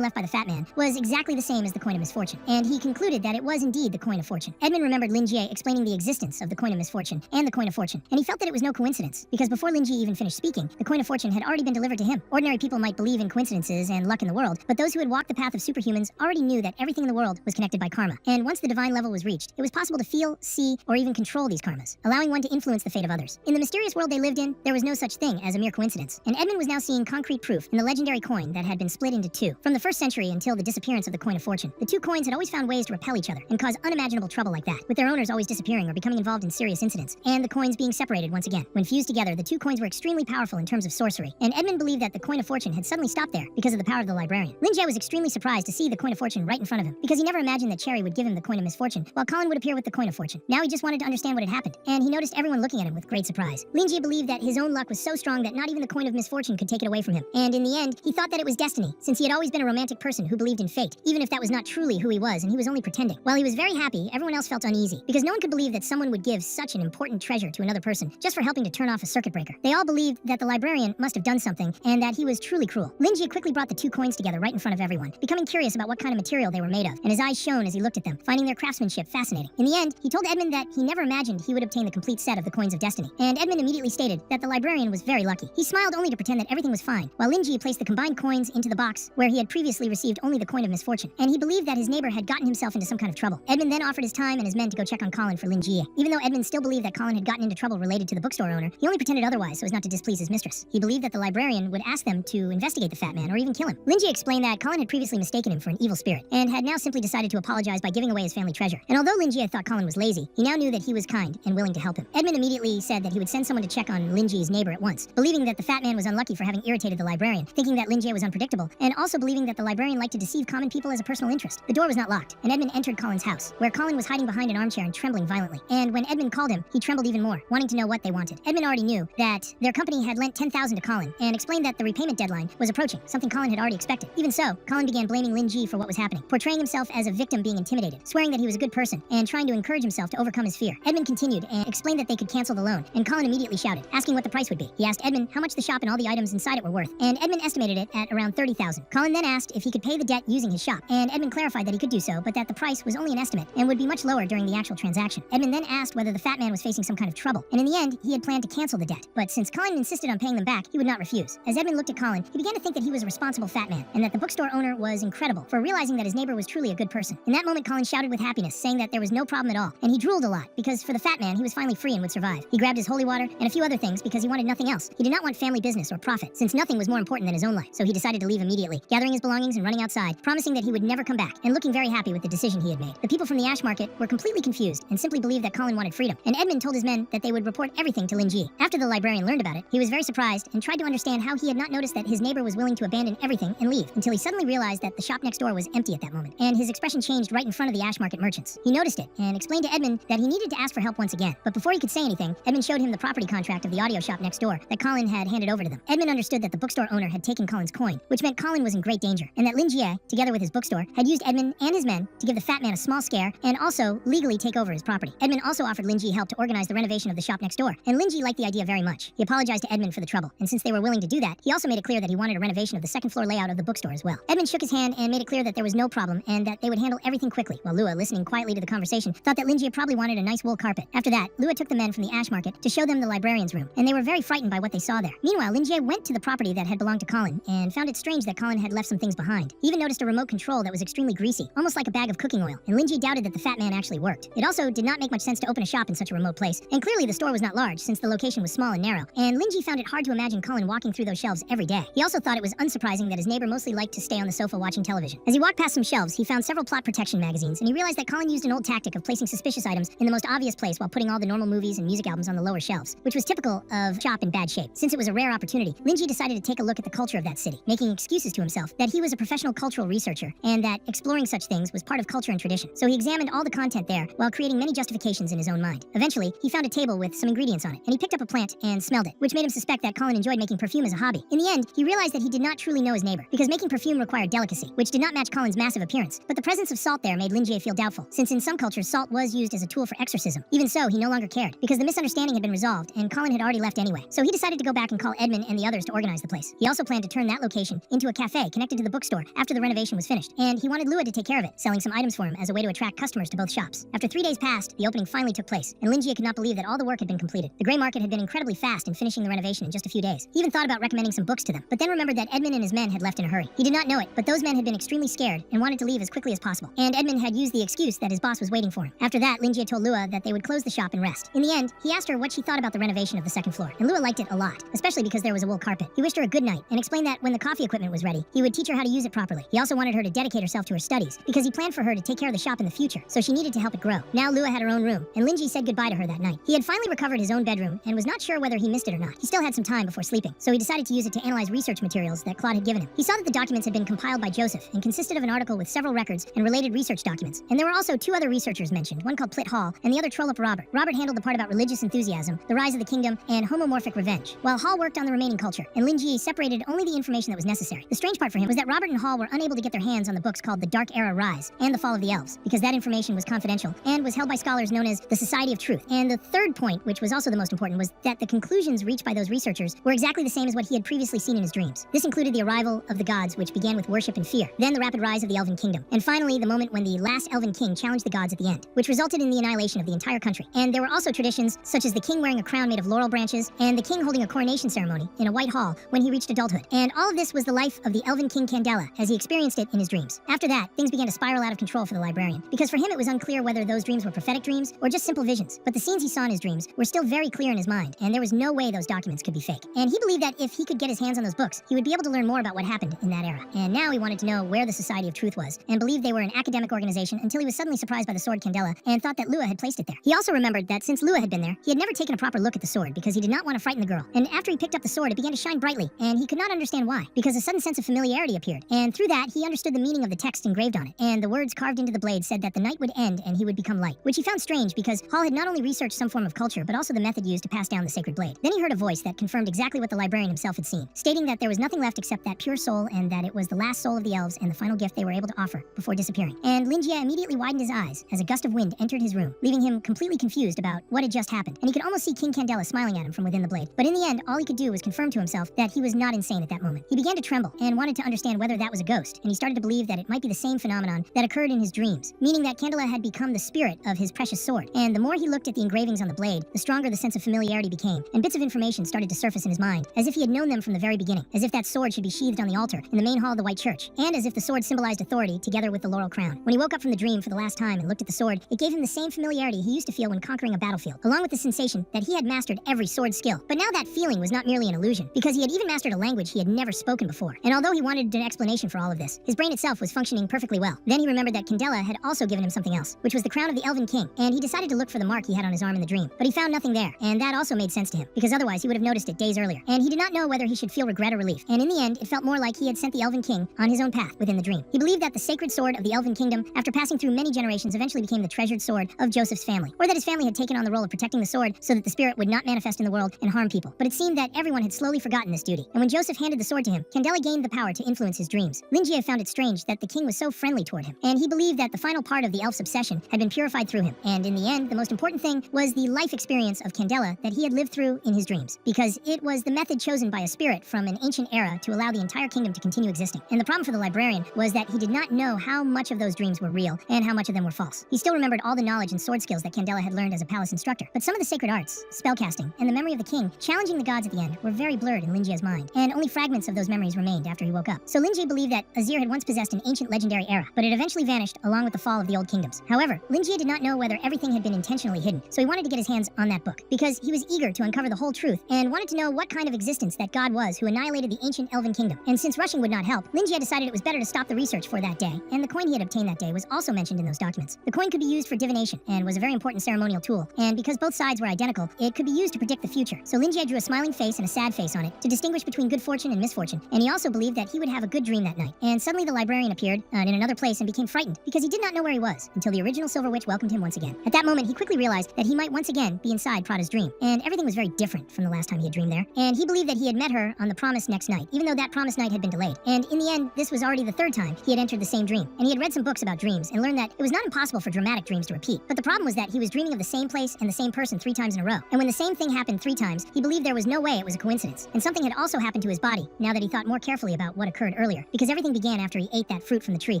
Speaker 1: left by the fat man was exactly the same as the coin of misfortune, and he concluded that it was indeed the coin of fortune. Edmund remembered Lin Jie explaining the existence of the coin of misfortune and the coin of fortune, and he felt that it was no coincidence, because before Lin Jie even finished speaking, the coin of fortune had already been delivered to him. Ordinary people might believe in coincidences and luck in the world, but those who had walked the path of superhumans already knew that everything in the world was connected by karma, and once the divine level was reached, it was possible to feel, see, or even control these karmas, allowing one to influence the fate of others. In the mysterious world they lived in, there was no such thing as a mere coincidence, and Edmund was now seeing concrete proof in the legendary coin that had been split into two. From the 1st century until the disappearance of the coin of fortune, the two coins had always found ways to repel each other and cause unimaginable trouble like that, with their owners always disappearing or becoming involved in serious incidents, and the coins being separated once again. When fused together, the two coins were extremely powerful in terms of sorcery, and Edmund believed that the coin of fortune had suddenly stopped there because of the power of the librarian. Lin Jie was extremely surprised to see the coin of fortune right in front of him, because he never imagined that Cherry would give him the coin of misfortune, while Colin would appear with the coin of fortune. Now he just wanted to understand what had happened, and he noticed everyone looking at him with great surprise. Lin Jie believed that his own luck was so strong that not even the coin of misfortune could take it away from him, and in the end, he thought that it was destiny, since he had always been a romantic person who believed in fate, even if that was not truly who he was and he was only pretending. While he was very happy, everyone else felt uneasy, because no one could believe that someone would give such an important treasure to another person just for helping to turn off a circuit breaker. They all believed that the librarian must have done something, and that he was truly cruel. Lin Jie quickly brought the two coins together right in front of everyone, becoming curious about what kind of material they were made of, and his eyes shone as he looked at them, finding their craftsmanship fascinating. In the end, he told Edmund that he never imagined he would obtain the complete set of the coins of destiny, and Edmund immediately stated that the librarian was very lucky. He smiled only to pretend that everything was fine, while Lin Jie placed the combined coins into the box where he had previously received only the coin of misfortune, and he believed that his neighbor had gotten himself into some kind of trouble. Edmund then offered his time and his men to go check on Colin for Lin Jie. Even though Edmund still believed that Colin had gotten into trouble related to the bookstore owner, he only pretended otherwise so as not to displease his mistress. He believed that the librarian would ask them to investigate the fat man or even kill him. Lin Jie explained that Colin had previously mistaken him for an evil spirit, and had now simply decided to apologize by giving away his family treasure. And although Lin Jie thought Colin was lazy, he now now knew that he was kind and willing to help him. Edmund immediately said that he would send someone to check on Linji's neighbor at once, believing that the fat man was unlucky for having irritated the librarian, thinking that Linji was unpredictable, and also believing that the librarian liked to deceive common people as a personal interest. The door was not locked, and Edmund entered Colin's house, where Colin was hiding behind an armchair and trembling violently. And when Edmund called him, he trembled even more, wanting to know what they wanted. Edmund already knew that their company had lent $10,000 to Colin, and explained that the repayment deadline was approaching, something Colin had already expected. Even so, Colin began blaming Linji for what was happening, portraying himself as a victim being intimidated, swearing that he was a good person, and trying to encourage himself to overcome his fear. Edmund continued and explained that they could cancel the loan, and Colin immediately shouted, asking what the price would be. He asked Edmund how much the shop and all the items inside it were worth, and Edmund estimated it at around $30,000. Colin then asked if he could pay the debt using his shop, and Edmund clarified that he could do so, but that the price was only an estimate and would be much lower during the actual transaction. Edmund then asked whether the fat man was facing some kind of trouble, and in the end, he had planned to cancel the debt. But since Colin insisted on paying them back, he would not refuse. As Edmund looked at Colin, he began to think that he was a responsible fat man, and that the bookstore owner was incredible for realizing that his neighbor was truly a good person. In that moment, Colin shouted with happiness, saying that there was no problem at all, and he drooled a lot, because for the fat man, he was finally free and would survive. He grabbed his holy water and a few other things because he wanted nothing else. He did not want family business or profit, since nothing was more important than his own life, so he decided to leave immediately, gathering his belongings and running outside, promising that he would never come back, and looking very happy with the decision he had made. The people from the ash market were completely confused and simply believed that Colin wanted freedom, and Edmund told his men that they would report everything to Linji. After the librarian learned about it, he was very surprised and tried to understand how he had not noticed that his neighbor was willing to abandon everything and leave, until he suddenly realized that the shop next door was empty at that moment, and his expression changed right in front of the ash market merchants. He noticed it and explained to Edmund that he needed to ask for help once again, but before he could say anything, Edmund showed him the property contract of the audio shop next door that Colin had handed over to them. Edmund understood that the bookstore owner had taken Colin's coin, which meant Colin was in great danger, and that Lin Jie, together with his bookstore, had used Edmund and his men to give the fat man a small scare and also legally take over his property. Edmund also offered Lin Jie help to organize the renovation of the shop next door, and Lin Jie liked the idea very much. He apologized to Edmund for the trouble, and since they were willing to do that, he also made it clear that he wanted a renovation of the second floor layout of the bookstore as well. Edmund shook his hand and made it clear that there was no problem and that they would handle everything quickly, while Lua, listening quietly to the conversation, thought that Lin Jie probably wanted a nice wool carpet. After that, Lua took the men from the ash market to show them the librarian's room, and they were very frightened by what they saw there. Meanwhile, Lin Jie went to the property that had belonged to Colin and found it strange that Colin had left some things behind. He even noticed a remote control that was extremely greasy, almost like a bag of cooking oil, and Lin Jie doubted that the fat man actually worked. It also did not make much sense to open a shop in such a remote place, and clearly the store was not large since the location was small and narrow, and Lin Jie found it hard to imagine Colin walking through those shelves every day. He also thought it was unsurprising that his neighbor mostly liked to stay on the sofa watching television. As he walked past some shelves, he found several plot protection magazines, and he realized that Colin used an old tactic of placing suspicious items in the most obvious place while putting all the normal movies and music albums on the lower shelves, which was typical of a shop in bad shape. Since it was a rare opportunity, Lin Jie decided to take a look at the culture of that city, making excuses to himself that he was a professional cultural researcher and that exploring such things was part of culture and tradition. So he examined all the content there while creating many justifications in his own mind. Eventually, he found a table with some ingredients on it, and he picked up a plant and smelled it, which made him suspect that Colin enjoyed making perfume as a hobby. In the end, he realized that he did not truly know his neighbor, because making perfume required delicacy, which did not match Colin's massive appearance. But the presence of salt there made Lin Jie feel doubtful, since in some cultures salt was used as a tool for exorcism. Even so, he no longer cared, because the misunderstanding had been resolved, and Colin had already left anyway. So he decided to go back and call Edmund and the others to organize the place. He also planned to turn that location into a cafe connected to the bookstore after the renovation was finished, and he wanted Lua to take care of it, selling some items for him as a way to attract customers to both shops. After 3 days passed, the opening finally took place, and Lin Jie could not believe that all the work had been completed. The gray market had been incredibly fast in finishing the renovation in just a few days. He even thought about recommending some books to them, but then remembered that Edmund and his men had left in a hurry. He did not know it, but those men had been extremely scared and wanted to leave as quickly as possible, and Edmund had used the excuse that his boss was waiting for him. After that, Lin Jie told Lua that they would close the shop and rest. In the end, he asked her what she thought about the renovation of the second floor, and Lua liked it a lot, especially because there was a wool carpet. He wished her a good night and explained that when the coffee equipment was ready, he would teach her how to use it properly. He also wanted her to dedicate herself to her studies, because he planned for her to take care of the shop in the future, so she needed to help it grow. Now Lua had her own room, and Lin Jie said goodbye to her that night. He had finally recovered his own bedroom and was not sure whether he missed it or not. He still had some time before sleeping, so he decided to use it to analyze research materials that Claude had given him. He saw that the documents had been compiled by Joseph and consisted of an article with several records and related research documents. And there were also two other researchers mentioned, one called Plitt Hall and the other Trollop Robert. Robert handled the part about religious enthusiasm, the rise of the kingdom, and homomorphic revenge, while Hall worked on the remaining culture, and Lin Jie separated only the information that was necessary. The strange part for him was that Robert and Hall were unable to get their hands on the books called The Dark Era Rise and The Fall of the Elves, because that information was confidential and was held by scholars known as the Society of Truth. And the third point, which was also the most important, was that the conclusions reached by those researchers were exactly the same as what he had previously seen in his dreams. This included the arrival of the gods, which began with worship and fear, then the rapid rise of the Elven Kingdom, and finally the moment when the last Elven King challenged the gods at the end, which resulted in the annihilation of the entire country. And there were also traditions such as the king wearing a crown made of laurel branches and the king holding a coronation ceremony in a white hall when he reached adulthood. And all of this was the life of the Elven King Candela as he experienced it in his dreams. After that, things began to spiral out of control for the librarian, because for him it was unclear whether those dreams were prophetic dreams or just simple visions. But the scenes he saw in his dreams were still very clear in his mind, and there was no way those documents could be fake. And he believed that if he could get his hands on those books, he would be able to learn more about what happened in that era. And now he wanted to know where the Society of Truth was, and believed they were an academic organization until he was suddenly surprised by the sword Candela and thought that Lua Lua had placed it there. He also remembered that since Lua had been there, he had never taken a proper look at the sword because he did not want to frighten the girl. And after he picked up the sword, it began to shine brightly, and he could not understand why, because a sudden sense of familiarity appeared. And through that, he understood the meaning of the text engraved on it, and the words carved into the blade said that the night would end and he would become light, which he found strange because Hall had not only researched some form of culture, but also the method used to pass down the sacred blade. Then he heard a voice that confirmed exactly what the librarian himself had seen, stating that there was nothing left except that pure soul, and that it was the last soul of the elves and the final gift they were able to offer before disappearing. And Lin Jie immediately widened his eyes as a gust of wind entered his room, leaving him completely confused about what had just happened. And he could almost see King Candela smiling at him from within the blade. But in the end, all he could do was confirm to himself that he was not insane at that moment. He began to tremble and wanted to understand whether that was a ghost, and he started to believe that it might be the same phenomenon that occurred in his dreams, meaning that Candela had become the spirit of his precious sword. And the more he looked at the engravings on the blade, the stronger the sense of familiarity became, and bits of information started to surface in his mind, as if he had known them from the very beginning, as if that sword should be sheathed on the altar in the main hall of the White Church, and as if the sword symbolized authority together with the laurel crown. When he woke up from the dream for the last time and looked at the sword, it gave him the same familiarity he used to feel when conquering a battlefield, along with the sensation that he had mastered every sword skill. But now that feeling was not merely an illusion, because he had even mastered a language he had never spoken before. And although he wanted an explanation for all of this, his brain itself was functioning perfectly well. Then he remembered that Candela had also given him something else, which was the crown of the Elven King, and he decided to look for the mark he had on his arm in the dream. But he found nothing there, and that also made sense to him, because otherwise he would have noticed it days earlier. And he did not know whether he should feel regret or relief, and in the end, it felt more like he had sent the Elven King on his own path within the dream. He believed that the sacred sword of the Elven Kingdom, after passing through many generations, eventually became the treasured sword of Joseph's family, or that his family had taken on the role of protecting the sword so that the spirit would not manifest in the world and harm people. But it seemed that everyone had slowly forgotten this duty, and when Joseph handed the sword to him, Candela gained the power to influence his dreams. Lin Jie found it strange that the king was so friendly toward him, and he believed that the final part of the elf's obsession had been purified through him. And in the end, the most important thing was the life experience of Candela that he had lived through in his dreams, because it was the method chosen by a spirit from an ancient era to allow the entire kingdom to continue existing. And the problem for the librarian was that he did not know how much of those dreams were real and how much of them were false. He still remembered all the knowledge and sword skills that Candela had learned as a palace instructor, but some of the sacred arts, spellcasting, and the memory of the king challenging the gods at the end were very blurred in Lin Jie's mind, and only fragments of those memories remained after he woke up. So Lin Jie believed that Azir had once possessed an ancient legendary era, but it eventually vanished along with the fall of the old kingdoms. However, Lin Jie did not know whether everything had been intentionally hidden, so he wanted to get his hands on that book, because he was eager to uncover the whole truth and wanted to know what kind of existence that god was who annihilated the ancient elven kingdom. And since rushing would not help, Lin Jie decided it was better to stop the research for that day, and the coin he had obtained that day was also mentioned in those documents. The coin could be used for divination and was a very important ceremonial tool, and because both sides were identical, it could be used to predict the future. So Lin Jie drew a smiling face and a sad face on it to distinguish between good fortune and misfortune, and he also believed that he would have a good dream that night. And suddenly the librarian appeared in another place and became frightened because he did not know where he was until the original Silver Witch welcomed him once again. At that moment, he quickly realized that he might once again be inside Prada's dream, and everything was very different from the last time he had dreamed there. And he believed that he had met her on the promised next night, even though that promised night had been delayed. And in the end, this was already the third time he had entered the same dream, and he had read some books about dreams and learned that it was not impossible for dramatic dreams to repeat. But the problem was that he was dreaming of the same place and the same person 3 times in a row. And when the same thing happened 3 times, he believed there was no way it was a coincidence. And something had also happened to his body now that he thought more carefully about what occurred earlier, because everything began after he ate that fruit from the tree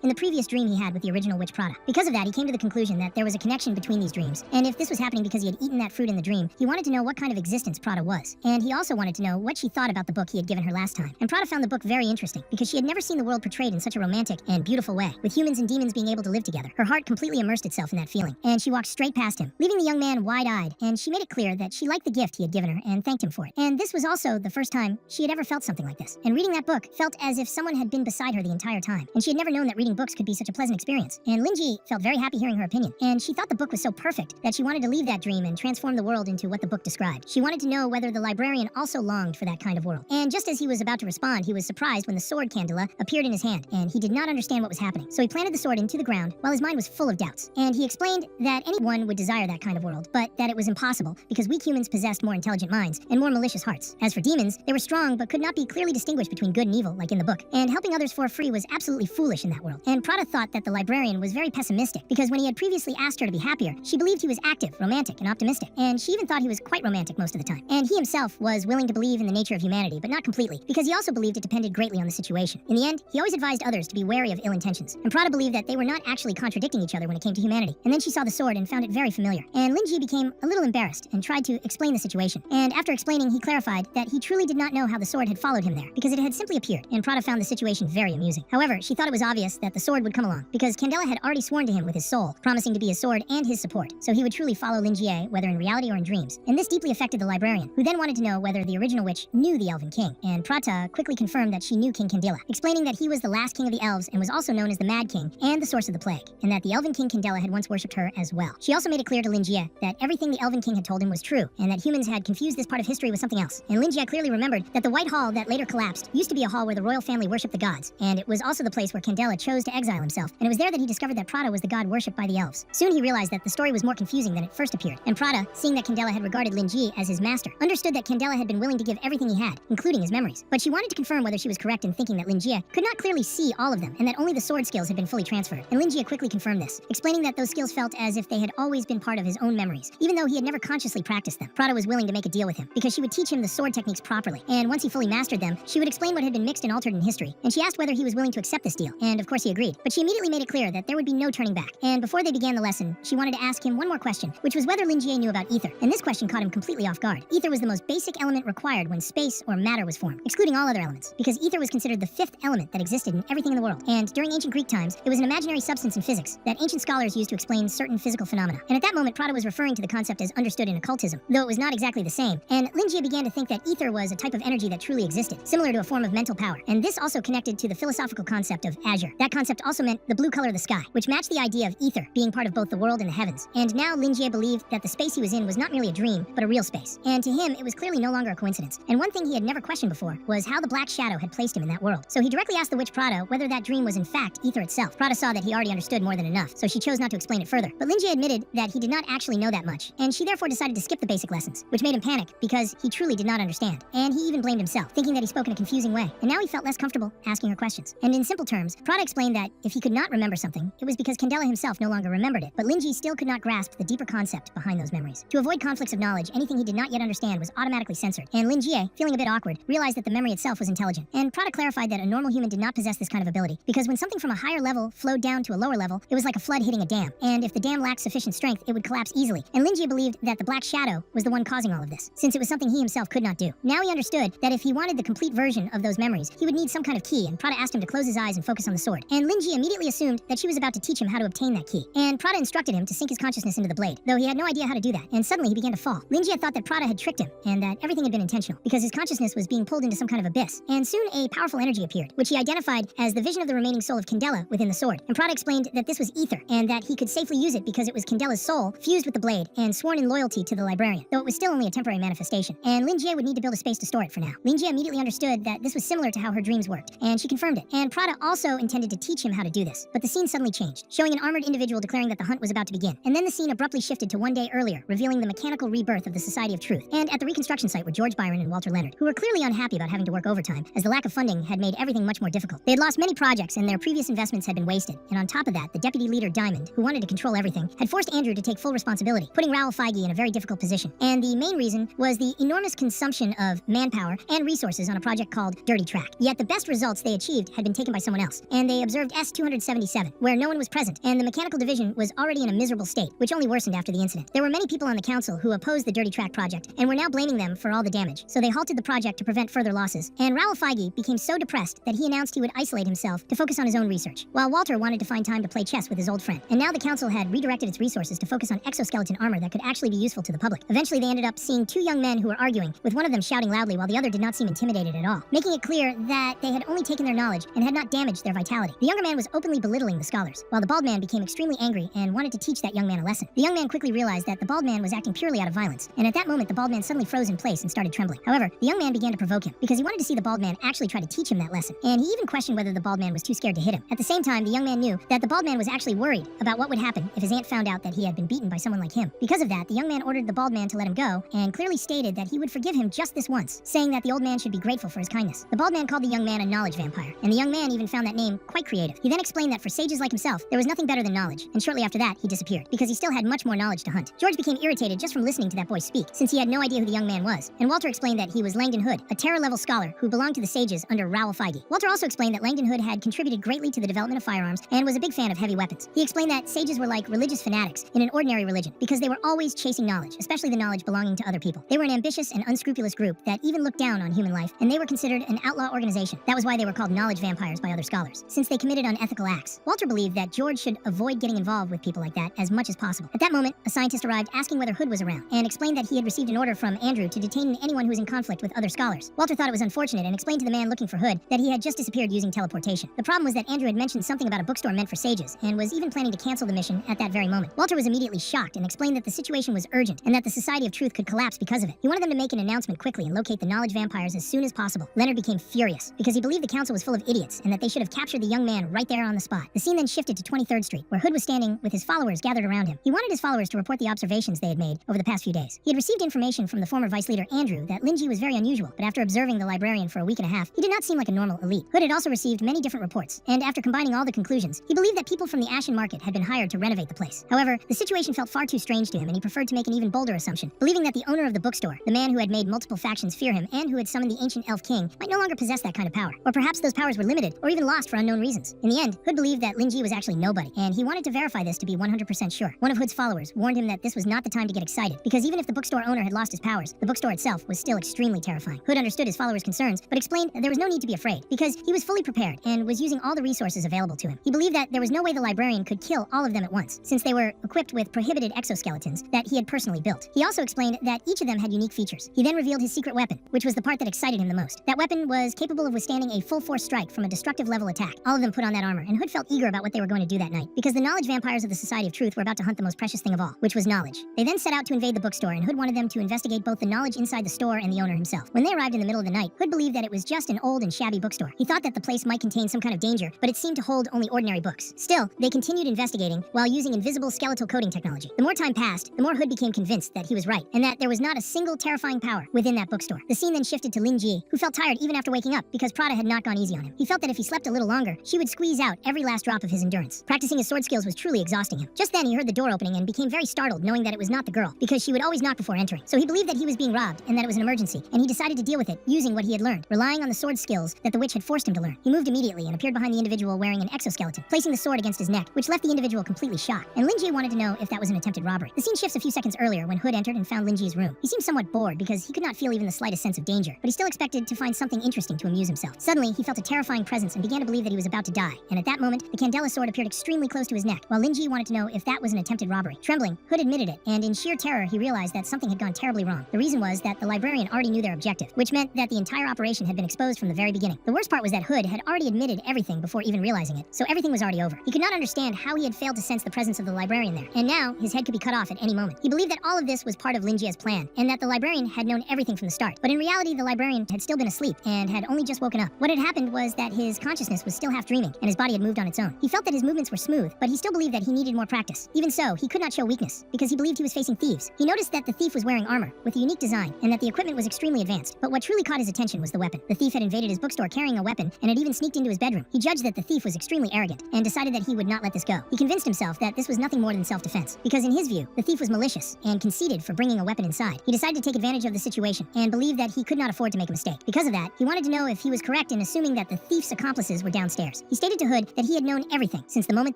Speaker 1: in the previous dream he had with the original witch Prada. Because of that, he came to the conclusion that there was a connection between these dreams, and if this was happening because he had eaten that fruit in the dream, he wanted to know what kind of existence Prada was. And he also wanted to know what she thought about the book he had given her last time. And Prada found the book very interesting, because she had never seen the world portrayed in such a romantic and beautiful way, with humans and demons being able to live together. Her heart completely immersed itself in that feeling, and she walked straight past him, leaving the young man wide-eyed, and she made it clear that she liked the gift he had given her and thanked him for it. And this was also the first time she had ever felt something like this. And reading that book felt as if someone had been beside her the entire time, and she had never known that reading books could be such a pleasant experience. And Lin Jie felt very happy hearing her opinion, and she thought the book was so perfect that she wanted to leave that dream and transform the world into what the book described. She wanted to know whether the librarian also longed for that kind of world. And just as he was about to respond, he was surprised when the sword Candela appeared in his hand, and he did not understand what was happening. So he planted the sword into the ground while his mind was full of doubts. And he explained that anyone would desire that kind of world, but that it was impossible because weak humans possessed more intelligent minds and more malicious hearts. As for demons, they were strong but could not be clearly distinguished between good and evil like in the book. And helping others for free was absolutely foolish in that world. And Prada thought that the librarian was very pessimistic because when he had previously asked her to be happier, she believed he was active, romantic, and optimistic. And she even thought he was quite romantic most of the time. And he himself was willing to believe in the nature of humanity, but not completely, because he also believed it depended greatly on the situation. In the end, he always advised others to be wary of ill intentions. And Prada believed that they were not actually contradicting each other when it came to humanity. And then she saw the sword and found it very familiar. And Lin Jie became a little embarrassed and tried to explain the situation. And after explaining, he clarified that he truly did not know how the sword had followed him there, because it had simply appeared. And Prada found the situation very amusing. However, she thought it was obvious that the sword would come along, because Candela had already sworn to him with his soul, promising to be his sword and his support. So he would truly follow Lin Jie, whether in reality or in dreams. And this deeply affected the librarian, who then wanted to know whether the original witch knew the Elven King. And Prata quickly confirmed that she knew King Candela, explaining that he was the last king of the elves and was also known as the Mad King and the source of the plague, and that the Elven King Candela had once worshipped her as as well. She also made it clear to Lin Jie that everything the Elven King had told him was true, and that humans had confused this part of history with something else. And Lin Jie clearly remembered that the White Hall that later collapsed used to be a hall where the royal family worshipped the gods, and it was also the place where Candela chose to exile himself, and it was there that he discovered that Prada was the god worshipped by the elves. Soon he realized that the story was more confusing than it first appeared, and Prada, seeing that Candela had regarded Lin Jie as his master, understood that Candela had been willing to give everything he had, including his memories. But she wanted to confirm whether she was correct in thinking that Lin Jie could not clearly see all of them, and that only the sword skills had been fully transferred. And Lin Jie quickly confirmed this, explaining that those skills felt as if they had always been part of his own memories, even though he had never consciously practiced them. Prada was willing to make a deal with him, because she would teach him the sword techniques properly, and once he fully mastered them, she would explain what had been mixed and altered in history. And she asked whether he was willing to accept this deal, and of course he agreed. But she immediately made it clear that there would be no turning back. And before they began the lesson, she wanted to ask him one more question, which was whether Lin Jie knew about ether. And this question caught him completely off guard. Ether was the most basic element required when space or matter was formed, excluding all other elements, because ether was considered the fifth element that existed in everything in the world. And during ancient Greek times, it was an imaginary substance in physics that ancient scholars used to explain certain physical phenomena. And at that moment, Prada was referring to the concept as understood in occultism, though it was not exactly the same. And Lin Jie began to think that ether was a type of energy that truly existed, similar to a form of mental power. And this also connected to the philosophical concept of azure. That concept also meant the blue color of the sky, which matched the idea of ether being part of both the world and the heavens. And now Lin Jie believed that the space he was in was not merely a dream, but a real space. And to him, it was clearly no longer a coincidence. And one thing he had never questioned before was how the Black Shadow had placed him in that world. So he directly asked the witch Prada whether that dream was in fact ether itself. Prada saw that he already understood more than enough, so she chose not to explain it further. But Lin Jie admitted that he did not actually know that much, and she therefore decided to skip the basic lessons, which made him panic because he truly did not understand. And he even blamed himself, thinking that he spoke in a confusing way. And now he felt less comfortable asking her questions. And in simple terms, Prada explained that if he could not remember something, it was because Candela himself no longer remembered it. But Lin Jie still could not grasp the deeper concept behind those memories. To avoid conflicts of knowledge, anything he did not yet understand was automatically censored. And Lin Jie, feeling a bit awkward, realized that the memory itself was intelligent. And Prada clarified that a normal human did not possess this kind of ability, because when something from a higher level flowed down to a lower level, it was like a flood hitting a dam. And if the dam lacked sufficient strength, it would collapse easily. And Lin Jie believed that the Black Shadow was the one causing all of this, since it was something he himself could not do. Now he understood that if he wanted the complete version of those memories, he would need some kind of key, and Prada asked him to close his eyes and focus on the sword. And Lin Jie immediately assumed that she was about to teach him how to obtain that key. And Prada instructed him to sink his consciousness into the blade, though he had no idea how to do that. And suddenly he began to fall. Lin Jie thought that Prada had tricked him, and that everything had been intentional, because his consciousness was being pulled into some kind of abyss. And soon a powerful energy appeared, which he identified as the vision of the remaining soul of Candela within the sword. And Prada explained that this was ether, and that he could safely use it because it was Candela's soul fused with the blade and sworn in loyalty to the librarian, though it was still only a temporary manifestation. And Lin Jie would need to build a space to store it for now. Lin Jie immediately understood that this was similar to how her dreams worked, and she confirmed it. And Prada also intended to teach him how to do this, but the scene suddenly changed, showing an armored individual declaring that the hunt was about to begin. And then the scene abruptly shifted to one day earlier, revealing the mechanical rebirth of the Society of Truth. And at the reconstruction site were George Byron and Walter Leonard, who were clearly unhappy about having to work overtime, as the lack of funding had made everything much more difficult. They had lost many projects, and their previous investments had been wasted. And on top of that, the deputy leader Diamond, who wanted to control everything, had forced Andrew to take full responsibility, putting Raoul Feige in a very difficult position. And the main reason was the enormous consumption of manpower and resources on a project called Dirty Track. Yet the best results they achieved had been taken by someone else, and they observed S-277, where no one was present, and the mechanical division was already in a miserable state, which only worsened after the incident. There were many people on the council who opposed the Dirty Track project, and were now blaming them for all the damage, so they halted the project to prevent further losses. And Raoul Feige became so depressed that he announced he would isolate himself to focus on his own research, while Walter wanted to find time to play chess with his old friend. And now the council had redirected its resources to focus on exoskeleton armor that could actually be useful to the public. Eventually they ended up seeing two young men who were arguing, with one of them shouting loudly while the other did not seem intimidated at all, making it clear that they had only taken their knowledge and had not damaged their vitality. The younger man was openly belittling the scholars, while the bald man became extremely angry and wanted to teach that young man a lesson. The young man quickly realized that the bald man was acting purely out of violence, and at that moment the bald man suddenly froze in place and started trembling. However, the young man began to provoke him, because he wanted to see the bald man actually try to teach him that lesson, and he even questioned whether the bald man was too scared to hit him. At the same time, the young man knew that the bald man was actually worried about what would happen if his aunt found out that he had been beaten by someone like him. Because of that, the young man ordered the bald man to let him go, and clearly stated that he would forgive him just this once, saying that the old man should be grateful for his kindness. The bald man called the young man a knowledge vampire, and the young man even found that name quite creative. He then explained that for sages like himself, there was nothing better than knowledge, and shortly after that, he disappeared, because he still had much more knowledge to hunt. George became irritated just from listening to that boy speak, since he had no idea who the young man was, and Walter explained that he was Langdon Hood, a terror-level scholar who belonged to the sages under Raoul Feige. Walter also explained that Langdon Hood had contributed greatly to the development of firearms, and was a big fan of heavy weapons. He explained that sages were like religious fanatics in an ordinary religion, because they were always chasing knowledge, especially the knowledge belonging to other people. They were an ambitious and unscrupulous group that even looked down on human life, and they were considered an outlaw organization. That was why they were called knowledge vampires by other scholars, since they committed unethical acts. Walter believed that George should avoid getting involved with people like that as much as possible. At that moment, a scientist arrived asking whether Hood was around, and explained that he had received an order from Andrew to detain anyone who was in conflict with other scholars. Walter thought it was unfortunate and explained to the man looking for Hood that he had just disappeared using teleportation. The problem was that Andrew had mentioned something about a bookstore meant for sages, and was even planning to cancel the mission at that very moment. Walter was immediately shocked and explained that the situation was urgent and that the Society of Truth could collapse because of it. He wanted them to make an announcement quickly and locate the knowledge vampires as soon as possible. Leonard became furious because he believed the council was full of idiots and that they should have captured the young man right there on the spot. The scene then shifted to 23rd Street, where Hood was standing with his followers gathered around him. He wanted his followers to report the observations they had made over the past few days. He had received information from the former vice leader Andrew that Linji was very unusual, but after observing the librarian for a week and a half, he did not seem like a normal elite. Hood had also received many different reports, and after combining all the conclusions, he believed that people from the Ashen Market had been hired to renovate the place. However, the situation felt far too strange to him, and he preferred to make an even bolder assumption, believing that the owner of the bookstore, the man who had made multiple factions fear him and who had summoned the ancient elf king, might no longer possess that kind of power. Or perhaps those powers were limited, or even lost for unknown reasons. In the end, Hood believed that Linji was actually nobody, and he wanted to verify this to be 100% sure. One of Hood's followers warned him that this was not the time to get excited, because even if the bookstore owner had lost his powers, the bookstore itself was still extremely terrifying. Hood understood his followers' concerns, but explained that there was no need to be afraid, because he was fully prepared and was using all the resources available to him. He believed that there was no way the librarian could kill all of them at once, since they were equipped with prohibited exoskeletons that he had personally built. He also explained that each of them had unique features. He then revealed his secret weapon, which was the part that excited him the most. That weapon was capable of withstanding a full-force strike from a destructive level attack. All of them put on that armor, and Hood felt eager about what they were going to do that night, because the knowledge vampires of the Society of Truth were about to hunt the most precious thing of all, which was knowledge. They then set out to invade the bookstore, and Hood wanted them to investigate both the knowledge inside the store and the owner himself. When they arrived in the middle of the night, Hood believed that it was just an old and shabby bookstore. He thought that the place might contain some kind of danger, but it seemed to hold only ordinary books. Still, they continued investigating while using invisible skeletal coding technology. The more time passed, the more Hood became convinced that he was right, and that there was not a single terrifying power within that bookstore. The scene then shifted to Lin Ji, who felt tired even after waking up because Prada had not gone easy on him. He felt that if he slept a little longer, she would squeeze out every last drop of his endurance. Practicing his sword skills was truly exhausting him. Just then, he heard the door opening and became very startled, knowing that it was not the girl, because she would always knock before entering. So he believed that he was being robbed and that it was an emergency, and he decided to deal with it using what he had learned, relying on the sword skills that the witch had forced him to learn. He moved immediately and appeared behind the individual wearing an exoskeleton, placing the sword against his neck, which left the individual completely shocked. And Lin Ji wanted to know if that was an attempted robbery. The scene shifts a few seconds earlier when Hood entered and found Lin Ji's room. He seemed somewhat bored because he could not feel even the slightest sense of danger, but he still expected to find something interesting to amuse himself. Suddenly, he felt a terrifying presence and began to believe that he was about to die, and at that moment, the Candela sword appeared extremely close to his neck, while Lin Ji wanted to know if that was an attempted robbery. Trembling, Hood admitted it, and in sheer terror, he realized that something had gone terribly wrong. The reason was that the librarian already knew their objective, which meant that the entire operation had been exposed from the very beginning. The worst part was that Hood had already admitted everything before even realizing it, so everything was already over. He could not understand how he had failed to sense the presence of the librarian there, and now his head could be cut off at any moment. He believed that all of this was part of Lin Ji's plan, and that the librarian had known everything from the start. But in reality, the librarian had still been asleep and had only just woken up. What had happened was that his consciousness was still half dreaming, and his body had moved on its own. He felt that his movements were smooth, but he still believed that he needed more practice. Even so, he could not show weakness, because he believed he was facing thieves. He noticed that the thief was wearing armor, with a unique design, and that the equipment was extremely advanced. But what truly caught his attention was the weapon. The thief had invaded his bookstore carrying a weapon, and had even sneaked into his bedroom. He judged that the thief was extremely arrogant, and decided that he would not let this go. He convinced himself that this was nothing more than self-defense, because in his view, the thief was malicious, and conceited for bringing a weapon inside. He decided to take advantage of the situation, and believed that he could not afford to make a mistake. Because of that, he wanted to know if he was correct in assuming that the thief's accomplices were downstairs. He stated to Hood that he had known everything since the moment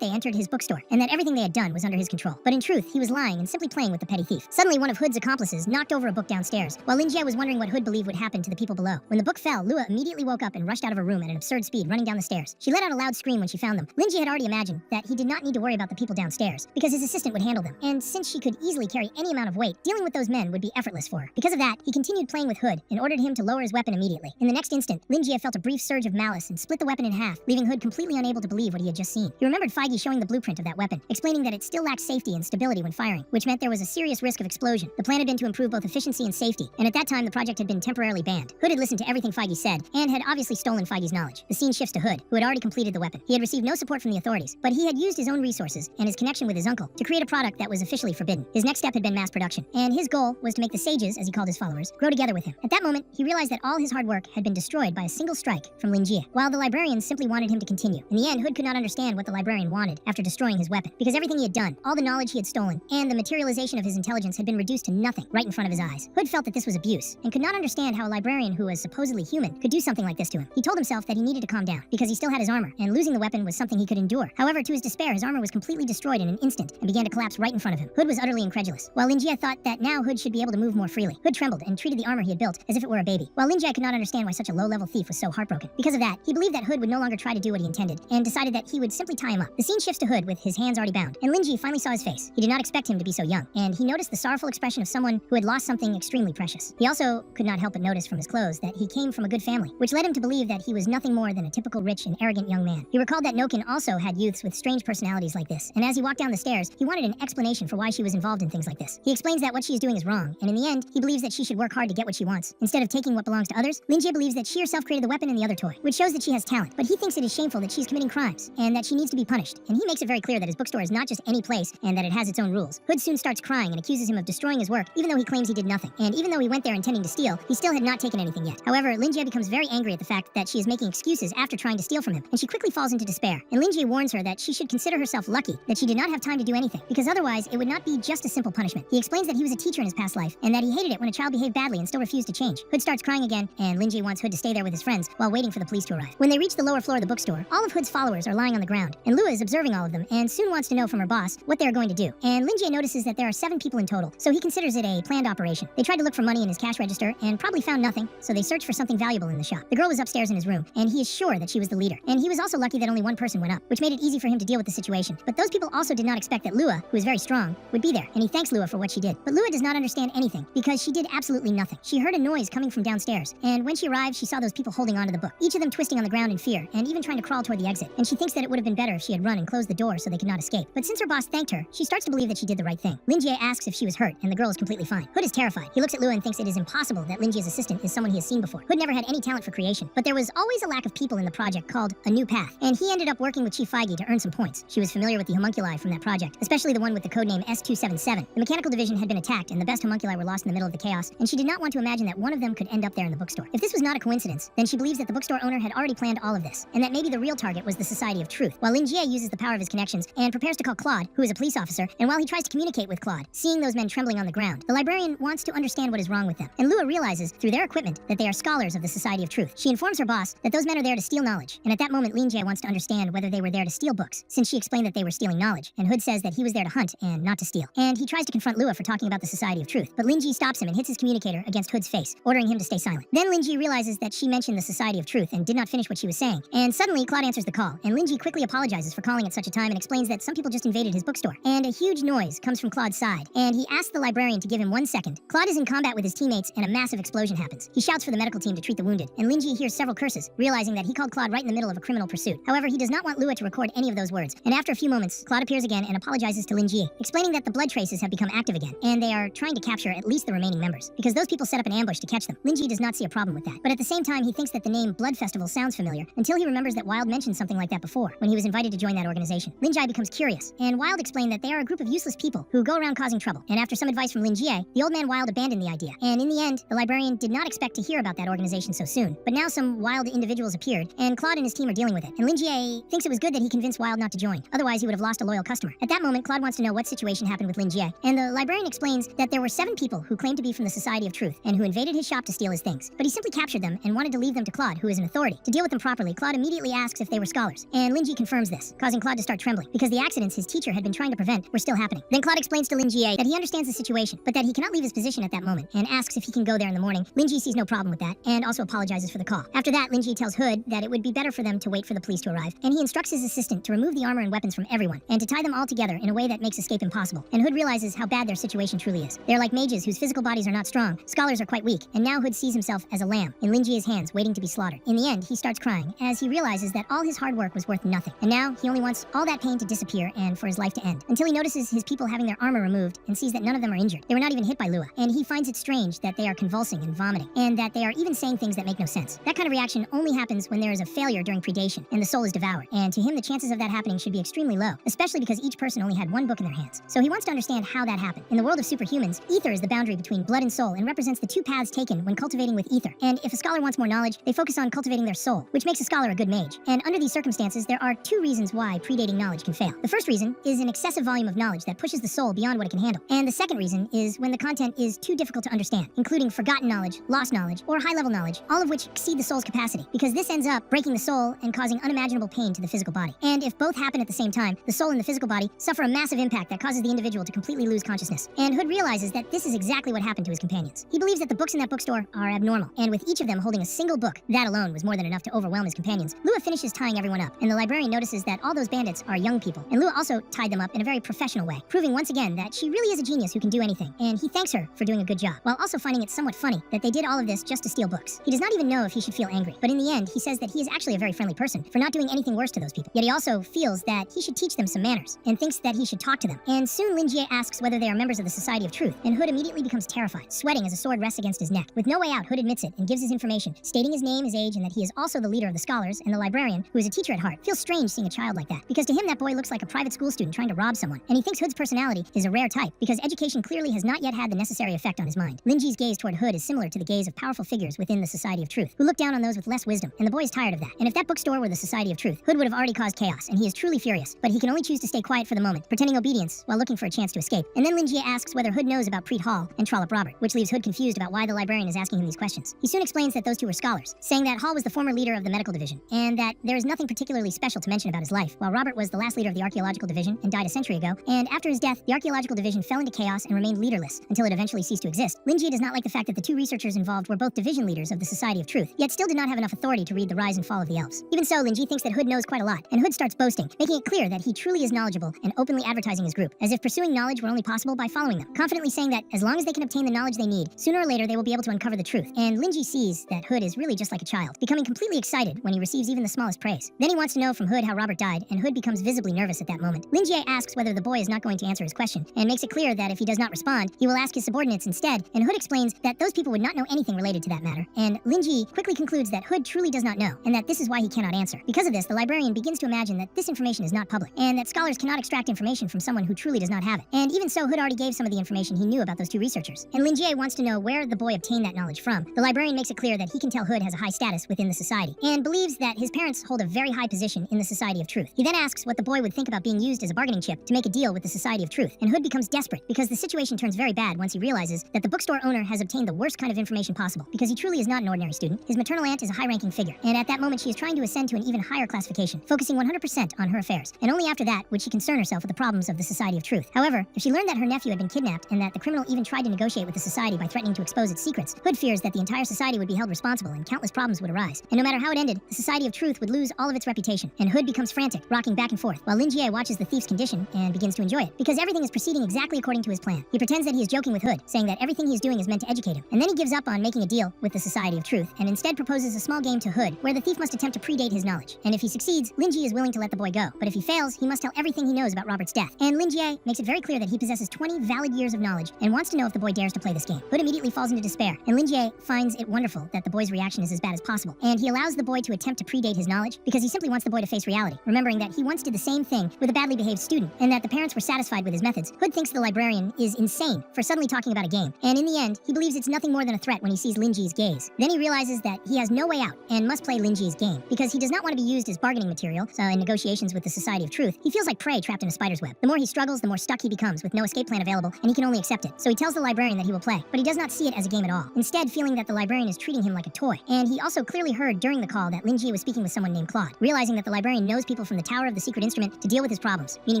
Speaker 1: they entered his bookstore, and that everything they had done was under his control. But in truth, he was lying and simply playing with the petty thief. Suddenly, one of Hood's accomplices knocked over a book downstairs, while Lin Jie was wondering what Hood believed would happen to the people below. When the book fell, Lua immediately woke up and rushed out of her room at an absurd speed, running down the stairs. She let out a loud scream when she found them. Lin Jie had already imagined that he did not need to worry about the people downstairs, because his assistant would handle them, and since she could easily carry any amount of weight, dealing with those men would be effortless for her. Because of that, he continued playing with Hood and ordered him to lower his weapon immediately. In the next instant, Lin Jie felt a brief surge of malice and split the weapon in half, leaving Hood completely unable to believe what he had just seen. He remembered Feige showing the blueprint of that weapon, explaining that it still lacked safety and stability when firing, which meant there was a serious risk of explosion. The plan had been to improve both efficiency and safety, and at that time the project had been temporarily banned. Hood had listened to everything Feige said, and had obviously stolen Feige's knowledge. The scene shifts to Hood, who had already completed the weapon. He had received no support from the authorities, but he had used his own resources and his connection with his uncle to create a product that was officially forbidden. His next step had been mass production, and his goal was to make the sages, as he called his followers, grow together with him. At that moment, he realized that all his hard work had been destroyed by a single strike from Lin Jie, while the librarian simply wanted him to continue. In the end, Hood could not understand what the librarian wanted after destroying his weapon, because everything he had done, all the knowledge he had stolen, and the materialization of his intelligence had been reduced to nothing right in front of his eyes. Hood felt that this was abuse, and could not understand how a librarian who was supposedly human could do something like this to him. He told himself that he needed to calm down, because he still had his armor, and losing the weapon was something he could endure. However, to his despair, his armor was completely destroyed in an instant, and began to collapse right in front of him. Hood was utterly incredulous, while Lin Jie thought that now Hood should be able to move more freely. Hood trembled and treated the armor he had built as if it were a baby, while Lin Jie could not understand why such a low-level thief was so heartbroken. Because of that, he believed that Hood would no longer try to do what he intended, and decided that he would simply tie him up. The scene shifts to Hood with his hands already bound, and Lin Jie finally saw his face. He did not expect him to be so young, and he noticed the sorrowful expression of someone who had lost something extremely precious. He also could not help but notice from his clothes that he came from a good family, which led him to believe that he was nothing more than a typical rich and arrogant young man. He recalled that Noken also had youths with strange personalities like this, and as he he walked down the stairs, he wanted an explanation for why she was involved in things like this. He explains that what she is doing is wrong, and in the end, he believes that she should work hard to get what she wants. Instead of taking what belongs to others, Lin Jie believes that she herself created the weapon and the other toy, which shows that she has talent. But he thinks it is shameful that she's committing crimes, and that she needs to be punished. And he makes it very clear that his bookstore is not just any place, and that it has its own rules. Hood soon starts crying and accuses him of destroying his work, even though he claims he did nothing. And even though he went there intending to steal, he still had not taken anything yet. However, Lin Jie becomes very angry at the fact that she is making excuses after trying to steal from him, and she quickly falls into despair. And Lin Jie warns her that she should consider herself lucky that she did not have time to do anything, because otherwise it would not be just a simple punishment. He explains that he was a teacher in his past life, and that he hated it when a child behaved badly and still refused to change. Hood starts crying again, and Lin Jie wants Hood to stay there with his friends while waiting for the police to arrive. When they reach the lower floor of the bookstore, all of Hood's followers are lying on the ground, and Lua is observing all of them and soon wants to know from her boss what they are going to do. And Lin Jie notices that there are 7 people in total, so he considers it a planned operation. They tried to look for money in his cash register and probably found nothing, so they search for something valuable in the shop. The girl was upstairs in his room, and he is sure that she was the leader. And he was also lucky that only one person went up, which made it easy for him to deal with the situation. But those people also did not expect that Lua, who is very strong, would be there, and he thanks Lua for what she did. But Lua does not understand anything, because she did absolutely nothing. She heard a noise coming from downstairs, and when she arrived, she saw those people holding onto the book, each of them twisting on the ground in fear, and even trying to crawl toward the exit. And she thinks that it would have been better if she had run and closed the door so they could not escape. But since her boss thanked her, she starts to believe that she did the right thing. Lin Jie asks if she was hurt, and the girl is completely fine. Hood is terrified. He looks at Lua and thinks it is impossible that Lin Jie's assistant is someone he has seen before. Hood never had any talent for creation, but there was always a lack of people in the project called A New Path, and he ended up working with Chief Feige to earn some points. She was familiar with the homunculi from that project, especially the one with the codename S277. The mechanical division had been attacked, and the best homunculi were lost in the middle of the chaos, and she did not want to imagine that one of them could end up there in the bookstore. If this was not a coincidence, then she believes that the bookstore owner had already planned all of this, and that maybe the real target was the Society of Truth, while Lin Jie uses the power of his connections and prepares to call Claude, who is a police officer, and while he tries to communicate with Claude, seeing those men trembling on the ground, the librarian wants to understand what is wrong with them, and Lua realizes, through their equipment, that they are scholars of the Society of Truth. She informs her boss that those men are there to steal knowledge, and at that moment Lin Jie wants to understand whether they were there to steal books, since she explained that they were stealing knowledge, and Hood says that he was there to hunt and not to steal. And he tries to confront Lua for talking about the Society of Truth, but Lin Jie stops him and hits his communicator against Hood's face, ordering him to stay silent. Then Lin Jie realizes that she mentioned the Society of Truth and did not finish what she was saying, and suddenly Claude answers the call, and Lin Jie quickly apologizes for calling at such a time and explains that some people just invaded his bookstore. And a huge noise comes from Claude's side, and he asks the librarian to give him 1 second. Claude is in combat with his teammates, and a massive explosion happens. He shouts for the medical team to treat the wounded, and Lin Jie hears several curses, realizing that he called Claude right in the middle of a criminal pursuit. However, he does not want Lua to record any of those words, and after a few moments, Claude appears again and apologizes to Lin Jie, explaining that the blood traces have become active again, and they are trying to capture at least the remaining members, because those people set up an ambush to catch them. Lin Jie does not see a problem with that, but at the same time, he thinks that the name Blood Festival sounds familiar, until he remembers that Wild mentioned something like that before, when he was invited to join that organization. Lin Jie becomes curious, and Wild explained that they are a group of useless people who go around causing trouble, and after some advice from Lin Jie, the old man Wild abandoned the idea, and in the end, the librarian did not expect to hear about that organization so soon, but now some Wild individuals appeared, and Claude and his team are dealing with it, and Lin Jie thinks it was good that he convinced Wild not to join, otherwise he would have lost a loyal customer. At that moment, Claude wants to know what situation happened with Lin Jie, and the librarian explains that there were 7 people who claimed to be from the Society of Truth, and who invaded his shop to steal his things, but he simply captured them and wanted to leave them to Claude, who is an authority. To deal with them properly, Claude immediately asks if they were scholars, and Lin Jie confirms this, causing Claude to start trembling, because the accidents his teacher had been trying to prevent were still happening. Then Claude explains to Lin Jie that he understands the situation, but that he cannot leave his position at that moment, and asks if he can go there in the morning. Lin Jie sees no problem with that, and also apologizes for the call. After that, Lin Jie tells Hood that it would be better for them to wait for the police to arrive, and he instructs his assistant to remove the armor and weapons from everyone, and to tie them all together in a way that makes escape impossible. And Hood realizes how bad their situation truly is. They're like mages whose physical bodies are not strong, scholars are quite weak, and now Hood sees himself as a lamb in Lin Jie's hands waiting to be slaughtered. In the end, he starts crying, as he realizes that all his hard work was worth nothing, and now he only wants all that pain to disappear and for his life to end, until he notices his people having their armor removed and sees that none of them are injured. They were not even hit by Lua, and he finds it strange that they are convulsing and vomiting, and that they are even saying things that make no sense. That kind of reaction only happens when there is a failure during predation, and the soul is devoured, and to him the chances of that happening should be extremely low, especially because each person only had 1 book in their hands. So he wants to understand how that happened. In the world of superhumans, ether is the boundary between blood and soul, and represents the 2 paths taken when cultivating with ether, and if a scholar wants more knowledge, they focus on cultivating their soul, which makes a scholar a good mage. And under these circumstances, there are 2 reasons why predating knowledge can fail. The first reason is an excessive volume of knowledge that pushes the soul beyond what it can handle, and the second reason is when the content is too difficult to understand, including forgotten knowledge, lost knowledge, or high-level knowledge, all of which exceed the soul's capacity, because this ends up breaking the soul and causing unimaginable pain to the physical body. And if both happen at the same time, the soul and the physical body suffer a massive impact that causes the individual to completely lose consciousness. And Hood realizes that this is exactly what happened to his companions. He believes that the books in that bookstore are abnormal, and with each of them holding a single book, that alone was more than enough to overwhelm his companions. Lua finishes tying everyone up, and the librarian notices that all those bandits are young people, and Lua also tied them up in a very professional way, proving once again that she really is a genius who can do anything, and he thanks her for doing a good job, while also finding it somewhat funny that they did all of this just to steal books. He does not even know if he should feel angry, but in the end, he says that he is actually a very friendly person for not doing anything worse to those people. Yet he also feels that he should teach them some manners. manners, and thinks that he should talk to them. And soon Lin Jie asks whether they are members of the Society of Truth, and Hood immediately becomes terrified, sweating as a sword rests against his neck. With no way out, Hood admits it and gives his information, stating his name, his age, and that he is also the leader of the scholars and the librarian, who is a teacher at heart. Feels strange seeing a child like that, because to him that boy looks like a private school student trying to rob someone, and he thinks Hood's personality is a rare type, because education clearly has not yet had the necessary effect on his mind. Lin Jie's gaze toward Hood is similar to the gaze of powerful figures within the Society of Truth, who look down on those with less wisdom, and the boy is tired of that. And if that bookstore were the Society of Truth, Hood would have already caused chaos, and he is truly furious, but he can only choose to stay quiet for the moment, pretending obedience while looking for a chance to escape. And then Lin Jie asks whether Hood knows about Preet Hall and Trollop Robert, which leaves Hood confused about why the librarian is asking him these questions. He soon explains that those two were scholars, saying that Hall was the former leader of the medical division, and that there is nothing particularly special to mention about his life, while Robert was the last leader of the archaeological division and died a century ago, and after his death, the archaeological division fell into chaos and remained leaderless until it eventually ceased to exist. Lin Jie does not like the fact that the two researchers involved were both division leaders of the Society of Truth, yet still did not have enough authority to read the rise and fall of the elves. Even so, Lin Jie thinks that Hood knows quite a lot, and Hood starts boasting, making it clear that he truly is knowledgeable and openly advertising his group, as if pursuing knowledge were only possible by following them, confidently saying that as long as they can obtain the knowledge they need, sooner or later they will be able to uncover the truth. And Lin Jie sees that Hood is really just like a child, becoming completely excited when he receives even the smallest praise. Then he wants to know from Hood how Robert died, and Hood becomes visibly nervous at that moment. Lin Jie asks whether the boy is not going to answer his question, and makes it clear that if he does not respond, he will ask his subordinates instead, and Hood explains that those people would not know anything related to that matter. And Lin Jie quickly concludes that Hood truly does not know, and that this is why he cannot answer. Because of this, the librarian begins to imagine that this information is not public, and that scholars cannot extract information from someone who truly does not have it. And even so, Hood already gave some of the information he knew about those two researchers, and Lin Jie wants to know where the boy obtained that knowledge from. The librarian makes it clear that he can tell Hood has a high status within the society, and believes that his parents hold a very high position in the Society of Truth. He then asks what the boy would think about being used as a bargaining chip to make a deal with the Society of Truth, and Hood becomes desperate because the situation turns very bad once he realizes that the bookstore owner has obtained the worst kind of information possible, because he truly is not an ordinary student. His maternal aunt is a high-ranking figure, and at that moment she is trying to ascend to an even higher classification, focusing 100% on her affairs, and only after that would she concern herself with the problems of the Society of Truth. However, if she learned that her nephew had been kidnapped and that the criminal even tried to negotiate with the society by threatening to expose its secrets, Hood fears that the entire society would be held responsible and countless problems would arise. And no matter how it ended, the Society of Truth would lose all of its reputation, and Hood becomes frantic, rocking back and forth, while Lin Jie watches the thief's condition and begins to enjoy it, because everything is proceeding exactly according to his plan. He pretends that he is joking with Hood, saying that everything he is doing is meant to educate him, and then he gives up on making a deal with the Society of Truth, and instead proposes a small game to Hood, where the thief must attempt to predate his knowledge. And if he succeeds, Lin Jie is willing to let the boy go, but if he fails, he must tell everything he knows about Robert's death. And Lin Jie makes it very clear that he possesses 20 valid years of knowledge, and wants to know if the boy dares to play this game. Hood immediately falls into despair, and Lin Jie finds it wonderful that the boy's reaction is as bad as possible, and he allows the boy to attempt to predate his knowledge, because he simply wants the boy to face reality, remembering that he once did the same thing with a badly behaved student, and that the parents were satisfied with his methods. Hood thinks the librarian is insane for suddenly talking about a game, and in the end, he believes it's nothing more than a threat when he sees Lin Jie's gaze. Then he realizes that he has no way out, and must play Lin Jie's game, because he does not want to be used as bargaining material, so in negotiations with the Society of Truth, he feels like prey trapped in a spider's web. The more he struggles, the more stuck he becomes, with no escape plan available, and he can only accept it. So he tells the librarian that he will play, but he does not see it as a game at all, instead feeling that the librarian is treating him like a toy. And he also clearly heard during the call that Lin Jie was speaking with someone named Claude, realizing that the librarian knows people from the Tower of the Secret Instrument to deal with his problems, meaning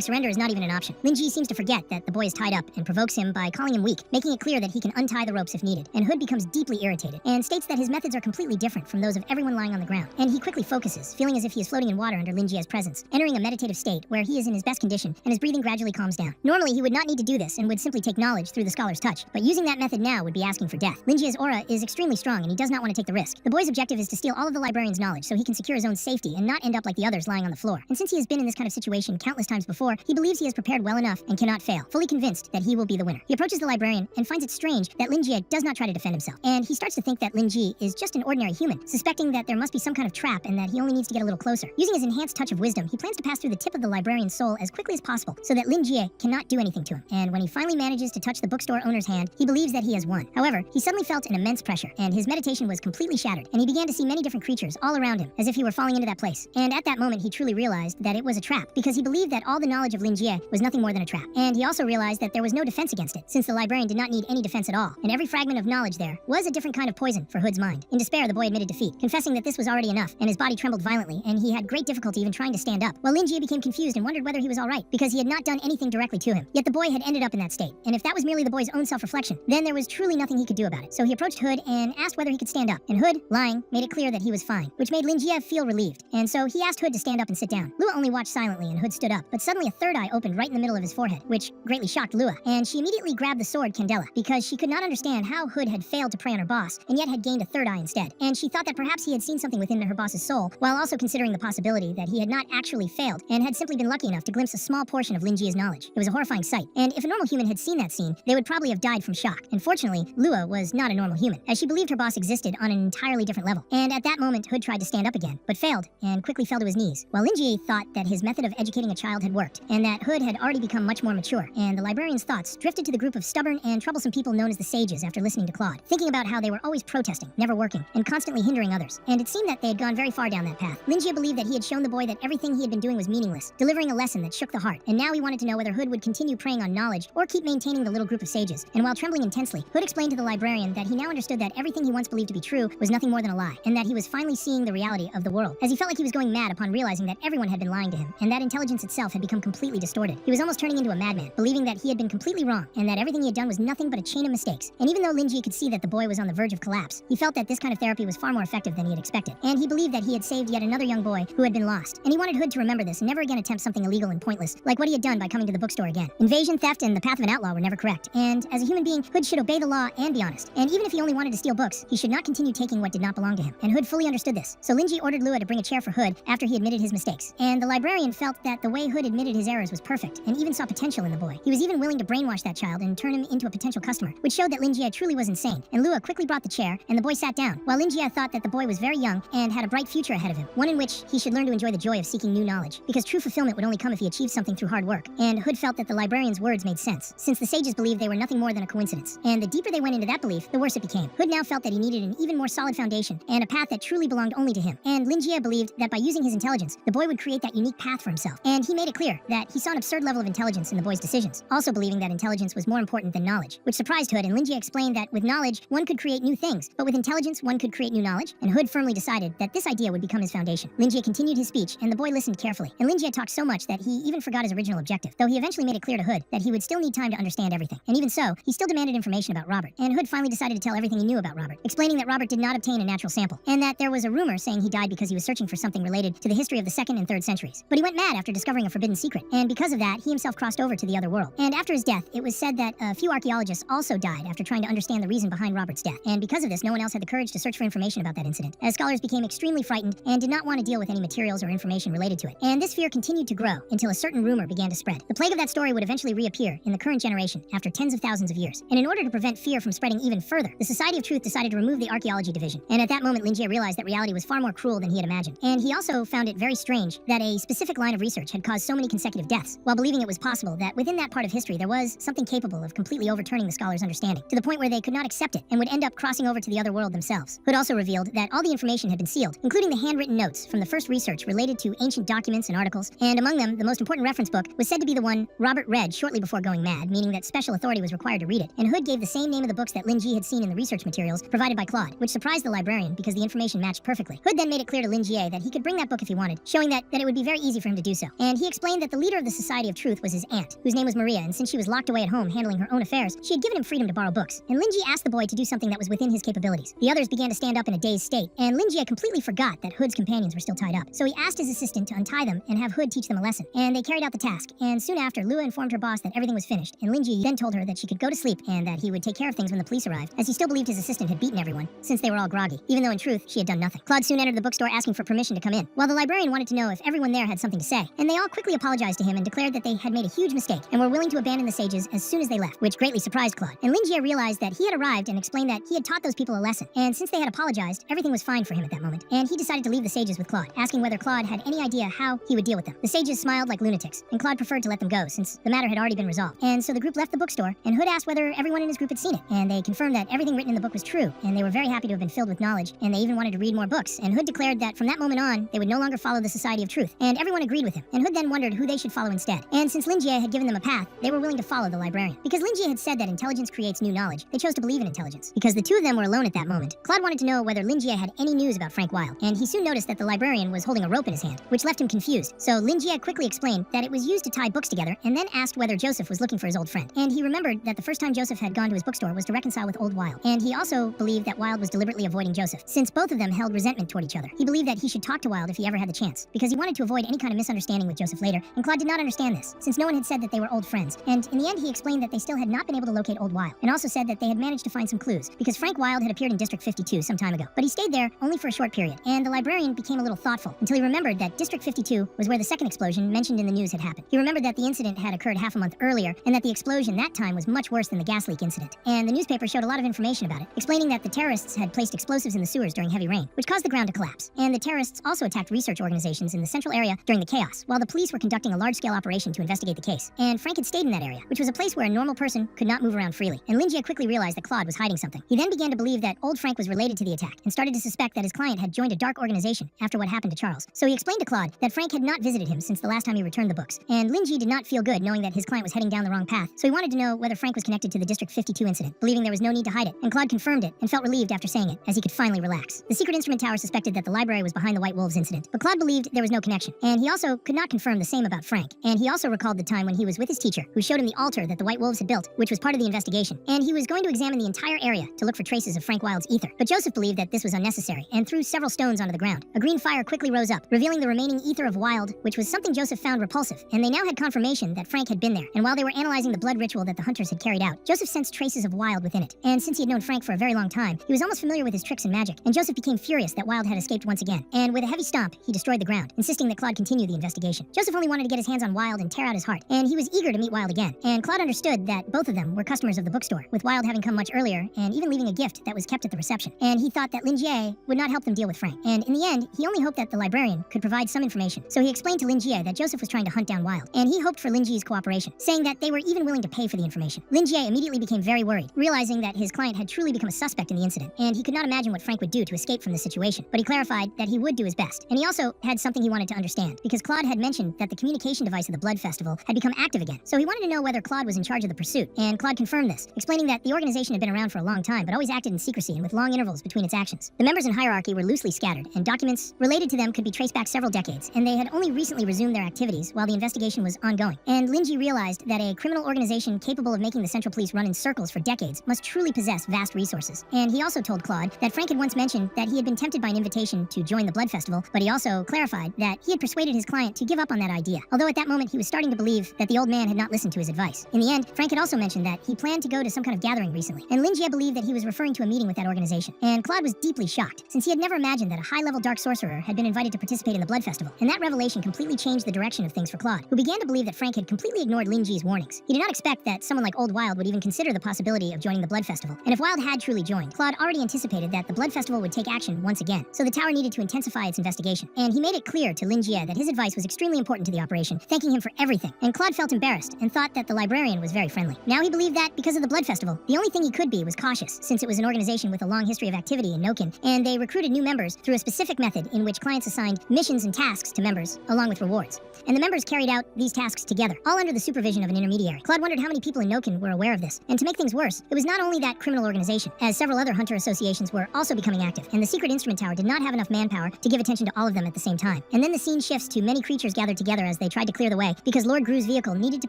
Speaker 1: surrender is not even an option. Lin Jie seems to forget that the boy is tied up and provokes him by calling him weak, making it clear that he can untie the ropes if needed. And Hood becomes deeply irritated and states that his methods are completely different from those of everyone lying on the ground. And he quickly focuses, feeling as if he is floating in water under Lin Jie's presence, entering a meditative state where he is in his best condition and his breathing gradually calms down. Normally, he would not need to do this and would simply take knowledge through the scholar's touch, but using that method now would be asking for death. Lin Jie's aura is extremely strong and he does not want to take the risk. The boy's objective is to steal all of the librarian's knowledge so he can secure his own safety and not end up like the others lying on the floor. And since he has been in this kind of situation countless times before, he believes he has prepared well enough and cannot fail, fully convinced that he will be the winner. He approaches the librarian and finds it strange that Lin Jie does not try to defend himself, and he starts to think that Lin Jie is just an ordinary human, suspecting that there must be some kind of trap and that he only needs to get a little closer. Using his enhanced touch of wisdom, he plans to pass through the tip of the librarian's soul as quickly as possible so that Lin Jie cannot do anything to him. And when he finally manages to touch the bookstore owner's hand, he believes that he has won. However, he suddenly felt an immense pressure, and his meditation was completely shattered, and he began to see many different creatures all around him, as if he were falling into that place. And at that moment, he truly realized that it was a trap, because he believed that all the knowledge of Lin Jie was nothing more than a trap. And he also realized that there was no defense against it, since the librarian did not need any defense at all, and every fragment of knowledge there was a different kind of poison for Hood's mind. In despair, the boy admitted defeat, confessing that this was already enough, and his body trembled violently, and he had great difficulty even trying to stand up, while Lin Jie became confused and wondered whether he was alright, because he had not done anything directly to him. Yet the boy had ended up in that state, and if that was merely the boy's own self-reflection, then there was truly nothing he could do about it. So he approached Hood and asked whether he could stand up, and Hood, lying, made it clear that he was fine, which made Lin Jie feel relieved, and so he asked Hood to stand up and sit down. Lua only watched silently, and Hood stood up, but suddenly a third eye opened right in the middle of his forehead, which greatly shocked Lua, and she immediately grabbed the sword Candela, because she could not understand how Hood had failed to prey on her boss, and yet had gained a third eye instead. And she thought that perhaps he had seen something within her boss's soul, while also considering the possibility that he had not actually failed, and had simply been lucky lucky enough to glimpse a small portion of Lin Jia's knowledge. It was a horrifying sight, and if a normal human had seen that scene, they would probably have died from shock. And fortunately, Lua was not a normal human, as she believed her boss existed on an entirely different level. And at that moment, Hood tried to stand up again, but failed, and quickly fell to his knees. While Lin Jie thought that his method of educating a child had worked, and that Hood had already become much more mature, and the librarian's thoughts drifted to the group of stubborn and troublesome people known as the Sages after listening to Claude, thinking about how they were always protesting, never working, and constantly hindering others. And it seemed that they had gone very far down that path. Lin Jie believed that he had shown the boy that everything he had been doing was meaningless, delivering a lesson that shook the heart, and now he wanted to know whether Hood would continue preying on knowledge or keep maintaining the little group of sages. And while trembling intensely, Hood explained to the librarian that he now understood that everything he once believed to be true was nothing more than a lie, and that he was finally seeing the reality of the world, as he felt like he was going mad upon realizing that everyone had been lying to him, and that intelligence itself had become completely distorted. He was almost turning into a madman, believing that he had been completely wrong, and that everything he had done was nothing but a chain of mistakes. And even though Lin Jie could see that the boy was on the verge of collapse, he felt that this kind of therapy was far more effective than he had expected, and he believed that he had saved yet another young boy who had been lost. And he wanted Hood to remember this and never again attempt something illegal and pointless, like what he had done by coming to the bookstore again. Invasion, theft, and the path of an outlaw were never correct, and as a human being, Hood should obey the law and be honest. And even if he only wanted to steal books, he should not continue taking what did not belong to him. And Hood fully understood this. So Lin Jie ordered Lua to bring a chair for Hood after he admitted his mistakes. And the librarian felt that the way Hood admitted his errors was perfect, and even saw potential in the boy. He was even willing to brainwash that child and turn him into a potential customer, which showed that Lin Jie truly was insane. And Lua quickly brought the chair, and the boy sat down, while Lin Jie thought that the boy was very young and had a bright future ahead of him, one in which he should learn to enjoy the joy of seeking new knowledge, because true fulfillment would only come if he achieved something through hard work. And Hood felt that the librarian's words made sense, since the sages believed they were nothing more than a coincidence. And the deeper they went into that belief, the worse it became. Hood now felt that he needed an even more solid foundation, and a path that truly belonged only to him. And Lin Jie believed that by using his intelligence, the boy would create that unique path for himself. And he made it clear that he saw an absurd level of intelligence in the boy's decisions, also believing that intelligence was more important than knowledge, which surprised Hood. And Lin Jie explained that with knowledge, one could create new things, but with intelligence, one could create new knowledge. And Hood firmly decided that this idea would become his foundation. Lin Jie continued his speech, and the boy listened carefully. And Lin Jie talked so much that he even forgot his original objective, though he eventually made it clear to Hood that he would still need time to understand everything. And even so, he still demanded information about Robert. And Hood finally decided to tell everything he knew about Robert, explaining that Robert did not obtain a natural sample, and that there was a rumor saying he died because he was searching for something related to the history of the 2nd and 3rd centuries. But he went mad after discovering a forbidden secret, and because of that, he himself crossed over to the other world. And after his death, it was said that a few archaeologists also died after trying to understand the reason behind Robert's death. And because of this, no one else had the courage to search for information about that incident, as scholars became extremely frightened and did not want to deal with any materials or information related to it. And this fear continued to grow until a certain rumor began to spread. The plague of that story would eventually reappear in the current generation after tens of thousands of years. And in order to prevent fear from spreading even further, the Society of Truth decided to remove the archaeology division. And at that moment, Lin Jie realized that reality was far more cruel than he had imagined. And he also found it very strange that a specific line of research had caused so many consecutive deaths, while believing it was possible that within that part of history there was something capable of completely overturning the scholars' understanding, to the point where they could not accept it and would end up crossing over to the other world themselves. Hood also revealed that all the information had been sealed, including the handwritten notes from the first research related to ancient documents and articles, and among them, the most important reference book was said to be the one Robert read shortly before going mad, meaning that special authority was required to read it. And Hood gave the same name of the books that Lin Jie had seen in the research materials provided by Claude, which surprised the librarian because the information matched perfectly. Hood then made it clear to Lin Jie that he could bring that book if he wanted, showing that it would be very easy for him to do so. And he explained that the leader of the Society of Truth was his aunt, whose name was Maria, and since she was locked away at home handling her own affairs, she had given him freedom to borrow books. And Lin Jie asked the boy to do something that was within his capabilities. The others began to stand up in a dazed state, and Lin Jie completely forgot that Hood's companions were still tied up. So he asked his assistant to untie them and have Hood teach them a lesson. And they carried out the task, and soon after, Lua informed her boss that everything was finished, and Lin Jie then told her that she could go to sleep and that he would take care of things when the police arrived, as he still believed his assistant had beaten everyone, since they were all groggy, even though in truth, she had done nothing. Claude soon entered the bookstore asking for permission to come in, while the librarian wanted to know if everyone there had something to say, and they all quickly apologized to him and declared that they had made a huge mistake and were willing to abandon the sages as soon as they left, which greatly surprised Claude. And Lin Jie realized that he had arrived and explained that he had taught those people a lesson, and since they had apologized, everything was fine for him at that moment, and he decided to leave the sages with Claude, asking whether Claude had any idea how he would deal with them. The sages smiled like lunatics, and Claude preferred to let them go since the matter had already been resolved. And so the group left the bookstore, and Hood asked whether everyone in his group had seen it, and they confirmed that everything written in the book was true, and they were very happy to have been filled with knowledge, and they even wanted to read more books. And Hood declared that from that moment on, they would no longer follow the Society of Truth, and everyone agreed with him. And Hood then wondered who they should follow instead. And since Lin Jie had given them a path, they were willing to follow the librarian. Because Lin Jie had said that intelligence creates new knowledge, they chose to believe in intelligence. Because the two of them were alone at that moment, Claude wanted to know whether Lin Jie had any news about Frank Wilde, and he soon noticed that the librarian was holding a rope in his hand, which left him confused. So Lin Jie quickly explained that it was used to tie books together, and then asked whether Joseph was looking for his old friend. And he remembered that the first time Joseph had gone to his bookstore was to reconcile with old Wilde. And he also believed that Wilde was deliberately avoiding Joseph, since both of them held resentment toward each other. He believed that he should talk to Wilde if he ever had the chance, because he wanted to avoid any kind of misunderstanding with Joseph later, and Claude did not understand this, since no one had said that they were old friends. And in the end, he explained that they still had not been able to locate old Wilde, and also said that they had managed to find some clues, because Frank Wilde had appeared in District 52 some time ago. But he stayed there only for a short period, and the librarian became a little thoughtful, until he remembered that District 52 was where the second explosion explosion mentioned in the news had happened. He remembered that the incident had occurred half a month earlier, and that the explosion that time was much worse than the gas leak incident. And the newspaper showed a lot of information about it, explaining that the terrorists had placed explosives in the sewers during heavy rain, which caused the ground to collapse. And the terrorists also attacked research organizations in the central area during the chaos, while the police were conducting a large-scale operation to investigate the case. And Frank had stayed in that area, which was a place where a normal person could not move around freely. And Linjie quickly realized that Claude was hiding something. He then began to believe that old Frank was related to the attack, and started to suspect that his client had joined a dark organization after what happened to Charles. So he explained to Claude that Frank had not visited him since the last time he returned the books. And Linjie did not feel good knowing that his client was heading down the wrong path, so he wanted to know whether Frank was connected to the District 52 incident, believing there was no need to hide it. And Claude confirmed it, and felt relieved after saying it, as he could finally relax. The secret instrument tower suspected that the library was behind the White Wolves incident, but Claude believed there was no connection. And he also could not confirm the same about Frank. And he also recalled the time when he was with his teacher, who showed him the altar that the White Wolves had built, which was part of the investigation. And he was going to examine the entire area to look for traces of Frank Wilde's ether. But Joseph believed that this was unnecessary, and threw several stones onto the ground. A green fire quickly rose up, revealing the remaining ether of Wilde, which was something Joseph found repulsive. And they now had confirmation that Frank had been there. And while they were analyzing the blood ritual that the hunters had carried out, Joseph sensed traces of Wilde within it. And since he had known Frank for a very long time, he was almost familiar with his tricks and magic. And Joseph became furious that Wilde had escaped once again. And with a heavy stomp, he destroyed the ground, insisting that Claude continue the investigation. Joseph only wanted to get his hands on Wilde and tear out his heart, and he was eager to meet Wilde again. And Claude understood that both of them were customers of the bookstore, with Wilde having come much earlier, and even leaving a gift that was kept at the reception. And he thought that Linjie would not help them deal with Frank. And in the end, he only hoped that the librarian could provide some information. So he explained to Linjie that Joseph was trying to hunt down Wilde, and he hoped for Linjie's cooperation, saying that they were even willing to pay for the information. Linjie immediately became very worried, realizing that his client had truly become a suspect in the incident, and he could not imagine what Frank would do to escape from the situation. But he clarified that he would do his best. And he also had something he wanted to understand, because Claude had mentioned that the communication device of the Blood Festival had become active again. So he wanted to know whether Claude was in charge of the pursuit, and Claude confirmed this, explaining that the organization had been around for a long time, but always acted in secrecy and with long intervals between its actions. The members in hierarchy were loosely scattered, and documents related to them could be traced back several decades, and they had only recently resumed their activities while the investigation was ongoing. And Linjie realized that a criminal organization capable of making the Central Police run in circles for decades must truly possess vast resources. And he also told Claude that Frank had once mentioned that he had been tempted by an invitation to join the Blood Festival, but he also clarified that he had persuaded his client to give up on that idea, although at that moment he was starting to believe that the old man had not listened to his advice. In the end, Frank had also mentioned that he planned to go to some kind of gathering recently, and Linjie believed that he was referring to a meeting with that organization. And Claude was deeply shocked, since he had never imagined that a high-level dark sorcerer had been invited to participate in the Blood Festival, and that revelation completely changed the direction of things for Claude, who began to believe that Frank had completely ignored Linjie's warnings. He did not expect that someone like old Wilde would even consider the possibility of joining the Blood Festival, and if Wilde had truly joined, Claude already anticipated that the Blood Festival would take action once again, so the tower needed to intensify its investigation. And he made it clear to Linjie that his advice was extremely important to the operation, thanking him for everything, and Claude felt embarrassed and thought that the librarian was very friendly. Now he believed that, because of the Blood Festival, the only thing he could be was cautious, since it was an organization with a long history of activity in Noken, and they recruited new members through a specific method in which clients assigned missions and tasks to members, along with rewards. And the members carried out these tasks together, all under the supervision of an intermediary. Claude wondered how many people in Noken were aware of this, and to make things worse, it was not only that criminal organization, as several other hunter associations were also becoming active, and the secret instrument tower did not have enough manpower to give attention to all of them at the same time. And then the scene shifts to many creatures gathered together as they tried to clear the way, because Lord Gru's vehicle needed to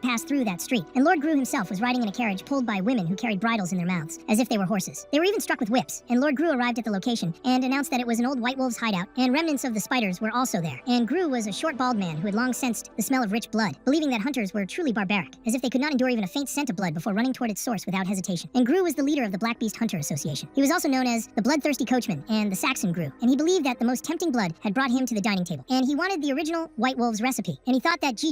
Speaker 1: pass through that street, and Lord Gru himself was riding in a carriage pulled by women who carried bridles in their mouths, as if they were horses. They were even struck with whips, and Lord Gru arrived at the location and announced that it was an old White Wolves hideout, and remnants of the spiders were also there. And Gru was a short bald man who had long sensed the smell of rich blood, believing that hunters were truly barbaric, as if they could not endure even a faint scent of blood before running toward its source without hesitation. And Gru was the leader of the Black Beast Hunter Association. He was also known as the Bloodthirsty Coachman and the Saxon Gru, and he believed that the most tempting blood had brought him to the dining table. And he wanted the original White Wolves recipe, and he thought that Ji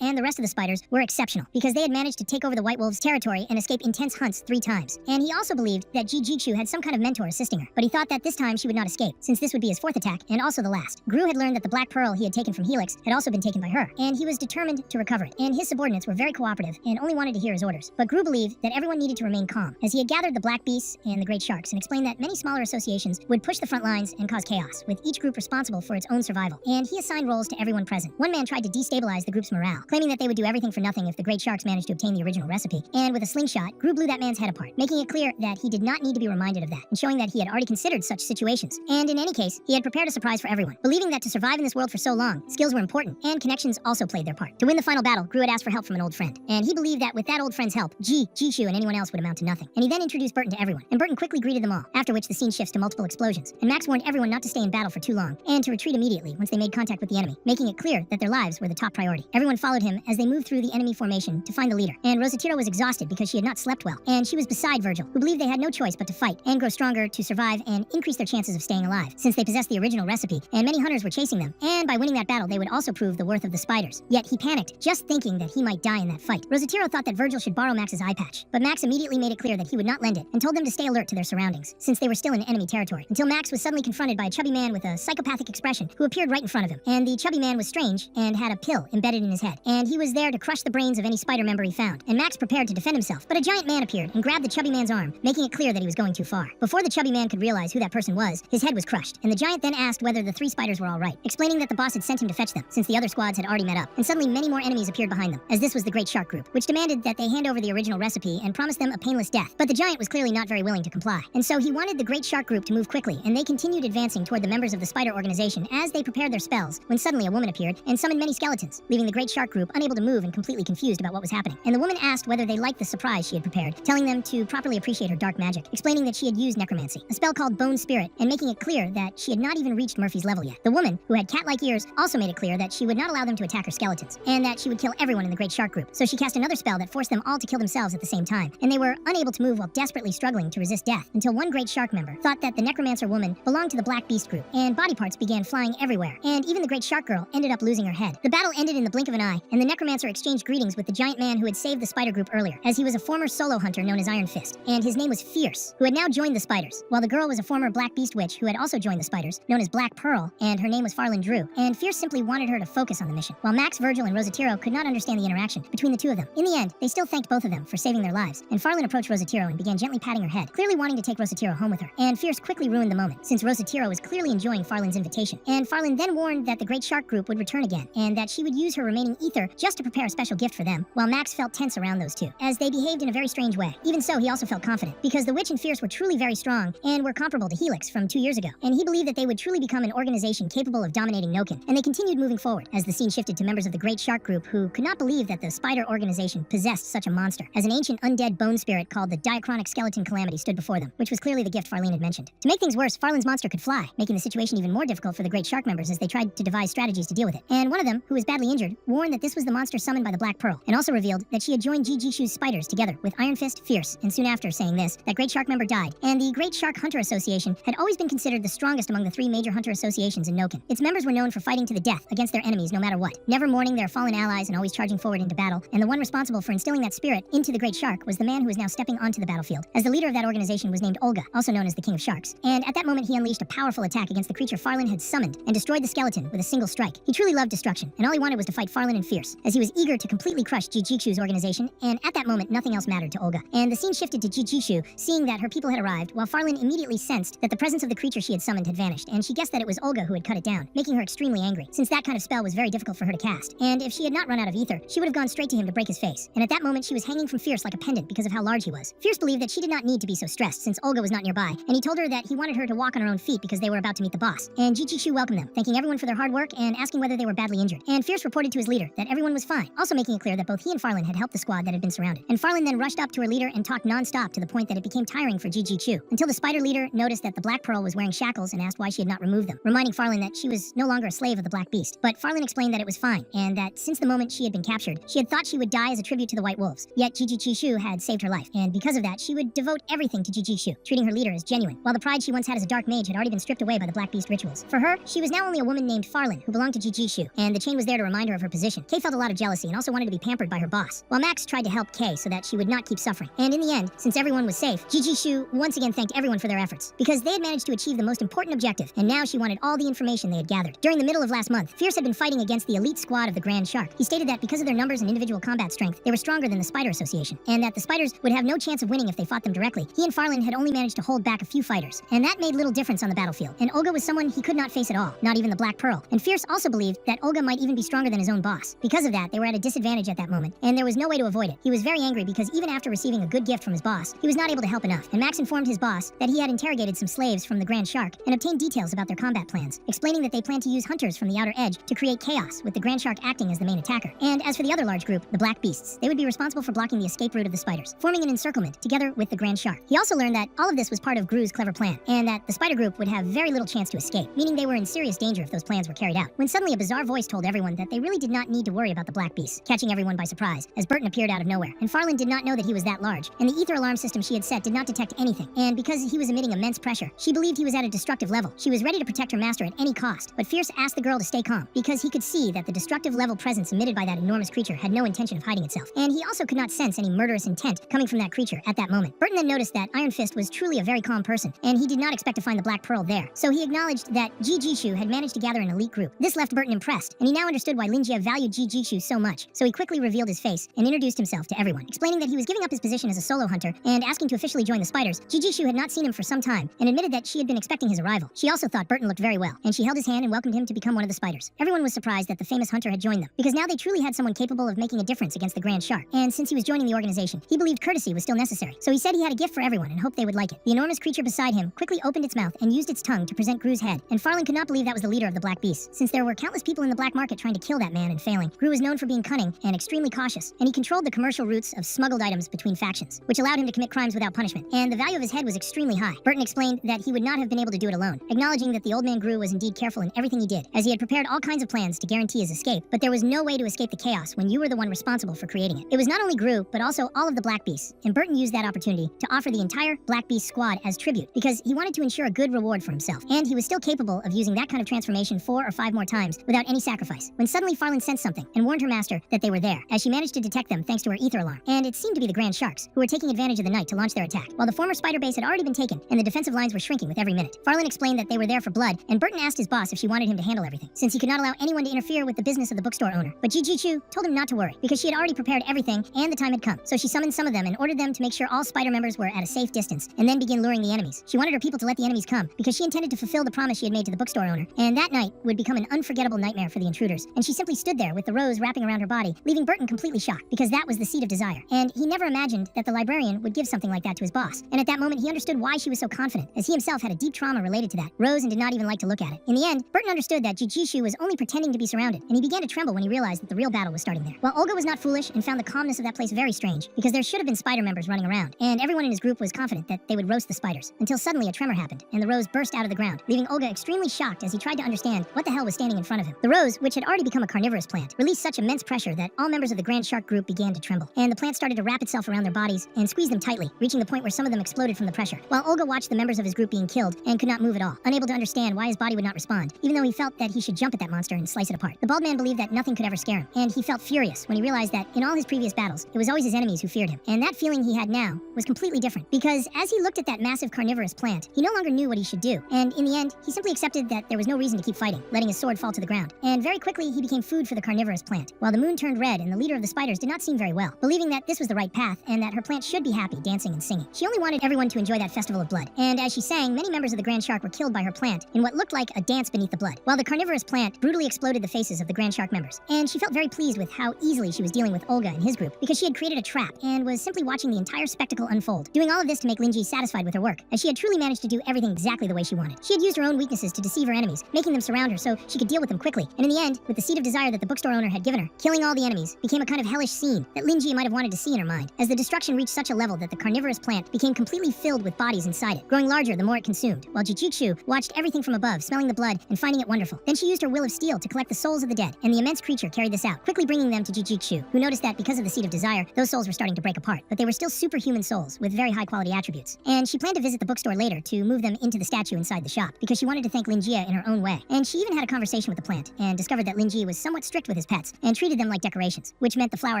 Speaker 1: and the rest of the spiders were exceptional, because they had managed to take over the White Wolves' territory and escape intense hunts 3 times. And he also believed that Ji had some kind of mentor assisting her, but he thought that this time she would not escape, since this would be his 4th attack, and also the last. Gru had learned that the Black Pearl he had taken from Helix had also been taken by her, and he was determined to recover it, and his subordinates were very cooperative and only wanted to hear his orders. But Gru believed that everyone needed to remain calm, as he had gathered the Black Beasts and the Great Sharks, and explained that many smaller associations would push the front lines and cause chaos, with each group responsible for its own survival. And he assigned roles to everyone present. One man tried to destabilize the group's morale, claiming that they would do everything for nothing if the Great Sharks managed to obtain the original recipe. And with a slingshot, Gru blew that man's head apart, making it clear that he did not need to be reminded of that, and showing that he had already considered such situations. And in any case, he had prepared a surprise for everyone, believing that to survive in this world for so long, skills were important, and connections also played their part. To win the final battle, Gru had asked for help from an old friend, and he believed that with that old friend's help, Jishu, and anyone else would amount to nothing. And he then introduced Burton to everyone, and Burton quickly greeted them all, after which the scene shifts to multiple explosions, and Max warned everyone not to stay in battle for too long, and to retreat immediately once they made contact with the enemy, making it clear that their lives were the top priority. Everyone followed him as they moved through the enemy formation to find the leader, and Rosatiro was exhausted because she had not slept well, and she was beside Virgil, who believed they had no choice but to fight and grow stronger to survive and increase their chances of staying alive, since they possessed the original recipe, and many hunters were chasing them, and by winning that battle they would also prove prove the worth of the spiders. Yet he panicked, just thinking that he might die in that fight. Rosatiro thought that Virgil should borrow Max's eye patch, but Max immediately made it clear that he would not lend it and told them to stay alert to their surroundings, since they were still in enemy territory, until Max was suddenly confronted by a chubby man with a psychopathic expression who appeared right in front of him. And the chubby man was strange and had a pill embedded in his head, and he was there to crush the brains of any spider member he found. And Max prepared to defend himself, but a giant man appeared and grabbed the chubby man's arm, making it clear that he was going too far. Before the chubby man could realize who that person was, his head was crushed, and the giant then asked whether the 3 spiders were all right, explaining that the boss had sent him to fetch them, since the other squads had already met up. And suddenly many more enemies appeared behind them, as this was the Great Shark Group, which demanded that they hand over the original recipe and promised them a painless death. But the giant was clearly not very willing to comply, and so he wanted the Great Shark Group to move quickly, and they continued advancing toward the members of the spider organization as they prepared their spells, when suddenly a woman appeared and summoned many skeletons, leaving the Great Shark Group unable to move and completely confused about what was happening. And the woman asked whether they liked the surprise she had prepared, telling them to properly appreciate her dark magic, explaining that she had used necromancy, a spell called Bone Spirit, and making it clear that she had not even reached Murphy's level yet. The woman, who had cat-like ears, also made it clear that she would not allow them to attack her skeletons, and that she would kill everyone in the Great Shark Group. So she cast another spell that forced them all to kill themselves at the same time, and they were unable to move while desperately struggling to resist death, until one Great Shark member thought that the necromancer woman belonged to the Black Beast Group, and body parts began flying everywhere, and even the Great Shark Girl ended up losing her head. The battle ended in the blink of an eye, and the necromancer exchanged greetings with the giant man who had saved the spider group earlier, as he was a former solo hunter known as Iron Fist, and his name was Fierce, who had now joined the spiders, while the girl was a former Black Beast Witch who had also joined the spiders, known as Black Pearl, and her name was Farlin Drew, and Fierce simply wanted her to focus on the mission, while Max, Virgil, and Rosatiro could not understand the interaction between the two of them. In the end, they still thanked both of them for saving their lives, and Farlin approached Rosatiro and began gently patting her head, clearly wanting to take Rosatiro home with her, and Fierce quickly ruined the moment, since Rosatiro was clearly enjoying Farlin's invitation, and Farlin then warned that the Great Shark Group would return again, and that she would use her remaining ether just to prepare a special gift for them, while Max felt tense around those two, as they behaved in a very strange way. Even so, he also felt confident, because the Witch and Fierce were truly very strong, and were comparable to Helix from 2 years ago, and he believed that they would truly become an organization capable of dominating Noken, and they continued moving forward, as the scene shifted to members of the Great Shark Group who could not believe that the spider organization possessed such a monster, as an ancient undead bone spirit called the Diachronic Skeleton Calamity stood before them, which was clearly the gift Farlin had mentioned. To make things worse, Farlin's monster could fly, making the situation even more difficult for the Great Shark members as they tried to devise strategies to deal with it. And one of them, who was badly injured, warned that this was the monster summoned by the Black Pearl, and also revealed that she had joined Jijishu's spiders together with Iron Fist, Fierce, and soon after saying this, that Great Shark member died, and the Great Shark Hunter Association had always been considered the strongest among the 3 major hunter associations in Noken. Its members were known for fighting to the death against their enemies no matter what, never mourning their fallen allies and always charging forward into battle, and the one responsible for instilling that spirit into the Great Shark was the man who was now stepping onto the battlefield, as the leader of that organization was named Olga, also known as the King of Sharks. And at that moment he unleashed a powerful attack against the creature Farlin had summoned, and destroyed the skeleton with a single strike. He truly loved destruction, and all he wanted was to fight Farlin and Fierce, as he was eager to completely crush Jijishu's organization, and at that moment nothing else mattered to Olga. And the scene shifted to Jijishu, seeing that her people had arrived, while Farlin immediately sensed that the presence of the creature she had summoned had vanished, and she guessed that it was Olga who had cut it down, making her extremely angry, since that kind of spell was very difficult for her to cast, and if she had not run out of ether, she would have gone straight to him to break his face. And at that moment she was hanging from Fierce like a pendant because of how large he was. Fierce believed that she did not need to be so stressed, since Olga was not nearby, and he told her that he wanted her to walk on her own feet because they were about to meet the boss. And Jijishu welcomed them, thanking everyone for their hard work and asking whether they were badly injured. And Fierce reported to his leader that everyone was fine, also making it clear that both he and Farlin had helped the squad that had been surrounded. And Farlin then rushed up to her leader and talked non-stop to the point that it became tiring for Jijishu, until the spider leader noticed that the Black Pearl was wearing shackles and asked why she had not removed them, reminding Farlin that she was no longer a slave of the Black Beast. But Farlin explained that it was fine, and that since the moment she had been captured, she had thought she would die as a tribute to the White Wolves. Yet Jijishu had saved her life, and because of that, she would devote everything to Jijishu, treating her leader as genuine, while the pride she once had as a dark mage had already been stripped away by the Black Beast rituals. For her, she was now only a woman named Farlin, who belonged to Jijishu, and the chain was there to remind her of her position. Kay felt a lot of jealousy and also wanted to be pampered by her boss, while Max tried to help Kay so that she would not keep suffering. And in the end, since everyone was safe, Jijishu once again thanked everyone for their efforts, because they had managed to achieve the most important objective, and now she wanted all the information they had gathered. During the middle of last month, Fierce had been fighting against the elite squad of the Grand Shark. He stated that because of their numbers and individual combat strength, they were stronger than the Spider Association, and that the spiders would have no chance of winning if they fought them directly. He and Farlin had only managed to hold back a few fighters, and that made little difference on the battlefield. And Olga was someone he could not face at all, not even the Black Pearl. And Fierce also believed that Olga might even be stronger than his own boss. Because of that, they were at a disadvantage at that moment, and there was no way to avoid it. He was very angry because even after receiving a good gift from his boss, he was not able to help enough. And Max informed his boss that he had interrogated some slaves from the Grand Shark and obtained details about their combat plans, explaining that they plan to use hunters from the outer edge to create chaos, with the Grand Shark acting as the main attacker. And as for the other large group, the Black Beasts, they would be responsible for blocking the escape route of the spiders, forming an encirclement together with the Grand Shark. He also learned that all of this was part of Gru's clever plan, and that the spider group would have very little chance to escape, meaning they were in serious danger if those plans were carried out. When suddenly a bizarre voice told everyone that they really did not need to worry about the Black Beasts, catching everyone by surprise, as Burton appeared out of nowhere. And Farlin did not know that he was that large, and the ether alarm system she had set did not detect anything. And because he was emitting immense pressure, she believed he was at a destructive level. She was ready to protect her master at any cost, but Fierce asked the girl to stay calm, because because he could see that the destructive level presence emitted by that enormous creature had no intention of hiding itself, and he also could not sense any murderous intent coming from that creature at that moment. Burton then noticed that Iron Fist was truly a very calm person, and he did not expect to find the Black Pearl there, so he acknowledged that Jijishu had managed to gather an elite group. This left Burton impressed, and he now understood why Lin Jie valued Jijishu so much, so he quickly revealed his face and introduced himself to everyone, explaining that he was giving up his position as a solo hunter and asking to officially join the Spiders. Jijishu had not seen him for some time and admitted that she had been expecting his arrival. She also thought Burton looked very well, and she held his hand and welcomed him to become one of the Spiders. Everyone was surprised that the famous hunter had joined them, because now they truly had someone capable of making a difference against the Grand Shark, and since he was joining the organization, he believed courtesy was still necessary, so he said he had a gift for everyone and hoped they would like it. The enormous creature beside him quickly opened its mouth and used its tongue to present Gru's head, and Farland could not believe that was the leader of the Black Beasts, since there were countless people in the black market trying to kill that man and failing. Gru was known for being cunning and extremely cautious, and he controlled the commercial routes of smuggled items between factions, which allowed him to commit crimes without punishment, and the value of his head was extremely high. Burton explained that he would not have been able to do it alone, acknowledging that the old man Gru was indeed careful in everything he did, as he had prepared all kinds of plans to guarantee his escape, but there was no way to escape the chaos when you were the one responsible for creating it. It was not only Gru, but also all of the Black Beasts, and Burton used that opportunity to offer the entire Black Beast squad as tribute, because he wanted to ensure a good reward for himself, and he was still capable of using that kind of transformation 4 or 5 more times without any sacrifice, when suddenly Farland sensed something and warned her master that they were there, as she managed to detect them thanks to her ether alarm, and it seemed to be the Grand Sharks, who were taking advantage of the night to launch their attack, while the former spider base had already been taken, and the defensive lines were shrinking with every minute. Farland explained that they were there for blood, and Burton asked his boss if she wanted him to handle everything, since he could not allow anyone to interfere with the business of the bookstore owner, but Jijishu told him not to worry, because she had already prepared everything, and the time had come, so she summoned some of them and ordered them to make sure all spider members were at a safe distance, and then begin luring the enemies. She wanted her people to let the enemies come, because she intended to fulfill the promise she had made to the bookstore owner, and that night would become an unforgettable nightmare for the intruders, and she simply stood there with the rose wrapping around her body, leaving Burton completely shocked, because that was the seed of desire, and he never imagined that the librarian would give something like that to his boss, and at that moment he understood why she was so confident, as he himself had a deep trauma related to that rose and did not even like to look at it. In the end, Burton understood that Jijishu was only pretending to be surrounded, and he began to tremble when he realized that the real battle was starting there. While Olga was not foolish and found the calmness of that place very strange, because there should have been spider members running around, and everyone in his group was confident that they would roast the spiders, until suddenly a tremor happened, and the rose burst out of the ground, leaving Olga extremely shocked as he tried to understand what the hell was standing in front of him. The rose, which had already become a carnivorous plant, released such immense pressure that all members of the Grand Shark group began to tremble, and the plant started to wrap itself around their bodies and squeeze them tightly, reaching the point where some of them exploded from the pressure, while Olga watched the members of his group being killed and could not move at all, unable to understand why his body would not respond, even though he felt that he should jump at that monster and slice it apart. The bald man believed that nothing could ever scare him, and he felt furious when he realized that in all his previous battles, it was always his enemies who feared him, and that feeling he had now was completely different, because as he looked at that massive carnivorous plant, he no longer knew what he should do, and in the end, he simply accepted that there was no reason to keep fighting, letting his sword fall to the ground, and very quickly he became food for the carnivorous plant, while the moon turned red and the leader of the spiders did not seem very well, believing that this was the right path and that her plant should be happy, dancing and singing. She only wanted everyone to enjoy that festival of blood, and as she sang, many members of the Grand Shark were killed by her plant in what looked like a dance beneath the blood, while the carnivorous plant brutally exploded the faces of the Grand Shark members, and she felt very pleased with how easily she was dealing with Olga and his group, because she had created a trap and was simply watching the entire spectacle unfold, doing all of this to make Lin Jie satisfied with her work, as she had truly managed to do everything exactly the way she wanted. She had used her own weaknesses to deceive her enemies, making them surround her so she could deal with them quickly, and in the end, with the seed of desire that the bookstore owner had given her, killing all the enemies became a kind of hellish scene that Lin Jie might have wanted to see in her mind, as the destruction reached such a level that the carnivorous plant became completely filled with bodies inside it, growing larger the more it consumed, while Jijishu watched everything from above, smelling the blood and finding it wonderful. Then she used her will of steel to collect the souls of the dead, and the immense creature carried this out, quickly bringing them to Jijishu, who noticed that because of the seed of desire, those souls were starting to break apart, but they were still superhuman souls with very high quality attributes, and she planned to visit the bookstore later to move them into the statue inside the shop, because she wanted to thank Lin Jie in her own way, and she even had a conversation with the plant, and discovered that Lin Jie was somewhat strict with his pets, and treated them like decorations, which meant the flower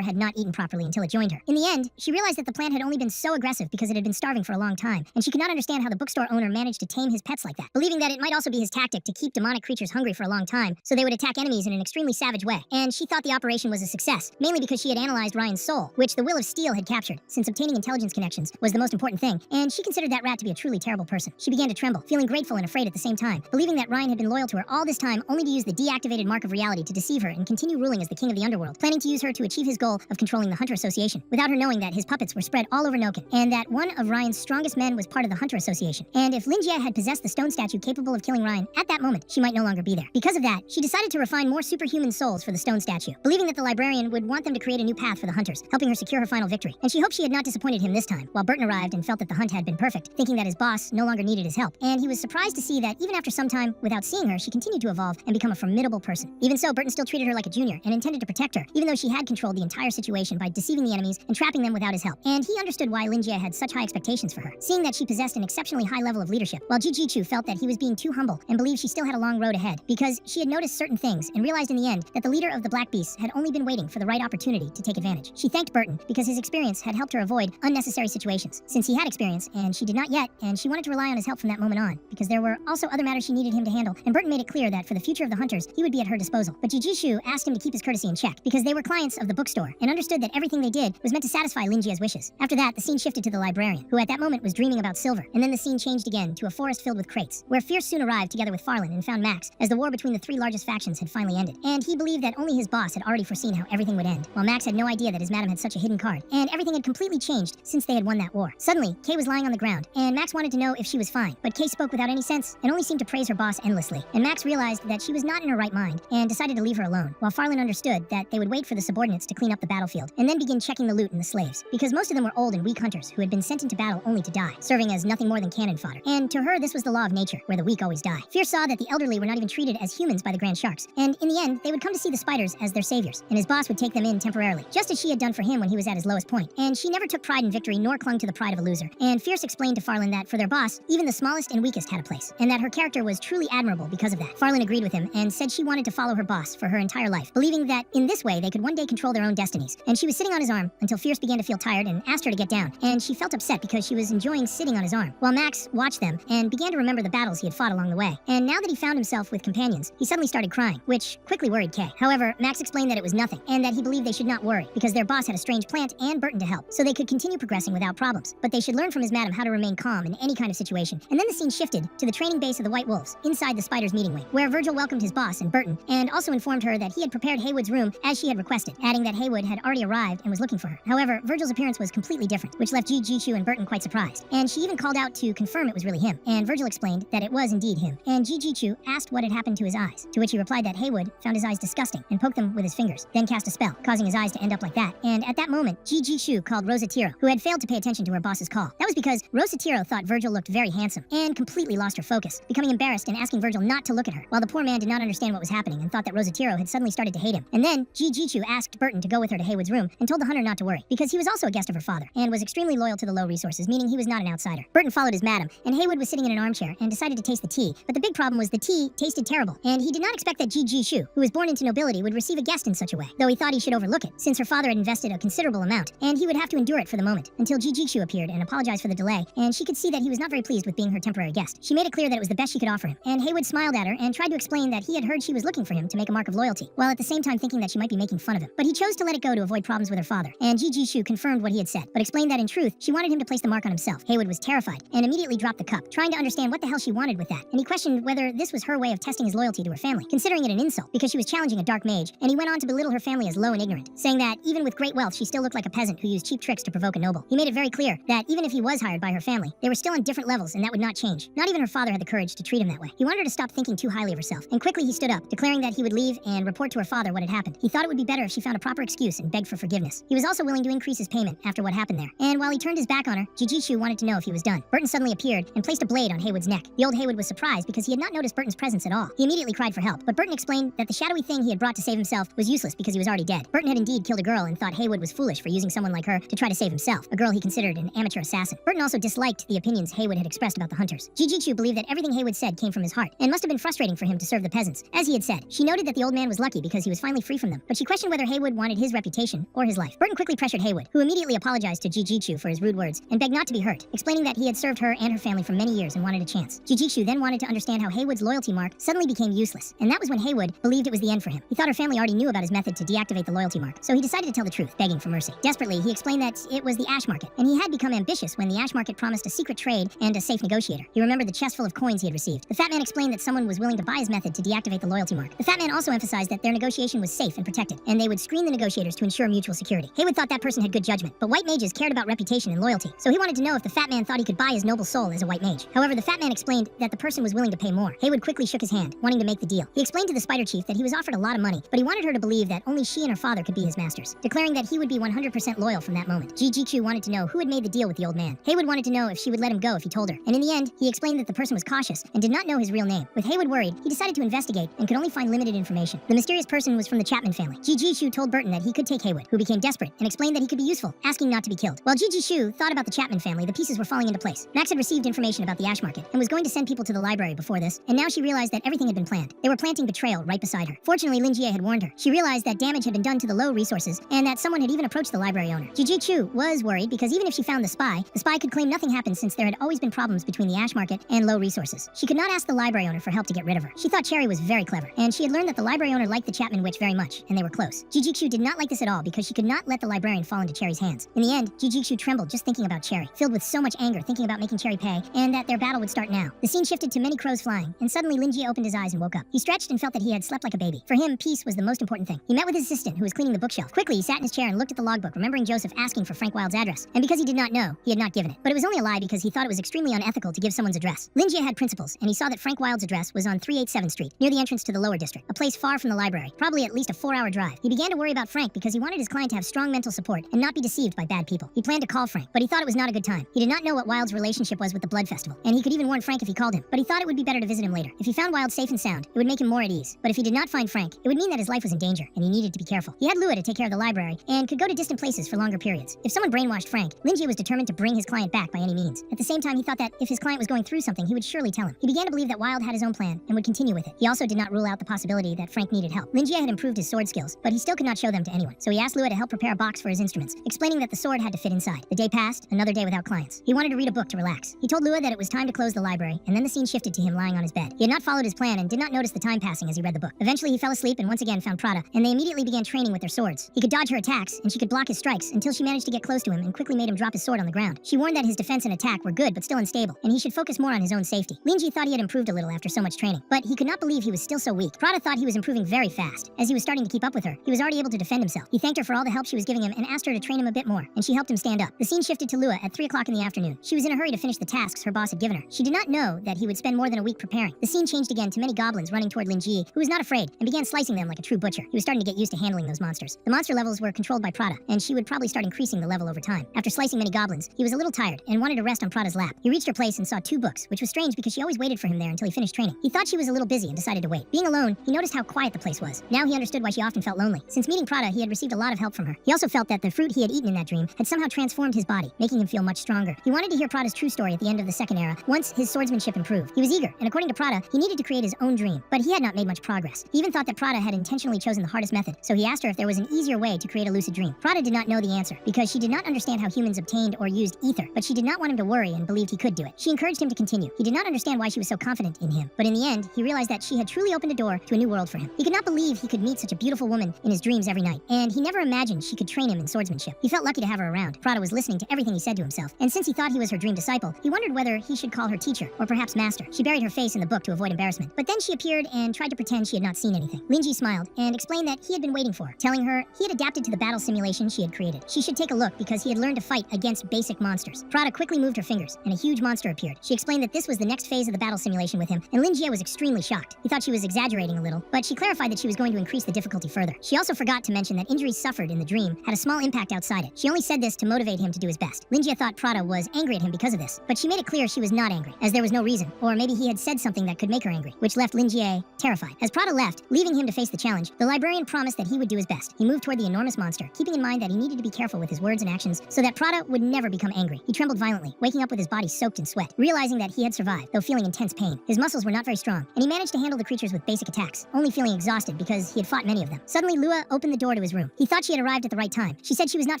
Speaker 1: had not eaten properly until it joined her. In the end, she realized that the plant had only been so aggressive because it had been starving for a long time, and she could not understand how the bookstore owner managed to tame his pets like that, believing that it might also be his tactic to keep demonic creatures hungry for a long time, so they would attack enemies in an extremely savage way. And she thought the operation was a success, mainly because she had analyzed Ryan's soul, which the will of steel had captured, since obtaining intelligence connections was the most important thing, and she considered that rat to be a truly terrible person. She began to tremble, feeling grateful and afraid at the same time, believing that Ryan had been loyal to her all this time only to use the deactivated mark of reality to deceive her and continue ruling as the king of the underworld, planning to use her to achieve his goal of controlling the Hunter Association, without her knowing that his puppets were spread all over Noken, and that one of Ryan's strongest men was part of the Hunter Association. And if Lin Jie had possessed the stone statue capable of killing Ryan, at that moment, she might no longer be there. Because of that, she decided to refine more superhuman souls for the stone statue, believing that the librarian would want them to create a new path for the hunters, helping her secure her final victory. And she hoped she had not disappointed him this time, while Burton arrived and felt that the hunt had been perfect, thinking that his boss no longer needed his help. And he was surprised to see that even after some time, without seeing her, she continued to evolve and become a formidable person. Even so, Burton still treated her like a junior and intended to protect her, even though she had controlled the entire situation by deceiving the enemies and trapping them without his help. And he understood why Lin Jie had such high expectations for her, seeing that she possessed an exceptionally high level of leadership, while Jijishu felt that he was being too humble and believed she still had a long road ahead, because she had noticed certain things and realized in the end that the leader of the Black Beasts had only been waiting for the right opportunity to take advantage. She thanked Burton because his experience had helped her avoid unnecessary situations, since he had experience and she did not yet, and she wanted to rely on his help from that moment on, because there were also other matters she needed him to handle, and Burton made it clear that for the future of the hunters, he would be at her disposal. But Jijishu asked him to keep his courtesy in check, because they were clients of the bookstore, and understood that everything they did was meant to satisfy Linjia's wishes. After that, the scene shifted to the librarian, who at that moment was dreaming about silver, and then the scene changed again to a forest filled with crates, where Fierce soon arrived together with Farland and found Max, as the war between the three largest factions had finally ended. And he believed that only his boss had already foreseen how everything would end, while Max had no idea that his madam had such a hidden card, and everything had completely changed since they had won that war. Suddenly, Kay was lying on the ground, and Max wanted to know if she was fine, but Kay spoke without any sense, and only seemed to praise her boss endlessly, and Max realized that she was not in her right mind, and decided to leave her alone, while Farland understood that they would wait for the subordinates to clean up the battlefield, and then begin checking the loot and the slaves, because most of them were old and weak hunters who had been sent into battle only to die, serving as nothing more than cannon fodder. And to her, this was the law of nature, where the weak always die. Fierce saw that the elderly were not even treated as humans by the Grand Sharks, and in the end, they would come to see the spiders as their saviors, and his boss would take them in temporarily, just as she had done for him when he was at his lowest point. And she never took pride in victory nor clung to the pride of a loser. And Fierce explained to Farland that for their boss, even the smallest and weakest had a place, and that her character was truly admirable because of that. Farland agreed with him and said she wanted to follow her boss for her entire life, believing that in this way they could one day control their own destinies. And she was sitting on his arm until Fierce began to feel tired and asked her to get down, and she felt upset because she was enjoying sitting on his arm, while Max watched them and began to remember the battles he had fought along the way. And now that he found himself with companions, he suddenly started crying, which quickly worried Kay. However, Max explained that it was nothing, and that he believed they should not worry, because their boss had a strange plant and Burton to help, so they could continue progressing without problems. But they should learn from his madam how to remain calm in any kind of situation. And then the scene shifted to the training base of the White Wolves, inside the Spiders meeting wing, where Virgil welcomed his boss and Burton, and also informed her that he had prepared Haywood's room as she had requested, adding that Haywood had already arrived and was looking for her. However, Virgil's appearance was completely different, which left Jijishu and Burton quite surprised. And she even called out to confirm it was really him, and Virgil explained that it was indeed him. And Jijishu asked what had happened to his eyes, to which he replied that Haywood found his eyes disgusting and poked them with his fingers, then cast a spell, causing his eyes to end up like that. And at that moment, Jijishu called Rosatiro, who had failed to pay attention to her boss's call. That was because Rosatiro thought Virgil looked very handsome, and completely lost her focus, becoming embarrassed and asking Virgil not to look at her, while the poor man did not understand what was happening and thought that Rosatiro had suddenly started to hate him. And then, Jijishu asked Burton to go with her to Haywood's room, and told the hunter not to worry, because he was also a guest of her father, and was extremely loyal to the low resources, meaning he was not an outsider. Burton followed his madam, and Haywood was sitting in an armchair, and decided to taste the tea, but the big problem was the tea tasted terrible, and he did not expect that Jijishu, who was born into nobility, would receive a guest in such a way, though he thought he should overlook it, since her father had invested a considerable amount, and he would have to endure it for the moment, until Jijishu appeared and apologized for the delay, and she could see that he was not very pleased with being her temporary guest. She made it clear that it was the best she could offer him, and Haywood smiled at her and tried to explain that he had heard she was looking for him to make a mark of loyalty, while at the same time thinking that she might be making fun of him. But he chose to let it go to avoid problems with her father, and Jijishu confirmed what he had said, but explained that in truth, she wanted him to place the mark on himself. Haywood was terrified, and immediately dropped the cup, trying to understand what the hell she wanted with that, and he questioned whether this was her way of testing his loyalty to her family, considering it an insult, because she was challenging a dark mage, and he went on to belittle her family as low and ignorant, saying that even with great wealth, she still looked like a peasant who used cheap tricks to provoke a noble. He made it very clear that even if he was hired by her family, they were still on different levels, and that would not change. Not even her father had the courage to treat him that way. He wanted her to stop thinking too highly of herself, and quickly he stood up, declaring that he would leave and report to her father what had happened. He thought it would be better if she found a proper excuse and begged for forgiveness. He was also willing to increase his payment after what happened there. And while he turned his back on her, Jijishu wanted to know if he was done. Burton suddenly appeared and placed a blade on Haywood's neck. The old Haywood was surprised because he had not noticed Burton's presence at all. He immediately cried for help, but Burton explained that the shadowy thing he had brought to save himself was useless because he was already dead. Burton had indeed killed a girl and thought Haywood was foolish for using someone like her to try to save himself, a girl he considered an amateur assassin. Burton also disliked the opinions Haywood had expressed about the hunters. Jijishu believed that everything Haywood said came from his heart, and must have been frustrating for him to serve the peasants. As he had said, she noted that the old man was lucky because he was finally free from them, but she questioned whether Haywood wanted his reputation or his life. Burton quickly pressured Haywood, who immediately apologized to Jijishu for his rude words, and begged not to be hurt, explaining that he had served her and her family for many years and wanted a chance. Jijishu then wanted to understand how Haywood's loyalty mark suddenly became useless, and that was when Haywood believed it was the end for him. He thought her family already knew about his method to deactivate the loyalty mark, so he decided to tell the truth, begging for mercy. Desperately, he explained that it was the ash market, and he had become ambitious when the ash market promised a secret trade and a safe negotiator. He remembered the chest full of coins he had received. The fat man explained that someone was willing to buy his method to deactivate the loyalty mark. The fat man also emphasized that their negotiation was safe and protected, and they would screen the negotiators to ensure mutual security. Haywood thought that person had good judgment, but white mages cared about reputation and loyalty, so he wanted to know if the fat man thought he could buy his noble soul as a white mage. However, the fat man explained that the person was willing to pay more. Haywood quickly shook his hand, wanting to make the deal. He explained to the spider chief that he was offered a lot of money, but he wanted her to believe that only she and her father could be his masters, declaring that he would be 100% loyal from that moment. Jijishu wanted to know who had made the deal with the old man. Haywood wanted to know if she would let him go if he told her, and in the end, he explained that the person was cautious and did not know his real name. With Haywood worried, he decided to investigate and could only find limited information. The mysterious person was from the Chapman family. Jijishu told Burton that he could take Haywood, who became desperate and explained that he could be useful, asking not to be killed. While Jijishu thought about the Chapman family, the pieces were falling into place. Max had received information about the ash market and was going to send people to the library before this, and now she realized that everything had been planned. They were planning planting betrayal right beside her. Fortunately, Lin Jie had warned her. She realized that damage had been done to the low resources and that someone had even approached the library owner. Ji Chu was worried because even if she found the spy could claim nothing happened since there had always been problems between the ash market and low resources. She could not ask the library owner for help to get rid of her. She thought Cherry was very clever, and she had learned that the library owner liked the Chapman witch very much, and they were close. Ji Chu did not like this at all because she could not let the librarian fall into Cherry's hands. In the end, Ji Chu trembled just thinking about Cherry, filled with so much anger thinking about making Cherry pay, and that their battle would start now. The scene shifted to many crows flying, and suddenly Lin Jie opened his eyes and woke up. He stretched and felt that he had slept like a baby. For him, peace was the most important thing. He met with his assistant, who was cleaning the bookshelf. Quickly, he sat in his chair and looked at the logbook, remembering Joseph asking for Frank Wilde's address. And because he did not know, he had not given it. But it was only a lie because he thought it was extremely unethical to give someone's address. Lin Jie had principles, and he saw that Frank Wilde's address was on 387th Street, near the entrance to the lower district, a place far from the library, probably at least a 4-hour drive. He began to worry about Frank because he wanted his client to have strong mental support and not be deceived by bad people. He planned to call Frank, but he thought it was not a good time. He did not know what Wilde's relationship was with the Blood Festival, and he could even warn Frank if he called him, but he thought it would be better to visit him later. If he found Wilde safe and sound, it would make him more at ease. But if he did not find Frank, it would mean that his life was in danger, and he needed to be careful. He had Lua to take care of the library, and could go to distant places for longer periods. If someone brainwashed Frank, Lin Jie was determined to bring his client back by any means. At the same time, he thought that if his client was going through something, he would surely tell him. He began to believe that Wilde had his own plan, and would continue with it. He also did not rule out the possibility that Frank needed help. Lin Jie had improved his sword skills, but he still could not show them to anyone. So he asked Lua to help prepare a box for his instruments, explaining that the sword had to fit inside. The day passed, another day without clients. He wanted to read a book to relax. He told Lua that it was time to close the library, and then the scene shifted to him lying on his bed. He had not followed his plan and did not notice the time passing as he read the book. Eventually, he fell asleep and once again found Prada, and they immediately began training with their swords. He could dodge her attacks, and she could block his strikes until she managed to get close to him and quickly made him drop his sword on the ground. She warned that his defense and attack were good but still unstable, and he should focus more on his own safety. Lin Jie thought he had improved a little after so much training, but he could not believe he was still so weak. Prada thought he was improving very fast. As he was starting to keep up with her, he was already able to defend himself. He thanked her for all the help she was giving him and asked her to train him a bit more, and she helped him stand up. The scene shifted to Lua at 3 o'clock in the afternoon. She was in a hurry to finish the tasks her boss had given her. She did not know that he would spend more than a week preparing. The scene changed again to many goblins running toward Lin Jie, who was not afraid, and began slicing them like a true butcher. He was starting to get used to handling those monsters. The monster levels were controlled by Prada, and she would probably start increasing the level over time. After slicing many goblins, he was a little tired and wanted to rest on Prada's lap. He reached her place and saw 2 books, which was strange because she always waited for him there until he finished training. He thought she was a little busy and decided to wait. Being alone, he noticed how quiet the place was. Now he understood why she often felt lonely. Since meeting Prada, he had received a lot of help from her. He also felt that the fruit he had eaten in that dream had somehow transformed his body, making him feel much stronger. He wanted to hear Prada's true story at the end of the second era, once his swordsmanship improved. He was eager, and according to Prada, he needed to create his own dream, but he had not made much progress. He even thought that Prada had intentionally chosen the hardest method, so he asked her if there was an easier way to create a lucid dream. Prada did not know the answer, because she did not understand how humans obtained or used ether, but she did not want him to worry and believed he could do it. She encouraged him to continue. He did not understand why she was so confident in him, but in the end, he realized that she had truly opened a door to a new world for him. He could not believe he could meet such a beautiful woman in his dreams every night, and he never imagined she could train him in swordsmanship. He felt lucky to have her around. Prada was listening to everything he said to himself, and since he thought he was her dream disciple, he wondered whether he should call her teacher, or perhaps master. She buried her face in the book to avoid embarrassment, but then she appeared and tried to pretend she had not seen anything. Lin Jie smiled and explained that he had been waiting for her, telling her he had adapted to the battle simulation she had created. She should take a look because he had learned to fight against basic monsters. Prada quickly moved her fingers, and a huge monster appeared. She explained that this was the next phase of the battle simulation with him, and Lin Jie was extremely shocked. He thought she was exaggerating a little, but she clarified that she was going to increase the difficulty further. She also forgot to mention that injuries suffered in the dream had a small impact outside it. She only said this to motivate him to do his best. Lin Jie thought Prada was angry at him because of this, but she made it clear she was not angry, as there was no reason, or maybe he had said something that could make her angry, which left Lin Jie terrified. As Prada left, leaving him to face the challenge, the librarian promised that he would do his best. He moved toward the enormous monster, keeping in mind that he needed to be careful with his words and actions so that Prada would never become angry. He trembled violently, waking up with his body soaked in sweat, realizing that he had survived, though feeling intense pain. His muscles were not very strong, and he managed to handle the creatures with basic attacks, only feeling exhausted because he had fought many of them. Suddenly, Lua opened the door to his room. He thought she had arrived at the right time. She said she was not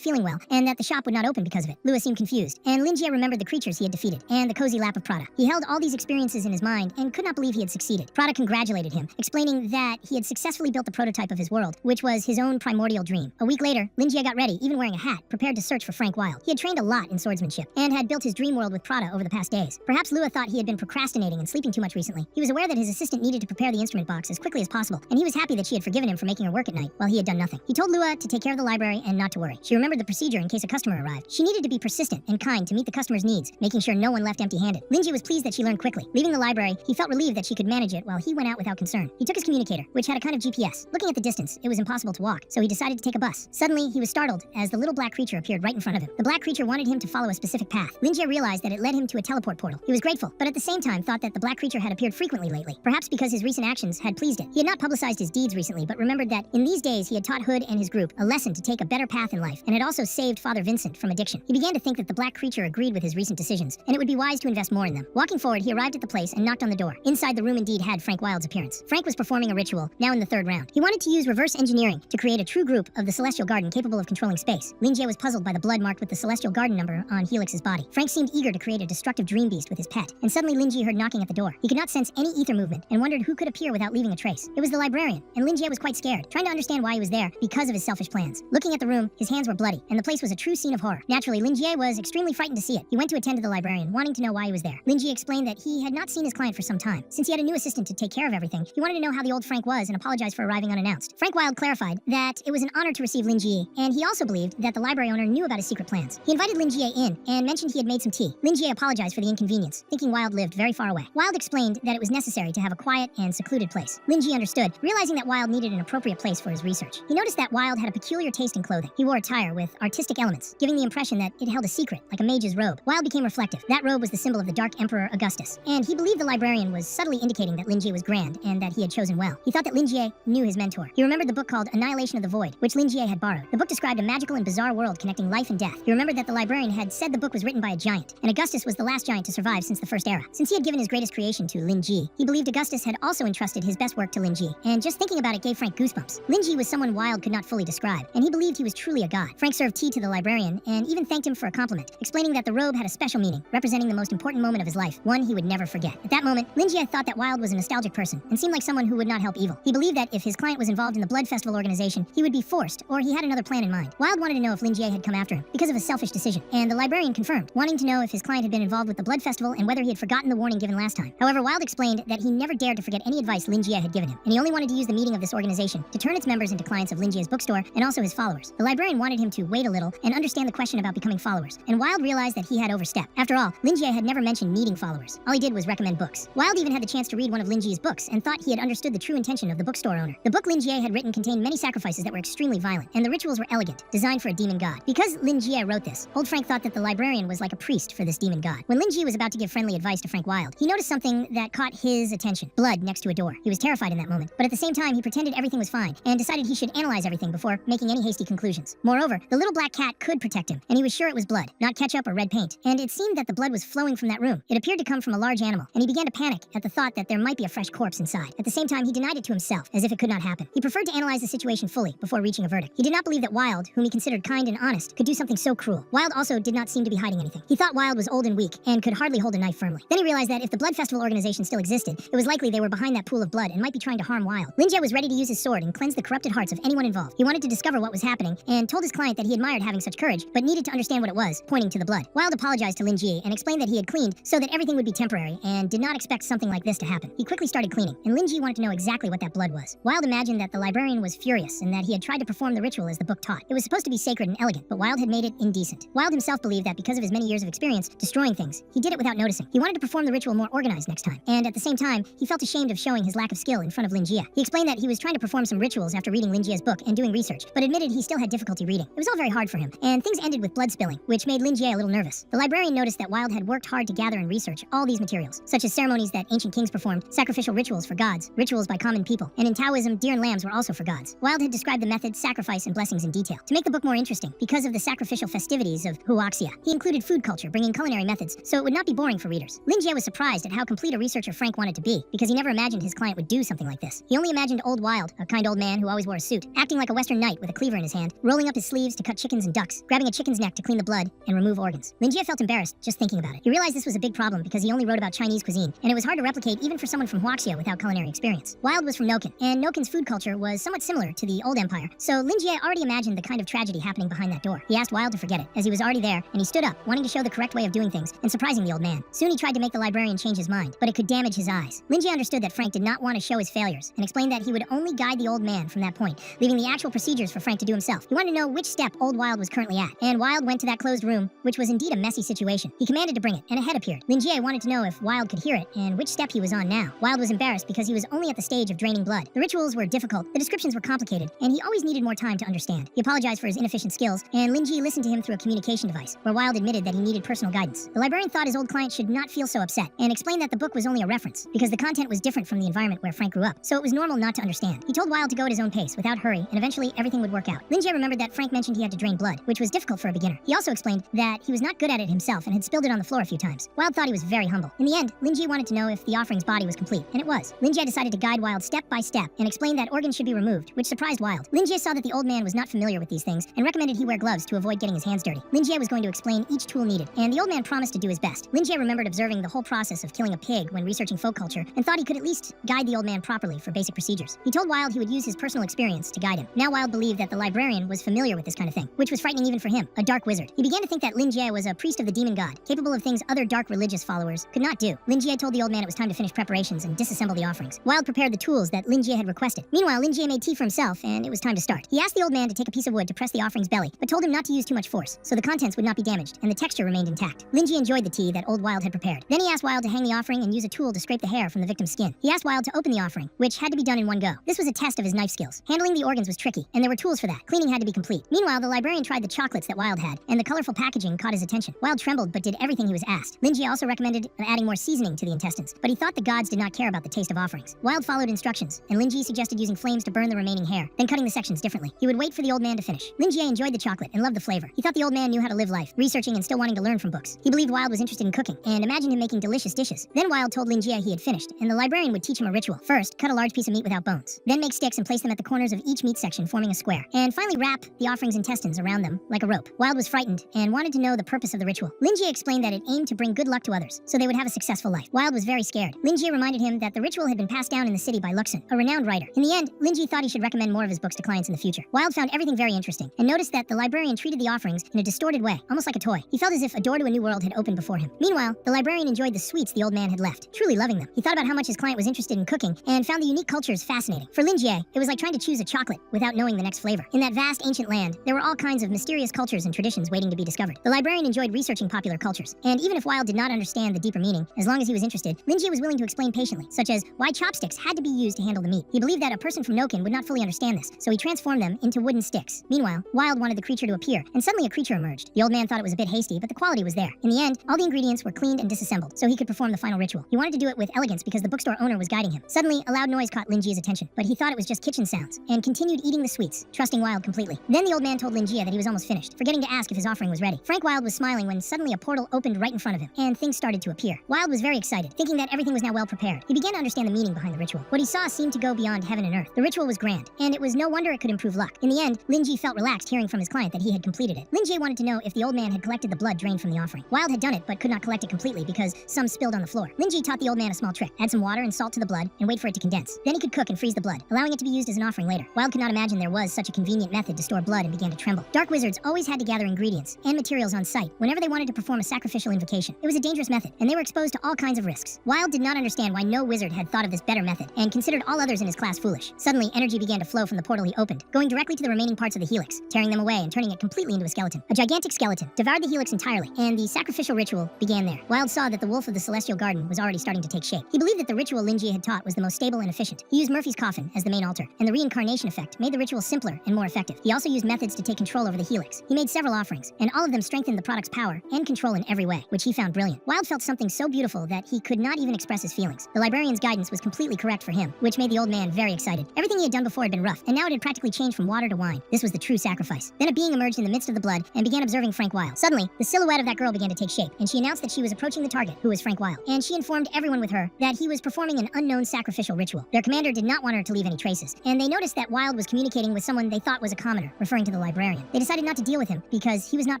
Speaker 1: feeling well, and that the shop would not open because of it. Lua seemed confused, and Lin Jie remembered the creatures he had defeated, and the cozy lap of Prada. He held all these experiences in his mind, and could not believe he had succeeded. Prada congratulated him, explaining that he had successfully built the prototype of his world, which was his own primordial dream. A week later, Lin Jie got ready, even wearing a hat, prepared to search for Frank Wilde. He had trained a lot in swordsmanship, and had built his dream world with Prada over the past days. Perhaps Lua thought he had been procrastinating and sleeping too much recently. He was aware that his assistant needed to prepare the instrument box as quickly as possible, and he was happy that she had forgiven him for making her work at night, while he had done nothing. He told Lua to take care of the library and not to worry. She remembered the procedure in case a customer arrived. She needed to be persistent and kind to meet the customer's needs, making sure no one left empty-handed. Lin Jie was pleased that she learned quickly. Leaving the library, he felt relieved that she could manage it while he went out without concern. He took his communicator, which had a kind of GPS. Looking at the distance, it was impossible to walk, so he decided to take a bus. Suddenly, he was startled as the little black creature appeared right in front of him. The black creature wanted him to follow a specific path. Lin Jie realized that it led him to a teleport portal. He was grateful, but at the same time thought that the black creature had appeared frequently lately, perhaps because his recent actions had pleased it. He had not publicized his deeds recently, but remembered that in these days he had taught Hood and his group a lesson to take a better path in life, and had also saved Father Vincent from addiction. He began to think that the black creature agreed with his recent decisions, and it would be wise to invest more in them. Walking forward, he arrived at the place and knocked on the door. Inside, the room indeed had Frank Wilde's appearance. appearance. Frank was performing a ritual, now in the 3rd round. He wanted to use reverse engineering to create a true group of the Celestial Garden capable of controlling space. Linjie was puzzled by the blood marked with the Celestial Garden number on Helix's body. Frank seemed eager to create a destructive dream beast with his pet, and suddenly Linjie heard knocking at the door. He could not sense any ether movement and wondered who could appear without leaving a trace. It was the librarian, and Linjie was quite scared, trying to understand why he was there because of his selfish plans. Looking at the room, his hands were bloody, and the place was a true scene of horror. Naturally, Linjie was extremely frightened to see it. He went to attend to the librarian, wanting to know why he was there. Linjie explained that he had not seen his client for some time. Since he had a new assistant to take care of everything, he wanted to know how the old Frank was and apologized for arriving unannounced. Frank Wilde clarified that it was an honor to receive Linjie, and he also believed that the library owner knew about his secret plans. He invited Linjie in and mentioned he had made some tea. Linjie apologized for the inconvenience, thinking Wilde lived very far away. Wilde explained that it was necessary to have a quiet and secluded place. Linjie understood, realizing that Wilde needed an appropriate place for his research. He noticed that Wilde had a peculiar taste in clothing. He wore attire with artistic elements, giving the impression that it held a secret, like a mage's robe. Wilde became reflective. That robe was the symbol of the Dark Emperor Augustus, and he believed the librarian was subtly indicating that Linjie was grand and that he had chosen well. He thought that Linjie knew his mentor. He remembered the book called Annihilation of the Void, which Linjie had borrowed. The book described a magical and bizarre world connecting life and death. He remembered that the librarian had said the book was written by a giant, and Augustus was the last giant to survive since the First Era. Since he had given his greatest creation to Linjie, he believed Augustus had also entrusted his best work to Linjie, and just thinking about it gave Frank goosebumps. Linjie was someone Wilde could not fully describe, and he believed he was truly a god. Frank served tea to the librarian and even thanked him for a compliment, explaining that the robe had a special meaning, representing the most important moment of his life, one he would never forget. At that moment, Linjie thought that Wilde was a nostalgic person and seemed like someone who would not help evil. He believed that if his client was involved in the Blood Festival organization, he would be forced, or he had another plan in mind. Wilde wanted to know if Linjie had come after him because of a selfish decision, and the librarian confirmed, wanting to know if his client had been involved with the Blood Festival and whether he had forgotten the warning given last time. However, Wilde explained that he never dared to forget any advice Linjie had given him, and he only wanted to use the meeting of this organization to turn its members into clients of Linjie's bookstore and also his followers. The librarian wanted him to wait a little and understand the question about becoming followers, and Wilde realized that he had overstepped. After all, Linjie had never mentioned needing followers. All he did was recommend books. Wilde even had the chance to read one of Linjie's books and thought he had understood the true intention of the bookstore owner. The book Linjie had written contained many sacrifices that were extremely violent, and the rituals were elegant, designed for a demon god. Because Linjie wrote this, old Frank thought that the librarian was like a priest for this demon god. When Linjie was about to give friendly advice to Frank Wilde, he noticed something that caught his attention: blood next to a door. He was terrified in that moment, but at the same time he pretended everything was fine and decided he should analyze everything before making any hasty conclusions. Moreover, the little black cat could protect him, and he was sure it was blood, not ketchup or red paint, and it seemed that the blood was flowing from that room. It appeared to come from a large animal, and he began to panic at the thought that there might be a fresh corpse inside. At the same time, he denied it to himself, as if it could not happen. He preferred to analyze the situation fully before reaching a verdict. He did not believe that Wilde, whom he considered kind and honest, could do something so cruel. Wilde also did not seem to be hiding anything. He thought Wilde was old and weak and could hardly hold a knife firmly. Then he realized that if the Blood Festival organization still existed, it was likely they were behind that pool of blood and might be trying to harm Wilde. Linjie was ready to use his sword and cleanse the corrupted hearts of anyone involved. He wanted to discover what was happening and told his client that he admired having such courage, but needed to understand what it was, pointing to the blood. Wilde apologized to Linjie and explained that he had cleaned so that everything would be temporary and did not expect something like this to happen. He quickly started cleaning, and Linjie wanted to know exactly what that blood was. Wilde imagined that the librarian was furious and that he had tried to perform the ritual as the book taught. It was supposed to be sacred and elegant, but Wilde had made it indecent. Wilde himself believed that because of his many years of experience destroying things, he did it without noticing. He wanted to perform the ritual more organized next time, and at the same time, he felt ashamed of showing his lack of skill in front of Linjie. He explained that he was trying to perform some rituals after reading Linjie's book and doing research, but admitted he still had difficulty reading. It was all very hard for him, and things ended with blood spilling, which made Linjie a little nervous. The librarian noticed that Wilde had worked hard to gather and research all these materials, such as ceremonies that ancient kings performed, sacrificial rituals for gods, rituals by common people, and in Taoism, deer and lambs were also for gods. Wilde had described the methods, sacrifice, and blessings in detail. To make the book more interesting, because of the sacrificial festivities of Huaxia, he included food culture, bringing culinary methods, so it would not be boring for readers. Linjie was surprised at how complete a researcher Frank wanted to be, because he never imagined his client would do something like this. He only imagined old Wilde, a kind old man who always wore a suit, acting like a Western knight with a cleaver in his hand, rolling up his sleeves to cut chickens and ducks, grabbing a chicken's neck to clean the blood and remove organs. Linjie felt embarrassed just thinking about it. He realized this was a big problem because he only wrote about Chinese cuisine, and it was hard to replicate even for someone from Huaxia without culinary experience. Wilde was from Noken, and Noken's food culture was somewhat similar to the old empire, so Linjie already imagined the kind of tragedy happening behind that door. He asked Wilde to forget it, as he was already there, and he stood up, wanting to show the correct way of doing things and surprising the old man. Soon he tried to make the librarian change his mind, but it could damage his eyes. Linjie understood that Frank did not want to show his failures, and explained that he would only guide the old man from that point, leaving the actual procedures for Frank to do himself. He wanted to know which step old Wilde was currently at, and Wilde went to that closed room, which was indeed a messy situation. He commanded to bring it, and a head appeared. Linjie wanted to know if Wilde could hear it, and which step he was on now. Wilde was embarrassed because he was only at the stage of draining blood. The rituals were difficult, the descriptions were complicated, and he always needed more time to understand. He apologized for his inefficient skills, and Linjie listened to him through a communication device, where Wilde admitted that he needed personal guidance. The librarian thought his old client should not feel so upset, and explained that the book was only a reference, because the content was different from the environment where Frank grew up, so it was normal not to understand. He told Wilde to go at his own pace, without hurry, and eventually everything would work out. Linjie remembered that Frank mentioned he had to drain blood, which was difficult for a beginner. He also explained that he was not good at it himself and had spilled it on the floor a few times. Wilde thought he was very humble. In the end, Linjie wanted to know if the offering's body was complete, and it was. was. Lin Jie decided to guide Wild step by step and explain that organs should be removed, which surprised Wild. Lin Jie saw that the old man was not familiar with these things and recommended he wear gloves to avoid getting his hands dirty. Lin Jie was going to explain each tool needed, and the old man promised to do his best. Lin Jie remembered observing the whole process of killing a pig when researching folk culture and thought he could at least guide the old man properly for basic procedures. He told Wild he would use his personal experience to guide him. Now Wild believed that the librarian was familiar with this kind of thing, which was frightening even for him, a dark wizard. He began to think that Lin Jie was a priest of the demon god, capable of things other dark religious followers could not do. Lin Jie told the old man it was time to finish preparations and disassemble the offerings. Wild prepared the tools that Lin Jie had requested. Meanwhile, Lin Jie made tea for himself, and it was time to start. He asked the old man to take a piece of wood to press the offering's belly, but told him not to use too much force, so the contents would not be damaged, and the texture remained intact. Lin Jie enjoyed the tea that old Wild had prepared. Then he asked Wild to hang the offering and use a tool to scrape the hair from the victim's skin. He asked Wild to open the offering, which had to be done in one go. This was a test of his knife skills. Handling the organs was tricky, and there were tools for that. Cleaning had to be complete. Meanwhile, the librarian tried the chocolates that Wild had, and the colorful packaging caught his attention. Wild trembled but did everything he was asked. Lin Jie also recommended adding more seasoning to the intestines, but he thought the gods did not care about the taste of offerings. Wild followed instructions, and Lin Jie suggested using flames to burn the remaining hair, then cutting the sections differently. He would wait for the old man to finish. Lin Jie enjoyed the chocolate and loved the flavor. He thought the old man knew how to live life, researching and still wanting to learn from books. He believed Wild was interested in cooking, and imagined him making delicious dishes. Then Wild told Lin Jie he had finished, and the librarian would teach him a ritual. First, cut a large piece of meat without bones. Then make sticks and place them at the corners of each meat section, forming a square. And finally wrap the offering's intestines around them like a rope. Wild was frightened and wanted to know the purpose of the ritual. Lin Jie explained that it aimed to bring good luck to others, so they would have a successful life. Wild was very scared. Lin Jie reminded him that the ritual had been passed down in the city by Luxun, a renowned writer. In the end, Lin Jie thought he should recommend more of his books to clients in the future. Wild found everything very interesting, and noticed that the librarian treated the offerings in a distorted way, almost like a toy. He felt as if a door to a new world had opened before him. Meanwhile, the librarian enjoyed the sweets the old man had left, truly loving them. He thought about how much his client was interested in cooking, and found the unique cultures fascinating. For Lin Jie, it was like trying to choose a chocolate without knowing the next flavor. In that vast ancient land, there were all kinds of mysterious cultures and traditions waiting to be discovered. The librarian enjoyed researching popular cultures, and even if Wild did not understand the deeper meaning, as long as he was interested, Lin Jie was willing to explain patiently, such as why chopsticks had to be used to handle the meat. He believed that a person from Noken would not fully understand this, so he transformed them into wooden sticks. Meanwhile, Wild wanted the creature to appear, and suddenly a creature emerged. The old man thought it was a bit hasty, but the quality was there. In the end, all the ingredients were cleaned and disassembled, so he could perform the final ritual. He wanted to do it with elegance because the bookstore owner was guiding him. Suddenly, a loud noise caught Lin Jie's attention, but he thought it was just kitchen sounds, and continued eating the sweets, trusting Wild completely. Then the old man told Lin Jie that he was almost finished, forgetting to ask if his offering was ready. Frank Wild was smiling when suddenly a portal opened right in front of him, and things started to appear. Wild was very excited, thinking that everything was now well prepared. He began to understand the meaning behind the ritual. What he saw seemed to go beyond heaven and earth. The ritual was grand, and it was no wonder it could improve luck. In the end, Lin Jie felt relaxed hearing from his client that he had completed it. Lin Jie wanted to know if the old man had collected the blood drained from the offering. Wild had done it, but could not collect it completely because some spilled on the floor. Lin Jie taught the old man a small trick. Add some water and salt to the blood, and wait for it to condense. Then he could cook and freeze the blood, allowing it to be used as an offering later. Wild could not imagine there was such a convenient method to store blood and began to tremble. Dark wizards always had to gather ingredients and materials on site whenever they wanted to perform a sacrificial invocation. It was a dangerous method, and they were exposed to all kinds of risks. Wild did not understand why no wizard had thought of this better method, and considered all others in his class foolish. Suddenly, energy began to flow from the portal he opened, going directly to the remaining parts of the helix, tearing them away and turning it completely into a skeleton. A gigantic skeleton devoured the helix entirely, and the sacrificial ritual began there. Wild saw that the wolf of the celestial garden was already starting to take shape. He believed that the ritual Lin Jie had taught was the most stable and efficient. He used Murphy's coffin as the main altar, and the reincarnation effect made the ritual simpler and more effective. He also used methods to take control over the helix. He made several offerings, and all of them strengthened the product's power and control in every way, which he found brilliant. Wild felt something so beautiful that he could not even express his feelings. The librarian's guidance was completely correct for him, which made the old man very excited. Everything he had done before had been rough, and now it had practically changed from water to wine. This was the true sacrifice. Then a being emerged in the midst of the blood and began observing Frank Wild. Suddenly, the silhouette of that girl began to take shape, and she announced that she was approaching the target, who was Frank Wild. And she informed everyone with her that he was performing an unknown sacrificial ritual. Their commander did not want her to leave any traces, and they noticed that Wild was communicating with someone they thought was a commoner, referring to the librarian. They decided not to deal with him because he was not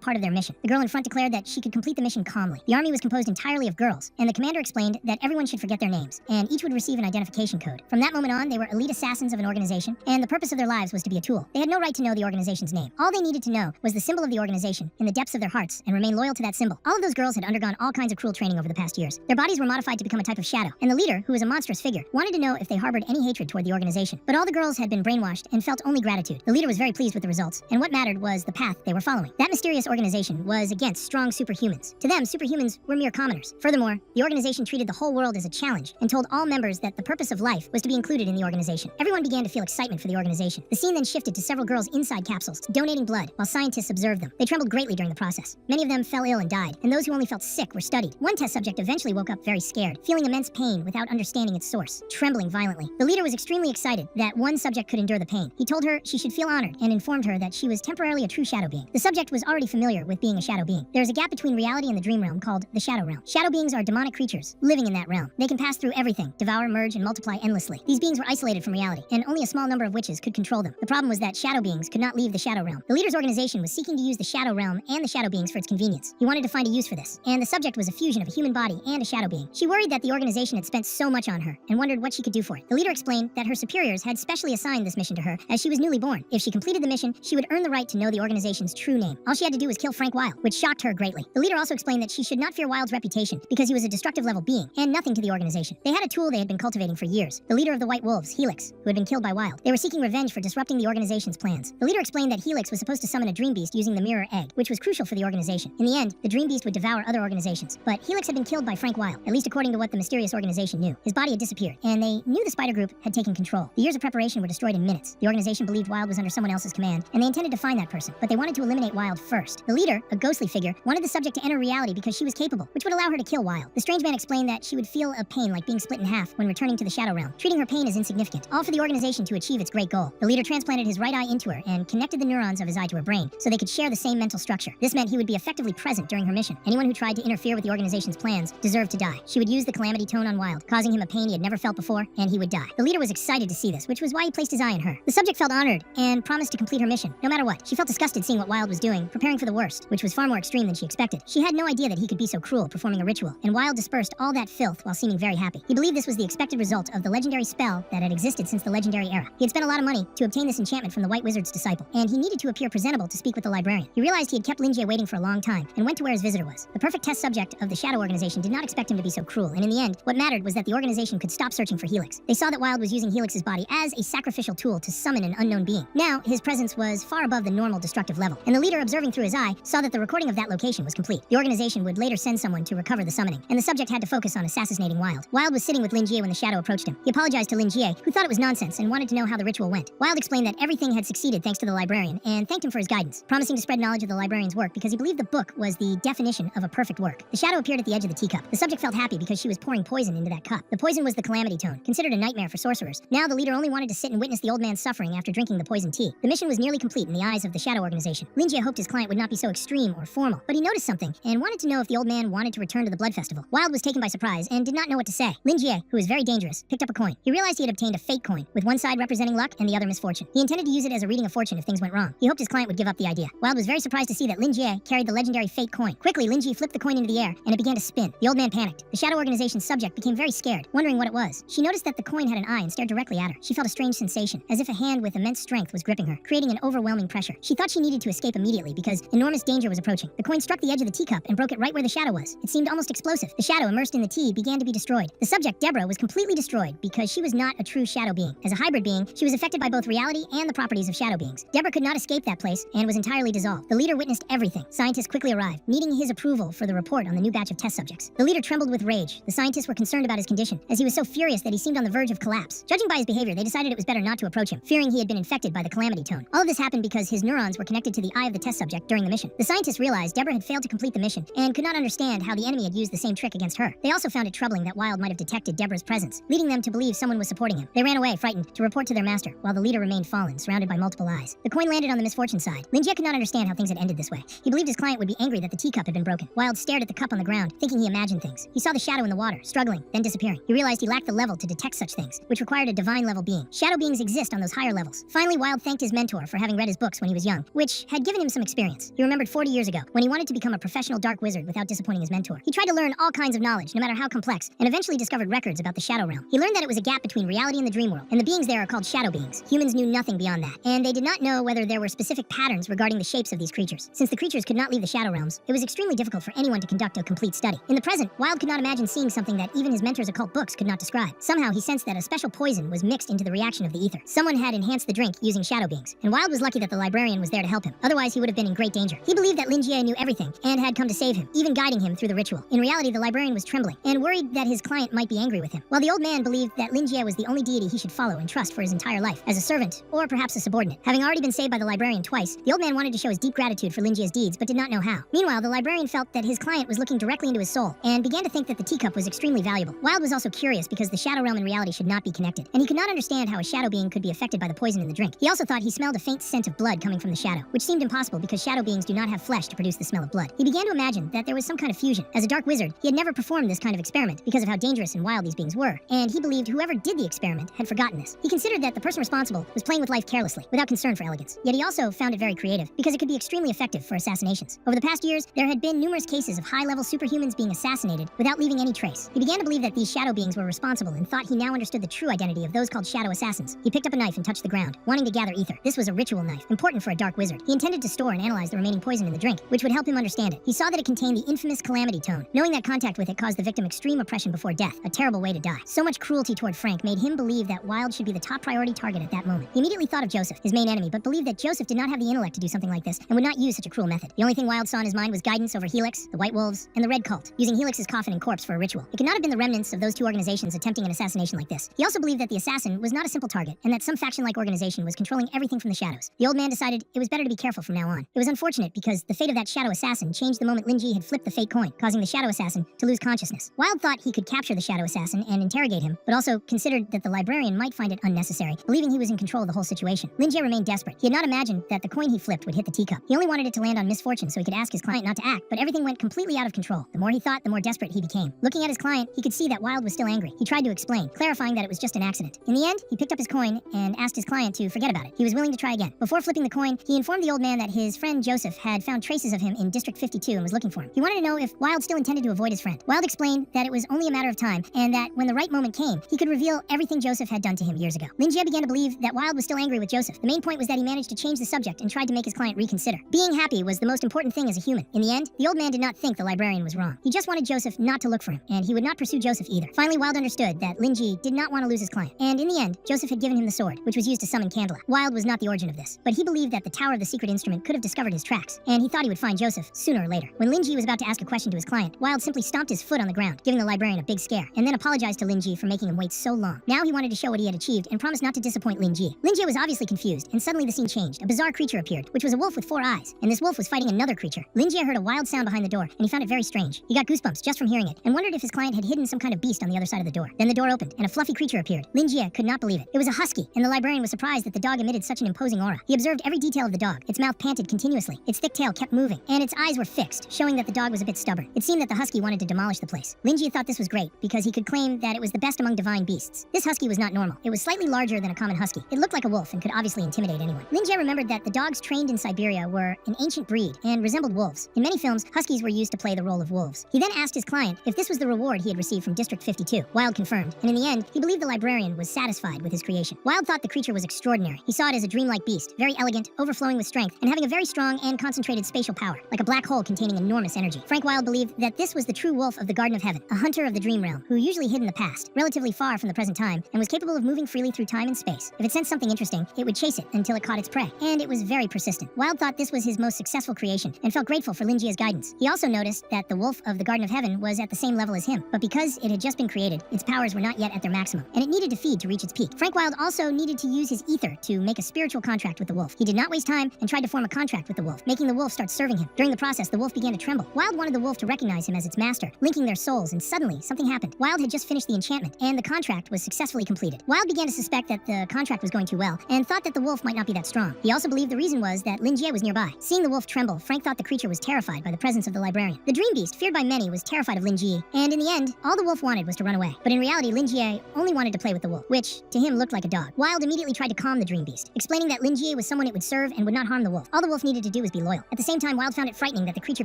Speaker 1: part of their mission. The girl in front declared that she could complete the mission calmly. The army was composed entirely of girls, and the commander explained that everyone should forget their names, and each would receive an identification code. From that moment on, they were elite assassins of an organization, and the purpose of their lives was to be a tool. They had no right to know the organization's name. All they needed to know was the symbol of the organization in the depths of their hearts and remain loyal to that symbol. All of those girls had undergone all kinds of cruel training over the past years. Their bodies were modified to become a type of shadow, and the leader, who was a monstrous figure, wanted to know if they harbored any hatred toward the organization. But all the girls had been brainwashed and felt only gratitude. The leader was very pleased with the results, and what mattered was the path they were following. That mysterious organization was against strong superhumans. To them, superhumans were mere commoners. Furthermore, the organization treated the whole world as a challenge and told all members that the purpose of life was to be included in the organization. Everyone began to feel excitement for the organization. The scene then shifted to several girls inside capsules, donating blood, while scientists observed them. They trembled greatly during the process. Many of them fell ill and died, and those who only felt sick were studied. One test subject eventually woke up very scared, feeling immense pain without understanding its source, trembling violently. The leader was extremely excited that one subject could endure the pain. He told her she should feel honored and informed her that she was temporarily a true shadow being. The subject was already familiar with being a shadow being. There is a gap between reality and the dream realm called the shadow realm. Shadow beings are demonic creatures living in that realm. They can pass through everything thing: devour, merge, and multiply endlessly. These beings were isolated from reality, and only a small number of witches could control them. The problem was that shadow beings could not leave the shadow realm. The leader's organization was seeking to use the shadow realm and the shadow beings for its convenience. He wanted to find a use for this, and the subject was a fusion of a human body and a shadow being. She worried that the organization had spent so much on her, and wondered what she could do for it. The leader explained that her superiors had specially assigned this mission to her as she was newly born. If she completed the mission, she would earn the right to know the organization's true name. All she had to do was kill Frank Wilde, which shocked her greatly. The leader also explained that she should not fear Wilde's reputation because he was a destructive level being and nothing to the organization. They had a tool they had been cultivating for years: the leader of the White Wolves, Helix, who had been killed by Wilde. They were seeking revenge for disrupting the organization's plans. The leader explained that Helix was supposed to summon a dream beast using the mirror egg, which was crucial for the organization. In the end, the dream beast would devour other organizations, but Helix had been killed by Frank Wilde, at least according to what the mysterious organization knew. His body had disappeared, and they knew the Spider Group had taken control. The years of preparation were destroyed in minutes. The organization believed Wilde was under someone else's command, and they intended to find that person, but they wanted to eliminate Wilde first. The leader, a ghostly figure, wanted the subject to enter reality because she was capable, which would allow her to kill Wilde. The strange man explained that she would feel a pain like being split in half when returning to the shadow realm, treating her pain as insignificant, all for the organization to achieve its great goal. The leader transplanted his right eye into her and connected the neurons of his eye to her brain so they could share the same mental structure. This meant he would be effectively present during her mission. Anyone who tried to interfere with the organization's plans deserved to die. She would use the calamity tone on Wilde, causing him a pain he had never felt before, and he would die. The leader was excited to see this, which was why he placed his eye on her. The subject felt honored and promised to complete her mission, no matter what. She felt disgusted seeing what Wilde was doing, preparing for the worst, which was far more extreme than she expected. She had no idea that he could be so cruel performing a ritual, and Wilde dispersed all that filth while seeming very happy. He believed this was the expected result of the legendary spell that had existed since the legendary era. He had spent a lot of money to obtain this enchantment from the White Wizard's disciple, and he needed to appear presentable to speak with the librarian. He realized he had kept Lin Jie waiting for a long time, and went to where his visitor was. The perfect test subject of the Shadow Organization did not expect him to be so cruel, and in the end, what mattered was that the organization could stop searching for Helix. They saw that Wilde was using Helix's body as a sacrificial tool to summon an unknown being. Now, his presence was far above the normal destructive level, and the leader, observing through his eye, saw that the recording of that location was complete. The organization would later send someone to recover the summoning, and the subject had to focus on assassinating Wilde. Wilde was sitting with Lin Jie when the Shadow approached him. He apologized to Lin Jie, who thought it was nonsense and wanted to know how the ritual went. Wilde explained that everything had succeeded thanks to the librarian, and thanked him for his guidance, promising to spread knowledge of the librarian's work because he believed the book was the definition of a perfect work. The Shadow appeared at the edge of the teacup. The subject felt happy because she was pouring poison into that cup. The poison was the calamity tone, considered a nightmare for sorcerers. Now the leader only wanted to sit and witness the old man's suffering after drinking the poison tea. The mission was nearly complete in the eyes of the Shadow Organization. Lin Jie hoped his client would not be so extreme or formal, but he noticed something and wanted to know if the old man wanted to return to the blood festival. Wilde was taken by surprise and did not know what to say. Lin Jie, who was very dangerous, picked up a coin. He realized he had obtained a fate coin, with one side representing luck and the other misfortune. He intended to use it as a reading of fortune if things went wrong. He hoped his client would give up the idea. Wilde was very surprised to see that Lin Jie carried the legendary fate coin. Quickly, Lin Jie flipped the coin into the air, and it began to spin. The old man panicked. The Shadow Organization's subject became very scared, wondering what it was. She noticed that the coin had an eye and stared directly at her. She felt a strange sensation, as if a hand with immense strength was gripping her, creating an overwhelming pressure. She thought she needed to escape immediately because enormous danger was approaching. The coin struck the edge of the teacup and broke it right where the shadow was. It seemed almost explosive. The shadow immersed in the tea began to be destroyed. The subject, Deborah, was completely destroyed because she was not a true shadow being. As a hybrid being, she was affected by both reality and the properties of shadow beings. Deborah could not escape that place and was entirely dissolved. The leader witnessed everything. Scientists quickly arrived, needing his approval for the report on the new batch of test subjects. The leader trembled with rage. The scientists were concerned about his condition, as he was so furious that he seemed on the verge of collapse. Judging by his behavior, they decided it was better not to approach him, fearing he had been infected by the calamity tone. All of this happened because his neurons were connected to the eye of the test subject during the mission. The scientists realized Deborah had failed to complete the mission and could not understand how the enemy had used the same trick against her. They also found it troubling that Wilde might have detected Deborah's presence, leading them to believe someone was supporting him. They ran away, frightened, to report to their master, while the leader remained fallen, surrounded by multiple eyes. The coin landed on the misfortune side. Lin Jie could not understand how things had ended this way. He believed his client would be angry that the teacup had been broken. Wilde stared at the cup on the ground, thinking he imagined things. He saw the shadow in the water, struggling, then disappearing. He realized he lacked the level to detect such things, which required a divine level being. Shadow beings exist on those higher levels. Finally, Wilde thanked his mentor for having read his books when he was young, which had given him some experience. He remembered 40 years ago, when he wanted to become a professional dark wizard without disappointing his mentor. He tried to learn all kinds of knowledge, no matter how complex, and eventually discovered records about the shadow realm. He learned that it was a gap between reality and the dream world, and the beings there are called shadow beings. Humans knew nothing beyond that, and they did not know whether there were specific patterns regarding the shapes of these creatures. Since the creatures could not leave the shadow realms, it was extremely difficult for anyone to conduct a complete study. In the present, Wilde could not imagine seeing something that even his mentor's occult books could not describe. Somehow he sensed that a special poison was mixed into the reaction of the ether. Someone had enhanced the drink using shadow beings, and Wilde was lucky that the librarian was there to help him. Otherwise, he would have been in great danger. He believed that Lin Jie knew everything and had come to save him, even guiding him through the ritual. In reality, the librarian was trembling and worried that his client might be angry with him, while the old man believed that Lin Jie was the only deity he should follow and trust for his entire life, as a servant or perhaps a subordinate. Having already been saved by the librarian twice, the old man wanted to show his deep gratitude for Lin Jie's deeds, but did not know how. Meanwhile, the librarian felt that his client was looking directly into his soul and began to think that the teacup was extremely valuable. Wilde was also curious because the shadow realm and reality should not be connected, and he could not understand how a shadow being could be affected by the poison in the drink. He also thought he smelled a faint scent of blood coming from the shadow, which seemed impossible because shadow beings do not have flesh to produce the smell of blood. He began to imagine that there was some kind of fusion. As a dark wizard, he had never performed this kind of experiment because of how dangerous and wild wild these beings were, and he believed whoever did the experiment had forgotten this. He considered that the person responsible was playing with life carelessly, without concern for elegance. Yet he also found it very creative, because it could be extremely effective for assassinations. Over the past years, there had been numerous cases of high-level superhumans being assassinated without leaving any trace. He began to believe that these shadow beings were responsible and thought he now understood the true identity of those called shadow assassins. He picked up a knife and touched the ground, wanting to gather ether. This was a ritual knife, important for a dark wizard. He intended to store and analyze the remaining poison in the drink, which would help him understand it. He saw that it contained the infamous calamity tone, knowing that contact with it caused the victim extreme oppression before death, a terrible way to die. So much cruelty toward Frank made him believe that Wilde should be the top priority target at that moment. He immediately thought of Joseph, his main enemy, but believed that Joseph did not have the intellect to do something like this and would not use such a cruel method. The only thing Wilde saw in his mind was guidance over Helix, the White Wolves, and the Red Cult, using Helix's coffin and corpse for a ritual. It could not have been the remnants of those two organizations attempting an assassination like this. He also believed that the assassin was not a simple target, and that some faction-like organization was controlling everything from the shadows. The old man decided it was better to be careful from now on. It was unfortunate because the fate of that shadow assassin changed the moment Lin Ji had flipped the fake coin, causing the shadow assassin to lose consciousness. Wilde thought he could capture the shadow assassin and interrogate him, but also considered that the librarian might find it unnecessary, believing he was in control of the whole situation. Lin Ji remained desperate. He had not imagined that the coin he flipped would hit the teacup. He only wanted it to land on misfortune so he could ask his client not to act, but everything went completely out of control. The more he thought, the more desperate he became. Looking at his client, he could see that Wilde was still angry. He tried to explain, clarifying that it was just an accident. In the end, he picked up his coin and asked his client to forget about it. He was willing to try again. Before flipping the coin, he informed the old man that his friend Joseph had found traces of him in District 52 and was looking for him. He wanted to know if Wilde still intended to avoid his friend. Wilde explained that it was only a matter of time, and that when the right moment came, he could reveal everything Joseph had done to him years ago. Lin Jie began to believe that Wilde was still angry with Joseph. The main point was that he managed to change the subject and tried to make his client reconsider. Being happy was the most important thing as a human. In the end, the old man did not think the librarian was wrong. He just wanted Joseph not to look for him, and he would not pursue Joseph either. Finally, Wilde understood that Lin Ji did not want to lose his client, and in the end, Joseph had given him the sword, which was used to summon Candela. Wilde was not the origin of this, but he believed that the Tower of the Secret Instrument could have discovered his tracks, and he thought he would find Joseph sooner or later. When Lin Ji was about to ask a question to his client, Wilde simply stomped his foot on the ground, giving the librarian a big scare, and then apologized to Lin Ji for making him wait so long. Now he wanted to show what he had achieved and promised not to disappoint Lin Ji. Lin Ji was obviously confused, and suddenly the scene changed. A bizarre creature appeared, which was a wolf with 4 eyes, and this wolf was fighting another creature. Lin Ji heard a wild sound behind the door, and he found it very strange. He got goosebumps just from hearing it, and wondered if his client had hidden some kind of beast on the other side of the door. Then the door opened, and a fluffy creature appeared. Lin Ji could not believe it. It was a husky, and the librarian was surprised that the dog emitted such an imposing aura. He observed every detail of the dog. Its mouth panted continuously, its thick tail kept moving, and its eyes were fixed, showing that the dog was a bit stubborn. It seemed that the husky wanted to demolish the place. Lin Ji thought this was great, because he could claim that it was the best among divine beasts. This husky was not normal. It was slightly larger than a common husky. It looked like a wolf and could obviously intimidate anyone. Lin Ji remembered that the dogs trained in Siberia were an ancient breed and resembled wolves. In many films, huskies were used to play the role of wolves. He then asked his client if this was the reward he had received from District 52. Wilde confirmed, and in the end, he believed the librarian was satisfied with his creation. Wilde thought the creature was extraordinary. He saw it as a dreamlike beast, very elegant, overflowing with strength, and having a very strong and concentrated spatial power, like a black hole containing enormous energy. Frank Wilde believed that this was the true wolf of the Garden of Heaven, a hunter of the dream realm, who usually hid in the past, relatively far from the present time, and was capable of moving freely through time and space. If it sensed something interesting, it would chase it until it caught its prey, and it was very persistent. Wilde thought this was his most successful creation, and felt grateful for Lin Jia's guidance. He also noticed that the wolf of the Garden of Heaven was at the same level as him, but because it had just been created, its powers were not yet at their maximum, and it needed to feed to reach its peak. Frank Wilde also needed to use his ether to make a spiritual contract with the wolf. He did not waste time and tried to form a contract with the wolf, making the wolf start serving him. During the process, the wolf began to tremble. Wilde wanted the wolf to recognize him as its master, linking their souls, and suddenly, something happened. Wilde had just finished the enchantment, and the contract was successfully completed. Wilde began to suspect that the contract was going too well, and thought that the wolf might not be that strong. He also believed the reason was that Lin Jie was nearby. Seeing the wolf tremble, Frank thought the creature was terrified by the presence of the librarian. The dream beast, feared by many, was terrified of Lin Jie, and in the end, all the wolf wanted was to run away. But in reality, Lin Jie only wanted to play with the wolf, which, to him, looked like a dog. Wilde immediately tried to calm the dream beast, explaining that Lin Jie was someone it would serve and would not harm the wolf. All the wolf needed to do was be loyal. At the same time, Wilde found it frightening that the creature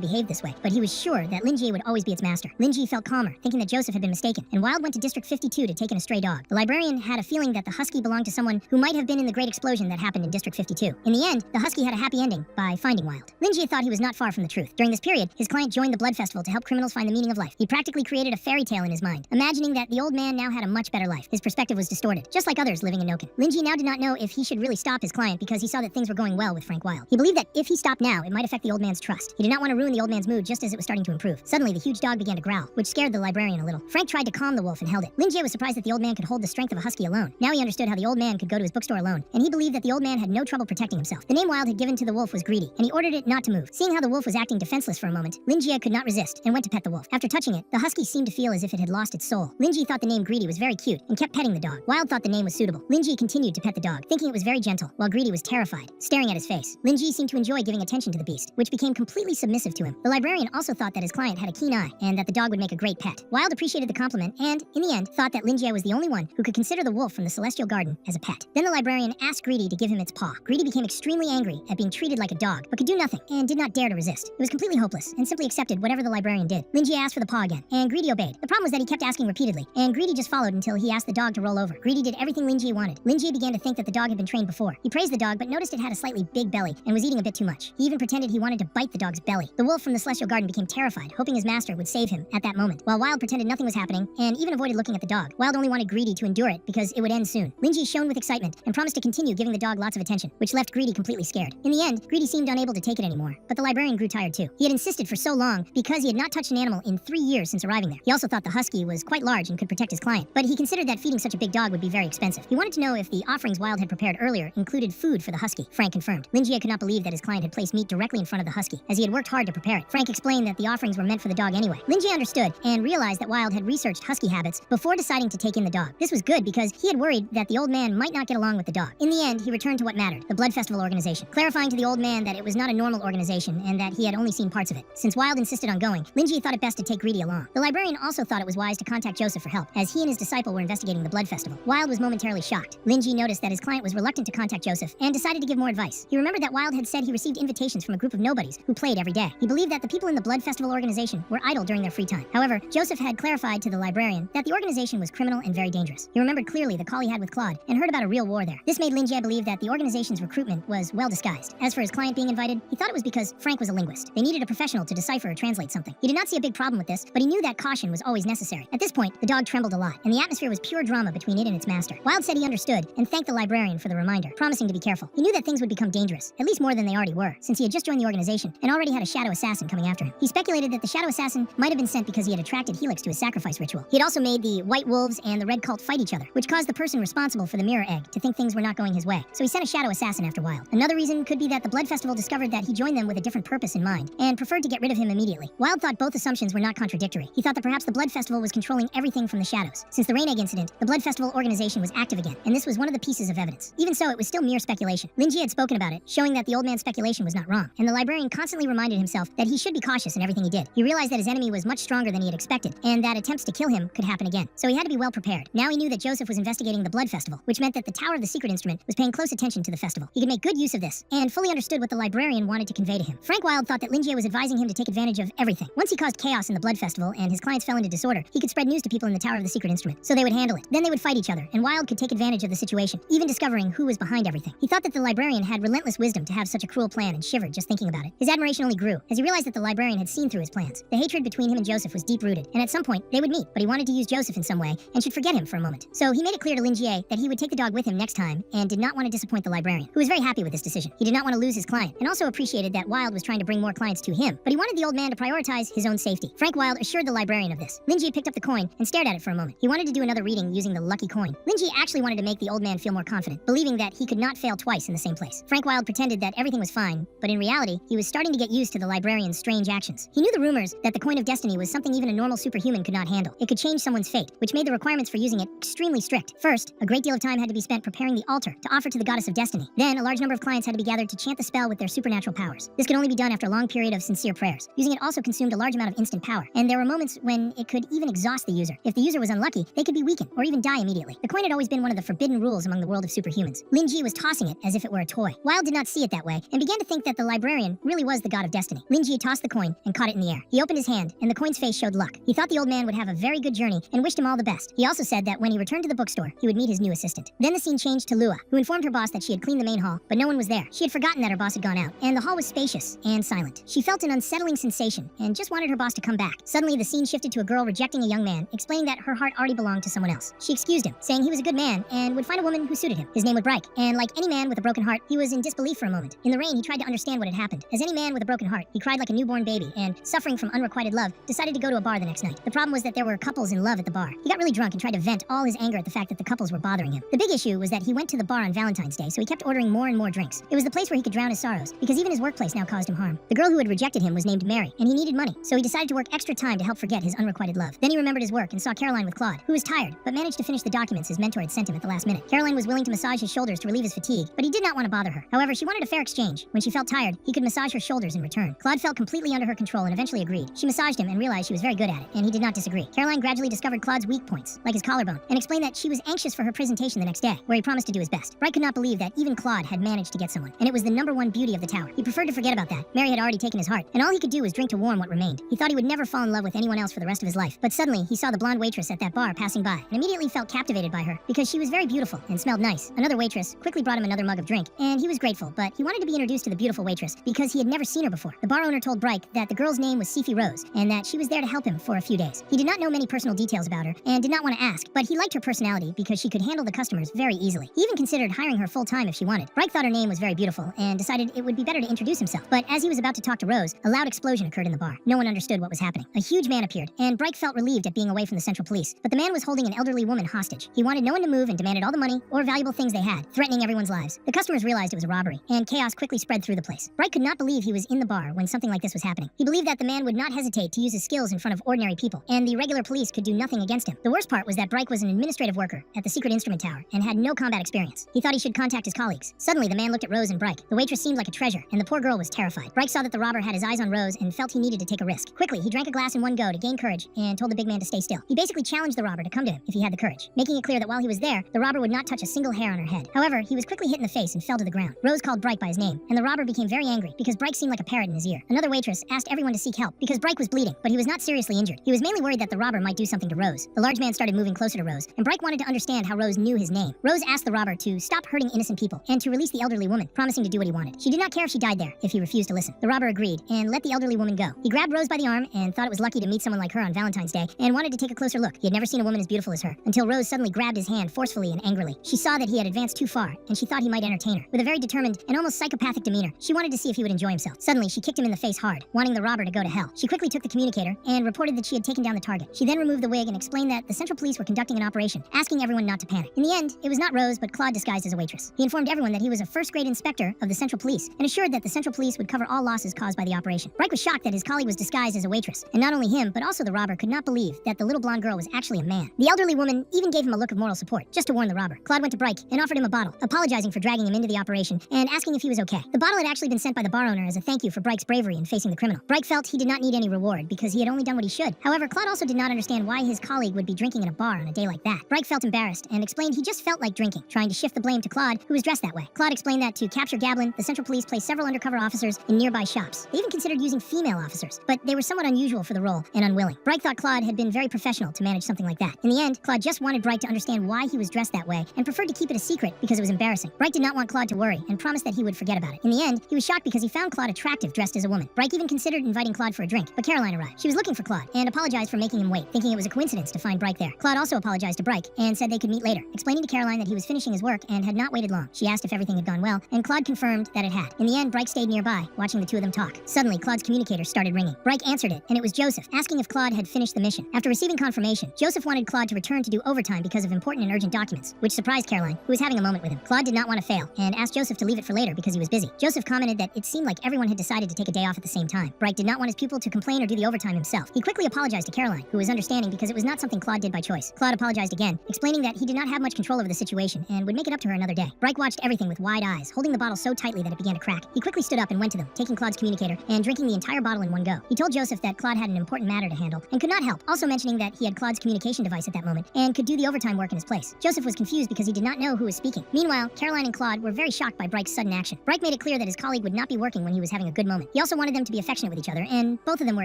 Speaker 1: behaved this way, but he was sure that Lin Jie would always be its master. Lin Jie felt calmer, thinking that Joseph had been mistaken, and Wilde went to District 52 to take in a stray dog. The librarian had a feeling that the husky belonged to someone who might have been in the great explosion that happened in District 52. In the end, the husky had a happy ending by finding Wilde. Lin Jie thought he was not far from the truth. During this period, his client joined the Blood Festival to help criminals find the meaning of life. He practically created a fairy tale in his mind, imagining that the old man now had a much better life. His perspective was distorted, just like others living in Noken. Lin Jie now did not know if he should really stop his client because he saw that things were going well with Frank Wilde. He believed that if he stopped now, it might affect the old man's trust. He did not want to ruin the old man's mood just as it was starting to improve. Suddenly, the huge dog began to growl, which scared the librarian a little. Frank tried to calm the wolf and held it. Lin Jie was surprised that the old man could hold the strength of a husky alone. Now he understood how the old man could go to his bookstore alone, and he believed that the old man had no trouble protecting himself. The name Wilde had given to the wolf was Greedy, and he ordered it not to move. Seeing how the wolf was acting defenseless for a moment, Lin Jie could not resist and went to pet the wolf. After touching it, the husky seemed to feel as if it had lost its soul. Lin Jie thought the name Greedy was very cute and kept petting the dog. Wilde thought the name was suitable. Lin Jie continued to pet the dog, thinking it was very gentle, while Greedy was terrified, staring at his face. Lin Jie seemed to enjoy giving attention to the beast, which became completely submissive to him. The librarian also thought that his client had a keen eye and that the dog would make a great pet. Wilde appreciated the compliment compliment and, in the end, thought that Linjie was the only one who could consider the wolf from the Celestial Garden as a pet. Then the librarian asked Greedy to give him its paw. Greedy became extremely angry at being treated like a dog, but could do nothing and did not dare to resist. It was completely hopeless and simply accepted whatever the librarian did. Linjie asked for the paw again, and Greedy obeyed. The problem was that he kept asking repeatedly, and Greedy just followed until he asked the dog to roll over. Greedy did everything Linjie wanted. Linjie began to think that the dog had been trained before. He praised the dog, but noticed it had a slightly big belly and was eating a bit too much. He even pretended he wanted to bite the dog's belly. The wolf from the Celestial Garden became terrified, hoping his master would save him at that moment, while Wild pretended nothing was happening and even avoided looking at the dog. Wild only wanted Greedy to endure it because it would end soon. Linjie shone with excitement and promised to continue giving the dog lots of attention, which left Greedy completely scared. In the end, Greedy seemed unable to take it anymore, but the librarian grew tired too. He had insisted for so long because he had not touched an animal in 3 years since arriving there. He also thought the husky was quite large and could protect his client, but he considered that feeding such a big dog would be very expensive. He wanted to know if the offerings Wild had prepared earlier included food for the husky. Frank confirmed. Linjie could not believe that his client had placed meat directly in front of the husky, as he had worked hard to prepare it. Frank explained that the offerings were meant for the dog anyway. Linjie understood and realized that Wild had researched husky habits before deciding to take in the dog. This was good because he had worried that the old man might not get along with the dog. In the end, he returned to what mattered, the Blood Festival organization, clarifying to the old man that it was not a normal organization and that he had only seen parts of it. Since Wild insisted on going, Linjie thought it best to take Greedy along. The librarian also thought it was wise to contact Joseph for help, as he and his disciple were investigating the Blood Festival. Wild was momentarily shocked. Linjie noticed that his client was reluctant to contact Joseph and decided to give more advice. He remembered that Wild had said he received invitations from a group of nobodies who played every day. He believed that the people in the Blood Festival organization were idle during their free time. However, Joseph had clarified to the librarian that the organization was criminal and very dangerous. He remembered clearly the call he had with Claude and heard about a real war there. This made Linjie believe that the organization's recruitment was well disguised. As for his client being invited, he thought it was because Frank was a linguist. They needed a professional to decipher or translate something. He did not see a big problem with this, but he knew that caution was always necessary. At this point, the dog trembled a lot, and the atmosphere was pure drama between it and its master. Wild said he understood and thanked the librarian for the reminder, promising to be careful. He knew that things would become dangerous, at least more than they already were, since he had just joined the organization and already had a shadow assassin coming after him. He speculated that the shadow assassin might have been sent because he had attracted Helix to his sacrifice ritual. He had also made the White Wolves and the Red Cult fight each other, which caused the person responsible for the mirror egg to think things were not going his way. So he sent a shadow assassin after Wild. Another reason could be that the Blood Festival discovered that he joined them with a different purpose in mind and preferred to get rid of him immediately. Wild thought both assumptions were not contradictory. He thought that perhaps the Blood Festival was controlling everything from the shadows. Since the Rain Egg incident, the Blood Festival organization was active again, and this was one of the pieces of evidence. Even so, it was still mere speculation. Linjie had spoken about it, showing that the old man's speculation was not wrong, and the librarian constantly reminded himself that he should be cautious in everything he did. He realized that his enemy was much stronger than he had expected, and that attempts to kill him could happen again. So he had to be well prepared. Now he knew that Joseph was investigating the Blood Festival, which meant that the Tower of the Secret Instrument was paying close attention to the festival. He could make good use of this, and fully understood what the librarian wanted to convey to him. Frank Wild thought that Linjie was advising him to take advantage of everything. Once he caused chaos in the Blood Festival and his clients fell into disorder, he could spread news to people in the Tower of the Secret Instrument, so they would handle it. Then they would fight each other, and Wild could take advantage of the situation, even discovering who was behind everything. He thought that the librarian had relentless wisdom to have such a cruel plan and shivered just thinking about it. His admiration only grew as he realized that the librarian had seen through his plans. The hatred between him and Joseph was deep-rooted, and at some point they would meet, but he wanted to use Joseph in some way and should forget him for a moment. So he made it clear to Linjie that he would take the dog with him next time and did not want to disappoint the librarian, who was very happy with this decision. He did not want to lose his client and also appreciated that Wild was trying to bring more clients to him, but he wanted the old man to prioritize his own safety. Frank Wild assured the librarian of this. Linjie picked up the coin and stared at it for a moment. He wanted to do another reading using the lucky coin. Linjie actually wanted to make the old man feel more confident, believing that he could not fail twice in the same place. Frank Wild pretended that everything was fine, but in reality, he was starting to get used to the librarian's strange actions. He knew the rumors that the coin of destiny was something even a normal superhuman could not handle. It could change someone's fate, which made the requirements for using it extremely strict. First, a great deal of time had to be spent preparing the altar to offer to the goddess of destiny. Then, a large number of clients had to be gathered to chant the spell with their supernatural powers. This could only be done after a long period of sincere prayers. Using it also consumed a large amount of instant power, and there were moments when it could even exhaust the user. If the user was unlucky, they could be weakened or even die immediately. The coin had always been one of the forbidden rules among the world of superhumans. Linjie was tossing it as if it were a toy. Wild did not see it that way and began to think that the librarian really was the god of destiny. Linjie tossed the coin and caught it in the air. He opened his hand, and the coin's face showed luck. He thought the old man would have a very good journey and wished him all the best. He also said that when he returned to the bookstore, he would meet his new assistant. Then the scene changed to Lua, who informed her boss that she had cleaned the main hall, but no one was there. She had forgotten that her boss had gone out, and the hall was spacious and silent. She felt an unsettling sensation and just wanted her boss to come back. Suddenly, the scene shifted to a girl rejecting a young man, explaining that her heart already belonged to someone else. She excused him, saying he was a good man and would find a woman who suited him. His name was Bryke, and like any man with a broken heart, he was in disbelief for a moment. In the rain, he tried to understand what had happened. As any man with a broken heart, he cried like a newborn baby and, suffering from unrequited love, decided to go to a bar the next night. The problem was that there were couples in love at the bar. He got really drunk and tried to vent all his anger at the fact that the couples were bothering him. The big issue was that he went to the bar on Valentine's Day, so he kept ordering more and more drinks. It was the place where he could drown his sorrows, because even his workplace now caused him harm. The girl who had rejected him was named Mary, and he needed money, so he decided to work extra time to help forget his unrequited love. Then he remembered his work and saw Caroline with Claude, who was tired, but managed to finish the documents his mentor had sent him at the last minute. Caroline was willing to massage his shoulders to relieve his fatigue, but he did not want to bother her. However, she wanted a fair exchange. When she felt tired, he could massage her shoulders in return. Claude felt completely under her control and eventually agreed. She massaged him and realized she was very good at it, and he did not disagree. Caroline Caroline gradually discovered Claude's weak points, like his collarbone, and explained that she was anxious for her presentation the next day, where he promised to do his best. Bright could not believe that even Claude had managed to get someone, and it was the #1 beauty of the tower. He preferred to forget about that. Mary had already taken his heart, and all he could do was drink to warm what remained. He thought he would never fall in love with anyone else for the rest of his life, but suddenly he saw the blonde waitress at that bar passing by, and immediately felt captivated by her because she was very beautiful and smelled nice. Another waitress quickly brought him another mug of drink, and he was grateful, but he wanted to be introduced to the beautiful waitress because he had never seen her before. The bar owner told Bright that the girl's name was Sifi Rose, and that she was there to help him for a few days. He did not know many personal details about her, and did not want to ask, but he liked her personality because she could handle the customers very easily. He even considered hiring her full-time if she wanted. Bright thought her name was very beautiful, and decided it would be better to introduce himself. But as he was about to talk to Rose, a loud explosion occurred in the bar. No one understood what was happening. A huge man appeared, and Bright felt relieved at being away from the Central Police, but the man was holding an elderly woman hostage. He wanted no one to move and demanded all the money or valuable things they had, threatening everyone's lives. The customers realized it was a robbery, and chaos quickly spread through the place. Bright could not believe he was in the bar when something like this was happening. He believed that the man would not hesitate to use his skills in front of ordinary people, and the regular police could do nothing against him. The worst part was that Bright was an administrative worker at the Secret Instrument Tower and had no combat experience. He thought he should contact his colleagues. Suddenly, the man looked at Rose and Bright. The waitress seemed like a treasure, and the poor girl was terrified. Bright saw that the robber had his eyes on Rose and felt he needed to take a risk. Quickly, he drank a glass in one go to gain courage and told the big man to stay still. He basically challenged the robber to come to him if he had the courage, making it clear that while he was there, the robber would not touch a single hair on her head. However, he was quickly hit in the face and fell to the ground. Rose called Bright by his name, and the robber became very angry because Bright seemed like a parrot in his ear. Another waitress asked everyone to seek help because Bright was bleeding, but he was not seriously injured. He was mainly worried that the robber might do something to Rose. The large man started moving closer to Rose, and Bright wanted to understand how Rose knew his name. Rose asked the robber to stop hurting innocent people and to release the elderly woman, promising to do what he wanted. She did not care if she died there if he refused to listen. The robber agreed and let the elderly woman go. He grabbed Rose by the arm and thought it was lucky to meet someone like her on Valentine's Day and wanted to take a closer look. He had never seen a woman as beautiful as her until Rose suddenly grabbed his hand forcefully and angrily. She saw that he had advanced too far, and she thought he might entertain her. With a very determined and almost psychopathic demeanor, she wanted to see if he would enjoy himself. Suddenly, she kicked him in the face hard, wanting the robber to go to hell. She quickly took the communicator and reported that she had taken down the target. She then removed the wig and explained that the Central Police were conducting an operation, asking everyone not to panic. In the end, it was not Rose, but Claude disguised as a waitress. He informed everyone that he was a first-grade inspector of the Central Police and assured that the Central Police would cover all losses caused by the operation. Bright was shocked that his colleague was disguised as a waitress, and not only him, but also the robber could not believe that the little blonde girl was actually a man. The elderly woman even gave him a look of moral support, just to warn the robber. Claude went to Bright and offered him a bottle, apologizing for dragging him into the operation and asking if he was okay. The bottle had actually been sent by the bar owner as a thank you for Bright's bravery in facing the criminal. Bright felt he did not need any reward because he had only done what he should. However, Claude also did not understand why his colleague would be drinking in a bar on a day like that. Bright felt embarrassed and explained he just felt like drinking, trying to shift the blame to Claude, who was dressed that way. Claude explained that to capture Gablin, the Central Police placed several undercover officers in nearby shops. They even considered using female officers, but they were somewhat unusual for the role and unwilling. Bright thought Claude had been very professional to manage something like that. In the end, Claude just wanted Bright to understand why he was dressed that way and preferred to keep it a secret because it was embarrassing. Bright did not want Claude to worry and promised that he would forget about it. In the end, he was shocked because he found Claude attractive dressed as a woman. Bright even considered inviting Claude for a drink, but Caroline arrived. She was looking for Claude and apologized for making him wait, thinking it was a coincidence to find Bright there. Claude also apologized to Bright and said they could meet later, explaining to Caroline that he was finishing his work and had not waited long. She asked if everything had gone well, and Claude confirmed that it had. In the end, Bright stayed nearby, watching the two of them talk. Suddenly, Claude's communicator started ringing. Bright answered it, and it was Joseph, asking if Claude had finished the mission. After receiving confirmation, Joseph wanted Claude to return to do overtime because of important and urgent documents, which surprised Caroline, who was having a moment with him. Claude did not want to fail, and asked Joseph to leave it for later because he was busy. Joseph commented that it seemed like everyone had decided to take a day off at the same time. Bright did not want his pupil to complain or do the overtime himself. He quickly apologized to Caroline, who was understanding because it was not something Claude did by choice. Claude apologized again, explaining that he did not have much control over the situation and would make it up to her another day. Bright watched everything with wide eyes, holding the bottle so tightly that it began to crack. He quickly stood up and went to them, taking Claude's communicator and drinking the entire bottle in one go. He told Joseph that Claude had an important matter to handle and could not help, also mentioning that he had Claude's communication device at that moment and could do the overtime work in his place. Joseph was confused because he did not know who was speaking. Meanwhile, Caroline and Claude were very shocked by Bright's sudden action. Bright made it clear that his colleague would not be working when he was having a good moment. He also wanted them to be affectionate with each other, and both of them were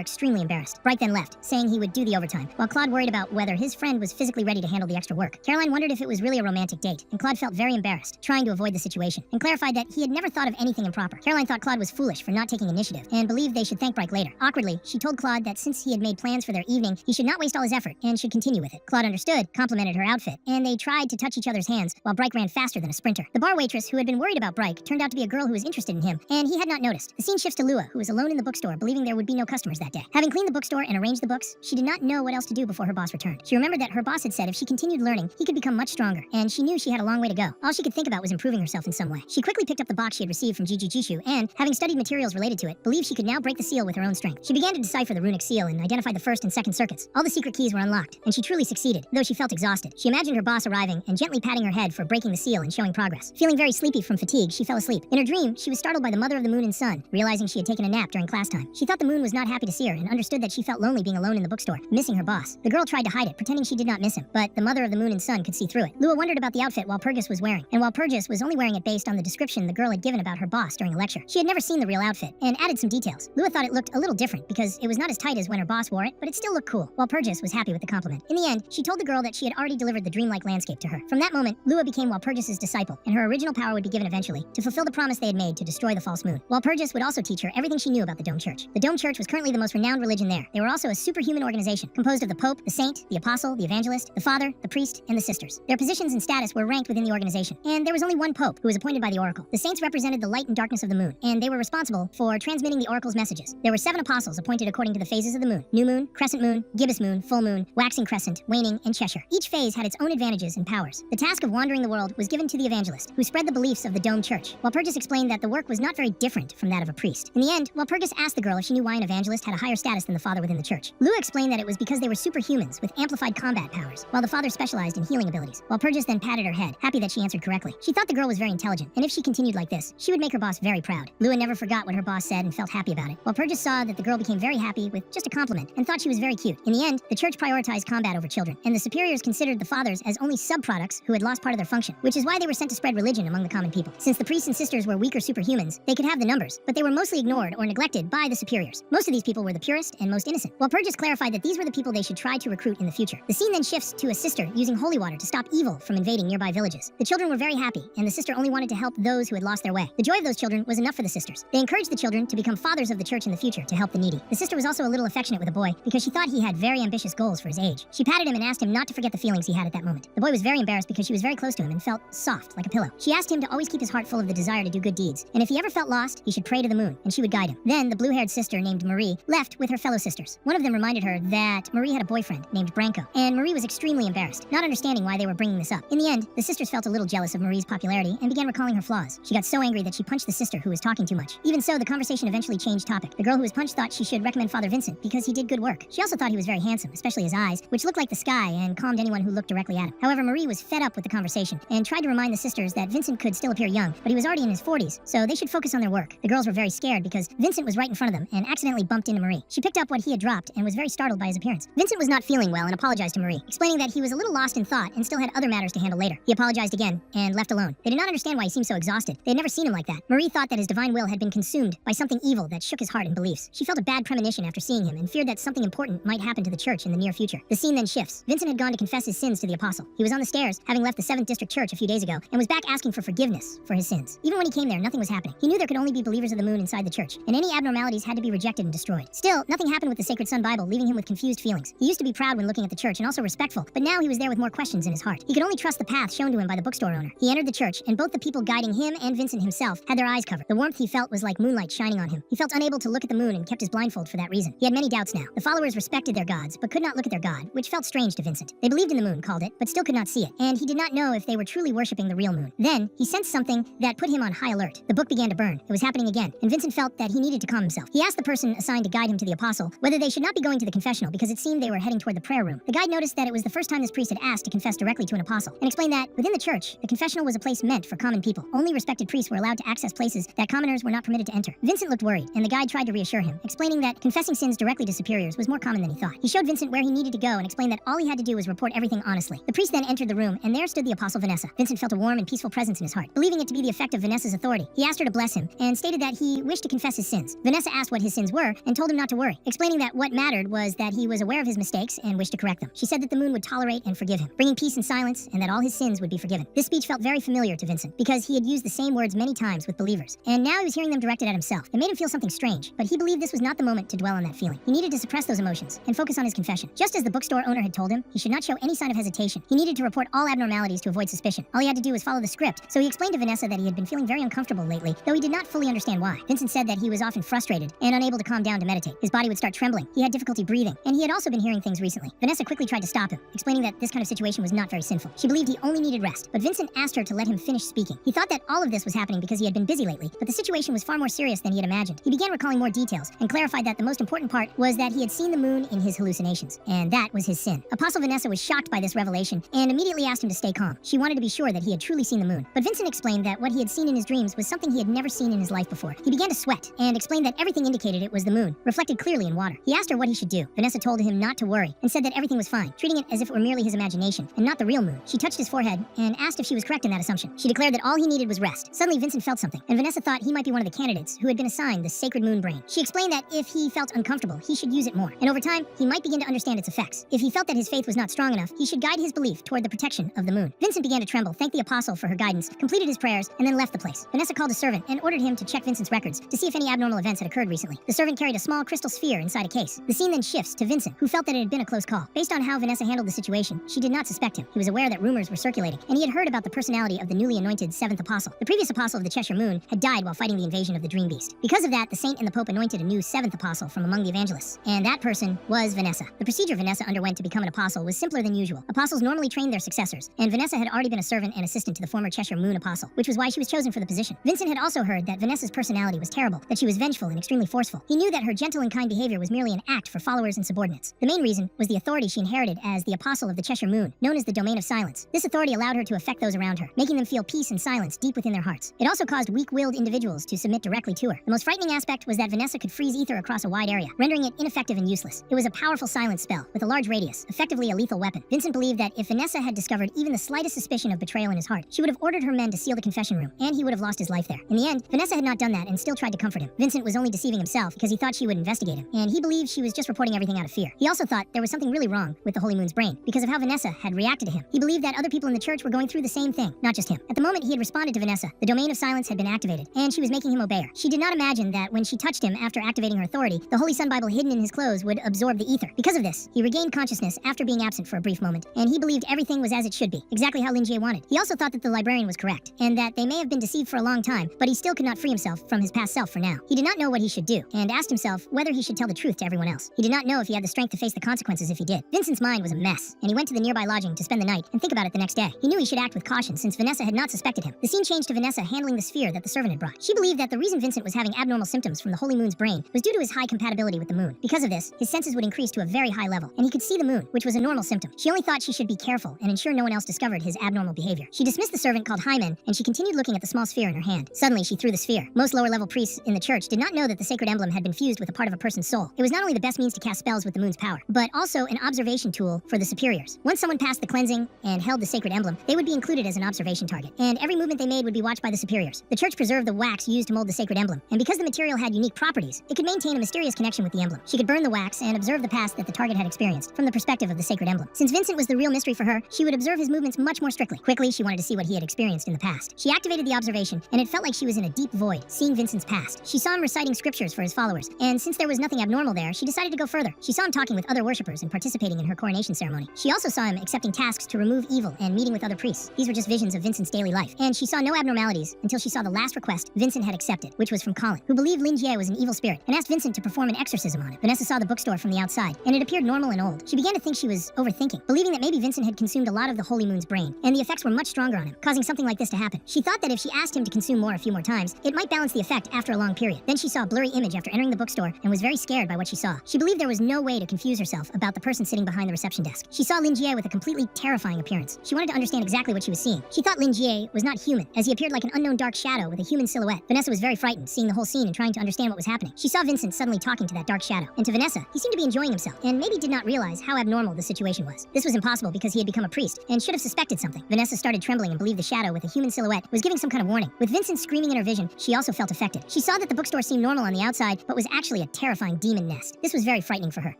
Speaker 1: extremely embarrassed. Bright then left, saying he would do the overtime, while Claude worried about whether his friend was physically ready to handle the extra work. Caroline wondered if it was really a romantic date, and Claude felt very embarrassed, trying to avoid the situation, and clarified that he had never thought of anything improper. Caroline thought Claude was foolish for not taking initiative, and believed they should thank Bright later. Awkwardly, she told Claude that since he had made plans for their evening, he should not waste all his effort, and should continue with it. Claude understood, complimented her outfit, and they tried to touch each other's hands, while Bright ran faster than a sprinter. The bar waitress, who had been worried about Bright, turned out to be a girl who was interested in him, and he had not noticed. The scene shifts to Lua, who was alone in the bookstore, believing there would be no customers that day. Having cleaned the bookstore and arranged the books, she did not know what else to do before her boss returned. She remembered that her boss had said if she continued learning, he could become much stronger, and she knew she had a long way to go. All she could think about was improving herself in some way. She quickly picked up the box she had received from Gigi Jishu, and, having studied materials related to it, believed she could now break the seal with her own strength. She began to decipher the runic seal and identify the first and second circuits. All the secret keys were unlocked, and she truly succeeded, though she felt exhausted. She imagined her boss arriving and gently patting her head for breaking the seal and showing progress. Feeling very sleepy from fatigue, she fell asleep. In her dream, she was startled by the mother of the moon and sun, realizing she had taken a nap during class time. She thought the moon was not happy to see her and understood that she felt lonely being alone in the bookstore, missing her her boss. The girl tried to hide it, pretending she did not miss him, but the mother of the moon and sun could see through it. Lua wondered about the outfit while Purgis was wearing, and while Purgis was only wearing it based on the description the girl had given about her boss during a lecture. She had never seen the real outfit, and added some details. Lua thought it looked a little different because it was not as tight as when her boss wore it, but it still looked cool, while Purgis was happy with the compliment. In the end, she told the girl that she had already delivered the dreamlike landscape to her. From that moment, Lua became Walpurgis's disciple, and her original power would be given eventually to fulfill the promise they had made to destroy the false moon. Walpurgis would also teach her everything she knew about the Dome Church. The Dome Church was currently the most renowned religion there. They were also a superhuman organization composed of the Pope, the Saint, the Apostle, the Evangelist, the Father, the Priest, and the Sisters. Their positions and status were ranked within the organization, and there was only one Pope who was appointed by the Oracle. The Saints represented the light and darkness of the moon, and they were responsible for transmitting the Oracle's messages. There were 7 apostles appointed according to the phases of the moon: new moon, crescent moon, gibbous moon, full moon, waxing crescent, waning, and Cheshire. Each phase had its own advantages and powers. The task of wandering the world was given to the Evangelist, who spread the beliefs of the Dome Church. Walpurgis explained that the work was not very different from that of a priest. In the end, Walpurgis asked the girl if she knew why an evangelist had a higher status than the father within the church. Lua explained that it was because they were superhumans with amplified combat powers, while the father specialized in healing abilities. Walpurgis then patted her head, happy that she answered correctly. She thought the girl was very intelligent, and if she continued like this, she would make her boss very proud. Lua never forgot what her boss said and felt happy about it. Walpurgis saw that the girl became very happy with just a compliment and thought she was very cute. In the end, the church prioritized combat over children, and the superiors considered the fathers as only subproducts who had lost part of their function, which is why they were sent to spread religion among the common people. Since the priests and sisters were weaker superhumans, they could have the numbers, but they were mostly ignored or neglected by the superiors. Most of these people were the purest and most innocent. Walpurgis clarified that these were the people they should try to recruit in the future. The scene then shifts to a sister using holy water to stop evil from invading nearby villages. The children were very happy, and the sister only wanted to help those who had lost their way. The joy of those children was enough for the sisters. They encouraged the children to become fathers of the church in the future to help the needy. The sister was also a little affectionate with the boy because she thought he had very ambitious goals for his age. She patted him and asked him not to forget the feelings he had at that moment. The boy was very embarrassed because she was very close to him and felt soft like a pillow. She asked him to always keep his heart full of the desire to do good deeds, and if he ever felt lost, he should pray to the moon, and she would guide him. Then the blue-haired sister named Marie left with her fellow sisters. One of them reminded her that Marie had a boyfriend named Branko, and Marie was extremely embarrassed, not understanding why they were bringing this up. In the end, the sisters felt a little jealous of Marie's popularity and began recalling her flaws. She got so angry that she punched the sister who was talking too much. Even so, the conversation eventually changed topic. The girl who was punched thought she should recommend Father Vincent because he did good work. She also thought he was very handsome, especially his eyes, which looked like the sky and calmed anyone who looked directly at him. However, Marie was fed up with the conversation and tried to remind the sisters that Vincent could still appear young, but he was already in his 40s, so they should focus on their work. The girls were very scared because Vincent was right in front of them and accidentally bumped into Marie. She picked up what he had dropped and was very startled by his appearance. Vincent was not feeling well and apologized to Marie, explaining that he was a little lost in thought and still had other matters to handle later. He apologized again and left alone. They did not understand why he seemed so exhausted. They had never seen him like that. Marie thought that his divine will had been consumed by something evil that shook his heart and beliefs. She felt a bad premonition after seeing him and feared that something important might happen to the church in the near future. The scene then shifts. Vincent had gone to confess his sins to the apostle. He was on the stairs, having left the 7th District Church a few days ago, and was back asking for forgiveness for his sins. Even when he came there, nothing was happening. He knew there could only be believers of the moon inside the church, and any abnormalities had to be rejected and destroyed. Still, nothing happened with the Sacred Sun Bible, leaving him with confused feelings. He used to be proud when looking at the church and also respectful, but now he was there with more questions in his heart. He could only trust the path shown to him by the bookstore owner. He entered the church, and both the people guiding him and Vincent himself had their eyes covered. The warmth he felt was like moonlight shining on him. He felt unable to look at the moon and kept his blindfold for that reason. He had many doubts now. The followers respected their gods, but could not look at their god, which felt strange to Vincent. They believed in the moon, called it, but still could not see it, and he did not know if they were truly worshipping the real moon. Then, he sensed something that put him on high alert. The book began to burn. It was happening again, and Vincent felt that he needed to calm himself. He asked the person assigned to guide him to the apostle whether they should not be going to the confessional because it seemed they were heading toward the prayer room. The guide noticed that it was the first time this priest had asked to confess directly to an apostle, and explained that within the church, the confessional was a place meant for common people. Only respected priests were allowed to access places that commoners were not permitted to enter. Vincent looked worried, and the guide tried to reassure him, explaining that confessing sins directly to superiors was more common than he thought. He showed Vincent where he needed to go and explained that all he had to do was report everything honestly. The priest then entered the room, and there stood the apostle Vanessa. Vincent felt a warm and peaceful presence in his heart. Believing it to be the effect of Vanessa's authority, he asked her to bless him and stated that he wished to confess his sins. Vanessa asked what his sins were and told him not to worry, explaining that what mattered was that he was aware of his mistakes and wished to correct them. She said that the moon would tolerate and forgive him, bringing peace and silence, and that all his sins would be forgiven. This speech felt very familiar to Vincent because he had used the same words many times with believers, and now he was hearing them directed at himself. It made him feel something strange, but he believed this was not the moment to dwell on that feeling. He needed to suppress those emotions and focus on his confession. Just as the bookstore owner had told him, he should not show any sign of hesitation. He needed to report all abnormalities to avoid suspicion. All he had to do was follow the script, so he explained to Vanessa that he had been feeling very uncomfortable lately, though he did not fully understand why. Vincent said that he was often frustrated and unable to calm down to meditate. His body would start trembling. He had difficulty breathing, and he had also been hearing things recently. Vanessa quickly tried to stop him, explaining that this kind of situation was not very sinful. She believed he only needed rest, but Vincent asked her to let him finish speaking. He thought that all of this was happening because he had been busy lately, but the situation was far more serious than he had imagined. He began recalling more details and clarified that the most important part was that he had seen the moon in his hallucinations, and that was his sin. Apostle Vanessa was shocked by this revelation and immediately asked him to stay calm. She wanted to be sure that he had truly seen the moon, but Vincent explained that what he had seen in his dreams was something he had never seen in his life before. He began to sweat and explained that everything indicated it was the moon, reflected clearly in water. He asked her what he should do. Vanessa told him told him not to worry and said that everything was fine, treating it as if it were merely his imagination and not the real moon. She touched his forehead and asked if she was correct in that assumption. She declared that all he needed was rest. Suddenly, Vincent felt something, and Vanessa thought he might be one of the candidates who had been assigned the sacred moon brain. She explained that if he felt uncomfortable, he should use it more, and over time, he might begin to understand its effects. If he felt that his faith was not strong enough, he should guide his belief toward the protection of the moon. Vincent began to tremble, thanked the apostle for her guidance, completed his prayers, and then left the place. Vanessa called a servant and ordered him to check Vincent's records to see if any abnormal events had occurred recently. The servant carried a small crystal sphere inside a case. The scene then shifts to Vincent, who felt that it had been a close call. Based on how Vanessa handled the situation, she did not suspect him. He was aware that rumors were circulating, and he had heard about the personality of the newly anointed seventh apostle. The previous apostle of the Cheshire Moon had died while fighting the invasion of the Dream Beast. Because of that, the saint and the pope anointed a new seventh apostle from among the evangelists, and that person was Vanessa. The procedure Vanessa underwent to become an apostle was simpler than usual. Apostles normally trained their successors, and Vanessa had already been a servant and assistant to the former Cheshire Moon apostle, which was why she was chosen for the position. Vincent had also heard that Vanessa's personality was terrible, that she was vengeful and extremely forceful. He knew that her gentle and kind behavior was merely an act for followers and subordinates. The main reason was the authority she inherited as the apostle of the Cheshire Moon, known as the Domain of Silence. This authority allowed her to affect those around her, making them feel peace and silence deep within their hearts. It also caused weak-willed individuals to submit directly to her. The most frightening aspect was that Vanessa could freeze ether across a wide area, rendering it ineffective and useless. It was a powerful silence spell with a large radius, effectively a lethal weapon. Vincent believed that if Vanessa had discovered even the slightest suspicion of betrayal in his heart, she would have ordered her men to seal the confession room, and he would have lost his life there. In the end, Vanessa had not done that and still tried to comfort him. Vincent was only deceiving himself because he thought she would investigate him, and he believed she was just reporting everything out of fear. He also thought there was something really wrong with the Holy Moon's brain because of how Vanessa had reacted to him. He believed that other people in the church were going through the same thing, not just him. At the moment he had responded to Vanessa, the Domain of Silence had been activated, and she was making him obey her. She did not imagine that when she touched him after activating her authority, the Holy Sun Bible hidden in his clothes would absorb the ether. Because of this, he regained consciousness after being absent for a brief moment, and he believed everything was as it should be, exactly how Lin Jie wanted. He also thought that the librarian was correct, and that they may have been deceived for a long time, but he still could not free himself from his past self for now. He did not know what he should do, and asked himself whether he should tell the truth to everyone else. He did not know if he had the strength to face the consequences if he did. Vincent's mind was a mess, and he went to the nearby lodging to spend the night and think about it the next day. He knew he should act with caution since Vanessa had not suspected him. The scene changed to Vanessa handling the sphere that the servant had brought. She believed that the reason Vincent was having abnormal symptoms from the Holy Moon's brain was due to his high compatibility with the moon. Because of this, his senses would increase to a very high level, and he could see the moon, which was a normal symptom. She only thought she should be careful and ensure no one else discovered his abnormal behavior. She dismissed the servant called Hymen, and she continued looking at the small sphere in her hand. Suddenly, she threw the sphere. Most lower-level priests in the church did not know that the sacred emblem had been fused with a part of a person's soul. It was not only the best means to cast spells with the moon's power, but also an observation tool for the superiors. Once someone passed the cleansing and held the sacred emblem, they would be included as an observation target, and every movement they made would be watched by the superiors. The church preserved the wax used to mold the sacred emblem, and because the material had unique properties, it could maintain a mysterious connection with the emblem. She could burn the wax and observe the past that the target had experienced from the perspective of the sacred emblem. Since Vincent was the real mystery for her, she would observe his movements much more strictly. Quickly, she wanted to see what he had experienced in the past. She activated the observation, and it felt like she was in a deep void, seeing Vincent's past. She saw him reciting scriptures for his followers, and since there was nothing abnormal there, she decided to go further. She saw him talking with other worshippers and participating in her coronation ceremony. She also saw him accepting tasks to remove evil and meeting with other priests. These were just visions of Vincent's daily life, and she saw no abnormalities until she saw the last request Vincent had accepted, which was from Colin, who believed Lin Jie was an evil spirit, and asked Vincent to perform an exorcism on it. Vanessa saw the bookstore from the outside, and it appeared normal and old. She began to think she was overthinking, believing that maybe Vincent had consumed a lot of the Holy Moon's brain, and the effects were much stronger on him, causing something like this to happen. She thought that if she asked him to consume more a few more times, it might balance the effect after a long period. Then she saw a blurry image after entering the bookstore and was very scared by what she saw. She believed there was no way to confuse herself about the person sitting behind the reception desk. She saw Lin Jie with a completely terrifying appearance. She wanted to understand exactly what she was seeing. She thought Lin Jie was not human, as he appeared like an unknown dark shadow with a human silhouette. Vanessa was very frightened, seeing the whole scene and trying to understand what was happening. She saw Vincent suddenly talking to that dark shadow, and to Vanessa, he seemed to be enjoying himself, and maybe did not realize how abnormal the situation was. This was impossible because he had become a priest, and should have suspected something. Vanessa started trembling and believed the shadow with a human silhouette was giving some kind of warning. With Vincent screaming in her vision, she also felt affected. She saw that the bookstore seemed normal on the outside, but was actually a terrifying demon nest. This was very frightening for her.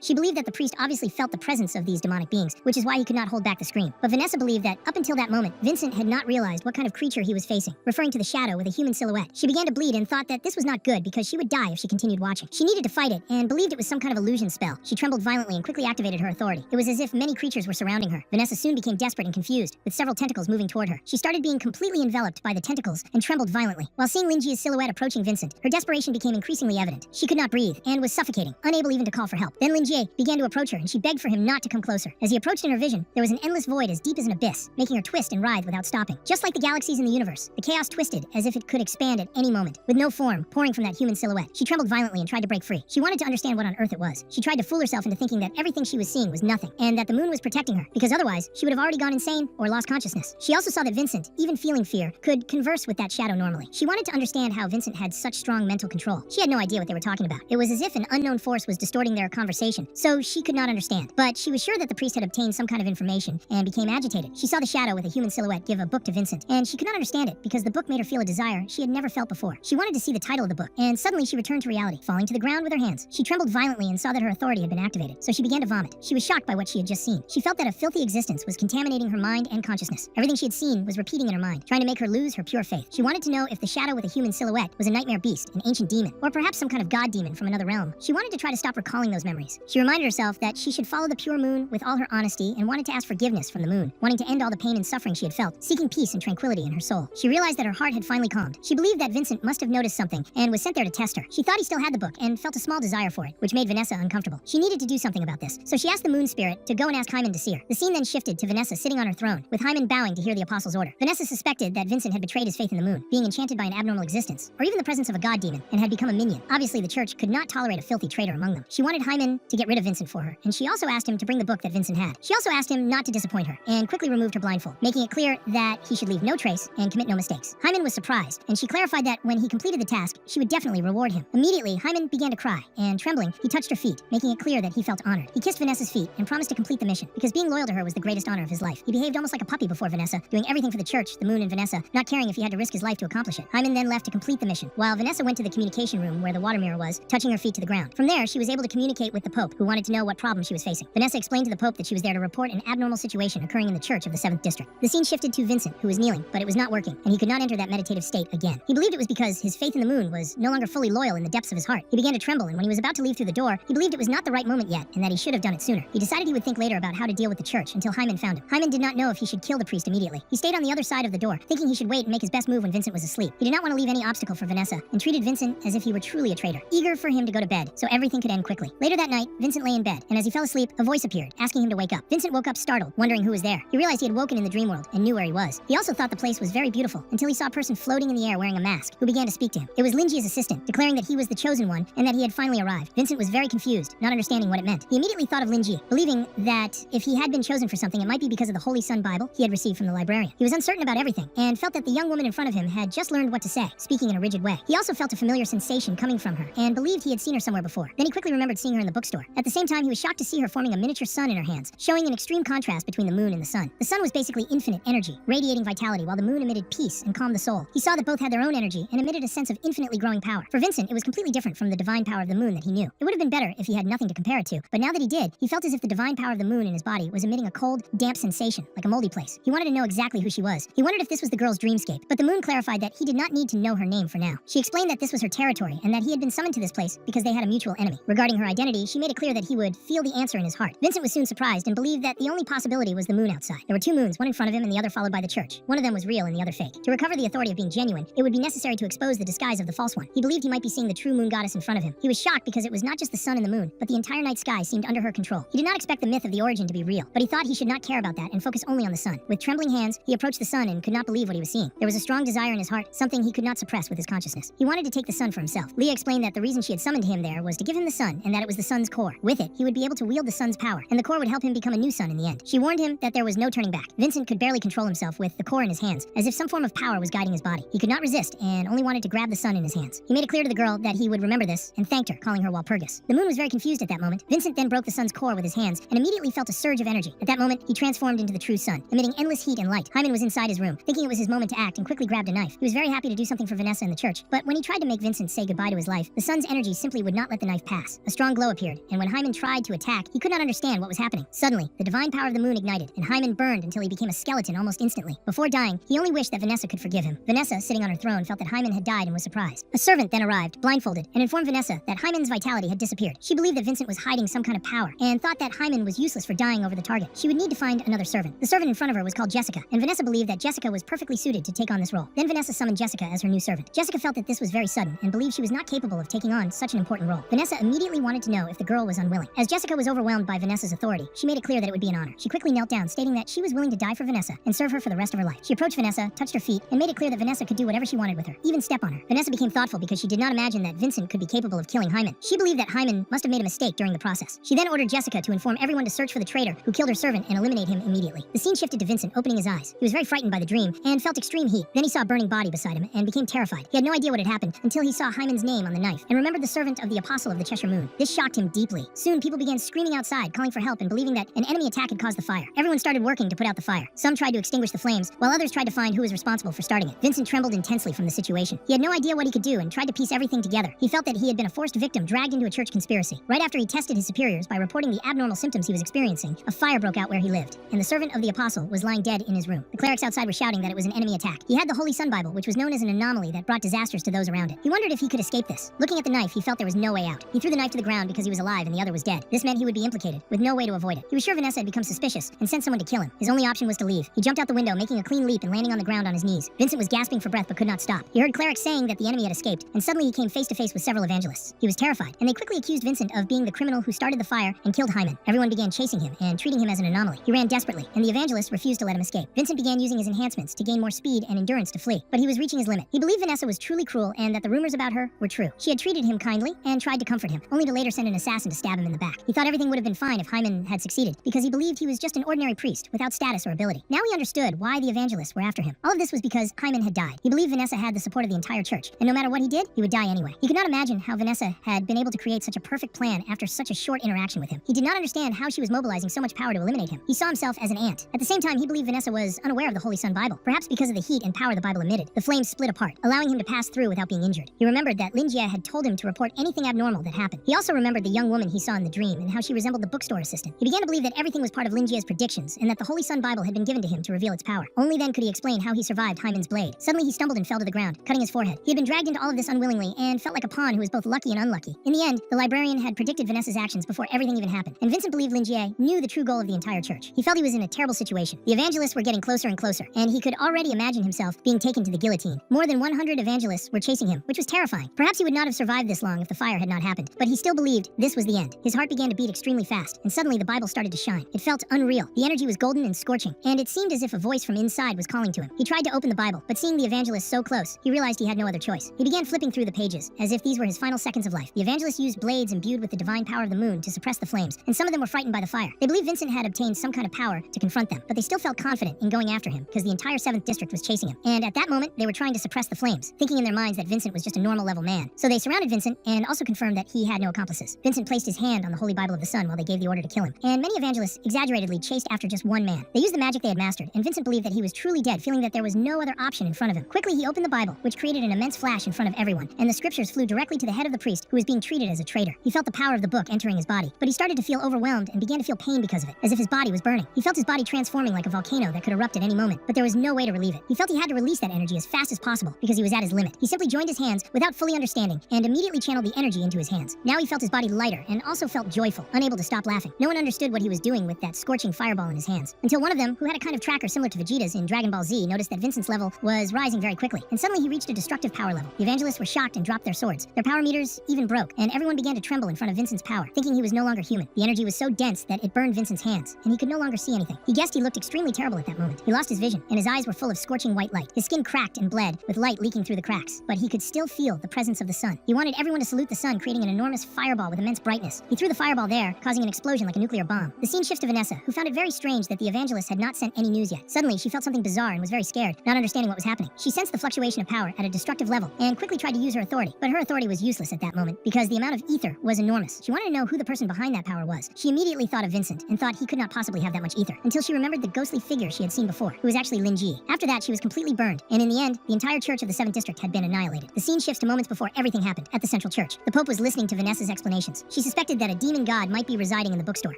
Speaker 1: She believed that the priest obviously felt the presence of these demonic beings, which is why he could not hold back the scream. But Vanessa believed that up until that moment, Vincent had not realized what kind of creature he was facing, referring to the shadow with a human silhouette. She began to bleed and thought that this was not good because she would die if she continued watching. She needed to fight it and believed it was some kind of illusion spell. She trembled violently and quickly activated her authority. It was as if many creatures were surrounding her. Vanessa soon became desperate and confused, with several tentacles moving toward her. She started being completely enveloped by the tentacles and trembled violently. While seeing Lin Jie's silhouette approaching Vincent, her desperation became increasingly evident. She could not breathe and was suffocating, unable even to call for help. Then Lin Jie began to approach her, and she begged for him not to come closer. As he approached in her vision, there was an endless void as deep as an abyss, making her twist and writhe without stopping. Just like the galaxies in the universe, the chaos twisted as if it could expand at any moment, with no form pouring from that human silhouette. She trembled violently and tried to break free. She wanted to understand what on earth it was. She tried to fool herself into thinking that everything she was seeing was nothing, and that the moon was protecting her, because otherwise she would have already gone insane or lost consciousness. She also saw that Vincent, even feeling fear, could converse with that shadow normally. She wanted to understand how Vincent had such strong mental control. She had no idea what they were talking about. It was as if an unknown force was distorting their conversation so she could not understand. But she was sure that the priest had obtained some kind of information and became agitated. She saw the shadow with a human silhouette give a book to Vincent, and she could not understand it because the book made her feel a desire she had never felt before. She wanted to see the title of the book, and suddenly she returned to reality, falling to the ground with her hands. She trembled violently and saw that her authority had been activated, so she began to vomit. She was shocked by what she had just seen. She felt that a filthy existence was contaminating her mind and consciousness. Everything she had seen was repeating in her mind, trying to make her lose her pure faith. She wanted to know if the shadow with a human silhouette was a nightmare beast, an ancient demon, or perhaps some kind of god demon from another realm. She wanted to try to stop recalling those memories. She reminded herself that she should follow the pure moon with all her honesty and wanted to ask forgiveness from the moon, wanting to end all the pain and suffering she had felt, seeking peace and tranquility in her soul. She realized that her heart had finally calmed. She believed that Vincent must have noticed something and was sent there to test her. She thought he still had the book and felt a small desire for it, which made Vanessa uncomfortable. She needed to do something about this, so she asked the moon spirit to go and ask Hyman to see her. The scene then shifted to Vanessa sitting on her throne, with Hyman bowing to hear the apostle's order. Vanessa suspected that Vincent had betrayed his faith in the moon, being enchanted by an abnormal existence, or even the presence of a god demon, and had become a minion. Obviously, the church could not tolerate a filthy traitor among them. She wanted Hyman to get rid of Vincent for her, and she also asked him to bring the book that Vincent had. She also asked him not to disappoint her, and quickly removed her blindfold, making it clear that he should leave no trace and commit no mistakes. Hyman was surprised, and she clarified that when he completed the task, she would definitely reward him. Immediately, Hyman began to cry, and trembling, he touched her feet, making it clear that he felt honored. He kissed Vanessa's feet and promised to complete the mission, because being loyal to her was the greatest honor of his life. He behaved almost like a puppy before Vanessa, doing everything for the church, the moon, and Vanessa, not caring if he had to risk his life to accomplish it. Hyman then left to complete the mission, while Vanessa went to the communication room where the water mirror was, touching her feet to the ground. From there, she was able to communicate with the Pope, who wanted to know what problem she was facing. Vanessa explained to the Pope that she was there to report an abnormal situation occurring in the church of the 7th District. The scene shifted to Vincent, who was kneeling, but it was not working, and he could not enter that meditative state again. He believed it was because his faith in the moon was no longer fully loyal in the depths of his heart. He began to tremble, and when he was about to leave through the door, he believed it was not the right moment yet, and that he should have done it sooner. He decided he would think later about how to deal with the church until Hyman found him. Hyman did not know if he should kill the priest immediately. He stayed on the other side of the door, thinking he should wait and make his best move when Vincent was asleep. He did not want to leave any obstacle for Vanessa, and treated Vincent as if he were truly a traitor, eager for him to go to bed, so everything could end quickly. Later that night, Vincent lay in bed, and as he fell asleep, a voice appeared, asking him to wake up. Vincent woke up startled, wondering who was there. He realized he had woken in the dream world, and knew where he was. He also thought the place was very beautiful, until he saw a person floating in the air wearing a mask, who began to speak to him. It was Linji's assistant, declaring that he was the chosen one, and that he had finally arrived. Vincent was very confused, not understanding what it meant. He immediately thought of Linji, believing that if he had been chosen for something, it might be because of the Holy Sun Bible he had received from the librarian. He was uncertain about everything, and felt that the young woman in front of him had just learned what to say, speaking in a rigid way. He also felt a familiar sensation coming from her, and believed he had seen her somewhere before. Then he quickly remembered seeing her in the bookstore. At the same time, he was shocked to see her forming a miniature sun in her hands, showing an extreme contrast between the moon and the sun. The sun was basically infinite energy, radiating vitality, while the moon emitted peace and calmed the soul. He saw that both had their own energy and emitted a sense of infinitely growing power. For Vincent, it was completely different from the divine power of the moon that he knew. It would have been better if he had nothing to compare it to, but now that he did, he felt as if the divine power of the moon in his body was emitting a cold, damp sensation, like a moldy place. He wanted to know exactly who she was. He wondered if this was the girl's dreamscape, but the moon clarified that he did not need to know her name for now. She explained that this was her territory, and that he had been summoned to this place because they had a mutual enemy. Regarding her identity, she made it clear that he would feel the answer in his heart. Vincent was soon surprised and believed that the only possibility was the moon outside. There were two moons, one in front of him and the other followed by the church. One of them was real and the other fake. To recover the authority of being genuine, it would be necessary to expose the disguise of the false one. He believed he might be seeing the true moon goddess in front of him. He was shocked because it was not just the sun and the moon, but the entire night sky seemed under her control. He did not expect the myth of the origin to be real, but he thought he should not care about that and focus only on the sun. With trembling hands, he approached the sun and could not believe what he was seeing. There was a strong desire in his heart, something he could not suppress with his consciousness. He wanted to take the sun for himself. Leah explained that the reason she had summoned him there was to give him the sun, and that it was the sun's core. With it, he would be able to wield the sun's power, and the core would help him become a new sun in the end. She warned him that there was no turning back. Vincent could barely control himself with the core in his hands, as if some form of power was guiding his body. He could not resist, and only wanted to grab the sun in his hands. He made it clear to the girl that he would remember this, and thanked her, calling her Walpurgis. The moon was very confused at that moment. Vincent then broke the sun's core with his hands, and immediately felt a surge of energy. At that moment, he transformed into the true sun, emitting endless heat and light. Hyman was inside his room, thinking it was his moment to act, and quickly grabbed a knife. He was very happy to do something for Vanessa in the church, but when he tried to make Vincent say goodbye to his life, the sun's energy simply would not let the knife pass. A strong glow appeared, and when Hyman tried to attack, he could not understand what was happening. Suddenly, the divine power of the moon ignited, and Hyman burned until he became a skeleton almost instantly. Before dying, he only wished that Vanessa could forgive him. Vanessa, sitting on her throne, felt that Hyman had died and was surprised. A servant then arrived, blindfolded, and informed Vanessa that Hyman's vitality had disappeared. She believed that Vincent was hiding some kind of power, and thought that Hyman was useless for dying over the target. She would need to find another servant. The servant in front of her was called Jessica, and Vanessa believed that Jessica was perfectly suited to take on this role. Then Vanessa summoned Jessica as her new servant. Jessica felt that this was very sudden, and believed she was not capable of taking on such an important role. Vanessa immediately wanted to know if the girl was unwilling. As Jessica was overwhelmed by Vanessa's authority, she made it clear that it would be an honor. She quickly knelt down, stating that she was willing to die for Vanessa and serve her for the rest of her life. She approached Vanessa, touched her feet, and made it clear that Vanessa could do whatever she wanted with her, even step on her. Vanessa became thoughtful because she did not imagine that Vincent could be capable of killing Hyman. She believed that Hyman must have made a mistake during the process. She then ordered Jessica to inform everyone to search for the traitor who killed her servant and eliminate him immediately. The scene shifted to Vincent opening his eyes. He was very frightened by the dream and felt extreme heat. Then he saw a burning body beside him and became terrified. He had no idea what had happened until he saw Hyman's name on the knife and remembered the servant of the apostle of the Cheshire Moon. This shocked him deeply. flee. Soon, people began screaming outside, calling for help and believing that an enemy attack had caused the fire. Everyone started working to put out the fire. Some tried to extinguish the flames, while others tried to find who was responsible for starting it. Vincent trembled intensely from the situation. He had no idea what he could do and tried to piece everything together. He felt that he had been a forced victim dragged into a church conspiracy. Right after he tested his superiors by reporting the abnormal symptoms he was experiencing, a fire broke out where he lived, and the servant of the apostle was lying dead in his room. The clerics outside were shouting that it was an enemy attack. He had the Holy Sun Bible, which was known as an anomaly that brought disasters to those around it. He wondered if he could escape this. Looking at the knife, he felt there was no way out. He threw the knife to the ground because he was alive and the other was dead. This meant he would be implicated, with no way to avoid it. He was sure Vanessa had become suspicious and sent someone to kill him. His only option was to leave. He jumped out the window, making a clean leap and landing on the ground on his knees. Vincent was gasping for breath but could not stop. He heard clerics saying that the enemy had escaped, and suddenly he came face to face with several evangelists. He was terrified, and they quickly accused Vincent of being the criminal who started the fire and killed Hyman. Everyone began chasing him and treating him as an anomaly. He ran desperately, and the evangelists refused to let him escape. Vincent began using his enhancements to gain more speed and endurance to flee, but he was reaching his limit. He believed Vanessa was truly cruel and that the rumors about her were true. She had treated him kindly and tried to comfort him, only to later send an assassin to stab him in the back. He thought everything would have been fine if Hyman had succeeded, because he believed he was just an ordinary priest without status or ability. Now he understood why the evangelists were after him. All of this was because Hyman had died. He believed Vanessa had the support of the entire church, and no matter what he did, he would die anyway. He could not imagine how Vanessa had been able to create such a perfect plan after such a short interaction with him. He did not understand how she was mobilizing so much power to eliminate him. He saw himself as an ant. At the same time, he believed Vanessa was unaware of the Holy Sun Bible, perhaps because of the heat and power the Bible emitted. The flames split apart, allowing him to pass through without being injured. He remembered that Lin Jie had told him to report anything abnormal that happened. He also remembered the young woman he saw in the dream and how she resembled the bookstore assistant. He began to believe that everything was part of Lin Jie's predictions and that the Holy Sun Bible had been given to him to reveal its power. Only then could he explain how he survived Hyman's blade. Suddenly he stumbled and fell to the ground, cutting his forehead. He had been dragged into all of this unwillingly and felt like a pawn who was both lucky and unlucky. In the end, the librarian had predicted Vanessa's actions before everything even happened, and Vincent believed Lin Jie knew the true goal of the entire church. He felt he was in a terrible situation. The evangelists were getting closer and closer, and he could already imagine himself being taken to the guillotine. More than 100 evangelists were chasing him, which was terrifying. Perhaps he would not have survived this long if the fire had not happened, but he still believed this was the end. His heart began to beat extremely fast, and suddenly the Bible started to shine. It felt unreal. The energy was golden and scorching, and it seemed as if a voice from inside was calling to him. He tried to open the Bible, but seeing the evangelist so close, he realized he had no other choice. He began flipping through the pages, as if these were his final seconds of life. The evangelists used blades imbued with the divine power of the moon to suppress the flames, and some of them were frightened by the fire. They believed Vincent had obtained some kind of power to confront them, but they still felt confident in going after him because the entire 7th district was chasing him. And at that moment, they were trying to suppress the flames, thinking in their minds that Vincent was just a normal level man. So they surrounded Vincent and also confirmed that he had no accomplices. Vincent placed his hand on the Holy Bible of the Sun while they gave the order to kill him. And many evangelists exaggeratedly chased after just one man. They used the magic they had mastered, and Vincent believed that he was truly dead, feeling that there was no other option in front of him. Quickly, he opened the Bible, which created an immense flash in front of everyone, and the scriptures flew directly to the head of the priest, who was being treated as a traitor. He felt the power of the book entering his body, but he started to feel overwhelmed and began to feel pain because of it, as if his body was burning. He felt his body transforming like a volcano that could erupt at any moment, but there was no way to relieve it. He felt he had to release that energy as fast as possible because he was at his limit. He simply joined his hands without fully understanding and immediately channeled the energy into his hands. Now he felt his body lighter and also felt joyful, unable to stop laughing. No one understood what he was doing with that scorching fireball in his hands, until one of them, who had a kind of tracker similar to Vegeta's in Dragon Ball Z, noticed that Vincent's level was rising very quickly, and suddenly he reached a destructive power level. The evangelists were shocked and dropped their swords. Their power meters even broke, and everyone began to tremble in front of Vincent's power, thinking he was no longer human. The energy was so dense that it burned Vincent's hands, and he could no longer see anything. He guessed he looked extremely terrible at that moment. He lost his vision, and his eyes were full of scorching white light. His skin cracked and bled, with light leaking through the cracks, but he could still feel the presence of the sun. He wanted everyone to salute the sun, creating an enormous fireball with immense brightness. He threw the fireball there, causing an explosion like a nuclear bomb. The scene shifts to Vanessa, who found it very strange that the evangelists had not sent any news yet. Suddenly, she felt something bizarre and was very scared, not understanding what was happening. She sensed the fluctuation of power at a destructive level and quickly tried to use her authority, but her authority was useless at that moment because the amount of ether was enormous. She wanted to know who the person behind that power was. She immediately thought of Vincent and thought he could not possibly have that much ether, until she remembered the ghostly figure she had seen before, who was actually Lin Ji. After that, she was completely burned, and in the end, the entire church of the 7th district had been annihilated. The scene shifts to moments before everything happened, at the central church. The Pope was listening to Vanessa's explanations. She suspected that a demon god might be residing in the bookstore.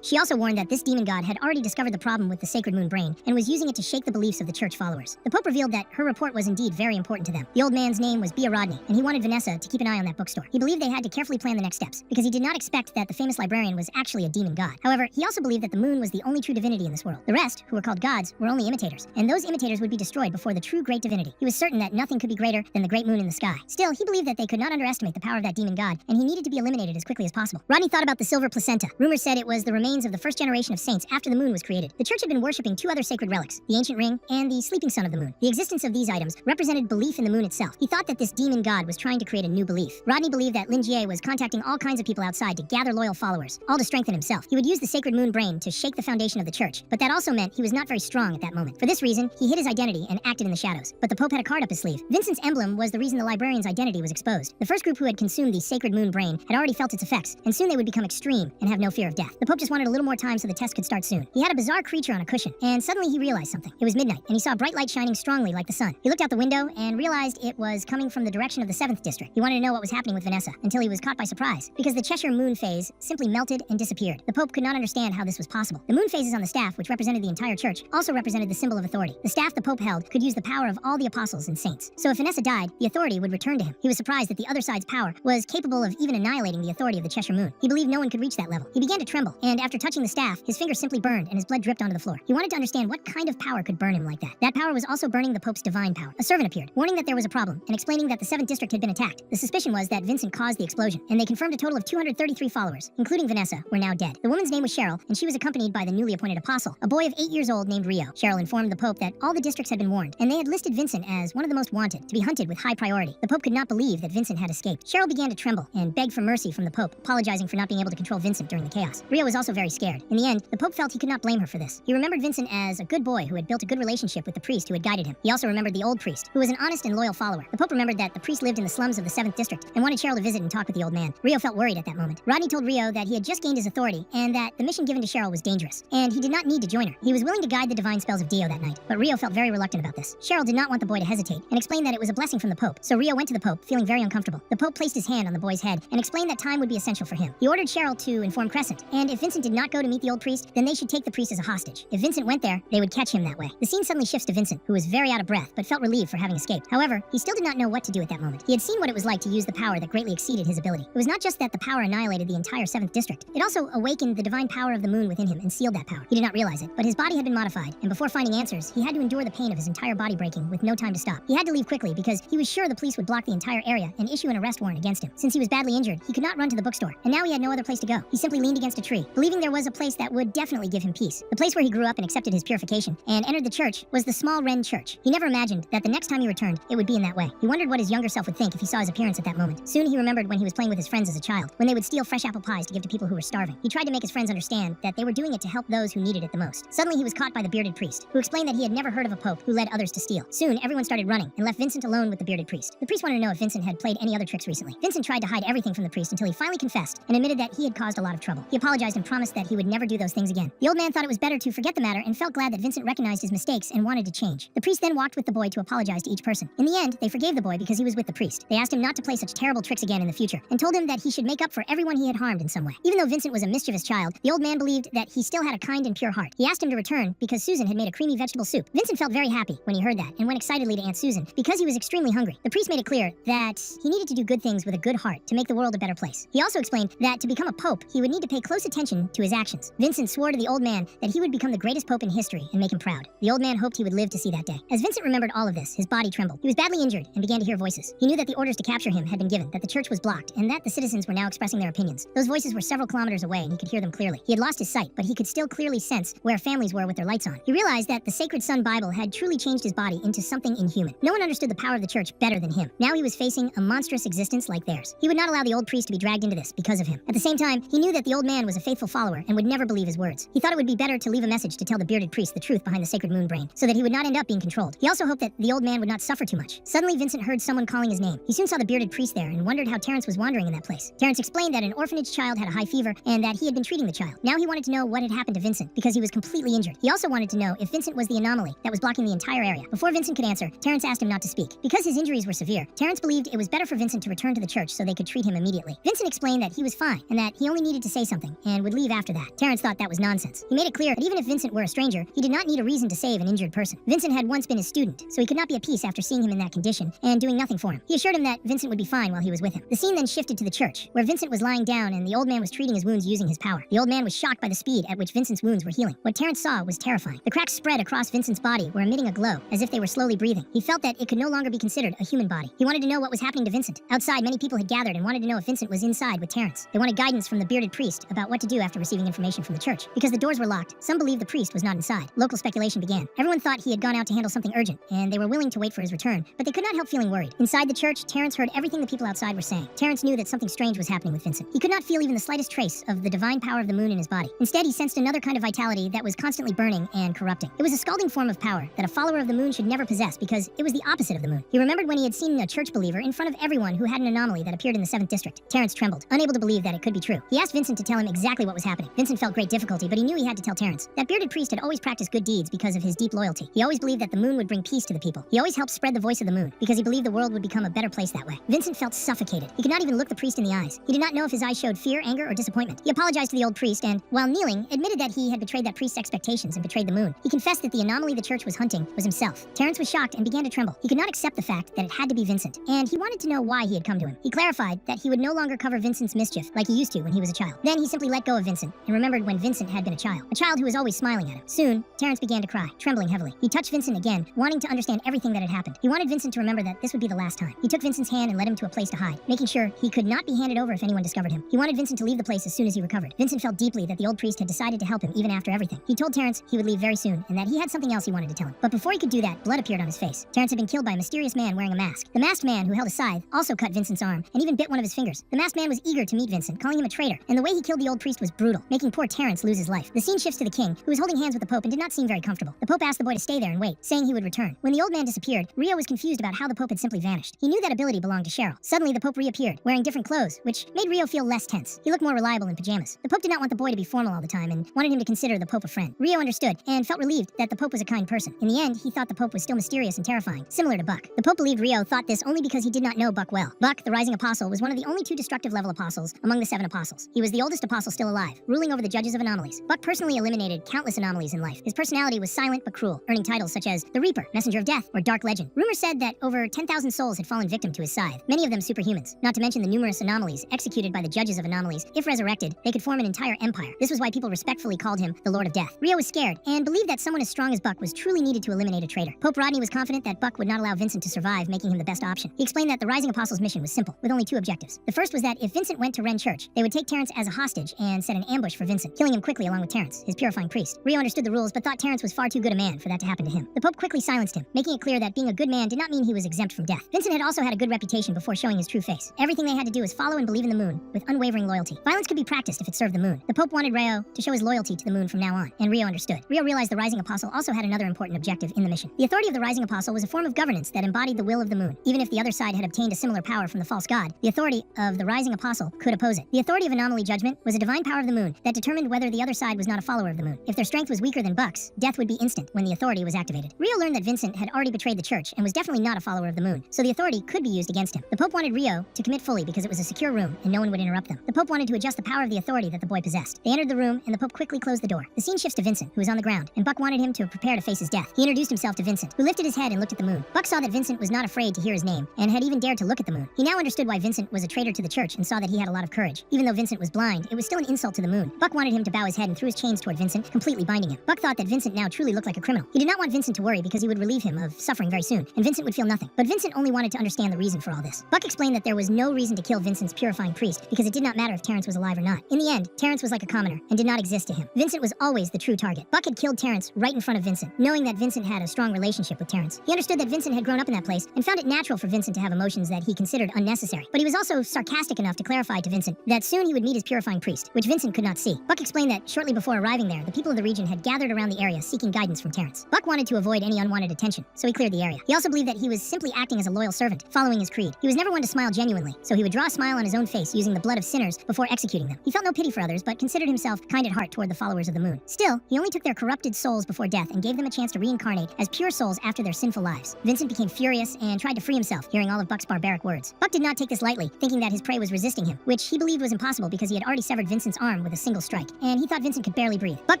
Speaker 1: She also warned that this demon god had already discovered the problem with the sacred moon brain and was using it to shake the beliefs of the church followers. The Pope revealed that her report was indeed very important to them. The old man's name was Bia Rodney, and he wanted Vanessa to keep an eye on that bookstore. He believed they had to carefully plan the next steps, because he did not expect that the famous librarian was actually a demon god. However, he also believed that the moon was the only true divinity in this world. The rest, who were called gods, were only imitators, and those imitators would be destroyed before the true great divinity. He was certain that nothing could be greater than the great moon in the sky. Still, he believed that they could not underestimate the power of that demon god, and he needed to be eliminated as quickly as possible. Rodney thought about the silver placenta. Rumors said it was the remains of the first generation of saints after the moon was created. The church had been worshipping 2 other sacred relics, the ancient ring and the sleeping sun of the moon. The existence of these items represented belief in the moon itself. He thought that this demon god was trying to create a new belief. Rodney believed that Lin Jie was contacting all kinds of people outside to gather loyal followers, all to strengthen himself. He would use the sacred moon brain to shake the foundation of the church, but that also meant he was not very strong at that moment. For this reason, he hid his identity and acted in the shadows. But the Pope had a card up his sleeve. Vincent's emblem was the reason the librarian's identity was exposed. The first group who had consumed the sacred moon brain had already felt its effects, and soon Soon they would become extreme and have no fear of death. The Pope just wanted a little more time so the test could start soon. He had a bizarre creature on a cushion, and suddenly he realized something. It was midnight, and he saw a bright light shining strongly like the sun. He looked out the window and realized it was coming from the direction of the 7th district. He wanted to know what was happening with Vanessa until he was caught by surprise, because the Cheshire moon phase simply melted and disappeared. The Pope could not understand how this was possible. The moon phases on the staff, which represented the entire church, also represented the symbol of authority. The staff the Pope held could use the power of all the apostles and saints. So if Vanessa died, the authority would return to him. He was surprised that the other side's power was capable of even annihilating the authority of the Cheshire moon. He believed no one could reach that level. He began to tremble, and after touching the staff, his finger simply burned and his blood dripped onto the floor. He wanted to understand what kind of power could burn him like that. That power was also burning the Pope's divine power. A servant appeared, warning that there was a problem, and explaining that the 7th district had been attacked. The suspicion was that Vincent caused the explosion, and they confirmed a total of 233 followers, including Vanessa, were now dead. The woman's name was Cheryl, and she was accompanied by the newly appointed apostle, a boy of 8 years old named Rio. Cheryl informed the Pope that all the districts had been warned, and they had listed Vincent as one of the most wanted, to be hunted with high priority. The Pope could not believe that Vincent had escaped. Cheryl began to tremble and begged for mercy from the Pope, apologizing for not being able to control Vincent during the chaos. Rio was also very scared. In the end, the Pope felt he could not blame her for this. He remembered Vincent as a good boy who had built a good relationship with the priest who had guided him. He also remembered the old priest, who was an honest and loyal follower. The Pope remembered that the priest lived in the slums of the 7th district and wanted Cheryl to visit and talk with the old man. Rio felt worried at that moment. Rodney told Rio that he had just gained his authority and that the mission given to Cheryl was dangerous, and he did not need to join her. He was willing to guide the divine spells of Dio that night, but Rio felt very reluctant about this. Cheryl did not want the boy to hesitate and explained that it was a blessing from the Pope, so Rio went to the Pope, feeling very uncomfortable. The Pope placed his hand on the boy's head and explained that time would be essential for him. He ordered Cheryl to inform Crescent, and if Vincent did not go to meet the old priest, then they should take the priest as a hostage. If Vincent went there, they would catch him that way. The scene suddenly shifts to Vincent, who was very out of breath, but felt relieved for having escaped. However, he still did not know what to do at that moment. He had seen what it was like to use the power that greatly exceeded his ability. It was not just that the power annihilated the entire 7th district, it also awakened the divine power of the moon within him and sealed that power. He did not realize it, but his body had been modified, and before finding answers, he had to endure the pain of his entire body breaking with no time to stop. He had to leave quickly because he was sure the police would block the entire area and issue an arrest warrant against him. Since he was badly injured, he could not run to the bookstore, and now he had no other place to go. He simply leaned against a tree, believing there was a place that would definitely give him peace. The place where he grew up and accepted his purification and entered the church was the small Wren church. He never imagined that the next time he returned, it would be in that way. He wondered what his younger self would think if he saw his appearance at that moment. Soon he remembered when he was playing with his friends as a child, when they would steal fresh apple pies to give to people who were starving. He tried to make his friends understand that they were doing it to help those who needed it the most. Suddenly he was caught by the bearded priest, who explained that he had never heard of a pope who led others to steal. Soon everyone started running and left Vincent alone with the bearded priest. The priest wanted to know if Vincent had played any other tricks recently. Vincent tried to hide everything from the priest until he finally confessed and admitted that he had caused a lot of trouble. He apologized and promised that he would never do those things again. The old man thought it was better to forget the matter and felt glad that Vincent recognized his mistakes and wanted to change. The priest then walked with the boy to apologize to each person. In the end, they forgave the boy because he was with the priest. They asked him not to play such terrible tricks again in the future and told him that he should make up for everyone he had harmed in some way. Even though Vincent was a mischievous child, the old man believed that he still had a kind and pure heart. He asked him to return because Susan had made a creamy vegetable soup. Vincent felt very happy when he heard that and went excitedly to Aunt Susan because he was extremely hungry. The priest made it clear that he needed to do good things with a good heart to make the world a better place. He also explained that to become a pope, he would need to pay close attention to his actions. Vincent swore to the old man that he would become the greatest pope in history and make him proud. The old man hoped he would live to see that day. As Vincent remembered all of this, his body trembled. He was badly injured and began to hear voices. He knew that the orders to capture him had been given, that the church was blocked, and that the citizens were now expressing their opinions. Those voices were several kilometers away and he could hear them clearly. He had lost his sight, but he could still clearly sense where families were with their lights on. He realized that the Sacred Sun Bible had truly changed his body into something inhuman. No one understood the power of the church better than him. Now he was facing a monstrous existence like theirs. He would not allow the old priest to be dragged into this because of him. At the same time, he knew that the old man was a faithful follower and would never believe his words. He thought it would be better to leave a message to tell the bearded priest the truth behind the sacred moon brain, so that he would not end up being controlled. He also hoped that the old man would not suffer too much. Suddenly, Vincent heard someone calling his name. He soon saw the bearded priest there and wondered how Terence was wandering in that place. Terence explained that an orphanage child had a high fever and that he had been treating the child. Now he wanted to know what had happened to Vincent because he was completely injured. He also wanted to know if Vincent was the anomaly that was blocking the entire area. Before Vincent could answer, Terence asked him not to speak. Because his injuries were severe, Terence believed it was better for Vincent to return to the church so they could treat him immediately. Vincent explained that he was fine and that he only needed to say something and would leave after that. Terence thought that was nonsense. He made it clear that even if Vincent were a stranger, he did not need a reason to save an injured person. Vincent had once been his student, so he could not be at peace after seeing him in that condition and doing nothing for him. He assured him that Vincent would be fine while he was with him. The scene then shifted to the church, where Vincent was lying down and the old man was treating his wounds using his power. The old man was shocked by the speed at which Vincent's wounds were healing. What Terence saw was terrifying. The cracks spread across Vincent's body were emitting a glow, as if they were slowly breathing. He felt that it could no longer be considered a human body. He wanted to know what was happening to Vincent. Outside, many people had gathered and wanted to know if Vincent was inside with Terence. They wanted guidance from the bearded priest about what to do after receiving information from the church. Because the doors were locked, some believed the priest was not inside. Local speculation began. Everyone thought he had gone out to handle something urgent, and they were willing to wait for his return, but they could not help feeling worried. Inside the church, Terence heard everything the people outside were saying. Terence knew that something strange was happening with Vincent. He could not feel even the slightest trace of the divine power of the moon in his body. Instead, he sensed another kind of vitality that was constantly burning and corrupting. It was a scalding form of power that a follower of the moon should never possess because it was the opposite of the moon. He remembered when he had seen a church believer in front of everyone who had an anomaly that appeared in the 7th district. Terence trembled, unable to believe believe that it could be true. He asked Vincent to tell him exactly what was happening. Vincent felt great difficulty, but he knew he had to tell Terrence. That bearded priest had always practiced good deeds because of his deep loyalty. He always believed that the moon would bring peace to the people. He always helped spread the voice of the moon because he believed the world would become a better place that way. Vincent felt suffocated. He could not even look the priest in the eyes. He did not know if his eyes showed fear, anger, or disappointment. He apologized to the old priest and, while kneeling, admitted that he had betrayed that priest's expectations and betrayed the moon. He confessed that the anomaly the church was hunting was himself. Terrence was shocked and began to tremble. He could not accept the fact that it had to be Vincent, and he wanted to know why he had come to him. He clarified that he would no longer cover Vincent's mischief like he used to when he was a child. Then he simply let go of Vincent and remembered when Vincent had been a child who was always smiling at him. Soon, Terrence began to cry, trembling heavily. He touched Vincent again, wanting to understand everything that had happened. He wanted Vincent to remember that this would be the last time. He took Vincent's hand and led him to a place to hide, making sure he could not be handed over if anyone discovered him. He wanted Vincent to leave the place as soon as he recovered. Vincent felt deeply that the old priest had decided to help him even after everything. He told Terrence he would leave very soon and that he had something else he wanted to tell him. But before he could do that, blood appeared on his face. Terrence had been killed by a mysterious man wearing a mask. The masked man, who held a scythe, also cut Vincent's arm and even bit one of his fingers. The masked man was eager to meet Vincent, calling him a traitor, and the way he killed the old priest was brutal, making poor Terrence lose his life. The scene shifts to the king, who was holding hands with the Pope and did not seem very comfortable. The Pope asked the boy to stay there and wait, saying he would return. When the old man disappeared, Rio was confused about how the Pope had simply vanished. He knew that ability belonged to Cheryl. Suddenly, the Pope reappeared, wearing different clothes, which made Rio feel less tense. He looked more reliable in pajamas. The Pope did not want the boy to be formal all the time and wanted him to consider the Pope a friend. Rio understood and felt relieved that the Pope was a kind person. In the end, he thought the Pope was still mysterious and terrifying, similar to Buck. The Pope believed Rio thought this only because he did not know Buck well. Buck, the rising apostle, was one of the only 2 destructive level apostles among the 7 apostles. He was the oldest apostle still alive, ruling over the judges of anomalies. Buck personally eliminated countless anomalies in life. His personality was silent but cruel, earning titles such as the Reaper, Messenger of Death, or Dark Legend. Rumors said that over 10,000 souls had fallen victim to his scythe, many of them superhumans, not to mention the numerous anomalies executed by the judges of anomalies. If resurrected, they could form an entire empire. This was why people respectfully called him the Lord of Death. Rio was scared and believed that someone as strong as Buck was truly needed to eliminate a traitor. Pope Rodney was confident that Buck would not allow Vincent to survive, making him the best option. He explained that the rising apostle's mission was simple, with only 2 objectives. The first was that if Vincent went to Ren Church, they would take Terrence as a hostage and set an ambush for Vincent, killing him quickly along with Terrence, his purifying priest. Rio understood the rules, but thought Terrence was far too good a man for that to happen to him. The Pope quickly silenced him, making it clear that being a good man did not mean he was exempt from death. Vincent had also had a good reputation before showing his true face. Everything they had to do was follow and believe in the moon, with unwavering loyalty. Violence could be practiced if it served the moon. The Pope wanted Rio to show his loyalty to the moon from now on, and Rio understood. Rio realized the rising apostle also had another important objective in the mission. The authority of the rising apostle was a form of governance that embodied the will of the moon. Even if the other side had obtained a similar power from the false god, the authority of the rising apostle could oppose it. The authority of anomaly judgment was a divine power of the moon that determined whether the other side was not a follower of the moon. If their strength was weaker than Buck's, death would be instant when the authority was activated. Rio learned that Vincent had already betrayed the church and was definitely not a follower of the moon, so the authority could be used against him. The Pope wanted Rio to commit fully because it was a secure room and no one would interrupt them. The Pope wanted to adjust the power of the authority that the boy possessed. They entered the room and the Pope quickly closed the door. The scene shifts to Vincent, who was on the ground, and Buck wanted him to prepare to face his death. He introduced himself to Vincent, who lifted his head and looked at the moon. Buck saw that Vincent was not afraid to hear his name and had even dared to look at the moon. He now understood why Vincent was a traitor to the church and saw that he had a lot of courage. Even though Vincent was blind, it was still an insult to the moon. Buck wanted him to bow his head and threw his chains toward Vincent, completely binding him. Buck thought that Vincent now truly looked like a criminal. He did not want Vincent to worry because he would relieve him of suffering very soon, and Vincent would feel nothing. But Vincent only wanted to understand the reason for all this. Buck explained that there was no reason to kill Vincent's purifying priest because it did not matter if Terrence was alive or not. In the end, Terrence was like a commoner and did not exist to him. Vincent was always the true target. Buck had killed Terrence right in front of Vincent, knowing that Vincent had a strong relationship with Terrence. He understood that Vincent had grown up in that place and found it natural for Vincent to have emotions that he considered unnecessary. But he was also sarcastic enough to clarify to Vincent that soon he would meet his purifying priest, which Vincent could not see. Buck explained that shortly before arriving there, the people of the region had gathered around the area seeking guidance from Terrence. Buck wanted to avoid any unwanted attention, so he cleared the area. He also believed that he was simply acting as a loyal servant, following his creed. He was never one to smile genuinely, so he would draw a smile on his own face using the blood of sinners before executing them. He felt no pity for others, but considered himself kind at heart toward the followers of the moon. Still, he only took their corrupted souls before death and gave them a chance to reincarnate as pure souls after their sinful lives. Vincent became furious and tried to free himself, hearing all of Buck's barbaric words. Buck did not take this lightly, thinking that his prey was resisting him, which he believed was impossible because he had already severed Vincent's arm with a single strike, and he thought Vincent could barely breathe. Buck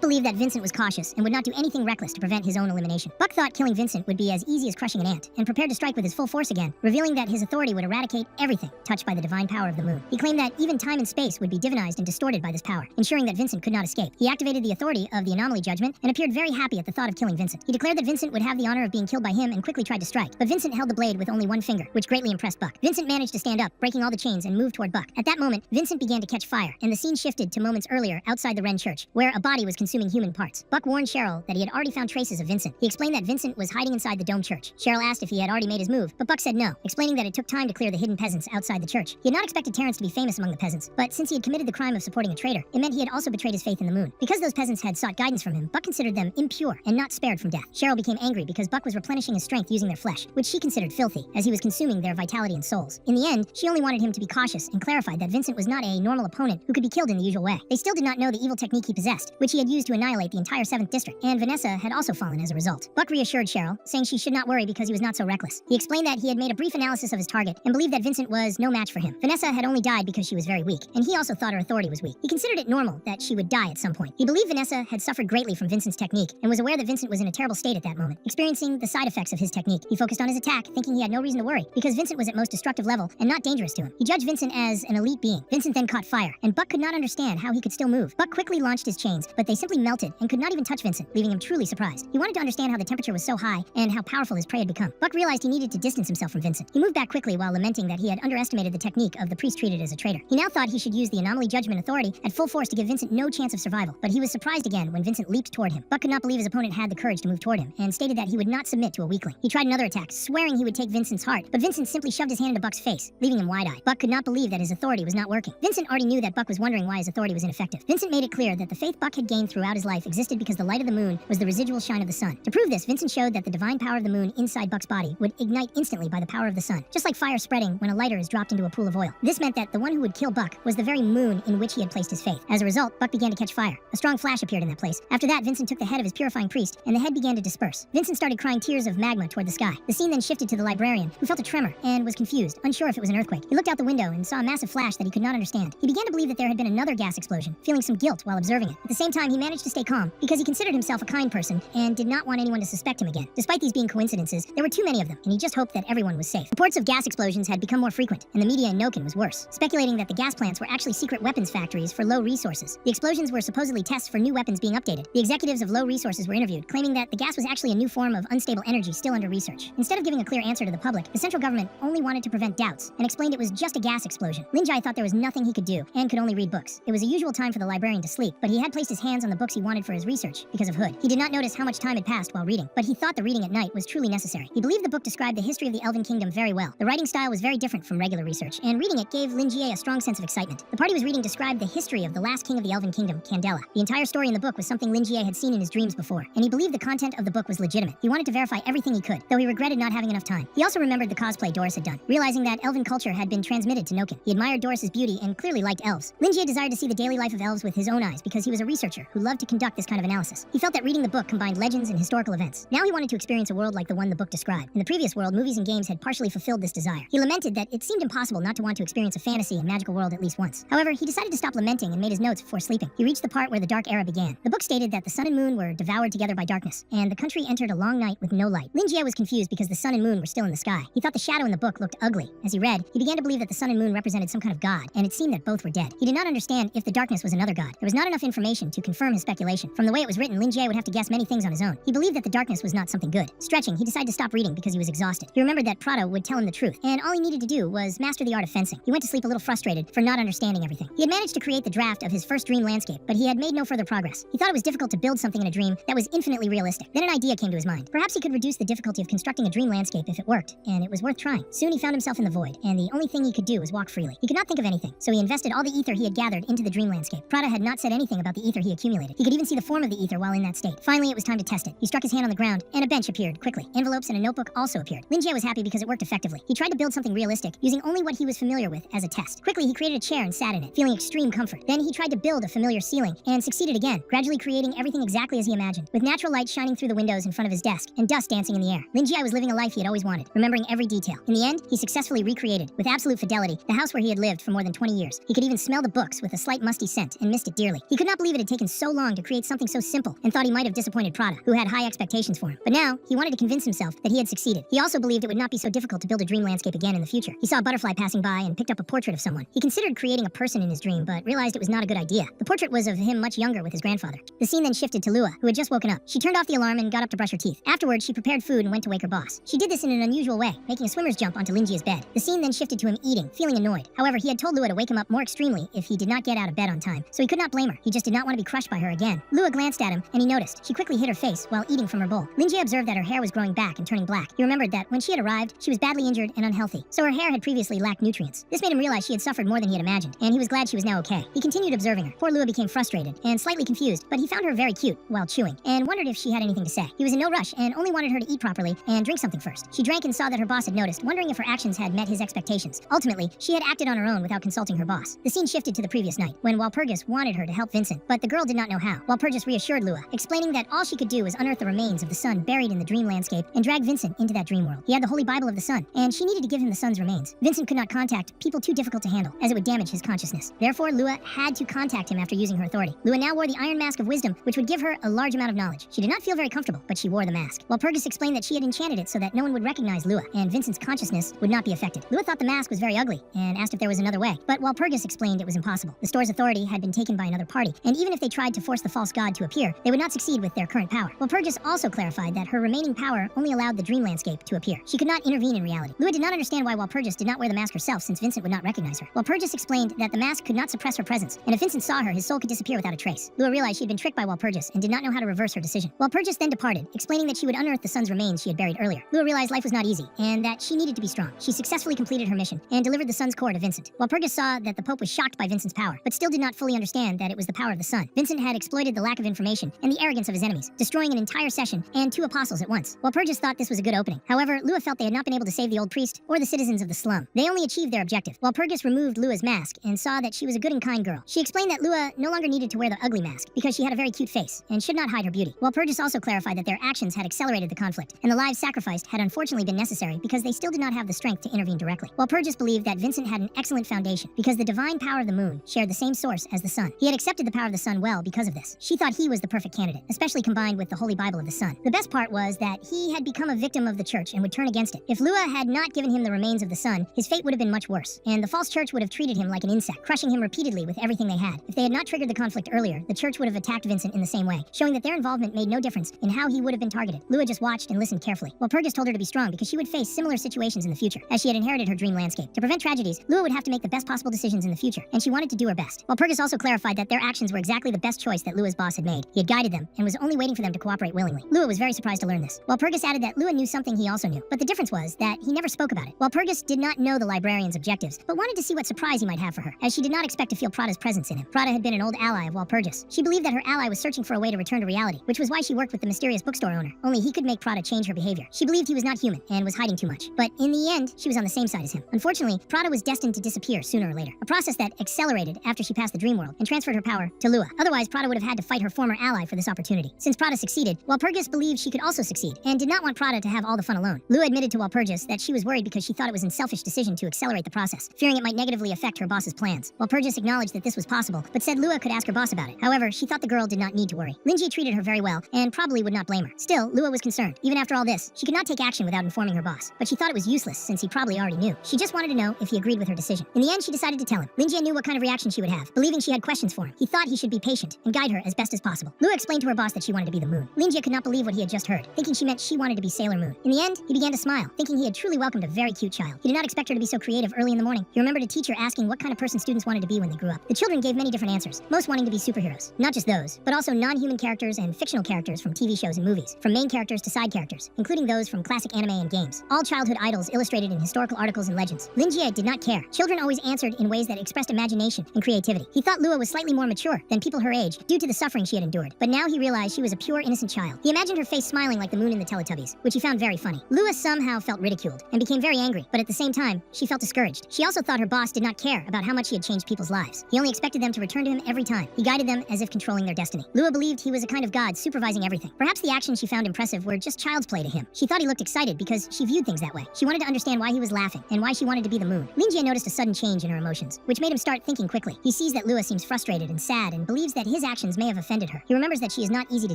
Speaker 1: believed that Vincent was cautious and would not do anything reckless to prevent his own elimination. Buck thought killing Vincent would be as easy as crushing an ant, and prepared to strike with his full force again, revealing that his authority would eradicate everything touched by the divine power of the moon. He claimed that even time and space would be divinized and distorted by this power, ensuring that Vincent could not escape. He activated the authority of the anomaly judgment and appeared very happy at the thought of killing Vincent. He declared that Vincent would have the honor of being killed by him and quickly tried to strike, but Vincent held the blade with only one finger, which greatly impressed Buck. Vincent managed to stand up, breaking all the chains, and move toward Buck. At that moment, Vincent began to catch fire, and the scene shifted to moments earlier outside the Ren Church, where a body was consuming human parts. Buck warned Cheryl that he had already found traces of Vincent. He explained that Vincent was hiding inside the dome church. Cheryl asked if he had already made his move, but Buck said no, explaining that it took time to clear the hidden peasants outside the church. He had not expected Terrence to be famous among the peasants, but since he had committed the crime of supporting a traitor, it meant he had also betrayed his faith in the moon. Because those peasants had sought guidance from him, Buck considered them impure and not spared from death. Cheryl became angry because Buck was replenishing his strength using their flesh, which she considered filthy, as he was consuming their vitality and souls. In the end, she only wanted him to be cautious and clarified that Vincent was not a normal opponent who could be killed in the usual way. They still did not know the evil technique he possessed, which he had used to annihilate the entire 7th District, and Vanessa had also fallen as a result. Buck reassured Cheryl, saying she should not worry because he was not so reckless. He explained that he had made a brief analysis of his target and believed that Vincent was no match for him. Vanessa had only died because she was very weak, and he also thought her authority was weak. He considered it normal that she would die at some point. He believed Vanessa had suffered greatly from Vincent's technique and was aware that Vincent was in a terrible state at that moment, experiencing the side effects of his technique. He focused on his attack, thinking he had no reason to worry because Vincent was at most destructive level and not dangerous to him. He judged Vincent as an elite being. Vincent then caught fire, and Buck could not understand how he could still move. Buck quickly launched his chains, but they simply melted and could not even touch Vincent, leaving him truly surprised. He wanted to understand how the temperature was so high and how powerful his prey had become. Buck realized he needed to distance himself from Vincent. He moved back quickly while lamenting that he had underestimated the technique of the priest treated as a traitor. He now thought he should use the anomaly judgment authority at full force to give Vincent no chance of survival, but he was surprised again when Vincent leaped toward him. Buck could not believe his opponent had the courage to move toward him and stated that he would not submit to a weakling. He tried another attack, swearing he would take Vincent's heart, but Vincent simply shoved his hand into Buck's face, leaving him wide-eyed. Buck could not believe that his authority was not working. Vincent already knew that Buck was wondering why his authority was ineffective. Vincent made it clear that the faith Buck had gained throughout his life existed because the light of the moon was the residual shine of the sun. To prove this, Vincent showed that the divine power of the moon inside Buck's body would ignite instantly by the power of the sun, just like fire spreading when a lighter is dropped into a pool of oil. This meant that the one who would kill Buck was the very moon in which he had placed his faith. As a result, Buck began to catch fire. A strong flash appeared in that place. After that, Vincent took the head of his purifying priest, and the head began to disperse. Vincent started crying tears of magma toward the sky. The scene then shifted to the librarian, who felt a tremor and was confused, unsure if it was an earthquake. He looked out the window and saw a massive flash that he could not understand. He began to believe that there had been another gas explosion, feeling some guilt while observing it. At the same time, he managed to stay calm because he considered himself a kind person and did not want anyone to suspect him again. Despite these being coincidences, there were too many of them, and he just hoped that everyone was safe. Reports of gas explosions had become more frequent, and the media in Noken was worse, speculating that the gas plants were actually secret weapons factories for low resources. The explosions were supposedly tests for new weapons being updated. The executives of low resources were interviewed, claiming that the gas was actually a new form of unstable energy still under research. Instead of giving a clear answer to the public, the central government only wanted to prevent doubts and explained it was just a gas explosion. Linjai thought there was nothing he could do and could only read books. It was a usual time for the librarian to sleep, but he had placed his hands on the books he wanted for his research because of Hood. He did not notice how much time had passed while reading, but he thought the reading at night was truly necessary. He believed the book described the history of the Elven Kingdom very well. The writing style was very different from regular research, and reading it gave Lin Jie a strong sense of excitement. The part he was reading described the history of the last king of the Elven Kingdom, Candela. The entire story in the book was something Lin Jie had seen in his dreams before, and he believed the content of the book was legitimate. He wanted to verify everything he could, though he regretted not having enough time. He also remembered the cosplay Doris had done, realizing that elven culture had been transmitted to Noken. He admired Doris's beauty and clearly liked elves. Lin Jie desired to see the daily life of elves with his own eyes because he was a researcher who loved to conduct this kind of analysis. He felt that reading the book combined legends and historical events. Now he wanted to experience a world like the one the book described. In the previous world, movies and games had partially fulfilled this desire. He lamented that it seemed impossible not to want to experience a fantasy and magical world at least once. However, he decided to stop lamenting and made his notes before sleeping. He reached the part where the dark era began. The book stated that the sun and moon were devoured together by darkness, and the country entered a long night with no light. Lin Jie was confused because the sun and moon were still in the sky. He thought the shadow in the book looked ugly. As he read, he began to believe that the sun and moon represented some kind of god, and it seemed that both were dead. He did not understand if the darkness was another god. There was not enough information to confirm his speculation. From the way it was written, Lin Jie would have to guess many things on his own. He believed that the darkness was not something good. Stretching, he decided to stop reading because he was exhausted. He remembered that Prada would tell him the truth, and all he needed to do was master the art of fencing. He went to sleep a little frustrated for not understanding everything. He had managed to create the draft of his first dream landscape, but he had made no further progress. He thought it was difficult to build something in a dream that was infinitely realistic. Then an idea came to his mind. Perhaps he could reduce the difficulty of constructing a dream landscape if it worked, and it was worth trying. Soon he found himself in the void, and the only thing he could do was walk freely. He could not think of anything, so he invested all the ether he had gathered into the dream landscape. Prada had not said anything about the ether he accumulated. He could even see the form of the ether while in that state. Finally, it was time to test it. He struck his hand on the ground, and a bench appeared quickly. Envelopes and a notebook also appeared. Lin Jie was happy because it worked effectively. He tried to build something realistic, using only what he was familiar with as a test. Quickly, he created a chair and sat in it, feeling extreme comfort. Then he tried to build a familiar ceiling, and succeeded again, gradually creating everything exactly as he imagined, with natural light shining through the windows in front of his desk, and dust dancing in the air. Lin Jie was living a life he had always wanted, remembering every detail. In the end, he successfully recreated, with absolute fidelity, the house where he had lived for more than 20 years. He could even smell the books with a slight musty scent, and missed it dearly. He could not believe it had taken so long to create something so simple, and thought he might have disappointed Prada, who had high expectations for him. But now, he wanted to convince himself that he had succeeded. He also believed it would not be so difficult to build a dream landscape again in the future. He saw a butterfly passing by and picked up a portrait of someone. He considered creating a person in his dream, but realized it was not a good idea. The portrait was of him much younger with his grandfather. The scene then shifted to Lua, who had just woken up. She turned off the alarm and got up to brush her teeth. Afterwards, she prepared food and went to wake her boss. She did this in an unusual way, making a swimmer's jump onto Lin Jie's bed. The scene then shifted to him eating, feeling annoyed. However, he had told Lua to wake him up more extremely if he did not get out of bed on time, so he could not blame her. He just did not want to be crushed by her again. Lua glanced at him, and he noticed. She quickly hid her face while eating from her bowl. Lin Jie observed that her hair was growing back and turning black. He remembered that when she had arrived, she was badly injured and unhealthy, so her hair had previously lacked nutrients. This made him realize she had suffered more than he had imagined, and he was glad she was now okay. He continued observing her. Poor Lua became frustrated and slightly confused, but he found her very cute while chewing, and wondered if she had anything to say. He was in no rush and only wanted her to eat properly and drink something first. She drank and saw that her boss had noticed, wondering if her actions had met his expectations. Ultimately, she had acted on her own without consulting her boss. The scene shifted to the previous night, when Walpurgis wanted her to help Vincent, but the girl did not know how. Walpurgis reassured Lua, explaining that all she could do was unearth the remains of the sun buried in the dream landscape and drag Vincent into that dream world. He had the Holy Bible of the Sun, and she needed to give him the sun's remains. Vincent could not contact people too difficult to handle, as it would damage his consciousness. Therefore, Lua had to contact him after using her authority. Lua now wore the Iron Mask of Wisdom, which would give her a large amount of knowledge. She did not feel very comfortable, but she wore the mask. Walpurgis explained that she had enchanted it so that no one would recognize Lua, and Vincent's consciousness would not be affected. Lua thought the mask was very ugly, and asked if there was another way, but Walpurgis explained it was impossible. The store's authority had been taken by another party, and even if they tried to force the false god to appear, they would not succeed with their current power. Walpurgis also clarified that her remaining power only allowed the dream landscape to appear. She could not intervene in reality. Lua did not understand why Walpurgis did not wear the mask herself, since Vincent would not recognize her. Walpurgis explained that the mask could not suppress her presence, and if Vincent saw her, his soul could disappear without a trace. Lua realized she had been tricked by Walpurgis and did not know how to reverse her decision. Walpurgis then departed, explaining that she would unearth the sun's remains she had buried earlier. Lua realized life was not easy, and that she needed to be strong. She successfully completed her mission, and delivered the sun's core to Vincent. Walpurgis saw that the Pope was shocked by Vincent's power, but still did not fully understand that it was the power of the sun. Vincent had exploited the lack of information and the arrogance of his enemies, destroying an entire session and 2 apostles at once. Walpurgis thought this was a good opening. However, Lua felt they had not been able to save the old priest or the citizens of the slum. They only achieved their objective. Walpurgis removed Lua's mask and saw that she was a good and kind girl. She explained that Lua no longer needed to wear the ugly mask because she had a very cute face and should not hide her beauty. Walpurgis also clarified that their actions had accelerated the conflict, and the lives sacrificed had unfortunately been necessary because they still did not have the strength to intervene directly. Walpurgis believed that Vincent had an excellent foundation because the divine power of the moon shared the same source as the sun. He had accepted the power of the sun well because of this. She thought he was the perfect candidate, especially combined with the Holy Bible of the Sun. The best part was that he had become a victim of the church and would turn against it. If Lua had not given him the remains of the sun, his fate would have been much worse, and the false church would have treated him like an insect, crushing him repeatedly with everything they had. If they had not triggered the conflict earlier, the church would have attacked Vincent in the same way, showing that their involvement made no difference in how he would have been targeted. Lua just watched and listened carefully. Walpurgis told her to be strong because she would face similar situations in the future, as she had inherited her dream landscape. To prevent tragedies, Lua would have to make the best possible decisions in the future, and she wanted to do her best. Walpurgis also clarified that their actions were exactly the best choice that Lua's boss had made. He had guided them, and was only waiting for them to cooperate willingly. Lua was very surprised to learn this. Walpurgis added that Lua knew something he also knew, but the difference was that he never spoke about it. Walpurgis did not know the librarian's objectives, but wanted to see what surprise he might have for her, as she did not expect to feel Prada's presence in him. Prada had been an old ally of Walpurgis. She believed that her ally was searching for a way to return to reality, which was why she worked with the mysterious bookstore owner. Only he could make Prada change her behavior. She believed he was not human and was hiding too much, but in the end, she was on the same side as him. Unfortunately, Prada was destined to disappear sooner or later, a process that accelerated after she passed the dream world and transferred her power to Lua. Otherwise, Prada would have had to fight her former ally for this opportunity. Since Prada succeeded, Walpurgis believed she could also succeed, and did not want Prada to have all the fun alone. Lua admitted to Walpurgis that she was worried because she thought it was a selfish decision to accelerate the process, fearing it might negatively affect her boss's plans. Walpurgis acknowledged that this was possible, but said Lua could ask her boss about it. However, she thought the girl did not need to worry. Linji treated her very well, and probably would not blame her. Still, Lua was concerned. Even after all this, she could not take action without informing her boss, but she thought it was useless since he probably already knew. She just wanted to know if he agreed with her decision. In the end, she decided to tell him. Linji knew what kind of reaction she would have, believing she had questions for him. He thought he should be patient and guide her as best as possible. Lua explained to her boss that she wanted to be the moon. Linji could not believe what he had just heard, thinking she meant she wanted to be Sailor Moon. In the end, he began to smile, thinking he had truly welcomed a very cute child. He did not expect her to be so creative early in the morning. He remembered a teacher asking what kind of person students wanted to be when they grew up. The children gave many different answers, most wanting to be superheroes. Not just those, but also non-human characters and fictional characters from TV shows and movies, from main characters to side characters, including those from classic anime and games. All childhood idols illustrated in historical articles and legends. Lin Jie did not care. Children always answered in ways that expressed imagination and creativity. He thought Lua was slightly more mature than people her age due to the suffering she had endured, but now he realized she was a pure, innocent child. He imagined her face smiling like the moon in the Teletubbies, which he found very funny. Lua somehow felt ridiculed and became very angry, but at the same time, she felt discouraged. She also thought her boss did not care about how much he had changed people's lives. He only expected them to return to him every time. He guided them as if controlling their destiny. Lua believed he was a kind of god supervising everything. Perhaps the actions she found impressive were just child's play to him. She thought he looked excited because she viewed things that way. She wanted to understand why he was laughing and why she wanted to be the moon. Lin Jie noticed a sudden change in her emotions, which made him start thinking quickly. He sees that Lua seems frustrated and sad and believes that his actions may have offended her. He remembers that she is not easy to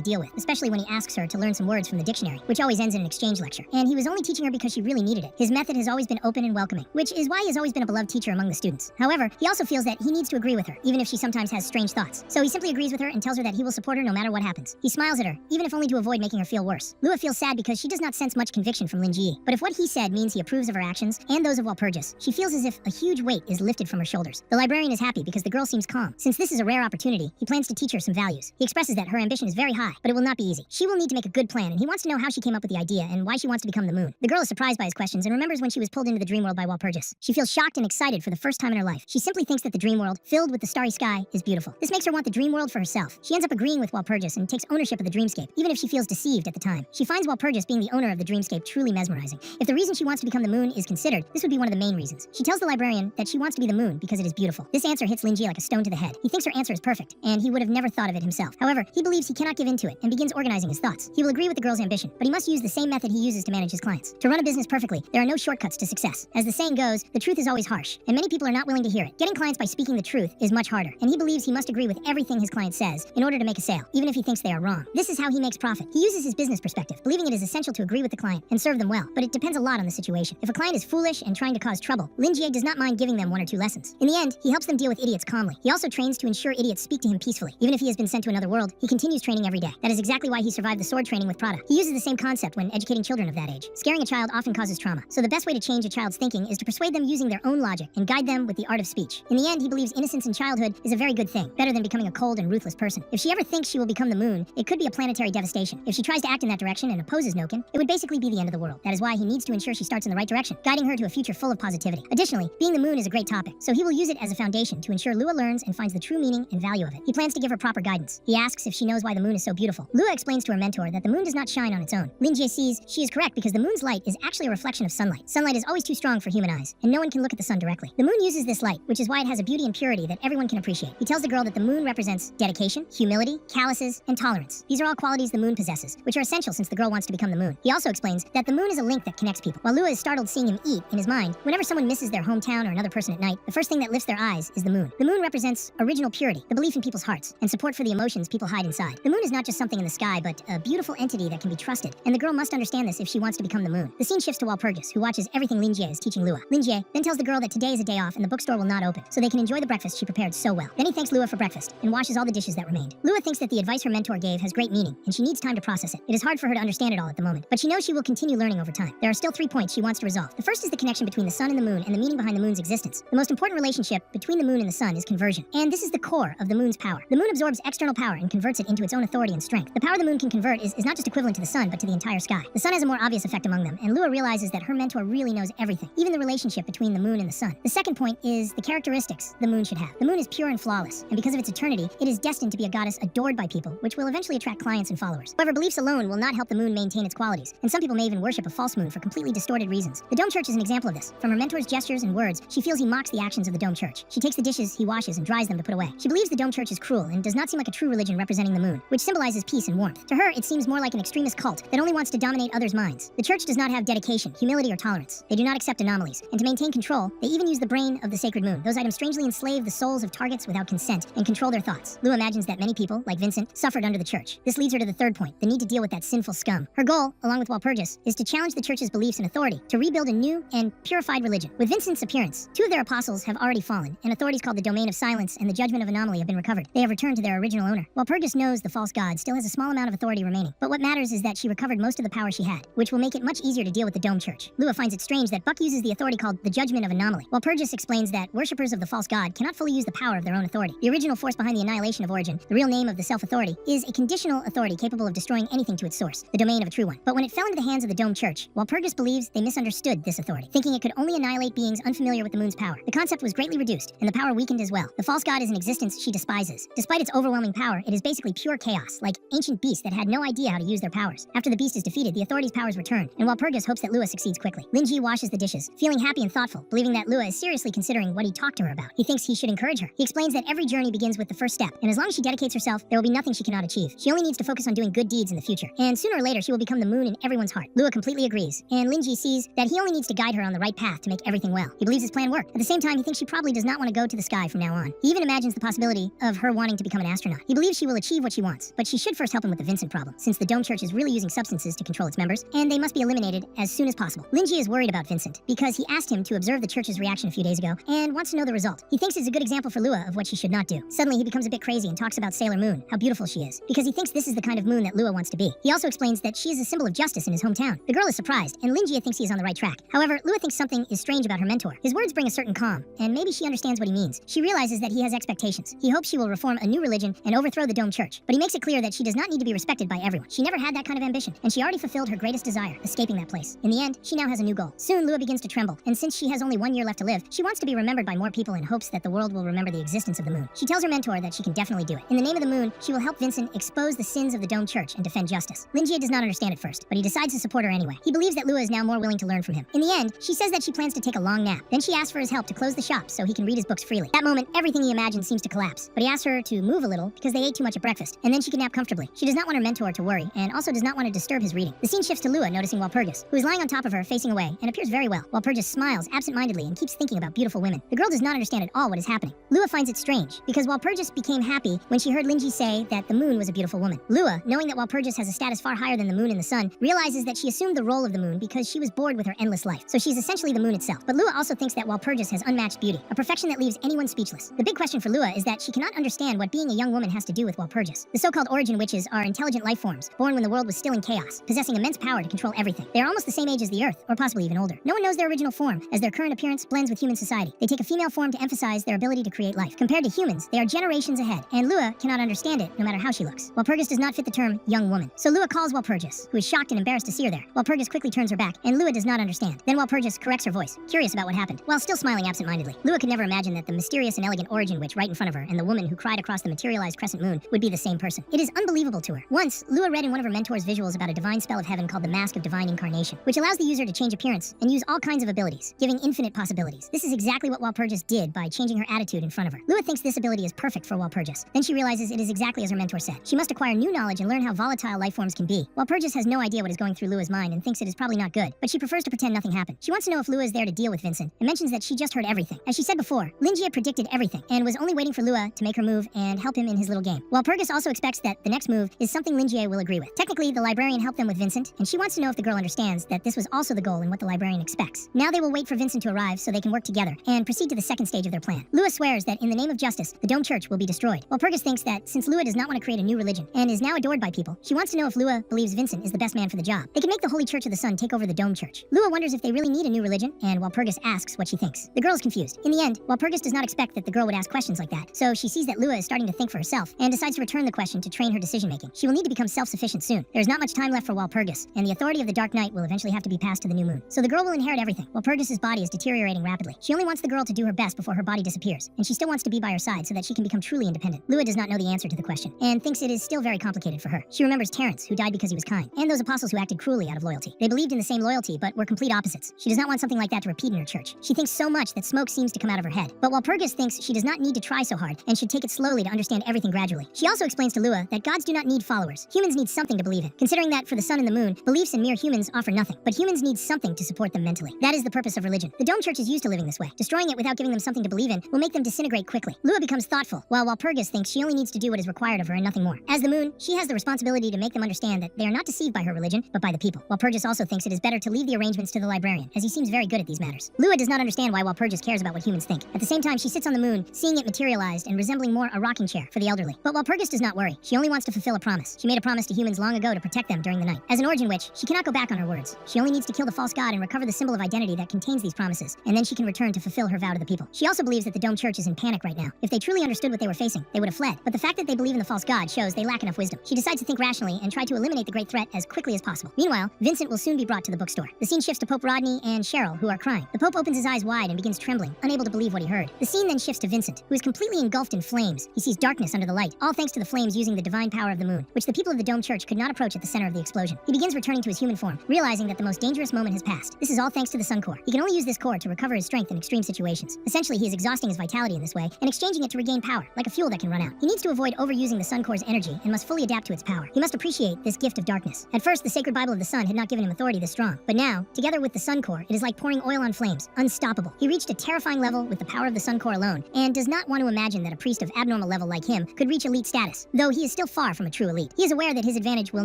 Speaker 1: deal with, especially when he asks her to learn some words from the dictionary, which always ends in an exchange lecture. And he was only teaching her because she really needed it. His method has always been open and welcoming, which is why he has always been a beloved teacher among the students. However, he also feels that he needs to agree with her, even if she sometimes has strange thoughts. So he simply agrees with her and tells her that he will support her no matter what happens. He smiles at her, even if only to avoid making her feel worse. Lua feels sad because she does not sense much conviction from Lin Jie, but if what he said means he approves of her actions and those of Walpurgis, she feels as if a huge weight is lifted from her shoulders. The librarian is happy because the girl seems calm. Since this is a rare opportunity, he plans to teach her some values. He expresses that her ambition is very high, but it will not be easy. She will need to make a good plan, and he wants to know how she came up with the idea and why she wants to become the moon. The girl is surprised by his questions and remembers when she was pulled into the dream world by Walpurgis. She feels shocked and excited for the first time in her life. She simply thinks that the dream world, filled with the starry sky, is beautiful. This makes her want the dream world for herself. She ends up agreeing with Walpurgis and takes ownership of the dreamscape, even if she feels deceived at the time. She finds Walpurgis being the owner of the dreamscape truly mesmerizing. If the reason she wants to become the moon is considered, this would be one of the main reasons. She tells the librarian that that she wants to be the moon because it is beautiful. This answer hits Lin Jie like a stone to the head. He thinks her answer is perfect, and he would have never thought of it himself. However, he believes he cannot give in to it and begins organizing his thoughts. He will agree with the girl's ambition, but he must use the same method he uses to manage his clients. To run a business perfectly, there are no shortcuts to success. As the saying goes, the truth is always harsh, and many people are not willing to hear it. Getting clients by speaking the truth is much harder, and he believes he must agree with everything his client says in order to make a sale, even if he thinks they are wrong. This is how he makes profit. He uses his business perspective, believing it is essential to agree with the client and serve them well, but it depends a lot on the situation. If a client is foolish and trying to cause trouble, Lin Jie does not mind giving them 1 or 2 lessons. In the end, he helps them deal with idiots calmly. He also trains to ensure idiots speak to him peacefully. Even if he has been sent to another world, he continues training every day. That is exactly why he survived the sword training with Prada. He uses the same concept when educating children of that age. Scaring a child often causes trauma, so the best way to change a child's thinking is to persuade them using their own logic and guide them with the art of speech. In the end, he believes innocence in childhood is a very good thing, better than becoming a cold and ruthless person. If she ever thinks she will become the moon, it could be a planetary devastation. If she tries to act in that direction and opposes Noken, it would basically be the end of the world. That is why he needs to ensure she starts in the right direction, guiding her to a future full of positivity. Additionally, being the moon is a great topic, so he will use it as a foundation to ensure Lua learns and finds the true meaning and value of it. He plans to give her proper guidance. He asks if she knows why the moon is so beautiful. Lua explains to her mentor that the moon does not shine on its own. Lin Jie sees she is correct because the moon's light is actually a reflection of sunlight. Sunlight is always too strong for human eyes, and no one can look at the sun directly. The moon uses this light, which is why it has a beauty and purity that everyone can appreciate. He tells the girl that the moon represents dedication, humility, calluses, and tolerance. These are all qualities the moon possesses, which are essential since the girl wants to become the moon. He also explains that the moon is a link that connects people. While Lua is startled seeing him eat, in his mind, whenever someone misses their hometown or another person at night, the first thing that lifts their eyes is the moon. The moon represents original purity, the belief in people's hearts, and support for the emotions people hide inside. The moon is not just something in the sky, but a beautiful entity that can be trusted, and the girl must understand this if she wants to become the moon. The scene shifts to Walpurgis, who watches everything Lin Jie is teaching Lua. Lin Jie then tells the girl that today is a day off and the bookstore will not open, so they can enjoy the breakfast she prepared so well. Then he thanks Lua for breakfast and washes all the dishes that remained. Lua thinks that the advice her mentor gave has great meaning, and she needs time to process it. It is hard for her to understand it all at the moment, but she knows she will continue learning over time. There are still 3 points she wants to resolve. The first is the connection between the sun and the moon and the meaning behind the moon's existence. The most important relationship between the moon and the sun is conversion, and this is the core of the moon's power. The moon absorbs external power and converts it into its own authority and strength. The power the moon can convert is not just equivalent to the sun, but to the entire sky. The sun has a more obvious effect among them, and Lua realizes that her mentor really knows everything, even the relationship between the moon and the sun. The second point is the characteristics the moon should have. The moon is pure and flawless, and because of its eternity, it is destined to be a goddess adored by people, which will eventually attract clients and followers. However, beliefs alone will not help the moon maintain its qualities, and some people may even worship a false moon for completely distorted reasons. The Dome Church is an example of this. From her mentor's gestures and words, she feels he mocks the actions of the Dome Church. She takes the dishes he washes and dries them to put away. She believes the Dome Church is cruel and does not seem like a true religion representing the moon, which symbolizes peace and warmth. To her, it seems more like an extremist cult that only wants to dominate others' minds. The church does not have dedication, humility, or tolerance. They do not accept anomalies, and to maintain control, they even use the brain of the sacred moon. Those items strangely enslave the souls of targets without consent and control their thoughts. Lua imagines that many people, like Vincent, suffered under the church. This leads her to the third point, the need to deal with that sinful scum. Her goal, along with Walpurgis, is to challenge the church's beliefs and authority, to rebuild a new and purified religion. With Vincent's appearance, 2 of their apostles have already fallen, and authorities called the Domain of Silence and the Judgment of Anomaly have been recovered. They have returned to their original owner. Walpurgis knows the false god still has a small amount of authority remaining, but what matters is that she recovered most of the power she had, which will make it much easier to deal with the Dome Church. Lua finds it strange that Buck uses the authority called the Judgment of Anomaly. Walpurgis explains that worshippers of the false god cannot fully use the power of their own authority. The original force behind the annihilation of Origin, the real name of the self-authority, is a conditional authority capable of destroying anything to its source, the domain of a true one. But when it fell into the hands of the Dome Church, Walpurgis believes they misunderstood this authority, thinking it could only annihilate beings unfamiliar with the moon's power. The concept was greatly reduced, and the power weakened as well. The false god is an existence she despises. Despite its overwhelming power, it is basically pure chaos, like ancient beasts that had no idea how to use their powers. After the beast is defeated, the authority's powers return, and Walpurgis hopes that Lua succeeds quickly. Lin Jie washes the dishes, feeling happy and thoughtful, believing that Lua is seriously considering what he talked to her about. He thinks he should encourage her. He explains that every journey begins with the first step, and as long as she dedicates herself, there will be nothing she cannot achieve. She only needs to focus on doing good deeds in the future, and sooner or later she will become the moon in everyone's heart. Lua completely agrees, and Lin Jie sees that he only needs to guide her on the right path to make everything well. He believes his plan worked. At the same time, he thinks she probably does not want to go to the sky from now on. He even imagines the possibility of her wanting to become an astronaut. He believes she will achieve what she wants, but she should first help him with the Vincent problem, since the Dome Church is really using substances to control its members, and they must be eliminated as soon as possible. Lin Jie is worried about Vincent, because he asked him to observe the church's reaction a few days ago, and wants to know the result. He thinks it's a good example for Lua of what she should not do. Suddenly, he becomes a bit crazy and talks about Sailor Moon, how beautiful she is, because he thinks this is the kind of moon that Lua wants to be. He also explains that she is a symbol of justice in his hometown. The girl is surprised, and Lin Jie thinks he is on the right track. However, Lua thinks something is strange about her mentor. His words bring a certain calm, and maybe she understands what he means. She realizes that he has expectations. He hopes she will reform a new religion and overthrow the Dome Church, but he makes it clear that she does not need to be respected by everyone. She never had that kind of ambition, and she already fulfilled her greatest desire, escaping that place. In the end, she now has a new goal. Soon, Lua begins to tremble, and since she has only 1 year left to live, she wants to be remembered by more people in hopes that the world will remember the existence of the moon. She tells her mentor that she can definitely do it. In the name of the moon, she will help Vincent expose the sins of the Dome Church and defend justice. Lin Jie does not understand at first, but he decides to support her anyway. He believes that Lua is now more willing to learn from him. In the end, she says that she plans to take a long nap. Then she asks for his help to close the shop so he can read his books freely. At that moment, everything he imagines seems to collapse, but he asks her to move a little because they ate too much at breakfast, and then she can nap comfortably. She does not want her mentor to worry, and also does not want to disturb his reading. The scene shifts to Lua noticing Walpurgis, who is lying on top of her facing away and appears very well. Walpurgis smiles absent-mindedly and keeps thinking about beautiful women. The girl does not understand at all what is happening. Lua finds it strange, because Walpurgis became happy when she heard Linji say that the moon was a beautiful woman. Lua, knowing that Walpurgis has a status far higher than the moon and the sun, realizes that she assumed the role of the moon because she was bored with her endless life. So she's essentially the moon itself. But Lua also thinks that Walpurgis has unmatched beauty, a perfection that leaves anyone speechless. The big question for Lua is that she cannot understand what being a young woman has to do with Walpurgis. The so-called origin witches are intelligent life forms, born when the world was still in chaos, possessing immense power to control everything. They are almost the same age as the Earth, or possibly even older. No one knows their original form, as their current appearance blends with human society. They take a female form to emphasize their ability to create life. Compared to humans, they are generations ahead, and Lua cannot understand it no matter how she looks. Walpurgis does not fit the term young woman. So Lua calls Walpurgis, who is shocked and embarrassed to see her there. Walpurgis quickly turns her back, and Lua does not understand. Then Walpurgis corrects her voice, curious about what happened, while still smiling absent-mindedly. Lua could never imagine that the mysterious and elegant origin witch right in front of her and the woman who cried across the materialized crescent moon would be the same person. It is unbelievable to her. Once, Lua read in one of her mentor's visuals about a divine spell of heaven called the Mask of Divine Incarnation, which allows the user to change appearance and use all kinds of abilities, giving infinite possibilities. This is exactly what Walpurgis did by changing her attitude in front of her. Lua thinks this ability is perfect for Walpurgis. Then she realizes it is exactly as her mentor said. She must acquire new knowledge and learn how volatile life forms can be. Walpurgis has no idea what is going through Lua's mind and thinks it is probably not good, but she prefers to pretend nothing happened. She wants to know if Lua is there to deal with Vincent, and mentions that she just heard everything. As she said before, Linji had predicted everything, and was only waiting for Lua to make her move and help him in his little game. Walpurgis also expects that the next move is something Linji will agree with. Technically, the librarian helped them with Vincent, and she wants to know if the girl understands that this was also the goal and what the librarian expects. Now they will wait for Vincent to arrive so they can work together, and proceed to the second stage of their plan. Lua swears that in the name of justice, the Dome Church will be destroyed. Walpurgis thinks that since Lua does not want to create a new religion, and is now adored by people, she wants to know if Lua believes Vincent is the best man for the job. They can make the Holy Church of the Sun take over the Dome Church. Lua wonders if they really need a new religion, and Walpurgis asks what she thinks. The girl is confused. In the end, Walpurgis does not expect that the girl would ask questions like that, so she sees that Lua is starting to think for herself, and decides to return the question to train her decision-making. She will need to become self-sufficient soon. There is not much time left for Walpurgis, and the authority of the Dark Knight will eventually have to be passed to the new moon. So the girl will inherit everything. Walpurgis's body is deteriorating rapidly. She only wants the girl to do her best before her body disappears, and she still wants to be by her side so that she can become truly independent. Lua does not know the answer to the question, and thinks it is still very complicated for her. She remembers Terence, who died because he was kind, and those apostles who acted cruelly out of loyalty. They believed in the same loyalty, but were complete opposites. She does not want something like that to repeat in her church. She thinks so much that smoke seems to come out of her head. But Walpurgis thinks she does not need to try so hard, and should take it slowly to understand everything gradually. She also explains to Lua that gods do not need followers. Humans need something to believe in, considering that for the sun and the moon, beliefs in mere humans offer nothing. But humans need something to support them mentally. That is the purpose of religion. The Dome Church is used to living this way. Destroying it without giving them something to believe in will make them disintegrate quickly. Lua becomes thoughtful, while Walpurgis thinks she only needs to do what is required of her and nothing more. As the moon, she has the responsibility to make them understand that they are not deceived by her religion, but by the people. Walpurgis also thinks it is better to leave the arrangements to the librarian, as he seems very good at these matters. Lua does not understand why Walpurgis cares about what humans think. At the same time, she sits on the moon, seeing it materialized and resembling more a rocking chair for the elderly. But Walpurgis does not worry. She only wants to fulfill a promise. She made a promise to humans long ago to protect them during the night. As an origin witch, she cannot go back on her words. She only needs to kill the false god and recover the symbol of identity that contains these promises, and then she can return to fulfill her vow to the people. She also believes that the Dome Church is in panic right now. If they truly understood what they were facing, they would have fled. But the fact that they believe in the false god shows they lack enough wisdom. She decides to think rationally and try to eliminate the great threat as quickly as possible. Meanwhile, Vincent will soon be brought to the bookstore. The scene shifts to Pope Rodney and Cheryl, who are crying. The Pope opens his eyes wide and begins trembling, unable to believe what he heard. The scene then shifts to Vincent, who is completely engulfed in flames. He sees darkness under the light, all thanks to the flames using the divine power of the moon, which the people of the Dome Church could not approach at the center of the explosion. He begins returning to his human form, realizing that the most dangerous moment has passed. This is all thanks to the Sun Core. He can only use this core to recover his strength in extreme situations. Essentially, he is exhausting his vitality in this way and exchanging it to regain power, like a fuel that can run out. He needs to avoid overusing the Sun Core's energy and must fully adapt to its power. He must appreciate this gift of darkness. At first, the sacred Bible of the Sun had not given him authority this strong, but now, together with the Sun Core, it is like pouring oil on flames, unstoppable. He reached a terrifying level with the power of the Sun Core alone, and does not want to imagine that a priest of abnormal level like him could reach elite status, though he is still far from a true elite. He is aware that his advantage will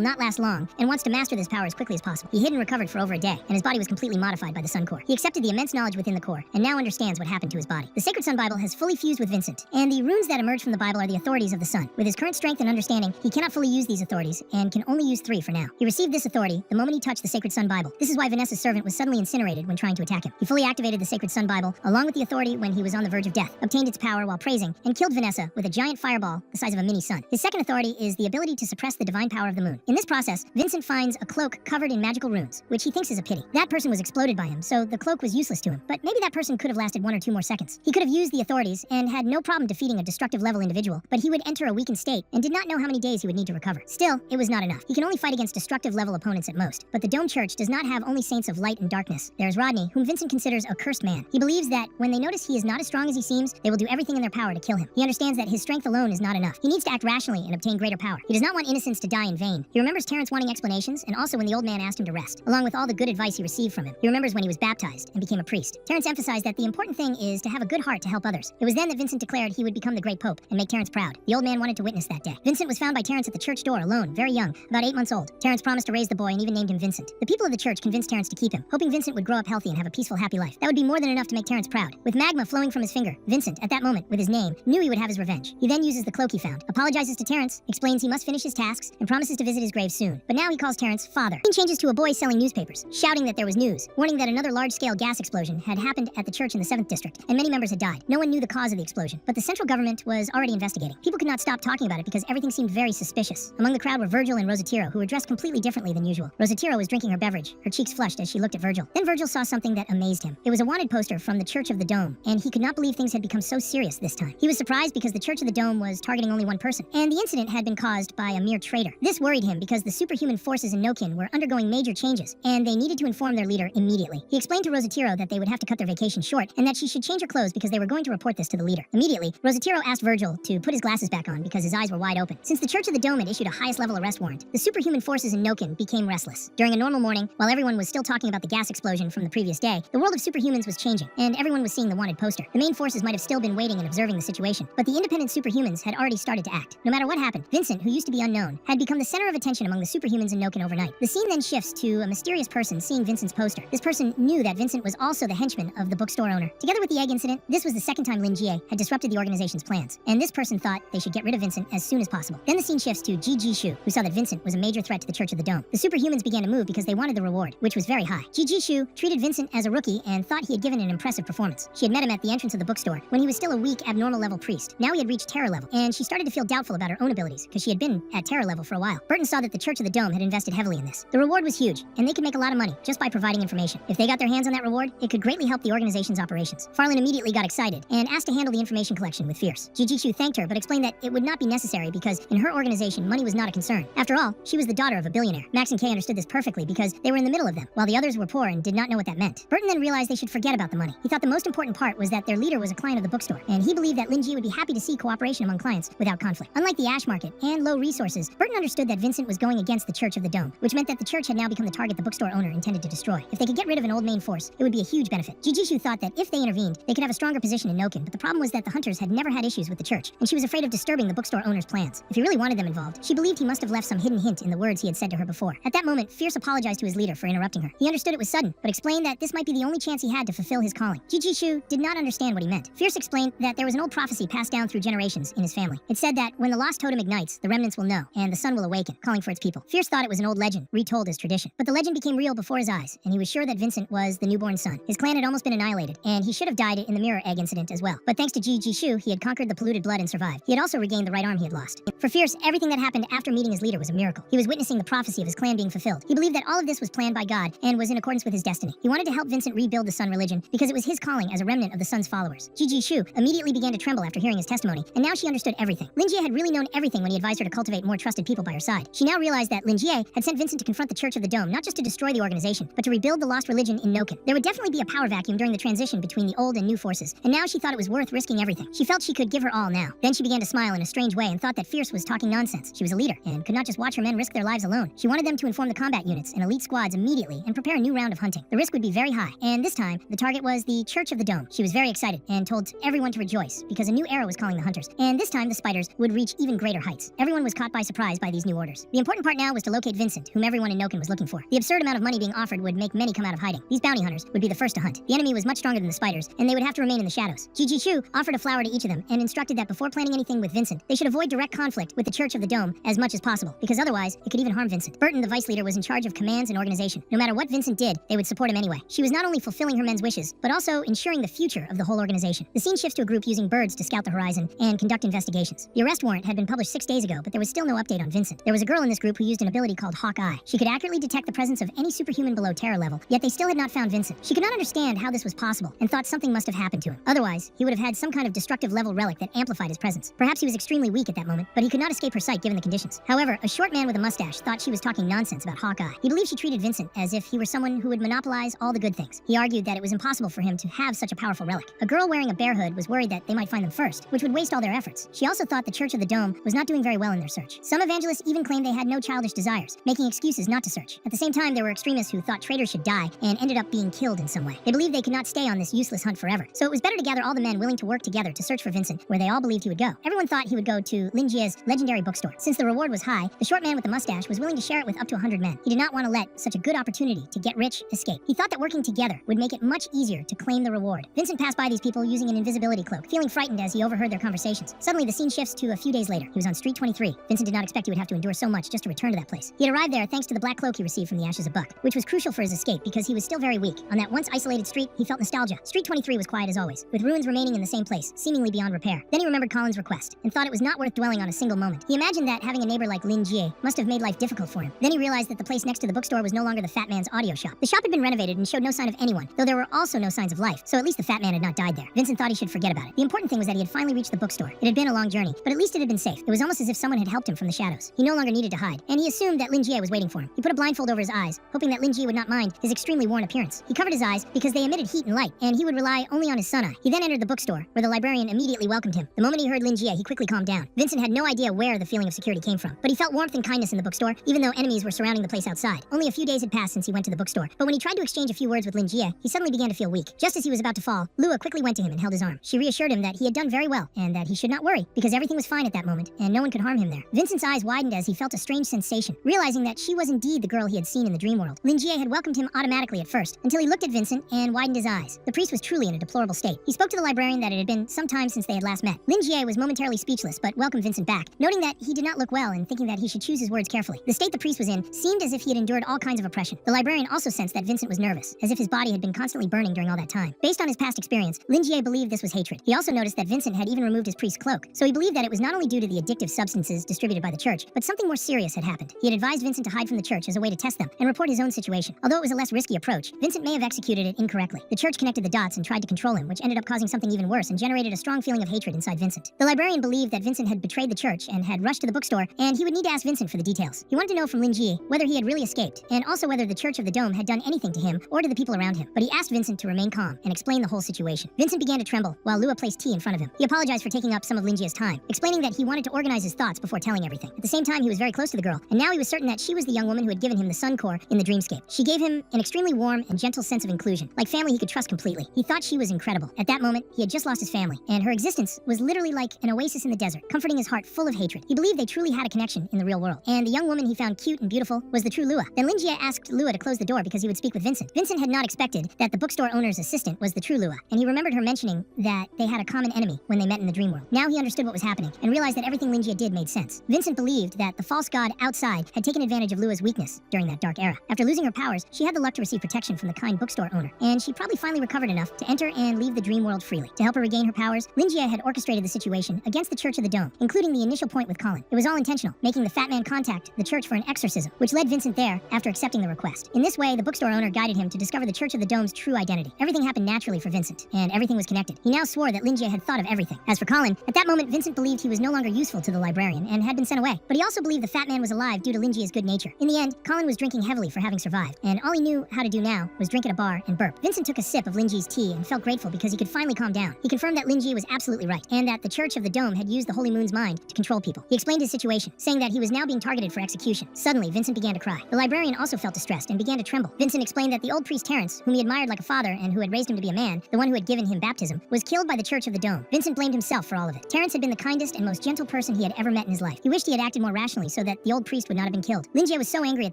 Speaker 1: not last long, and wants to master this power as quickly as possible. He hid and recovered for over a day, and his body was completely modified by the Sun Core. He accepted the immense knowledge within the core, and now understands what happened to his body. The Sacred Sun Bible has fully fused with Vincent, and the runes that emerge from the Bible are the authorities of the sun. With his current strength and understanding, he cannot fully use these authorities, and can only use 3 for now. He received this authority the moment he touched the Sacred Sun Bible. This is why Vanessa's servant was suddenly incinerated when trying to attack him. He fully activated the Sacred Sun Bible, along with the authority when he was on the verge of death, obtained its power while praising, and killed Vanessa with a giant fireball the size of a mini sun. His second authority is the ability to suppress the divine power of the moon. In this process, Vincent finds a cloak covered in magical runes, which he thinks is a pity. That person was exploded by him, so the cloak was useless to him, but maybe that person could have lasted 1 or 2 more seconds. He could have used the authorities and had no problem defeating a destructive level individual, but he would enter a weakened state and did not know how many days he would need to recover. Still, it was not enough. He can only fight against destructive level opponents at most, but the Dome Church does not have only saints of light and darkness. There is Rodney, whom Vincent considers a cursed man. man. He believes that when they notice he is not as strong as he seems, they will do everything in their power to kill him. He understands that his strength alone is not enough. He needs to act rationally and obtain greater power. He does not want innocents to die in vain. He remembers Terrence wanting explanations, and also when the old man asked him to rest, along with all the good advice he received from him. He remembers when he was baptized and became a priest. Terrence emphasized that the important thing is to have a good heart to help others. It was then that Vincent declared he would become the great pope and make Terrence proud. The old man wanted to witness that day. Vincent was found by Terrence at the church door alone, very young, about 8 months old. Terrence promised to raise the boy and even named him Vincent. The people of the church convinced Terrence to keep him, hoping Vincent would grow up healthy and have a peaceful, happy life. That would be more than enough to make Terrence proud. With magma flowing from his finger, Vincent, at that moment, with his name, knew he would have his revenge. He then uses the cloak he found, apologizes to Terrence, explains he must finish his tasks, and promises to visit his grave soon. But now he calls Terrence father. He changes to a boy selling newspapers, shouting that there was news, warning that another large-scale gas explosion had happened at the church in the 7th district, and many members had died. No one knew the cause of the explosion, but the central government was already investigating. People could not stop talking about it because everything seemed very suspicious. Among the crowd were Virgil and Rosatiro, who were dressed completely differently than usual. Rosatiro was drinking her beverage, her cheeks flushed as she looked at Virgil. Then Virgil saw something that amazed him. It was a wanted poster from the Church of the Dome, and he could not believe things had become so serious this time. He was surprised because the Church of the Dome was targeting only one person, and the incident had been caused by a mere traitor. This worried him because the superhuman forces in Nokin were undergoing major changes, and they needed to inform their leader immediately. He explained to Rosatiro that they would have to cut their vacation short, and that she should change her clothes because they were going to report this to the leader. Immediately, Rosatiro asked Virgil to put his glasses back on because his eyes were wide open. Since the Church of the Dome had issued a highest-level arrest warrant, the superhuman forces in Nokin became restless. During a normal morning, while everyone was still talking about the gas explosion from the previous day, the world of superhumans was changing, and everyone was seeing the wanted poster. The main forces might have still been waiting and observing the situation, but the independent superhumans had already started to act. No matter what happened, Vincent, who used to be unknown, had become the center of attention among the superhumans in Nokin overnight. The scene then shifts to a mysterious person seeing Vincent's poster. This person knew that Vincent was also the henchman of the bookstore owner. Together with the egg incident, this was the second time Lin Jie had disrupted the organization's plans, and this person thought they should get rid of Vincent as soon as possible. Then the scene shifts to Ji Shu, who saw that Vincent was a major threat to the Church of the Dome. The superhumans began to move because they wanted the reward, which was very high. Ji Shu treated Vincent as a rookie and thought he had given an impressive performance. She had met him at the entrance of the bookstore when he was still a weak, abnormal level priest. Now he had reached terror level, and she started to feel doubtful about her own abilities because she had been at terror level for a while. Burton saw that the Church of the Dome had invested heavily in this. The reward was huge, and they could make a lot of money just by providing information. If they got their hands on that reward, it could greatly help the organization's operations. Farlin immediately got excited and asked to handle the information collection with Fierce. Ji Shu thanked her, but explained that it would not be necessary because in her organization, money was not a concern. After all, she was the daughter of a billionaire. Max and Kay understood this perfectly because they were in the middle of them, while the others were poor and did not know what that meant. Burton then realized they should forget about the money. He thought the most important part was that their leader was a client of the bookstore, and he believed that Lin Ji would be happy to see cooperation among clients without conflict. Unlike the ash market and low resources, Burton understood that Vincent was going against the Church of the Dome, which meant that the church had now become the target the bookstore owner intended to destroy. If they could get rid of an old main force, it would be a huge benefit. Ji Shu thought that if they intervened, they could have a stronger position in Nokin, but the problem was that the hunters had never had issues with the church, and she was afraid of disturbing the bookstore owner's plans. If he really wanted them involved, she believed he must have left some hidden hint in the words he had said to her before. At that moment, Fierce apologized to his leader for interrupting her. He understood it was sudden, but explained that this might be the only chance he had to fulfill his calling. Ji Shu did not understand what he meant. Fierce explained that there was an old prophecy passed down through generations in his family. It said that when the lost totem ignites, the remnants will know, and the sun will awaken, calling for its people. Fierce thought it was an old legend, retold as tradition. But the legend became real before his eyes, and he was sure that Vincent was the newborn son. His clan had almost been annihilated, and he should have died in the mirror egg incident as well. But thanks to Ji Shu, he had conquered the polluted blood and survived. He had also regained the right arm he had lost. For Fierce, everything that happened after meeting his leader was a miracle. He was witnessing the prophecy of his clan being fulfilled. He believed that all of this was planned by God and was in accordance with his destiny. He wanted to help Vincent rebuild the Sun religion because it was his calling as a remnant of the Sun's followers. Ji Shu immediately began to tremble after hearing his testimony, and now she understood everything. Lin Jie had really known everything when he advised her to cultivate more trusted people by her side. She now realized that Lin Jie had sent Vincent to confront the Church of the Dome, not just to destroy the organization, but to rebuild the lost religion in Nokin. There would definitely be a power vacuum during the transition between the old and new forces, and now she thought it was worth risking everything. She felt she could give her all now. Then she began to smile in a strange way and thought that Fierce was talking nonsense. She was a leader, and could not just watch her men risk their lives alone. She wanted them to inform the combat units and elite squads immediately and prepare a new round of hunting. The risk would be very high, and this time, the target was the Church of the Dome. She was very excited and told everyone to rejoice because a new era was calling the hunters, and this time the spiders would reach even greater heights. Everyone was caught by surprise by these new orders. The important part now was to locate Vincent, whom everyone in Nokin was looking for. The absurd amount of money being offered would make many come out of hiding. These bounty hunters would be the first to hunt. The enemy was much stronger than the spiders, and they would have to remain in the shadows. Ji Shu offered a flower to each of them and instructed that before planning anything with Vincent, they should avoid direct conflict with the Church of the Dome as much as possible, because otherwise it could even harm Vincent. Burton, the vice leader, was in charge of commands and organization. No matter what Vincent did, they would support him anyway. She was not only fulfilling her men's wishes, but also ensuring the future of the whole organization. The scene shifts to a group using birds to scout the horizon and conduct investigations. The arrest warrant had been published 6 days ago, but there was still no update on Vincent. There was a girl in this group who used an ability called Hawk Eye. She could accurately detect the presence of any superhuman below terror level, yet they still had not found Vincent. She could not understand how this was possible and thought something must have happened to him. Otherwise, he would have had some kind of destructive level relic that amplified his presence. Perhaps he was extremely weak at that moment, but he could not escape her sight given the conditions. However, a short man with a mustache thought she was talking nonsense about Hawk Eye. He believed she treated Vincent as if he were someone who would monopolize all the good things. He argued that it was impossible for him to have such a powerful relic. A girl wearing a bear hood was worried that they might find them first, which would waste all their efforts. She also thought the Church of the Dome was not doing very well in their search. Some evangelists even claimed they had no childish desires, making excuses not to search. At the same time, there were extremists who thought traitors should die and ended up being killed in some way. They believed they could not stay on this useless hunt forever, so it was better to gather all the men willing to work together to search for Vincent where they all believed he would go. Everyone thought he would go to Lin Jie's legendary bookstore. Since the reward was high, the short man with the mustache was willing to share it with up to 100 men. He did not want to let such a good opportunity to get rich escape. He thought that working together would make it much easier to claim the reward. Vincent passed by these people using an invisibility cloak, feeling frightened as he overheard their conversations. Suddenly, the scene shifts to a few days later. He was on Street 23. Vincent did not expect he would have to endure so much just to return to that place. He had arrived there thanks to the black cloak he received from the Ashes of Buck, which was crucial for his escape because he was still very weak. On that once isolated street, he felt nostalgia. Street 23 was quiet as always, with ruins remaining in the same place, seemingly beyond repair. Then he remembered Colin's request and thought it was not worth dwelling on a single moment. He imagined that having a neighbor like Lin Jie must have made life difficult for him. Then he realized that the place next to the bookstore was no longer the fat man's audio shop. The shop had been renovated and showed no sign of anyone, though there were also no signs of life, so at least the fat man had not died there. Vincent thought he should forget about it. The important thing was that he had finally reached the bookstore. It had been a long journey, but at least it had been safe. It was almost as if someone had helped him from the shadows. He no longer needed to hide, and he assumed that Lin Jie was waiting for him. He put a blindfold over his eyes, hoping that Lin Jie would not mind his extremely worn appearance. He covered his eyes because they emitted heat and light, and he would rely only on his sun eye. He then entered the bookstore, where the librarian immediately welcomed him. The moment he heard Lin Jie, he quickly calmed down. Vincent had no idea where the feeling of security came from, but he felt warmth and kindness in the bookstore, even though enemies were surrounding the place outside. Only a few days had passed since he went to the bookstore, but when he tried to exchange a few words with Lin Jie, he suddenly began to feel weak. Just as he was about to fall, Lua quickly went to him and held his arm. She reassured him that he had done very well, and that he should not worry, because everything was fine at that moment, and no one could harm him there. Vincent's eyes widened as he felt a strange sensation, realizing that she was indeed the girl he had seen in the dream world. Lin Jie had welcomed him automatically at first, until he looked at Vincent and widened his eyes. The priest was truly in a deplorable state. He spoke to the librarian that it had been some time since they had last met. Lin Jie was momentarily speechless, but welcomed Vincent back, noting that he did not look well and thinking that he should choose his words carefully. The state the priest was in seemed as if he had endured all kinds of oppression. The librarian also sensed that Vincent was nervous, as if his body had been constantly burning during all that time. Based on his past experience, Lin Jie believed this was hatred. He also noticed that Vincent had even removed his priest's cloak, so he believed that it was not only due to the addictive substances distributed by the church, but something more serious had happened. He had advised Vincent to hide from the church as a way to test them and report his own situation. Although it was a less risky approach, Vincent may have executed it incorrectly. The church connected the dots and tried to control him, which ended up causing something even worse and generated a strong feeling of hatred inside Vincent. The librarian believed that Vincent had betrayed the church and had rushed to the bookstore, and he would need to ask Vincent for the details. He wanted to know from Lin Jie whether he had really escaped, and also whether the Church of the Dome had done anything to him or to the people around him. But he asked Vincent to remain calm and explain the whole situation. Vincent began to tremble while Lua placed tea in front of him. He apologized for taking up some of Lin Jie's time, explaining that he wanted to organize his thoughts before telling everything. At the same time, he was very close to the girl, and now he was certain that she was the young woman who had given him the sun core in the dreamscape. She gave him an extremely warm and gentle sense of inclusion, like family he could trust completely. He thought she was incredible. At that moment, he had just lost his family, and her existence was literally like an oasis in the desert, comforting his heart full of hatred. He believed they truly had a connection in the real world, and the young woman he found cute and beautiful was the true Lua. Then Lin Jie asked Lua to close the door because he would speak with Vincent. Vincent had not expected that the bookstore owner's assistant was the true Lua, and he remembered her mentioning that they had a common enemy when they met in the dream world. Now he understood what was happening and realized that everything Lin Jie did made sense. Vincent believed that the false god outside had taken advantage of Lua's weakness during that dark era. After losing her powers, she had the luck to receive protection from the kind bookstore owner, and she probably finally recovered enough to enter and leave the dream world freely. To help her regain her powers, Lin Jie had orchestrated the situation against the Church of the Dome, including the initial point with Colin. It was all intentional, making the fat man contact the church for an exorcism, which led Vincent there after accepting the request. In this way, the bookstore owner guided him to discover the Church of the Dome's true identity. Everything happened naturally for Vincent, and everything was connected. He now swore that Lin Jie had thought of everything. As for Colin, at that moment, Vincent believed he was no longer useful to the librarian and had been sent away. But he also believed the fat man was alive due to Lin Jie's good nature. In the end, Colin was drinking heavily for having survived, and all he knew how to do now was drink at a bar and burp. Vincent took a sip of Lin Jie's tea and felt grateful because he could finally calm down. He confirmed that Lin Jie was absolutely right, and that the Church of the Dome had used the Holy Moon's mind to control people. He explained his situation, saying that he was now being targeted for execution. Suddenly, Vincent began to cry. The librarian also felt distressed and began to tremble. Vincent explained that the old priest Terence, whom he admired like a father and who had raised him to be a man, the one who had given him baptism, was killed by the Church of the Dome. Vincent blamed himself for all of it. Terence had been the kindest and most gentle person he had ever met in his life. He wished he had acted more rationally so that the old priest would not have been killed. Lin Jie was so angry at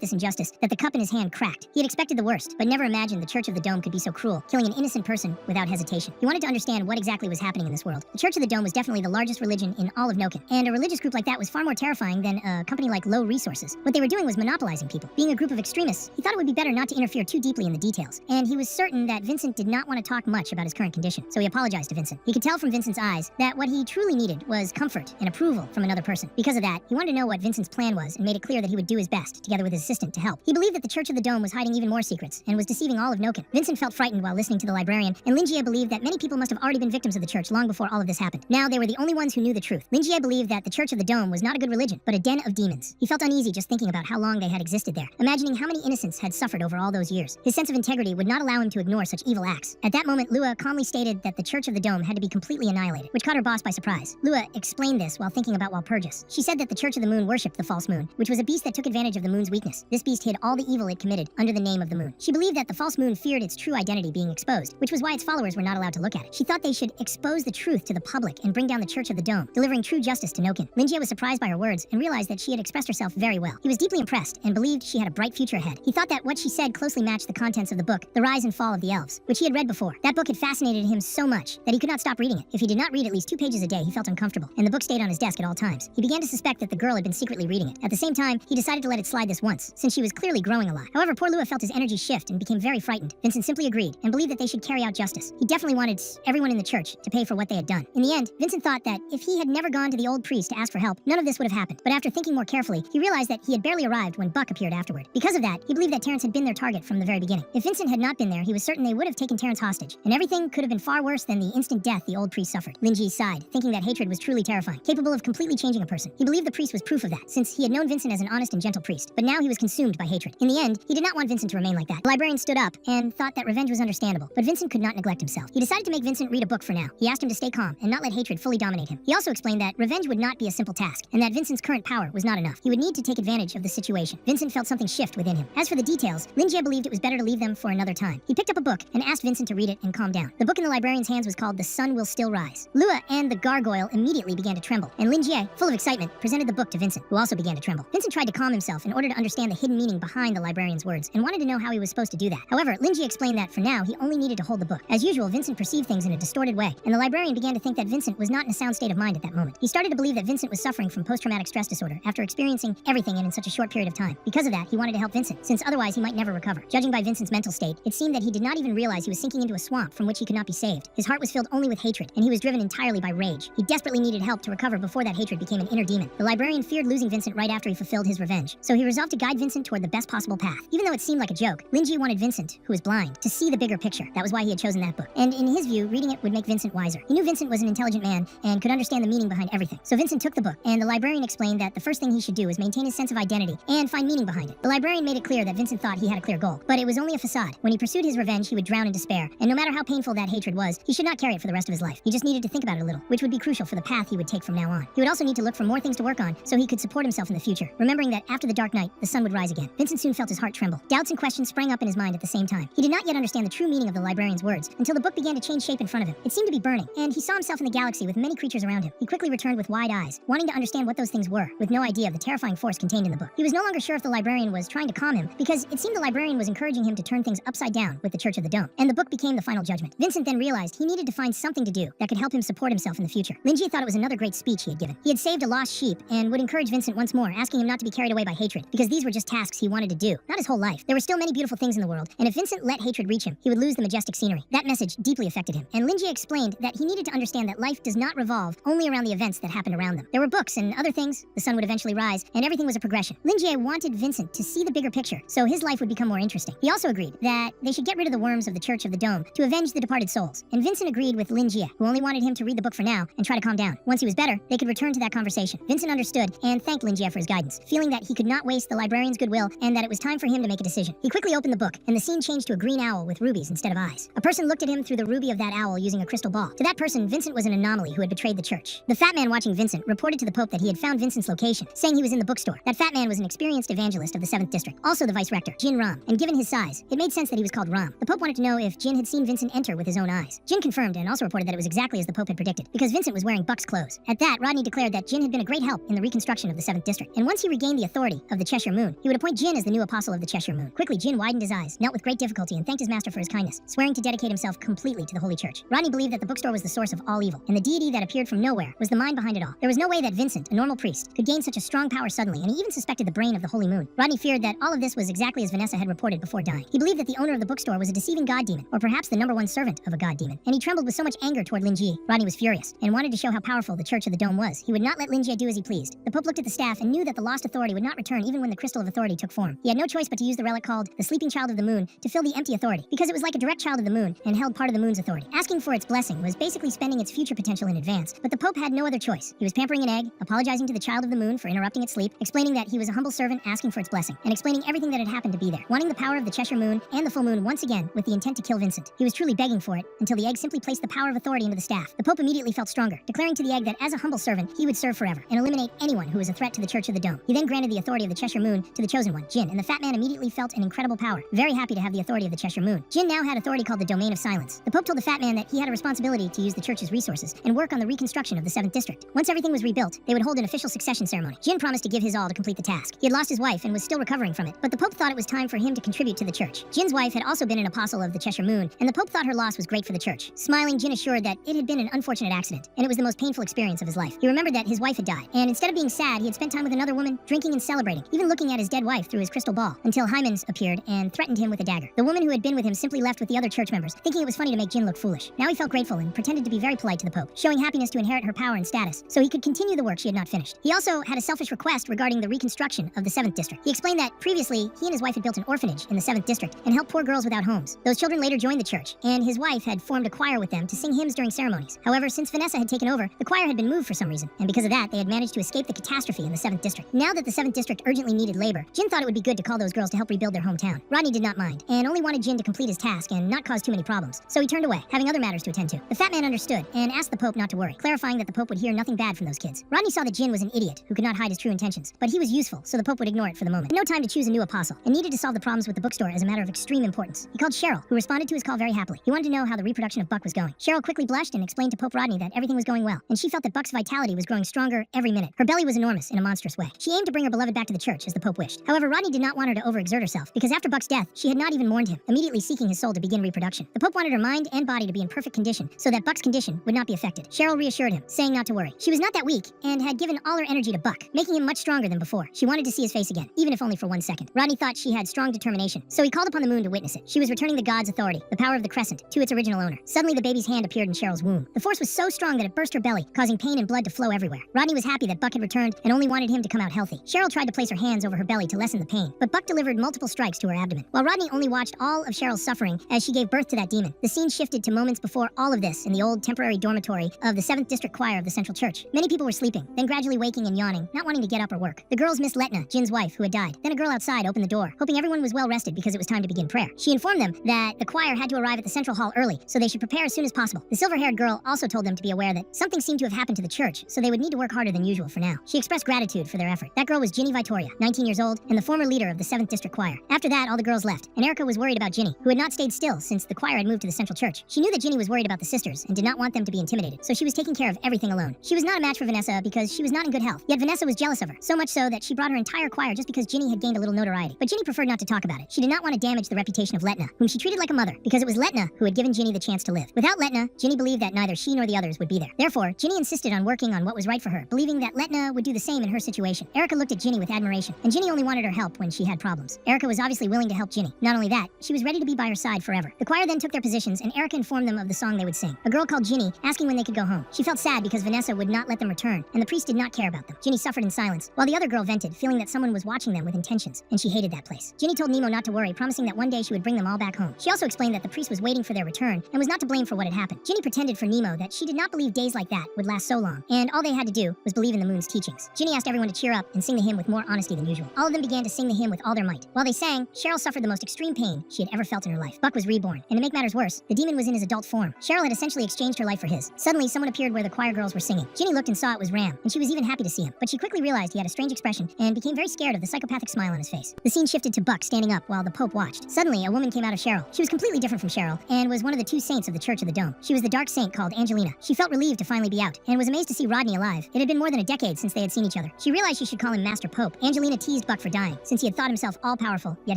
Speaker 1: this injustice that the cup in his hand cracked. He had expected the worst, but never imagined the Church of the Dome could be so cruel, killing an innocent person without hesitation. He wanted to understand what exactly was happening in this world. The Church of the Dome was definitely the largest religion in all of Noken, and a religious group like that was far more terrifying than a company like Low Resources. What they were doing was monopolizing people. Being a group of extremists, he thought it would be better not to interfere too deeply in the details, and he was certain that Vincent did not want to talk much about his current condition, so he apologized to Vincent. He could tell from Vincent's eyes that what he truly needed was comfort and approval from another person. Because of that, he wanted to know what Vincent's plan was and made it clear that he would do his best, together with his assistant, to help. He believed that the Church of the Dome was hiding even more secrets and was deceiving all of Noken. Vincent felt frightened while listening to the librarian, and Lin Jie believed that many people must have already been victims of the church long before all of this happened. Now they were the only ones who knew the truth. Lin Jie believed that the Church of the Dome was not a good religion, but a den of demons. He felt uneasy just thinking about how long they had existed there, imagining how many innocents had suffered over all those years. His sense of integrity would not allow him to ignore ignore such evil acts. At that moment, Lua calmly stated that the Church of the Dome had to be completely annihilated, which caught her boss by surprise. Lua explained this while thinking about Walpurgis. She said that the Church of the Moon worshipped the false moon, which was a beast that took advantage of the moon's weakness. This beast hid all the evil it committed under the name of the moon. She believed that the false moon feared its true identity being exposed, which was why its followers were not allowed to look at it. She thought they should expose the truth to the public and bring down the Church of the Dome, delivering true justice to Nokin. Linjie was surprised by her words and realized that she had expressed herself very well. He was deeply impressed and believed she had a bright future ahead. He thought that what she said closely matched the contents of the book, The Rise and Fall of the Elves, which he had read before. That book had fascinated him so much that he could not stop reading it. If he did not read at least 2 pages a day, he felt uncomfortable, and the book stayed on his desk at all times. He began to suspect that the girl had been secretly reading it. At the same time, he decided to let it slide this once, since she was clearly growing a lot. However, poor Lua felt his energy shift and became very frightened. Vincent simply agreed and believed that they should carry out justice. He definitely wanted everyone in the church to pay for what they had done. In the end, Vincent thought that if he had never gone to the old priest to ask for help, none of this would have happened. But after thinking more carefully, he realized that he had barely arrived when Buck appeared afterward. Because of that, he believed that Terrence had been their target from the very beginning. If Vincent had not been there, he was certain they would have taken Terrence hostage, and everything could have been far worse than the instant death the old priest suffered. Linjie sighed, thinking that hatred was truly terrifying, capable of completely changing a person. He believed the priest was proof of that, since he had known Vincent as an honest and gentle priest, but now he was consumed by hatred. In the end, he did not want Vincent to remain like that. The librarian stood up and thought that revenge was understandable, but Vincent could not neglect himself. He decided to make Vincent read a book for now. He asked him to stay calm and not let hatred fully dominate him. He also explained that revenge would not be a simple task, and that Vincent's current power was not enough. He would need to take advantage of the situation. Vincent felt something shift within him. As for the details, Linjie believed it was better to leave them for another time. He picked up a book and asked Vincent to read it and calm down. The book in the librarian's hands was called The Sun Will Still Rise. Lua and the gargoyle immediately began to tremble, and Linjie, full of excitement, presented the book to Vincent, who also began to tremble. Vincent tried to calm himself in order to understand the hidden meaning behind the librarian's words, and wanted to know how he was supposed to do that. However, Linjie explained that for now, he only needed to hold the book. As usual, Vincent perceived things in a distorted way, and the librarian began to think that Vincent was not in a sound state of mind at that moment. He started to believe that Vincent was suffering from post-traumatic stress disorder after experiencing everything in such a short period of time. Because of that, he wanted to help Vincent, since otherwise he might never recover. Judging by Vincent's mental state, it seemed that he did not even realize he was sinking into a swamp from which he could not be saved. His heart was filled only with hatred, and he was driven entirely by rage. He desperately needed help to recover before that hatred became an inner demon. The librarian feared losing Vincent right after he fulfilled his revenge, so he resolved to guide Vincent toward the best possible path. Even though it seemed like a joke, Linjie wanted Vincent, who was blind, to see the bigger picture. That was why he had chosen that book. And in his view, reading it would make Vincent wiser. He knew Vincent was an intelligent man and could understand the meaning behind everything. So Vincent took the book, and the librarian explained that the first thing he should do is maintain his sense of identity and find meaning behind it. The librarian made it clear that Vincent thought he had a clear goal, but it was only a facade. When he pursued his revenge, he would drown in despair, and no matter how painful that hatred was, he should not carry it for the rest of his life. He just needed to think about it a little, which would be crucial for the path he would take from now on. He would also need to look for more things to work on so he could support himself in the future, remembering that after the dark night, the sun would rise again. Vincent soon felt his heart tremble. Doubts and questions sprang up in his mind at the same time. He did not yet understand the true meaning of the librarian's words until the book began to change shape in front of him. It seemed to be burning, and he saw himself in the galaxy with many creatures around him. He quickly returned with wide eyes, wanting to understand what those things were, with no idea of the terrifying force contained in the book. He was no longer sure if the librarian was trying to calm him, because it seemed the librarian was encouraging him to turn things upside down with the Church of the Dome, and the book became the final judgment. Vincent then realized he needed to find something to do that could help him support himself in the future. Linjie thought it was another great speech he had given. He had saved a lost sheep and would encourage Vincent once more, asking him not to be carried away by hatred, because these were just tasks he wanted to do, not his whole life. There were still many beautiful things in the world, and if Vincent let hatred reach him, he would lose the majestic scenery. That message deeply affected him, and Linjie explained that he needed to understand that life does not revolve only around the events that happened around them. There were books and other things, the sun would eventually rise, and everything was a progression. Linjie wanted Vincent to see the bigger picture, so his life would become more interesting. He also agreed that they should get rid of the worms of the Church of the Dome to avenge the departed souls, and Vincent agreed with Linjie, who only wanted him to read the book for now and try to calm down. Once he was better, they could return to that conversation. Vincent understood and thanked Linjie for his guidance, feeling that he could not waste the librarian's goodwill and that it was time for him to make a decision. He quickly opened the book, and the scene changed to a green owl with rubies instead of eyes. A person looked at him through the ruby of that owl using a crystal ball. To that person, Vincent was an anomaly who had betrayed the church. The fat man watching Vincent reported to the Pope that he had found Vincent's location, saying he was in the bookstore. That fat man was an experienced evangelist of the 7th District, also the vice-rector, Jin Ram, and given his size, it made sense that he was called Ram. The Pope wanted to know if Jin had seen Vincent enter with his own eyes. Jin confirmed and also reported that it was exactly as the Pope had predicted, because Vincent was wearing Buck's clothes. At that, Rodney declared that Jin had been a great help in the reconstruction of the 7th District, and once he regained the authority of the Cheshire Moon, he would appoint Jin as the new apostle of the Cheshire Moon. Quickly, Jin widened his eyes, knelt with great difficulty, and thanked his master for his kindness, swearing to dedicate himself completely to the Holy Church. Rodney believed that the bookstore was the source of all evil, and the deity that appeared from nowhere was the mind behind it all. There was no way that Vincent, a normal priest, could gain such a strong power suddenly, and he even suspected the brain of the Holy Moon. Rodney feared that all of this was exactly as Vanessa had reported before dying. He believed that the owner of the bookstore was a deceiving god demon, or perhaps the #1 servant of a god demon, and he trembled with so much anger toward Linjie. Rodney was furious, and wanted to show how powerful the Church of the Dome was. He would not let Linjie do as he pleased. The Pope looked at the staff and knew that the lost authority would not return even when the crystal of authority took form. He had no choice but to use the relic called the Sleeping Child of the Moon to fill the empty authority, because it was like a direct child of the moon and held part of the moon's authority. Asking for its blessing was basically spending its future potential in advance, but the Pope had no other choice. He was pampering an egg, apologizing to the child of the moon for interrupting its sleep, explaining that he was a humble servant asking for its blessing, and explaining everything that had happened to be there. Wanting the power of the Cheshire Moon and the full moon once again time with the intent to kill Vincent. He was truly begging for it, until the egg simply placed the power of authority into the staff. The Pope immediately felt stronger, declaring to the egg that as a humble servant, he would serve forever, and eliminate anyone who was a threat to the Church of the Dome. He then granted the authority of the Cheshire Moon to the chosen one, Jin, and the fat man immediately felt an incredible power, very happy to have the authority of the Cheshire Moon. Jin now had authority called the Domain of Silence. The Pope told the fat man that he had a responsibility to use the church's resources and work on the reconstruction of the 7th District. Once everything was rebuilt, they would hold an official succession ceremony. Jin promised to give his all to complete the task. He had lost his wife and was still recovering from it, but the Pope thought it was time for him to contribute to the church. Jin's wife had also been an apostle of the Cheshire Moon, and the Pope thought her loss was great for the church. Smiling, Jin assured that it had been an unfortunate accident, and it was the most painful experience of his life. He remembered that his wife had died, and instead of being sad, he had spent time with another woman, drinking and celebrating, even looking at his dead wife through his crystal ball, until Hymens appeared and threatened him with a dagger. The woman who had been with him simply left with the other church members, thinking it was funny to make Jin look foolish. Now he felt grateful and pretended to be very polite to the Pope, showing happiness to inherit her power and status, so he could continue the work she had not finished. He also had a selfish request regarding the reconstruction of the 7th District. He explained that previously, he and his wife had built an orphanage in the 7th District and helped poor girls without homes. Those children later joined the church, and his wife had formed a choir with them to sing hymns during ceremonies. However, since Vanessa had taken over, the choir had been moved for some reason, and because of that, they had managed to escape the catastrophe in the 7th District. Now that the 7th District urgently needed labor, Jin thought it would be good to call those girls to help rebuild their hometown. Rodney did not mind, and only wanted Jin to complete his task and not cause too many problems, so he turned away, having other matters to attend to. The fat man understood, and asked the Pope not to worry, clarifying that the Pope would hear nothing bad from those kids. Rodney saw that Jin was an idiot who could not hide his true intentions, but he was useful, so the Pope would ignore it for the moment. No time to choose a new apostle, and needed to solve the problems with the bookstore as a matter of extreme importance. He called Cheryl, who responded to his call very happily. He wanted to know how the reproduction of Buck was going. Cheryl quickly blushed and explained to Pope Rodney that everything was going well, and she felt that Buck's vitality was growing stronger every minute. Her belly was enormous in a monstrous way. She aimed to bring her beloved back to the church as the Pope wished. However, Rodney did not want her to overexert herself, because after Buck's death, she had not even mourned him, immediately seeking his soul to begin reproduction. The Pope wanted her mind and body to be in perfect condition, so that Buck's condition would not be affected. Cheryl reassured him, saying not to worry. She was not that weak, and had given all her energy to Buck, making him much stronger than before. She wanted to see his face again, even if only for 1 second. Rodney thought she had strong determination, so he called upon the moon to witness it. She was returning the god's authority, the power of the crescent, to its original owner. Suddenly, the baby's hand appeared in Cheryl's womb. The force was so strong that it burst her belly, causing pain and blood to flow everywhere. Rodney was happy that Buck had returned and only wanted him to come out healthy. Cheryl tried to place her hands over her belly to lessen the pain, but Buck delivered multiple strikes to her abdomen. While Rodney only watched all of Cheryl's suffering as she gave birth to that demon, the scene shifted to moments before all of this in the old temporary dormitory of the 7th District Choir of the Central Church. Many people were sleeping, then gradually waking and yawning, not wanting to get up or work. The girls missed Letna, Jin's wife, who had died. Then a girl outside opened the door, hoping everyone was well rested because it was time to begin prayer. She informed them that the choir had to arrive at the central hall early, so they should prepare as soon as possible. The silver-haired girl also told them to be aware that something seemed to have happened to the church, so they would need to work harder than usual for now. She expressed gratitude for their effort. That girl was Ginny Vitoria, 19 years old, and the former leader of the 7th District Choir. After that, all the girls left, and Erica was worried about Ginny, who had not stayed still since the choir had moved to the central church. She knew that Ginny was worried about the sisters and did not want them to be intimidated, so she was taking care of everything alone. She was not a match for Vanessa because she was not in good health, yet Vanessa was jealous of her, so much so that she brought her entire choir just because Ginny had gained a little notoriety. But Ginny preferred not to talk about it. She did not want to damage the reputation of Letna, whom she treated like a mother, because it was Letna who had given Ginny the chance to live. Without Letna, Ginny believed that neither she nor the others would be there. Therefore, Ginny insisted on working on what was right for her, believing that Letna would do the same in her situation. Erica looked at Ginny with admiration, and Ginny only wanted her help when she had problems. Erica was obviously willing to help Ginny. Not only that, she was ready to be by her side forever. The choir then took their positions, and Erica informed them of the song they would sing. A girl called Ginny, asking when they could go home. She felt sad because Vanessa would not let them return, and the priest did not care about them. Ginny suffered in silence, while the other girl vented, feeling that someone was watching them with intentions, and she hated that place. Ginny told Nemo not to worry, promising that one day she would bring them all back home. She also explained that the priest was waiting for their return, and was not to blame for what had happened. Ginny pretended for Nemo that she did not believe days like that would last so long, and all they had to do was believe in the moon's teachings. Ginny asked everyone to cheer up and sing the hymn with more honesty than usual. All of them began to sing the hymn with all their might. While they sang, Cheryl suffered the most extreme pain she had ever felt in her life. Buck was reborn, and to make matters worse, the demon was in his adult form. Cheryl had essentially exchanged her life for his. Suddenly, someone appeared where the choir girls were singing. Ginny looked and saw it was Ram, and she was even happy to see him, but she quickly realized he had a strange expression and became very scared of the psychopathic smile on his face. The scene shifted to Buck standing up while the Pope watched. Suddenly, a woman came out of Cheryl. She was completely different from Cheryl, and was one of the 2 saints of the Church of the Dome. She was the dark saint called Angelina. She felt relieved to finally be out, and was amazed to see Rodney alive. It had been more than a decade since they had seen each other. She realized she should call him Master Pope. Angelina teased Buck for dying, since he had thought himself all-powerful, yet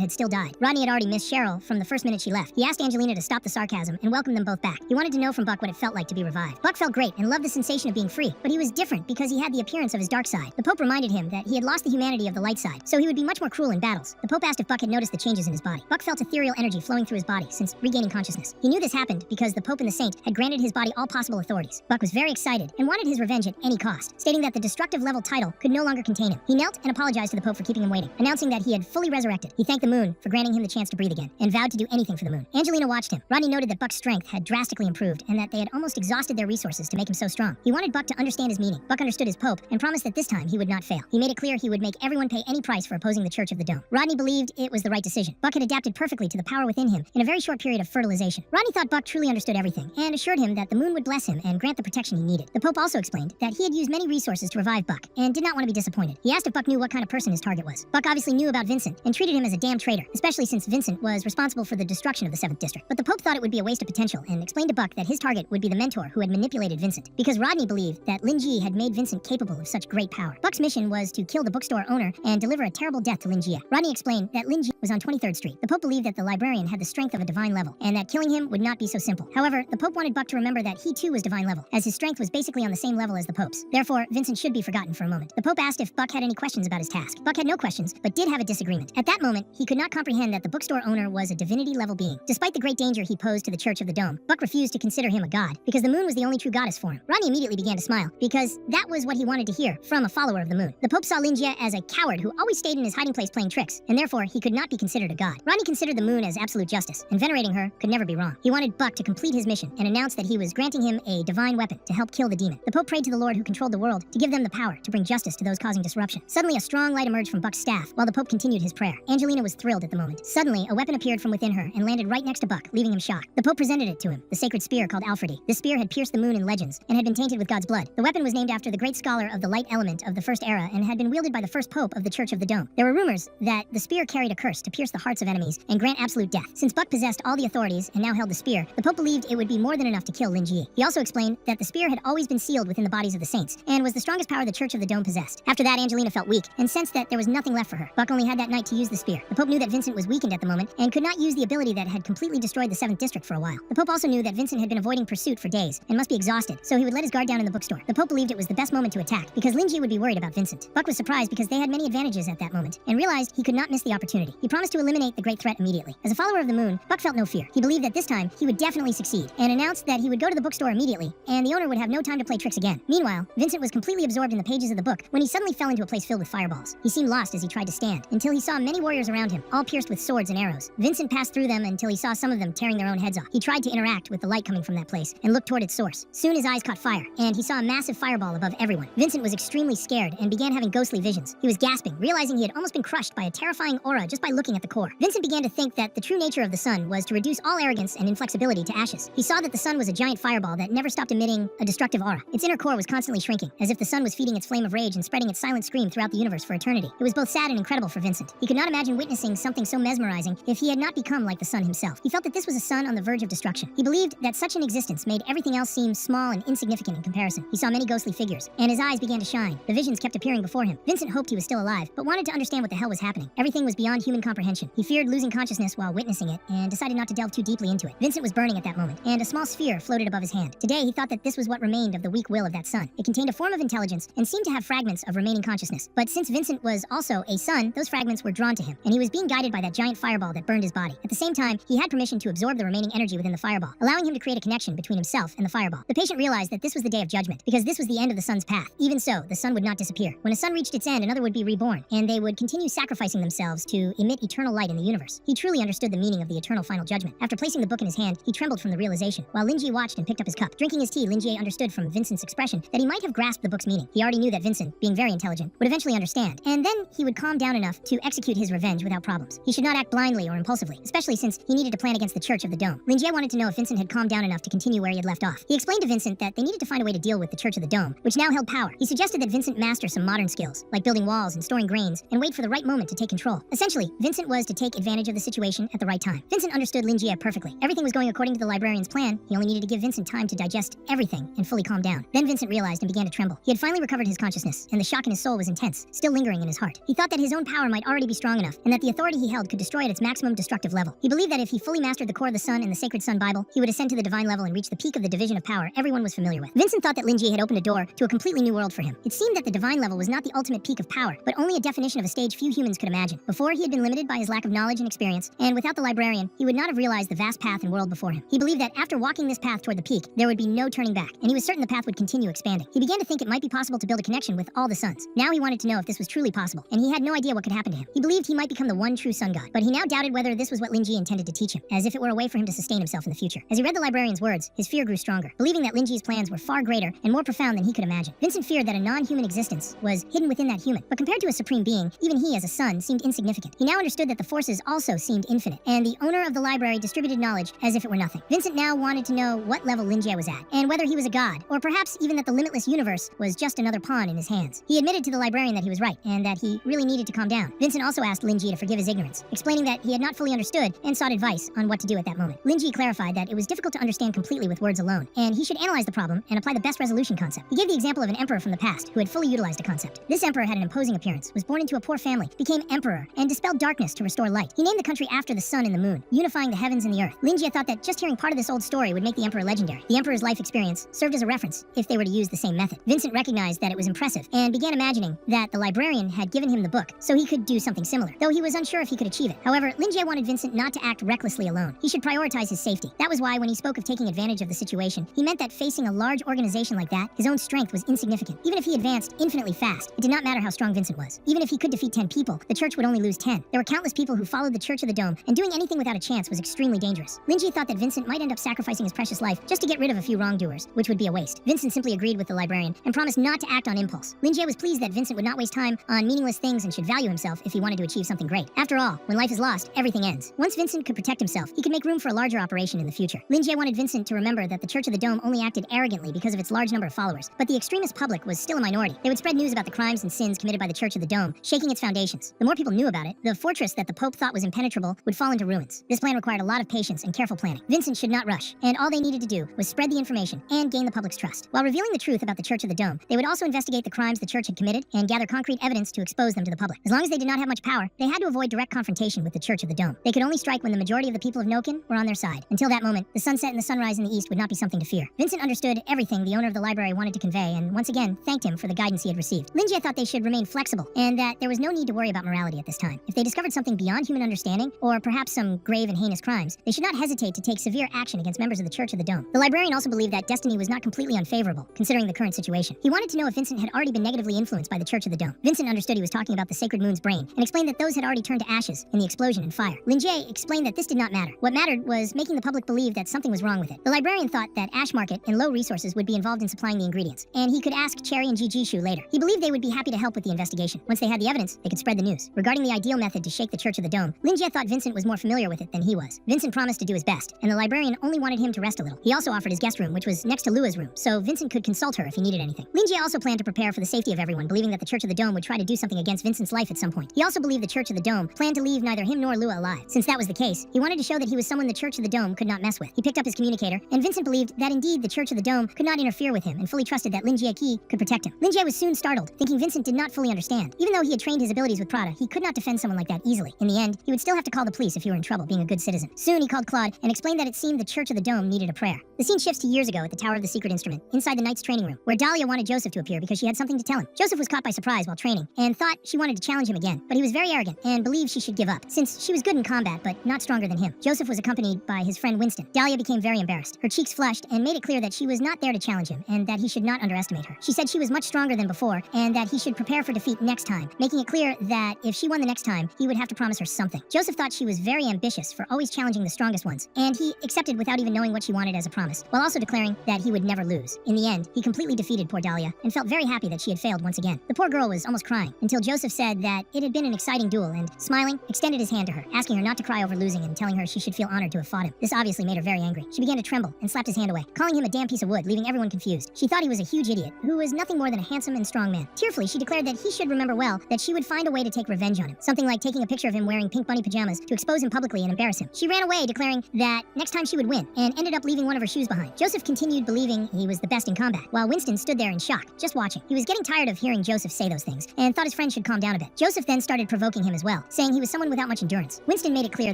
Speaker 1: had still died. Rodney had already missed Cheryl from the first minute she left. He asked Angelina to stop the sarcasm and welcome them both back. He wanted to know from Buck what it felt like to be revived. Buck felt great and loved the sensation of being free, but he was different because he had the appearance of his dark side. The Pope reminded him that he had lost the humanity of the light side, so he would be much more cruel in battles. The Pope asked if Buck had noticed the changes in his body. Buck felt ethereal energy flowing through his body since regaining consciousness. He knew this happened because the Pope and the Saint had granted his body all possible authorities. Buck was very excited and wanted his revenge at any cost, stating that the destructive level title could no longer contain him. He knelt and apologized to the Pope for keeping him waiting, announcing that he had fully resurrected. He thanked the moon for granting him the chance to breathe again, and vowed to do anything for the moon. Angelina watched him. Rodney noted that Buck's strength had drastically improved, and that they had almost exhausted their resources to make him so strong. He wanted Buck to understand his meaning. Buck understood his Pope, and promised that this time he would not fail. He made it clear he would make everyone pay any price for opposing the Church of the Dome. Rodney believed it was the right decision. Buck had adapted perfectly to the power within within him in a very short period of fertilization. Rodney thought Buck truly understood everything and assured him that the moon would bless him and grant the protection he needed. The Pope also explained that he had used many resources to revive Buck and did not want to be disappointed. He asked if Buck knew what kind of person his target was. Buck obviously knew about Vincent and treated him as a damn traitor, especially since Vincent was responsible for the destruction of the 7th District. But the Pope thought it would be a waste of potential and explained to Buck that his target would be the mentor who had manipulated Vincent, because Rodney believed that Lin Ji had made Vincent capable of such great power. Buck's mission was to kill the bookstore owner and deliver a terrible death to Lin Jie. Rodney explained that Lin Jie was on 23rd Street. The Pope believed that the librarian had the strength of a divine level and that killing him would not be so simple. However, the Pope wanted Buck to remember that he too was divine level, as his strength was basically on the same level as the Pope's. Therefore, Vincent should be forgotten for a moment. The Pope asked if Buck had any questions about his task. Buck had no questions, but did have a disagreement. At that moment, he could not comprehend that the bookstore owner was a divinity-level being. Despite the great danger he posed to the Church of the Dome, Buck refused to consider him a god, because the moon was the only true goddess for him. Rodney immediately began to smile, because that was what he wanted to hear from a follower of the moon. The Pope saw Lin Jie as a coward who always stayed in his hiding place playing tricks, and therefore he could not be considered a god. Rodney considered the moon as absolute justice, and venerating her could never be wrong. He wanted Buck to complete his mission and announced that he was granting him a divine weapon to help kill the demon. The Pope prayed to the Lord who controlled the world to give them the power to bring justice to those causing disruption. Suddenly, a strong light emerged from Buck's staff while the Pope continued his prayer. Angelina was thrilled at the moment. Suddenly, a weapon appeared from within her and landed right next to Buck, leaving him shocked. The Pope presented it to him, the sacred spear called Alfredi. This spear had pierced the moon in legends and had been tainted with God's blood. The weapon was named after the great scholar of the light element of the First Era and had been wielded by the first Pope of the Church of the Dome. There were rumors that the spear carried a curse to pierce the hearts of enemies and grant absolute death. Since Buck possessed all the authorities and now held the spear, the Pope believed it would be more than enough to kill Lin Jie. He also explained that the spear had always been sealed within the bodies of the saints and was the strongest power the Church of the Dome possessed. After that, Angelina felt weak and sensed that there was nothing left for her. Buck only had that night to use the spear. The Pope knew that Vincent was weakened at the moment and could not use the ability that had completely destroyed the 7th District for a while. The Pope also knew that Vincent had been avoiding pursuit for days and must be exhausted, so he would let his guard down in the bookstore. The Pope believed it was the best moment to attack because Lin Jie would be worried about Vincent. Buck was surprised because they had many advantages at that moment and realized he could not miss the opportunity. He promised to eliminate the great threat immediately. As a follower of the moon, Buck felt no fear. He believed that this time he would definitely succeed and announced that he would go to the bookstore immediately and the owner would have no time to play tricks again. Meanwhile, Vincent was completely absorbed in the pages of the book when he suddenly fell into a place filled with fireballs. He seemed lost as he tried to stand until he saw many warriors around him, all pierced with swords and arrows. Vincent passed through them until he saw some of them tearing their own heads off. He tried to interact with the light coming from that place and looked toward its source. Soon his eyes caught fire and he saw a massive fireball above everyone. Vincent was extremely scared and began having ghostly visions. He was gasping, realizing he had almost been crushed by a terrifying aura just by looking at the core. Vincent began to think that the true nature of the sun was to reduce all arrogance and inflexibility to ashes. He saw that the sun was a giant fireball that never stopped emitting a destructive aura. Its inner core was constantly shrinking, as if the sun was feeding its flame of rage and spreading its silent scream throughout the universe for eternity. It was both sad and incredible for Vincent. He could not imagine witnessing something so mesmerizing if he had not become like the sun himself. He felt that this was a sun on the verge of destruction. He believed that such an existence made everything else seem small and insignificant in comparison. He saw many ghostly figures, and his eyes began to shine. The visions kept appearing before him. Vincent hoped he was still alive, but wanted to understand what the hell was happening. Everything was beyond human comprehension. He feared losing consciousness while witnessing it, and decided not to delve too deeply into it. Vincent was burning at that moment, and a small sphere floated above his hand. Today, he thought that this was what remained of the weak will of that sun. It contained a form of intelligence, and seemed to have fragments of remaining consciousness. But since Vincent was also a sun, those fragments were drawn to him, and he was being guided by that giant fireball that burned his body. At the same time, he had permission to absorb the remaining energy within the fireball, allowing him to create a connection between himself and the fireball. The patient realized that this was the day of judgment, because this was the end of the sun's path. Even so, the sun would not disappear. When a sun reached its end, another would be reborn, and they would continue sacrificing themselves to emit eternal light in the universe. He truly understood the meaning of the eternal final judgment. After placing the book in his hand, he trembled from the realization. While Lin Jie watched and picked up his cup. Drinking his tea, Lin Jie understood from Vincent's expression that he might have grasped the book's meaning. He already knew that Vincent, being very intelligent, would eventually understand, and then he would calm down enough to execute his revenge without problems. He should not act blindly or impulsively, especially since he needed to plan against the Church of the Dome. Lin Jie wanted to know if Vincent had calmed down enough to continue where he had left off. He explained to Vincent that they needed to find a way to deal with the Church of the Dome, which now held power. He suggested that Vincent master some modern skills, like building walls and storing grains, and wait for the right moment to take control. Essentially, Vincent was to take advantage of the situation at the right time. Vincent understood Lin Jie perfectly. Everything was going according to the librarian's plan. He only needed to give Vincent time to digest everything and fully calm down. Then Vincent realized and began to tremble. He had finally recovered his consciousness, and the shock in his soul was intense, still lingering in his heart. He thought that his own power might already be strong enough, and that the authority he held could destroy at its maximum destructive level. He believed that if he fully mastered the core of the sun and the sacred sun Bible, he would ascend to the divine level and reach the peak of the division of power everyone was familiar with. Vincent thought that Lin Jie had opened a door to a completely new world for him. It seemed that the divine level was not the ultimate peak of power, but only a definition of a stage few humans could imagine. Before, he had been limited by his lack of knowledge and experience, and without the librarian, he would not have realized the vast path and world before him. He believed that after walking this path toward the peak, there would be no turning back, and he was certain the path would continue expanding. He began to think it might be possible to build a connection with all the suns. Now he wanted to know if this was truly possible, and he had no idea what could happen to him. He believed he might become the one true sun god, but he now doubted whether this was what Lin Jie intended to teach him, as if it were a way for him to sustain himself in the future. As he read the librarian's words, his fear grew stronger, believing that Lin Jie's plans were far greater and more profound than he could imagine. Vincent feared that a non-human existence was hidden within that human, but compared to a supreme being, even he as a sun seemed insignificant. He now understood that the forces also seemed infinite, and the owner of the library distributed knowledge as if it were nothing. Vincent now wanted to know what level Lin Jie was at, and whether he was a god, or perhaps even that the limitless universe was just another pawn in his hands. He admitted to the librarian that he was right, and that he really needed to calm down. Vincent also asked Lin Jie to forgive his ignorance, explaining that he had not fully understood and sought advice on what to do at that moment. Lin Jie clarified that it was difficult to understand completely with words alone, and he should analyze the problem and apply the best resolution concept. He gave the example of an emperor from the past who had fully utilized a concept. This emperor had an imposing appearance, was born into a poor family, became emperor, and dispelled darkness to restore light. He named the country after the sun and the moon, unifying the heavens and the earth. Lin Jie thought that just hearing part of this old story would make the emperor legendary. The emperor's life experience served as a reference if they were to use the same method. Vincent recognized that it was impressive and began imagining that the librarian had given him the book so he could do something similar, though he was unsure if he could achieve it. However, Lin Jie wanted Vincent not to act recklessly alone. He should prioritize his safety. That was why when he spoke of taking advantage of the situation, he meant that facing a large organization like that, his own strength was insignificant. Even if he advanced infinitely fast, it did not matter how strong Vincent was. Even if he could defeat 10 people, the church would only lose 10. There were countless people who followed the Church of the Dome, and doing anything without a chance was extremely dangerous. Lin Jie thought that Vincent might end up sacrificing his precious life just to get rid of a few wrongdoers, which would be a waste. Vincent simply agreed with the librarian and promised not to act on impulse. Lin Jie was pleased that Vincent would not waste time on meaningless things and should value himself if he wanted to achieve something great. After all, when life is lost, everything ends. Once Vincent could protect himself, he could make room for a larger operation in the future. Lin Jie wanted Vincent to remember that the Church of the Dome only acted arrogantly because of its large number of followers, but the extremist public was still a minority. They would spread news about the crimes and sins committed by the Church of the Dome, shaking its foundations. The more people knew about it, the fortress that the Pope thought was impenetrable would fall into ruins. This plan required a lot of patience and careful planning. Vincent should not rush, and all they needed to do was spread the information and gain the public's trust. While revealing the truth about the Church of the Dome, they would also investigate the crimes the church had committed and gather concrete evidence to expose them to the public. As long as they did not have much power, they had to avoid direct confrontation with the Church of the Dome. They could only strike when the majority of the people of Noken were on their side. Until that moment, the sunset and the sunrise in the east would not be something to fear. Vincent understood everything the owner of the library wanted to convey, and once again thanked him for the guidance he had received. Lin Jie thought they should remain flexible, and that there was no need to worry about morality at this time. If they discovered something beyond human understanding, or perhaps some grave and heinous crimes, they should not hesitate to take severe action against members of the Church of the Dome. The librarian also believed that destiny was not completely unfavorable, considering the current situation. He wanted to know if Vincent had already been negatively influenced by the Church of the Dome. Vincent understood he was talking about the sacred moon's brain, and explained that those had already turned to ashes in the explosion and fire. Lin Jie explained that this did not matter. What mattered was making the public believe that something was wrong with it. The librarian thought that Ash Market and Low Resources would be involved in supplying the ingredients, and he could ask Cherry and Jijishu later. He believed they would be happy to help with the investigation. Once they had the evidence, they could spread the news. Regarding the ideal method to shake the Church of the Dome, Lin Jie thought Vincent was more familiar with it than he was. Vincent promised to do his best, and the librarian only wanted him to rest a little. He also offered his guest room, which was next to Lua's room, so Vincent could consult her if he needed anything. Lin Jie also planned to prepare for the safety of everyone, believing that the Church of the Dome would try to do something against Vincent's life at some point. He also believed the Church of the Dome planned to leave neither him nor Lua alive. Since that was the case, he wanted to show that he was someone the Church of the Dome could not mess with. He picked up his communicator, and Vincent believed that indeed the Church of the Dome could not interfere with him, and fully trusted that Lin Jie could protect him. Lin Jie was soon startled, thinking Vincent did not fully understand. Even though he had trained his abilities with Prada, he could not defend someone like that easily. In the end, he would still have to call the police if he were in trouble, being a good citizen. Soon he called Claude and explained that it seemed the Church of the Dome needed a prayer. The scene shifts to years ago at the Tower of the Secret Instrument, inside the Knight's training room, where Dahlia wanted Joseph to appear because she had something to tell him. Joseph was caught by surprise while training, and thought she wanted to challenge him again, but he was very arrogant and believed she should give up, since she was good in combat but not stronger than him. Joseph was accompanied by his friend Winston. Dahlia became very embarrassed. Her cheeks flushed and made it clear that she was not there to challenge him, and that he should not underestimate her. She said she was much stronger than before, and that he should prepare for defeat next time, making it clear that if she won the next time, he would have to promise her something. Joseph thought she was very ambitious for always challenging the strongest ones, and he accepted without even knowing what she wanted as a promise, while also declaring that he would never lose. In the end, he completely defeated poor Dahlia, and felt very happy that she had failed once again. The poor girl was almost crying, until Joseph said that it had been an exciting duel, and, smiling, extended his hand to her, asking her not to cry over losing and telling her she should feel honored to have fought him. This obviously made her very angry. She began to tremble and slapped his hand away, calling him a damn piece of wood, leaving everyone confused. She thought he was a huge idiot, who was nothing more than a handsome and strong man. Tearfully, she declared that he should remember well that she would find a way to take revenge on him, something like taking a picture of him wearing pink bunny pajamas to expose him publicly and embarrass him. She ran away, declaring that next time she would win, and ended up leaving one of her shoes behind. Joseph continued believing he was the best in combat, while Winston stood there in shock, just watching. He was getting tired of hearing Joseph say those things, and thought his friend should calm down a bit. Joseph then started provoking him as well, saying he was someone without much endurance. Winston made it clear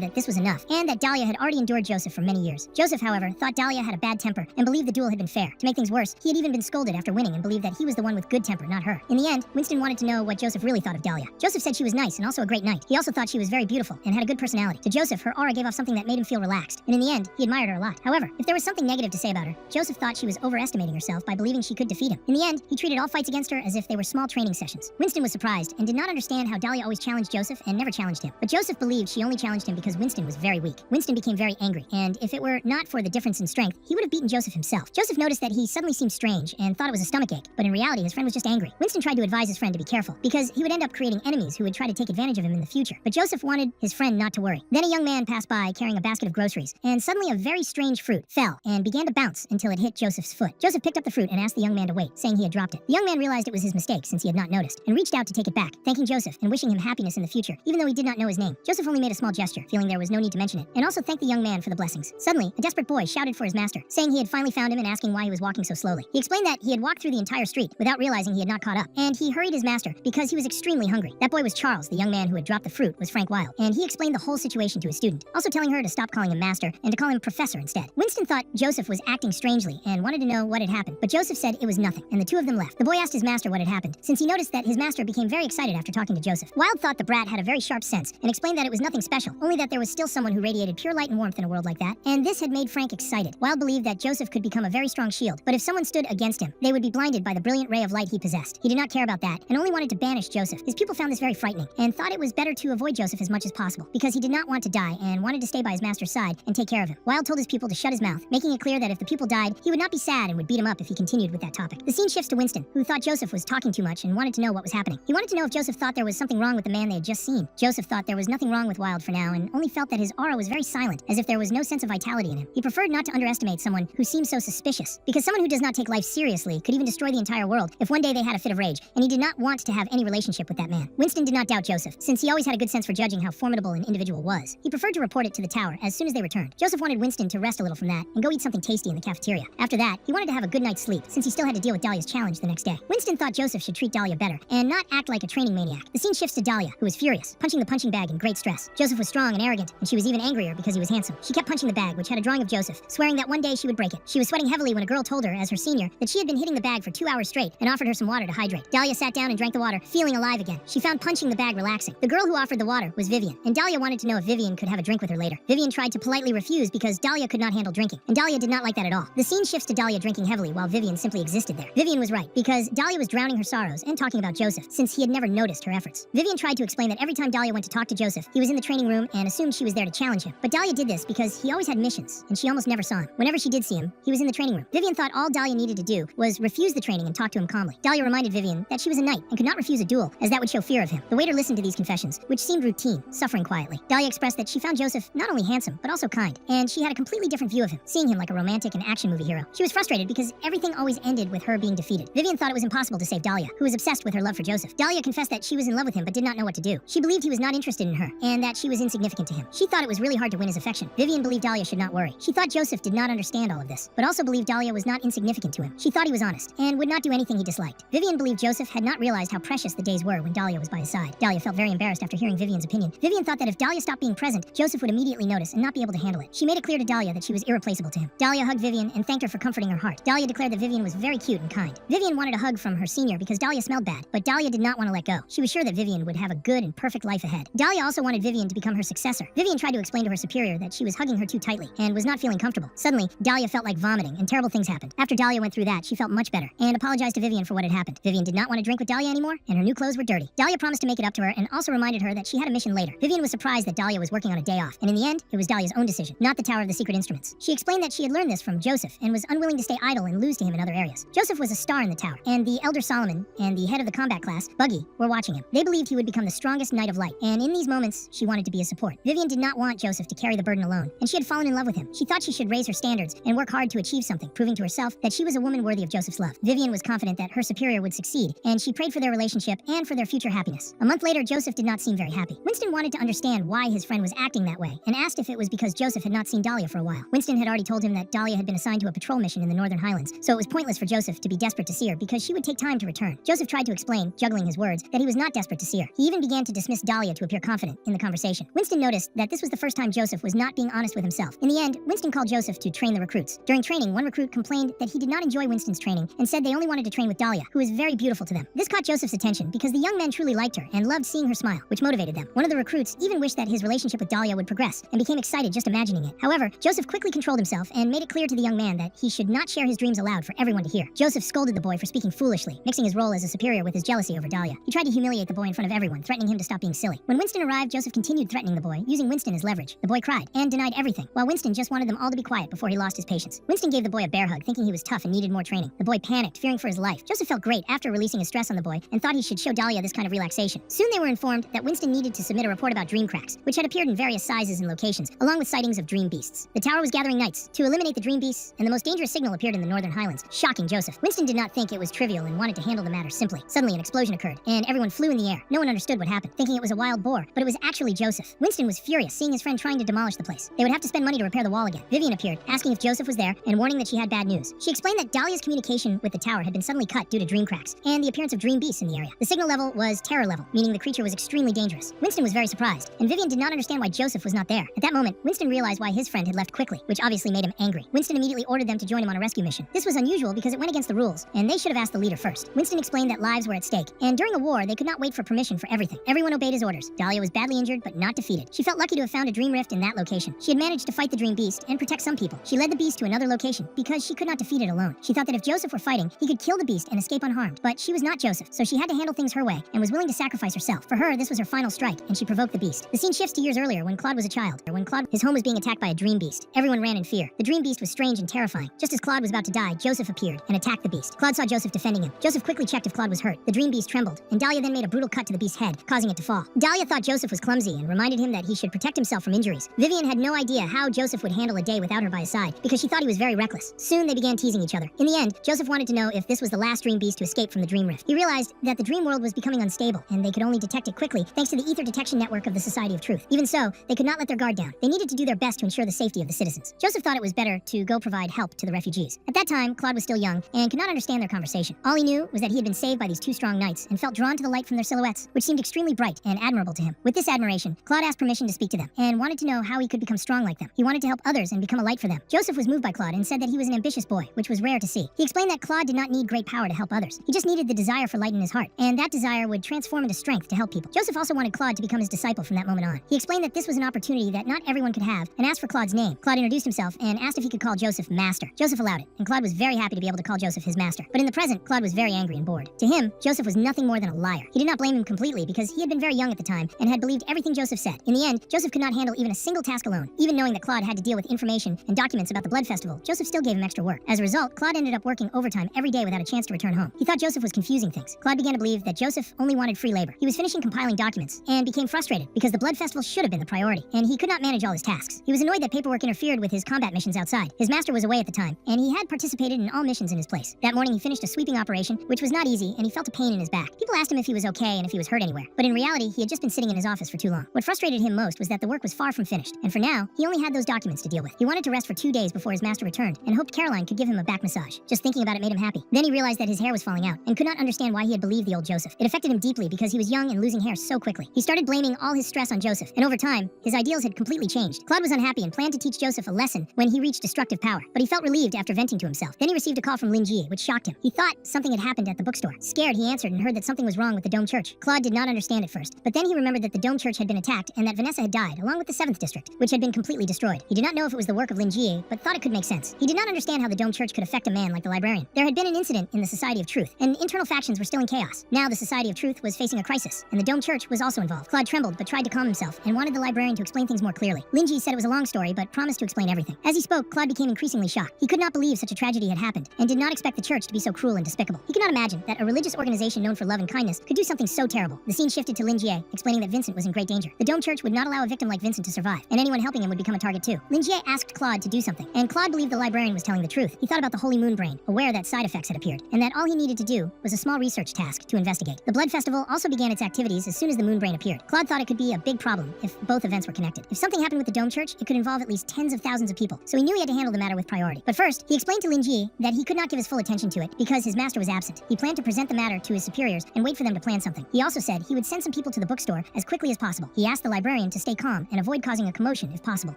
Speaker 1: that this was enough, and that Dahlia had already endured Joseph for many years. Joseph, however, thought Dahlia had a bad temper, and believed the duel had been fair. To make things worse, he had even been scolded after winning, and believed that he was the one with good temper, not her. In the end, Winston wanted to know what Joseph really thought of Dahlia. Joseph said she was nice and also a great knight. He also thought she was very beautiful and had a good personality. To Joseph, her aura gave off something that made him feel relaxed, and in the end, he admired her a lot. However, if there was something negative to say about her, Joseph thought she was overestimating herself by believing she could defeat him. In the end, he treated all fights against her as if they were small training sessions. Winston was surprised and did not understand how Dahlia always challenged Joseph and never challenged him. But Joseph believed she only challenged him because Winston was very weak. Winston became very angry, and if it were not for the difference in strength, he would have beaten Joseph himself. Joseph noticed that he suddenly seemed strange and thought it was a stomachache, but in reality, his friend was just angry. Winston tried to advise his friend to be careful, because he would end up creating enemies who would try to take advantage of him in the future. But Joseph wanted his friend not to worry. worry. Then a young man passed by carrying a basket of groceries, and suddenly a very strange fruit fell and began to bounce until it hit Joseph's foot. Joseph picked up the fruit and asked the young man to wait, saying he had dropped it. The young man realized it was his mistake since he had not noticed, and reached out to take it back, thanking Joseph and wishing him happiness in the future, even though he did not know his name. Joseph only made a small gesture, feeling there was no need to mention it, and also thanked the young man for the blessings. Suddenly, a desperate boy shouted for his master, saying he had finally found him and asking why he was walking so slowly. He explained that he had walked through the entire street without realizing he had not caught up, and he hurried his master because he was extremely hungry. That boy was Charles. The young man who had dropped the fruit was Frank Wilde, and he explained the whole situation to his student, also telling her to stop calling him master and to call him professor instead. Winston thought Joseph was acting strangely and wanted to know what had happened, but Joseph said it was nothing, and the two of them left. The boy asked his master what had happened, since he noticed that his master became very excited after talking to Joseph. Wilde thought the brat had a very sharp sense and explained that it was nothing special, only that there was still someone who radiated pure light and warmth in a world like that, and this had made Frank excited. Wilde believed that Joseph could become a very strong shield, but if someone stood against him, they would be blinded by the brilliant ray of light he possessed. He did not care about that, and only wanted to banish Joseph. His pupil found this very frightening, and thought it was better to avoid Joseph as much as possible, because he did not want to die and wanted to stay by his master's side and take care of him. Wilde told his pupil to shut his mouth, making it clear that if the pupil died, he would not be sad and would beat him up if he continued with that topic. The scene shifts to Winston, who thought Joseph was talking too much and wanted to know what was happening. He wanted to know if Joseph thought there was something wrong with the man they had just seen. Joseph thought there was nothing wrong with Wilde for now, and only felt that his aura was very silent, as if there was no sense of vitality in him. He preferred not to underestimate someone who seemed so suspicious, because someone who does not take life seriously could even destroy the entire world if one day they had a fit of rage, and he did not want to have any relationship with that man. Winston did not doubt Joseph, since he always had a good sense for judging how formidable an individual was. He preferred to report it to the tower as soon as they returned. Joseph wanted Winston to rest a little from that and go eat something tasty in the cafeteria. After that, he wanted to have a good night's sleep, since he still had to deal with Dahlia's challenge the next day. Winston thought Joseph should treat Dahlia better and not act like a training maniac. The scene shifts to Dahlia, who was furious, punching the punching bag in great stress. Joseph was strong and arrogant, and she was even angrier because he was handsome. She kept punching the bag, which had a drawing of Joseph, swearing that one day she would break it. She was sweating heavily when a girl told her, as her senior, that she had been hitting the bag for 2 hours straight and offered her some water to hydrate. Dahlia sat down and drank the water, feeling alive again. She found punching the bag relaxing. The girl who offered the water was Vivian, and Dahlia wanted to know if Vivian could have a drink with her later. Vivian tried to politely refuse because Dahlia could not handle drinking, and Dahlia did not like that at all. The scene shifts to Dahlia drinking heavily while Vivian simply existed there. Vivian was right, because Dahlia was drowning her sorrows and talking about Joseph, since he had never noticed her efforts. Vivian tried to explain that every time Dahlia went to talk to Joseph, he was in the training room and assumed she was there to challenge him. But Dahlia did this because he always had missions, and she almost never saw him. Whenever she did see him, he was in the training room. Vivian thought all Dahlia needed to do was refuse the training and talk to him calmly. Dahlia reminded Vivian that she was a knight and could not refuse a duel, as that would show fear of him. The waiter listened to these confessions, which seemed routine, suffering quietly. Dahlia expressed that she found Joseph not only handsome, but also kind, and she had a completely different view of him, seeing him like a romantic and action movie hero. She was frustrated because everything always ended with her being defeated. Vivian thought it was impossible to save Dahlia, who was obsessed with her love for Joseph. Dahlia confessed that she was in love with him but did not know what to do. She believed he was not interested in her, and that she was insignificant to him. She thought it was really hard to win his affection. Vivian believed Dahlia should not worry. She thought Joseph did not understand all of this, but also believed Dahlia was not insignificant to him. She thought he was honest, and would not do anything he disliked. Vivian believed Joseph had not realized how precious the days were when Dahlia was by his side. Dahlia felt very embarrassed after hearing Vivian's opinion. Vivian thought that if Dahlia stopped being present, Joseph would immediately notice and not be able to handle it. She made it clear to Dahlia that she was irreplaceable to him. Dahlia hugged Vivian and thanked her for comforting her heart. Dahlia declared that Vivian was very cute and kind. Vivian wanted a hug from her senior because Dahlia smelled bad, but Dahlia did not want to let go. She was sure that Vivian would have a good and perfect life ahead. Dahlia also wanted Vivian to become her successor. Vivian tried to explain to her superior that she was hugging her too tightly and was not feeling comfortable. Suddenly, Dahlia felt like vomiting, and terrible things happened. After Dahlia went through that, she felt much better and apologized to Vivian for what had happened. Vivian did not want to drink with Dahlia anymore, and her new clothes were dirty. Dahlia promised to make it up to her and also reminded her that she had a mission later. Vivian was surprised that Dahlia was working on a day off, and in the end, it was Dahlia's own decision, not the Tower of the Secret Instruments. She explained that she had learned this from Joseph and was unwilling to stay idle and lose to him in other areas. Joseph was a star in the tower, and the Elder Solomon and the head of the combat class, Buggy, were watching him. They believed he would become the strongest knight of light, and in these moments, she wanted to be his support. Vivian did not want Joseph to carry the burden alone, and she had fallen in love with him. She thought she should raise her standards and work hard to achieve something, proving to herself that she was a woman worthy of Joseph's love. Vivian was confident that her superior would succeed, and she prayed for their relationship and for their future happiness. A month later, Joseph did not seem very happy. Winston wanted to understand why his friend was acting that way, and asked if it was because Joseph had not seen Dahlia for a while. Winston had already told him that Dahlia had been assigned to a patrol mission in the Northern Highlands, so it was pointless for Joseph to be desperate to see her because she would take time to return. Joseph tried to explain, juggling his words, that he was not desperate to see her. He even began to dismiss Dahlia to appear confident in the conversation. Winston noticed that this was the first time Joseph was not being honest with himself. In the end, Winston called Joseph to train the recruits. During training, one recruit complained that he did not enjoy Winston's training and said they only wanted to train with Dahlia, who was very beautiful to them. This caught Joseph's attention because the young men truly liked her and loved seeing her smile, which motivated them. One of the recruits even wished that his relationship with Dahlia would progress and became excited just imagining it. However, Joseph quickly controlled himself and made it clear to the young man that he should not share his dreams aloud for everyone to hear. Joseph scolded the boy for speaking foolishly, mixing his role as a superior with his jealousy over Dahlia. He tried to humiliate the boy in front of everyone, threatening him to stop being silly. When Winston arrived, Joseph continued threatening the boy, using Winston as leverage. The boy cried and denied everything, while Winston just wanted them all to be quiet before he lost his patience. Winston gave the boy a bear hug, thinking he was tough and needed more training. The boy panicked, fearing for his life. Joseph felt great after releasing his stress on the boy and thought he should show Dahlia this kind of relaxation. Soon they were informed that Winston needed to submit a report about dream cracks, which had appeared in various sizes and locations, along with sightings of dream beasts. The tower was gathering knights to eliminate the dream beasts, and the most dangerous signal appeared in the northern highlands, shocking Joseph. Winston did not think it was trivial and wanted to handle the matter simply. Suddenly, an explosion occurred, and everyone flew in the air. No one understood what happened, thinking it was a wild boar, but it was actually Joseph. Winston was furious, seeing his friend trying to demolish the place. They would have to spend money to repair the wall again. Vivian appeared, asking if Joseph was there, and warning that she had bad news. She explained that Dahlia's communication with the tower had been suddenly cut due to dream cracks, and the appearance of dream beasts in the area. The signal level was terror level, meaning the creature was extremely dangerous. Winston was very surprised, and Vivian did not understand why Joseph was not there. At that moment, Winston realized why his friend had left quickly, which obviously made him angry. Winston immediately ordered them to join him on a rescue mission. This was unusual because it went against the rules, and they should have asked the leader first. Winston explained that lives were at stake, and during a war, they could not wait for permission for everything. Everyone obeyed his orders. Dahlia was badly injured, but not defeated. She felt lucky to have found a dream rift in that location. She had managed to fight the dream beast and protect some people. She led the beast to another location because she could not defeat it alone. She thought that if Joseph were fighting, he could kill the beast and escape unharmed, but she was not Joseph, so she had to handle things her way and was willing to sacrifice herself. For her, this was her final strike, and she provoked the beast. The scene shifts to years earlier when Claude was a child, or when his home was being attacked by a dream beast. Everyone ran in fear. The dream beast was strange and terrifying. Just as Claude was about to die, Joseph appeared and attacked the beast. Claude saw Joseph defending him. Joseph quickly checked if Claude was hurt. The dream beast trembled, and Dahlia then made a brutal cut to the beast's head, causing it to fall. Dahlia thought Joseph was clumsy and reminded him that he should protect himself from injuries. Vivian had no idea how Joseph would handle a day without her by his side, because she thought he was very reckless. Soon they began teasing each other. In the end, Joseph wanted to know if this was the last dream beast to escape from the dream rift. He realized that the dream world was becoming unstable, and they could only detect it quickly thanks to the ether detection network of the Society of Truth. Even so, they could not let their guard down. They needed to do their best to ensure the safety of the citizens. Joseph thought it was better to go provide help to the refugees. At that time, Claude was still young and could not understand their conversation. All he knew was that he had been saved by these two strong knights and felt drawn to the light from their silhouettes, which seemed extremely bright and admirable to him. With this admiration, Claude asked permission to speak to them and wanted to know how he could become strong like them. He wanted to help others and become a light for them. Joseph was moved by Claude and said that he was an ambitious boy, which was rare to see. He explained that Claude did not need great power to help others. He just needed the desire for light in his heart, and that desire would transform into strength to help people. Joseph also wanted Claude to become his disciple from that moment on. He explained that this was an opportunity that not everyone could have and asked for Claude's name. Claude introduced himself and asked if he could call Joseph Master. Joseph allowed it, and Claude was very happy to be able to call Joseph his master. But in the present, Claude was very angry and bored. To him, Joseph was nothing more than a liar. He did not blame him completely because he had been very young at the time and had believed everything Joseph said. In the end, Joseph could not handle even a single task alone. Even knowing that Claude had to deal with information and documents about the blood festival, Joseph still gave him extra work. As a result, Claude ended up working overtime every day without a chance to return home. He thought Joseph was confusing things. Claude began to believe that Joseph only wanted free labor. He was finishing compiling documents and became frustrated because the blood festival should have been the priority, and he could not manage all his tasks. He was annoyed that paperwork interfered with his combat missions outside. His master was away at the time, and he had participated in all missions in his place. That morning he finished a sweeping operation, which was not easy, and he felt a pain in his back. People asked him if he was okay and if he was hurt anywhere, but in reality, he had just been sitting in his office for too long. What frustrated him most was that the work was far from finished, and for now, he only had those documents to deal with. He wanted to rest for 2 days before his master returned, and hoped Caroline could give him a back massage. Just thinking about it made him happy. Then he realized that his hair was falling out, and could not understand why he had believed the old Joseph. It affected him deeply because he was young and losing hair so quickly. He started blaming all his stress on Joseph, and over time, his ideals had completely changed. Claude was unhappy and planned to teach Joseph a lesson when he reached destructive power, but he felt relieved after venting to himself. Then he received a call from Lin Ji, which shocked him. He thought something had happened at the bookstore. Scared, he answered and heard that something was wrong with the Dome Church. Claude did not understand at first, but then he remembered that the Dome Church had been attacked and that Vanessa had died, along with the 7th District, which had been completely destroyed. He did not know if it was the work of Lin Ji, but thought it could make sense. He did not understand how the Dome Church could affect a man like the librarian. There had been an incident in the Society of Truth, and internal factions were still in chaos. Now the Society of Truth was facing a crisis, and the Dome Church was also involved. Claude trembled, but tried to calm himself, and wanted the librarian to explain things more clearly. Lin Ji said it was a long story, but promised to explain everything. As he spoke, Claude became increasingly shocked. He could not believe such a tragedy had happened, and did not expect the church to be so cruel and despicable. He could not imagine that a religious organization known for love and kindness could do something so terrible. The scene shifted to Lin Jie, explaining that Vincent was in great danger. The Dome Church would not allow a victim like Vincent to survive, and anyone helping him would become a target too. Lin Jie asked Claude to do something, and Claude believed the librarian was telling the truth. He thought about the Holy Moon Brain, aware that side effects had appeared, and that all he needed to do was a small research task to investigate. The Blood Festival also began its activities as soon as the Moon Brain appeared. Claude thought it could be a big problem if both events were connected. If something happened with the Dome Church, it could involve at least tens of thousands of people, so he knew he had to handle the matter with priority. But first, he explained to Lin Ji that he could not give his full attention to it because his master was absent. He planned to present the matter to his superiors and wait for them to plan something. He also said he would send some people to the bookstore as quickly as possible. He asked the librarian to stay calm and avoid causing a commotion if possible.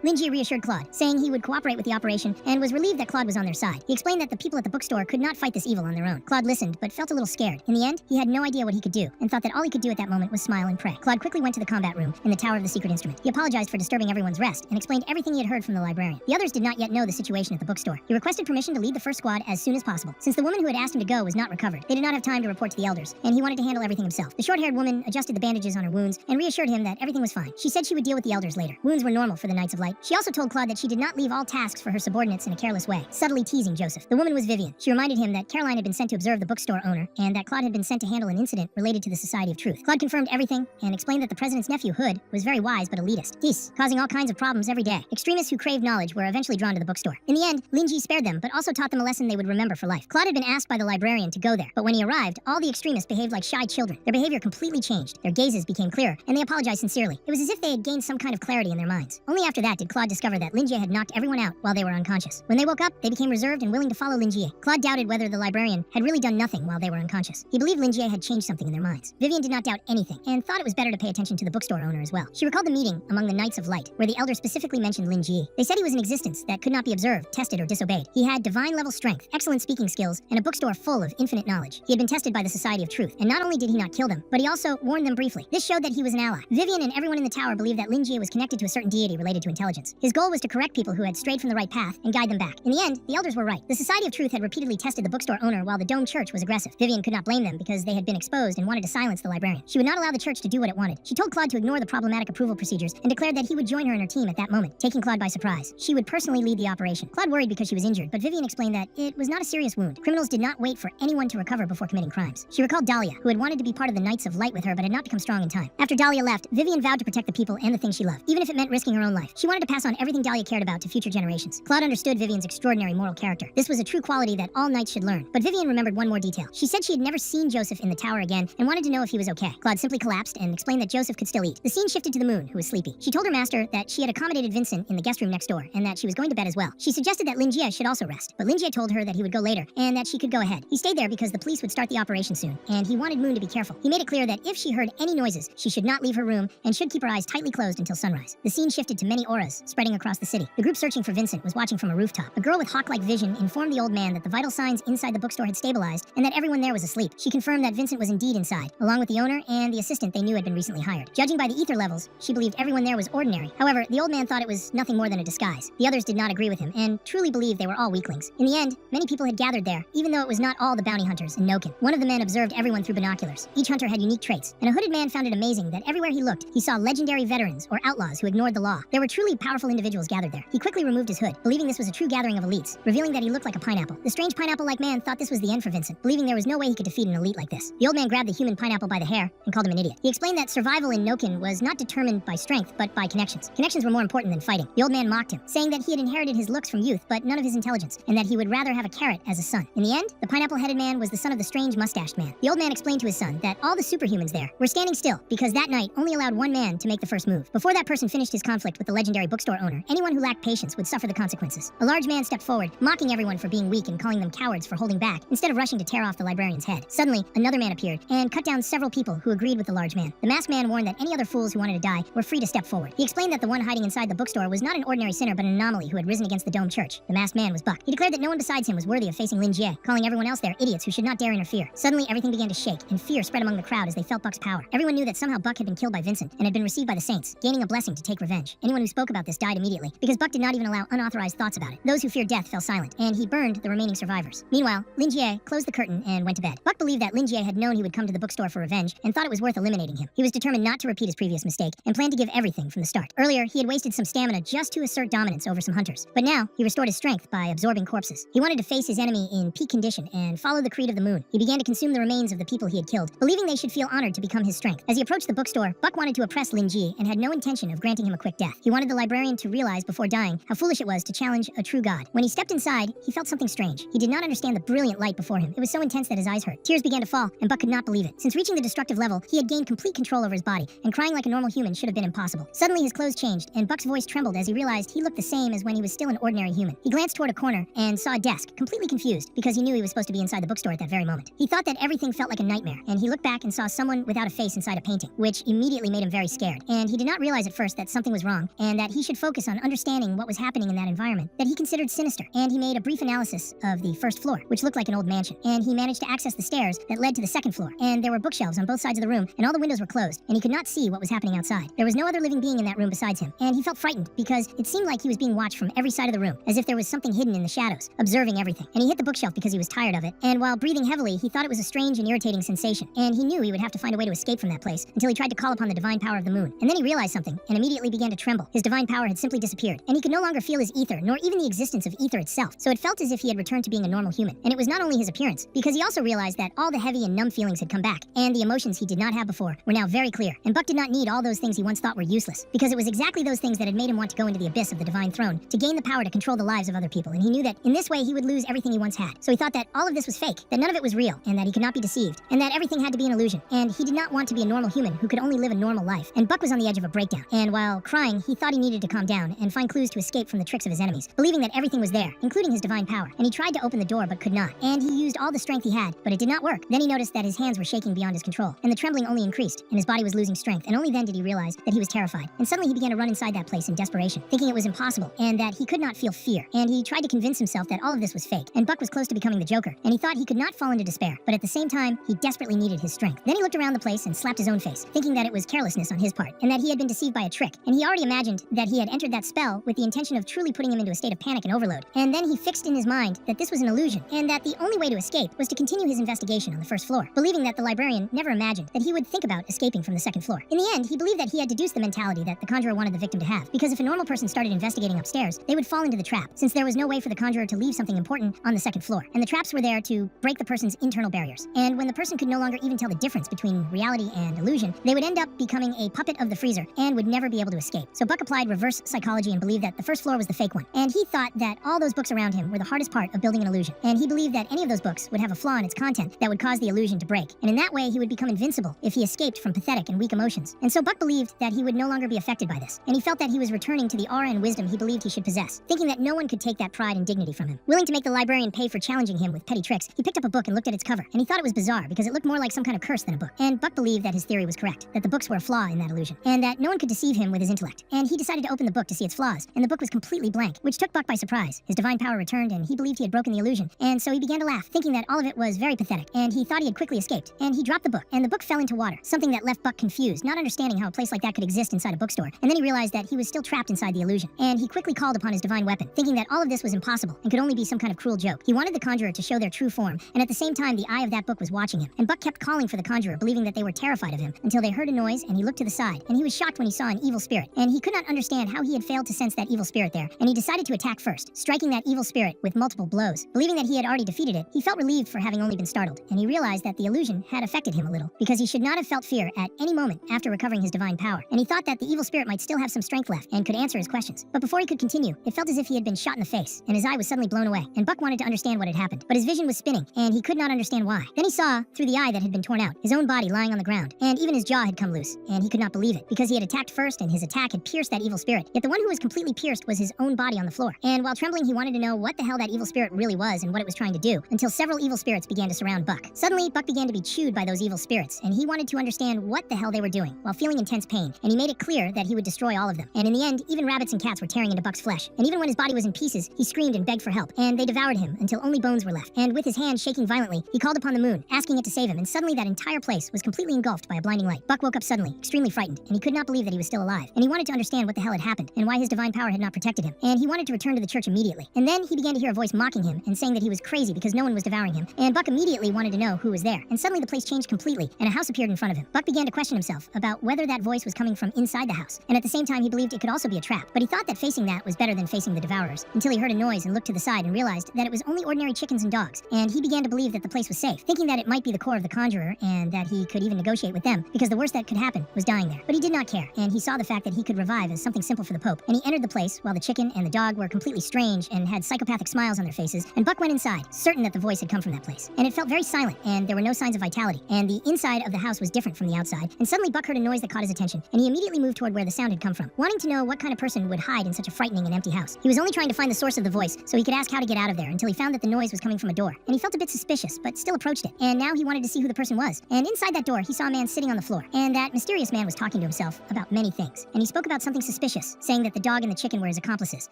Speaker 1: Lin Ji reassured Claude, saying he would cooperate with the operation and was relieved that Claude was on their side. He explained that the people at the bookstore could not fight this evil on their own. Claude listened, but felt a little scared. In the end, he had no idea what he could do, and thought that all he could do at that moment was smile and pray. Claude quickly went to the combat room in the Tower of the Secret Instrument. He apologized for disturbing everyone's rest and explained everything he had heard from the librarian. The others did not yet know the situation at the bookstore. He requested permission to lead the first squad as soon as possible. Since the woman who had asked him to go was not recovered, they did not have time to report to the elders, and he wanted to handle everything himself. The short-haired woman adjusted the bandages on her wounds and reassured him that everything was fine. She said she would deal with the elders later. Wounds were normal for the Knights of Light. She also told Claude that she did not leave all tasks for her subordinates in a careless way, subtly teasing Joseph. The woman was Vivian. She reminded him that Caroline had been sent to observe the bookstore owner, and that Claude had been sent to handle an incident related to the Society of Truth. Claude confirmed everything and explained that the president's nephew, Hood, was very wise but elitist. Peace, causing all kinds of problems every day. Extremists who craved knowledge were eventually drawn to the bookstore. In the end, Linji spared them, but also taught them a lesson they would remember for life. Claude had been asked by the librarian to go there, but when he arrived, all the extremists behaved like shy children. Their behavior completely changed. Their gazes became clearer, and they apologized sincerely. It was as if they had gained some kind of clarity in their minds. Only after that did Claude discover that Linji had knocked everyone out while they were unconscious. When they woke up, they became reserved and willing to follow Linji. Claude doubted whether the librarian had really done nothing while they were unconscious. He believed Linji had changed something in their minds. Vivian did not doubt anything, and thought it was better to pay attention to the bookstore owner as well. She recalled the meeting among the Knights of Light, where the elder specifically mentioned Linji. They said he was an existence that could not be observed, tested, or disobeyed. He had divine-level strength, excellent speaking skills, and a bookstore full of infinite knowledge. He had been tested by the Society of Truth, and not only did he not kill them, but he also warned them briefly. This showed that he was an ally. Vivian and everyone in the tower believed that Linji was connected to a certain deity related to intelligence. His goal was to correct people who had strayed from the right path and guide them back. In the end, the elders were right. The Society of Truth had repeatedly tested the bookstore owner while the Dome Church was aggressive. Vivian could not blame them because they had been exposed and wanted to silence the librarian. She would not allow the church to do what it wanted. She told Claude to ignore the problematic approval procedures and declared that he would join her and her team at that moment, taking Claude by surprise. She would personally lead the operation. Claude worried because she was injured, but Vivian explained that it was not a serious wound. Criminals did not wait for anyone to recover before committing crimes. She recalled Dahlia, who had wanted to be part of the Knights of Light with her but had not become strong in time. After Dahlia left, Vivian vowed to protect the people and the things she loved, even if it meant risking her own life. She wanted to pass on everything Dahlia cared about to future generations. Claude understood Vivian's extraordinary moral character. This was a true quality that all knights should learn. But Vivian remembered one more detail. She said she had never seen Joseph in the tower again and wanted to know if he was okay. Claude simply collapsed and explained that Joseph could still eat. The scene shifted to the moon, who was sleepy. She told her master that she had accommodated Vincent in the guest room next door and that she was going to bed as well. She suggested that Linjie should also rest, but Linjie told her that he would go later and that she could go ahead. He stayed there because the police would start the operation soon, and he wanted Moon to be careful. He made it clear that if she heard any noises, she should not leave her room and should keep her eyes tightly closed until sunrise. The scene shifted to many auras spreading across the city. The group searching for Vincent was watching from a rooftop. A girl with hawk-like vision informed the old man that the vital signs inside the bookstore had stabilized and that everyone there was asleep. She confirmed that Vincent was indeed inside, along with the owner and the assistant they knew had been recently hired. Judging by the ether levels, she believed everyone there was ordinary. However, the old man thought it was nothing more than a disguise. The others did not agree with him and truly believed they were all weaklings. In the end, many people had gathered there, even though it was not all the bounty hunters in Noken. One of the men observed everyone through binoculars. Each hunter had unique traits, and a hooded man found it amazing that everywhere he looked, he saw legendary veterans or outlaws who ignored the law. There were truly powerful individuals gathered there. He quickly removed his hood, believing this was a true gathering of elites, revealing that he looked like a pineapple. The strange pineapple-like man thought this was the end for Vincent, believing there was no way he could defeat an elite like this. The old man grabbed the human pineapple by the hair and called him an idiot. He explained that survival in Noken was not determined by strength, but by connections. Connections were more important than fighting. The old man mocked him, saying that he had inherited his looks from youth, but none of his intelligence, and that he would rather have a carrot as a son. In the end, the pineapple-headed man was the son of the strange mustached man. The old man explained to his son that all the superhumans there were standing still because that night only allowed one man to make the first move. Before that person finished his conflict with the legendary bookstore owner, anyone who lacked patience would suffer the consequences. A large man stepped forward, mocking everyone for being weak and calling them cowards for holding back, instead of rushing to tear off the librarian's head. Suddenly, another man appeared and cut down several people who agreed with the large man. The masked man warned that any other fools who wanted to die were free to step forward. He explained that the one hiding inside the bookstore was not an ordinary sinner but an anomaly who had risen against the Dome Church. The masked man was Buck. He declared that no one besides him was worthy of facing Lin Jie, calling everyone else there idiots who should not dare interfere. Suddenly, everything began to shake, and fear spread among the crowd as they felt Buck's power. Everyone knew that somehow Buck had been killed by Vincent and had been received by the saints, gaining a blessing to take revenge. Anyone who spoke about this died immediately, because Buck did not even allow unauthorized thoughts about it. Those who feared death fell silent, and he burned the remaining survivors. Meanwhile, Lin Jie closed the curtain and went to bed. Buck believed that Lin Jie had known he would come to the bookstore for revenge and thought it was worth eliminating him. He was determined not to repeat his previous mistake and planned to give everything from the start. Earlier, he had wasted some stamina just to assert dominance over some hunters, but now he restored his strength by absorbing corpses. He wanted to face his enemy in peak condition and follow the creed of the moon. He began to consume the remains of the people he had killed, believing they should feel honored to become his strength. As he approached the bookstore, Buck wanted to oppress Lin Ji and had no intention of granting him a quick death. He wanted the librarian to realize before dying how foolish it was to challenge a true god. When he stepped inside, he felt something strange. He did not understand the brilliant light before him. It was so intense that his eyes hurt. Tears began to fall, and Buck could not believe it. Since reaching the destructive level, he had gained complete control over his body, and crying like a normal human should have been impossible. Suddenly, his clothes changed, and Buck's voice trembled as he realized he looked the same as when he was still an ordinary human. He glanced toward a corner and saw a desk, completely confused, because he knew he was supposed to be inside the bookstore at that very moment. He thought that everything felt like a nightmare, and he looked back and saw someone without a face inside a painting, which immediately made him very scared. And he did not realize at first that something was wrong, and that he should focus on understanding what was happening in that environment that he considered sinister. And he made a brief analysis of the first floor, which looked like an old mansion, and he managed to access the stairs that led to the second floor, and there were bookshelves on both sides of the room, and all the windows were closed, and he could not see what was happening outside. There was no other living being in that room besides him, and he felt frightened because it seemed like he was being watched from every side of the room, as if there was something hidden in the shadows, observing everything. And he hit the bookshelf because he was tired of it, and while breathing heavily, he thought it was a strange and irritating sensation, and he knew he would have to find a way to escape from that place until he tried to call upon the divine power of the moon. And then he realized something, and immediately began to tremble. His divine power had simply disappeared, and he could no longer feel his ether, nor even the existence of ether itself, so it felt as if he had returned to being a normal human. And it was not only his appearance, because he also realized that all the heavy and numb feelings had come back, and the emotions he did not have before were now very clear, and Buck did not need all those things he once thought were useless, because it was exactly those things that had made him want to go into the abyss of the divine throne to gain the power to control the lives of other people, and he knew that in this way he would lose everything he once had. So he thought that all of this was fake, that none of it was real, and that he could not be deceived, and that everything had to be an illusion, and he did not want to be a normal human who could only live a normal life. And Buck was on the edge of a breakdown, and while crying, he thought he needed to calm down and find clues to escape from the tricks of his enemies, believing that everything was there, including his divine power. And he tried to open the door but could not, and he used all the strength he had, but it did not work. Then he noticed that his hands were shaking beyond his control, and the trembling only increased, and his body was losing strength, and only then did he realize that he was terrified. And suddenly he began to run inside that place in desperation, thinking it was impossible, and that he could not feel fear. And he tried to convince himself that all of this was fake, and Buck was close to becoming the Joker, and he thought he could not fall into despair, but at the same time, he desperately needed his strength. Then he looked around the place and slapped his own face, thinking that it was carelessness on his part, and that he had been deceived by a trick, and he already imagined that he had entered that spell with the intention of truly putting him into a state of panic and overload. And then he fixed in his mind that this was an illusion, and that the only way to escape was to continue his investigation on the first floor, believing that the librarian never imagined that he would think about escaping from the second floor. In the end, he believed that he had deduced the mentality that the conjurer wanted the victim to have, because if a normal person started investigating upstairs, they would fall into the trap, since there was no way for the conjurer to leave something important on the second floor, and the traps were there to break the person's internal barriers. And when the person could no longer even tell the difference between reality and illusion, they would end up becoming a puppet of the freezer and would never be able to escape. So Buck applied reverse psychology and believed that the first floor was the fake one, and he thought that all those books around him were the hardest part of building an illusion, and he believed that any of those books would have a flaw in its content that would cause the illusion to break, and in that way he would become invincible if he escaped from pathetic and weak emotions. And so Buck believed that he would no longer be affected by this, and he felt that he was returning to the aura and wisdom he believed he should possess, thinking that no one could take that pride and dignity from him. Willing to make the librarian pay for challenging him with petty tricks, he picked up a book and looked at its cover, and he thought it was bizarre because it looked more like some kind of curse than a book. And Buck believed that his theory was correct, that the books were a flaw in that illusion, and that no one could deceive him with his intellect. And he decided to open the book to see its flaws, and the book was completely blank, which took Buck by surprise. His divine power returned, and he believed he had broken the illusion, and so he began to laugh, thinking that all of it was very pathetic, and he thought he had quickly escaped. And he dropped the book, and the book fell into water, something that left Buck confused, not understanding how a place like that could exist inside a bookstore. And then he realized that he was still trapped inside the illusion, and he quickly called upon his divine weapon, thinking that all of this was impossible and could only be some kind of cruel joke. He wanted the conjurer to show their true form, and at the same time the eye of that book was watching him. And Buck kept calling for the conjurer, believing that they were terrified of him, until they heard a noise, and he looked to the side, and he was shocked when he saw an evil spirit, and he could not understand how he had failed to sense that evil spirit there, and he decided to attack first, striking that evil spirit with multiple blows. Believing that he had already defeated it, he felt relieved for having only been startled, and he realized that the illusion had affected him a little, because he should not have felt fear at any moment after recovering his divine power, and he thought that the evil spirit might still have some strength left and could answer his questions. But before he could continue, it felt as if he had been shot in the face, and his eye was suddenly blown away, and Buck wanted to understand what had happened, but his vision was spinning, and he could not understand why. Then he saw, through the eye that had been torn out, his own body lying on the ground, and even his jaw had come loose, and he could not believe it, because he had attacked first, and his attack had pierced that evil spirit, yet the one who was completely pierced was his own body on the floor. And while trembling, he wanted to know what the hell that evil spirit really was and what it was trying to do, until several evil spirits began to surround Buck. Suddenly, Buck began to be chewed by those evil spirits, and he wanted to understand what the hell they were doing, while feeling intense pain, and he made it clear that he would destroy all of them. And in the end, even rabbits and cats were tearing into Buck's flesh, and even when his body was in pieces, he screamed and begged for help, and they devoured him until only bones were left. And with his hand shaking violently, he called upon the moon, asking it to save him, and suddenly that entire place was completely engulfed by a blinding light. Buck woke up suddenly, extremely frightened, and he could not believe that he was still alive, and he wanted to understand what the hell had happened, and why his divine power had not protected him, and he wanted to return to the church immediately. And then he began to hear a voice mocking him, and saying that he was crazy because no one was devouring him, and Buck immediately wanted to know who was there, and suddenly the place changed completely, and a house appeared in front of him. Buck began to question himself about whether that voice was coming from inside the house, and at the same time he believed it could also be a trap, but he thought that facing that was better than facing the devourers, until he heard a noise and looked to the side and realized that it was only ordinary chickens and dogs, and he began to believe that the place was safe, thinking that it might be the core of the conjurer, and that he could even negotiate with them, because the worst that could happen was dying there. But he did not care, and he saw the fact that he could revive as something simple for the Pope, and he entered the place while the chicken and the dog were completely strange and had psychopathic smiles on their faces, and Buck went inside, certain that the voice had come from that place. And it felt very silent, and there were no signs of vitality, and the inside of the house was different from the outside, and suddenly Buck heard a noise that caught his attention, and he immediately moved toward where the sound had come from, wanting to know what kind of person would hide in such a frightening and empty house. He was only trying to find the source of the voice, so he could ask how to get out of there, until he found that the noise was coming from a door, and he felt a bit suspicious, but still approached it, and now he wanted to see who the person was. And inside that door, he saw a man sitting on the floor, and that mysterious man was talking to himself about many things, and he spoke about something suspicious, saying that the dog and the chicken were his accomplices,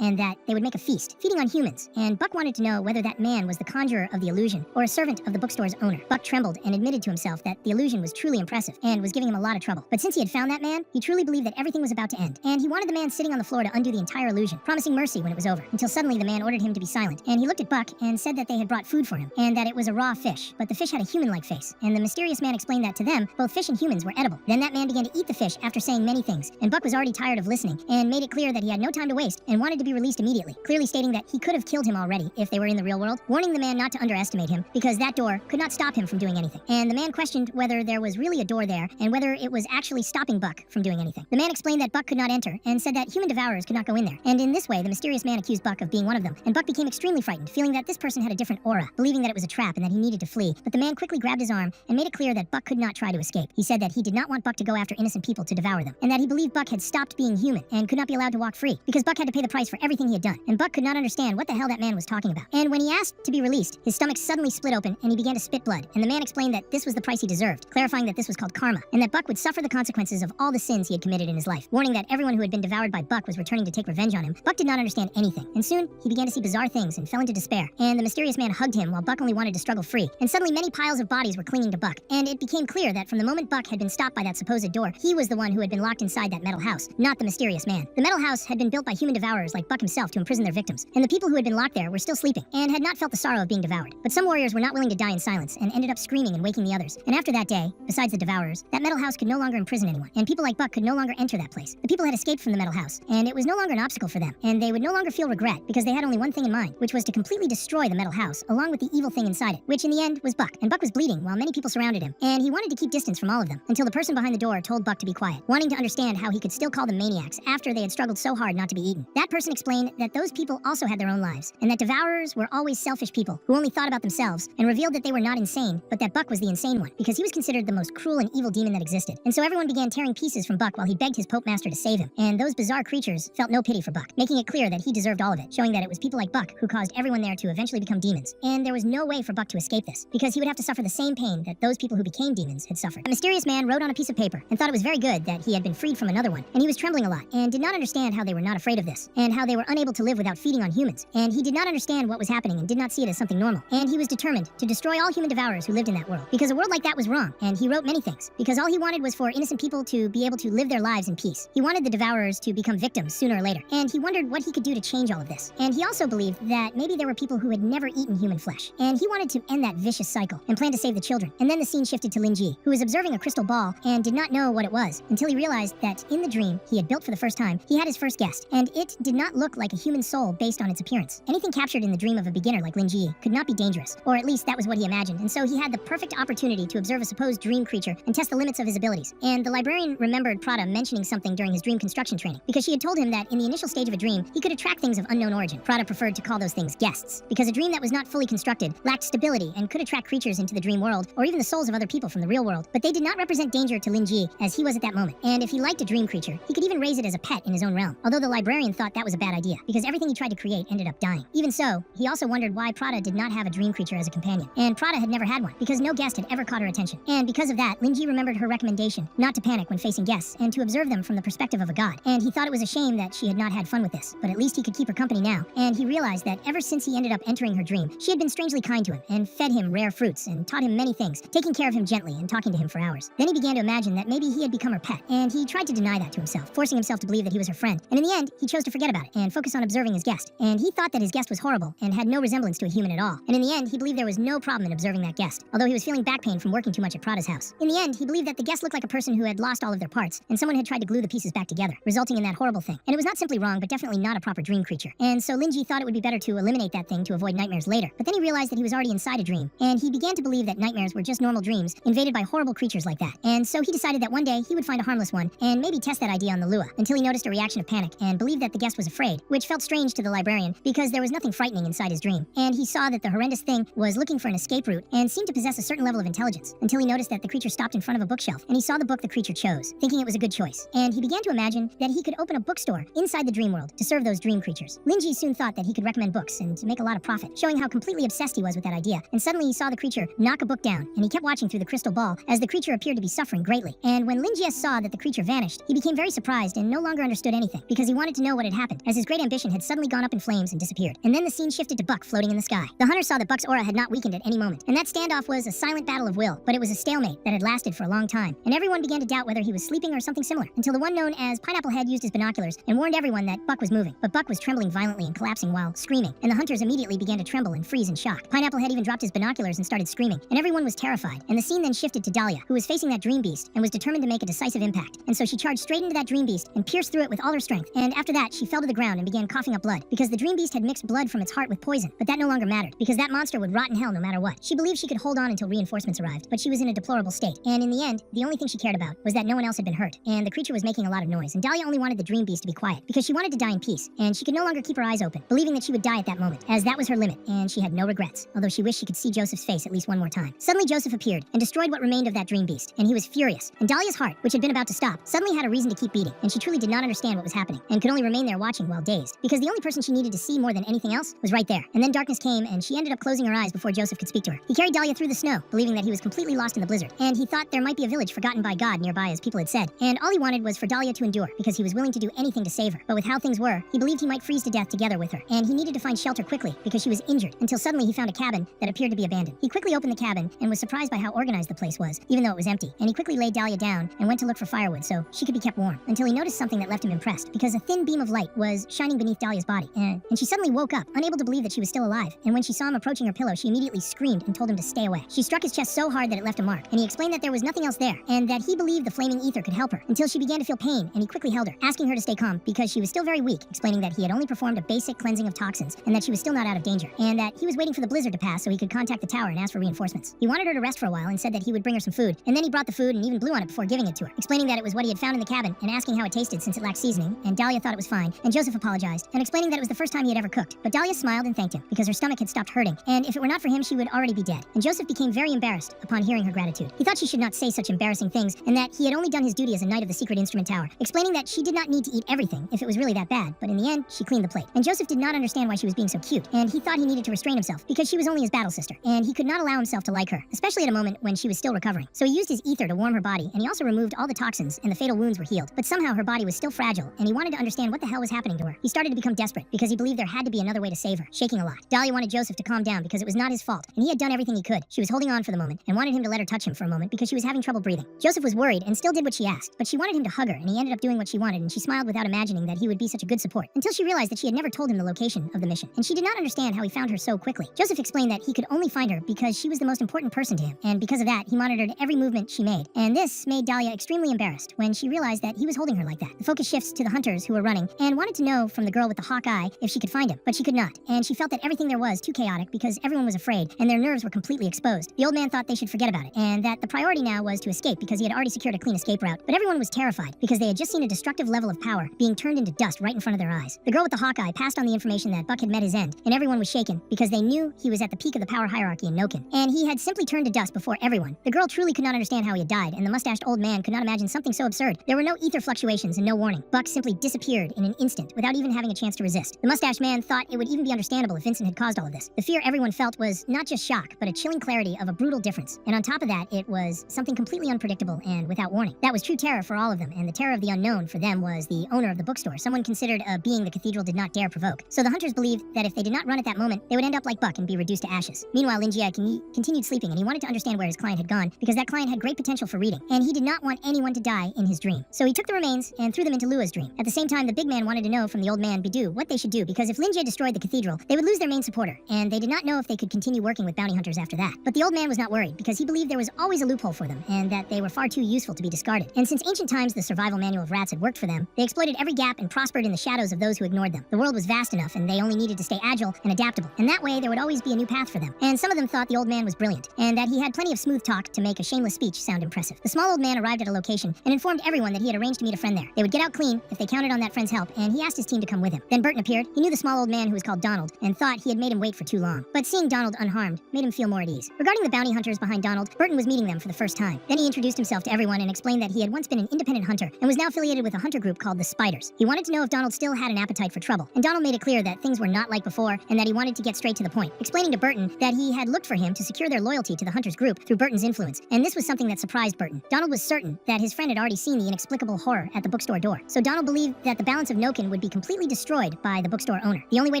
Speaker 1: and that they would make a feast, feeding on humans, and Buck wanted to know whether that man was the conjurer of the illusion, or a servant of the bookstore's owner. Buck trembled and admitted to himself that the illusion was truly impressive, and was giving him a lot of trouble. But since he had found that man, he truly believed that everything was about to end, and he wanted the man sitting on the floor to undo the entire illusion, promising mercy when it was over, until suddenly the man ordered him to be silent, and he looked at Buck and said that they had brought food for him, and that it was a raw fish, but the fish had a human-like face, and the mysterious man explained that to them, both fish and humans were edible. Then that man began to eat the fish after saying many things, and Buck was already tired of listening, and made it clear that he had no time to waste, and wanted to be released immediately, clearly stating that he could have killed him already if they were in the real world, warning the man not to underestimate him, because that door could not stop him from doing anything. And the man questioned whether there was really a door there, and whether it was actually stopping stopping Buck from doing anything. The man explained that Buck could not enter and said that human devourers could not go in there. And in this way, the mysterious man accused Buck of being one of them. And Buck became extremely frightened, feeling that this person had a different aura, believing that it was a trap and that he needed to flee. But the man quickly grabbed his arm and made it clear that Buck could not try to escape. He said that he did not want Buck to go after innocent people to devour them, and that he believed Buck had stopped being human and could not be allowed to walk free, because Buck had to pay the price for everything he had done. And Buck could not understand what the hell that man was talking about. And when he asked to be released, his stomach suddenly split open and he began to spit blood. And the man explained that this was the price he deserved, clarifying that this was called karma, and that Buck would suffer the consequences of all the sins he had committed in his life, warning that everyone who had been devoured by Buck was returning to take revenge on him. Buck did not understand anything, and soon he began to see bizarre things and fell into despair. And the mysterious man hugged him while Buck only wanted to struggle free. And suddenly many piles of bodies were clinging to Buck, and it became clear that from the moment Buck had been stopped by that supposed door, he was the one who had been locked inside that metal house, not the mysterious man. The metal house had been built by human devourers like Buck himself to imprison their victims, and the people who had been locked there were still sleeping and had not felt the sorrow of being devoured. But some warriors were not willing to die in silence and ended up screaming and waking the others. And after that day, besides the devourers, that metal house could no longer imprison anyone, and people like Buck could no longer enter that place. The people had escaped from the metal house, and it was no longer an obstacle for them, and they would no longer feel regret because they had only one thing in mind, which was to completely destroy the metal house along with the evil thing inside it, which in the end was Buck. And Buck was bleeding while many people surrounded him, and he wanted to keep distance from all of them until the person behind the door told Buck to be quiet, wanting to understand how he could still call them maniacs after they had struggled so hard not to be eaten. That person explained that those people also had their own lives, and that devourers were always selfish people who only thought about themselves, and revealed that they were not insane, but that Buck was the insane one, because he was considered the most cruel and evil demon that existed. And so everyone began tearing pieces from Buck while he begged his Pope Master to save him, and those bizarre creatures felt no pity for Buck, making it clear that he deserved all of it, showing that it was people like Buck who caused everyone there to eventually become demons. And there was no way for Buck to escape this, because he would have to suffer the same pain that those people who became demons had suffered. The mysterious man wrote on a piece of paper and thought it was very good that he had been freed from another one, and he was trembling a lot and did not understand how they were not afraid of this, and how they were unable to live without feeding on humans, and he did not understand what was happening and did not see it as something normal, and he was determined to destroy all human devourers who lived in that world, because a world like that was wrong. And he wrote many things, because all he wanted was for innocent people to be able to live their lives in peace. He wanted the devourers to become victims sooner or later, and he wondered what he could do to change all of this. And he also believed that maybe there were people who had never eaten human flesh, and he wanted to end that vicious cycle and planned to save the children. And then the scene shifted to Linji, who was observing a crystal ball and did not know what it was until he realized that in the dream he had built for the first time, he had his first guest, and it did not look like a human soul based on its appearance. Anything captured in the dream of a beginner like Linji could not be dangerous, or at least that was what he imagined, and so he had the perfect opportunity to observe a supposed dream creature and test the limits of his abilities. And the librarian remembered Prada mentioning something during his dream construction training, because she had told him that in the initial stage of a dream, he could attract things of unknown origin. Prada preferred to call those things guests, because a dream that was not fully constructed lacked stability and could attract creatures into the dream world, or even the souls of other people from the real world. But they did not represent danger to Linji, as he was at that moment. And if he liked a dream creature, he could even raise it as a pet in his own realm, although the librarian thought that was a bad idea, because everything he tried to create ended up dying. Even so, he also wondered why Prada did not have a dream creature as a companion, and Prada had never had one, because no guest had ever caught her attention. And because of that, Linji remembered her recommendation not to panic when facing guests, and to observe them from the perspective of a god. And he thought it was a shame that she had not had fun with this, but at least he could keep her company now. And he realized that ever since he ended up entering her dream, she had been strangely kind to him, and fed him rare fruits, and taught him many things, taking care of him gently and talking to him for hours. Then he began to imagine that maybe he had become her pet, and he tried to deny that to himself, forcing himself to believe that he was her friend. And in the end, he chose to forget about it and focus on observing his guest. And he thought that his guest was horrible and had no resemblance to a human at all. And in the end, he believed there was no problem in observing that guest, although he was feeling back pain from working too much at Prada's house. In the end, he believed that the guest looked like a person who had lost all of their parts, and someone had tried to glue the pieces back together, resulting in that horrible thing. And it was not simply wrong, but definitely not a proper dream creature. And so Linji thought it would be better to eliminate that thing to avoid nightmares later. But then he realized that he was already inside a dream, and he began to believe that nightmares were just normal dreams invaded by horrible creatures like that. And so he decided that one day he would find a harmless one and maybe test that idea on the Lua, until he noticed a reaction of panic and believed that the guest was afraid, which felt strange to the librarian because there was nothing frightening inside his dream. And he saw that the horrendous thing was looking for an escape route and seemed to possess a certain level of intelligence, until he noticed that the creature stopped in front of a bookshelf, and he saw the book the creature chose, thinking it was a good choice. And he began to imagine that he could open a bookstore inside the dream world to serve those dream creatures. Linji soon thought that he could recommend books and to make a lot of profit, showing how completely obsessed he was with that idea. And suddenly he saw the creature knock a book down, and he kept watching through the crystal ball as the creature appeared to be suffering greatly. And when Linji saw that the creature vanished, he became very surprised and no longer understood anything, because he wanted to know what had happened, as his great ambition had suddenly gone up in flames and disappeared. And then the scene shifted to Buck floating in the sky. The hunter saw that Buck's aura had not weakened at any moment, and that standoff was a silent battle of will, but it was a stalemate that had lasted for a long time. And everyone began to doubt whether he was sleeping or something similar, until the one known as Pineapple Head used his binoculars and warned everyone that Buck was moving. But Buck was trembling violently and collapsing while screaming, and the hunters immediately began to tremble and freeze in shock. Pineapple Head even dropped his binoculars and started screaming, and everyone was terrified. And the scene then shifted to Dahlia, who was facing that dream beast and was determined to make a decisive impact. And so she charged straight into that dream beast and pierced through it with all her strength. And after that, she fell to the ground and began coughing up blood, because the dream beast had mixed blood from its heart with poison. But that no longer mattered, because that monster would rot in hell no matter what. She believed she could hold on until reinforcements arrived, but she was in a deplorable state. And in the end, the only thing she cared about was that no one else had been hurt, and the creature was making a lot of noise, and Dahlia only wanted the dream beast to be quiet, because she wanted to die in peace, and she could no longer keep her eyes open, believing that she would die at that moment, as that was her limit, and she had no regrets, although she wished she could see Joseph's face at least one more time. Suddenly Joseph appeared, and destroyed what remained of that dream beast, and he was furious, and Dahlia's heart, which had been about to stop, suddenly had a reason to keep beating, and she truly did not understand what was happening, and could only remain there watching while dazed, because the only person she needed to see more than anything else was right there. And then darkness came, and she ended up closing her eyes before Joseph could speak to her. He carried Dahlia through the snow, believing that he was completely lost in the blizzard, and he thought there might be a village forgotten by God nearby, as people had said, and all he wanted was for Dahlia to endure, because he was willing to do anything to save her. But with how things were, he believed he might freeze to death together with her, and he needed to find shelter quickly, because she was injured, until suddenly he found a cabin that appeared to be abandoned. He quickly opened the cabin, and was surprised by how organized the place was, even though it was empty, and he quickly laid Dahlia down, and went to look for firewood so she could be kept warm, until he noticed something that left him impressed, because a thin beam of light was shining beneath Dahlia's body, and she suddenly woke up, unable to believe that she was still alive, and when she saw him approaching her pillow, she immediately screamed and told him to stay away. She struck his chest so hard that it left a mark, and he explained that there was nothing else there, and that he believed the flaming ether could help her, until she began to feel pain, and he quickly held her, asking her to stay calm, because she was still very weak, explaining that he had only performed a basic cleansing of toxins, and that she was still not out of danger, and that he was waiting for the blizzard to pass so he could contact the tower and ask for reinforcements. He wanted her to rest for a while and said that he would bring her some food, and then he brought the food and even blew on it before giving it to her, explaining that it was what he had found in the cabin, and asking how it tasted since it lacked seasoning, and Dahlia thought it was fine, and Joseph apologized, and explaining that it was the first time he had ever cooked, but Dahlia smiled and thanked him, because her stomach had stopped hurting, and if it were not for him, she would already be dead, and Joseph became very embarrassed upon hearing her gratitude. He thought she should not say such embarrassing things, and that he had only done his duty as a knight of the secret instrument tower, explaining that she did not need to eat everything if it was really that bad, but in the end, she cleaned the plate. And Joseph did not understand why she was being so cute, and he thought he needed to restrain himself, because she was only his battle sister, and he could not allow himself to like her, especially at a moment when she was still recovering. So he used his ether to warm her body, and he also removed all the toxins, and the fatal wounds were healed, but somehow her body was still fragile, and he wanted to understand what the hell was happening to her. He started to become desperate, because he believed there had to be another way to save her, shaking a lot. Dahlia wanted Joseph to calm down, because it was not his fault, and he had done everything he could. She was holding on for the moment, and wanted him to let her touch him for a moment, because she was having trouble breathing. Joseph was worried, and still did what she asked, but she wanted him to hug her, and he ended up doing what she wanted, and she smiled without imagining that he would be such a good support, until she realized that she had never told him the location of the mission, and she did not understand how he found her so quickly. Joseph explained that he could only find her because she was the most important person to him, and because of that, he monitored every movement she made, and this made Dahlia extremely embarrassed when she realized that he was holding her like that. The focus shifts to the hunters who were running, and wanted to know from the girl with the hawk eye if she could find him, but she could not, and she felt that everything there was too chaotic because everyone was afraid, and their nerves were completely exposed. The old man thought they should forget about it, and that the priority now was to escape because he had already secured a clean escape route, but everyone was terrified because they had just seen a destructive level of power being turned into dust right in front of their eyes. The girl with the hawk eye passed on the information that Buck had met his end, and everyone was shaken because they knew he was at the peak of the power hierarchy in Noken, and he had simply turned to dust before everyone. The girl truly could not understand how he had died, and the mustached old man could not imagine something so absurd. There were no ether fluctuations and no warning. Buck simply disappeared in an instant without even having a chance to resist. The mustached man thought it would even be understandable if Vincent had caused all of this. The fear everyone felt was not just shock, but a chilling clarity of a brutal difference. And on top of that, it was something completely unpredictable and without warning. That was true terror for all of them, and the terror of the unknown for them was the owner of the bookstore, someone considered a being the cathedral did not dare provoke. So the hunters believed that if they did not run at that moment, they would end up like Buck and be reduced to ashes. Meanwhile, Lin Jie continued sleeping, and he wanted to understand where his client had gone, because that client had great potential for reading, and he did not want anyone to die in his dream. So he took the remains and threw them into Lua's dream. At the same time, the big man wanted to know from the old man Bidu what they should do, because if Lin Jie destroyed the cathedral, they would lose their main supporter, and they did not know if they could continue working with bounty hunters after that. But the old man was not worried, because he believed there was always a loophole for them, and that they were far too useful to be discarded. And since ancient times the survival manual of rats had worked for them, they exploited every gap and prospered in the shadows of those who ignored them. The world was vast enough, and they only needed to stay agile and adaptable, and that way there would always be a new path for them. And some of them thought the old man was brilliant, and that he had plenty of smooth talk to make a shameless speech sound impressive. The small old man arrived at a location and informed everyone that he had arranged to meet a friend there. They would get out clean if they counted on that friend's help, and he asked his team to come with him. Then Burton appeared. He knew the small old man who was called Donald, and thought he had made him wait for too long. But seeing Donald unharmed made him feel more at ease. Regarding the bounty hunters behind Donald, Burton was meeting them for the first time. Then he introduced himself to everyone and explained that he had once been an independent hunter and was now affiliated with a hunter group called the Spiders. He wanted to know if Donald still had an appetite for trouble, and Donald made it clear that things were not like before and that he wanted to get straight to the point, explaining to Burton that he had looked for him to secure their loyalty to the hunters group through Burton's influence, and this was something that surprised Burton. Donald was certain that his friend had already seen the inexplicable horror at the bookstore door, so Donald believed that the balance of Noken would be completely destroyed by the bookstore owner. The only way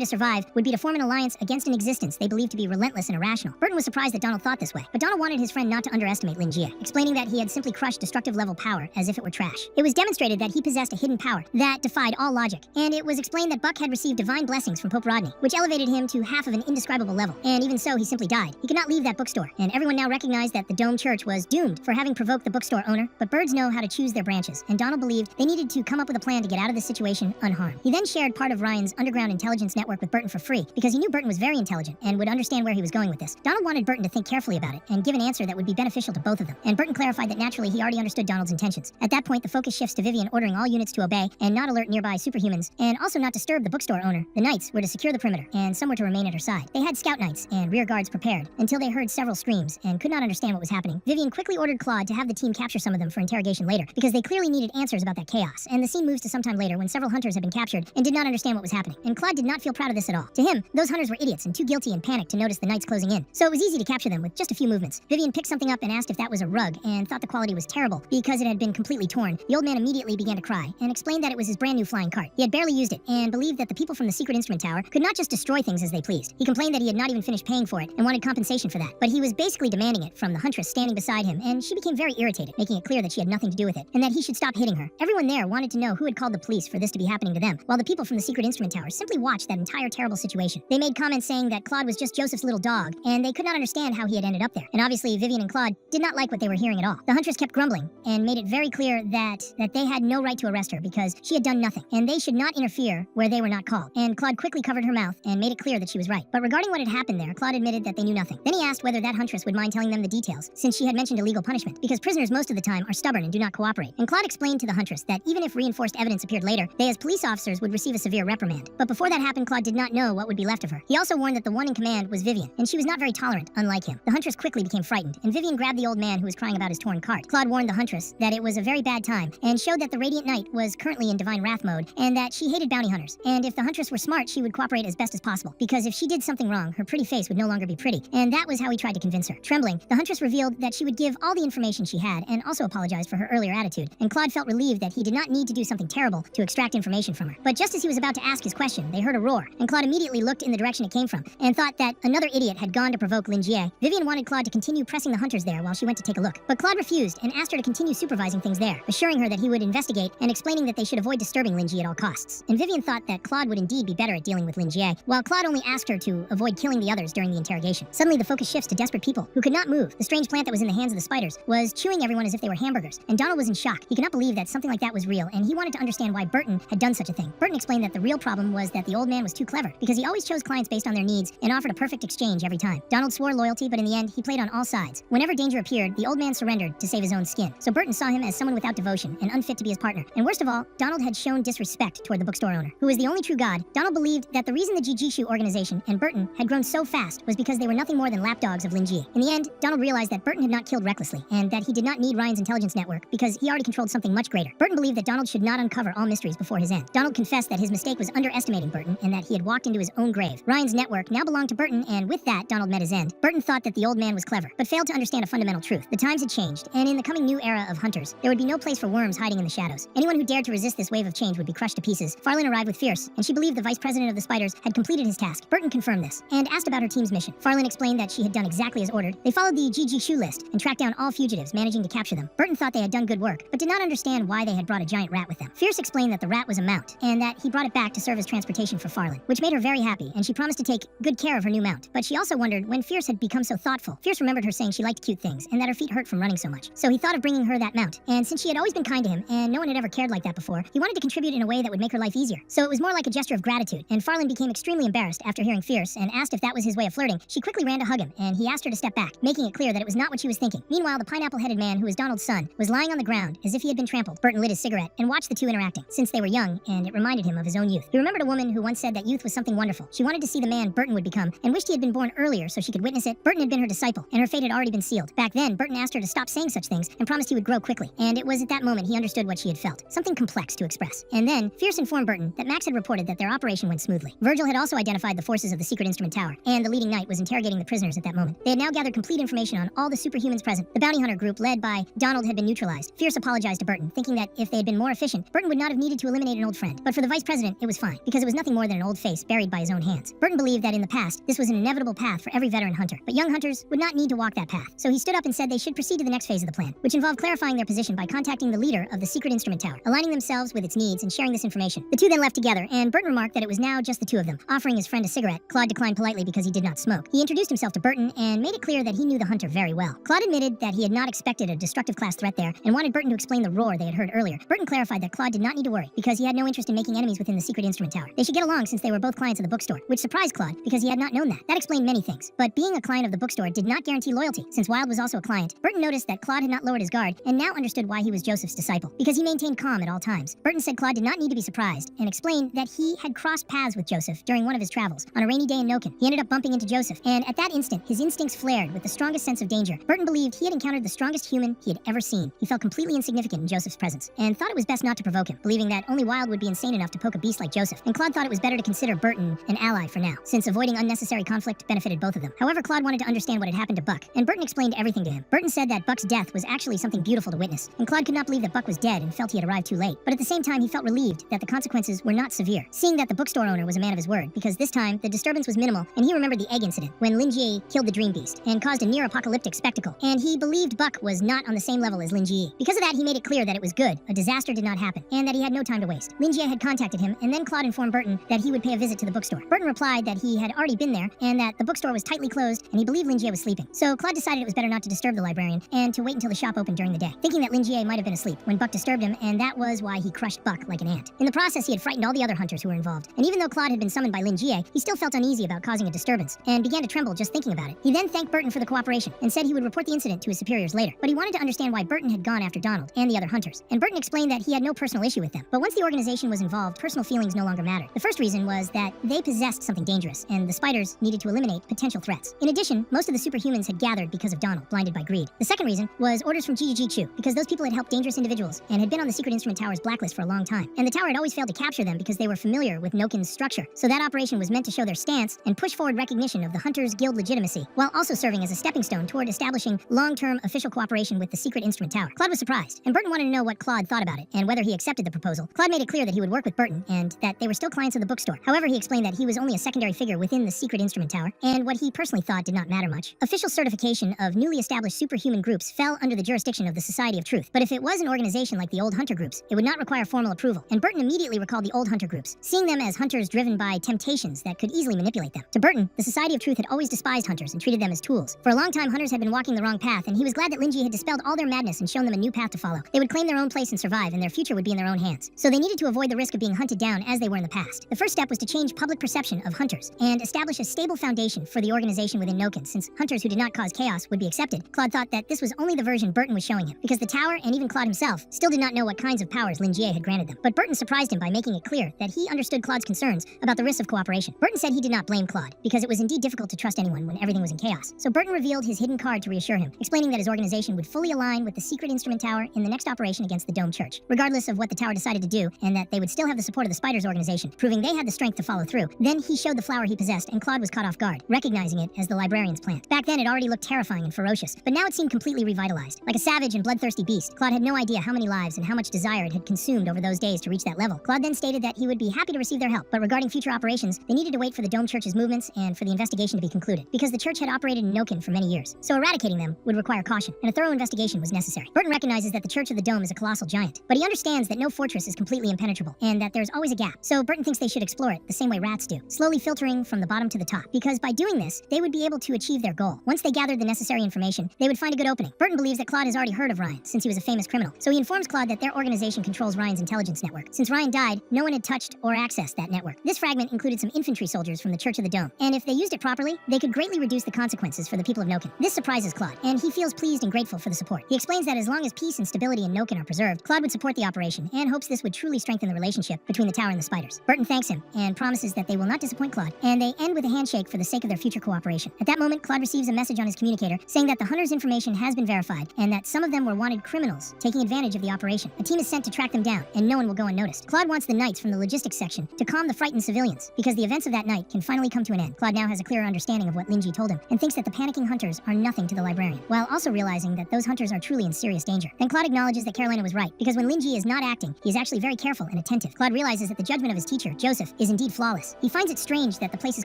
Speaker 1: to survive would be to form an alliance against an existence they believed to be relentless and irrational. Burton was surprised that Donald thought this way, but Donald wanted his friend not to underestimate Lin Jie, explaining that he had simply crushed destructive level power as if it were trash. It was demonstrated that he possessed a hidden power that defied all logic, and it was explained that Buck had received divine blessings from Pope Rodney, which elevated him to half of an indescribable level, and even so he simply died. He could not leave that bookstore, and everyone now recognized that the Dome Church was doomed for having provoked the bookstore owner, but birds know how to choose their branches, and Donald believed they needed to come up with a plan to get out of this situation unharmed. He then shared part of Ryan's underground intelligence network with Burton for free, because he knew Burton was very intelligent and would understand where he was going with this. Donald wanted Burton to think carefully about it and give an answer that would be beneficial to both of them, and Burton clarified that naturally he already already understood Donald's intentions. At that point, the focus shifts to Vivian ordering all units to obey and not alert nearby superhumans, and also not disturb the bookstore owner. The knights were to secure the perimeter, and some were to remain at her side. They had scout knights and rear guards prepared, until they heard several screams and could not understand what was happening. Vivian quickly ordered Claude to have the team capture some of them for interrogation later, because they clearly needed answers about that chaos, and the scene moves to sometime later when several hunters had been captured and did not understand what was happening. And Claude did not feel proud of this at all. To him, those hunters were idiots and too guilty and panicked to notice the knights closing in, so it was easy to capture them with just a few movements. Vivian picked something up and asked if that was a rug, and thought the quality was terrible because it had been completely torn. The old man immediately began to cry and explained that it was his brand new flying cart. He had barely used it and believed that the people from the secret instrument tower could not just destroy things as they pleased. He complained that he had not even finished paying for it and wanted compensation for that, but he was basically demanding it from the huntress standing beside him, and she became very irritated, making it clear that she had nothing to do with it and that he should stop hitting her. Everyone there wanted to know who had called the police for this to be happening to them, while the people from the secret instrument tower simply watched that entire terrible situation. They made comments saying that Claude was just Joseph's little dog, and they could not understand how he had ended up there. And obviously, Vivian and Claude did not like what they were hearing at all. The huntress kept grumbling and made it very clear that they had no right to arrest her because she had done nothing, and they should not interfere where they were not called. And Claude quickly covered her mouth and made it clear that she was right. But regarding what had happened there, Claude admitted that they knew nothing. Then he asked whether that huntress would mind telling them the details, since she had mentioned illegal punishment, because prisoners most of the time are stubborn and do not cooperate. And Claude explained to the huntress that even if reinforced evidence appeared later, they as police officers would receive a severe reprimand. But before that happened, Claude did not know what would be left of her. He also warned that the one in command was Vivian, and she was not very tolerant, unlike him. The huntress quickly became frightened, and Vivian grabbed the old man who was crying about his torn cart. Claude warned the huntress that it was a very bad time, and showed that the Radiant Knight was currently in divine wrath mode, and that she hated bounty hunters. And if the huntress were smart, she would cooperate as best as possible, because if she did something wrong, her pretty face would no longer be pretty. And that was how he tried to convince her. Trembling, the huntress revealed that she would give all the information she had, and also apologized for her earlier attitude. And Claude felt relieved that he did not need to do something terrible to extract information from her. But just as he was about to ask his question, they heard a roar, and Claude immediately looked in the direction it came from, and thought that another idiot had gone to provoke Lin Jie. Vivian wanted Claude to continue pressing the hunters there while she went to take a look. But Claude refused and asked her to continue supervising things there, assuring her that he would investigate and explaining that they should avoid disturbing Lin Jie at all costs. And Vivian thought that Claude would indeed be better at dealing with Lin Jie, while Claude only asked her to avoid killing the others during the interrogation. Suddenly the focus shifts to desperate people who could not move. The strange plant that was in the hands of the spiders was chewing everyone as if they were hamburgers, and Donald was in shock. He could not believe that something like that was real, and he wanted to understand why Burton had done such a thing. Burton explained that the real problem was that the old man was too clever, because he always chose clients based on their needs and offered a perfect exchange every time. Donald swore loyalty, but in the end, he played on all sides. Whenever danger appeared, the old man surrendered to save his own skin. So Burton saw him as someone without devotion and unfit to be his partner. And worst of all, Donald had shown disrespect toward the bookstore owner, who was the only true god. Donald believed that the reason the Jijishu organization and Burton had grown so fast was because they were nothing more than lapdogs of Lin Jie. In the end, Donald realized that Burton had not killed recklessly, and that he did not need Ryan's intelligence network because he already controlled something much greater. Burton believed that Donald should not uncover all mysteries before his end. Donald confessed that his mistake was underestimating Burton and that he had walked into his own grave. Ryan's network now belonged to Burton, and with that, Donald met his end. Burton thought that the old man was clever, but failed to understand a fundamental truth. The times had changed, and in the coming new era of hunters, there would be no place for worms hiding in the shadows. Anyone who dared to resist this wave of change would be crushed to pieces. Farlin arrived with Fierce, and she believed the vice president of the spiders had completed his task. Burton confirmed this, and asked about her team's mission. Farlin explained that she had done exactly as ordered. They followed the Jijishu list and tracked down all fugitives, managing to capture them. Burton thought they had done good work, but did not understand why they had brought a giant rat with them. Fierce explained that the rat was a mount, and that he brought it back to serve as transportation for Farlin, which made her very happy, and she promised to take good care of her new mount. But she also wondered when Fierce had become so thoughtful. Fierce remembered her saying she liked cute things, and that her feet hurt from running so much. So he thought of bringing her that mount, and since she had always been kind to him, and no one had ever cared like that before, he wanted to contribute in a way that would make her life easier. So it was more like a gesture of gratitude, and Farlin became extremely embarrassed after hearing Fierce, and asked if that was his way of flirting. She quickly ran to hug him, and he asked her to step back, making it clear that it was not what she was thinking. Meanwhile, the pineapple-headed man, who was Donald's son, was lying on the ground as if he had been trampled. Burton lit his cigarette and watched the two interacting, since they were young, and it reminded him of his own youth. He remembered a woman who once said that youth was something wonderful. She wanted to see the man Burton would become, and wished he had been born earlier so she could witness it. Burton had been her disciple, and her fate had already been sealed. Back then, Burton asked her to stop saying such things, and promised he would grow quickly. And it was at that moment he understood what she had felt. Something complex to express. And then, Fierce informed Burton that Max had reported that their operation went smoothly. Virgil had also identified the forces of the secret instrument tower, and the leading knight was interrogating the prisoners at that moment. They had now gathered complete information on all the superhumans present. The bounty hunter group, led by Donald, had been neutralized. Fierce apologized to Burton, thinking that if they had been more efficient, Burton would not have needed to eliminate an old friend. But for the vice president, it was fine, because it was nothing more than an old face buried by his own hands. Burton believed that in the past, this was an inevitable path for every veteran hunter, but young hunters would not need to walk that path. So he stood up and said they should proceed to the next phase of the plan, which involved clarifying their position by contacting the leader of the secret instrument tower, aligning themselves with its needs and sharing this information. The two then left together, and Burton remarked that it was now just the two of them, offering his friend a cigarette. Claude declined politely because he did not smoke. He introduced himself to Burton and made it clear that he knew the hunter very well. Claude admitted that he had not expected a destructive class threat there and wanted Burton to explain the roar they had heard earlier. Burton clarified that Claude did not need to worry because he had no interest in making enemies within the secret instrument tower. They should get along since they were both clients of the bookstore, which surprised Claude because he had not known that. That explained many things, but being a client of the bookstore did not guarantee loyalty. Since Wilde was also a client, Burton noticed that Claude had not lowered lowered his guard and now understood why he was Joseph's disciple, because he maintained calm at all times. Burton said Claude did not need to be surprised and explained that he had crossed paths with Joseph during one of his travels on a rainy day in Noken. He ended up bumping into Joseph, and at that instant, his instincts flared with the strongest sense of danger. Burton believed he had encountered the strongest human he had ever seen. He felt completely insignificant in Joseph's presence and thought it was best not to provoke him, believing that only Wilde would be insane enough to poke a beast like Joseph. And Claude thought it was better to consider Burton an ally for now, since avoiding unnecessary conflict benefited both of them. However, Claude wanted to understand what had happened to Buck, and Burton explained everything to him. Burton said that Buck's death was actually something beautiful to witness, and Claude could not believe that Buck was dead and felt he had arrived too late. But at the same time, he felt relieved that the consequences were not severe, seeing that the bookstore owner was a man of his word, because this time, the disturbance was minimal, and he remembered the egg incident, when Lin Jie killed the dream beast, and caused a near-apocalyptic spectacle, and he believed Buck was not on the same level as Lin Jie. Because of that, he made it clear that it was good, a disaster did not happen, and that he had no time to waste. Lin Jie had contacted him, and then Claude informed Burton that he would pay a visit to the bookstore. Burton replied that he had already been there, and that the bookstore was tightly closed, and he believed Lin Jie was sleeping. So Claude decided it was better not to disturb the librarian, and to wait until the shop opened during the day, thinking that Lin Jie might have been asleep when Buck disturbed him, and that was why he crushed Buck like an ant. In the process, he had frightened all the other hunters who were involved, and even though Claude had been summoned by Lin Jie, he still felt uneasy about causing a disturbance, and began to tremble just thinking about it. He then thanked Burton for the cooperation, and said he would report the incident to his superiors later, but he wanted to understand why Burton had gone after Donald and the other hunters, and Burton explained that he had no personal issue with them, but once the organization was involved, personal feelings no longer mattered. The first reason was that they possessed something dangerous, and the spiders needed to eliminate potential threats. In addition, most of the superhumans had gathered because of Donald, blinded by greed. The second reason was orders from Chu, because those people had helped dangerous individuals and had been on the Secret Instrument Tower's blacklist for a long time, and the tower had always failed to capture them because they were familiar with Noken's structure. So that operation was meant to show their stance and push forward recognition of the Hunters Guild legitimacy, while also serving as a stepping stone toward establishing long-term official cooperation with the Secret Instrument Tower. Claude was surprised, and Burton wanted to know what Claude thought about it and whether he accepted the proposal. Claude made it clear that he would work with Burton and that they were still clients of the bookstore. However, he explained that he was only a secondary figure within the Secret Instrument Tower, and what he personally thought did not matter much. Official certification of newly established superhuman groups fell under the jurisdiction of the Society of Truth, but if it was an organization like the old hunter groups, it would not require formal approval, and Burton immediately recalled the old hunter groups, seeing them as hunters driven by temptations that could easily manipulate them. To Burton, the Society of Truth had always despised hunters and treated them as tools. For a long time, hunters had been walking the wrong path, and he was glad that Lin Jie had dispelled all their madness and shown them a new path to follow. They would claim their own place and survive, and their future would be in their own hands. So they needed to avoid the risk of being hunted down as they were in the past. The first step was to change public perception of hunters and establish a stable foundation for the organization within Noken, since hunters who did not cause chaos would be accepted. Claude thought that this was only the version Burton was showing him, because the tower and even Claude himself still did not know what kinds of powers Lin Jie had granted them. But Burton surprised him by making it clear that he understood Claude's concerns about the risks of cooperation. Burton said he did not blame Claude, because it was indeed difficult to trust anyone when everything was in chaos. So Burton revealed his hidden card to reassure him, explaining that his organization would fully align with the Secret Instrument Tower in the next operation against the Dome Church, regardless of what the tower decided to do, and that they would still have the support of the Spiders organization, proving they had the strength to follow through. Then he showed the flower he possessed, and Claude was caught off guard, recognizing it as the librarian's plant. Back then, it already looked terrifying and ferocious, but now it seemed completely revitalized. Like a savage and bloodthirsty beast, Claude had no idea how many lives and how much desire it had consumed over those days to reach that level. Claude then stated that he would be happy to receive their help, but regarding future operations, they needed to wait for the Dome Church's movements and for the investigation to be concluded, because the church had operated in Noken for many years. So eradicating them would require caution, and a thorough investigation was necessary. Burton recognizes that the Church of the Dome is a colossal giant, but he understands that no fortress is completely impenetrable, and that there's always a gap. So Burton thinks they should explore it the same way rats do, slowly filtering from the bottom to the top, because by doing this, they would be able to achieve their goal. Once they gathered the necessary information, they would find a good opening. Burton believes that Claude has already heard of Ryan, since he was a famous criminal, so he informs Claude that their organization controls Ryan's intelligence network. Since Ryan died, no one had touched or accessed that network. This fragment included some infantry soldiers from the Church of the Dome, and if they used it properly, they could greatly reduce the consequences for the people of Noken. This surprises Claude, and he feels pleased and grateful for the support. He explains that as long as peace and stability in Noken are preserved, Claude would support the operation, and hopes this would truly strengthen the relationship between the tower and the spiders. Burton thanks him, and promises that they will not disappoint Claude, and they end with a handshake for the sake of their future cooperation. At that moment, Claude receives a message on his communicator saying that the hunters' information has been verified, and that some of them were wanted criminals taking advantage of the operation. A team is sent to track them down, and no one will go unnoticed. Claude wants the knights from the logistics section to calm the frightened civilians, because the events of that night can finally come to an end. Claude now has a clearer understanding of what Lin Jie told him, and thinks that the panicking hunters are nothing to the librarian, while also realizing that those hunters are truly in serious danger. Then Claude acknowledges that Carolina was right, because when Lin Jie is not acting, he is actually very careful and attentive. Claude realizes that the judgment of his teacher, Joseph, is indeed flawless. He finds it strange that the place is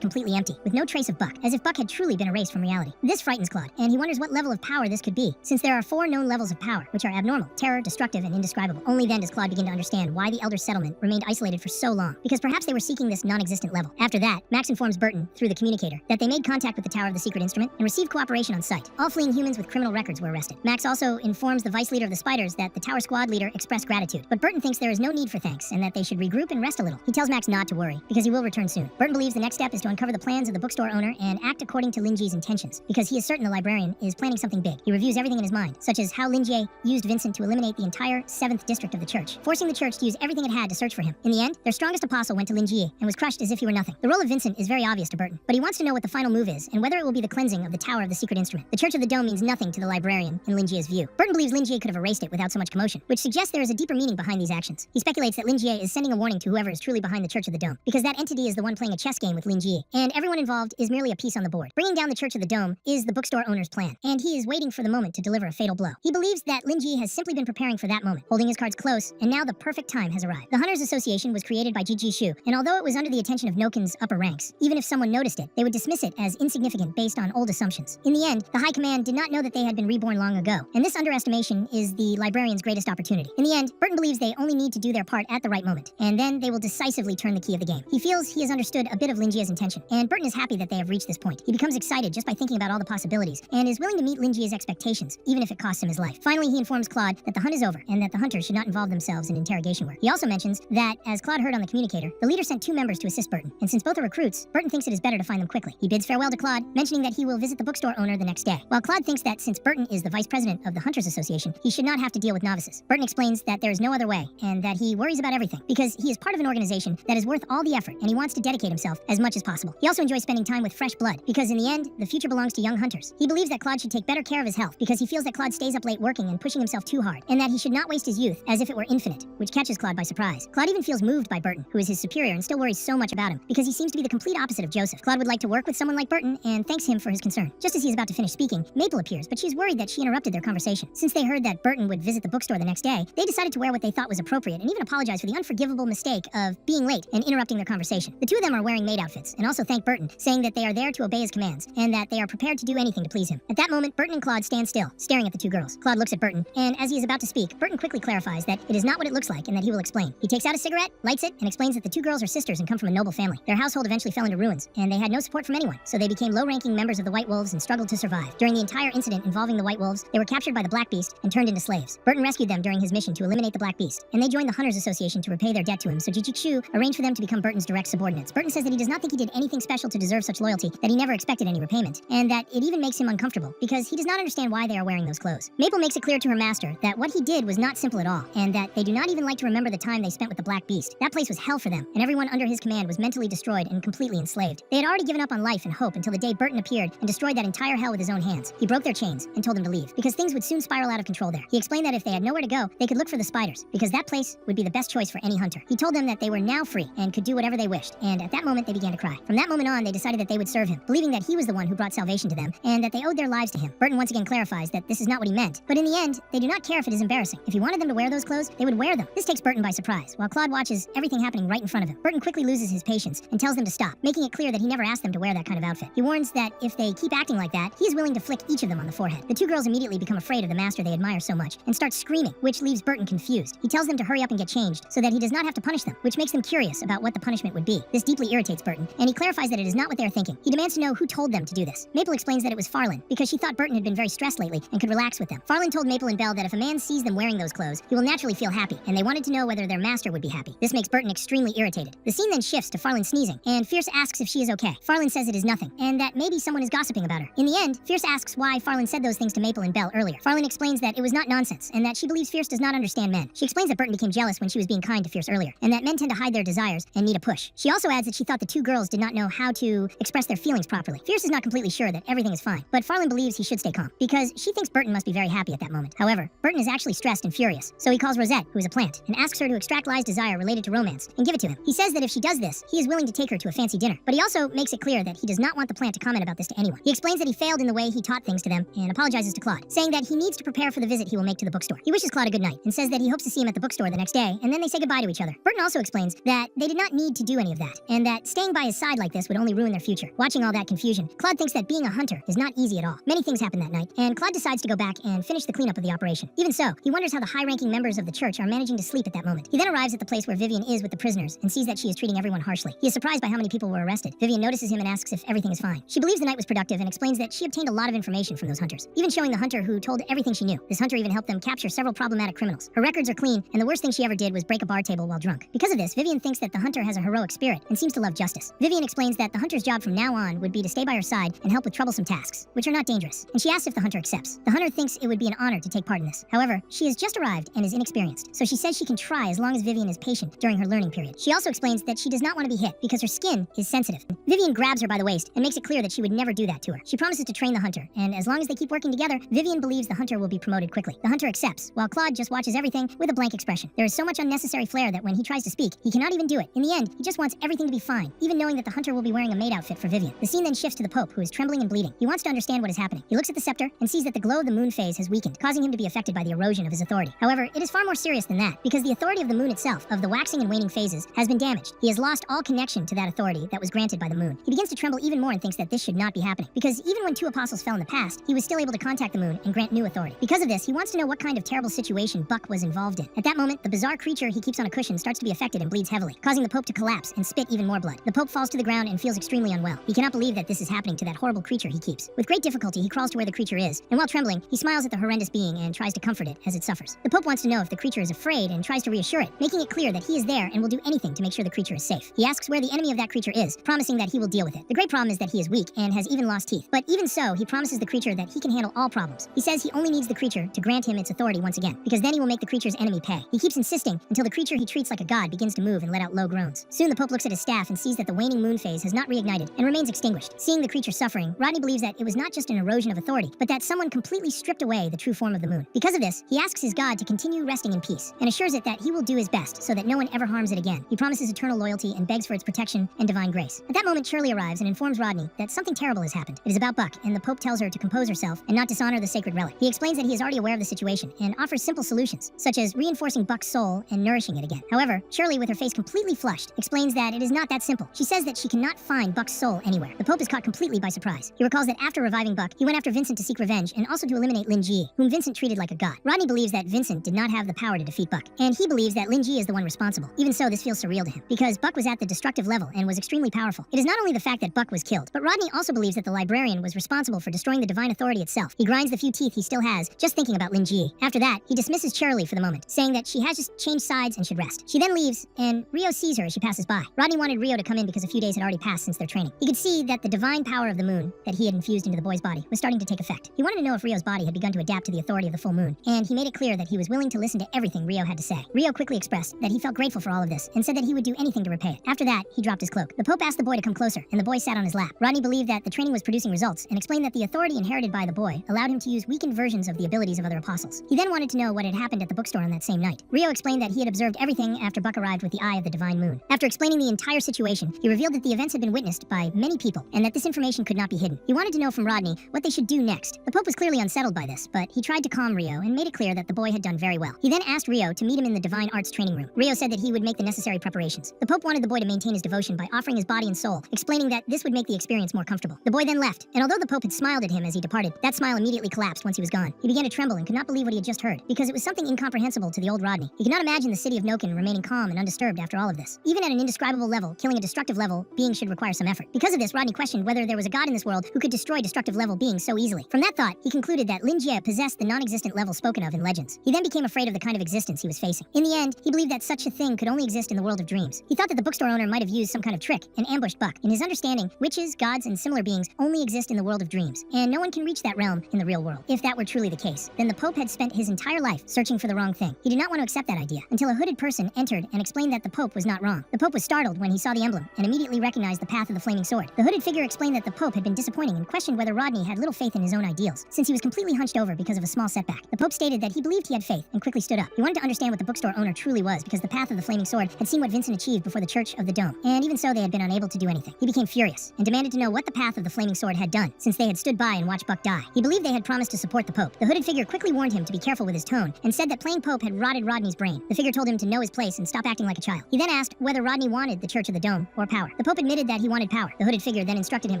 Speaker 1: completely empty, with no trace of Buck, as if Buck had truly been erased from reality. This frightens Claude, and he wonders what level of power this could be, since there are 4 known levels of power, which are abnormal, terror, destructive, and indescribable. Only then does Claude begin to understand why the Elder Settlement remained isolated for so long, because perhaps they were seeking this non-existent level. After that, Max informs Burton, through the communicator, that they made contact with the Tower of the Secret Instrument and received cooperation on site. All fleeing humans with criminal records were arrested. Max also informs the vice leader of the Spiders that the Tower Squad leader expressed gratitude, but Burton thinks there is no need for thanks and that they should regroup and rest a little. He tells Max not to worry, because he will return soon. Burton believes the next step is to uncover the plans of the bookstore owner and act according to Lin Jie's intentions, because he is certain the librarian is planning something big. He reviews everything in his mind, such as how Lin Jie used Vincent to eliminate the entire 7th district of the church, forcing the church to use everything it had to search for him. In the end, their strongest apostle went to Lin Jie and was crushed as if he were nothing. The role of Vincent is very obvious to Burton, but he wants to know what the final move is and whether it will be the cleansing of the Tower of the Secret Instrument. The Church of the Dome means nothing to the librarian in Lin Jie's view. Burton believes Lin Jie could have erased it without so much commotion, which suggests there is a deeper meaning behind these actions. He speculates that Lin Jie is sending a warning to whoever is truly behind the Church of the Dome, because that entity is the one playing a chess game with Lin Jie, and everyone involved is merely a piece on the board. Bringing down the Church of the Dome is the bookstore owner's plan, and he is waiting for the moment to deliver a fatal blow. He believes that Lin Jie has simply been preparing for that moment, holding his cards close, and now the perfect time has arrived. The Hunters Association was created by Ji Shu, and although it was under the attention of Nokin's upper ranks, even if someone noticed it, they would dismiss it as insignificant based on old assumptions. In the end, the High Command did not know that they had been reborn long ago, and this underestimation is the librarian's greatest opportunity. In the end, Burton believes they only need to do their part at the right moment, and then they will decisively turn the key of the game. He feels he has understood a bit of Lin Jie's intention, and Burton is happy that they have reached this point. He becomes excited just by thinking about all the possibilities, and is willing to meet Lin Jie's expectations, even if it costs him his life. Finally, he informs Claude that the hunt is over, and that the hunters should not involve themselves in interrogation work. He also mentions that, as Claude heard on the communicator, the leader sent 2 members to assist Burton, and since both are recruits, Burton thinks it is better to find them quickly. He bids farewell to Claude, mentioning that he will visit the bookstore owner the next day. While Claude thinks that since Burton is the vice president of the Hunters Association, he should not have to deal with novices. Burton explains that there is no other way, and that he worries about everything, because he is part of an organization that is worth all the effort, and he wants to dedicate himself as much as possible. He also enjoys spending time with fresh blood, because in the end, the future belongs to young hunters. He believes that Claude should take better care of his health, because he feels that Claude stays up late working and pushing himself too hard, and that he should not waste his youth as if it were infinite, which catches Claude by surprise. Claude even feels moved by Burton, who is his superior and still worries so much about him, because he seems to be the complete opposite of Joseph. Claude would like to work with someone like Burton and thanks him for his concern. Just as he is about to finish speaking, Maple appears, but she is worried that she interrupted their conversation. Since they heard that Burton would visit the bookstore the next day, they decided to wear what they thought was appropriate and even apologize for the unforgivable mistake of being late and interrupting their conversation. The 2 of them are wearing maid outfits and also thank Burton, saying that they are there to obey his commands and that they are prepared to do anything to please him. At that moment, Burton and Claude stand still, staring at the 2 girls. Claude looks at Burton, and as he is about to speak, Burton quickly clarifies that it is not what it looks like and that he will explain. He takes out a cigarette, lights it, and explains that the 2 girls are sisters and come from a noble family. Their household eventually fell into ruins, and they had no support from anyone, so they became low-ranking members of the White Wolves and struggled to survive. During the entire incident involving the White Wolves, they were captured by the Black Beast and turned into slaves. Burton rescued them during his mission to eliminate the Black Beast, and they joined the Hunters Association to repay their debt to him, so Ji Shu arranged for them to become Burton's direct subordinates. Burton says that he does not think he did anything special to deserve such loyalty, that he never expected any repayment, and that it even makes him uncomfortable, because he does not understand why they are wearing those clothes. Maple makes it clear to her master that what he did was not simple at all, and that they do not even like to remember the time they spent with the Black Beast. That place was hell for them, and everyone under his command was mentally destroyed and completely enslaved. They had already given up on life and hope until the day Burton appeared and destroyed that entire hell with his own hands. He broke their chains and told them to leave, because things would soon spiral out of control there. He explained that if they had nowhere to go, they could look for the spiders, because that place would be the best choice for any hunter. He told them that they were now free and could do whatever they wished, and at that moment they began to cry. From that moment on, they decided that they would serve him, believing that he was the one who brought salvation to them, and that they owed their lives to him. Burton once again clarifies that this is not what he meant, but in the end, they do not care if it is embarrassing. If he wanted them to wear those clothes, they would wear them. This takes Burton by surprise, while Claude watches everything happening right in front of him. Burton quickly loses his patience and tells them to stop, making it clear that he never asked them to wear that kind of outfit. He warns that if they keep acting like that, he is willing to flick each of them on the forehead. The 2 girls immediately become afraid of the master they admire so much and start screaming, which leaves Burton confused. He tells them to hurry up and get changed so that he does not have to punish them, which makes them curious about what the punishment would be. This deeply irritates Burton, and he clarifies that it is not what they are thinking. He demands to know who told them to do this. Maple explains that it was Farlin, because she thought Burton had been very stressed lately and could relax with them. Farlin told Maple and Belle that if a man sees them wearing those clothes, he will naturally feel happy, and they wanted to know whether their master would be happy. This makes Burton extremely irritated. The scene then shifts to Farlin sneezing, and Fierce asks if she is okay. Farlin says it is nothing, and that maybe someone is gossiping about her. In the end, Fierce asks why Farlin said those things to Maple and Belle earlier. Farlin explains that it was not nonsense, and that she believes Fierce does not understand men. She explains that Burton became jealous when she was being kind to Fierce earlier, and that men tend to hide their desires and need a push. She also adds that she thought the 2 girls did not know how to express their feelings properly. Fierce is not completely sure that everything is fine, but Farlin believes he should stay calm, because she thinks Burton must be very happy at that moment. However, Burton is actually stressed and furious, so he calls Rosette, who is a plant, and asks her to extract Lai's desire related to romance and give it to him. He says that if she does this, he is willing to take her to a fancy dinner, but he also makes it clear that he does not want the plant to comment about this to anyone. He explains that he failed in the way he taught things to them and apologizes to Claude, saying that he needs to prepare for the visit he will make to the bookstore. He wishes Claude a good night and says that he hopes to see him at the bookstore the next day, and then they say goodbye to each other. Burton also explains that they did not need to do any of that, and that staying by his side like this would only ruin their future. Watching all that confusion, Claude thinks that being a hunter is not easy at all. Many things happen that night, and Claude decides to go back and finish the cleanup of the operation. Even so, he wonders how the high-ranking members of the church are managing to sleep at that moment. He then arrives at the place where Vivian is with the prisoners and sees that she is treating everyone harshly. He is surprised by how many people were arrested. Vivian notices him and asks if everything is fine. She believes the night was productive and explains that she obtained a lot of information from those hunters, even showing the hunter who told everything she knew. This hunter even helped them capture several problematic criminals. Her records are clean, and the worst thing she ever did was break a bar table while drunk. Because of this, Vivian thinks that the hunter has a heroic spirit and seems to love justice. Vivian explains that the hunter's job from now on would be to stay by her side and help with troublesome tasks, which are not dangerous, and she asks if the hunter accepts. The hunter thinks it would be an honor to take part in this. However, she has just arrived and is inexperienced, so she says she can try as long as Vivian is patient during her learning period. She also explains that she does not want to be hit because her skin is sensitive. Vivian grabs her by the waist and makes it clear that she would never do that to her. She promises to train the hunter, and as long as they keep working together, Vivian believes the hunter will be promoted quickly. The hunter accepts, while Claude just watches everything with a blank expression. There is so much unnecessary flair that when he tries to speak, he cannot even do it. In the end, he just wants everything to be fine, even knowing that the hunter will be wearing a maid outfit for Vivian. The scene then shifts to the Pope, who is trembling and bleeding. He wants to understand what is happening. He looks at the scepter and sees that the glow of the moon phase has weakened, causing him to be affected by the erosion of his authority. However, it is far more serious than that, because the authority of the moon itself, of the waxing and waning phases, has been damaged. He has lost all connection to that authority that was granted by the moon. He begins to tremble even more and thinks that this should not be happening, because even when two apostles fell in the past, he was still able to contact the moon and grant new authority. Because of this, he wants to know what kind of terrible situation Buck was involved in. At that moment, the bizarre creature he keeps on a cushion starts to be affected and bleeds heavily, causing the Pope to collapse and spit even more blood. The Pope falls to the ground and feels extremely unwell. He cannot believe that this is happening to that horrible creature he keeps. With great difficulty, he crawls to where the creature is, and while trembling, he smiles at the horrendous being and tries to comfort it as it suffers. The Pope wants to know if the creature is afraid and tries to reassure it, making it clear that he is there and will do anything to make sure the creature is safe. He asks where the enemy of that creature is, promising that he will deal with it. The great problem is that he is weak and has even lost teeth, but even so, he promises the creature that he can handle all problems. He says he only needs the creature to grant him its authority once again, because then he will make the creature's enemy pay. He keeps insisting until the creature he treats like a god begins to move and let out low groans. Soon the Pope looks at his staff and sees that the waning moon phase has not reignited and remains extinguished. Seeing the creature suffering, Rodney believes that it was not just an erosion of authority, but that someone completely stripped away the true form of the moon. Because of this, he asks his god to continue resting in peace, and assures it that he will do his best so that no one ever harms it again. He promises eternal loyalty and begs for its protection and divine grace. At that moment, Shirley arrives and informs Rodney that something terrible has happened. It is about Buck, and the Pope tells her to compose herself and not dishonor the sacred relic. He explains that he is already aware of the situation and offers simple solutions, such as reinforcing Buck's soul and nourishing it again. However, Shirley, with her face completely flushed, explains that it is not that simple. She says that she cannot find Buck's soul anywhere. The Pope is caught completely by surprise. He recalls that after reviving Buck, he went after Vincent to seek revenge and also to eliminate Lin Ji, whom Vincent treated like a god. Rodney believes that Vincent did not have the power to defeat Buck, and he believes that Lin Ji is the one responsible. Even so, this feels surreal to him, because Buck was at the destructive level and was extremely powerful. It is not only the fact that Buck was killed, but Rodney also believes that the librarian was responsible for destroying the divine authority itself. He grinds the few teeth he still has, just thinking about Lin Ji. After that, he dismisses Shirley for the moment, saying that she has just changed sides and should rest. She then leaves, and Rio sees her as she passes by. Rodney wanted Rio to come in because a few days had already passed since their training. He could see that the divine power of the moon that he had infused into the boy's body was starting to take effect. He wanted to know if Rio's body had begun to adapt to the authority of the full moon, and he made it clear that he was willing to listen to everything Rio had to say. Rio quickly expressed that he felt grateful for all of this, and said that he would do anything to repay it. After that, he dropped his cloak. The Pope asked the boy to come closer, and the boy sat on his lap. Rodney believed that the training was producing results, and explained that the authority inherited by the boy allowed him to use weakened versions of the abilities of other apostles. He then wanted to know what had happened at the bookstore on that same night. Rio explained that he had observed everything after Buck arrived with the eye of the divine moon. After explaining the entire situation, he revealed that the events had been witnessed by many people, and that this information could not be hidden. He wanted to know from Rodney what they should do next. The Pope was clearly unsettled by this, but he tried to calm Rio and made it clear that the boy had done very well. He then asked Rio to meet him in the divine arts training room. Rio said that he would make the necessary preparations. The Pope wanted the boy to maintain his devotion by offering his body and soul, explaining that this would make the experience more comfortable. The boy then left, and although the Pope had smiled at him as he departed, that smile immediately collapsed once he was gone. He began to tremble and could not believe what he had just heard, because it was something incomprehensible to the old Rodney. He could not imagine the city of Noken remaining calm and undisturbed after all of this. Even at an indescribable level, killing a destructive level being should require some effort. Because of this, Rodney questioned whether there was a god in this world who could destroy destructive level beings so easily. From that thought, he concluded that Lin Jie possessed the non-existent level spoken of in legends. He then became afraid of the kind of existence he was facing. In the end, he believed that such a thing could only exist in the world of dreams. He thought that the bookstore owner might have used some kind of trick and ambushed Buck. In his understanding, witches, gods, and similar beings only exist in the world of dreams, and no one can reach that realm in the real world. If that were truly the case, then the Pope had spent his entire life searching for the wrong thing. He did not want to accept that idea, until a hooded person entered and explained that the Pope was not wrong. The Pope was startled when he saw the emblem, and immediately recognized the path of the flaming sword. The hooded figure explained that the Pope had been disappointing and questioned whether Rodney had little faith in his own ideals, since he was completely hunched over because of a small setback. The Pope stated that he believed he had faith, and quickly stood up. He wanted to understand what the bookstore owner truly was, because the path of the flaming sword had seen what Vincent achieved before the Church of the Dome, and even so they had been unable to do anything. He became furious, and demanded to know what the path of the flaming sword had done, since they had stood by and watched Buck die. He believed they had promised to support the Pope. The hooded figure quickly warned him to be careful with his tone, and said that playing Pope had rotted Rodney's brain. The figure told him to know his place and stop acting like a child. He then asked whether Rodney wanted the Church of the Dome or power. The Pope admitted that he wanted power. The hooded figure then instructed him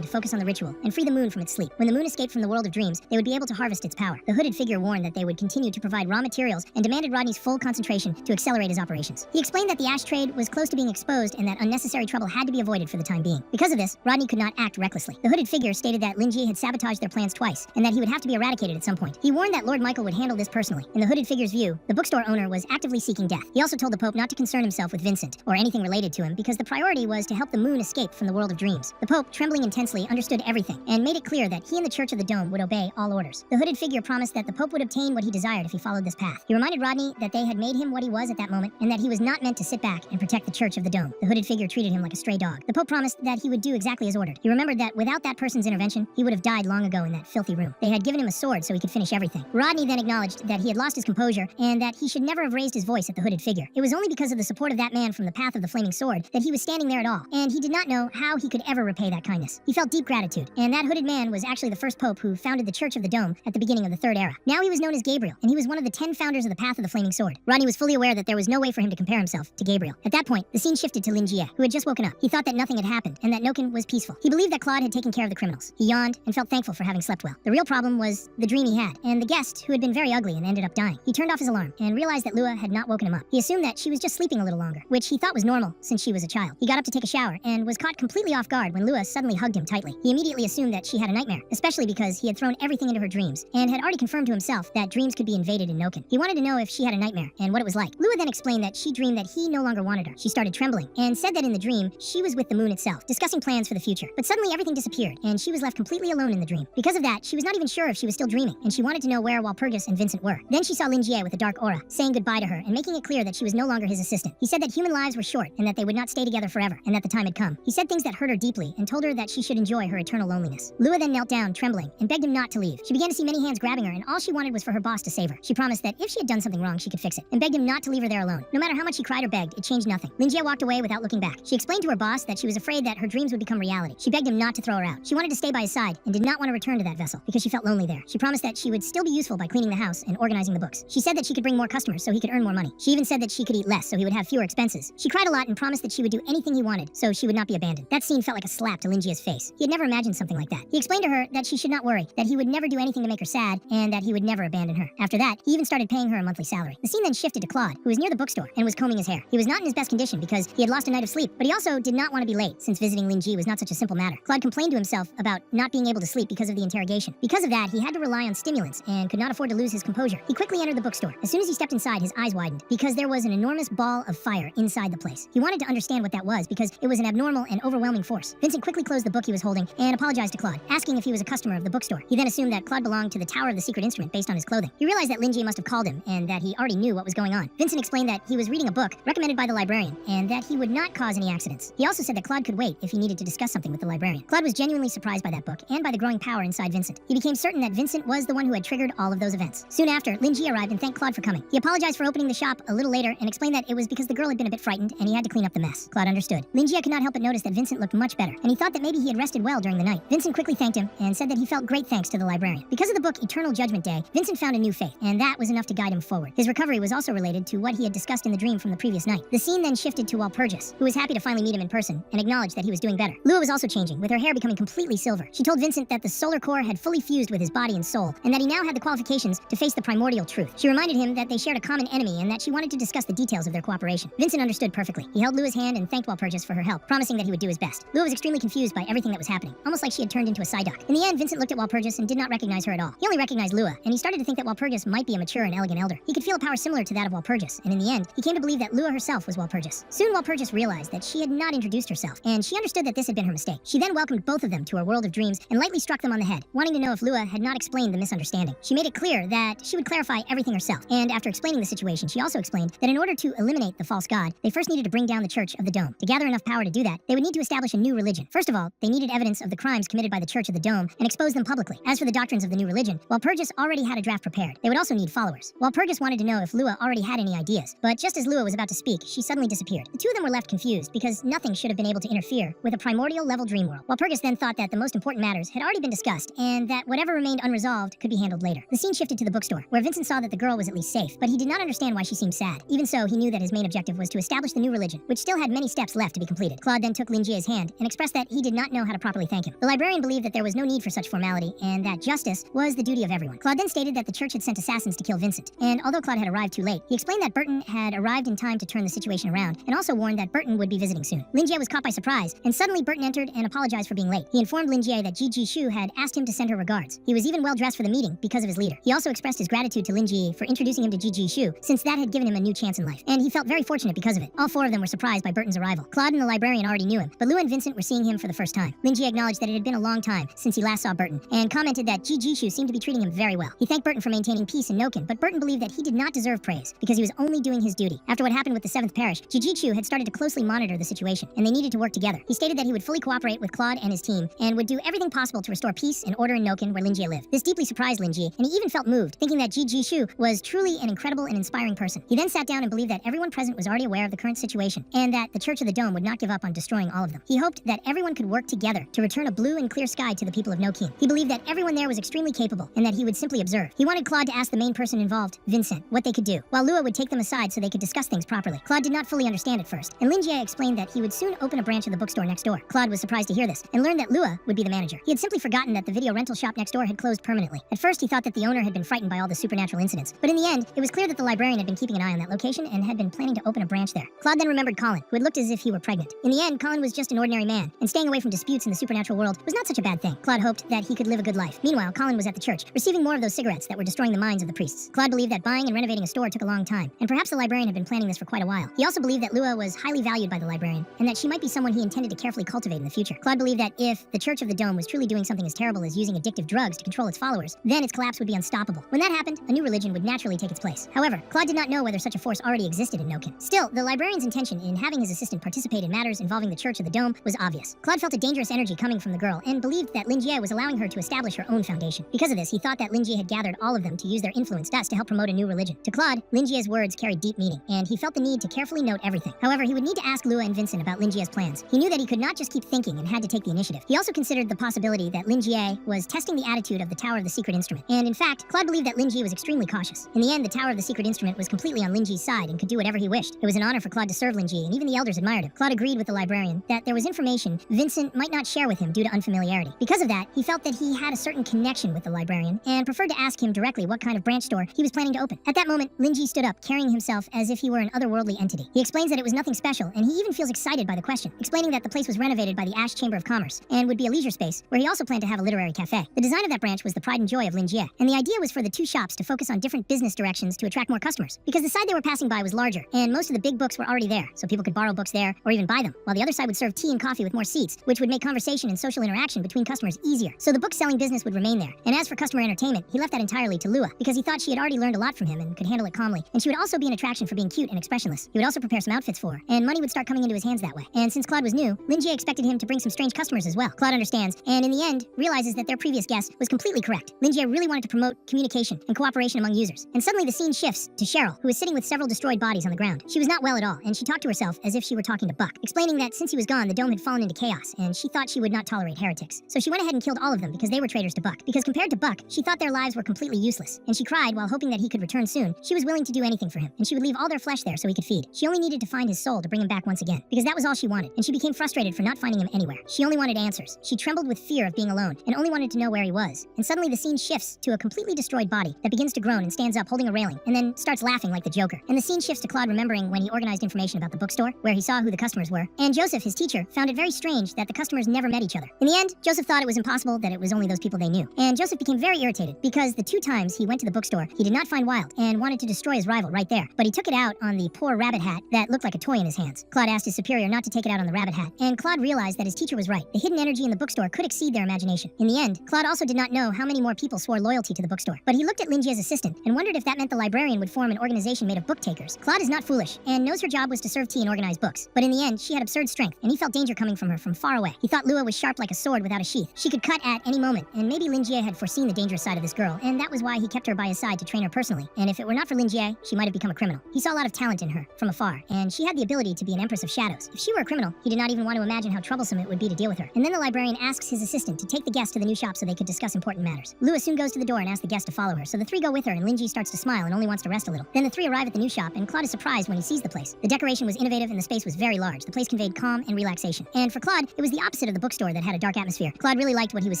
Speaker 1: to focus on the ritual and free the moon from its sleep. When the moon escaped from the world of dreams, they would be able to harvest its power. The hooded figure warned that they would continue to provide raw materials and demanded Rodney's full concentration to accelerate his operations. He explained that the ash trade was close to being exposed and that unnecessary trouble had to be avoided for the time being. Because of this, Rodney could not act recklessly. The hooded figure stated that Lin Jie had sabotaged their plans twice, and that he would have to be eradicated at some point. He warned that Lord Michael would handle this personally. In the hooded figure's view, the bookstore owner was actively seeking death. He also told the Pope not to concern himself with Vincent, or anything related to him, because the priority was to help the moon escape from the world of dreams. The Pope, trembling intensely, understood everything, and made it clear that he and the Church of the Dome would obey all orders. The hooded figure promised that the Pope would obtain what he desired if he followed this path. He reminded Rodney that they had made him what he was at that moment, and that he was not meant to sit back and protect the Church of the Dome. The hooded figure treated him like a stray dog. The Pope promised that he would do exactly as ordered. He remembered that without that person's intervention, he would have died long ago in that filthy room. They had given him a sword so he could finish everything. Rodney then acknowledged that he had lost his composure and that he should never have raised his voice at the hooded figure. It was only because of the support of that man from the path of the flaming sword that he was standing there at all, and he did not know how he could ever repay that kindness. He felt deep gratitude, and that hooded man was actually the first pope who founded the Church of the Dome at the beginning of the Third Era. Now he was known as Gabriel, and he was one of the 10 founders of the path of the flaming sword. Rodney was fully aware that there was no way for him to compare himself to Gabriel. At that point, the scene shifted to Lin Jie, who had just woken up. He thought that nothing had happened, and that Noken was peaceful. He believed that Claude had taken care of the criminals. He yawned and felt thankful for having slept well. The real problem was the dream he had, and the guest who had been very ugly and ended up dying. He turned off his alarm and realized that Lua had not woken him up. He assumed that she was just sleeping a little longer, which he thought was normal since she was a child. He got up to take a shower and was caught completely off guard when Lua suddenly hugged him tightly. He immediately assumed that she had a nightmare, especially because he had thrown everything into her dreams and had already confirmed to himself that dreams could be invaded in Noken. He wanted to know if she had a nightmare and what it was like. Lua then explained that she dreamed that he no longer wanted her. She started trembling and said that in the dream, she was with the moon itself, discussing plans for the future. But suddenly everything disappeared and she was left completely alone in the dream. Because of that, she was not even sure if she was still dreaming, and she wanted to know where Walpurgis and Vincent were. Then she saw Lin Jie with a dark aura, saying goodbye to her and making it clear that she was no longer his assistant. He said that human lives were short and that they would not stay together forever, and that the time had come. He said things that hurt her deeply and told her that she should enjoy her eternal loneliness. Lua then knelt down, trembling, and begged him not to leave. She began to see many hands grabbing her, and all she wanted was for her boss to save her. She promised that if she had done something wrong, she could fix it, and begged him not to leave her there alone. No matter how much she cried or begged, it changed nothing. Lin Jie walked away without looking back. She explained to her boss that she was afraid that her dreams would become reality. She begged him not to throw her out. She wanted to stay by his side and did not want to return to that vessel because she felt lonely there. She promised that she would still be useful by cleaning the house and organizing the books. She said that she could bring more customers so he could earn more money. She even said that she could eat less so he would have fewer expenses. She cried a lot and promised that she would do anything he wanted so she would not be abandoned. That scene felt like a slap to Lin Jie's face. He had never imagined something like that. He explained to her that she should not worry, that he would never do anything to make her sad, and that he would never abandon her. After that, he even started paying her a monthly salary. The scene then shifted to Claude, who was near the bookstore and was combing his hair. He was not in his best condition because he had lost a night of sleep, but he also did not want to be late since visiting Lin Jie was not such a simple matter. Claude complained to himself about not being able to sleep because of the interrogation. Because of that, he had to rely on stimulants and could not afford to lose his composure. He quickly entered the bookstore. As soon as he stepped inside, his eyes widened because there was an enormous ball of fire inside the place. He wanted to understand what that was because it was an abnormal and overwhelming force. Vincent quickly closed the book he was holding and apologized to Claude, asking if he was a customer of the bookstore. He then assumed that Claude belonged to the Tower of the Secret Instrument based on his clothing. He realized that Lin Jie must have called him and that he already knew what was going on. Vincent explained that he was reading a book recommended by the librarian and that he would not cause any accidents. He also said that Claude could wait if he needed to discuss something with the librarian. Claude was genuinely surprised by that book and by the growing power inside Vincent. He became certain that Vincent was the one who had triggered all of those events. Soon after, Lin Jie arrived and thanked Claude for coming. He apologized for opening the shop a little later and explained that it was because the girl had been a bit frightened and he had to clean up the mess. Claude understood. Lin Jie could not help but notice that Vincent looked much better, and he thought that maybe he had rested well during the night. Vincent quickly thanked him and said that he felt great thanks to the librarian. Because of the book Eternal Judgment Day, Vincent found a new faith, and that was enough to guide him forward. His recovery was also related to what he had discussed in the dream from the previous night. The scene then shifted to Walpurgis, who was happy to finally meet him in person and acknowledged that he was doing better. Lua was also changing, with her hair becoming completely silver. She told Vincent that the solar core had fully fused with his body and soul, and that he now had the qualifications to face the primordial truth. She reminded him that they shared a common enemy and that she wanted to discuss the details of their cooperation. Vincent understood perfectly. He held Lua's hand and thanked Walpurgis for her help, promising that he would do his best. Lua was extremely confused by everything that was happening, almost like she had turned into a Psyduck. In the end, Vincent looked at Walpurgis and did not recognize her at all. He only recognized Lua, and he started to think that Walpurgis might be a mature and elegant elder. He could feel a power similar to that of Walpurgis, and in the end, he came to believe that Lua herself was Walpurgis. Soon Walpurgis realized that she had not introduced herself, and she understood that this had been her mistake. She then welcomed both of them to her world of dreams and lightly struck them on the head, wanting to know if Lua had not explained the misunderstanding. She made it clear that she would clarify everything herself, and after explaining the situation, she also explained that in order to eliminate the false god, they first needed to bring down the Church of the Dome. To gather enough power to do that, they would need to establish a new religion. First of all, they needed evidence of the crimes committed by the Church of the Dome and expose them publicly. As for the doctrines of the new religion, Walpurgis already had a draft prepared. They would also need followers. Walpurgis wanted to know if Lua already had any ideas, but just as Lua was about to speak, she suddenly disappeared. The two of them were left confused because nothing should have been able to interfere with a primordial level dream world. Walpurgis then thought that the most important matters had already been discussed and that whatever remained unresolved could be handled later. The scene shifted to the bookstore, where Vincent saw that the girl was at least safe, but he did not understand why she seemed sad. Even so, he knew that his main objective was to establish the new religion, which still had many steps left to be completed. Claude then took Lin Jie's hand and expressed that he did not know how to properly thank him. The librarian believed that there was no need for such formality and that justice was the duty of everyone. Claude then stated that the church had sent assassins to kill Vincent, and although Claude had arrived too late, he explained that Burton had arrived in time to turn the situation around and also warned that Burton would be visiting soon. Lin Jie was caught by surprise, and suddenly Burton entered and apologized for being late. He informed Lin Jie that Ji Shu had asked him to send her regards. He was even well dressed for the meeting because of his leader. He also expressed his gratitude to Lin Jie for introducing him to Ji Shu, since that had given him a new chance in life, and he felt very fortunate because of it. All four of them were surprised by Burton's arrival. Claude and the librarian already knew him, but Lua and Vincent were seeing him for the first time. Lin Jie acknowledged that it had been a long time since he last saw Burton, and commented that Ji Shu Jijishu seemed to be treating him very well. He thanked Burton for maintaining peace in Noken, but Burton believed that he did not deserve praise because he was only doing his duty. After what happened with the 7th Parish, Jijishu had started to closely monitor the situation, and they needed to work together. He stated that he would fully cooperate with Claude and his team, and would do everything possible to restore peace and order in Noken where Linjie lived. This deeply surprised Linjie, and he even felt moved, thinking that Jijishu was truly an incredible and inspiring person. He then sat down and believed that everyone present was already aware of the current situation, and that the Church of the Dome would not give up on destroying all of them. He hoped that everyone could work together to return a blue and clear sky to the people of Noken. He believed that everyone there was extremely capable, and that he would simply observe. He wanted Claude to ask the main person involved, Vincent, what they could do, while Lua would take them aside so they could discuss things properly. Claude did not fully understand at first, and Linjie explained that he would soon open a branch of the bookstore next door. Claude was surprised to hear this, and learned that Lua would be the manager. He had simply forgotten that the video rental shop next door had closed permanently. At first, he thought that the owner had been frightened by all the supernatural incidents, but in the end, it was clear that the librarian had been keeping an eye on that location and had been planning to open a branch there. Claude then remembered Colin, who had looked as if he were pregnant. In the end, Colin was just an ordinary man, and staying away from disputes in the supernatural world was not such a bad thing. Claude hoped that he could live a good life. Meanwhile, Colin was at the church, receiving more of those cigarettes that were destroying the minds of the priests. Claude believed that buying and renovating a store took a long time, and perhaps the librarian had been planning this for quite a while. He also believed that Lua was highly valued by the librarian, and that she might be someone he intended to carefully cultivate in the future. Claude believed that if the Church of the Dome was truly doing something as terrible as using addictive drugs to control its followers, then its collapse would be unstoppable. When that happened, a new religion would naturally take its place. However, Claude did not know whether such a force already existed in Noken. Still, the librarian's intention in having his assistant participate in matters involving the Church of the Dome was obvious. Claude felt a dangerous energy coming from the girl, and believed that Linjie was allowing her to establish her own foundation. Because of this, he thought that Linjie had gathered all of them to use their influence thus to help promote a new religion. To Claude, Linjie's words carried deep meaning, and he felt the need to carefully note everything. However, he would need to ask Lua and Vincent about Linjie's plans. He knew that he could not just keep thinking and had to take the initiative. He also considered the possibility that Linjie was testing the attitude of the Tower of the Secret Instrument. And in fact, Claude believed that Linjie was extremely cautious. In the end, the Tower of the Secret Instrument was completely on Linjie's side and could do whatever he wished. It was an honor for Claude to serve Linjie, and even the elders admired him. Claude agreed with the librarian that there was information Vincent might not share with him due to unfamiliarity. Because of that, he felt that he had a certain connection with the librarian, and preferred to ask him directly what kind of branch store he was planning to open. At that moment, Linjie stood up, carrying himself as if he were an otherworldly entity. He explains that it was nothing special, and he even feels excited by the question, explaining that the place was renovated by the Ash Chamber of Commerce, and would be a leisure space, where he also planned to have a literary cafe. The design of that branch was the pride and joy of Linjie, and the idea was for the two shops to focus on different business directions to attract more customers, because the side they were passing by was larger, and most of the big books were already there, so people could borrow books there, or even buy them, while the other side would serve tea and coffee with more seats, which would make conversation and social interaction between customers easier, so the book-selling business would remain there. And as for customer entertainment, he left that entirely to Lua, because he thought she had already learned a lot from him and could handle it calmly, and she would also be an attraction for being cute and expressionless. He would also prepare some outfits for her, and money would start coming into his hands that way. And since Claude was new, Linjie expected him to bring some strange customers as well. Claude understands, and in the end, realizes that their previous guest was completely correct. Linjie really wanted to promote communication and cooperation among users. And suddenly the scene shifts to Cheryl, who is sitting with several destroyed bodies on the ground. She was not well at all, and she talked to herself as if she were talking to Buck, explaining that since he was gone, the dome had fallen into chaos, and she thought she would not tolerate heretics. So she went ahead and killed all of them because they were traitors to Buck. Because compared to Buck, she thought their lives were completely useless, and she cried while hoping that he could return soon. She was willing to do anything for him, and she would leave all their flesh there so he could feed. She only needed to find his soul to bring him back once again, because that was all she wanted, and she became frustrated for not finding him anywhere. She only wanted answers. She trembled with fear of being alone, and only wanted to know where he was. And suddenly the scene shifts to a completely destroyed body that begins to groan and stands up holding a railing, and then starts laughing like the Joker. And the scene shifts to Claude remembering when he organized information about the bookstore, where he saw who the customers were. And Joseph, his teacher, found it very strange that the customers never met each other. In the end, Joseph thought it was impossible that it was only those people they knew. And Joseph became very irritated, because the 2 times he went to the bookstore, he did not find Wild, and wanted to destroy his rival right there. But he took it out on the poor rabbit hat that looked like a toy in his hands. Claude asked his superior not to take it out on the rabbit hat, and Claude realized that his teacher was right. The hidden energy in the bookstore could exceed their imagination. In the end, Claude also did not know how many more people swore loyalty to the bookstore. But he looked at Linjie's assistant, and wondered if that meant the librarian would form an organization made of book takers. Claude is not foolish, and knows her job was to serve tea and organize books. But in the end, she had absurd strength, and he felt danger coming from her from far away. He thought Lua was sharp like a sword without a sheath. She could cut at any moment, and maybe Linjie had foreseen the dangerous side of this girl, and that was why he kept her by his side to train her personally. And if it were not for Linjie, she might have become a criminal. He saw a lot of talent in her, from afar, and she had the ability to be an empress of shadows. If she were a criminal, he did not even want to imagine how troublesome it would be to deal with her. And then the librarian asks his assistant to take the guest to the new shop so they could discuss important matters. Lua soon goes to the door and asks the guest to follow her, so the 3 go with her, and Linjie starts to smile and only wants to rest a little. Then the 3 arrive at the new shop, and Claude is surprised when he sees the place. The decoration was innovative and the space was very large. The place conveyed calm and relaxation. And for Claude, it was the opposite of the bookstore that had a dark atmosphere. Claude really liked what he was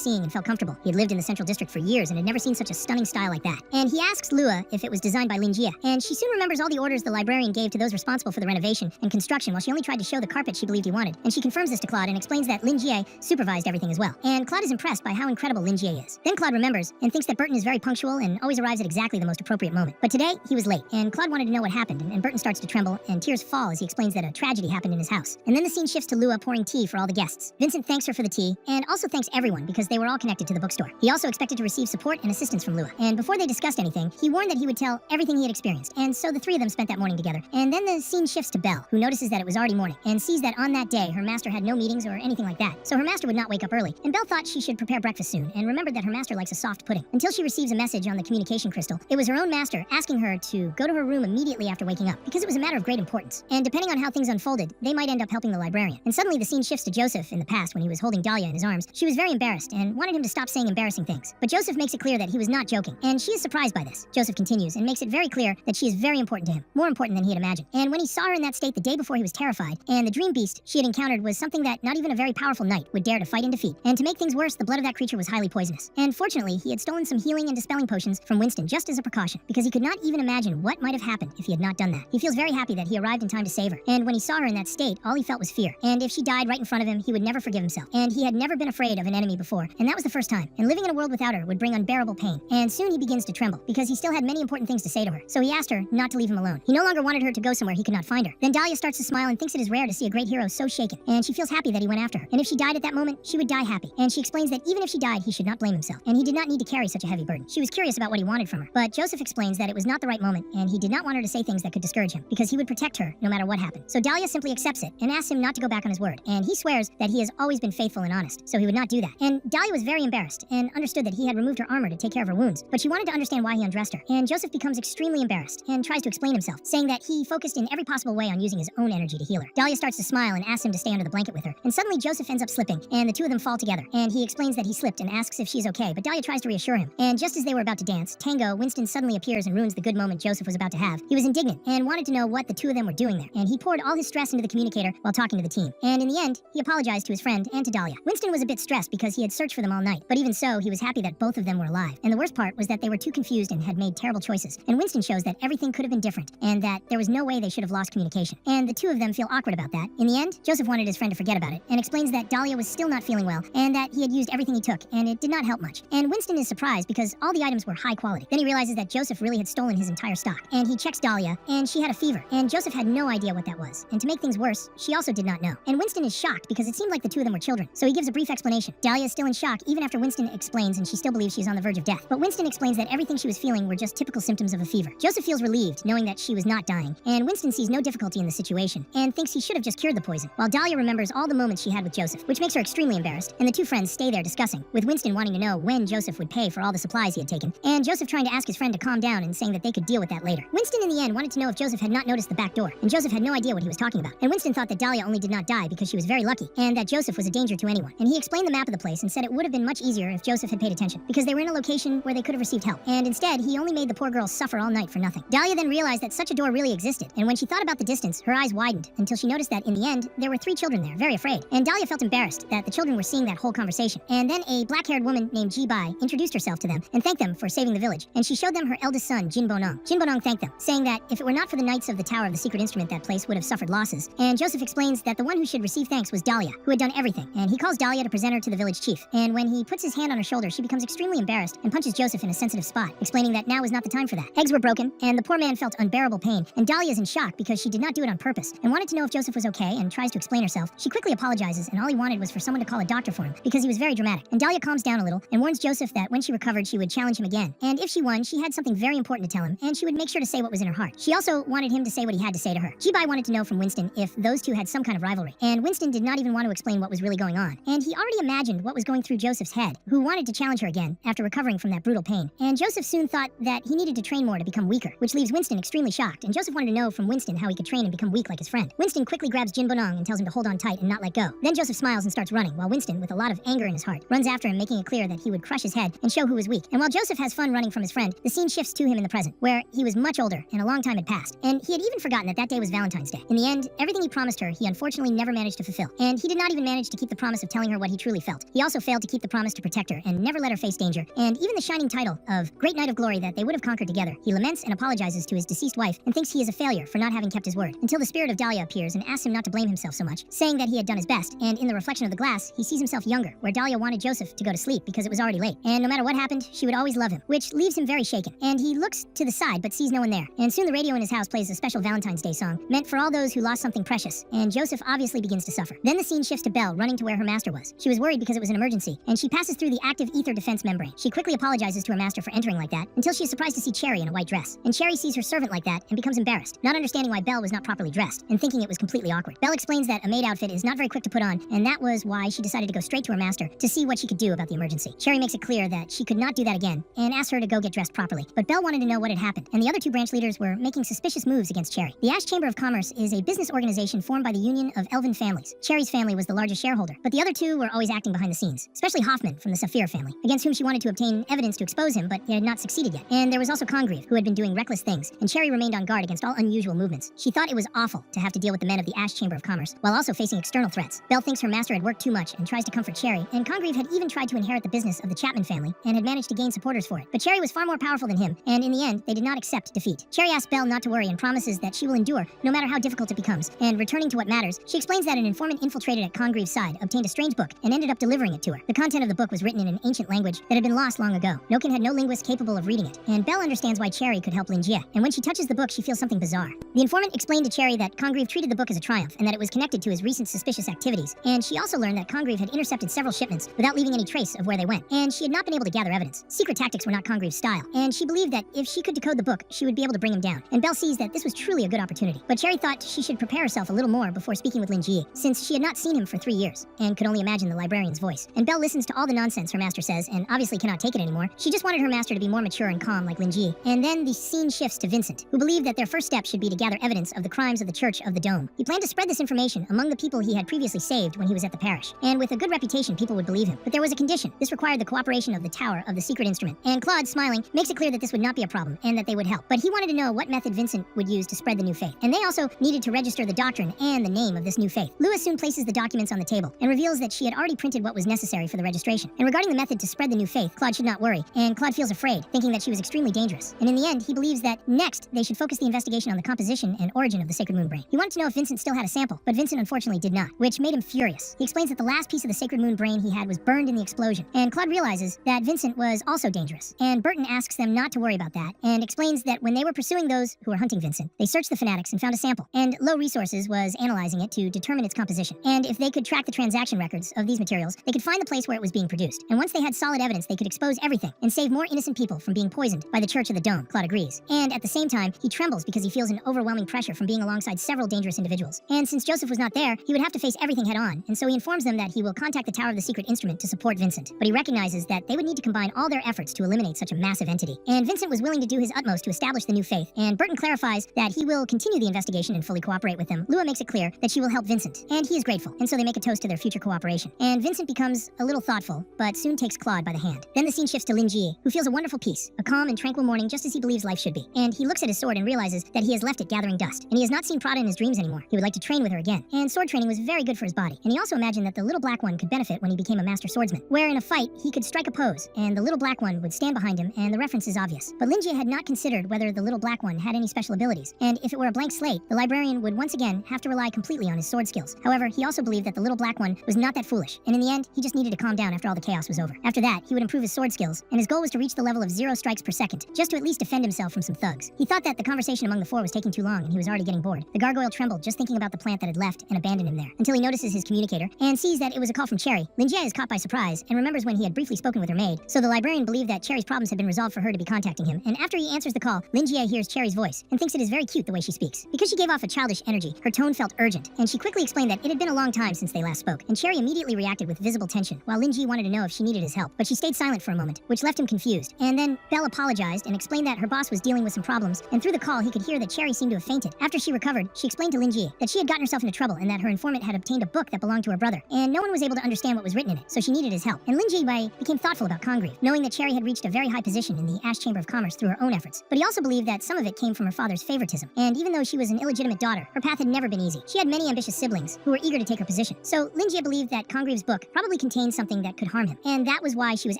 Speaker 1: seeing and felt comfortable. He had lived in the Central District for years and had never seen such a stunning style like that. And he asks Lua if it was designed by Linjie, and she soon remembers all the orders the librarian gave to those responsible for the renovation and construction, while she only tried to show the carpet she believed he wanted. And she confirms this to Claude and explains that Linjie supervised everything as well. And Claude is impressed by how incredible Linjie is. Then Claude remembers and thinks that Burton is very punctual and always arrives at exactly the most appropriate moment. But today, he was late, and Claude wanted to know what happened, and Burton starts to tremble, and tears fall as he explains that a tragedy happened in his house. And then the scene shifts to Lua pouring tea for all the guests. Vincent thanks her for the tea, and also thanks everyone because they were all connected to the bookstore. He also expected to receive support and assistance from Lua. And before they discussed anything, he warned that he would tell everything he had experienced. And so the three of them spent that morning together. And then the scene shifts to Belle, who notices that it was already morning and sees that on that day her master had no meetings or anything like that. So her master would not wake up early. And Belle thought she should prepare breakfast soon and remembered that her master likes a soft pudding. Until she receives a message on the communication crystal. It was her own master asking her to go to her room immediately after waking up because it was a matter of great importance. And depending on how things unfolded, they might end up helping the librarian. And suddenly the scene shifts to Joseph in the past when he was holding Dahlia in his arms. She was very embarrassed and wanted him to stop saying embarrassing things. But Joseph makes it clear that he was not joking, and she is surprised by this. Joseph continues and makes it very clear that she is very important to him, more important than he had imagined. And when he saw her in that state the day before, he was terrified, and the dream beast she had encountered was something that not even a very powerful knight would dare to fight and defeat. And to make things worse, the blood of that creature was highly poisonous. And fortunately, he had stolen some healing and dispelling potions from Winston just as a precaution, because he could not even imagine what might have happened if he had not done that. He feels very happy that he arrived in time to save her, and when he saw her in that state, all he felt was fear. And if she died right in front of him, he would never forgive himself. And he had never been afraid of an enemy before, and that was the first time. And living in a world without her would bring unbearable pain. And soon he begins to tremble, because he still had many important things to say to her. So he asked her not to leave him alone. He no longer wanted her to go somewhere he could not find her. Then Dahlia starts to smile and thinks it is rare to see a great hero so shaken. And she feels happy that he went after her. And if she died at that moment, she would die happy. And she explains that even if she died, he should not blame himself. And he did not need to carry such a heavy burden. She was curious about what he wanted from her. But Joseph explains that it was not the right moment, and he did not want her to say things that could discourage him, because he would protect her no matter what happened. So Dahlia simply accepts it and asks him not to go back on his word. And he swears that he has always been faithful and honest, so he would not do that. And Dahlia was very embarrassed and understood that he had removed her armor to take care of her wounds, but she wanted to understand why he undressed her. And Joseph becomes extremely embarrassed and tries to explain himself, saying that he focused in every possible way on using his own energy to heal her. Dahlia starts to smile and asks him to stay under the blanket with her. And suddenly Joseph ends up slipping, and the two of them fall together. And he explains that he slipped and asks if she's okay, but Dahlia tries to reassure him. And just as they were about to dance, Tango, Winston suddenly appears and ruins the good moment Joseph was about to have. He was indignant and wanted to know what the two of them were doing there, and he poured all his stress into the communicator while talking to the team. And in the end, he apologized to his friend and to Dahlia. Winston was a bit stressed because he had searched for them all night, but even so, he was happy that both of them were alive. And the worst part was that they were too confused and had made terrible choices. And Winston shows that everything could have been different, and that there was no way they should have lost communication. And the two of them feel awkward about that. In the end, Joseph wanted his friend to forget about it, and explains that Dahlia was still not feeling well, and that he had used everything he took, and it did not help much. And Winston is surprised because all the items were high quality. Then he realizes that Joseph really had stolen his entire stock, and he checks Dahlia, and she had a fever, and Joseph had no idea what that was. And to make things worse, she also did not know. And Winston is shocked because it seemed like the two of them were children, so he gives a brief explanation. Dahlia is still in shock even after Winston explains, and she still believes she is on the verge of death. But Winston explains that everything she was feeling were just typical symptoms of a fever. Joseph feels relieved knowing that she was not dying, and Winston sees no difficulty in the situation and thinks he should have just cured the poison, while Dahlia remembers all the moments she had with Joseph, which makes her extremely embarrassed. And the two friends stay there discussing, with Winston wanting to know when Joseph would pay for all the supplies he had taken, and Joseph trying to ask his friend to calm down and saying that they could deal with that later. Winston in the end wanted to know if Joseph had not noticed the back door, and Joseph had no idea what he was talking about. And Winston thought that Dahlia only did not die because she was very lucky, and that Joseph was a danger to anyone. And he explained the map of the place and said it would have been much easier if Joseph had paid attention, because they were in a location where they could have received help. And instead, he only made the poor girl suffer all night for nothing. Dahlia then realized that such a door really existed, and when she thought about the distance, her eyes widened until she noticed that in the end, there were 3 children there, very afraid. And Dahlia felt embarrassed that the children were seeing that whole conversation. And then a black-haired woman named Ji-Bai introduced herself to them and thanked them for saving the village. And she showed them her eldest son, Jin Bonong. Jin Bonong thanked them, saying that if it were not for the knights of the Tower of the Secret Instrument, that place would have suffered losses. And Joseph explains that the one who should receive thanks was Dahlia, who had done everything. And he calls Dahlia to present her to the village chief. And when he puts his hand on her shoulder, she becomes extremely embarrassed and punches Joseph in a sensitive spot, explaining that now is not the time for that. Eggs were broken, and the poor man felt unbearable pain, and Dahlia is in shock because she did not do it on purpose, and wanted to know if Joseph was okay, and tries to explain herself. She quickly apologizes, and all he wanted was for someone to call a doctor for him, because he was very dramatic. And Dahlia calms down a little, and warns Joseph that when she recovered, she would challenge him again. And if she won, she had something very important to tell him, and she would make sure to say what was in her heart. She also wanted him to say what he had to say to her. Ji-Bai wanted to know from Winston if those two had some kind of rivalry, and Winston did not even want to explain what was really going on. And he already imagined what was going through Joseph's head, who wanted to challenge her again after recovering from that brutal pain. And Joseph soon thought that he needed to train more to become weaker, which leaves Winston extremely shocked, and Joseph wanted to know from Winston how he could train and become weak like his friend. Winston quickly grabs Jin Bonong and tells him to hold on tight and not let go. Then Joseph smiles and starts running, while Winston, with a lot of anger in his heart, runs after him, making it clear that he would crush his head and show who was weak. And while Joseph has fun running from his friend, the scene shifts to him in the present, where he was much older and a long time had passed. And he had even forgotten that that day was Valentine's Day. In the end, everything he promised her, he unfortunately never managed to fulfill. And he did not even manage to keep the promise of telling her what he truly felt. He also failed to keep the promise to protect her and never let her face danger. And even the shining title of Great Knight of Glory that they would have conquered together, he laments and apologizes to his deceased wife and thinks he is a failure for not having kept his word, until the spirit of Dahlia appears and asks him not to blame himself so much, saying that he had done his best. And in the reflection of the glass, he sees himself younger, where Dahlia wanted Joseph to go to sleep because it was already late. And no matter what happened, she would always love him, which leaves him very shaken. And he looks to the side but sees no one there. And soon the radio in his house plays a special Valentine's Day song, meant for all those who lost something precious. And Joseph obviously begins to suffer. Then the scene shifts to Belle running to where her master was. She was worried because it was an emergency, and she passes through the active ether underneath her defense membrane. She quickly apologizes to her master for entering like that, until she is surprised to see Cherry in a white dress. And Cherry sees her servant like that and becomes embarrassed, not understanding why Belle was not properly dressed, and thinking it was completely awkward. Belle explains that a maid outfit is not very quick to put on, and that was why she decided to go straight to her master to see what she could do about the emergency. Cherry makes it clear that she could not do that again, and asks her to go get dressed properly. But Belle wanted to know what had happened, and the other two branch leaders were making suspicious moves against Cherry. The Ash Chamber of Commerce is a business organization formed by the Union of Elven Families. Cherry's family was the largest shareholder, but the other two were always acting behind the scenes, especially Hoffman from the Saphir family, against whom she wanted to obtain evidence to expose him, but he had not succeeded yet. And there was also Congreve, who had been doing reckless things, and Cherry remained on guard against all unusual movements. She thought it was awful to have to deal with the men of the Ash Chamber of Commerce, while also facing external threats. Belle thinks her master had worked too much and tries to comfort Cherry, and Congreve had even tried to inherit the business of the Chapman family and had managed to gain supporters for it. But Cherry was far more powerful than him, and in the end, they did not accept defeat. Cherry asks Belle not to worry and promises that she will endure, no matter how difficult it becomes. And returning to what matters, she explains that an informant infiltrated at Congreve's side, obtained a strange book, and ended up delivering it to her. The content of the book was written in an ancient language that had been lost long ago. Noken had no linguist capable of reading it, and Belle understands why Cherry could help Linjie, and when she touches the book, she feels something bizarre. The informant explained to Cherry that Congreve treated the book as a triumph, and that it was connected to his recent suspicious activities, and she also learned that Congreve had intercepted several shipments without leaving any trace of where they went, and she had not been able to gather evidence. Secret tactics were not Congreve's style, and she believed that if she could decode the book, she would be able to bring him down, and Belle sees that this was truly a good opportunity. But Cherry thought she should prepare herself a little more before speaking with Linjie, since she had not seen him for 3 years, and could only imagine the librarian's voice. And Belle listens to all the nonsense her master says, and obviously cannot take it anymore. She just wanted her master to be more mature and calm like Linjie. And then the scene shifts to Vincent, who believed that their first step should be to gather evidence of the crimes of the Church of the Dome. He planned to spread this information among the people he had previously saved when he was at the parish, and with a good reputation, people would believe him. But there was a condition. This required the cooperation of the Tower of the Secret Instrument. And Claude, smiling, makes it clear that this would not be a problem, and that they would help. But he wanted to know what method Vincent would use to spread the new faith. And they also needed to register the doctrine and the name of this new faith. Lewis soon places the documents on the table, and reveals that she had already printed what was necessary for the registration. And regarding the method to spread the new faith, Claude should not worry, and Claude feels afraid, thinking that she was extremely dangerous. And in the end, he believes that next, they should focus the investigation on the composition and origin of the Sacred Moon Brain. He wanted to know if Vincent still had a sample, but Vincent unfortunately did not, which made him furious. He explains that the last piece of the Sacred Moon Brain he had was burned in the explosion, and Claude realizes that Vincent was also dangerous. And Burton asks them not to worry about that, and explains that when they were pursuing those who were hunting Vincent, they searched the fanatics and found a sample, and Low Resources was analyzing it to determine its composition. And if they could track the transaction records of these materials, they could find the place where it was being produced. And once they had solid evidence, they could expose everything and save more innocent people from being poisoned by the Church of the Dome. Claude agrees. And at the same time, he trembles because he feels an overwhelming pressure from being alongside several dangerous individuals. And since Joseph was not there, he would have to face everything head on, and so he informs them that he will contact the Tower of the Secret Instrument to support Vincent. But he recognizes that they would need to combine all their efforts to eliminate such a massive entity. And Vincent was willing to do his utmost to establish the new faith, and Burton clarifies that he will continue the investigation and fully cooperate with them. Lua makes it clear that she will help Vincent, and he is grateful, and so they make a toast to their future cooperation. And Vincent becomes a little thoughtful, but soon takes Claude by the hand. Then the scene shifts to Linjie, who feels a wonderful peace, a calm and tranquil morning just as he believes life should be. And he looks at his sword and realizes that he has left it gathering dust, and he has not seen Prada in his dreams anymore. He would like to train with her again. And sword training was very good for his body, and he also imagined that the little black one could benefit when he became a master swordsman, where in a fight he could strike a pose, and the little black one would stand behind him, and the reference is obvious. But Linjie had not considered whether the little black one had any special abilities, and if it were a blank slate, the librarian would once again have to rely completely on his sword skills. However, he also believed that the little black one was not that foolish, and in the end, he just needed to calm down after all the chaos was over. After that, he would improve his sword skills, and his goal was to reach the level of 0 strikes per second, just to at least defend himself from some thugs. He thought that the conversation among the four was taking too long, and he was already getting bored. The gargoyle trembled just thinking about the plant that had left and abandoned him there, until he notices his communicator, and sees that it was a call from Cherry. Linjie is caught by surprise, and remembers when he had briefly spoken with her maid, so the librarian believed that Cherry's problems had been resolved for her to be contacting him, and after he answers the call, Linjie hears Cherry's voice, and thinks it is very cute the way she speaks. Because she gave off a childish energy, her tone felt urgent, and she quickly explained that it had been a long time since they last spoke, and Cherry immediately reacted with visible tension, while Linjie wanted to know if she needed his help, but she stayed silent for a moment, which left him confused. And then Belle apologized and explained that her boss was dealing with some problems, and through the call he could hear that Cherry seemed to have fainted. After she recovered, she explained to Linjie that she had gotten herself into trouble and that her informant had obtained a book that belonged to her brother, and no one was able to understand what was written in it, so she needed his help. And Linjie became thoughtful about Congreve, knowing that Cherry had reached a very high position in the Ash Chamber of Commerce through her own efforts. But he also believed that some of it came from her father's favoritism, and even though she was an illegitimate daughter, her path had never been easy. She had many ambitious siblings who were eager to take her position. So Linjie believed that Congreve's book probably contained something that could harm him, and that was why she was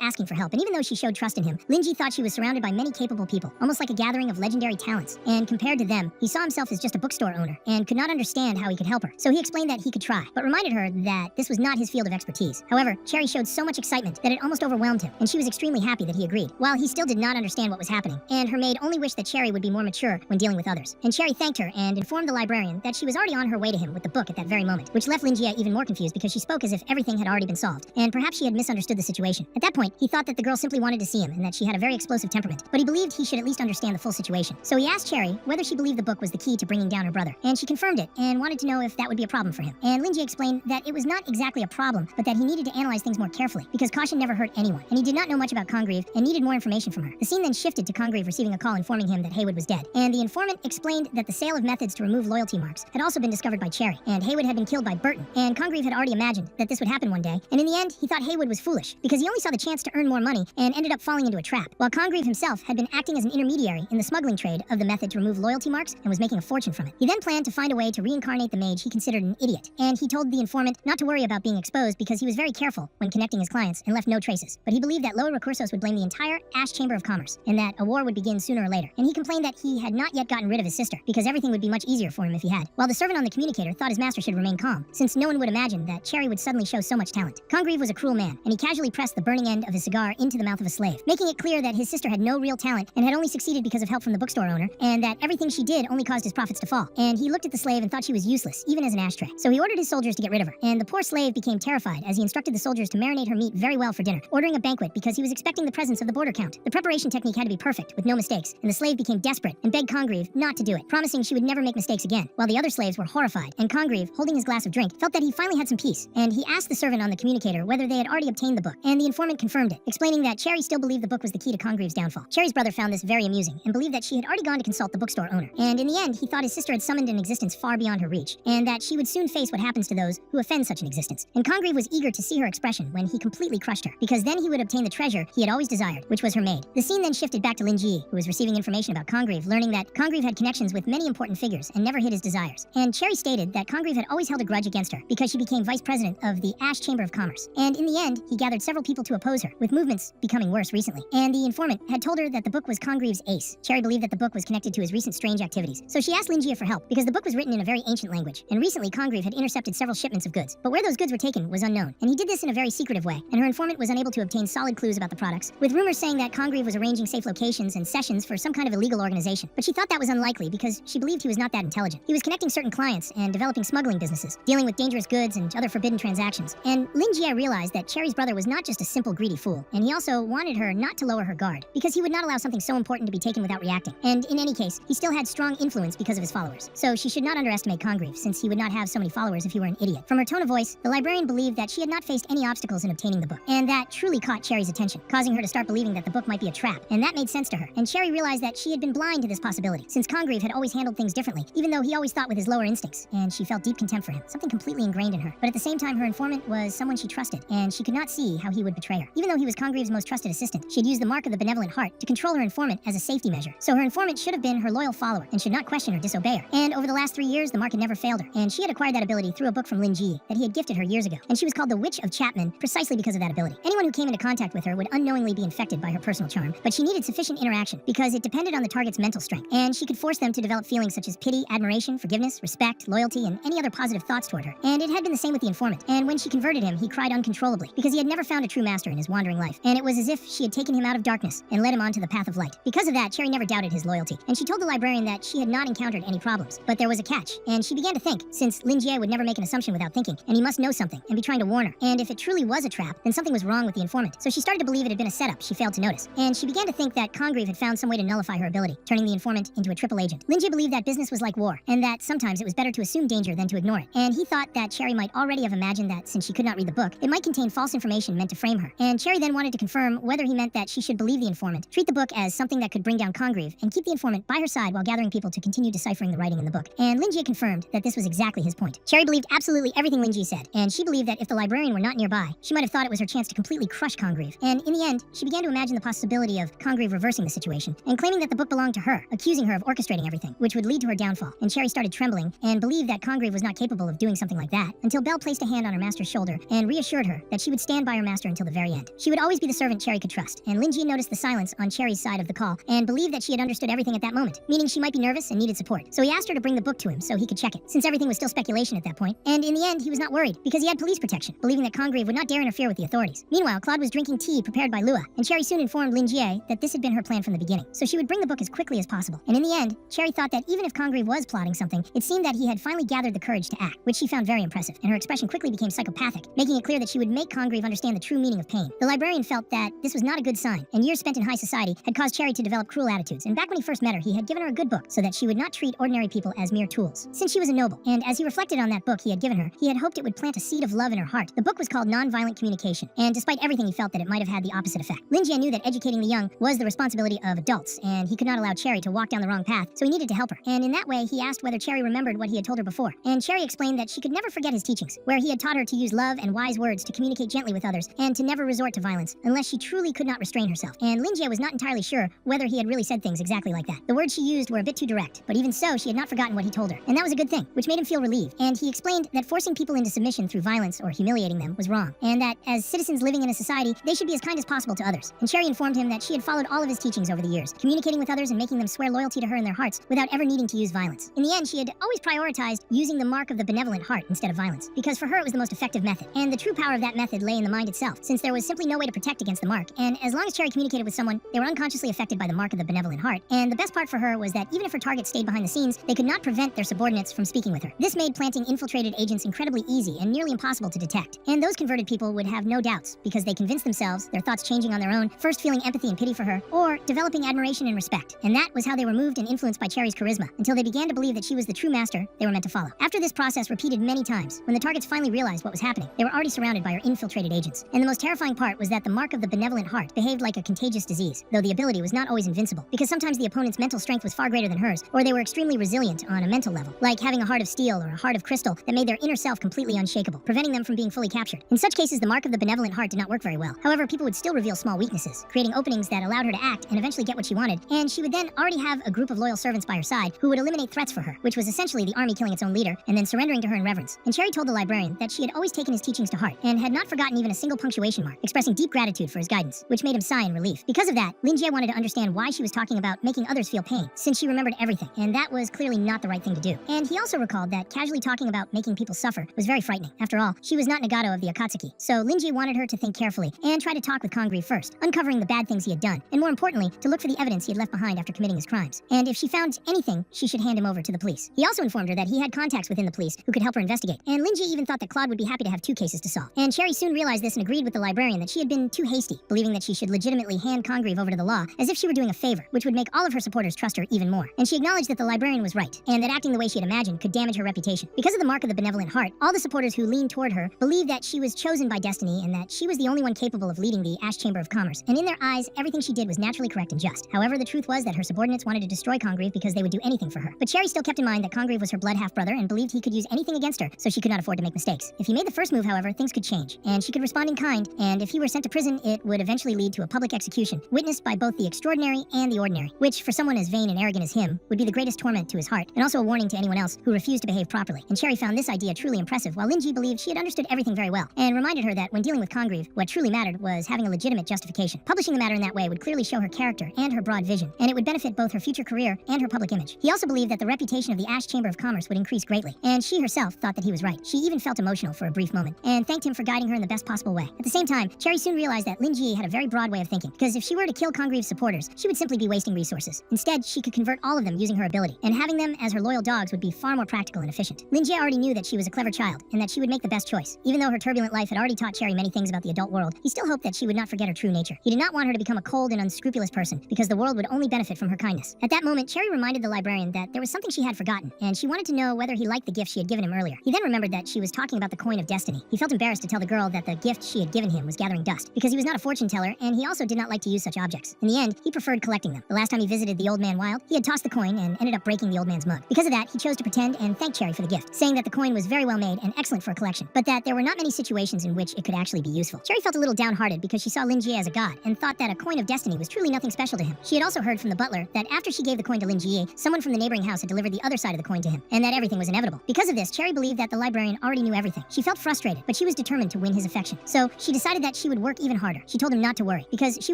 Speaker 1: asking for help. And even though she showed trust in him, Linjie thought she was surrounded by many capable people, almost like a gathering of legendary talents. And compared to them, he saw himself as just a bookstore owner, and could not understand how he could help her. So he explained that he could try, but reminded her that this was not his field of expertise. However, Cherry showed so much excitement that it almost overwhelmed him, and she was extremely happy that he agreed, while he still did not understand what was happening. And her maid only wished that Cherry would be more mature when dealing with others. And Cherry thanked her and informed the librarian that she was already on her way to him with the book at that very moment, which left Linjie even more confused because she spoke as if everything had already been solved, and perhaps she had misunderstood the situation. situation. At that point, he thought that the girl simply wanted to see him and that she had a very explosive temperament, but he believed he should at least understand the full situation. So he asked Cherry whether she believed the book was the key to bringing down her brother, and she confirmed it and wanted to know if that would be a problem for him. And Linji explained that it was not exactly a problem, but that he needed to analyze things more carefully because caution never hurt anyone, and he did not know much about Congreve and needed more information from her. The scene then shifted to Congreve receiving a call informing him that Haywood was dead, and the informant explained that the sale of methods to remove loyalty marks had also been discovered by Cherry, and Haywood had been killed by Burton, and Congreve had already imagined that this would happen one day, and in the end, he thought Haywood was foolish because he only saw the chance to earn more money and ended up falling into a trap, while Congreve himself had been acting as an intermediary in the smuggling trade of the method to remove loyalty marks and was making a fortune from it. He then planned to find a way to reincarnate the mage he considered an idiot, and he told the informant not to worry about being exposed because he was very careful when connecting his clients and left no traces. But he believed that Loa Recursos would blame the entire Ash Chamber of Commerce and that a war would begin sooner or later, and he complained that he had not yet gotten rid of his sister because everything would be much easier for him if he had, while the servant on the communicator thought his master should remain calm, since no one would imagine that Cherry would suddenly show so much talent. Congreve was a cruel man, and he casually pressed the burning end of his cigar into the mouth of a slave, making it clear that his sister had no real talent and had only succeeded because of help from the bookstore owner, and that everything she did only caused his profits to fall. And he looked at the slave and thought she was useless, even as an ashtray. So he ordered his soldiers to get rid of her, and the poor slave became terrified as he instructed the soldiers to marinate her meat very well for dinner, ordering a banquet because he was expecting the presence of the border count. The preparation technique had to be perfect, with no mistakes, and the slave became desperate and begged Congreve not to do it, promising she would never make mistakes again, while the other slaves were horrified, and Congreve, holding his glass of drink, felt that he finally had some peace, and he asked the servant on the communicator whether they had already obtained the book, and the informant confirmed it, explaining that Cherry still believed the book was the key to Congreve's downfall. Cherry's brother found this very amusing, and believed that she had already gone to consult the bookstore owner, and in the end, he thought his sister had summoned an existence far beyond her reach, and that she would soon face what happens to those who offend such an existence. And Congreve was eager to see her expression when he completely crushed her, because then he would obtain the treasure he had always desired, which was her maid. The scene then shifted back to Lin Ji, who was receiving information about Congreve, learning that Congreve had connections with many important figures and never hid his desires. And Cherry stated that Congreve had always held a grudge against her because she became vice president of the Ash Chamber of Commerce. And in the end, he gathered several people to oppose her, with movements becoming worse recently. And the informant had told her that the book was Congreve's ace. Cherry believed that the book was connected to his recent strange activities. So she asked Lin Ji for help because the book was written in a very ancient language, and recently Congreve had intercepted several shipments of goods. But where those goods were taken was unknown, and he did this in a very secretive way, and her informant was unable to obtain solid clues about the products, with rumors saying that Congreve was arranging safe locations and sessions for some kind of illegal organization. But she thought that was unlikely because she believed he was not that intelligent. He was connecting certain clients and developing smuggling businesses, dealing with dangerous goods and other forbidden transactions. And Lin Jie realized that Cherry's brother was not just a simple greedy fool, and he also wanted her not to lower her guard, because he would not allow something so important to be taken without reacting. And in any case, he still had strong influence because of his followers. So she should not underestimate Congreve, since he would not have so many followers if he were an idiot. From her tone of voice, the librarian believed that she had not faced any obstacles in obtaining the book, and that truly caught Cherry's attention, causing her to start believing that the book might be a trap, and that made sense to her. And Cherry realized that she had been blind to this possibility, since Congreve had always handled things differently, even though he always thought with his lower instincts, and she felt deep contempt for him, something completely ingrained in her. But at the same time, her informant was someone she trusted, and she could not see how he would betray her. Even though he was Congreve's most trusted assistant, she had used the mark of the benevolent heart to control her informant as a safety measure. So her informant should have been her loyal follower, and should not question or disobey her. And over the last 3 years, the mark had never failed her, and she had acquired that ability through a book from Lin Ji that he had gifted her years ago, and she was called the Witch of Chapman precisely because of that ability. Anyone who came into contact with her would unknowingly be infected by her personal charm, but she needed sufficient interaction because it depended on the target's mental strength, and she could force them to develop feelings such as pity, admiration, forgiveness, respect, loyalty, and any other positive thoughts toward her. And it had been the same with the informant, and when she converted him, he cried uncontrollably because he had never found a true master in his wandering life, and it was as if she had taken him out of darkness and led him onto the path of light. Because of that, Cherry never doubted his loyalty, and she told the librarian that she had not encountered any problems, but there was a catch, and she began to think, since Lin Jie would never make an assumption without thinking, and he must know something and be trying to warn her, and if it truly was a trap, then something was wrong with the informant. So she started to believe it had been a setup she failed to notice, and she began to think that Congreve had found some way to nullify her ability, turning the informant into a triple agent. Lin Jie believed that business was like war, and that sometimes it was better to assume danger than to ignore it, and he thought that Cherry might already have imagined that since she could not read the book, it might contain false information meant to frame her, and Cherry then wanted to confirm whether he meant that she should believe the informant, treat the book as something that could bring down Congreve, and keep the informant by her side while gathering people to continue deciphering the writing in the book. And Lin Jie confirmed that this was exactly his point. Cherry believed absolutely everything Lin Jie said, and she believed that if the librarian were not nearby, she might have thought it was her chance to completely crush Congreve. And in the end, she began to imagine the possibility of Congreve reversing the situation and claiming that the book belonged to her, accusing her of orchestrating everything, which would lead to her downfall. And Cherry started trembling and believed that Congreve was not capable of doing something like that until Belle placed a hand on her master's shoulder and reassured her that she would stand by her master until the very end. She would always be the servant Cherry could trust, and Lin Jie noticed the silence on Cherry's side of the call and believed that she had understood everything at that moment, meaning she might be nervous and needed support. So he asked her to bring the book to him so he could check it, since everything was still speculation at that point. And in the end, he was not worried because he had police protection, believing that Congreve would not dare interfere with the authorities. Meanwhile, Claude was drinking tea prepared by Lua, and Cherry soon informed Lin Jie that this had been her plan from the beginning, so she would bring the book as quickly as possible. And in the end, Cherry thought that even if Congreve was plotting something, it seemed that he had finally gathered the courage to act, which she found very impressive, and her expression quickly became psychopathic, making it clear that she would make Congreve understand the truth true meaning of pain. The librarian felt that this was not a good sign, and years spent in high society had caused Cherry to develop cruel attitudes, and back when he first met her, he had given her a good book so that she would not treat ordinary people as mere tools. Since she was a noble, and as he reflected on that book he had given her, he had hoped it would plant a seed of love in her heart. The book was called Nonviolent Communication, and despite everything, he felt that it might have had the opposite effect. Lin Jie knew that educating the young was the responsibility of adults, and he could not allow Cherry to walk down the wrong path, so he needed to help her. And in that way, he asked whether Cherry remembered what he had told her before, and Cherry explained that she could never forget his teachings, where he had taught her to use love and wise words to communicate gently with others, and to never resort to violence unless she truly could not restrain herself. And Lin Jie was not entirely sure whether he had really said things exactly like that. The words she used were a bit too direct, but even so, she had not forgotten what he told her, and that was a good thing, which made him feel relieved. And he explained that forcing people into submission through violence or humiliating them was wrong, and that as citizens living in a society, they should be as kind as possible to others. And Cherry informed him that she had followed all of his teachings over the years, communicating with others and making them swear loyalty to her in their hearts without ever needing to use violence. In the end, she had always prioritized using the mark of the benevolent heart instead of violence, because for her it was the most effective method. And the true power of that method lay in the mind itself, since there was simply no way to protect against the mark. And as long as Cherry communicated with someone, they were unconsciously affected by the mark of the benevolent heart. And the best part for her was that even if her target stayed behind the scenes, they could not prevent their subordinates from speaking with her. This made planting infiltrated agents incredibly easy and nearly impossible to detect. And those converted people would have no doubts, because they convinced themselves, their thoughts changing on their own, first feeling empathy and pity for her, or developing admiration and respect. And that was how they were moved and influenced by Cherry's charisma, until they began to believe that she was the true master they were meant to follow. After this process repeated many times, when the targets finally realized what was happening, they were already surrounded by her infiltrated agents. And the most terrifying part was that the mark of the benevolent heart behaved like a contagious disease, though the ability was not always invincible, because sometimes the opponent's mental strength was far greater than hers, or they were extremely resilient on a mental level, like having a heart of steel or a heart of crystal that made their inner self completely unshakable, preventing them from being fully captured. In such cases, the mark of the benevolent heart did not work very well. However, people would still reveal small weaknesses, creating openings that allowed her to act and eventually get what she wanted, and she would then already have a group of loyal servants by her side who would eliminate threats for her, which was essentially the army killing its own leader and then surrendering to her in reverence. And Cherry told the librarian that she had always taken his teachings to heart and had not forgotten even a single punctuation mark, expressing deep gratitude for his guidance, which made him sigh in relief. Because of that, Lin Jie wanted to understand why she was talking about making others feel pain, since she remembered everything, and that was clearly not the right thing to do. And he also recalled that casually talking about making people suffer was very frightening. After all, she was not Nagato of the Akatsuki, so Lin Jie wanted her to think carefully and try to talk with Congreve first, uncovering the bad things he had done, and more importantly, to look for the evidence he had left behind after committing his crimes. And if she found anything, she should hand him over to the police. He also informed her that he had contacts within the police who could help her investigate, and Lin Jie even thought that Claude would be happy to have two cases to solve. And Cherry soon realized this and agreed with the librarian that she had been too hasty, believing that she should legitimately hand Congreve over to the law as if she were doing a favor, which would make all of her supporters trust her even more. And she acknowledged that the librarian was right, and that acting the way she had imagined could damage her reputation. Because of the mark of the benevolent heart, all the supporters who leaned toward her believed that she was chosen by destiny and that she was the only one capable of leading the Ash Chamber of Commerce. And in their eyes, everything she did was naturally correct and just. However, the truth was that her subordinates wanted to destroy Congreve because they would do anything for her. But Cherry still kept in mind that Congreve was her blood half-brother and believed he could use anything against her, so she could not afford to make mistakes. If he made the first move, however, things could change, and she could respond in kind, and if he were sent to prison, it would eventually lead to a public execution, witnessed by both the extraordinary and the ordinary, which, for someone as vain and arrogant as him, would be the greatest torment to his heart, and also a warning to anyone else who refused to behave properly. And Cherry found this idea truly impressive, while Lin Jie believed she had understood everything very well, and reminded her that when dealing with Congreve, what truly mattered was having a legitimate justification. Publishing the matter in that way would clearly show her character and her broad vision, and it would benefit both her future career and her public image. He also believed that the reputation of the Ash Chamber of Commerce would increase greatly, and she herself thought that he was right. She even felt emotional for a brief moment, and thanked him for guiding her in the best possible way. At the same time, Cherry soon realized that Lin Jie had a very broad way of thinking, because if she were to kill Congreve's supporters, she would simply be wasting resources. Instead, she could convert all of them using her ability, and having them as her loyal dogs would be far more practical and efficient. Lin Jie already knew that she was a clever child, and that she would make the best choice. Even though her turbulent life had already taught Cherry many things about the adult world, he still hoped that she would not forget her true nature. He did not want her to become a cold and unscrupulous person, because the world would only benefit from her kindness. At that moment, Cherry reminded the librarian that there was something she had forgotten, and she wanted to know whether he liked the gift she had given him earlier. He then remembered that she was talking about the coin of destiny. He felt embarrassed to tell the girl that the gift she had given him was gathering dust, because he was not a fortune teller, and he also did not like to use such objects. In the end, he preferred collecting them. The last time he visited the old man wild, he had tossed the coin and ended up breaking the old man's mug. Because of that, he chose to pretend and thank Cherry for the gift, saying that the coin was very well made and excellent for a collection, but that there were not many situations in which it could actually be useful. Cherry felt a little downhearted because she saw Lin Jie as a god and thought that a coin of destiny was truly nothing special to him. She had also heard from the butler that after she gave the coin to Lin Jie, someone from the neighboring house had delivered the other side of the coin to him, and that everything was inevitable. Because of this, Cherry believed that the librarian already knew everything. She felt frustrated, but she was determined to win his affection. So she decided that she would work even harder. She told him not to worry, because she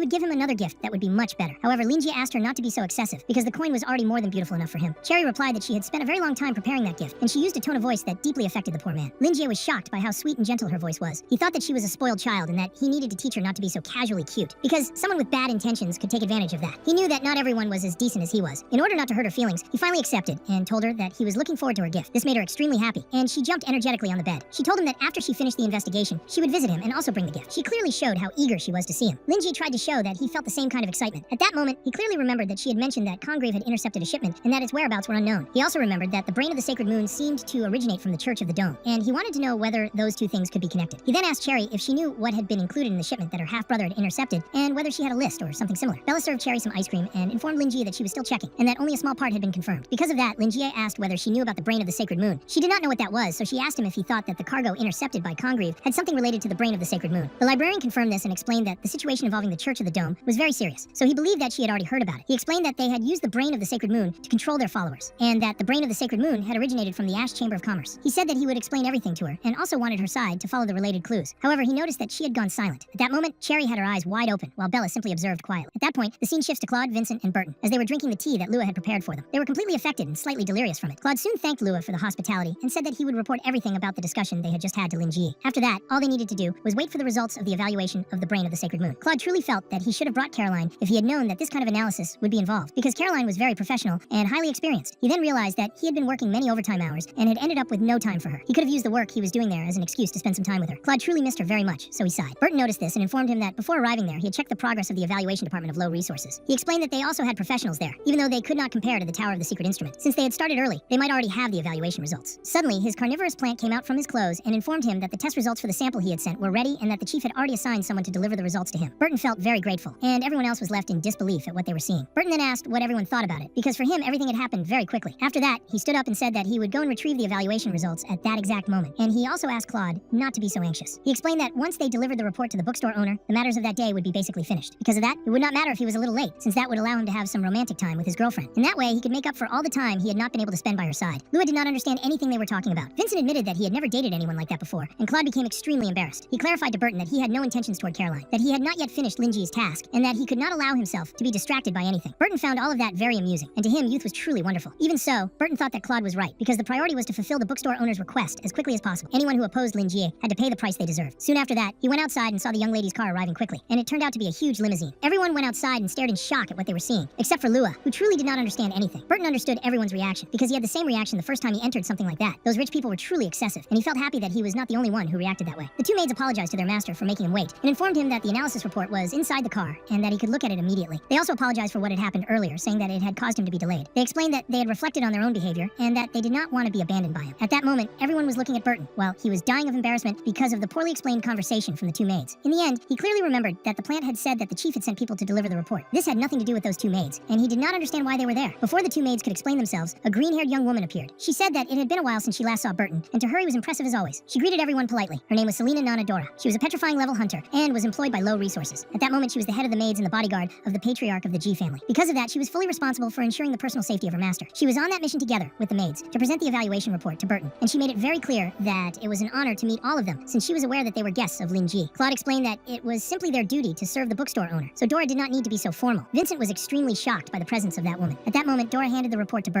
Speaker 1: would give him another gift that would be much better. However, Lin Jie asked her not to be so excessive, because the coin was already more than beautiful enough for him. Cherry replied that she had spent a very long time preparing that gift, and she used a tone of voice that deeply affected the poor man. Lin Jie was shocked by how sweet and gentle her voice was. He thought that she was a spoiled child and that he needed to teach her not to be so casually cute, because someone with bad intentions could take advantage of that. He knew that not everyone was as decent as he was. In order not to hurt her feelings, he finally accepted and told her that he was looking forward to her gift. This made her extremely happy, and she jumped energetically on the bed. She told him that after she finished the investigation, she would visit him and also also bring the gift. She clearly showed how eager she was to see him. Linji tried to show that he felt the same kind of excitement. At that moment, he clearly remembered that she had mentioned that Congreve had intercepted a shipment and that its whereabouts were unknown. He also remembered that the brain of the sacred moon seemed to originate from the Church of the Dome, and he wanted to know whether those two things could be connected. He then asked Cherry if she knew what had been included in the shipment that her half-brother had intercepted, and whether she had a list or something similar. Bella served Cherry some ice cream and informed Linji that she was still checking, and that only a small part had been confirmed. Because of that, Linji asked whether she knew about the brain of the sacred moon. She did not know what that was, so she asked him if he thought that the cargo intercepted by Congreve had something related to the brain of the sacred moon. The librarian confirmed this and explained that the situation involving the Church of the Dome was very serious, so he believed that she had already heard about it. He explained that they had used the brain of the sacred moon to control their followers, and that the brain of the sacred moon had originated from the Ash Chamber of Commerce. He said that he would explain everything to her, and also wanted her side to follow the related clues. However, he noticed that she had gone silent. At that moment, Cherry had her eyes wide open, while Bella simply observed quietly. At that point, the scene shifts to Claude, Vincent, and Burton, as they were drinking the tea that Lua had prepared for them. They were completely affected and slightly delirious from it. Claude soon thanked Lua for the hospitality, and said that he would report everything about the discussion they had just had to Linji. After that, all they needed to do was wait for the results of the evaluation of the brain of the sacred moon. Claude truly felt that he should have brought Caroline if he had known that this kind of analysis would be involved, because Caroline was very professional and highly experienced. He then realized that he had been working many overtime hours and had ended up with no time for her. He could have used the work he was doing there as an excuse to spend some time with her. Claude truly missed her very much, so he sighed. Burton noticed this and informed him that before arriving there, he had checked the progress of the evaluation department of low resources. He explained that they also had professionals there, even though they could not compare to the Tower of the Secret Instrument. Since they had started early, they might already have the evaluation results. Suddenly, his carnivorous plant came out from his clothes and informed him that the test results for the sample he had sent were ready and that the chief had already assigned someone to deliver the results to him. Burton felt very grateful, and everyone else was left in disbelief at what they were seeing. Burton then asked what everyone thought about it, because for him, everything had happened very quickly. After that, he stood up and said that he would go and retrieve the evaluation results at that exact moment, and he also asked Claude not to be so anxious. He explained that once they delivered the report to the bookstore owner, the matters of that day would be basically finished. Because of that, it would not matter if he was a little late, since that would allow him to have some romantic time with his girlfriend. In that way, he could make up for all the time he had not been able to spend by her side. Lua did not understand anything they were talking about. Vincent admitted that he had never dated anyone like that before, and Claude became extremely embarrassed. He clarified to Burton that he had no intentions toward Caroline, that he had not yet finished Linji's task, and that he could not allow himself to be distracted by anything. Burton found all of that very amusing, and to him, youth was truly wonderful. Even so, Burton thought that Claude was right, because the priority was to fulfill the bookstore owner's request as quickly as possible. Anyone who opposed Linji had to pay the price they deserved. Soon after that, he went outside and saw the young lady's car arriving quickly, and it turned out to be a huge limousine. Everyone went outside and stared in shock at what they were seeing, except for Lua, who truly did not understand anything. Burton understood everyone's reaction, because he had the same reaction the first time he entered something like that. Those rich people were truly excessive, and he felt happy that he was not the only one who reacted that way. The two maids apologized to their master for making him wait, and informed him that the analysis report was inside the car, and that he could look at it immediately. They also apologized for what had happened earlier, saying that it had caused him to be delayed. They explained that they had reflected on their own behavior, and that they did not want to be abandoned by him. At that moment, everyone was looking at Burton, while he was dying of embarrassment because of the poorly explained conversation from the two maids. In the end, he clearly remembered that the plant had said that the chief had sent people to deliver the report. This had nothing to do with those two maids, and he did not understand why they were there. Before the two maids could explain themselves, a green-haired young woman appeared. She said that it had been a while since she last saw Burton, and to her he was impressive as always. She greeted everyone politely. Her name was Selena Nana Dora. She was a petrifying level hunter, and was employed by low resources. At that moment, she was the head of the maids and the bodyguard of the patriarch of the G family. Because of that, she was fully responsible for ensuring the personal safety of her master. She was on that mission together with the maids to present the evaluation report to Burton, and she made it very clear that it was an honor to meet all of them, since she was aware that they were guests of Linji. Claude explained that it was simply their duty to serve the bookstore owner, so Dora did not need to be so formal. Vincent was extremely shocked by the presence of that woman. At that moment, Dora handed the report to Burton.